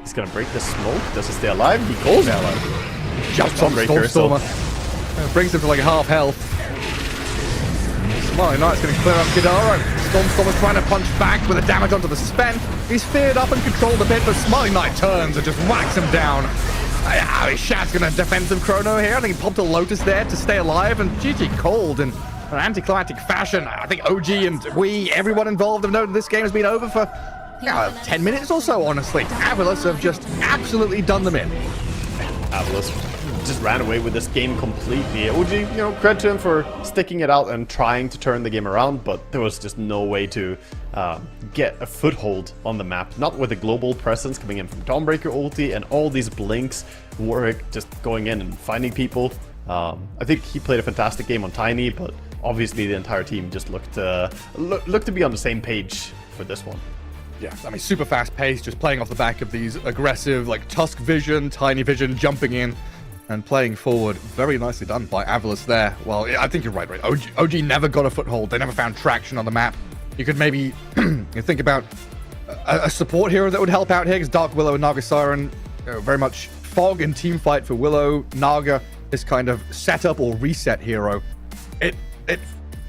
He's gonna break the smoke. Does he stay alive? He goes alive. Jumps on Sunbreaker, so- Stormstormer. Brings him to like half health. Smiling Knight's going to clear up Kidaro. Stormstormer's trying to punch back with the damage onto the suspend. He's feared up and controlled a bit, but Smiling Knight turns and just whacks him down. Shad's going to defensive chrono here. I think he popped a Lotus there to stay alive, and GG cold in an anticlimactic fashion. I think OG and everyone involved have known this game has been over for 10 minutes or so, honestly. Avalos have just absolutely done them in. Avalos just ran away with this game completely. OG, credit to him for sticking it out and trying to turn the game around, but there was just no way to get a foothold on the map. Not with a global presence coming in from Dawnbreaker ulti and all these blinks. Warwick just going in and finding people. I think he played a fantastic game on Tiny, but obviously the entire team just looked to be on the same page for this one. Yeah, I mean, super fast pace, just playing off the back of these aggressive, like, Tusk vision, Tiny vision, jumping in and playing forward. Very nicely done by Avalos there. Well, I think you're right. OG never got a foothold. They never found traction on the map. You could maybe think about a support hero that would help out here, because Dark Willow and Naga Siren, very much Fog and team fight for Willow. Naga is kind of setup or reset hero. It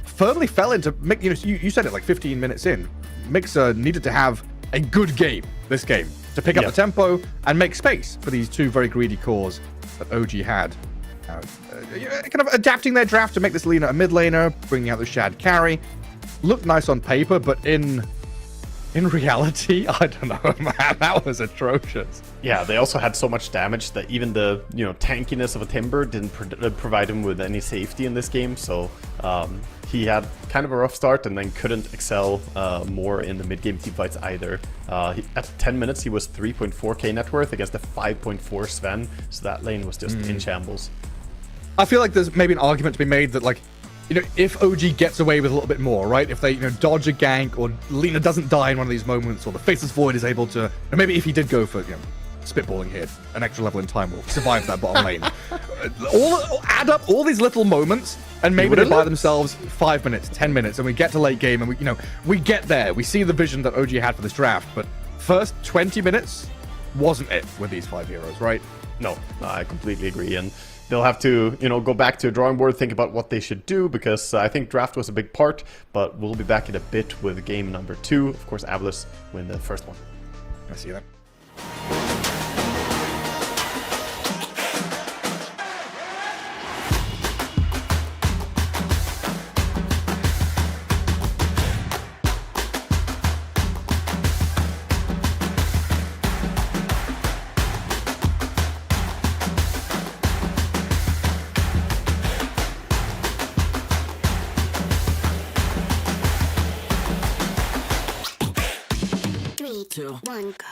firmly fell into, you said it like 15 minutes in. Mixer needed to have a good game, this game, to pick up the tempo and make space for these two very greedy cores that OG had. Kind of adapting their draft to make this Lina a mid laner, bringing out the Shad carry. Looked nice on paper, but in reality, I don't know, man, that was atrocious. Yeah, they also had so much damage that even the tankiness of a Timber didn't provide him with any safety in this game. So he had kind of a rough start and then couldn't excel more in the mid-game teamfights either. At 10 minutes, he was 3.4k net worth against the 5.4 Sven, so that lane was just in shambles. I feel like there's maybe an argument to be made that, like, if OG gets away with a little bit more, right? If they, dodge a gank, or Lina doesn't die in one of these moments, or the Faceless Void is able to, or maybe if he did go for, spitballing here, an extra level in Time Wolf, survive that bottom lane. Add up all these little moments, and maybe they buy themselves 5 minutes, 10 minutes, and we get to late game, and we get there. We see the vision that OG had for this draft, but first 20 minutes wasn't it with these 5 heroes, right? No, I completely agree, and they'll have to, go back to a drawing board, think about what they should do, because I think draft was a big part, but we'll be back in a bit with game number 2. Of course, Avalos win the first one. I see that. Three, two, one, go.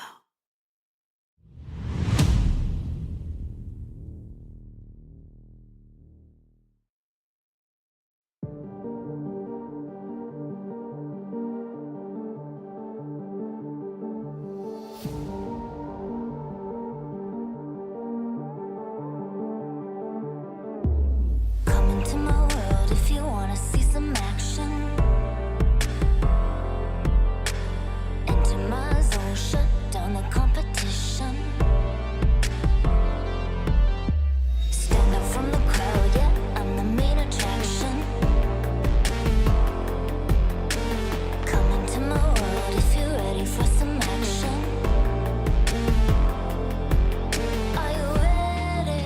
some action. Enter my zone, shut down the competition. Stand out from the crowd, yeah, I'm the main attraction. Come into my world if you're ready for some action. Are you ready?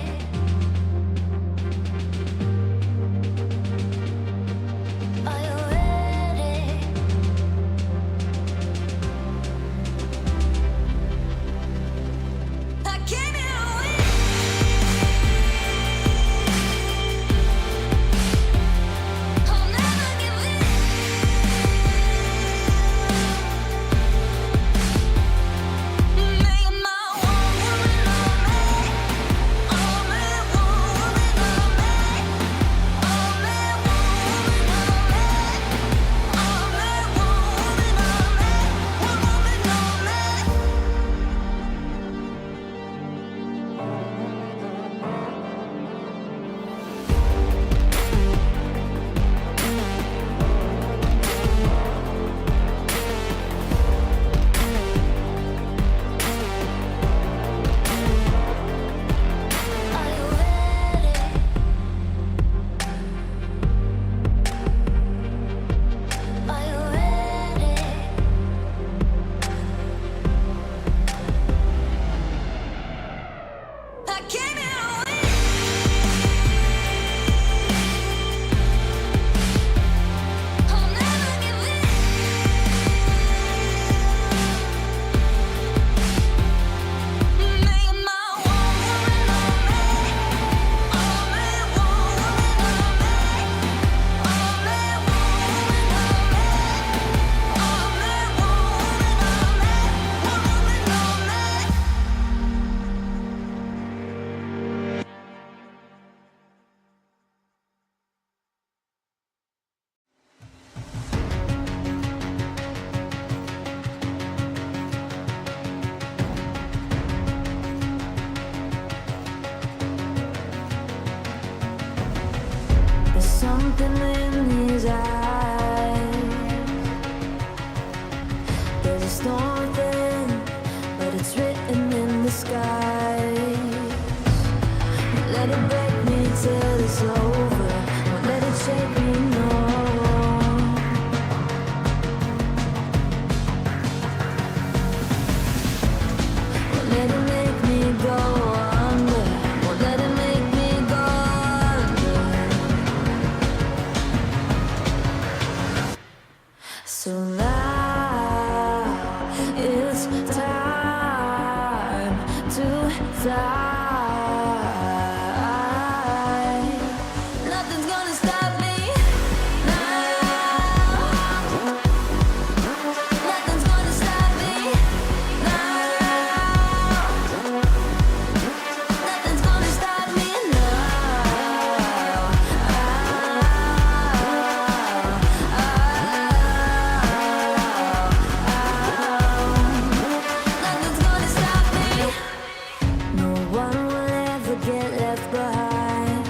Are you ready? I came here to win. I'll never give in. Make my one woman on me. Only one woman on me. Only one woman on me. Only one woman on me. One woman on me. Are you ready? Are you ready? I came here to win. I'll never give in. Make my one woman on me. Only one woman on me. Only one woman on me. Only one woman on me. One woman on me. There's something in his eyes. There's a storm within, but it's written in the skies. Won't let it break me till it's over. Won't let it shake me, no. Won't let it make me go under. Won't let it make me go under. So now it's time to fly. Nothing's gonna stop me now. Nothing's gonna stop me now. Nothing's gonna stop me now. Nothing's gonna stop me. No one will ever get left behind.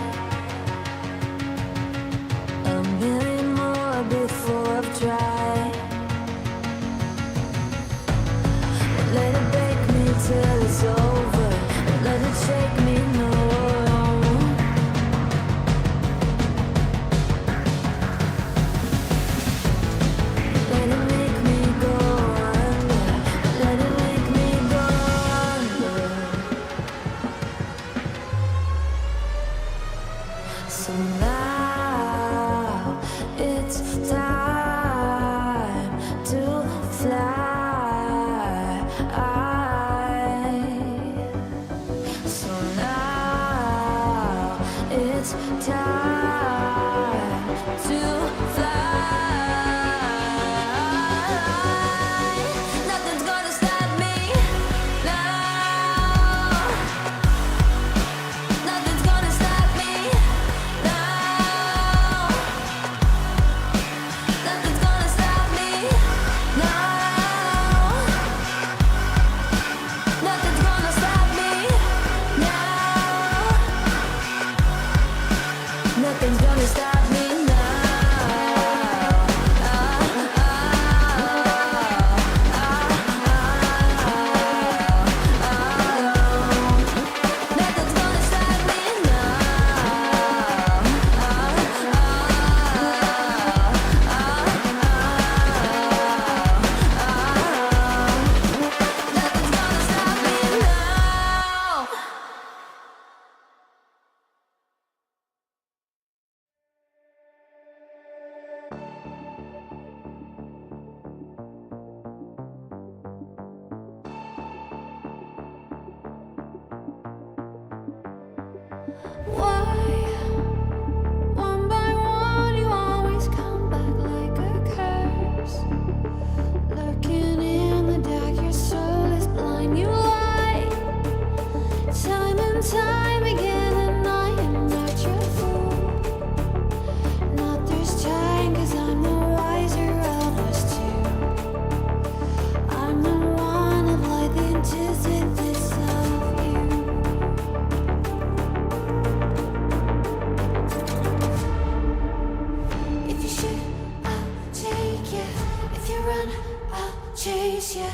chase you.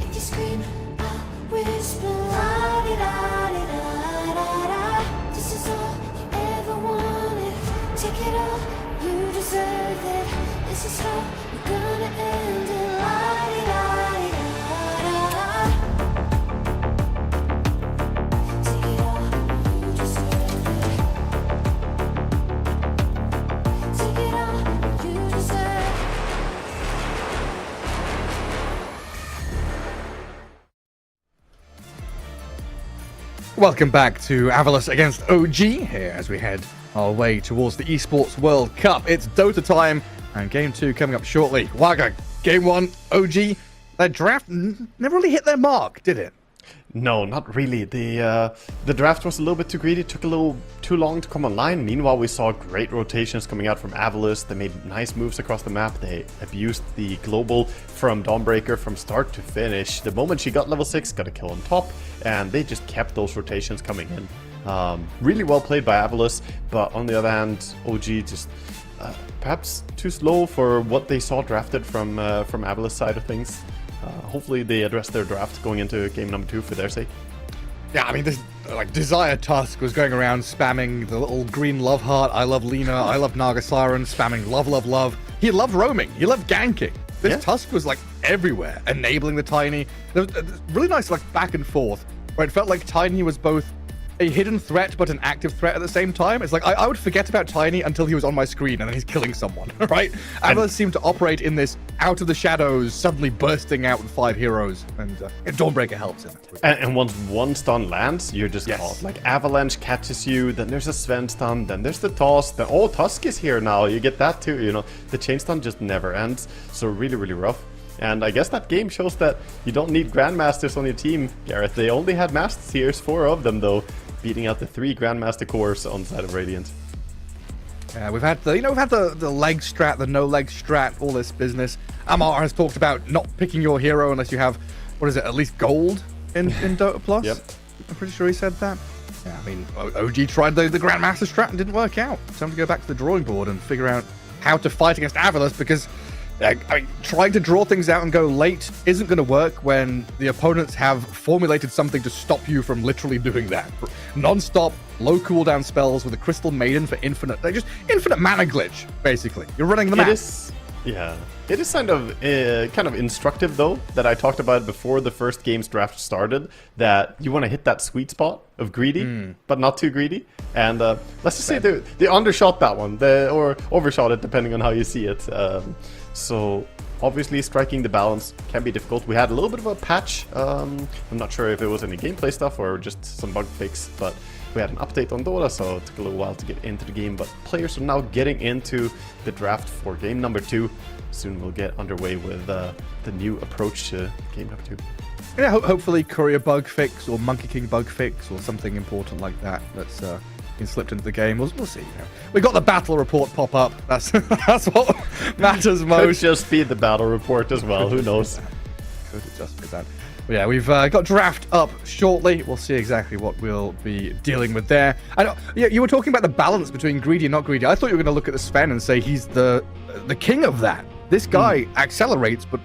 If you scream, I'll whisper. La-di-da-di-da-da-da. This is all you ever wanted. Take it all, you deserve it. This is how we're gonna end it. La-di-da-di-da-da-da. Take it all, you deserve it. Take it all, you deserve it. Welcome back to Avalus against OG here as we head our way towards the Esports World Cup. It's Dota time and Game 2 coming up shortly. Waga, Game 1, OG, their draft never really hit their mark, did it? No, not really. The draft was a little bit too greedy, took a little too long to come online. Meanwhile, we saw great rotations coming out from Avalus. They made nice moves across the map. They abused the global from Dawnbreaker from start to finish. The moment she got level 6, got a kill on top, and they just kept those rotations coming in. Really well played by Avalus, but on the other hand, OG just perhaps too slow for what they saw drafted from Avalus side of things. Hopefully they address their draft going into game number 2 for their sake. Yeah, I mean, this like Desire Tusk was going around spamming the little green love heart. I love Lena. I love Naga Siren. Spamming love, love, love. He loved roaming. He loved ganking. This Tusk was like everywhere, enabling the Tiny. There was really nice like back and forth where it felt like Tiny was both a hidden threat but an active threat at the same time. It's like I would forget about Tiny until he was on my screen and then he's killing someone, right? Avalus seemed to operate in this out of the shadows, suddenly bursting out with 5 heroes, and Dawnbreaker helps in it. And once one stun lands, you're just caught. Like Avalanche catches you, then there's a Sven stun, then there's the toss, then Tusk is here now, you get that too, you know. The chain stun just never ends, so really, really rough. And I guess that game shows that you don't need Grandmasters on your team, Gareth. They only had Master Tiers, 4 of them though, beating out the 3 Grandmaster cores on the side of Radiant. Yeah, we've had the leg strat, the no leg strat, all this business. Amar has talked about not picking your hero unless you have, what is it, at least gold in Dota Plus? Yep. I'm pretty sure he said that. Yeah, I mean, OG tried the Grandmaster strat and didn't work out. Time to go back to the drawing board and figure out how to fight against Avalus, because I mean, trying to draw things out and go late isn't going to work when the opponents have formulated something to stop you from literally doing that. Non-stop, low cooldown spells with a Crystal Maiden for infinite, just infinite mana glitch, basically. You're running the map. It is kind of instructive though, that I talked about before the first game's draft started, that you want to hit that sweet spot of greedy, but not too greedy. And let's just say they undershot that one, or overshot it, depending on how you see it. So obviously striking the balance can be difficult. We had a little bit of a patch. I'm not sure if it was any gameplay stuff or just some bug fix, but we had an update on Dota, so it took a little while to get into the game. But players are now getting into the draft for game number 2. Soon we'll get underway with the new approach to game number 2. Yeah, hopefully Courier bug fix or Monkey King bug fix or something important like that that's been slipped into the game. We'll see. You know. We got the battle report pop up. That's what matters most. Could just be the battle report as well. Who knows? Could it just be that? But yeah, we've got draft up shortly. We'll see exactly what we'll be dealing with there. I know. Yeah, you were talking about the balance between greedy and not greedy. I thought you were going to look at the Sven and say he's the king of that. This guy accelerates, but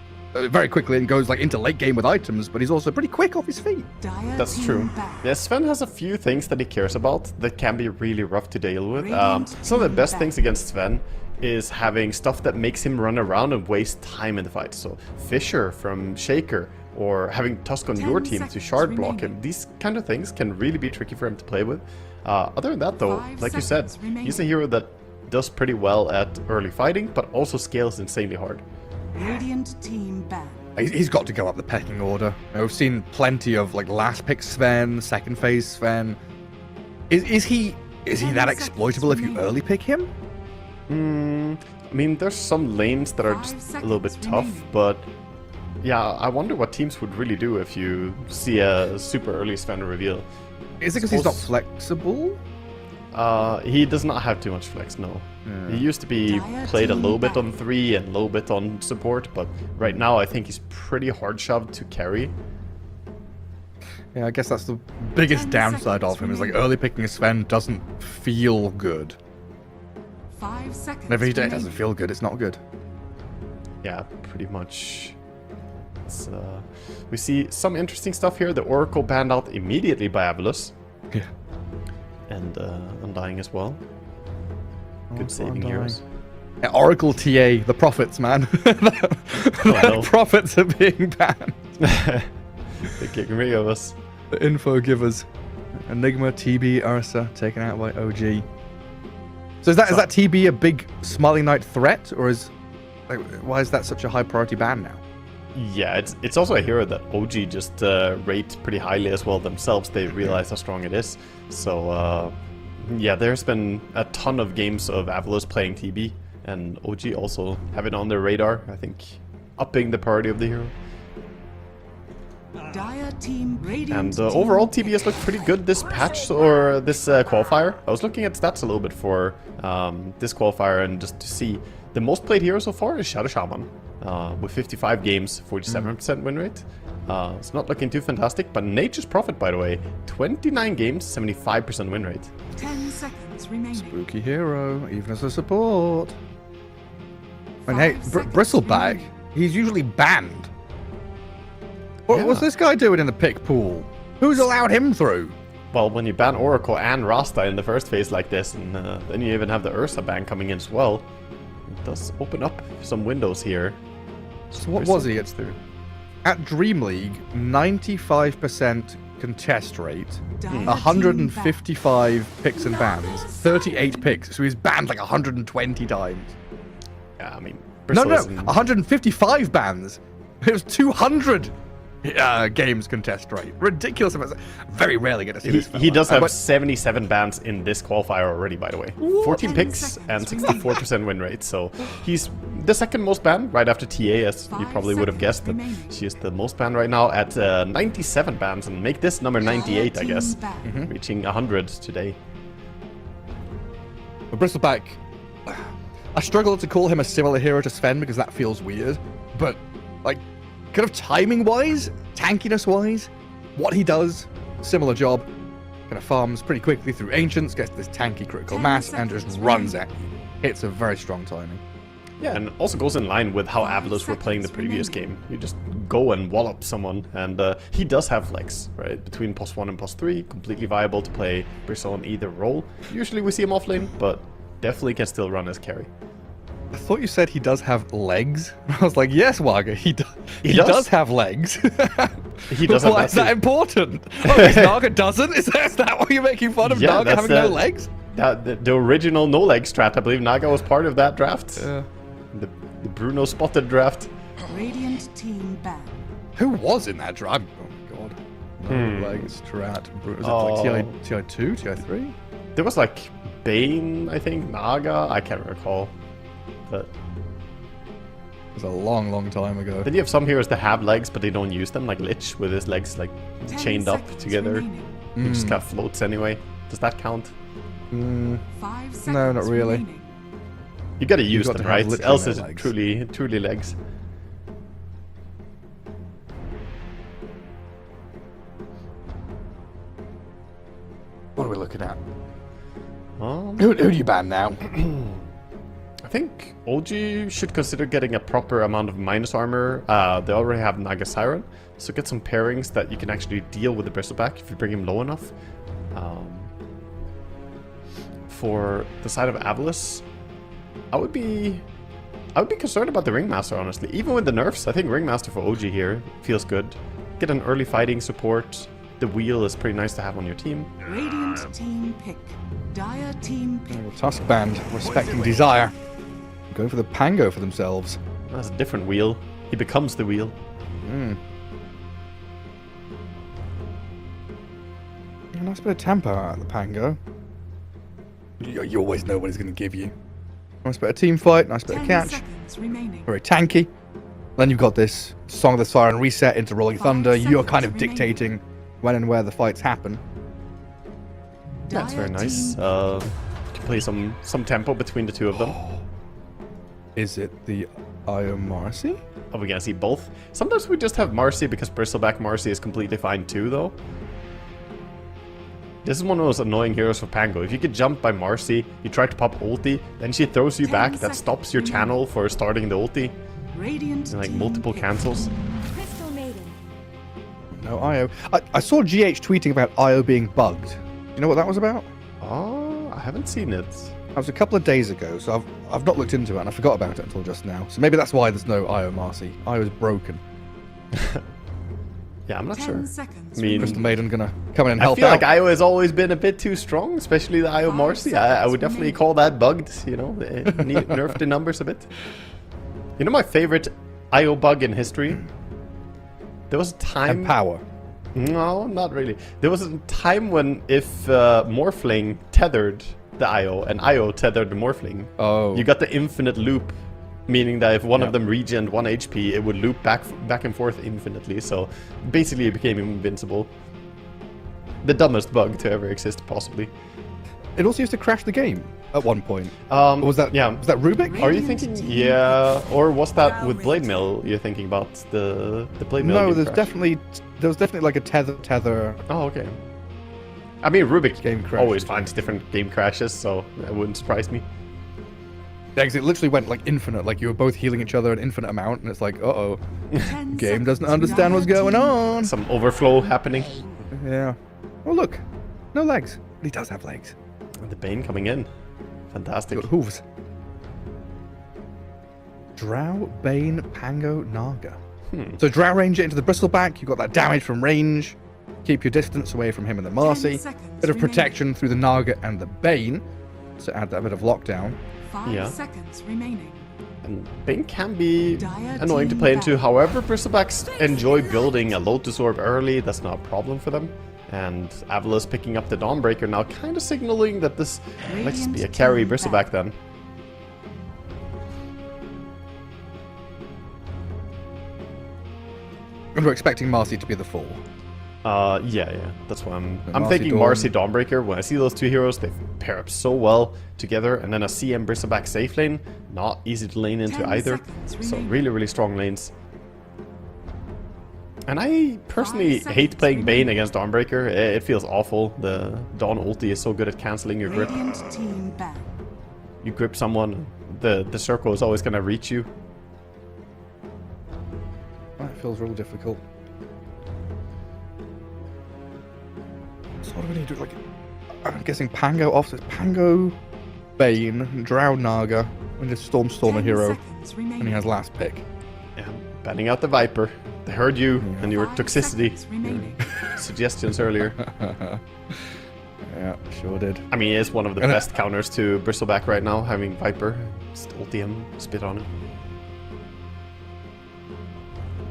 very quickly and goes like into late game with items, but he's also pretty quick off his feet. That's true. Yeah, Sven has a few things that he cares about that can be really rough to deal with. Some of the best things against Sven is having stuff that makes him run around and waste time in the fight. So Fisher from Shaker, or having Tusk on your team to shard block him. These kind of things can really be tricky for him to play with. Other than that though, like you said, he's a hero that does pretty well at early fighting, but also scales insanely hard. Radiant team ban. He's got to go up the pecking order. We've seen plenty of like last pick Sven, second phase Sven. Is he that exploitable if you early pick him? I mean, there's some lanes that are just a little bit tough, but yeah, I wonder what teams would really do if you see a super early Sven reveal. Is it because he's not flexible? He does not have too much flex, no. He used to be played a little bit on 3 and a little bit on support, but right now I think he's pretty hard shoved to carry. Yeah, I guess that's the biggest downside of him, is like early picking a Sven doesn't feel good. 5 seconds. And if he doesn't feel good, it's not good. Yeah, pretty much. We see some interesting stuff here. The Oracle banned out immediately by Avalus. Yeah. And Undying as well. Good Oracle, saving Undying. heroes. Yeah, Oracle TA, the profits, man. The no. profits are being banned. They're getting rid of us. The info givers. Enigma, TB, Ursa, taken out by OG. So is that TB a big Smiling Knight threat, or why is that such a high priority ban now? Yeah, it's also a hero that OG just rate pretty highly as well themselves. They realize how strong it is. So yeah, there's been a ton of games of Avalus playing TB, and OG also have it on their radar. I think upping the priority of the hero. Dire team Radiant And team overall, TB has looked pretty good this patch, or this qualifier. I was looking at stats a little bit for this qualifier, and just to see, the most played hero so far is Shadow Shaman, with 55 games, 47% win rate. It's not looking too fantastic, but Nature's Prophet, by the way, 29 games, 75% win rate. 10 seconds remaining. Spooky hero, even as a support. And hey, 5 seconds Bristleback, remaining. he's usually banned. What's this guy doing in the pick pool? Who's allowed him through? Well, when you ban Oracle and Rasta in the first phase like this, and then you even have the Ursa ban coming in as well, it does open up some windows here. So what was he? At Dream League, 95% contest rate, Dire team 155 picks and bans, 38 picks. So he's banned like 120 times. Yeah, I mean, No, Bristol isn't- 155 bans. It was 200 games contest rate. Ridiculous amounts. Very rarely get to see this. He does have But 77 bans in this qualifier already, by the way. 14 picks and 64% win rate. So he's the second most banned, right after TA, as you 5 probably would have seconds guessed. That remaining. she is the most banned right now at 97 bans, and make this number 98, I guess. Reaching 100 today. But Bristleback, I struggle to call him a similar hero to Sven because that feels weird. But, like, kind of timing-wise, tankiness-wise, what he does, similar job. Kind of farms pretty quickly through Ancients, gets this tanky critical 10 mass, and just seconds runs at you. It's a very strong timing. Yeah, and also goes in line with how Avalus were playing the previous game. You just go and wallop someone, and he does have flex, right? Between +1 and +3, completely viable to play Bristle on either role. Usually we see him offlane, but definitely can still run as carry. I thought you said he does have legs. I was like, yes, Waga, he He does does? have legs. He does have Why that is that too. important? Oh, his Naga doesn't? Is that why you're making fun of Yeah, Naga that's having no the- legs? The original no leg strat, I believe Naga was part of that draft. Yeah. The Bruno spotted draft. Radiant team ban. Who was in that draft? Oh, God. No legs, Strat. Was it like TI2, TI3? There was like Bane, I think, Naga, I can't recall. But It was a long, long time ago. then you have some heroes that have legs, but they don't use them, like Lich with his legs like 10 chained up seconds together. remaining. He just kind of floats anyway. Does that count? 5 seconds No, not really. remaining. You gotta use got them, to have right? literally Else no it's legs. truly legs. What are we looking at? Um, Who do you ban now? I think OG should consider getting a proper amount of minus armor. They already have Naga Siren, so get some pairings that you can actually deal with the Bristleback if you bring him low enough. For the side of Avalus, I would be concerned about the Ringmaster, honestly. Even with the nerfs, I think Ringmaster for OG here feels good. Get an early fighting support. The wheel is pretty nice to have on your team. Radiant team pick. Dire team pick. Tusk Band, respecting desire. Going for the Pango for themselves. That's a different wheel. He becomes the wheel. A nice bit of tempo out of the Pango. You always know what he's going to give you. Nice bit of team fight, nice bit of 10 catch. seconds remaining. Very tanky. Then you've got this Song of the Siren reset into Rolling 5 Thunder. You're seconds kind of remaining. dictating when and where the fights happen. That's very Dire nice. team To play some tempo between the two of them. Is it the Io Marcy? Are we gonna see both? Sometimes we just have Marcy because Bristleback Marcy is completely fine too, though. This is one of those annoying heroes for Pango. If you get jumped by Marcy, you try to pop ulti, then she throws you 10 back. That seconds stops your remaining. channel for starting the ulti. Radiant And like team multiple pick. cancels. Crystal No IO. I saw GH tweeting about IO being bugged. You know what that was about? Oh, I haven't seen it. That was a couple of days ago, so I've not looked into it, and I forgot about it until just now. So maybe that's why there's no IO Marcy. IO is broken. Yeah, I'm not 10 sure. seconds. I mean, Crystal Maiden gonna come in and I help feel out. like IO has always been a bit too strong, especially the IO 5 Marcy. I would seconds definitely remaining. call that bugged, you know, nerf the numbers a bit. You know my favorite IO bug in history? There was a time... And power. No, not really. There was a time when if Morphling tethered the IO and IO tethered the Morphling, Oh. you got the infinite loop, meaning that if one Yeah. of them regened 1 HP, it would loop back and forth infinitely. So basically, it became invincible. The dumbest bug to ever exist, possibly. It also used to crash the game at one point. Or Was that Rubik? Are you thinking? Yeah. Or was that with Blade Mill? You're thinking about the Blade Mill? No, game there was definitely like a tether. Oh, okay. I mean, Rubik Game crash. always finds different game crashes, so that wouldn't surprise me. Yeah, 'cause it literally went like infinite. Like you were both healing each other an infinite amount, and it's like, uh-oh, 10 game doesn't seconds understand what's going remaining. on. Some overflow happening. Yeah. Oh look, no legs. He does have legs. And the Bane coming in. Fantastic. Got hooves. Drow, Bane, Pango, Naga. So Drow range it into the Bristleback. You got that damage from range. Keep your distance away from him and the Marcy. seconds Bit of remaining. protection through the Naga and the Bane. To add that bit of lockdown. 5 Yeah. seconds remaining. And Bane can be Dire annoying to team play into. back. However, Bristlebacks enjoy building a Lotus Orb early. That's not a problem for them. And Avala's picking up the Dawnbreaker now, kind of signaling that this might just be a Radiant carry team Bristleback back. then. And we're expecting Marcy to be the 4. Yeah. That's why I'm Marcy thinking Dawn. Marcy Dawnbreaker. When I see those two heroes, they pair up so well together. And then a CM Bristleback safe lane, not easy to lane into 10 either. seconds So remaining. really strong lanes. And I personally 5 hate seconds playing Bane remaining. against Dawnbreaker. It feels awful. The Dawn ulti is so good at cancelling your grip. Radiant team back. You grip someone, the circle is always going to reach you. That feels real difficult. So what do we need to do? Like, I'm guessing Pango off. So it's Pango, Bane, Drow Naga, and just Stormer 10 hero. seconds And he remaining. has last pick. Yeah, banning out the Viper. They heard you and your 5 toxicity seconds remaining. suggestions earlier. Yeah, sure did. I mean, it's one of the And best counters to Bristleback right now, having Viper. Just ulti him, spit on him.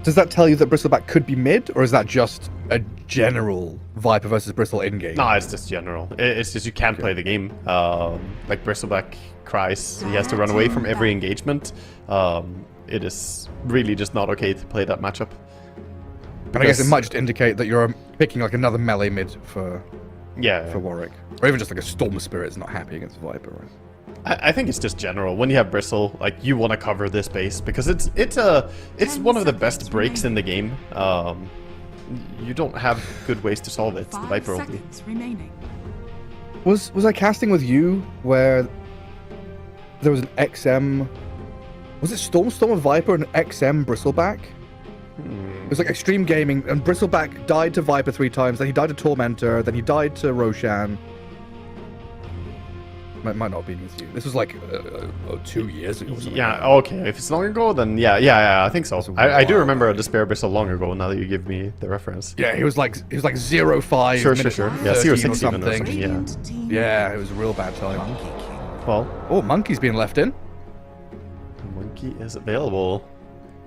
Does that tell you that Bristleback could be mid, or is that just a general Viper versus Bristle in-game? No, it's just general. It's just you can't play the game. Like Bristleback cries, he has to run away from every engagement. It is really just not okay to play that matchup. And I guess it Because- might just indicate that you're picking like another melee mid for Yeah, Warwick. Or even just like a Storm Spirit's not happy against Viper, right? I think it's just general. When you have Bristle, like you want to cover this base because it's one of the best seconds breaks in the game. You don't have good ways to solve it. It's the 5 Viper ulti. seconds remaining. Was I casting with you where there was an XM? Was it Storm Viper and XM Bristleback? It was like Extreme Gaming, and Bristleback died to Viper 3 times, then he died to Tormentor, then he died to Roshan. Might not have been with you. This was like 2 years ago or something. Yeah, okay. If it's long ago, then yeah, I think so. That's a I do while remember a back. Despair Bristle long ago. Now that you give me the reference. Yeah, he was like 0-5. Sure. minute Yeah, 13 0-6 or even or something. something. Yeah. Radiant team Yeah, it was a real bad time. Well, Oh, Monkey's being left in. Monkey is available.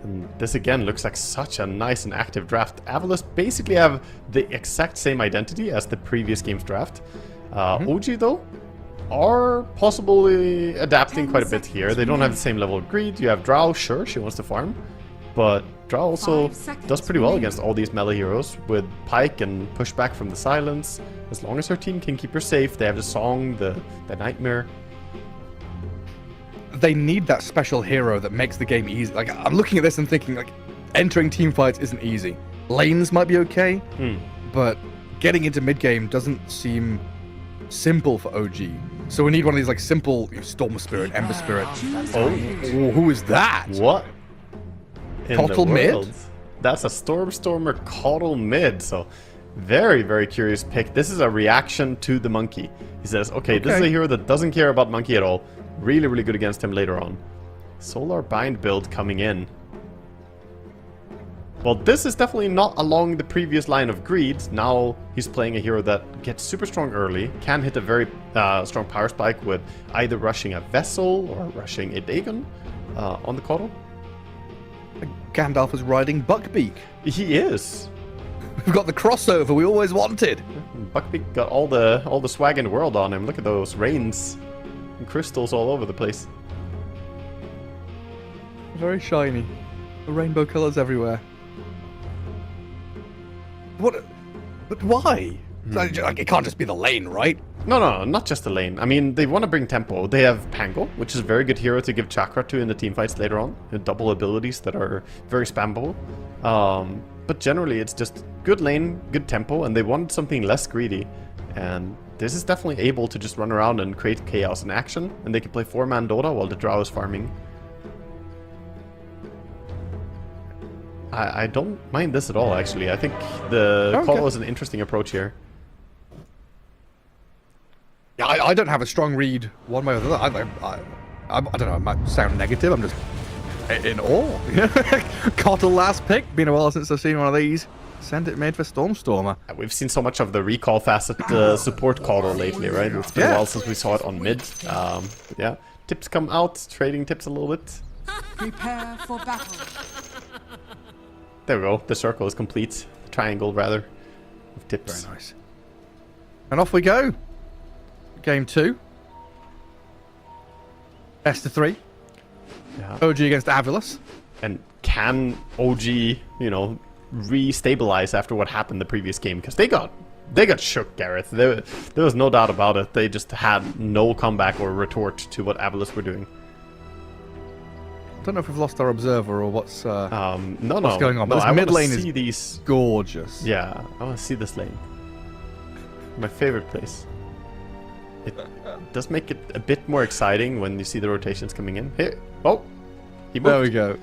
And this again looks like such a nice and active draft. Avalos basically have the exact same identity as the previous game's draft. OG though are possibly adapting 10 quite a bit here. They don't have the same level of greed. You have Drow, sure, she wants to farm. But Drow also 5 seconds does pretty well remaining. against all these melee heroes with Pike and pushback from the silence. As long as her team can keep her safe, they have the song, the Nightmare. They need that special hero that makes the game easy. Like, I'm looking at this and thinking, like, entering team fights isn't easy. Lanes might be okay, but getting into mid game doesn't seem simple for OG. So we need one of these like simple Storm Spirit, Ember Spirit. Oh, Oh, who is that? what? In the Total mid? world? that's a Stormstormer Coddle mid. So very, very curious pick. This is a reaction to the Monkey. He says, okay, this is a hero that doesn't care about Monkey at all. Really, really good against him later on. Solar Bind build coming in. Well, this is definitely not along the previous line of Greed. Now he's playing a hero that gets super strong early, can hit a very strong power spike with either rushing a Vessel or rushing a Dagon on the Coddle. Gandalf is riding Buckbeak. He is. We've got the crossover we always wanted. Buckbeak got all the swag in the world on him. Look at those rains and crystals all over the place. Very shiny. The rainbow colours everywhere. What? But why? Like, it can't just be the lane, right? No, not just the lane. I mean, they want to bring tempo. They have Pango, which is a very good hero to give chakra to in the team fights later on. Double abilities that are very spammable. But generally, it's just good lane, good tempo, and they wanted something less greedy. And this is definitely able to just run around and create chaos in action. And they can play 4-man Dota while the Drow is farming. I don't mind this at all, actually. I think the call is an interesting approach here. Yeah, I don't have a strong read one way or the other. I don't know, it might sound negative. I'm just in awe. Coddle last pick. Been a while since I've seen one of these. Send it made for Stormstormer. We've seen so much of the recall facet support Coddle lately, right? It's been a while since we saw it on mid. But yeah, tips come out, trading tips a little bit. Prepare for battle. There we go. The circle is complete. The triangle, rather, of tips. Very nice. And off we go. Game 2. Best of 3. Yeah. OG against Avulus. And can OG, you know, re-stabilize after what happened the previous game? Because they got shook, Gareth. There was no doubt about it. They just had no comeback or retort to what Avulus were doing. Don't know if we've lost our observer or what's what's going on. But I this mid lane see is these... gorgeous. Yeah, I want to see this lane. My favorite place. It does make it a bit more exciting when you see the rotations coming in. Here, oh, he moved. There we go.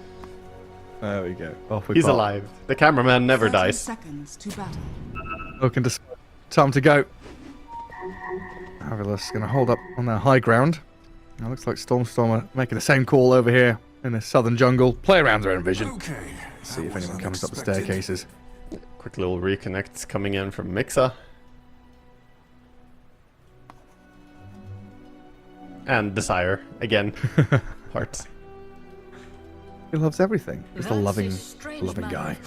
There we go. Off we He's pop. alive. The cameraman never 30 dies. seconds to battle. Looking to time to go. Avulus gonna hold up on their high ground. Now looks like Stormstormer making the same call over here in the southern jungle. Play around their own vision. Okay. See if anyone comes up the staircases. Quick little reconnect coming in from Mixa. And Desire again. Hearts. He loves everything. Just a loving guy.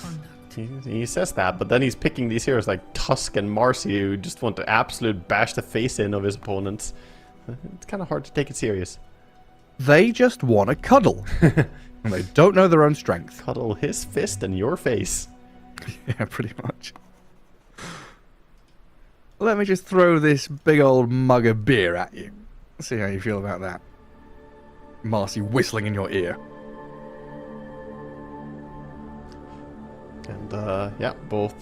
He says that, but then he's picking these heroes like Tusk and Marcy who just want to absolute bash the face in of his opponents. It's kind of hard to take it serious. They just want to cuddle. And they don't know their own strength. Cuddle his fist in your face. Yeah, pretty much. Let me just throw this big old mug of beer at you. See how you feel about that. Marcy whistling in your ear. And yeah, both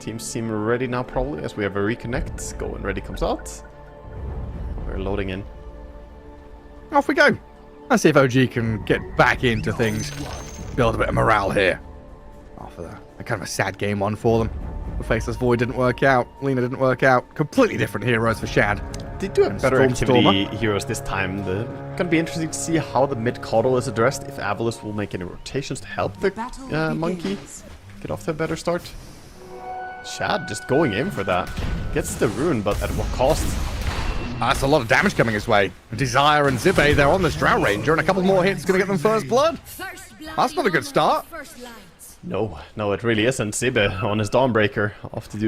teams seem ready now probably as we have a reconnect. Go and ready comes out. We're loading in. Off we go. Let's see if OG can get back into things. Build a bit of morale here. After a kind of a sad game one for them. The Faceless Void didn't work out. Lena didn't work out. Completely different heroes for Shad. They do have And better activity Stormstormer. heroes this time. Gonna be interesting to see how the mid Coddle is addressed. If Avulus will make any rotations to help the Battle Monkey begins. get off to a better start. Shad just going in for that. Gets the rune, but at what cost? That's a lot of damage coming his way. Desire and Zibe, they're on this Drow Ranger, and a couple more hits going to get them first blood. That's not a good start. No, it really isn't. Zibe on his Dawnbreaker, off to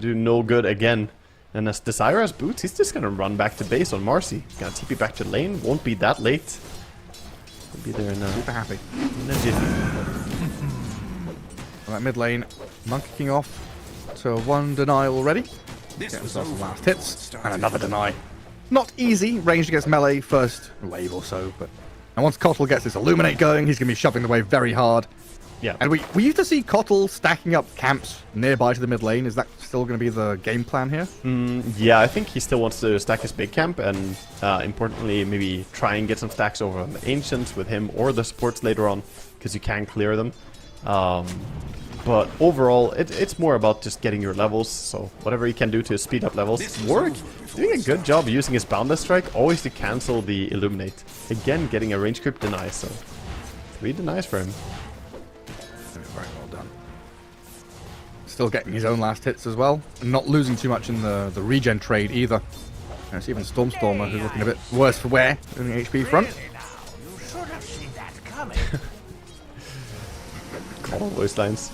do no good again. And as Desire has boots, he's just gonna run back to base on Marcy. Gonna TP back to lane, won't be that late. He'll be there in Super happy. in a jiffy. Well, that mid lane, Monk kicking off to one deny already. Get himself some last hits, and another deny. Not easy, ranged against melee first wave or so, but... And once Coddle gets this Illuminate going, he's going to be shoving the wave very hard. Yeah. And we used to see Coddle stacking up camps nearby to the mid lane. Is that still going to be the game plan here? Yeah, I think he still wants to stack his big camp and importantly maybe try and get some stacks over on the Ancients with him or the supports later on because you can clear them. But overall, it's more about just getting your levels, so whatever he can do to speed up levels. Warwick doing a good job using his Boundless Strike, always to cancel the Illuminate. Again, getting a range creep deny, so 3 denies for him. Very well done. Still getting his own last hits as well, and not losing too much in the regen trade either. And it's even Stormstormer who's looking a bit worse for wear in the HP front. You should have seen that coming. Call all voice lines.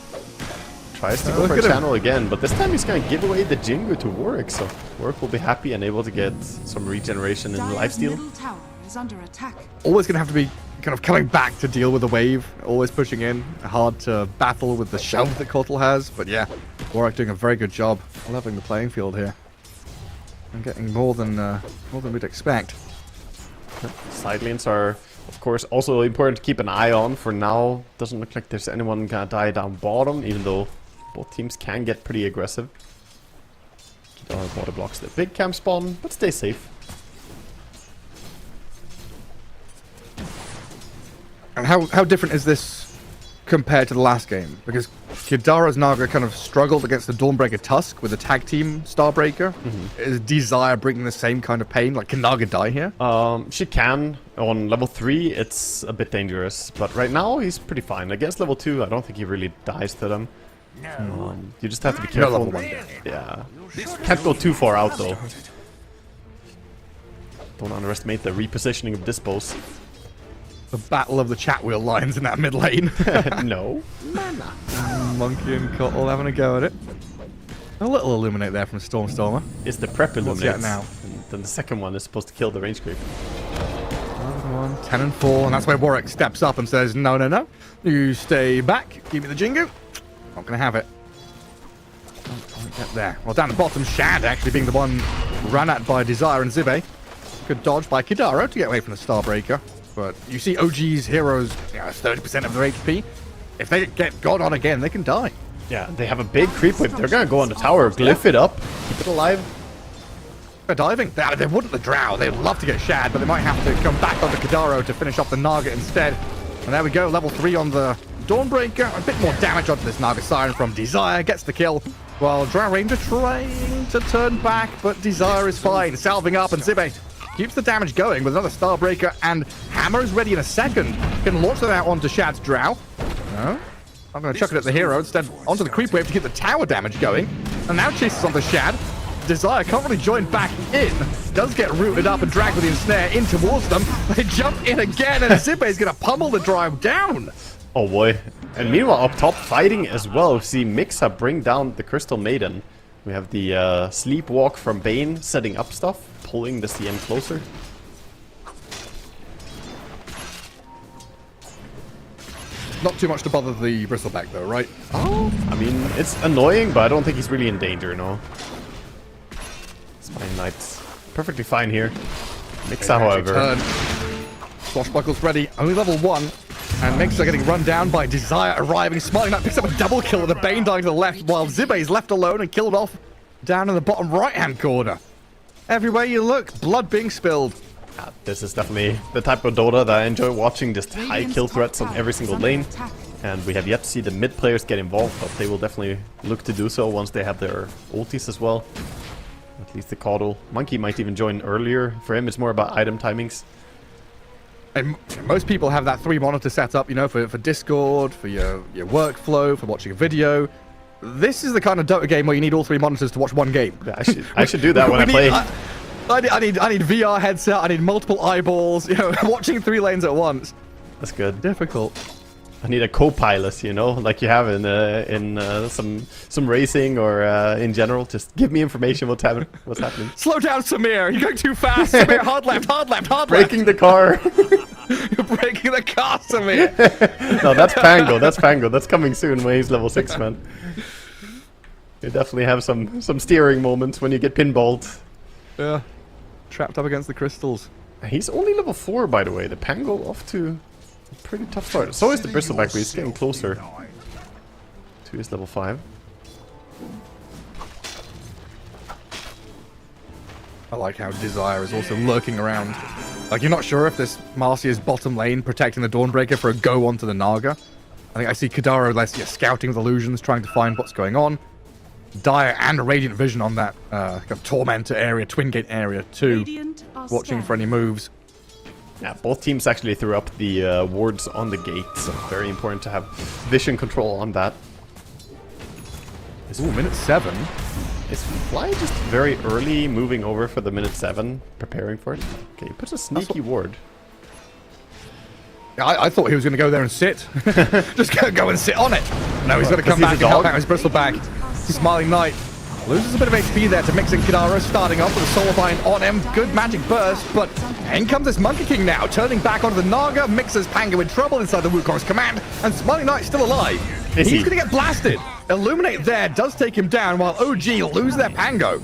Tries to go Look for a at him. channel again, but this time he's going to give away the Jingu to Warwick, so Warwick will be happy and able to get some regeneration in Dire's lifesteal. middle tower is under attack. Always going to have to be kind of coming back to deal with the wave, always pushing in. Hard to battle with the shove that Kotal has, but yeah, Warwick doing a very good job leveling the playing field here. And getting more than we'd expect. Side lanes are, of course, also important to keep an eye on. For now, doesn't look like there's anyone gonna die down bottom, even though both teams can get pretty aggressive. Water blocks the big camp spawn, but stay safe. And how different is this compared to the last game? Because Kidaro's Naga kind of struggled against the Dawnbreaker Tusk with a tag team Starbreaker. Is Desire bringing the same kind of pain? Like, can Naga die here? She can. On level 3, it's a bit dangerous, but right now he's pretty fine. Against level 2, I don't think he really dies to them. No. You just have to be No careful. level 1 death. Yeah. Can't go too far out, though. Don't underestimate the repositioning of Dispos. The battle of the chat wheel lines in that mid lane. No. Monkey and Kotal having a go at it. A little illuminate there from Stormstormer. It's the prep What's illuminate. that now? And then the second one is supposed to kill the range creep. 10 and 4, and that's where Warwick steps up and says, no, no, no. You stay back. Give me the Jingu. Not going to have it. Can't get there. Well, down the bottom, Shad actually being the one run at by Desire and Zibe. Good dodge by Kidaro to get away from the Starbreaker. But you see OG's heroes, 30% of their HP. If they get God on again, they can die. Yeah, they have a big creep whip. They're gonna go on the tower, glyph it up, keep it alive. They're diving. They wouldn't the Drow. They'd love to get Shad, but they might have to come back onto Kidaro to finish off the Naga instead. And there we go, level 3 on the Dawnbreaker. A bit more damage onto this Naga Siren from Desire. Gets the kill. While Drow Ranger trying to turn back, but Desire is fine. Salving up, and Zibe keeps the damage going with another Starbreaker, and Hammer is ready in a second. Can launch that out onto Shad's Drow. No. I'm going to chuck it at the hero instead onto the creep wave to get the tower damage going. And now chases onto Shad. Desire can't really join back in. Does get rooted up and dragged with the ensnare in towards them. They jump in again, and Zibe is going to pummel the Drow down. Oh boy. And meanwhile, up top, fighting as well. We see Mixa bring down the Crystal Maiden. We have the Sleepwalk from Bane setting up stuff, pulling the CM closer. Not too much to bother the Bristleback though, right? Oh, I mean, it's annoying, but I don't think he's really in danger, no. Spine Knight's perfectly fine here. Mixa, however. Turn. Swashbuckle's ready, only level 1. And Mixa getting run down by Desire arriving. Smiling Knight picks up a double kill with the Bane dying to the left, while Zibe is left alone and killed off down in the bottom right-hand corner. Everywhere you look, blood being spilled. This is definitely the type of Dota that I enjoy watching, just high kill threats on every single lane. And we have yet to see the mid players get involved, but they will definitely look to do so once they have their ultis as well. At least the Caudal. Monkey might even join earlier. For him, it's more about item timings. And most people have that 3 monitor setup, for Discord, for your workflow, for watching a video. This is the kind of Dota game where you need all 3 monitors to watch one game. Yeah, I should do that when I play. I need VR headset. I need multiple eyeballs. Watching 3 lanes at once. That's good. Difficult. I need a co-pilot, like you have in some racing or in general. Just give me information what's happening. Slow down, Samir. You're going too fast. Samir, hard left, hard left, hard Breaking the car. You're breaking the car, Samir. No, that's Pango. That's Pango. That's coming soon when he's level 6, man. You definitely have some steering moments when you get pinballed. Yeah. Trapped up against the crystals. He's only level 4, by the way. The Pango off to a pretty tough start. So is the Bristleback, but he's getting closer to his level 5. I like how Desire is also lurking around. Like, you're not sure if this Marcia's bottom lane protecting the Dawnbreaker for a go onto the Naga. I think I see Kidaro scouting with illusions, trying to find what's going on. Dire and Radiant Vision on that kind of Tormentor area, Twin Gate area too. Radiant are Watching for scanning. any moves. Yeah, both teams actually threw up the wards on the gate, so very important to have vision control on that. Ooh, minute 7. Is Fly just very early moving over for the minute 7, preparing for it? Okay, he puts a sneaky ward. I thought he was going to go there and sit. Just go and sit on it. No, he's got to come back and help out his Bristleback. Smiling Knight loses a bit of HP there to mix in Kidaro, starting off with a Soulbind on him. Good magic burst, but in comes this Monkey King now, turning back onto the Naga. Mixes Pango in trouble inside the Wukong's command, and Smiling Knight's still alive. Is he? He's going to get blasted. Illuminate there does take him down, while OG lose their Pango.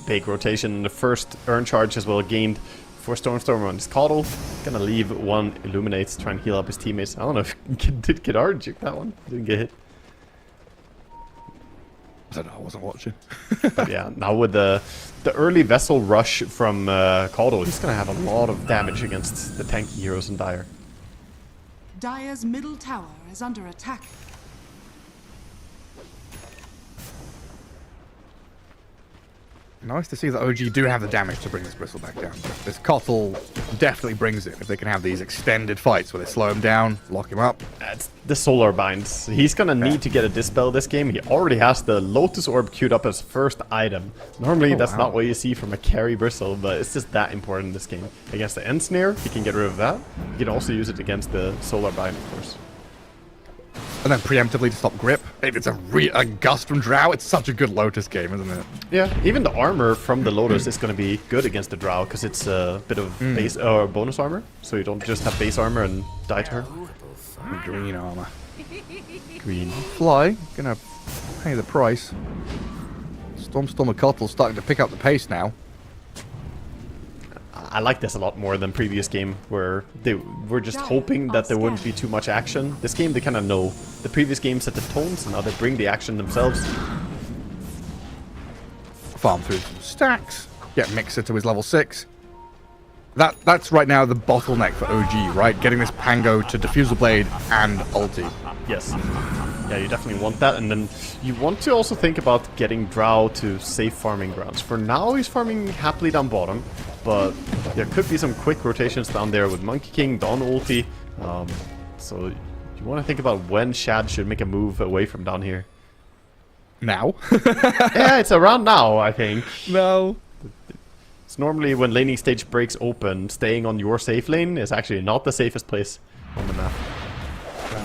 Big rotation in the first Urn Charge as well gained for Stormstormer on his Caudal. Gonna leave one Illuminates, try and heal up his teammates. I don't know if did Kidar juke that one? Didn't get hit. I don't know, I wasn't watching. But yeah, now with the early Vessel rush from Caudal, he's gonna have a lot of damage against the tanky heroes in Dire. Dire's middle tower is under attack. Nice to see that OG do have the damage to bring this Bristleback down. This Cottle definitely brings it if they can have these extended fights where they slow him down, lock him up. It's the Solar Binds. He's gonna need to get a Dispel this game. He already has the Lotus Orb queued up as first item. Normally that's not what you see from a carry Bristle, but it's just that important in this game. Against the Ensnare, he can get rid of that. He can also use it against the Solar Bind, of course. And then preemptively to stop grip. If it's a Gust from Drow, it's such a good Lotus game, isn't it? Yeah, even the armor from the Lotus is going to be good against the Drow, because it's a bit of base or bonus armor, so you don't just have base armor and die to her. Green armor. Green. Fly, gonna pay the price. Stormstormer Cottle starting to pick up the pace now. I like this a lot more than previous game, where they were just hoping that there wouldn't be too much action. This game they kind of know. The previous game set the tones, and now they bring the action themselves. Farm through some stacks. Get Mixer to his level 6. That's right now the bottleneck for OG, right? Getting this Pango to Diffusal Blade and ulti. Yes. Yeah, you definitely want that, and then you want to also think about getting Drow to safe farming grounds. For now, he's farming happily down bottom, but there could be some quick rotations down there with Monkey King, Dawn ulti. So you want to think about when Shad should make a move away from down here. Now? Yeah, it's around now, I think. No. It's normally when laning stage breaks open, staying on your safe lane is actually not the safest place on the map.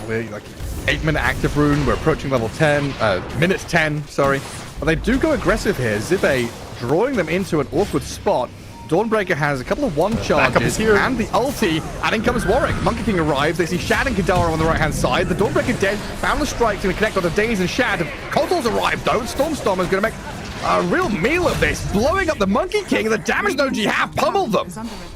We're like 8-minute active rune. We're approaching level 10. Minute 10, sorry. But they do go aggressive here. Zibe drawing them into an awkward spot. Dawnbreaker has a couple of one charges here. and the ulti, and in comes Warwick. Monkey King arrives. They see Shad and Kidara on the right-hand side. The Dawnbreaker dead. Found the strike's going to connect onto Daze and Shad. Kotal's arrived, though. Stormstormer's going to make a real meal of this, blowing up the Monkey King. The damage OG have pummeled them.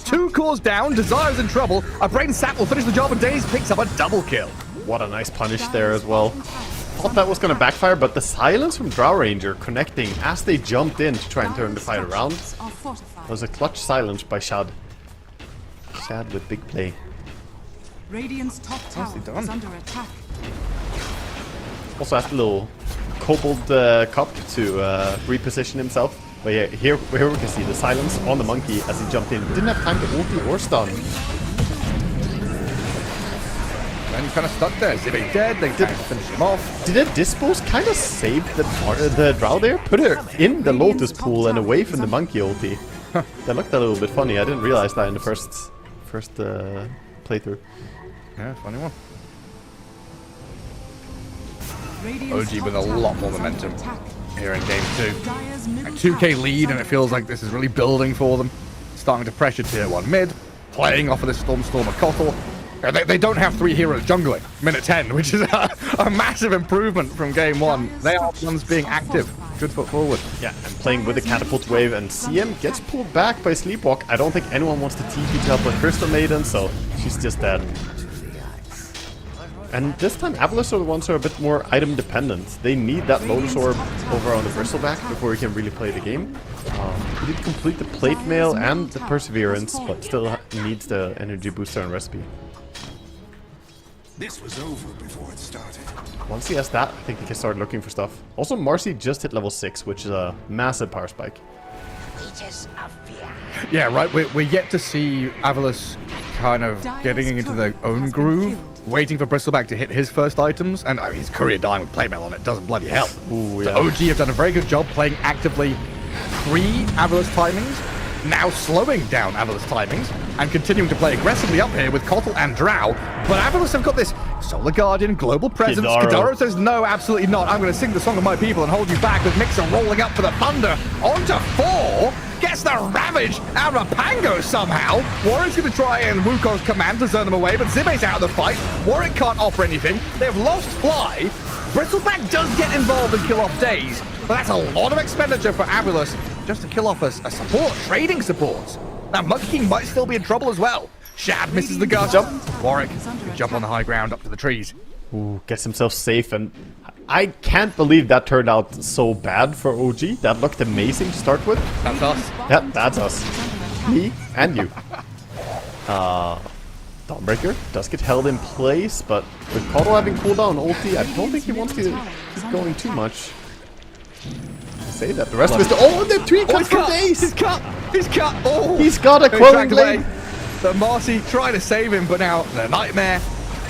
2 cores down. Desire's in trouble. A Brain Sap will finish the job, and Daze picks up a double kill. What a nice punish there as well. Thought that was going to backfire, but the silence from Drow Ranger connecting as they jumped in to try and turn the fight around was a clutch silence by Shad. Shad with big play. Radiant's top tower is under attack. Also has a little Kobold cup to reposition himself. But yeah, here we can see the silence on the monkey as he jumped in. Didn't have time to ulti or stun. And he's kind of stuck there. Zibe dead. They finish him off. Did a Dispose kind of save the Drow there? Put her in the Lotus pool and away from the monkey ulti. That looked a little bit funny. I didn't realize that in the first playthrough. Yeah, funny one. Radiant's OG with a top lot tower more is under momentum attack. here in game 2. Dire's middle A 2k tower lead, is and it feels like this is really building for them. Starting to pressure tier 1 mid, playing off of this Stormstormer Cottle. They don't have 3 heroes jungling. Minute 10, which is a massive improvement from game 1. They are the ones being active. Good foot forward. Yeah, and playing with the catapult wave, and CM gets pulled back by Sleepwalk. I don't think anyone wants to TP to help with Crystal Maiden, so she's just dead. And this time, Avalos are the ones who are a bit more item dependent. They need that Lotus Orb over on the Bristleback before he can really play the game. He did complete the Plate Mail and the Perseverance, but still needs the energy booster and recipe. This was over before it started. Once he has that, I think he can start looking for stuff. Also, Marcy just hit level 6, which is a massive power spike. Creatures of fear. Yeah, right. We're yet to see Avalus kind of getting into their own groove, waiting for Bristleback to hit his first items, and I mean, his courier dying with playmail on it doesn't bloody help. Ooh, So yeah. OG have done a very good job playing actively pre-Avalus timings, now slowing down Avalus timings, and continuing to play aggressively up here with Kotl and Drow. But Avalus have got this Solar Guardian global presence. Kidaro. Kidaro says, no, absolutely not. I'm going to sing the song of my people and hold you back, with Mixer rolling up for the Thunder. Onto 4. Gets the Ravage out of Pango somehow. Warwick's going to try and Wukong's command to zone them away, but Zibe's out of the fight. Warwick can't offer anything. They've lost Fly. Bristleback does get involved and kill off Days, but that's a lot of expenditure for Avalus just to kill off a support, trading support. Now, Monkey King might still be in trouble as well. Shad misses the gun jump. Warwick, good jump on the high ground up to the trees. Ooh, gets himself safe, and I can't believe that turned out so bad for OG. That looked amazing to start with. That's us. Yeah, that's us. Me and you. Dawnbreaker does get held in place, but with Kotl having cooldown ulti, I don't think he wants to keep going too much. I say that. The rest of us... Oh, the 3 cut for Days! He's cut! He's cut! Oh! He's got a He's Quelling dragged away. Blade! The Marcy trying to save him, but now the Nightmare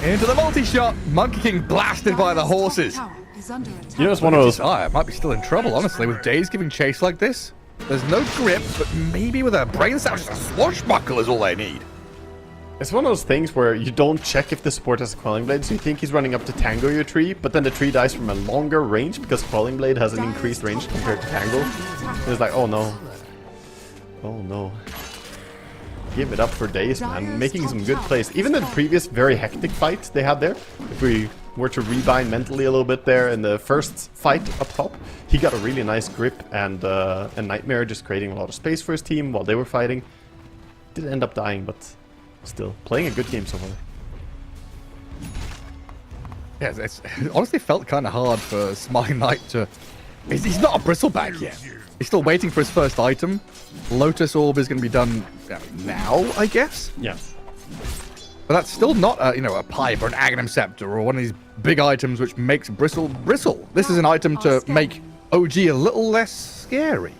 into the multi-shot. Monkey King blasted by the horses. You know, it's one of those... I might be still in trouble, honestly, with Days giving chase like this. There's no grip, but maybe with a brain cell, just a swashbuckle is all they need. It's one of those things where you don't check if the support has a Quelling Blade, so you think he's running up to Tango your tree, but then the tree dies from a longer range because Quelling Blade has an increased range compared to Tango. And it's like, oh no. Oh no. Give it up for Days, man. Making some good plays. Even in the previous very hectic fight they had there, if we were to rebind mentally a little bit there in the first fight up top, he got a really nice grip and Nightmare just creating a lot of space for his team while they were fighting. Did end up dying, but still playing a good game so far. Yeah, it's honestly felt kind of hard for Smiling Knight to... He's not a Bristleback yet. He's still waiting for his first item. Lotus Orb is going to be done now, I guess? Yeah. But that's still not a, a pipe or an Aghanim Scepter or one of these big items which makes Bristle bristle. This is an item to make OG a little less scary.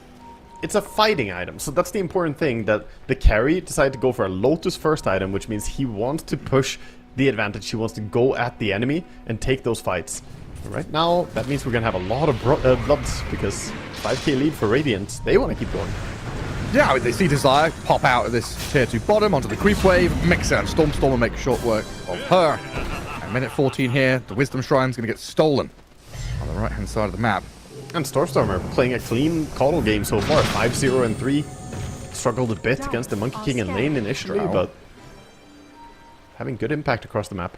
It's a fighting item, so that's the important thing, that the carry decided to go for a Lotus first item, which means he wants to push the advantage. He wants to go at the enemy and take those fights. Right now, that means we're going to have a lot of bloods, because 5k lead for Radiant. They want to keep going. Yeah, they see Desire pop out of this tier 2 bottom onto the creep wave. Mixer and Stormstormer make short work of her. And minute 14 here, the Wisdom Shrine's going to get stolen on the right-hand side of the map. And Stormstormer playing a clean Kotl game so far, 5-0 and 3. Struggled a bit against the Monkey King in lane initially, but having good impact across the map.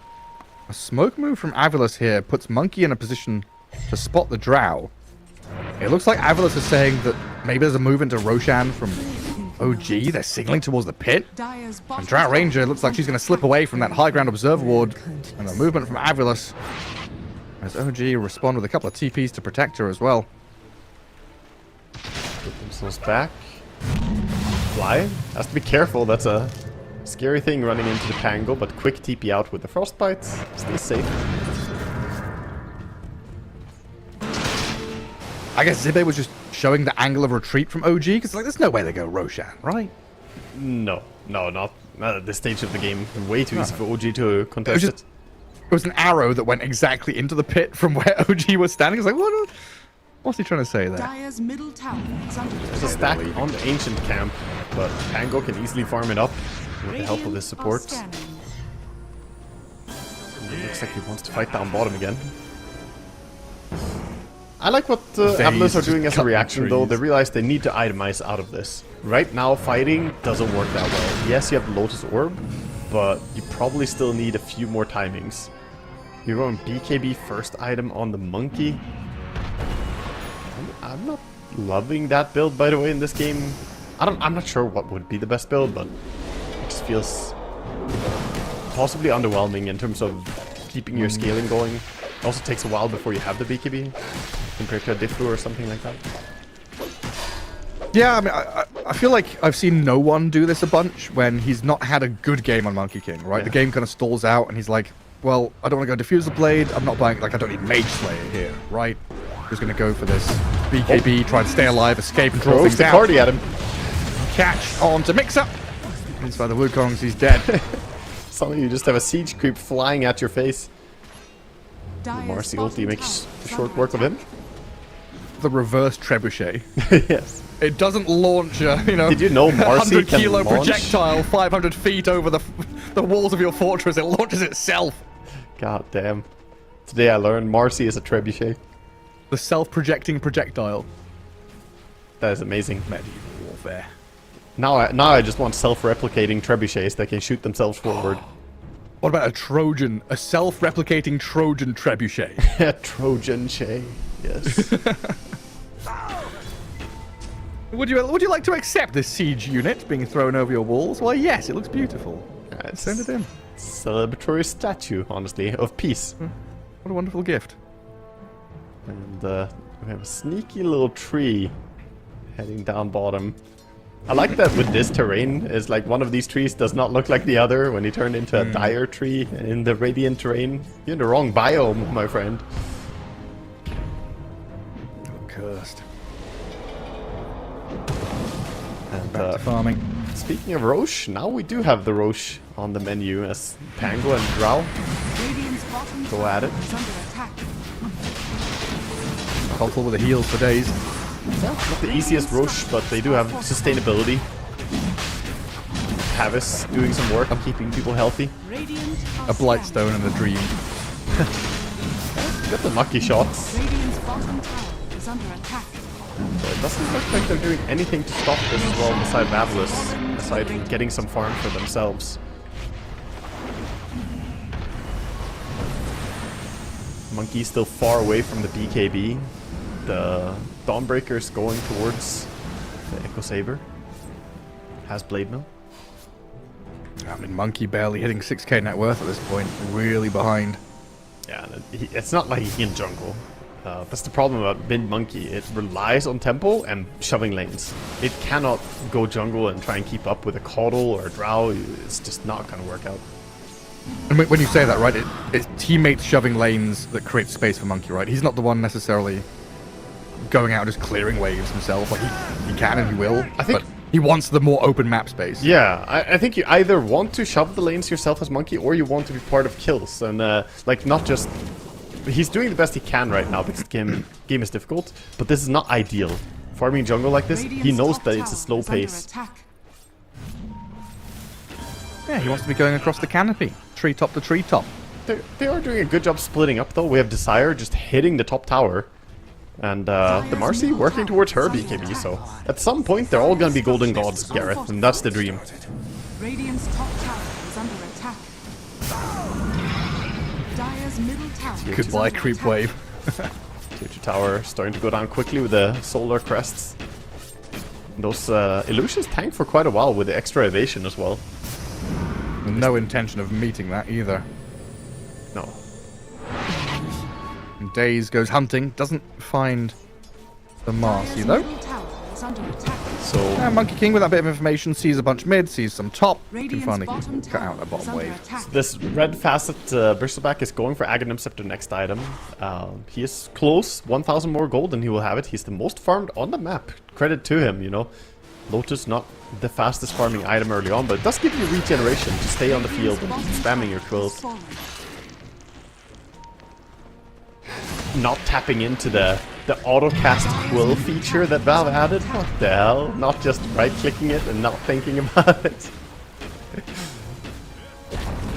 A smoke move from Avalus here puts Monkey in a position to spot the Drow. It looks like Avalus is saying that maybe there's a move into Roshan from OG. They're signaling towards the pit. And Drow Ranger looks like she's going to slip away from that high ground observer ward. And the movement from Avalus as OG respond with a couple of TPs to protect her as well. Get themselves back. Fly. Has to be careful. That's a scary thing running into the Pango, but quick TP out with the Frostbite. Stay safe. I guess Zibe was just showing the angle of retreat from OG, because like, there's no way they go Roshan, right? No, not at this stage of the game. Way too easy for OG to contest it. It was an arrow that went exactly into the pit from where OG was standing. It's like, what's he trying to say there? Dire's middle tower is under There's a stack on the Ancient Camp, but Pango can easily farm it up with the help of his support. It looks like he wants to fight down bottom again. I like what Avalus are doing as a reaction, though. They realize they need to itemize out of this. Right now, fighting doesn't work that well. Yes, you have the Lotus Orb, but you probably still need a few more timings. You're going BKB first item on the Monkey. I'm not loving that build, by the way, in this game. I'm not sure what would be the best build, but it just feels possibly underwhelming in terms of keeping your scaling going. It also takes a while before you have the BKB compared to a Difflu or something like that. Yeah, I mean, I feel like I've seen no one do this a bunch when he's not had a good game on Monkey King, right? Yeah. The game kind of stalls out and he's like, well, I don't want to go defuse the blade. I'm not buying, like, I don't need Mage Slayer here, right? Just going to go for this BKB, try and stay alive, escape, and draw Throws things the out. party at him. Catch on to Mixer. Inside the Wukongs, he's dead. Suddenly you just have a siege creep flying at your face. Dire's Marcy bottom ulti makes tower is short under work of him. attack. The reverse trebuchet. Yes. It doesn't launch a, you know, Did you know Marcy 100 can kilo launch? projectile 500 feet over the walls of your fortress. It launches itself. God damn. Today I learned Marcy is a trebuchet. The self-projecting projectile. That is amazing. Medieval warfare. Now I just want self-replicating trebuchets that can shoot themselves forward. What about a Trojan? A self-replicating Trojan trebuchet? Trojan Shay. Yes. Would you like to accept this siege unit being thrown over your walls? Why, yes, it looks beautiful. It's Send it in. celebratory statue, honestly, of peace. What a wonderful gift. And we have a sneaky little tree heading down bottom. I like that with this terrain, is like one of these trees does not look like the other when you turn into a dire tree in the radiant terrain. You're in the wrong biome, my friend. Cursed. And Back to farming. speaking of Roche, now we do have the Roche on the menu as Pango and Drow Radiant's bottom go tower at it. is under attack. Helpful with the heals for days. Not the easiest Roche, but they do have sustainability. Havis doing some work on keeping people healthy. Radiant A Blightstone and a Dream. Got the lucky shots. Radiant's bottom tower is under attack. It doesn't look like they're doing anything to stop this as well beside Battleus, aside from getting some farm for themselves. Monkey's still far away from the BKB. The Dawnbreaker's going towards the Echo Saber. Has Blade Mill. I mean, Monkey barely hitting 6k net worth at this point. Really behind. Yeah, it's not like he can jungle. That's the problem about mid Monkey. It relies on tempo and shoving lanes. It cannot go jungle and try and keep up with a Caudle or a Drow. It's just not going to work out. And when you say that, right, it's teammates shoving lanes that create space for Monkey, right? He's not the one necessarily going out and just clearing waves himself. Like, he can and he will, I think- but he wants the more open map space. Yeah, I think you either want to shove the lanes yourself as Monkey or you want to be part of kills. And, like, not just... He's doing the best he can right now because the game is difficult, but this is not ideal. Farming jungle like this, he Radiant's knows top that it's a tower slow is under pace. attack. Yeah, he wants to be going across the canopy. Treetop to treetop. They are doing a good job splitting up though. We have Desire just hitting the top tower. And the Marcy working towards her BKB, so at some point they're all gonna be golden gods, Gareth, and that's the dream. Radiant's top tower is under attack. Dire's middle tower is Goodbye, under creep attack. wave. Tier 2 tower starting to go down quickly with the solar crests. And those illusions tank for quite a while with the extra evasion as well. No intention of meeting that either. No. And Daze goes hunting, doesn't find the Marcy Dire's though. middle tower is under attack. So Monkey King with that bit of information sees a bunch mid, sees some top, can Radiant's finally bottom cut out tower a bottom is under wave. attack. this red facet Bristleback is going for Aghanim Scepter next item. He is close, 1,000 more gold and he will have it. He's the most farmed on the map. Credit to him, you know. Lotus not the fastest farming item early on, but it does give you regeneration to stay on the field and keep spamming your quills. Not tapping into the auto-cast quill feature that Valve added. What the hell? Not just right-clicking it and not thinking about it.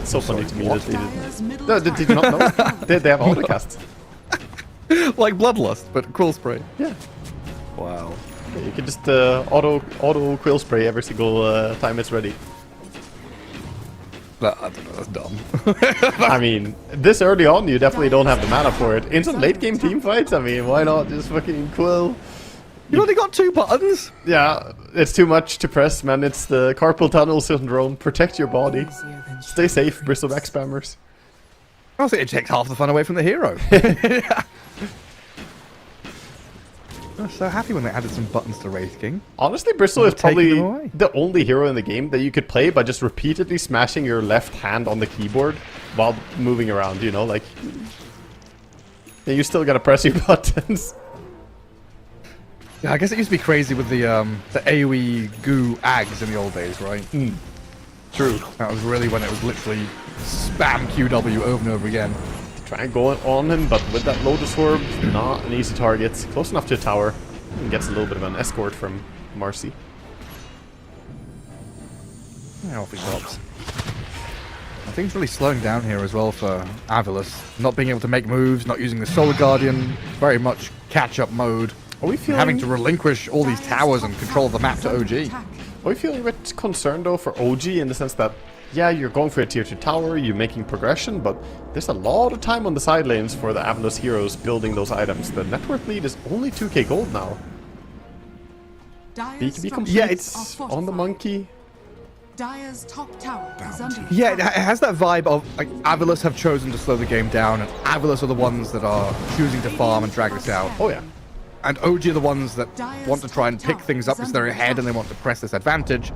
It's so funny to me that they Dire's didn't. middle No, tower did you not know? They have auto-cast. Like Bloodlust, but quill spray. Yeah. Wow. You can just auto quill spray every single time it's ready. I don't know, that's dumb. I mean, this early on, you definitely don't have the mana for it. In some late game team fights, I mean, why not just fucking quill? You only got 2 buttons? Yeah, it's too much to press, man. It's the carpal tunnel syndrome. Protect your body. Stay safe, Bristleback spammers. I think it takes half the fun away from the hero. I was so happy when they added some buttons to Wraith King. Honestly, Bristle is Taking probably them away. the only hero in the game that you could play by just repeatedly smashing your left hand on the keyboard while moving around, you know, like... Yeah, you still gotta press your buttons. Yeah, I guess it used to be crazy with the AoE goo ags in the old days, right? True. That was really when it was literally spam QW over and over again. Try and go on him, but with that Lotus Orb, not an easy target. Close enough to a tower. And gets a little bit of an escort from Marcy. Yeah, off he pops. I think it's really slowing down here as well for Avilus. Not being able to make moves, not using the Solar Guardian. Very much catch-up mode. Are we feeling... Having to relinquish all these towers and control the map to OG. Are we feeling a bit concerned though for OG in the sense that, yeah, you're going for a tier 2 tower, you're making progression, but there's a lot of time on the side lanes for the Avilus heroes building those items. The net worth lead is only 2k gold now. BKB complete. Yeah, it's on the monkey. Dire's top tower is under Yeah, it attack. has that vibe of like Avilus have chosen to slow the game down, and Avilus are the ones that are choosing to farm and drag this out. Oh yeah. And OG are the ones that want to try and pick things up because they're ahead and they want to press this advantage.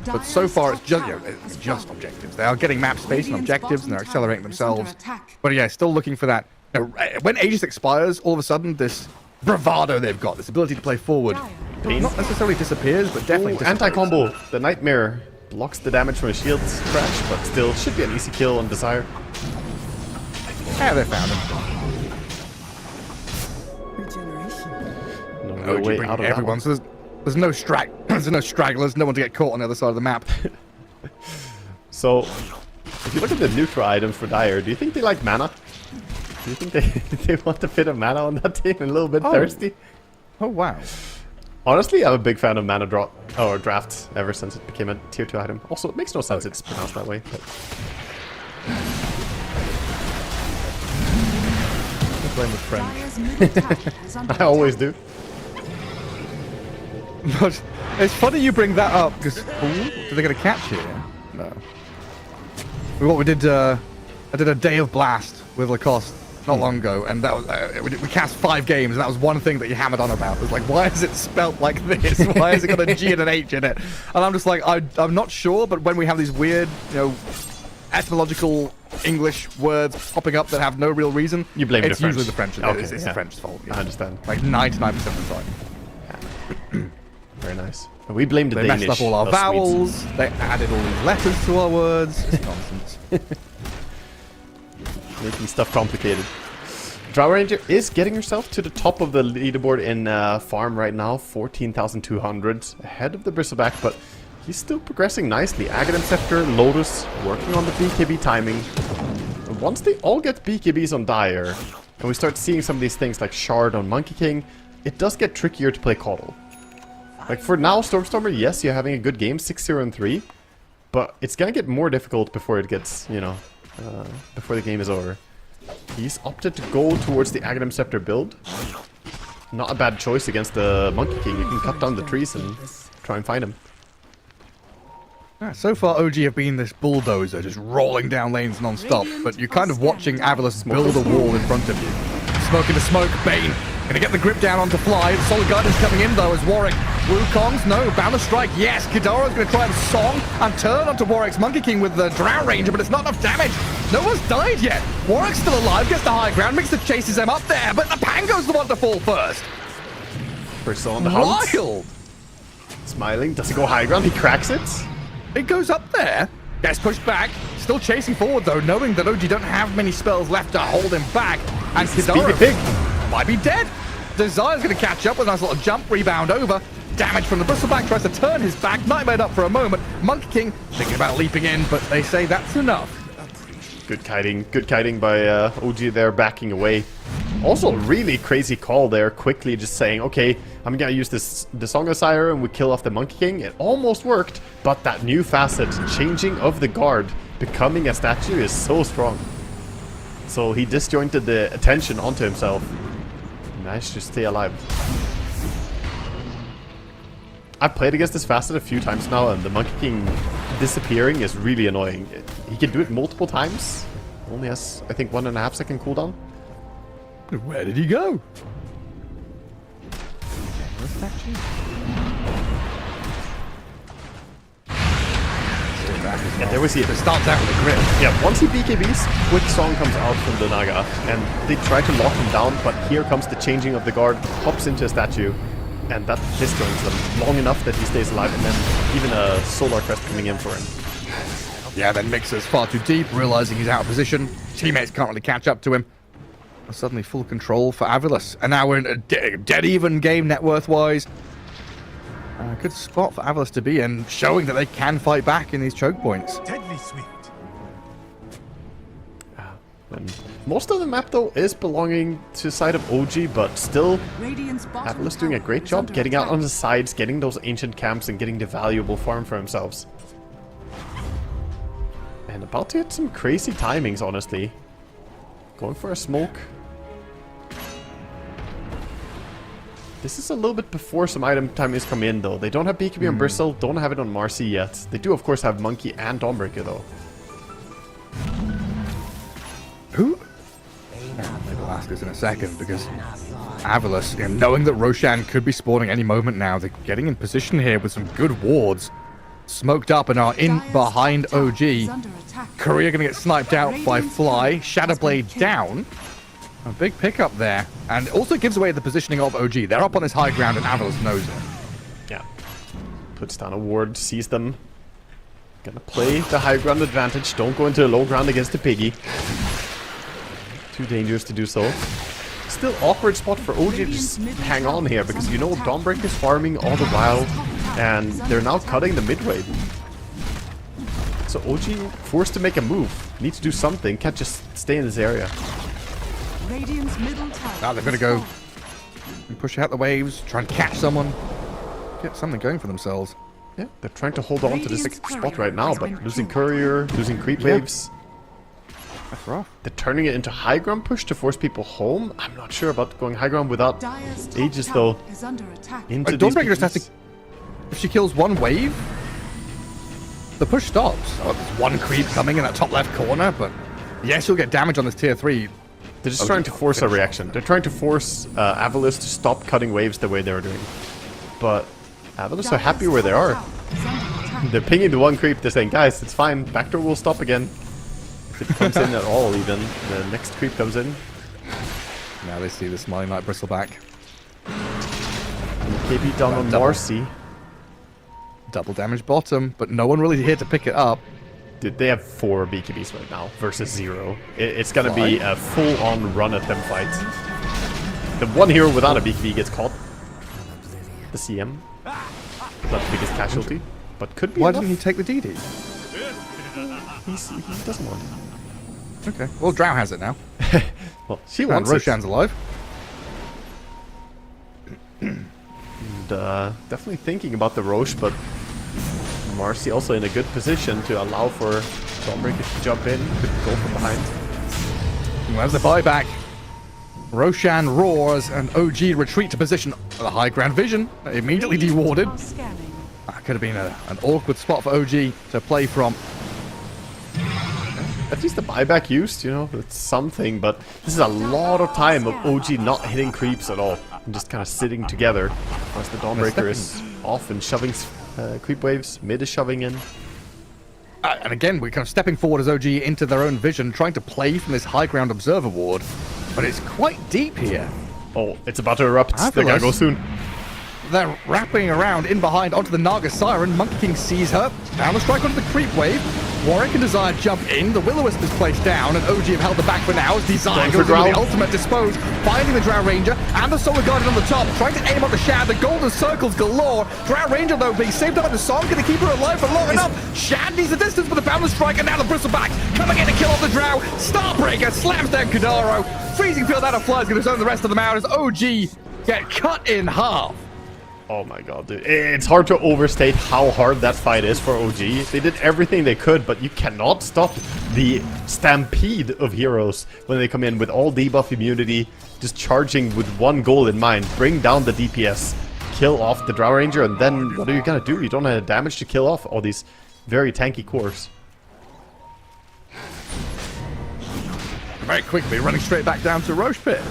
But so far it's just, it's just objectives. They are getting map space and objectives and they're accelerating themselves. But yeah, still looking for that. You know, when Aegis expires, all of a sudden this bravado they've got, this ability to play forward, not necessarily disappears, but definitely disappears. Anti-combo. The Nightmare blocks the damage from a shield crash, but still should be an easy kill on Desire. Yeah, they found him. No way out of everyone. So there's no there's no stragglers, no one to get caught on the other side of the map. So, if you look at the neutral items for Dire, do you think they like mana? Do you think they want a bit of mana on that team and a little bit thirsty? Oh wow. Honestly, I'm a big fan of mana drop or draft ever since it became a tier 2 item. Also, it makes no sense it's pronounced that way. But... Playing with friends. Dire's middle tower is under I always do. But it's funny you bring that up because are they going to catch here? No. What we did, I did a day of Blast with Lacoste not long ago, and that was we cast 5 games, and that was one thing that you hammered on about. It was like, why is it spelt like this? Why has it got a G and an H in it? And I'm just like, I'm not sure, but when we have these weird, you know, etymological English words popping up that have no real reason, you blame it's the French. usually the French. Okay, It's the French's fault. Yeah. I understand. Like 99% of the time. Very nice. And we blame the They Danish. messed up all our those vowels. They added all these letters to our words. It's nonsense. Swedes. Making stuff complicated. Drow Ranger is getting herself to the top of the leaderboard in farm right now. 14,200 ahead of the Bristleback, but he's still progressing nicely. Aghanim Scepter, Lotus, working on the BKB timing. And once they all get BKBs on Dire, and we start seeing some of these things like Shard on Monkey King, it does get trickier to play Coddle. Like for now, Stormstormer, yes, you're having a good game, 6-0 and 3, but it's gonna get more difficult before it gets, you know, before the game is over. He's opted to go towards the Aghanim Scepter build. Not a bad choice against the Monkey King. You can cut down the trees and try and find him. Yeah, so far, OG have been this bulldozer, just rolling down lanes non-stop, but you're kind of watching Avilus build a wall in front of you. Smoke into smoke, Bane gonna get the grip down onto Fly. The Solid Guardian's coming in though as Warwick. Wukongs, no. Bound to strike, yes. Kidaro's gonna try and song and turn onto Warwick's Monkey King with the Drow Ranger, but it's not enough damage. No one's died yet. Warwick's still alive, gets the high ground, Mixer chases them up there, but the Pango's the one to fall first. First on the hunt. Wild! Smiling, does he go high ground? He cracks it. It goes up there, gets pushed back, still chasing forward though, knowing that OG don't have many spells left to hold him back, and Kidaro Pig might be dead. Desire's going to catch up with a nice little jump, rebound over. Damage from the Bristleback, tries to turn his back, nightmared up for a moment. Monkey King thinking about leaping in, but they say that's enough. Good kiting by OG there, backing away. Also, really crazy call there, quickly just saying, okay, I'm gonna use this Song of Sire and we kill off the Monkey King. It almost worked, but that new facet, changing of the guard, becoming a statue is so strong. So he disjointed the attention onto himself. Managed to stay alive. I've played against this facet a few times now, and the Monkey King disappearing is really annoying. He can do it multiple times. Only has, I think, 1.5 second cooldown. Where did he go? that as well. Yeah, there we see it. It starts out with a grip. Yeah, once he BKBs, quick song comes out from the Naga, and they try to lock him down, but here comes the changing of the guard, hops into a statue, and that disjoints them long enough that he stays alive, and then even a Solar Crest coming in for him. Yeah, then Mixer's far too deep, realizing he's out of position. Teammates can't really catch up to him. Suddenly full control for Avilas. And now we're in a dead even game net worth-wise. Good spot for Avilas to be in, showing that they can fight back in these choke points. Deadly swift. And most of the map, though, is belonging to the side of OG, but still, Radiant's bottom Avilas doing a tower great is job under getting out attack. on the sides, getting those ancient camps, and getting the valuable farm for themselves. And about to hit some crazy timings, honestly. Going for a smoke. This is a little bit before some item timings come in, though. They don't have BKB on Bristle, don't have it on Marcy yet. They do, of course, have Monkey and Dawnbreaker, though. Who? I'll ask us in a second, because Avilas, knowing that Roshan could be spawning any moment now, they're getting in position here with some good wards. Smoked up and are in behind OG. Korea going to get sniped out by Fly. Shadowblade down. A big pickup there. And it also gives away the positioning of OG. They're up on this high ground and Avilas knows it. Yeah. Puts down a ward, sees them. Gonna play the high ground advantage. Don't go into the low ground against the piggy. Too dangerous to do so. Still awkward spot for OG to just hang on here, because you know Dawnbreaker is farming all the while, and they're now cutting the mid wave. So OG forced to make a move. Needs to do something. Can't just stay in this area. Radiant's middle tower. Now they're going to go and push out the waves, try and catch someone, get something going for themselves. Yeah, they're trying to hold on to this spot right now, but losing courier, losing creep waves. That's rough. They're turning it into high ground push to force people home. I'm not sure about going high ground without Dire's top Aegis, tower though. is under attack. Into these Dawnbreaker just has to... PvPs. If she kills one wave, the push stops. Oh, there's one creep coming in that top left corner, but yes, you'll get damage on this tier 3. They're just trying to force a reaction. They're trying to force Avilas to stop cutting waves the way they were doing. But Avilas are happy where they are. They're pinging the one creep. They're saying, guys, it's fine. Backdoor will stop again. If it comes in at all, even. The next creep comes in. Now they see the Smiling Knight Bristleback. KB down on Marcy. Double damage bottom, but no one really here to pick it up. Dude, they have 4 BKBs right now versus 0. It's gonna be a full-on run-at-them fight. The one hero without a BKB gets caught. The CM. Not the biggest casualty, but could be Why enough. didn't he take the DD? He doesn't want it. Okay, well, Drow has it now. Well, she And wants it. Roshan's alive. And, definitely thinking about the Roche, but Marcy also in a good position to allow for Dawnbreaker to jump in, could go from behind. Well, there's the buyback. Roshan roars and OG retreat to position. The high ground vision immediately dewarded. Scanning. That could have been an awkward spot for OG to play from. At least the buyback used, you know, it's something, but this is a lot of time of OG not hitting creeps at all. And just kind of sitting together. As the Dawnbreaker is off and shoving creep waves, mid is shoving in. And again, we're kind of stepping forward as OG into their own vision, trying to play from this high ground observer ward. But it's quite deep here. Oh, it's about to erupt. They gotta go soon. They're wrapping around in behind onto the Naga Siren. Monkey King sees her. Down the strike onto the creep wave. Warwick and Desire jump in. The Will-O-Wisp is placed down, and OG have held the back for now as Desire goes in with the ultimate dispose, finding the Drow Ranger and the Solar Guardian on the top, trying to aim on the Shad. The golden circles galore. Drow Ranger, though, being saved up by the song. Going to keep her alive for long enough. Shad needs the distance for the Boundless Strike, and now the Bristleback coming in to kill off the Drow. Starbreaker slams down Kadaro. Freezing Field out of Fly is going to zone the rest of them out as OG get cut in half. Oh my god, dude. It's hard to overstate how hard that fight is for OG. They did everything they could, but you cannot stop the stampede of heroes when they come in with all debuff immunity, just charging with one goal in mind. Bring down the DPS, kill off the Drow Ranger, and then what are you gonna do? You don't have damage to kill off all these very tanky cores. Very quickly, running straight back down to Roche Pit.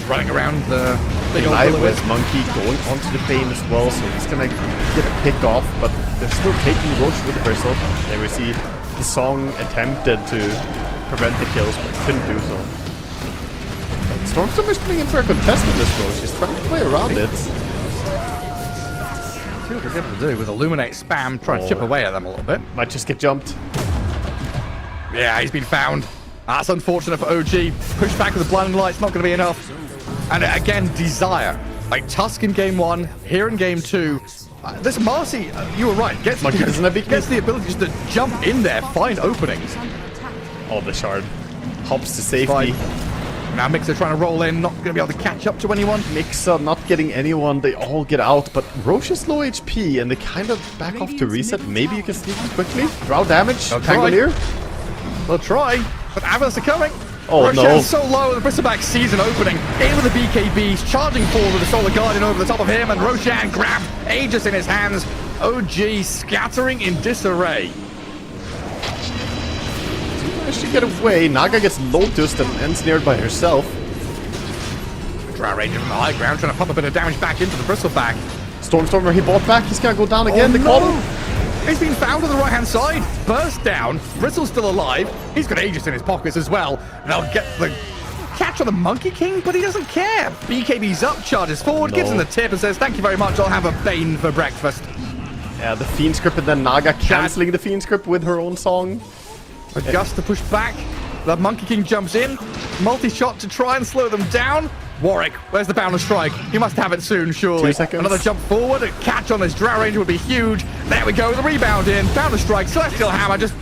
Running around the Big old Live will-o-wisp. with Monkey going onto the Bane as well, so he's gonna get a pick off, but they're still taking Roach with the Bristle. There we see the Song attempted to prevent the kills, but couldn't do so. But Stormstormer's coming in for a contest with this Roach. He's trying to play around it. See what he's able to do with Illuminate spam, try and chip away at them a little bit. Might just get jumped. Yeah, he's been found. That's unfortunate for OG. Push back with the blinding light's not going to be enough. And again, Desire. Like Tusk in game 1, here in game 2. This Marcy, you were right, gets Monkey doesn't have gets the ability just to jump in there, find openings. Oh, the shard. Hops to safety. Fine. Now Mixer trying to roll in, not going to be able to catch up to anyone. Mixer not getting anyone, they all get out, but Roche is low HP and they kind of back off to reset. Maybe you can sneak in quickly. Draw damage. Pangolier. They'll try, but Avalanche are coming. Oh Roshan's no. so low, the Bristleback sees an opening. In with the BKBs, charging forward with the Solar Guardian over the top of him, and Roshan grabbed Aegis in his hands. OG scattering in disarray. She get away. Naga gets Lotus and ensnared by herself. Drow Ranger from the high ground trying to pump a bit of damage back into the Bristleback. Stormstormer, he bought back. He's gonna go down again. Oh, They caught him. He's been found on the right-hand side. Burst down. Bristle's still alive. He's got Aegis in his pockets as well. They'll get the catch on the Monkey King, but he doesn't care. BKB's up, charges forward, gives him the tip and says, thank you very much, I'll have a Bane for breakfast. Yeah, the Fiend Script and then Naga cancelling the Fiend Script with her own song. A gust to push back. The Monkey King jumps in. Multi-shot to try and slow them down. Warwick, where's the Bound and Strike? He must have it soon, surely. 2 seconds. Another jump forward. A catch on this Drow Ranger would be huge. There we go. The rebound in. Bound and Strike. Celestial Hammer. Just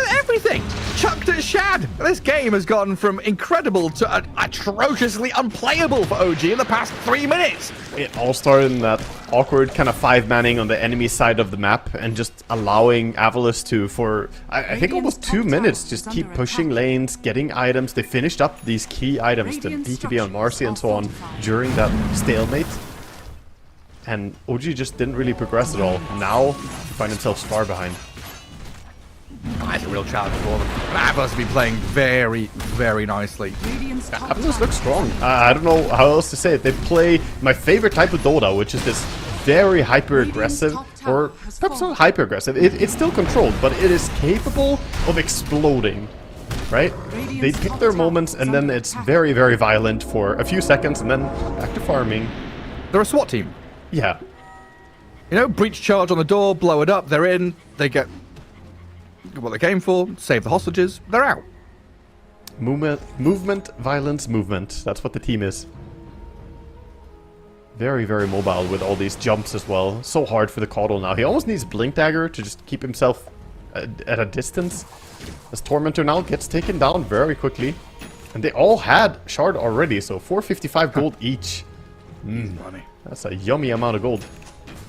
everything chucked at Shad. This game has gone from incredible to atrociously unplayable for OG in the past 3 minutes. It all started in that awkward kind of 5-manning on the enemy side of the map and just allowing Avalis to, for I think almost 2 minutes, just keep pushing lanes, getting items. They finished up these key items, the BKB on Marcy and so on, during that stalemate. And OG just didn't really progress at all. Now, they find themselves far behind. That's a real challenge for them. And Avalos have been playing very, very nicely. Avalos looks strong. I don't know how else to say it. They play my favorite type of Dota, which is this very hyper-aggressive, or perhaps not hyper-aggressive. It's still controlled, but it is capable of exploding, right? They pick their moments, and then it's very, very violent for a few seconds, and then back to farming. They're a SWAT team. Yeah. You know, breach charge on the door, blow it up, they're in, they get what they came for, save the hostages, they're out. Movement, violence, movement. That's what the team is. Very, very mobile with all these jumps as well. So hard for the Caudal now. He almost needs Blink Dagger to just keep himself at a distance. As Tormentor now gets taken down very quickly. And they all had Shard already, so 455 gold each. Money. That's a yummy amount of gold.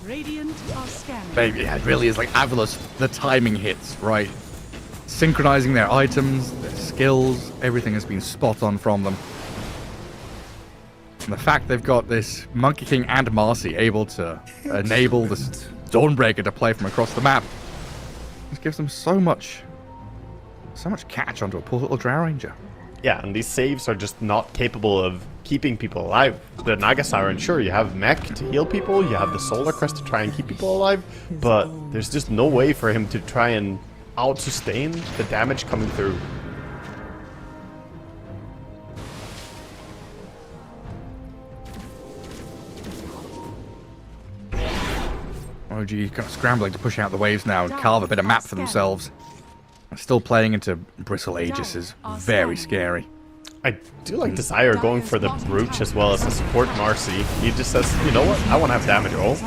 Radiant are scanning. Baby, yeah, it really is like Avalos, the timing hits, right? Synchronizing their items, their skills, everything has been spot on from them. And the fact they've got this Monkey King and Marcy able to enable this Dawnbreaker to play from across the map, just gives them so much catch onto a poor little Drow Ranger. Yeah, and these saves are just not capable of keeping people alive. The Naga Siren, sure, you have Mech to heal people, you have the Solar Crest to try and keep people alive, but there's just no way for him to try and out-sustain the damage coming through. OG kind of scrambling to push out the waves now and carve a bit of map for themselves. Still playing into Bristle Aegis is very scary. I do like Desire going for the Brooch as well as a support Marcy. He just says, you know what, I want to have damage roll.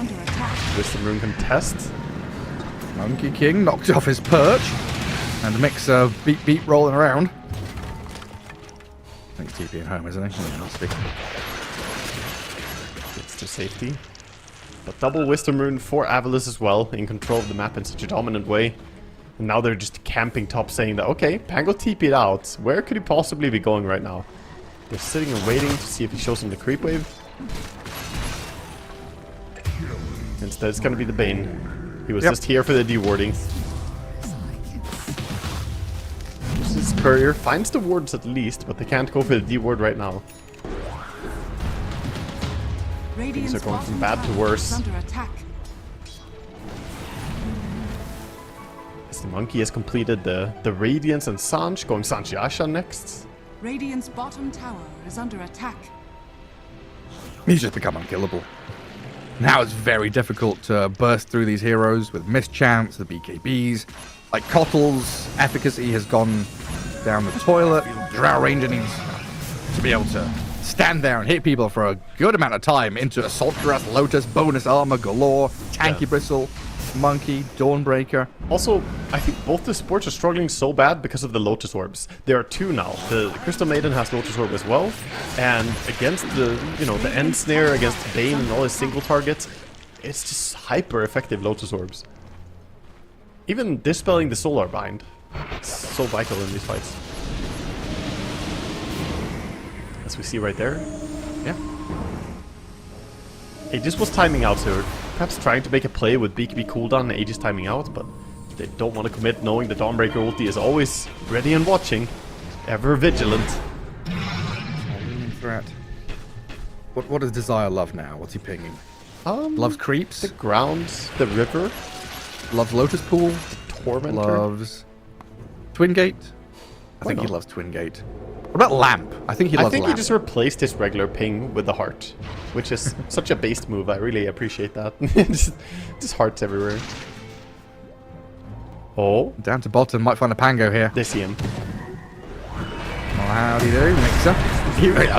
Wisdom Rune contest. Monkey King knocked off his perch. And Mixer beat rolling around. I think he's TPing home, isn't he? Yeah, must be. Gets to safety. But double Wisdom Rune for Avalis as well, in control of the map in such a dominant way. And now they're just camping top saying that, okay, Pango TP'd out. Where could he possibly be going right now? They're sitting and waiting to see if he shows them the creep wave. Instead, it's going to be the Bane. He was just here for the dewarding. This Courier finds the wards at least, but they can't go for the deward right now. Radiant's are going from bottom bad to tower worse. is under attack. As the monkey has completed the Radiance and Sanj, going Sanj Yasha next. Radiant's bottom tower is under attack. He's just become unkillable. Now it's very difficult to burst through these heroes with mischance, the BKBs. Like Kotl's efficacy has gone down the toilet. Drow Ranger needs to be able to stand there and hit people for a good amount of time into Assault Dress, Lotus, bonus armor galore, Tanky Bristle, Monkey, Dawnbreaker. Also, I think both the supports are struggling so bad because of the Lotus Orbs. There are two now. The Crystal Maiden has Lotus Orb as well, and against the, the End Snare, against Bane and all his single targets, it's just hyper effective Lotus Orbs. Even dispelling the Solar Bind, it's so vital in these fights. As we see right there. Yeah. Aegis was timing out, so perhaps trying to make a play with BKB cooldown and Aegis timing out, but they don't want to commit, knowing the Dawnbreaker ulti is always ready and watching, ever vigilant. Threat. What does Desire love now? What's he pinging? Loves creeps. The ground, the river, Loves Lotus Pool. Tormentor. Loves Twin Gate. I think he not? loves Twin Gate. What about Lamp? I think he loves I think Lamp. he just replaced his regular ping with the heart, which is such a based move. I really appreciate that. just hearts everywhere. Oh, Down to bottom, might find a Pango here. they see him. Well, how do you do, Mixer?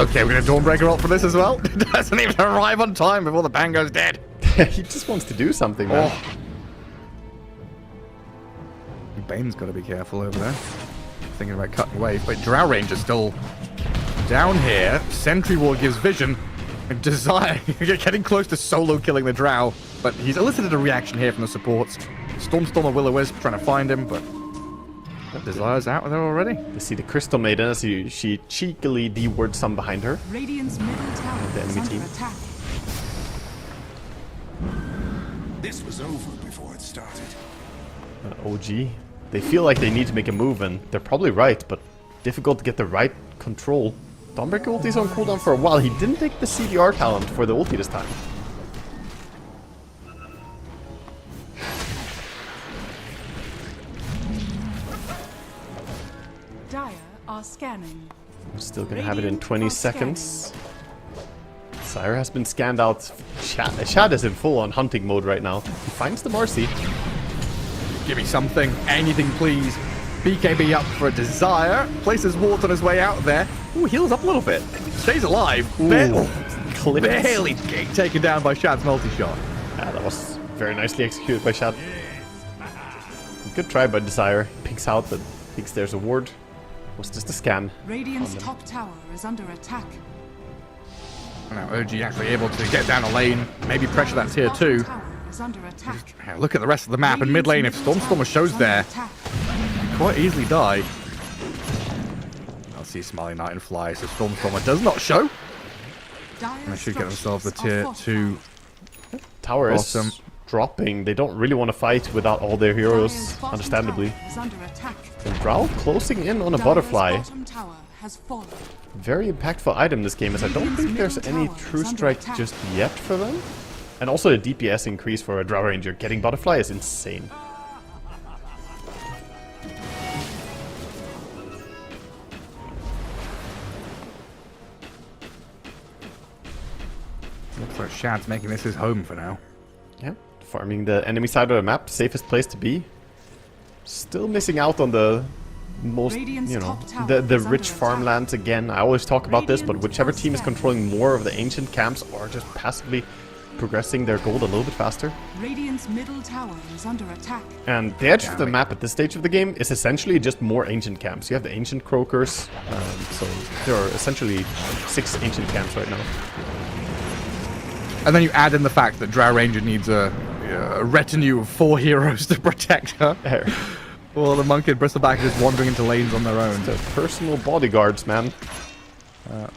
Okay, we're gonna Dawnbreaker ult for this as well. Doesn't even arrive on time before the Pango's dead. He just wants to do something, man. Oh. Bane's got to be careful over there. Thinking about cutting away. But Drow Ranger's still down here. Sentry Ward gives vision. And Desire getting close to solo killing the Drow. But he's elicited a reaction here from the supports. Stormstorm and Will-O-Wisp trying to find him, but Desire's out there already. You see the Crystal Maiden as she cheekily D-word some behind her. Radiant's middle tower The is enemy under team. attack. This was over before it started. OG. They feel like they need to make a move, and they're probably right, but difficult to get the right control. Dawnbreaker ulti's on cooldown for a while. He didn't take the CDR talent for the ulti this time. Dire are scanning. We're still gonna have it in 20 seconds. Sire has been scanned out. Shad is in full-on hunting mode right now. He finds the Marcy. Give me something. Anything, please. BKB up for a Desire. Places wards on his way out there. Ooh, heals up a little bit. Stays alive. Clipped. Barely taken down by Shad's multi-shot. Yeah, that was very nicely executed by Shad. Good try by Desire. Peeks out, but thinks there's a ward. It was just a scan. Radiant's top tower is under attack. Now OG actually able to get down a lane. Maybe pressure that tier 2. Tower is under attack. Yeah, look at the rest of the map. In mid lane, if Stormstormer shows there, quite easily die. I'll see Smiley Knight and Fly, so Stormstormer does not show. And they should get themselves the tier 2. Tower Awesome. is dropping. They don't really want to fight without all their heroes, understandably. Is under attack. And Drow closing in on a Dire's butterfly. bottom tower has fallen. Very impactful item this game, as I don't think there's any true strike just yet for them. And also the DPS increase for a Drow Ranger. Getting butterfly is insane. Looks like Shad's making this his home for now. Yeah, farming the enemy side of the map, safest place to be. Still missing out on the most, Radiant's top tower the is rich under farmlands again. I always talk about this, but Radiant whichever are team is scanning. controlling more of the ancient camps are just passively progressing their gold a little bit faster. Radiant's middle tower is under attack. And the edge of the map at this stage of the game is essentially just more ancient camps. You have the ancient croakers, so there are essentially 6 ancient camps right now. And then you add in the fact that Drow Ranger needs a retinue of 4 heroes to protect her. There. Well, the Monk and Bristleback are just wandering into lanes on their own. The personal bodyguards, man. Yeah,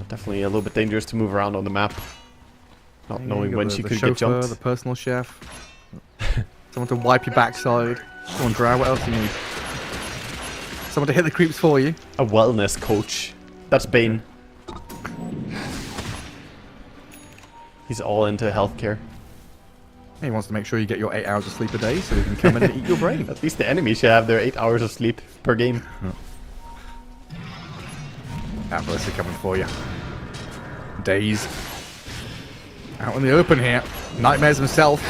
definitely a little bit dangerous to move around on the map. Not knowing when she could chauffeur, get jumped. The personal chef. Someone to wipe your backside. Come on, Drow, what else do you need? Someone to hit the creeps for you. A wellness coach. That's Bane. He's all into healthcare. He wants to make sure you get your 8 hours of sleep a day so he can come in and eat your brain. At least the enemy should have their 8 hours of sleep per game. Atlas are coming for you. Days. Out in the open here. Nightmares himself.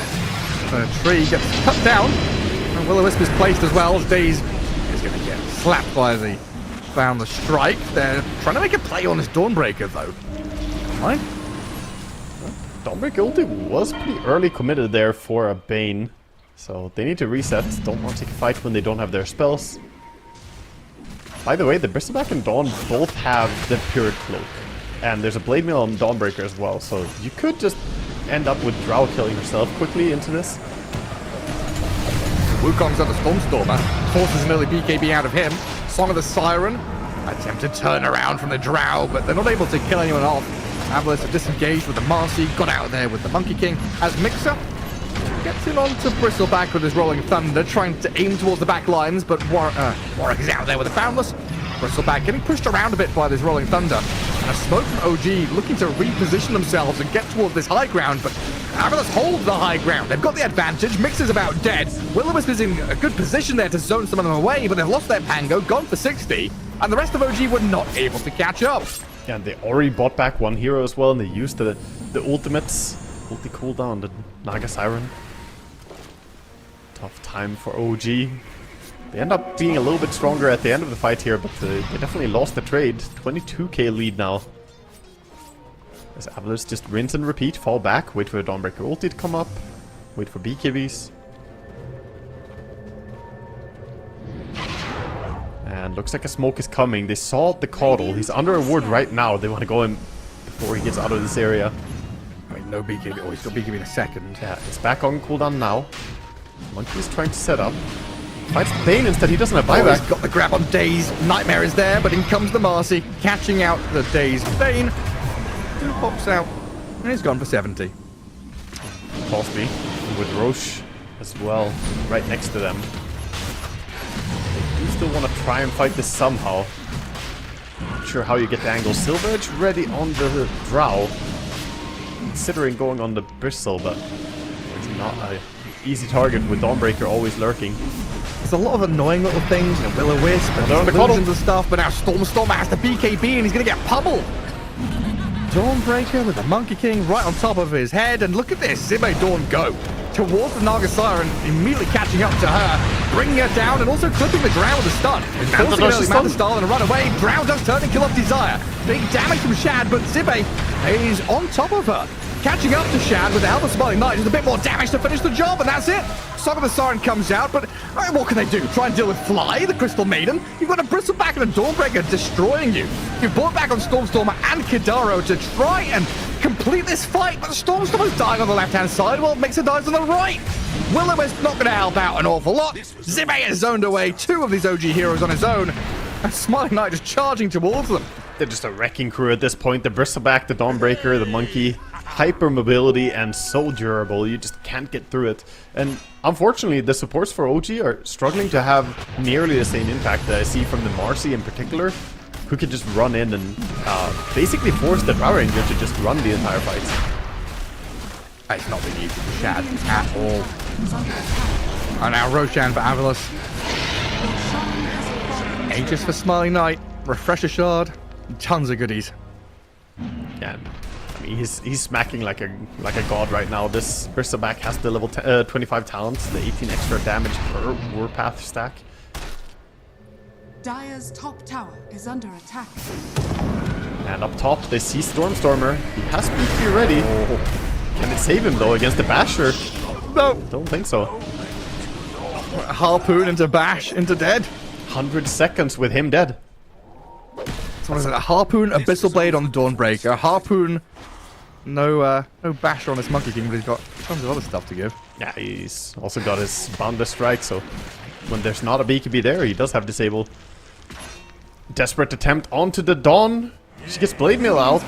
The tree gets cut down. And Will-O-Wisp is placed as well. As Days is going to get slapped by the Boundless Strike. They're trying to make a play on this Dawnbreaker though. Right? Dawnbreaker ulti was pretty early committed there for a Bane. So they need to reset. Don't want to take a fight when they don't have their spells. By the way, the Bristleback and Dawn both have the Pure Cloak. And there's a Blade Mail on Dawnbreaker as well. So you could just end up with Drow killing herself quickly into this. Wukong's got the Stormstormer. Forces an early BKB out of him. Song of the Siren. Attempt to turn around from the Drow, but they're not able to kill anyone off. Avalos are disengaged with the Marcy, got out there with the Monkey King. As Mixer gets in onto Bristleback with his Rolling Thunder, trying to aim towards the back lines, but Warwick is out there with the Boundless. Bristleback getting pushed around a bit by this Rolling Thunder. And a smoke from OG looking to reposition themselves and get towards this high ground, but Avalos hold the high ground. They've got the advantage. Mixer's about dead. Will-O-Wisp is in a good position there to zone some of them away, but they've lost their Pango, gone for 60, and the rest of OG were not able to catch up. Yeah, and they already bought back one hero as well, and they used the ultimates. Ulti cooldown, the Naga Siren. Tough time for OG. They end up being a little bit stronger at the end of the fight here, but they definitely lost the trade. 22k lead now. As Avalos just rinse and repeat, fall back, wait for the Dawnbreaker ulti to come up, wait for BKBs. And looks like a smoke is coming. They saw the Caudle. He's under a ward right now. They want to go in before he gets out of this area. I mean, no BKB. Oh, he's got BKB in a second. Yeah, it's back on cooldown now. Monkey's trying to set up. Fights the Bane instead. He doesn't have buyback. He's got the grab on Daze. Nightmare is there, but in comes the Marcy, catching out the Daze Bane. Who pops out, and he's gone for 70. Cost me. With Roche as well, right next to them. They do still want to try and fight this somehow. Not sure how you get the angle. Silver Edge ready on the Drow. Considering going on the Bristle, but it's not an easy target with Dawnbreaker always lurking. There's a lot of annoying little things, you know, Will-O-Wisp and they're on the illusions and stuff, but now Stormstormer has the BKB and he's going to get pummeled. Dawnbreaker with the Monkey King right on top of his head, and look at this, Zibe Dawn go towards the Naga Siren, immediately catching up to her, bringing her down and also clipping the Drow with a stun. Forcing early Manta Style and a run away. Drow does turn and kill off Desire. Big damage from Shad, but Zibe is on top of her. Catching up to Shad with the help of Smiling Knight, just a bit more damage to finish the job, and that's it. Song of the Siren comes out, but what can they do? Try and deal with Fly, the Crystal Maiden? You've got a Bristleback and a Dawnbreaker destroying you. You've brought back on Stormstormer and Kidaro to try and complete this fight, but Stormstormer's dying on the left-hand side while Mixer dies on the right. Will-O-Wisp not going to help out an awful lot. Zibe is zoned away, 2 of these OG heroes on his own, and Smiling Knight just charging towards them. They're just a wrecking crew at this point. The Bristleback, the Dawnbreaker, the Monkey. Hyper mobility and so durable, you just can't get through it. And unfortunately, the supports for OG are struggling to have nearly the same impact that I see from the Marcy in particular, who can just run in and basically force the Power Ranger to just run the entire fight. It's not been easy for Shad at all. And now Roshan for Avalos. Aegis for Smiling Knight. Refresher Shard. Tons of goodies. Yeah. I mean, he's smacking like a god right now. This Bristleback has the level 25 talents, the 18 extra damage per Warpath stack. Dire's top tower is under attack. And up top, they see Stormstormer. He has BP ready. Can it save him though against the Basher? No. Don't think so. Harpoon into Bash into dead. 100 seconds with him dead. So what is it? A Harpoon, Abyssal Blade on the Dawnbreaker. Harpoon, no Basher on this Monkey King, but he's got tons of other stuff to give. Yeah, he's also got his Boundless Strike, so when there's not a BKB there, he does have Disable. Desperate attempt onto the Dawn. She gets Blade Mail out.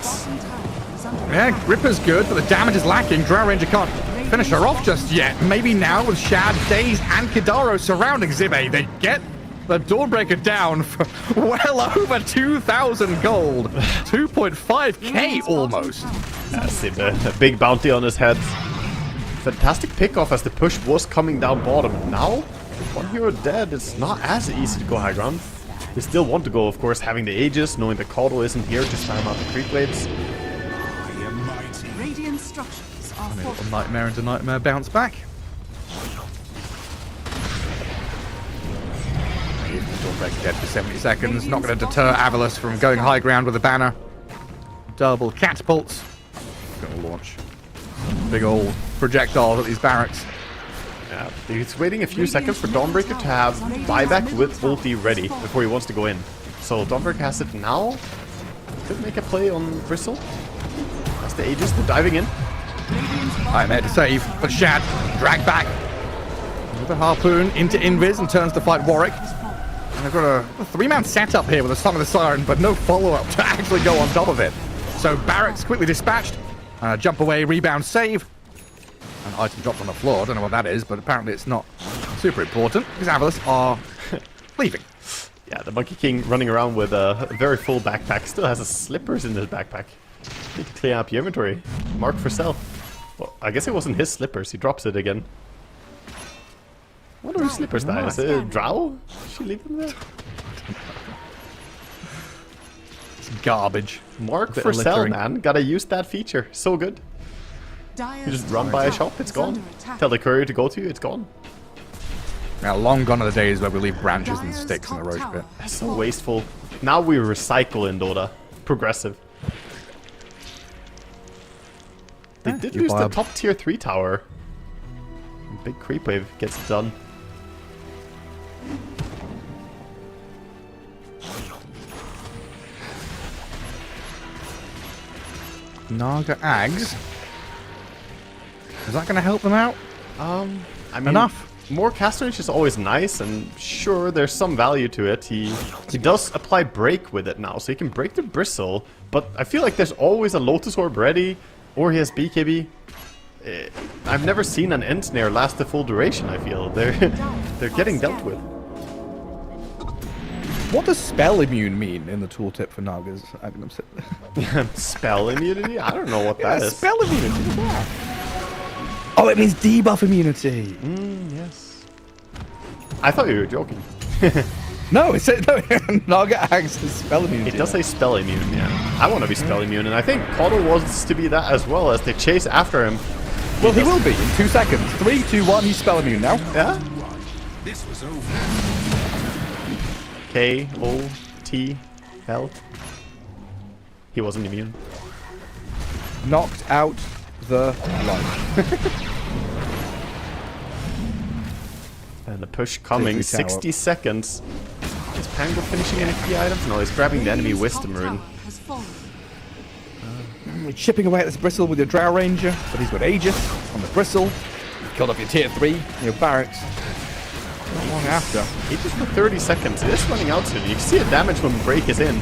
Yeah, Gripper's good, but the damage is lacking. Drow Ranger can't finish her off just yet. Maybe now with Shad, Daze, and Kidaro surrounding Zibe, they get the Dawnbreaker down for well over 2,000 gold. 2.5k almost. See the big bounty on his head. Fantastic pickoff as the push was coming down bottom. Now, with one hero dead, it's not as easy to go high ground. They still want to go, of course, having the Aegis, knowing the Caudal isn't here to spam out the creep waves. I am mighty. Radiant structures are And they got a fortified. Nightmare into Nightmare bounce back. Dawnbreaker dead for 70 seconds. Not going to deter Avalos from going high ground with a banner. Double catapults. Going to launch big old projectiles at these barracks. Yeah, he's waiting a few seconds for Dawnbreaker to have buyback with ulti ready before he wants to go in. So Dawnbreaker has it now. Could make a play on Bristle. That's the Aegis, they're diving in. Nightmare to save, but Shad dragged back with a harpoon into Invis and turns to fight Warwick. And they've got a three-man setup here with a Song of the Siren, but no follow-up to actually go on top of it. So Barracks quickly dispatched. Jump away, rebound, save. An item dropped on the floor. I don't know what that is, but apparently it's not super important because Avalos are leaving. Yeah, the Monkey King running around with a very full backpack. Still has his slippers in his backpack. Need to clean up your inventory. Mark for sell. Well, I guess it wasn't his slippers. He drops it again. What are his slippers now? Is it a drow? Should she leave them there? It's garbage. Mark Bit for of sell, littering. man. Gotta use that feature. So good. You just run by a shop, it's gone. Tell the courier to go to you, it's gone. Now, long gone are the days where we leave branches and sticks in the roach pit. That's so wasteful. Now we recycle in Dota. Progressive. They Yeah, did you lose buy the a- top tier 3 tower. Big creep wave gets it done. Naga Ags. Is that going to help them out? I mean, Enough. More caster range is always nice, and sure, there's some value to it. He does apply break with it now, so he can break the bristle. But I feel like there's always a Lotus Orb ready, or he has BKB. I've never seen an end snare last the full duration. I feel they're getting dealt with. What does spell immune mean in the tooltip for Nagas? Spell immunity? I don't know what that is. Spell immunity. Oh, it means debuff immunity. Yes. I thought you were joking. No, it said no, Naga Ags is spell immunity. It does say spell immune, yeah. I want to be spell immune, and I think Caudal wants to be that as well as they chase after him. Well, he will be in 2 seconds. 3, 2, 1. He's spell immune now. Yeah? This was over. K-O-T-L. He wasn't immune. Knocked out the light. And the push coming, Safety tower. 60 seconds. Is Pango finishing any key items? No, he's grabbing the enemy Wisdom Rune. Has fallen. Chipping away at this bristle with your Drow Ranger, but he's got Aegis on the bristle. You've killed off your tier 3, your barracks. Not long after. He just for 30 seconds. It is running out soon. You can see the damage when break is in.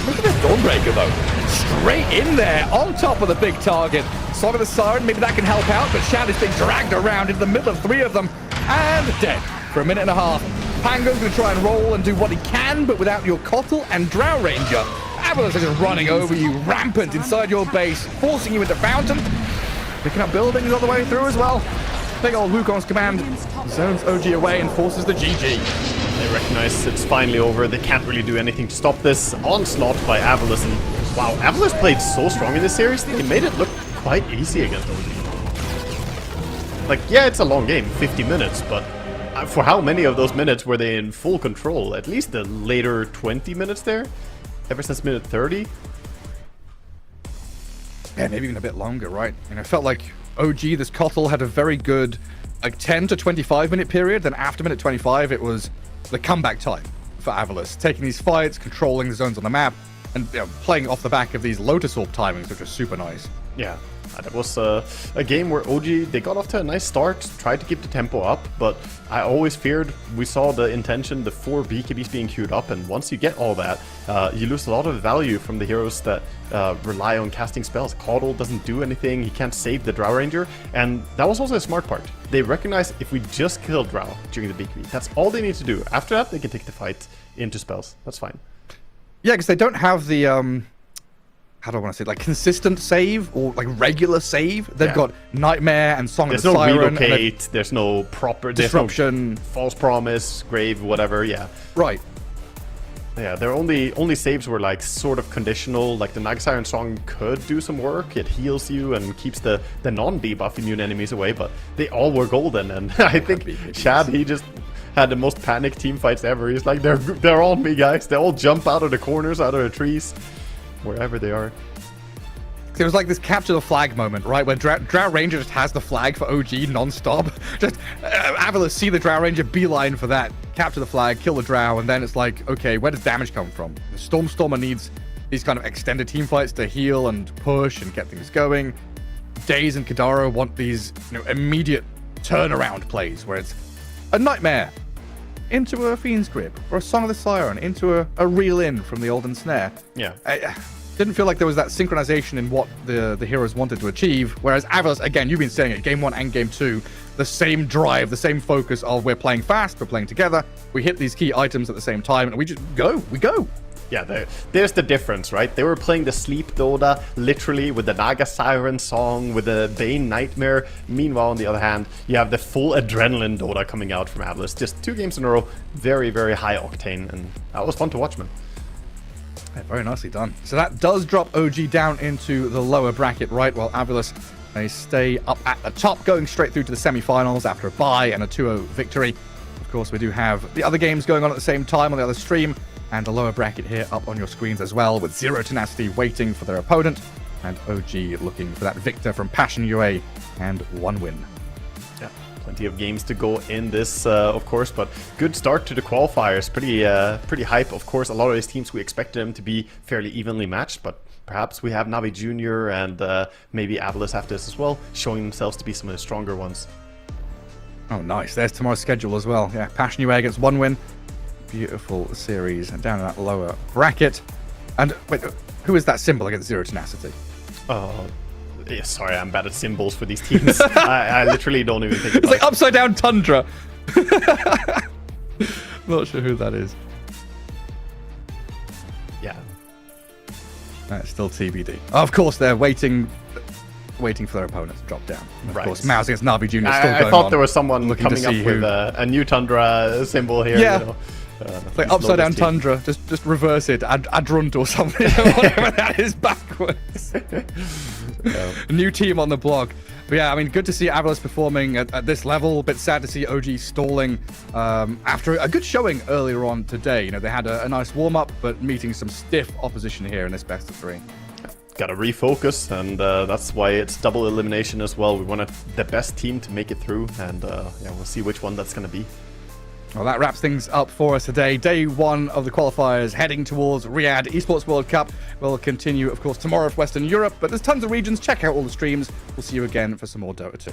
Look at this Dawnbreaker though. Straight in there, on top of the big target. Song of the Siren, maybe that can help out, but Shad is being dragged around into the middle of 3 of them. And dead for a minute and a half. Pango's going to try and roll and do what he can, but without your Cottle and Drow Ranger. Avalos is just running over you, rampant inside your base, forcing you into Fountain. Picking up buildings all the way through as well. Big old Wukong's command zones OG away and forces the GG. They recognize it's finally over. They can't really do anything to stop this onslaught by Avalos. And wow, Avalos played so strong in this series. They made it look quite easy against OG. Like, yeah, it's a long game, 50 minutes, but for how many of those minutes were they in full control? At least the later 20 minutes there? Ever since minute 30? Yeah, maybe even a bit longer, right? And I felt like OG, this Cottle, had a very good, like, 10 to 25 minute period. Then after minute 25, it was the comeback time for Avalos. Taking these fights, controlling the zones on the map, and playing off the back of these Lotus Orb timings, which are super nice. Yeah, that was a game where OG, they got off to a nice start, tried to keep the tempo up, but I always feared, we saw the intention, the 4 BKBs being queued up, and once you get all that, you lose a lot of value from the heroes that rely on casting spells. Caudal doesn't do anything, he can't save the Drow Ranger, and that was also a smart part. They recognize if we just kill Drow during the BKB, that's all they need to do. After that, they can take the fight into spells. That's fine. Yeah, because they don't have the how do I want to say, like consistent save or like regular save. They've Yeah. got Nightmare and Song There's of the no Siren. relocate. There's no proper Disruption. There's no false promise, grave, whatever. Yeah. Right. Yeah, their only saves were like sort of conditional. Like the Naga Siren Song could do some work. It heals you and keeps the non-debuff immune enemies away, but they all were golden. And I think Shad, he just had the most panic team fights ever. He's like, they're on me, guys. They all jump out of the corners, out of the trees, wherever they are. It was like this capture the flag moment, right? Where Drow Ranger just has the flag for OG non-stop. Just Avila see the Drow Ranger, beeline for that, capture the flag, kill the Drow, and then it's like, okay, where does damage come from? The Stormstormer needs these kind of extended team fights to heal and push and get things going. Daze and Kadaro want these, immediate turnaround plays where it's a Nightmare into a Fiend's Grip, or a Song of the Siren into a reel in from the Olden Snare. Yeah. Didn't feel like there was that synchronization in what the heroes wanted to achieve, whereas Avalos, again, you've been saying it, game 1 and game 2, the same drive, the same focus of we're playing fast, we're playing together, we hit these key items at the same time, and we go. Yeah, there's the difference, right? They were playing the Sleep Dota, literally, with the Naga Siren Song, with the Bane Nightmare. Meanwhile, on the other hand, you have the full Adrenaline Dota coming out from Avalos. Just 2 games in a row, very, very high octane, and that was fun to watch, man. Yeah, very nicely done. So that does drop OG down into the lower bracket, right? While Avilos, they stay up at the top, going straight through to the semi-finals after a bye and a 2-0 victory. Of course, we do have the other games going on at the same time on the other stream, and the lower bracket here up on your screens as well, with Zero Tenacity waiting for their opponent, and OG looking for that victor from Passion UA, and 1 win. Yeah, plenty of games to go in this, of course, but good start to the qualifiers. Pretty hype. Of course, a lot of these teams, we expect them to be fairly evenly matched, but perhaps we have Navi Jr. and maybe Avalos after this as well, showing themselves to be some of the stronger ones. Oh, nice. There's tomorrow's schedule as well. Yeah, Passion UA against 1 win. Beautiful series down in that lower bracket. And wait, who is that symbol against Zero Tenacity? Yeah, sorry, I'm bad at symbols for these teams. I literally don't even think about It's like upside down tundra. Not sure who that is. Yeah. That's still TBD. Of course, they're waiting for their opponent to drop down. Of course, Mouse against Navi Jr. is still going on. I thought there was someone looking coming up with a new Tundra symbol here. Yeah. It's like upside down tundra. Just reverse it. Adrunt or something. Whatever that is backwards. New team on the blog. But yeah, I mean, good to see Avalos performing at this level. A bit sad to see OG stalling after a good showing earlier on today. They had a nice warm-up, but meeting some stiff opposition here in this best of 3. Got to refocus, and that's why it's double elimination as well. We wanted the best team to make it through, and yeah, we'll see which one that's going to be. Well, that wraps things up for us today. Day 1 of the qualifiers heading towards Riyadh. Esports World Cup will continue, of course, tomorrow for Western Europe, but there's tons of regions. Check out all the streams. We'll see you again for some more Dota 2.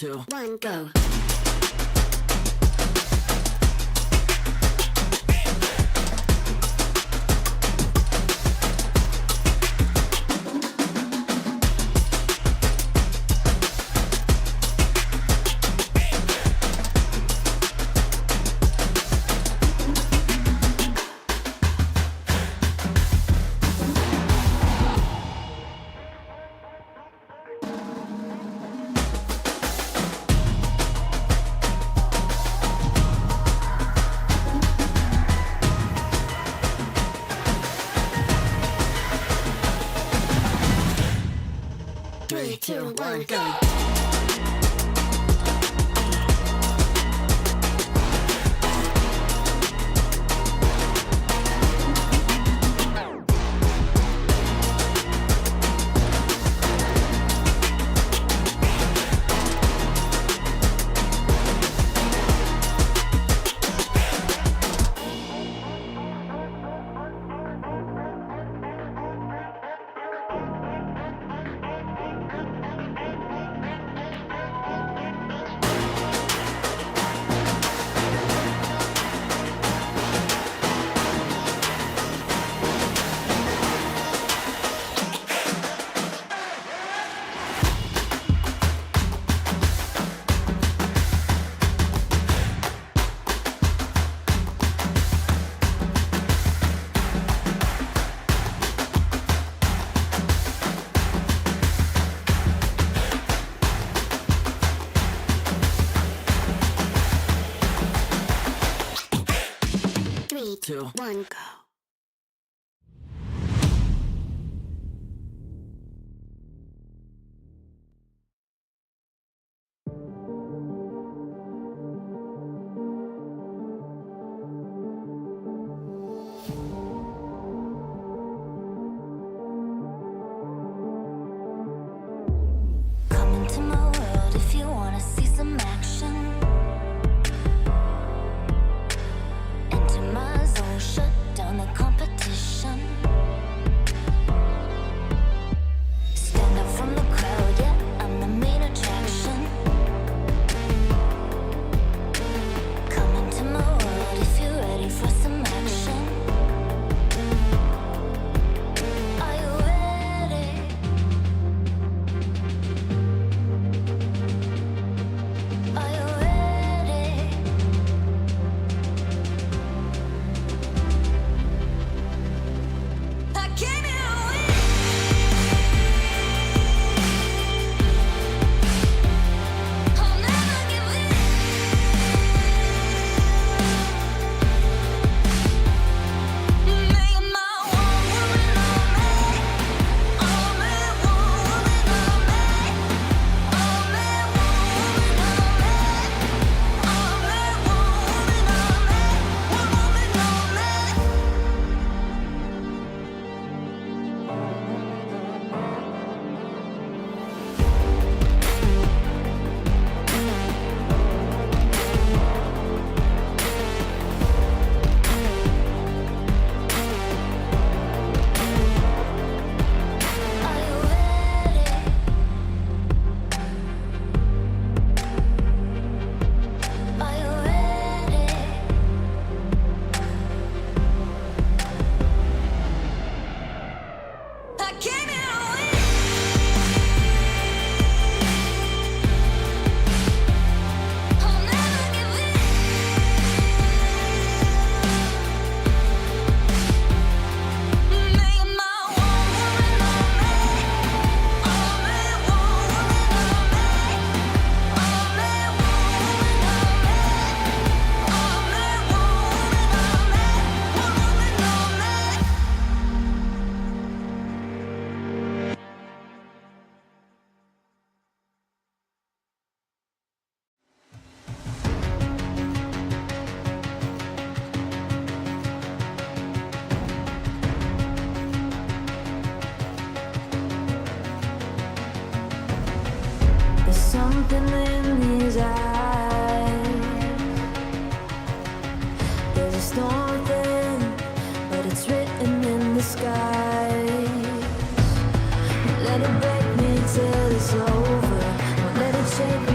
2, 1, go. 3, 2, 1, go. Three, two, 1, go. Come into my world if you wanna see some action. Enter my zone, shut down the competition. Stand up from the crowd, yeah, I'm the main attraction. Come into my world if you're ready for some action. Are you ready? Are you ready? I came here to win. I'll never give in. Make my one woman on me. Only one woman on me. Only one woman on me. Only one woman on me. One woman on me. Are you ready? Are you ready? I came here to win. I'll never give in. Make my one woman on me. Only one woman on me. Only one woman on me. Only one woman on me. One woman on me. There's something in these eyes. There's a storm within, but it's written in the skies. Let it break me till it's over. Won't let it shake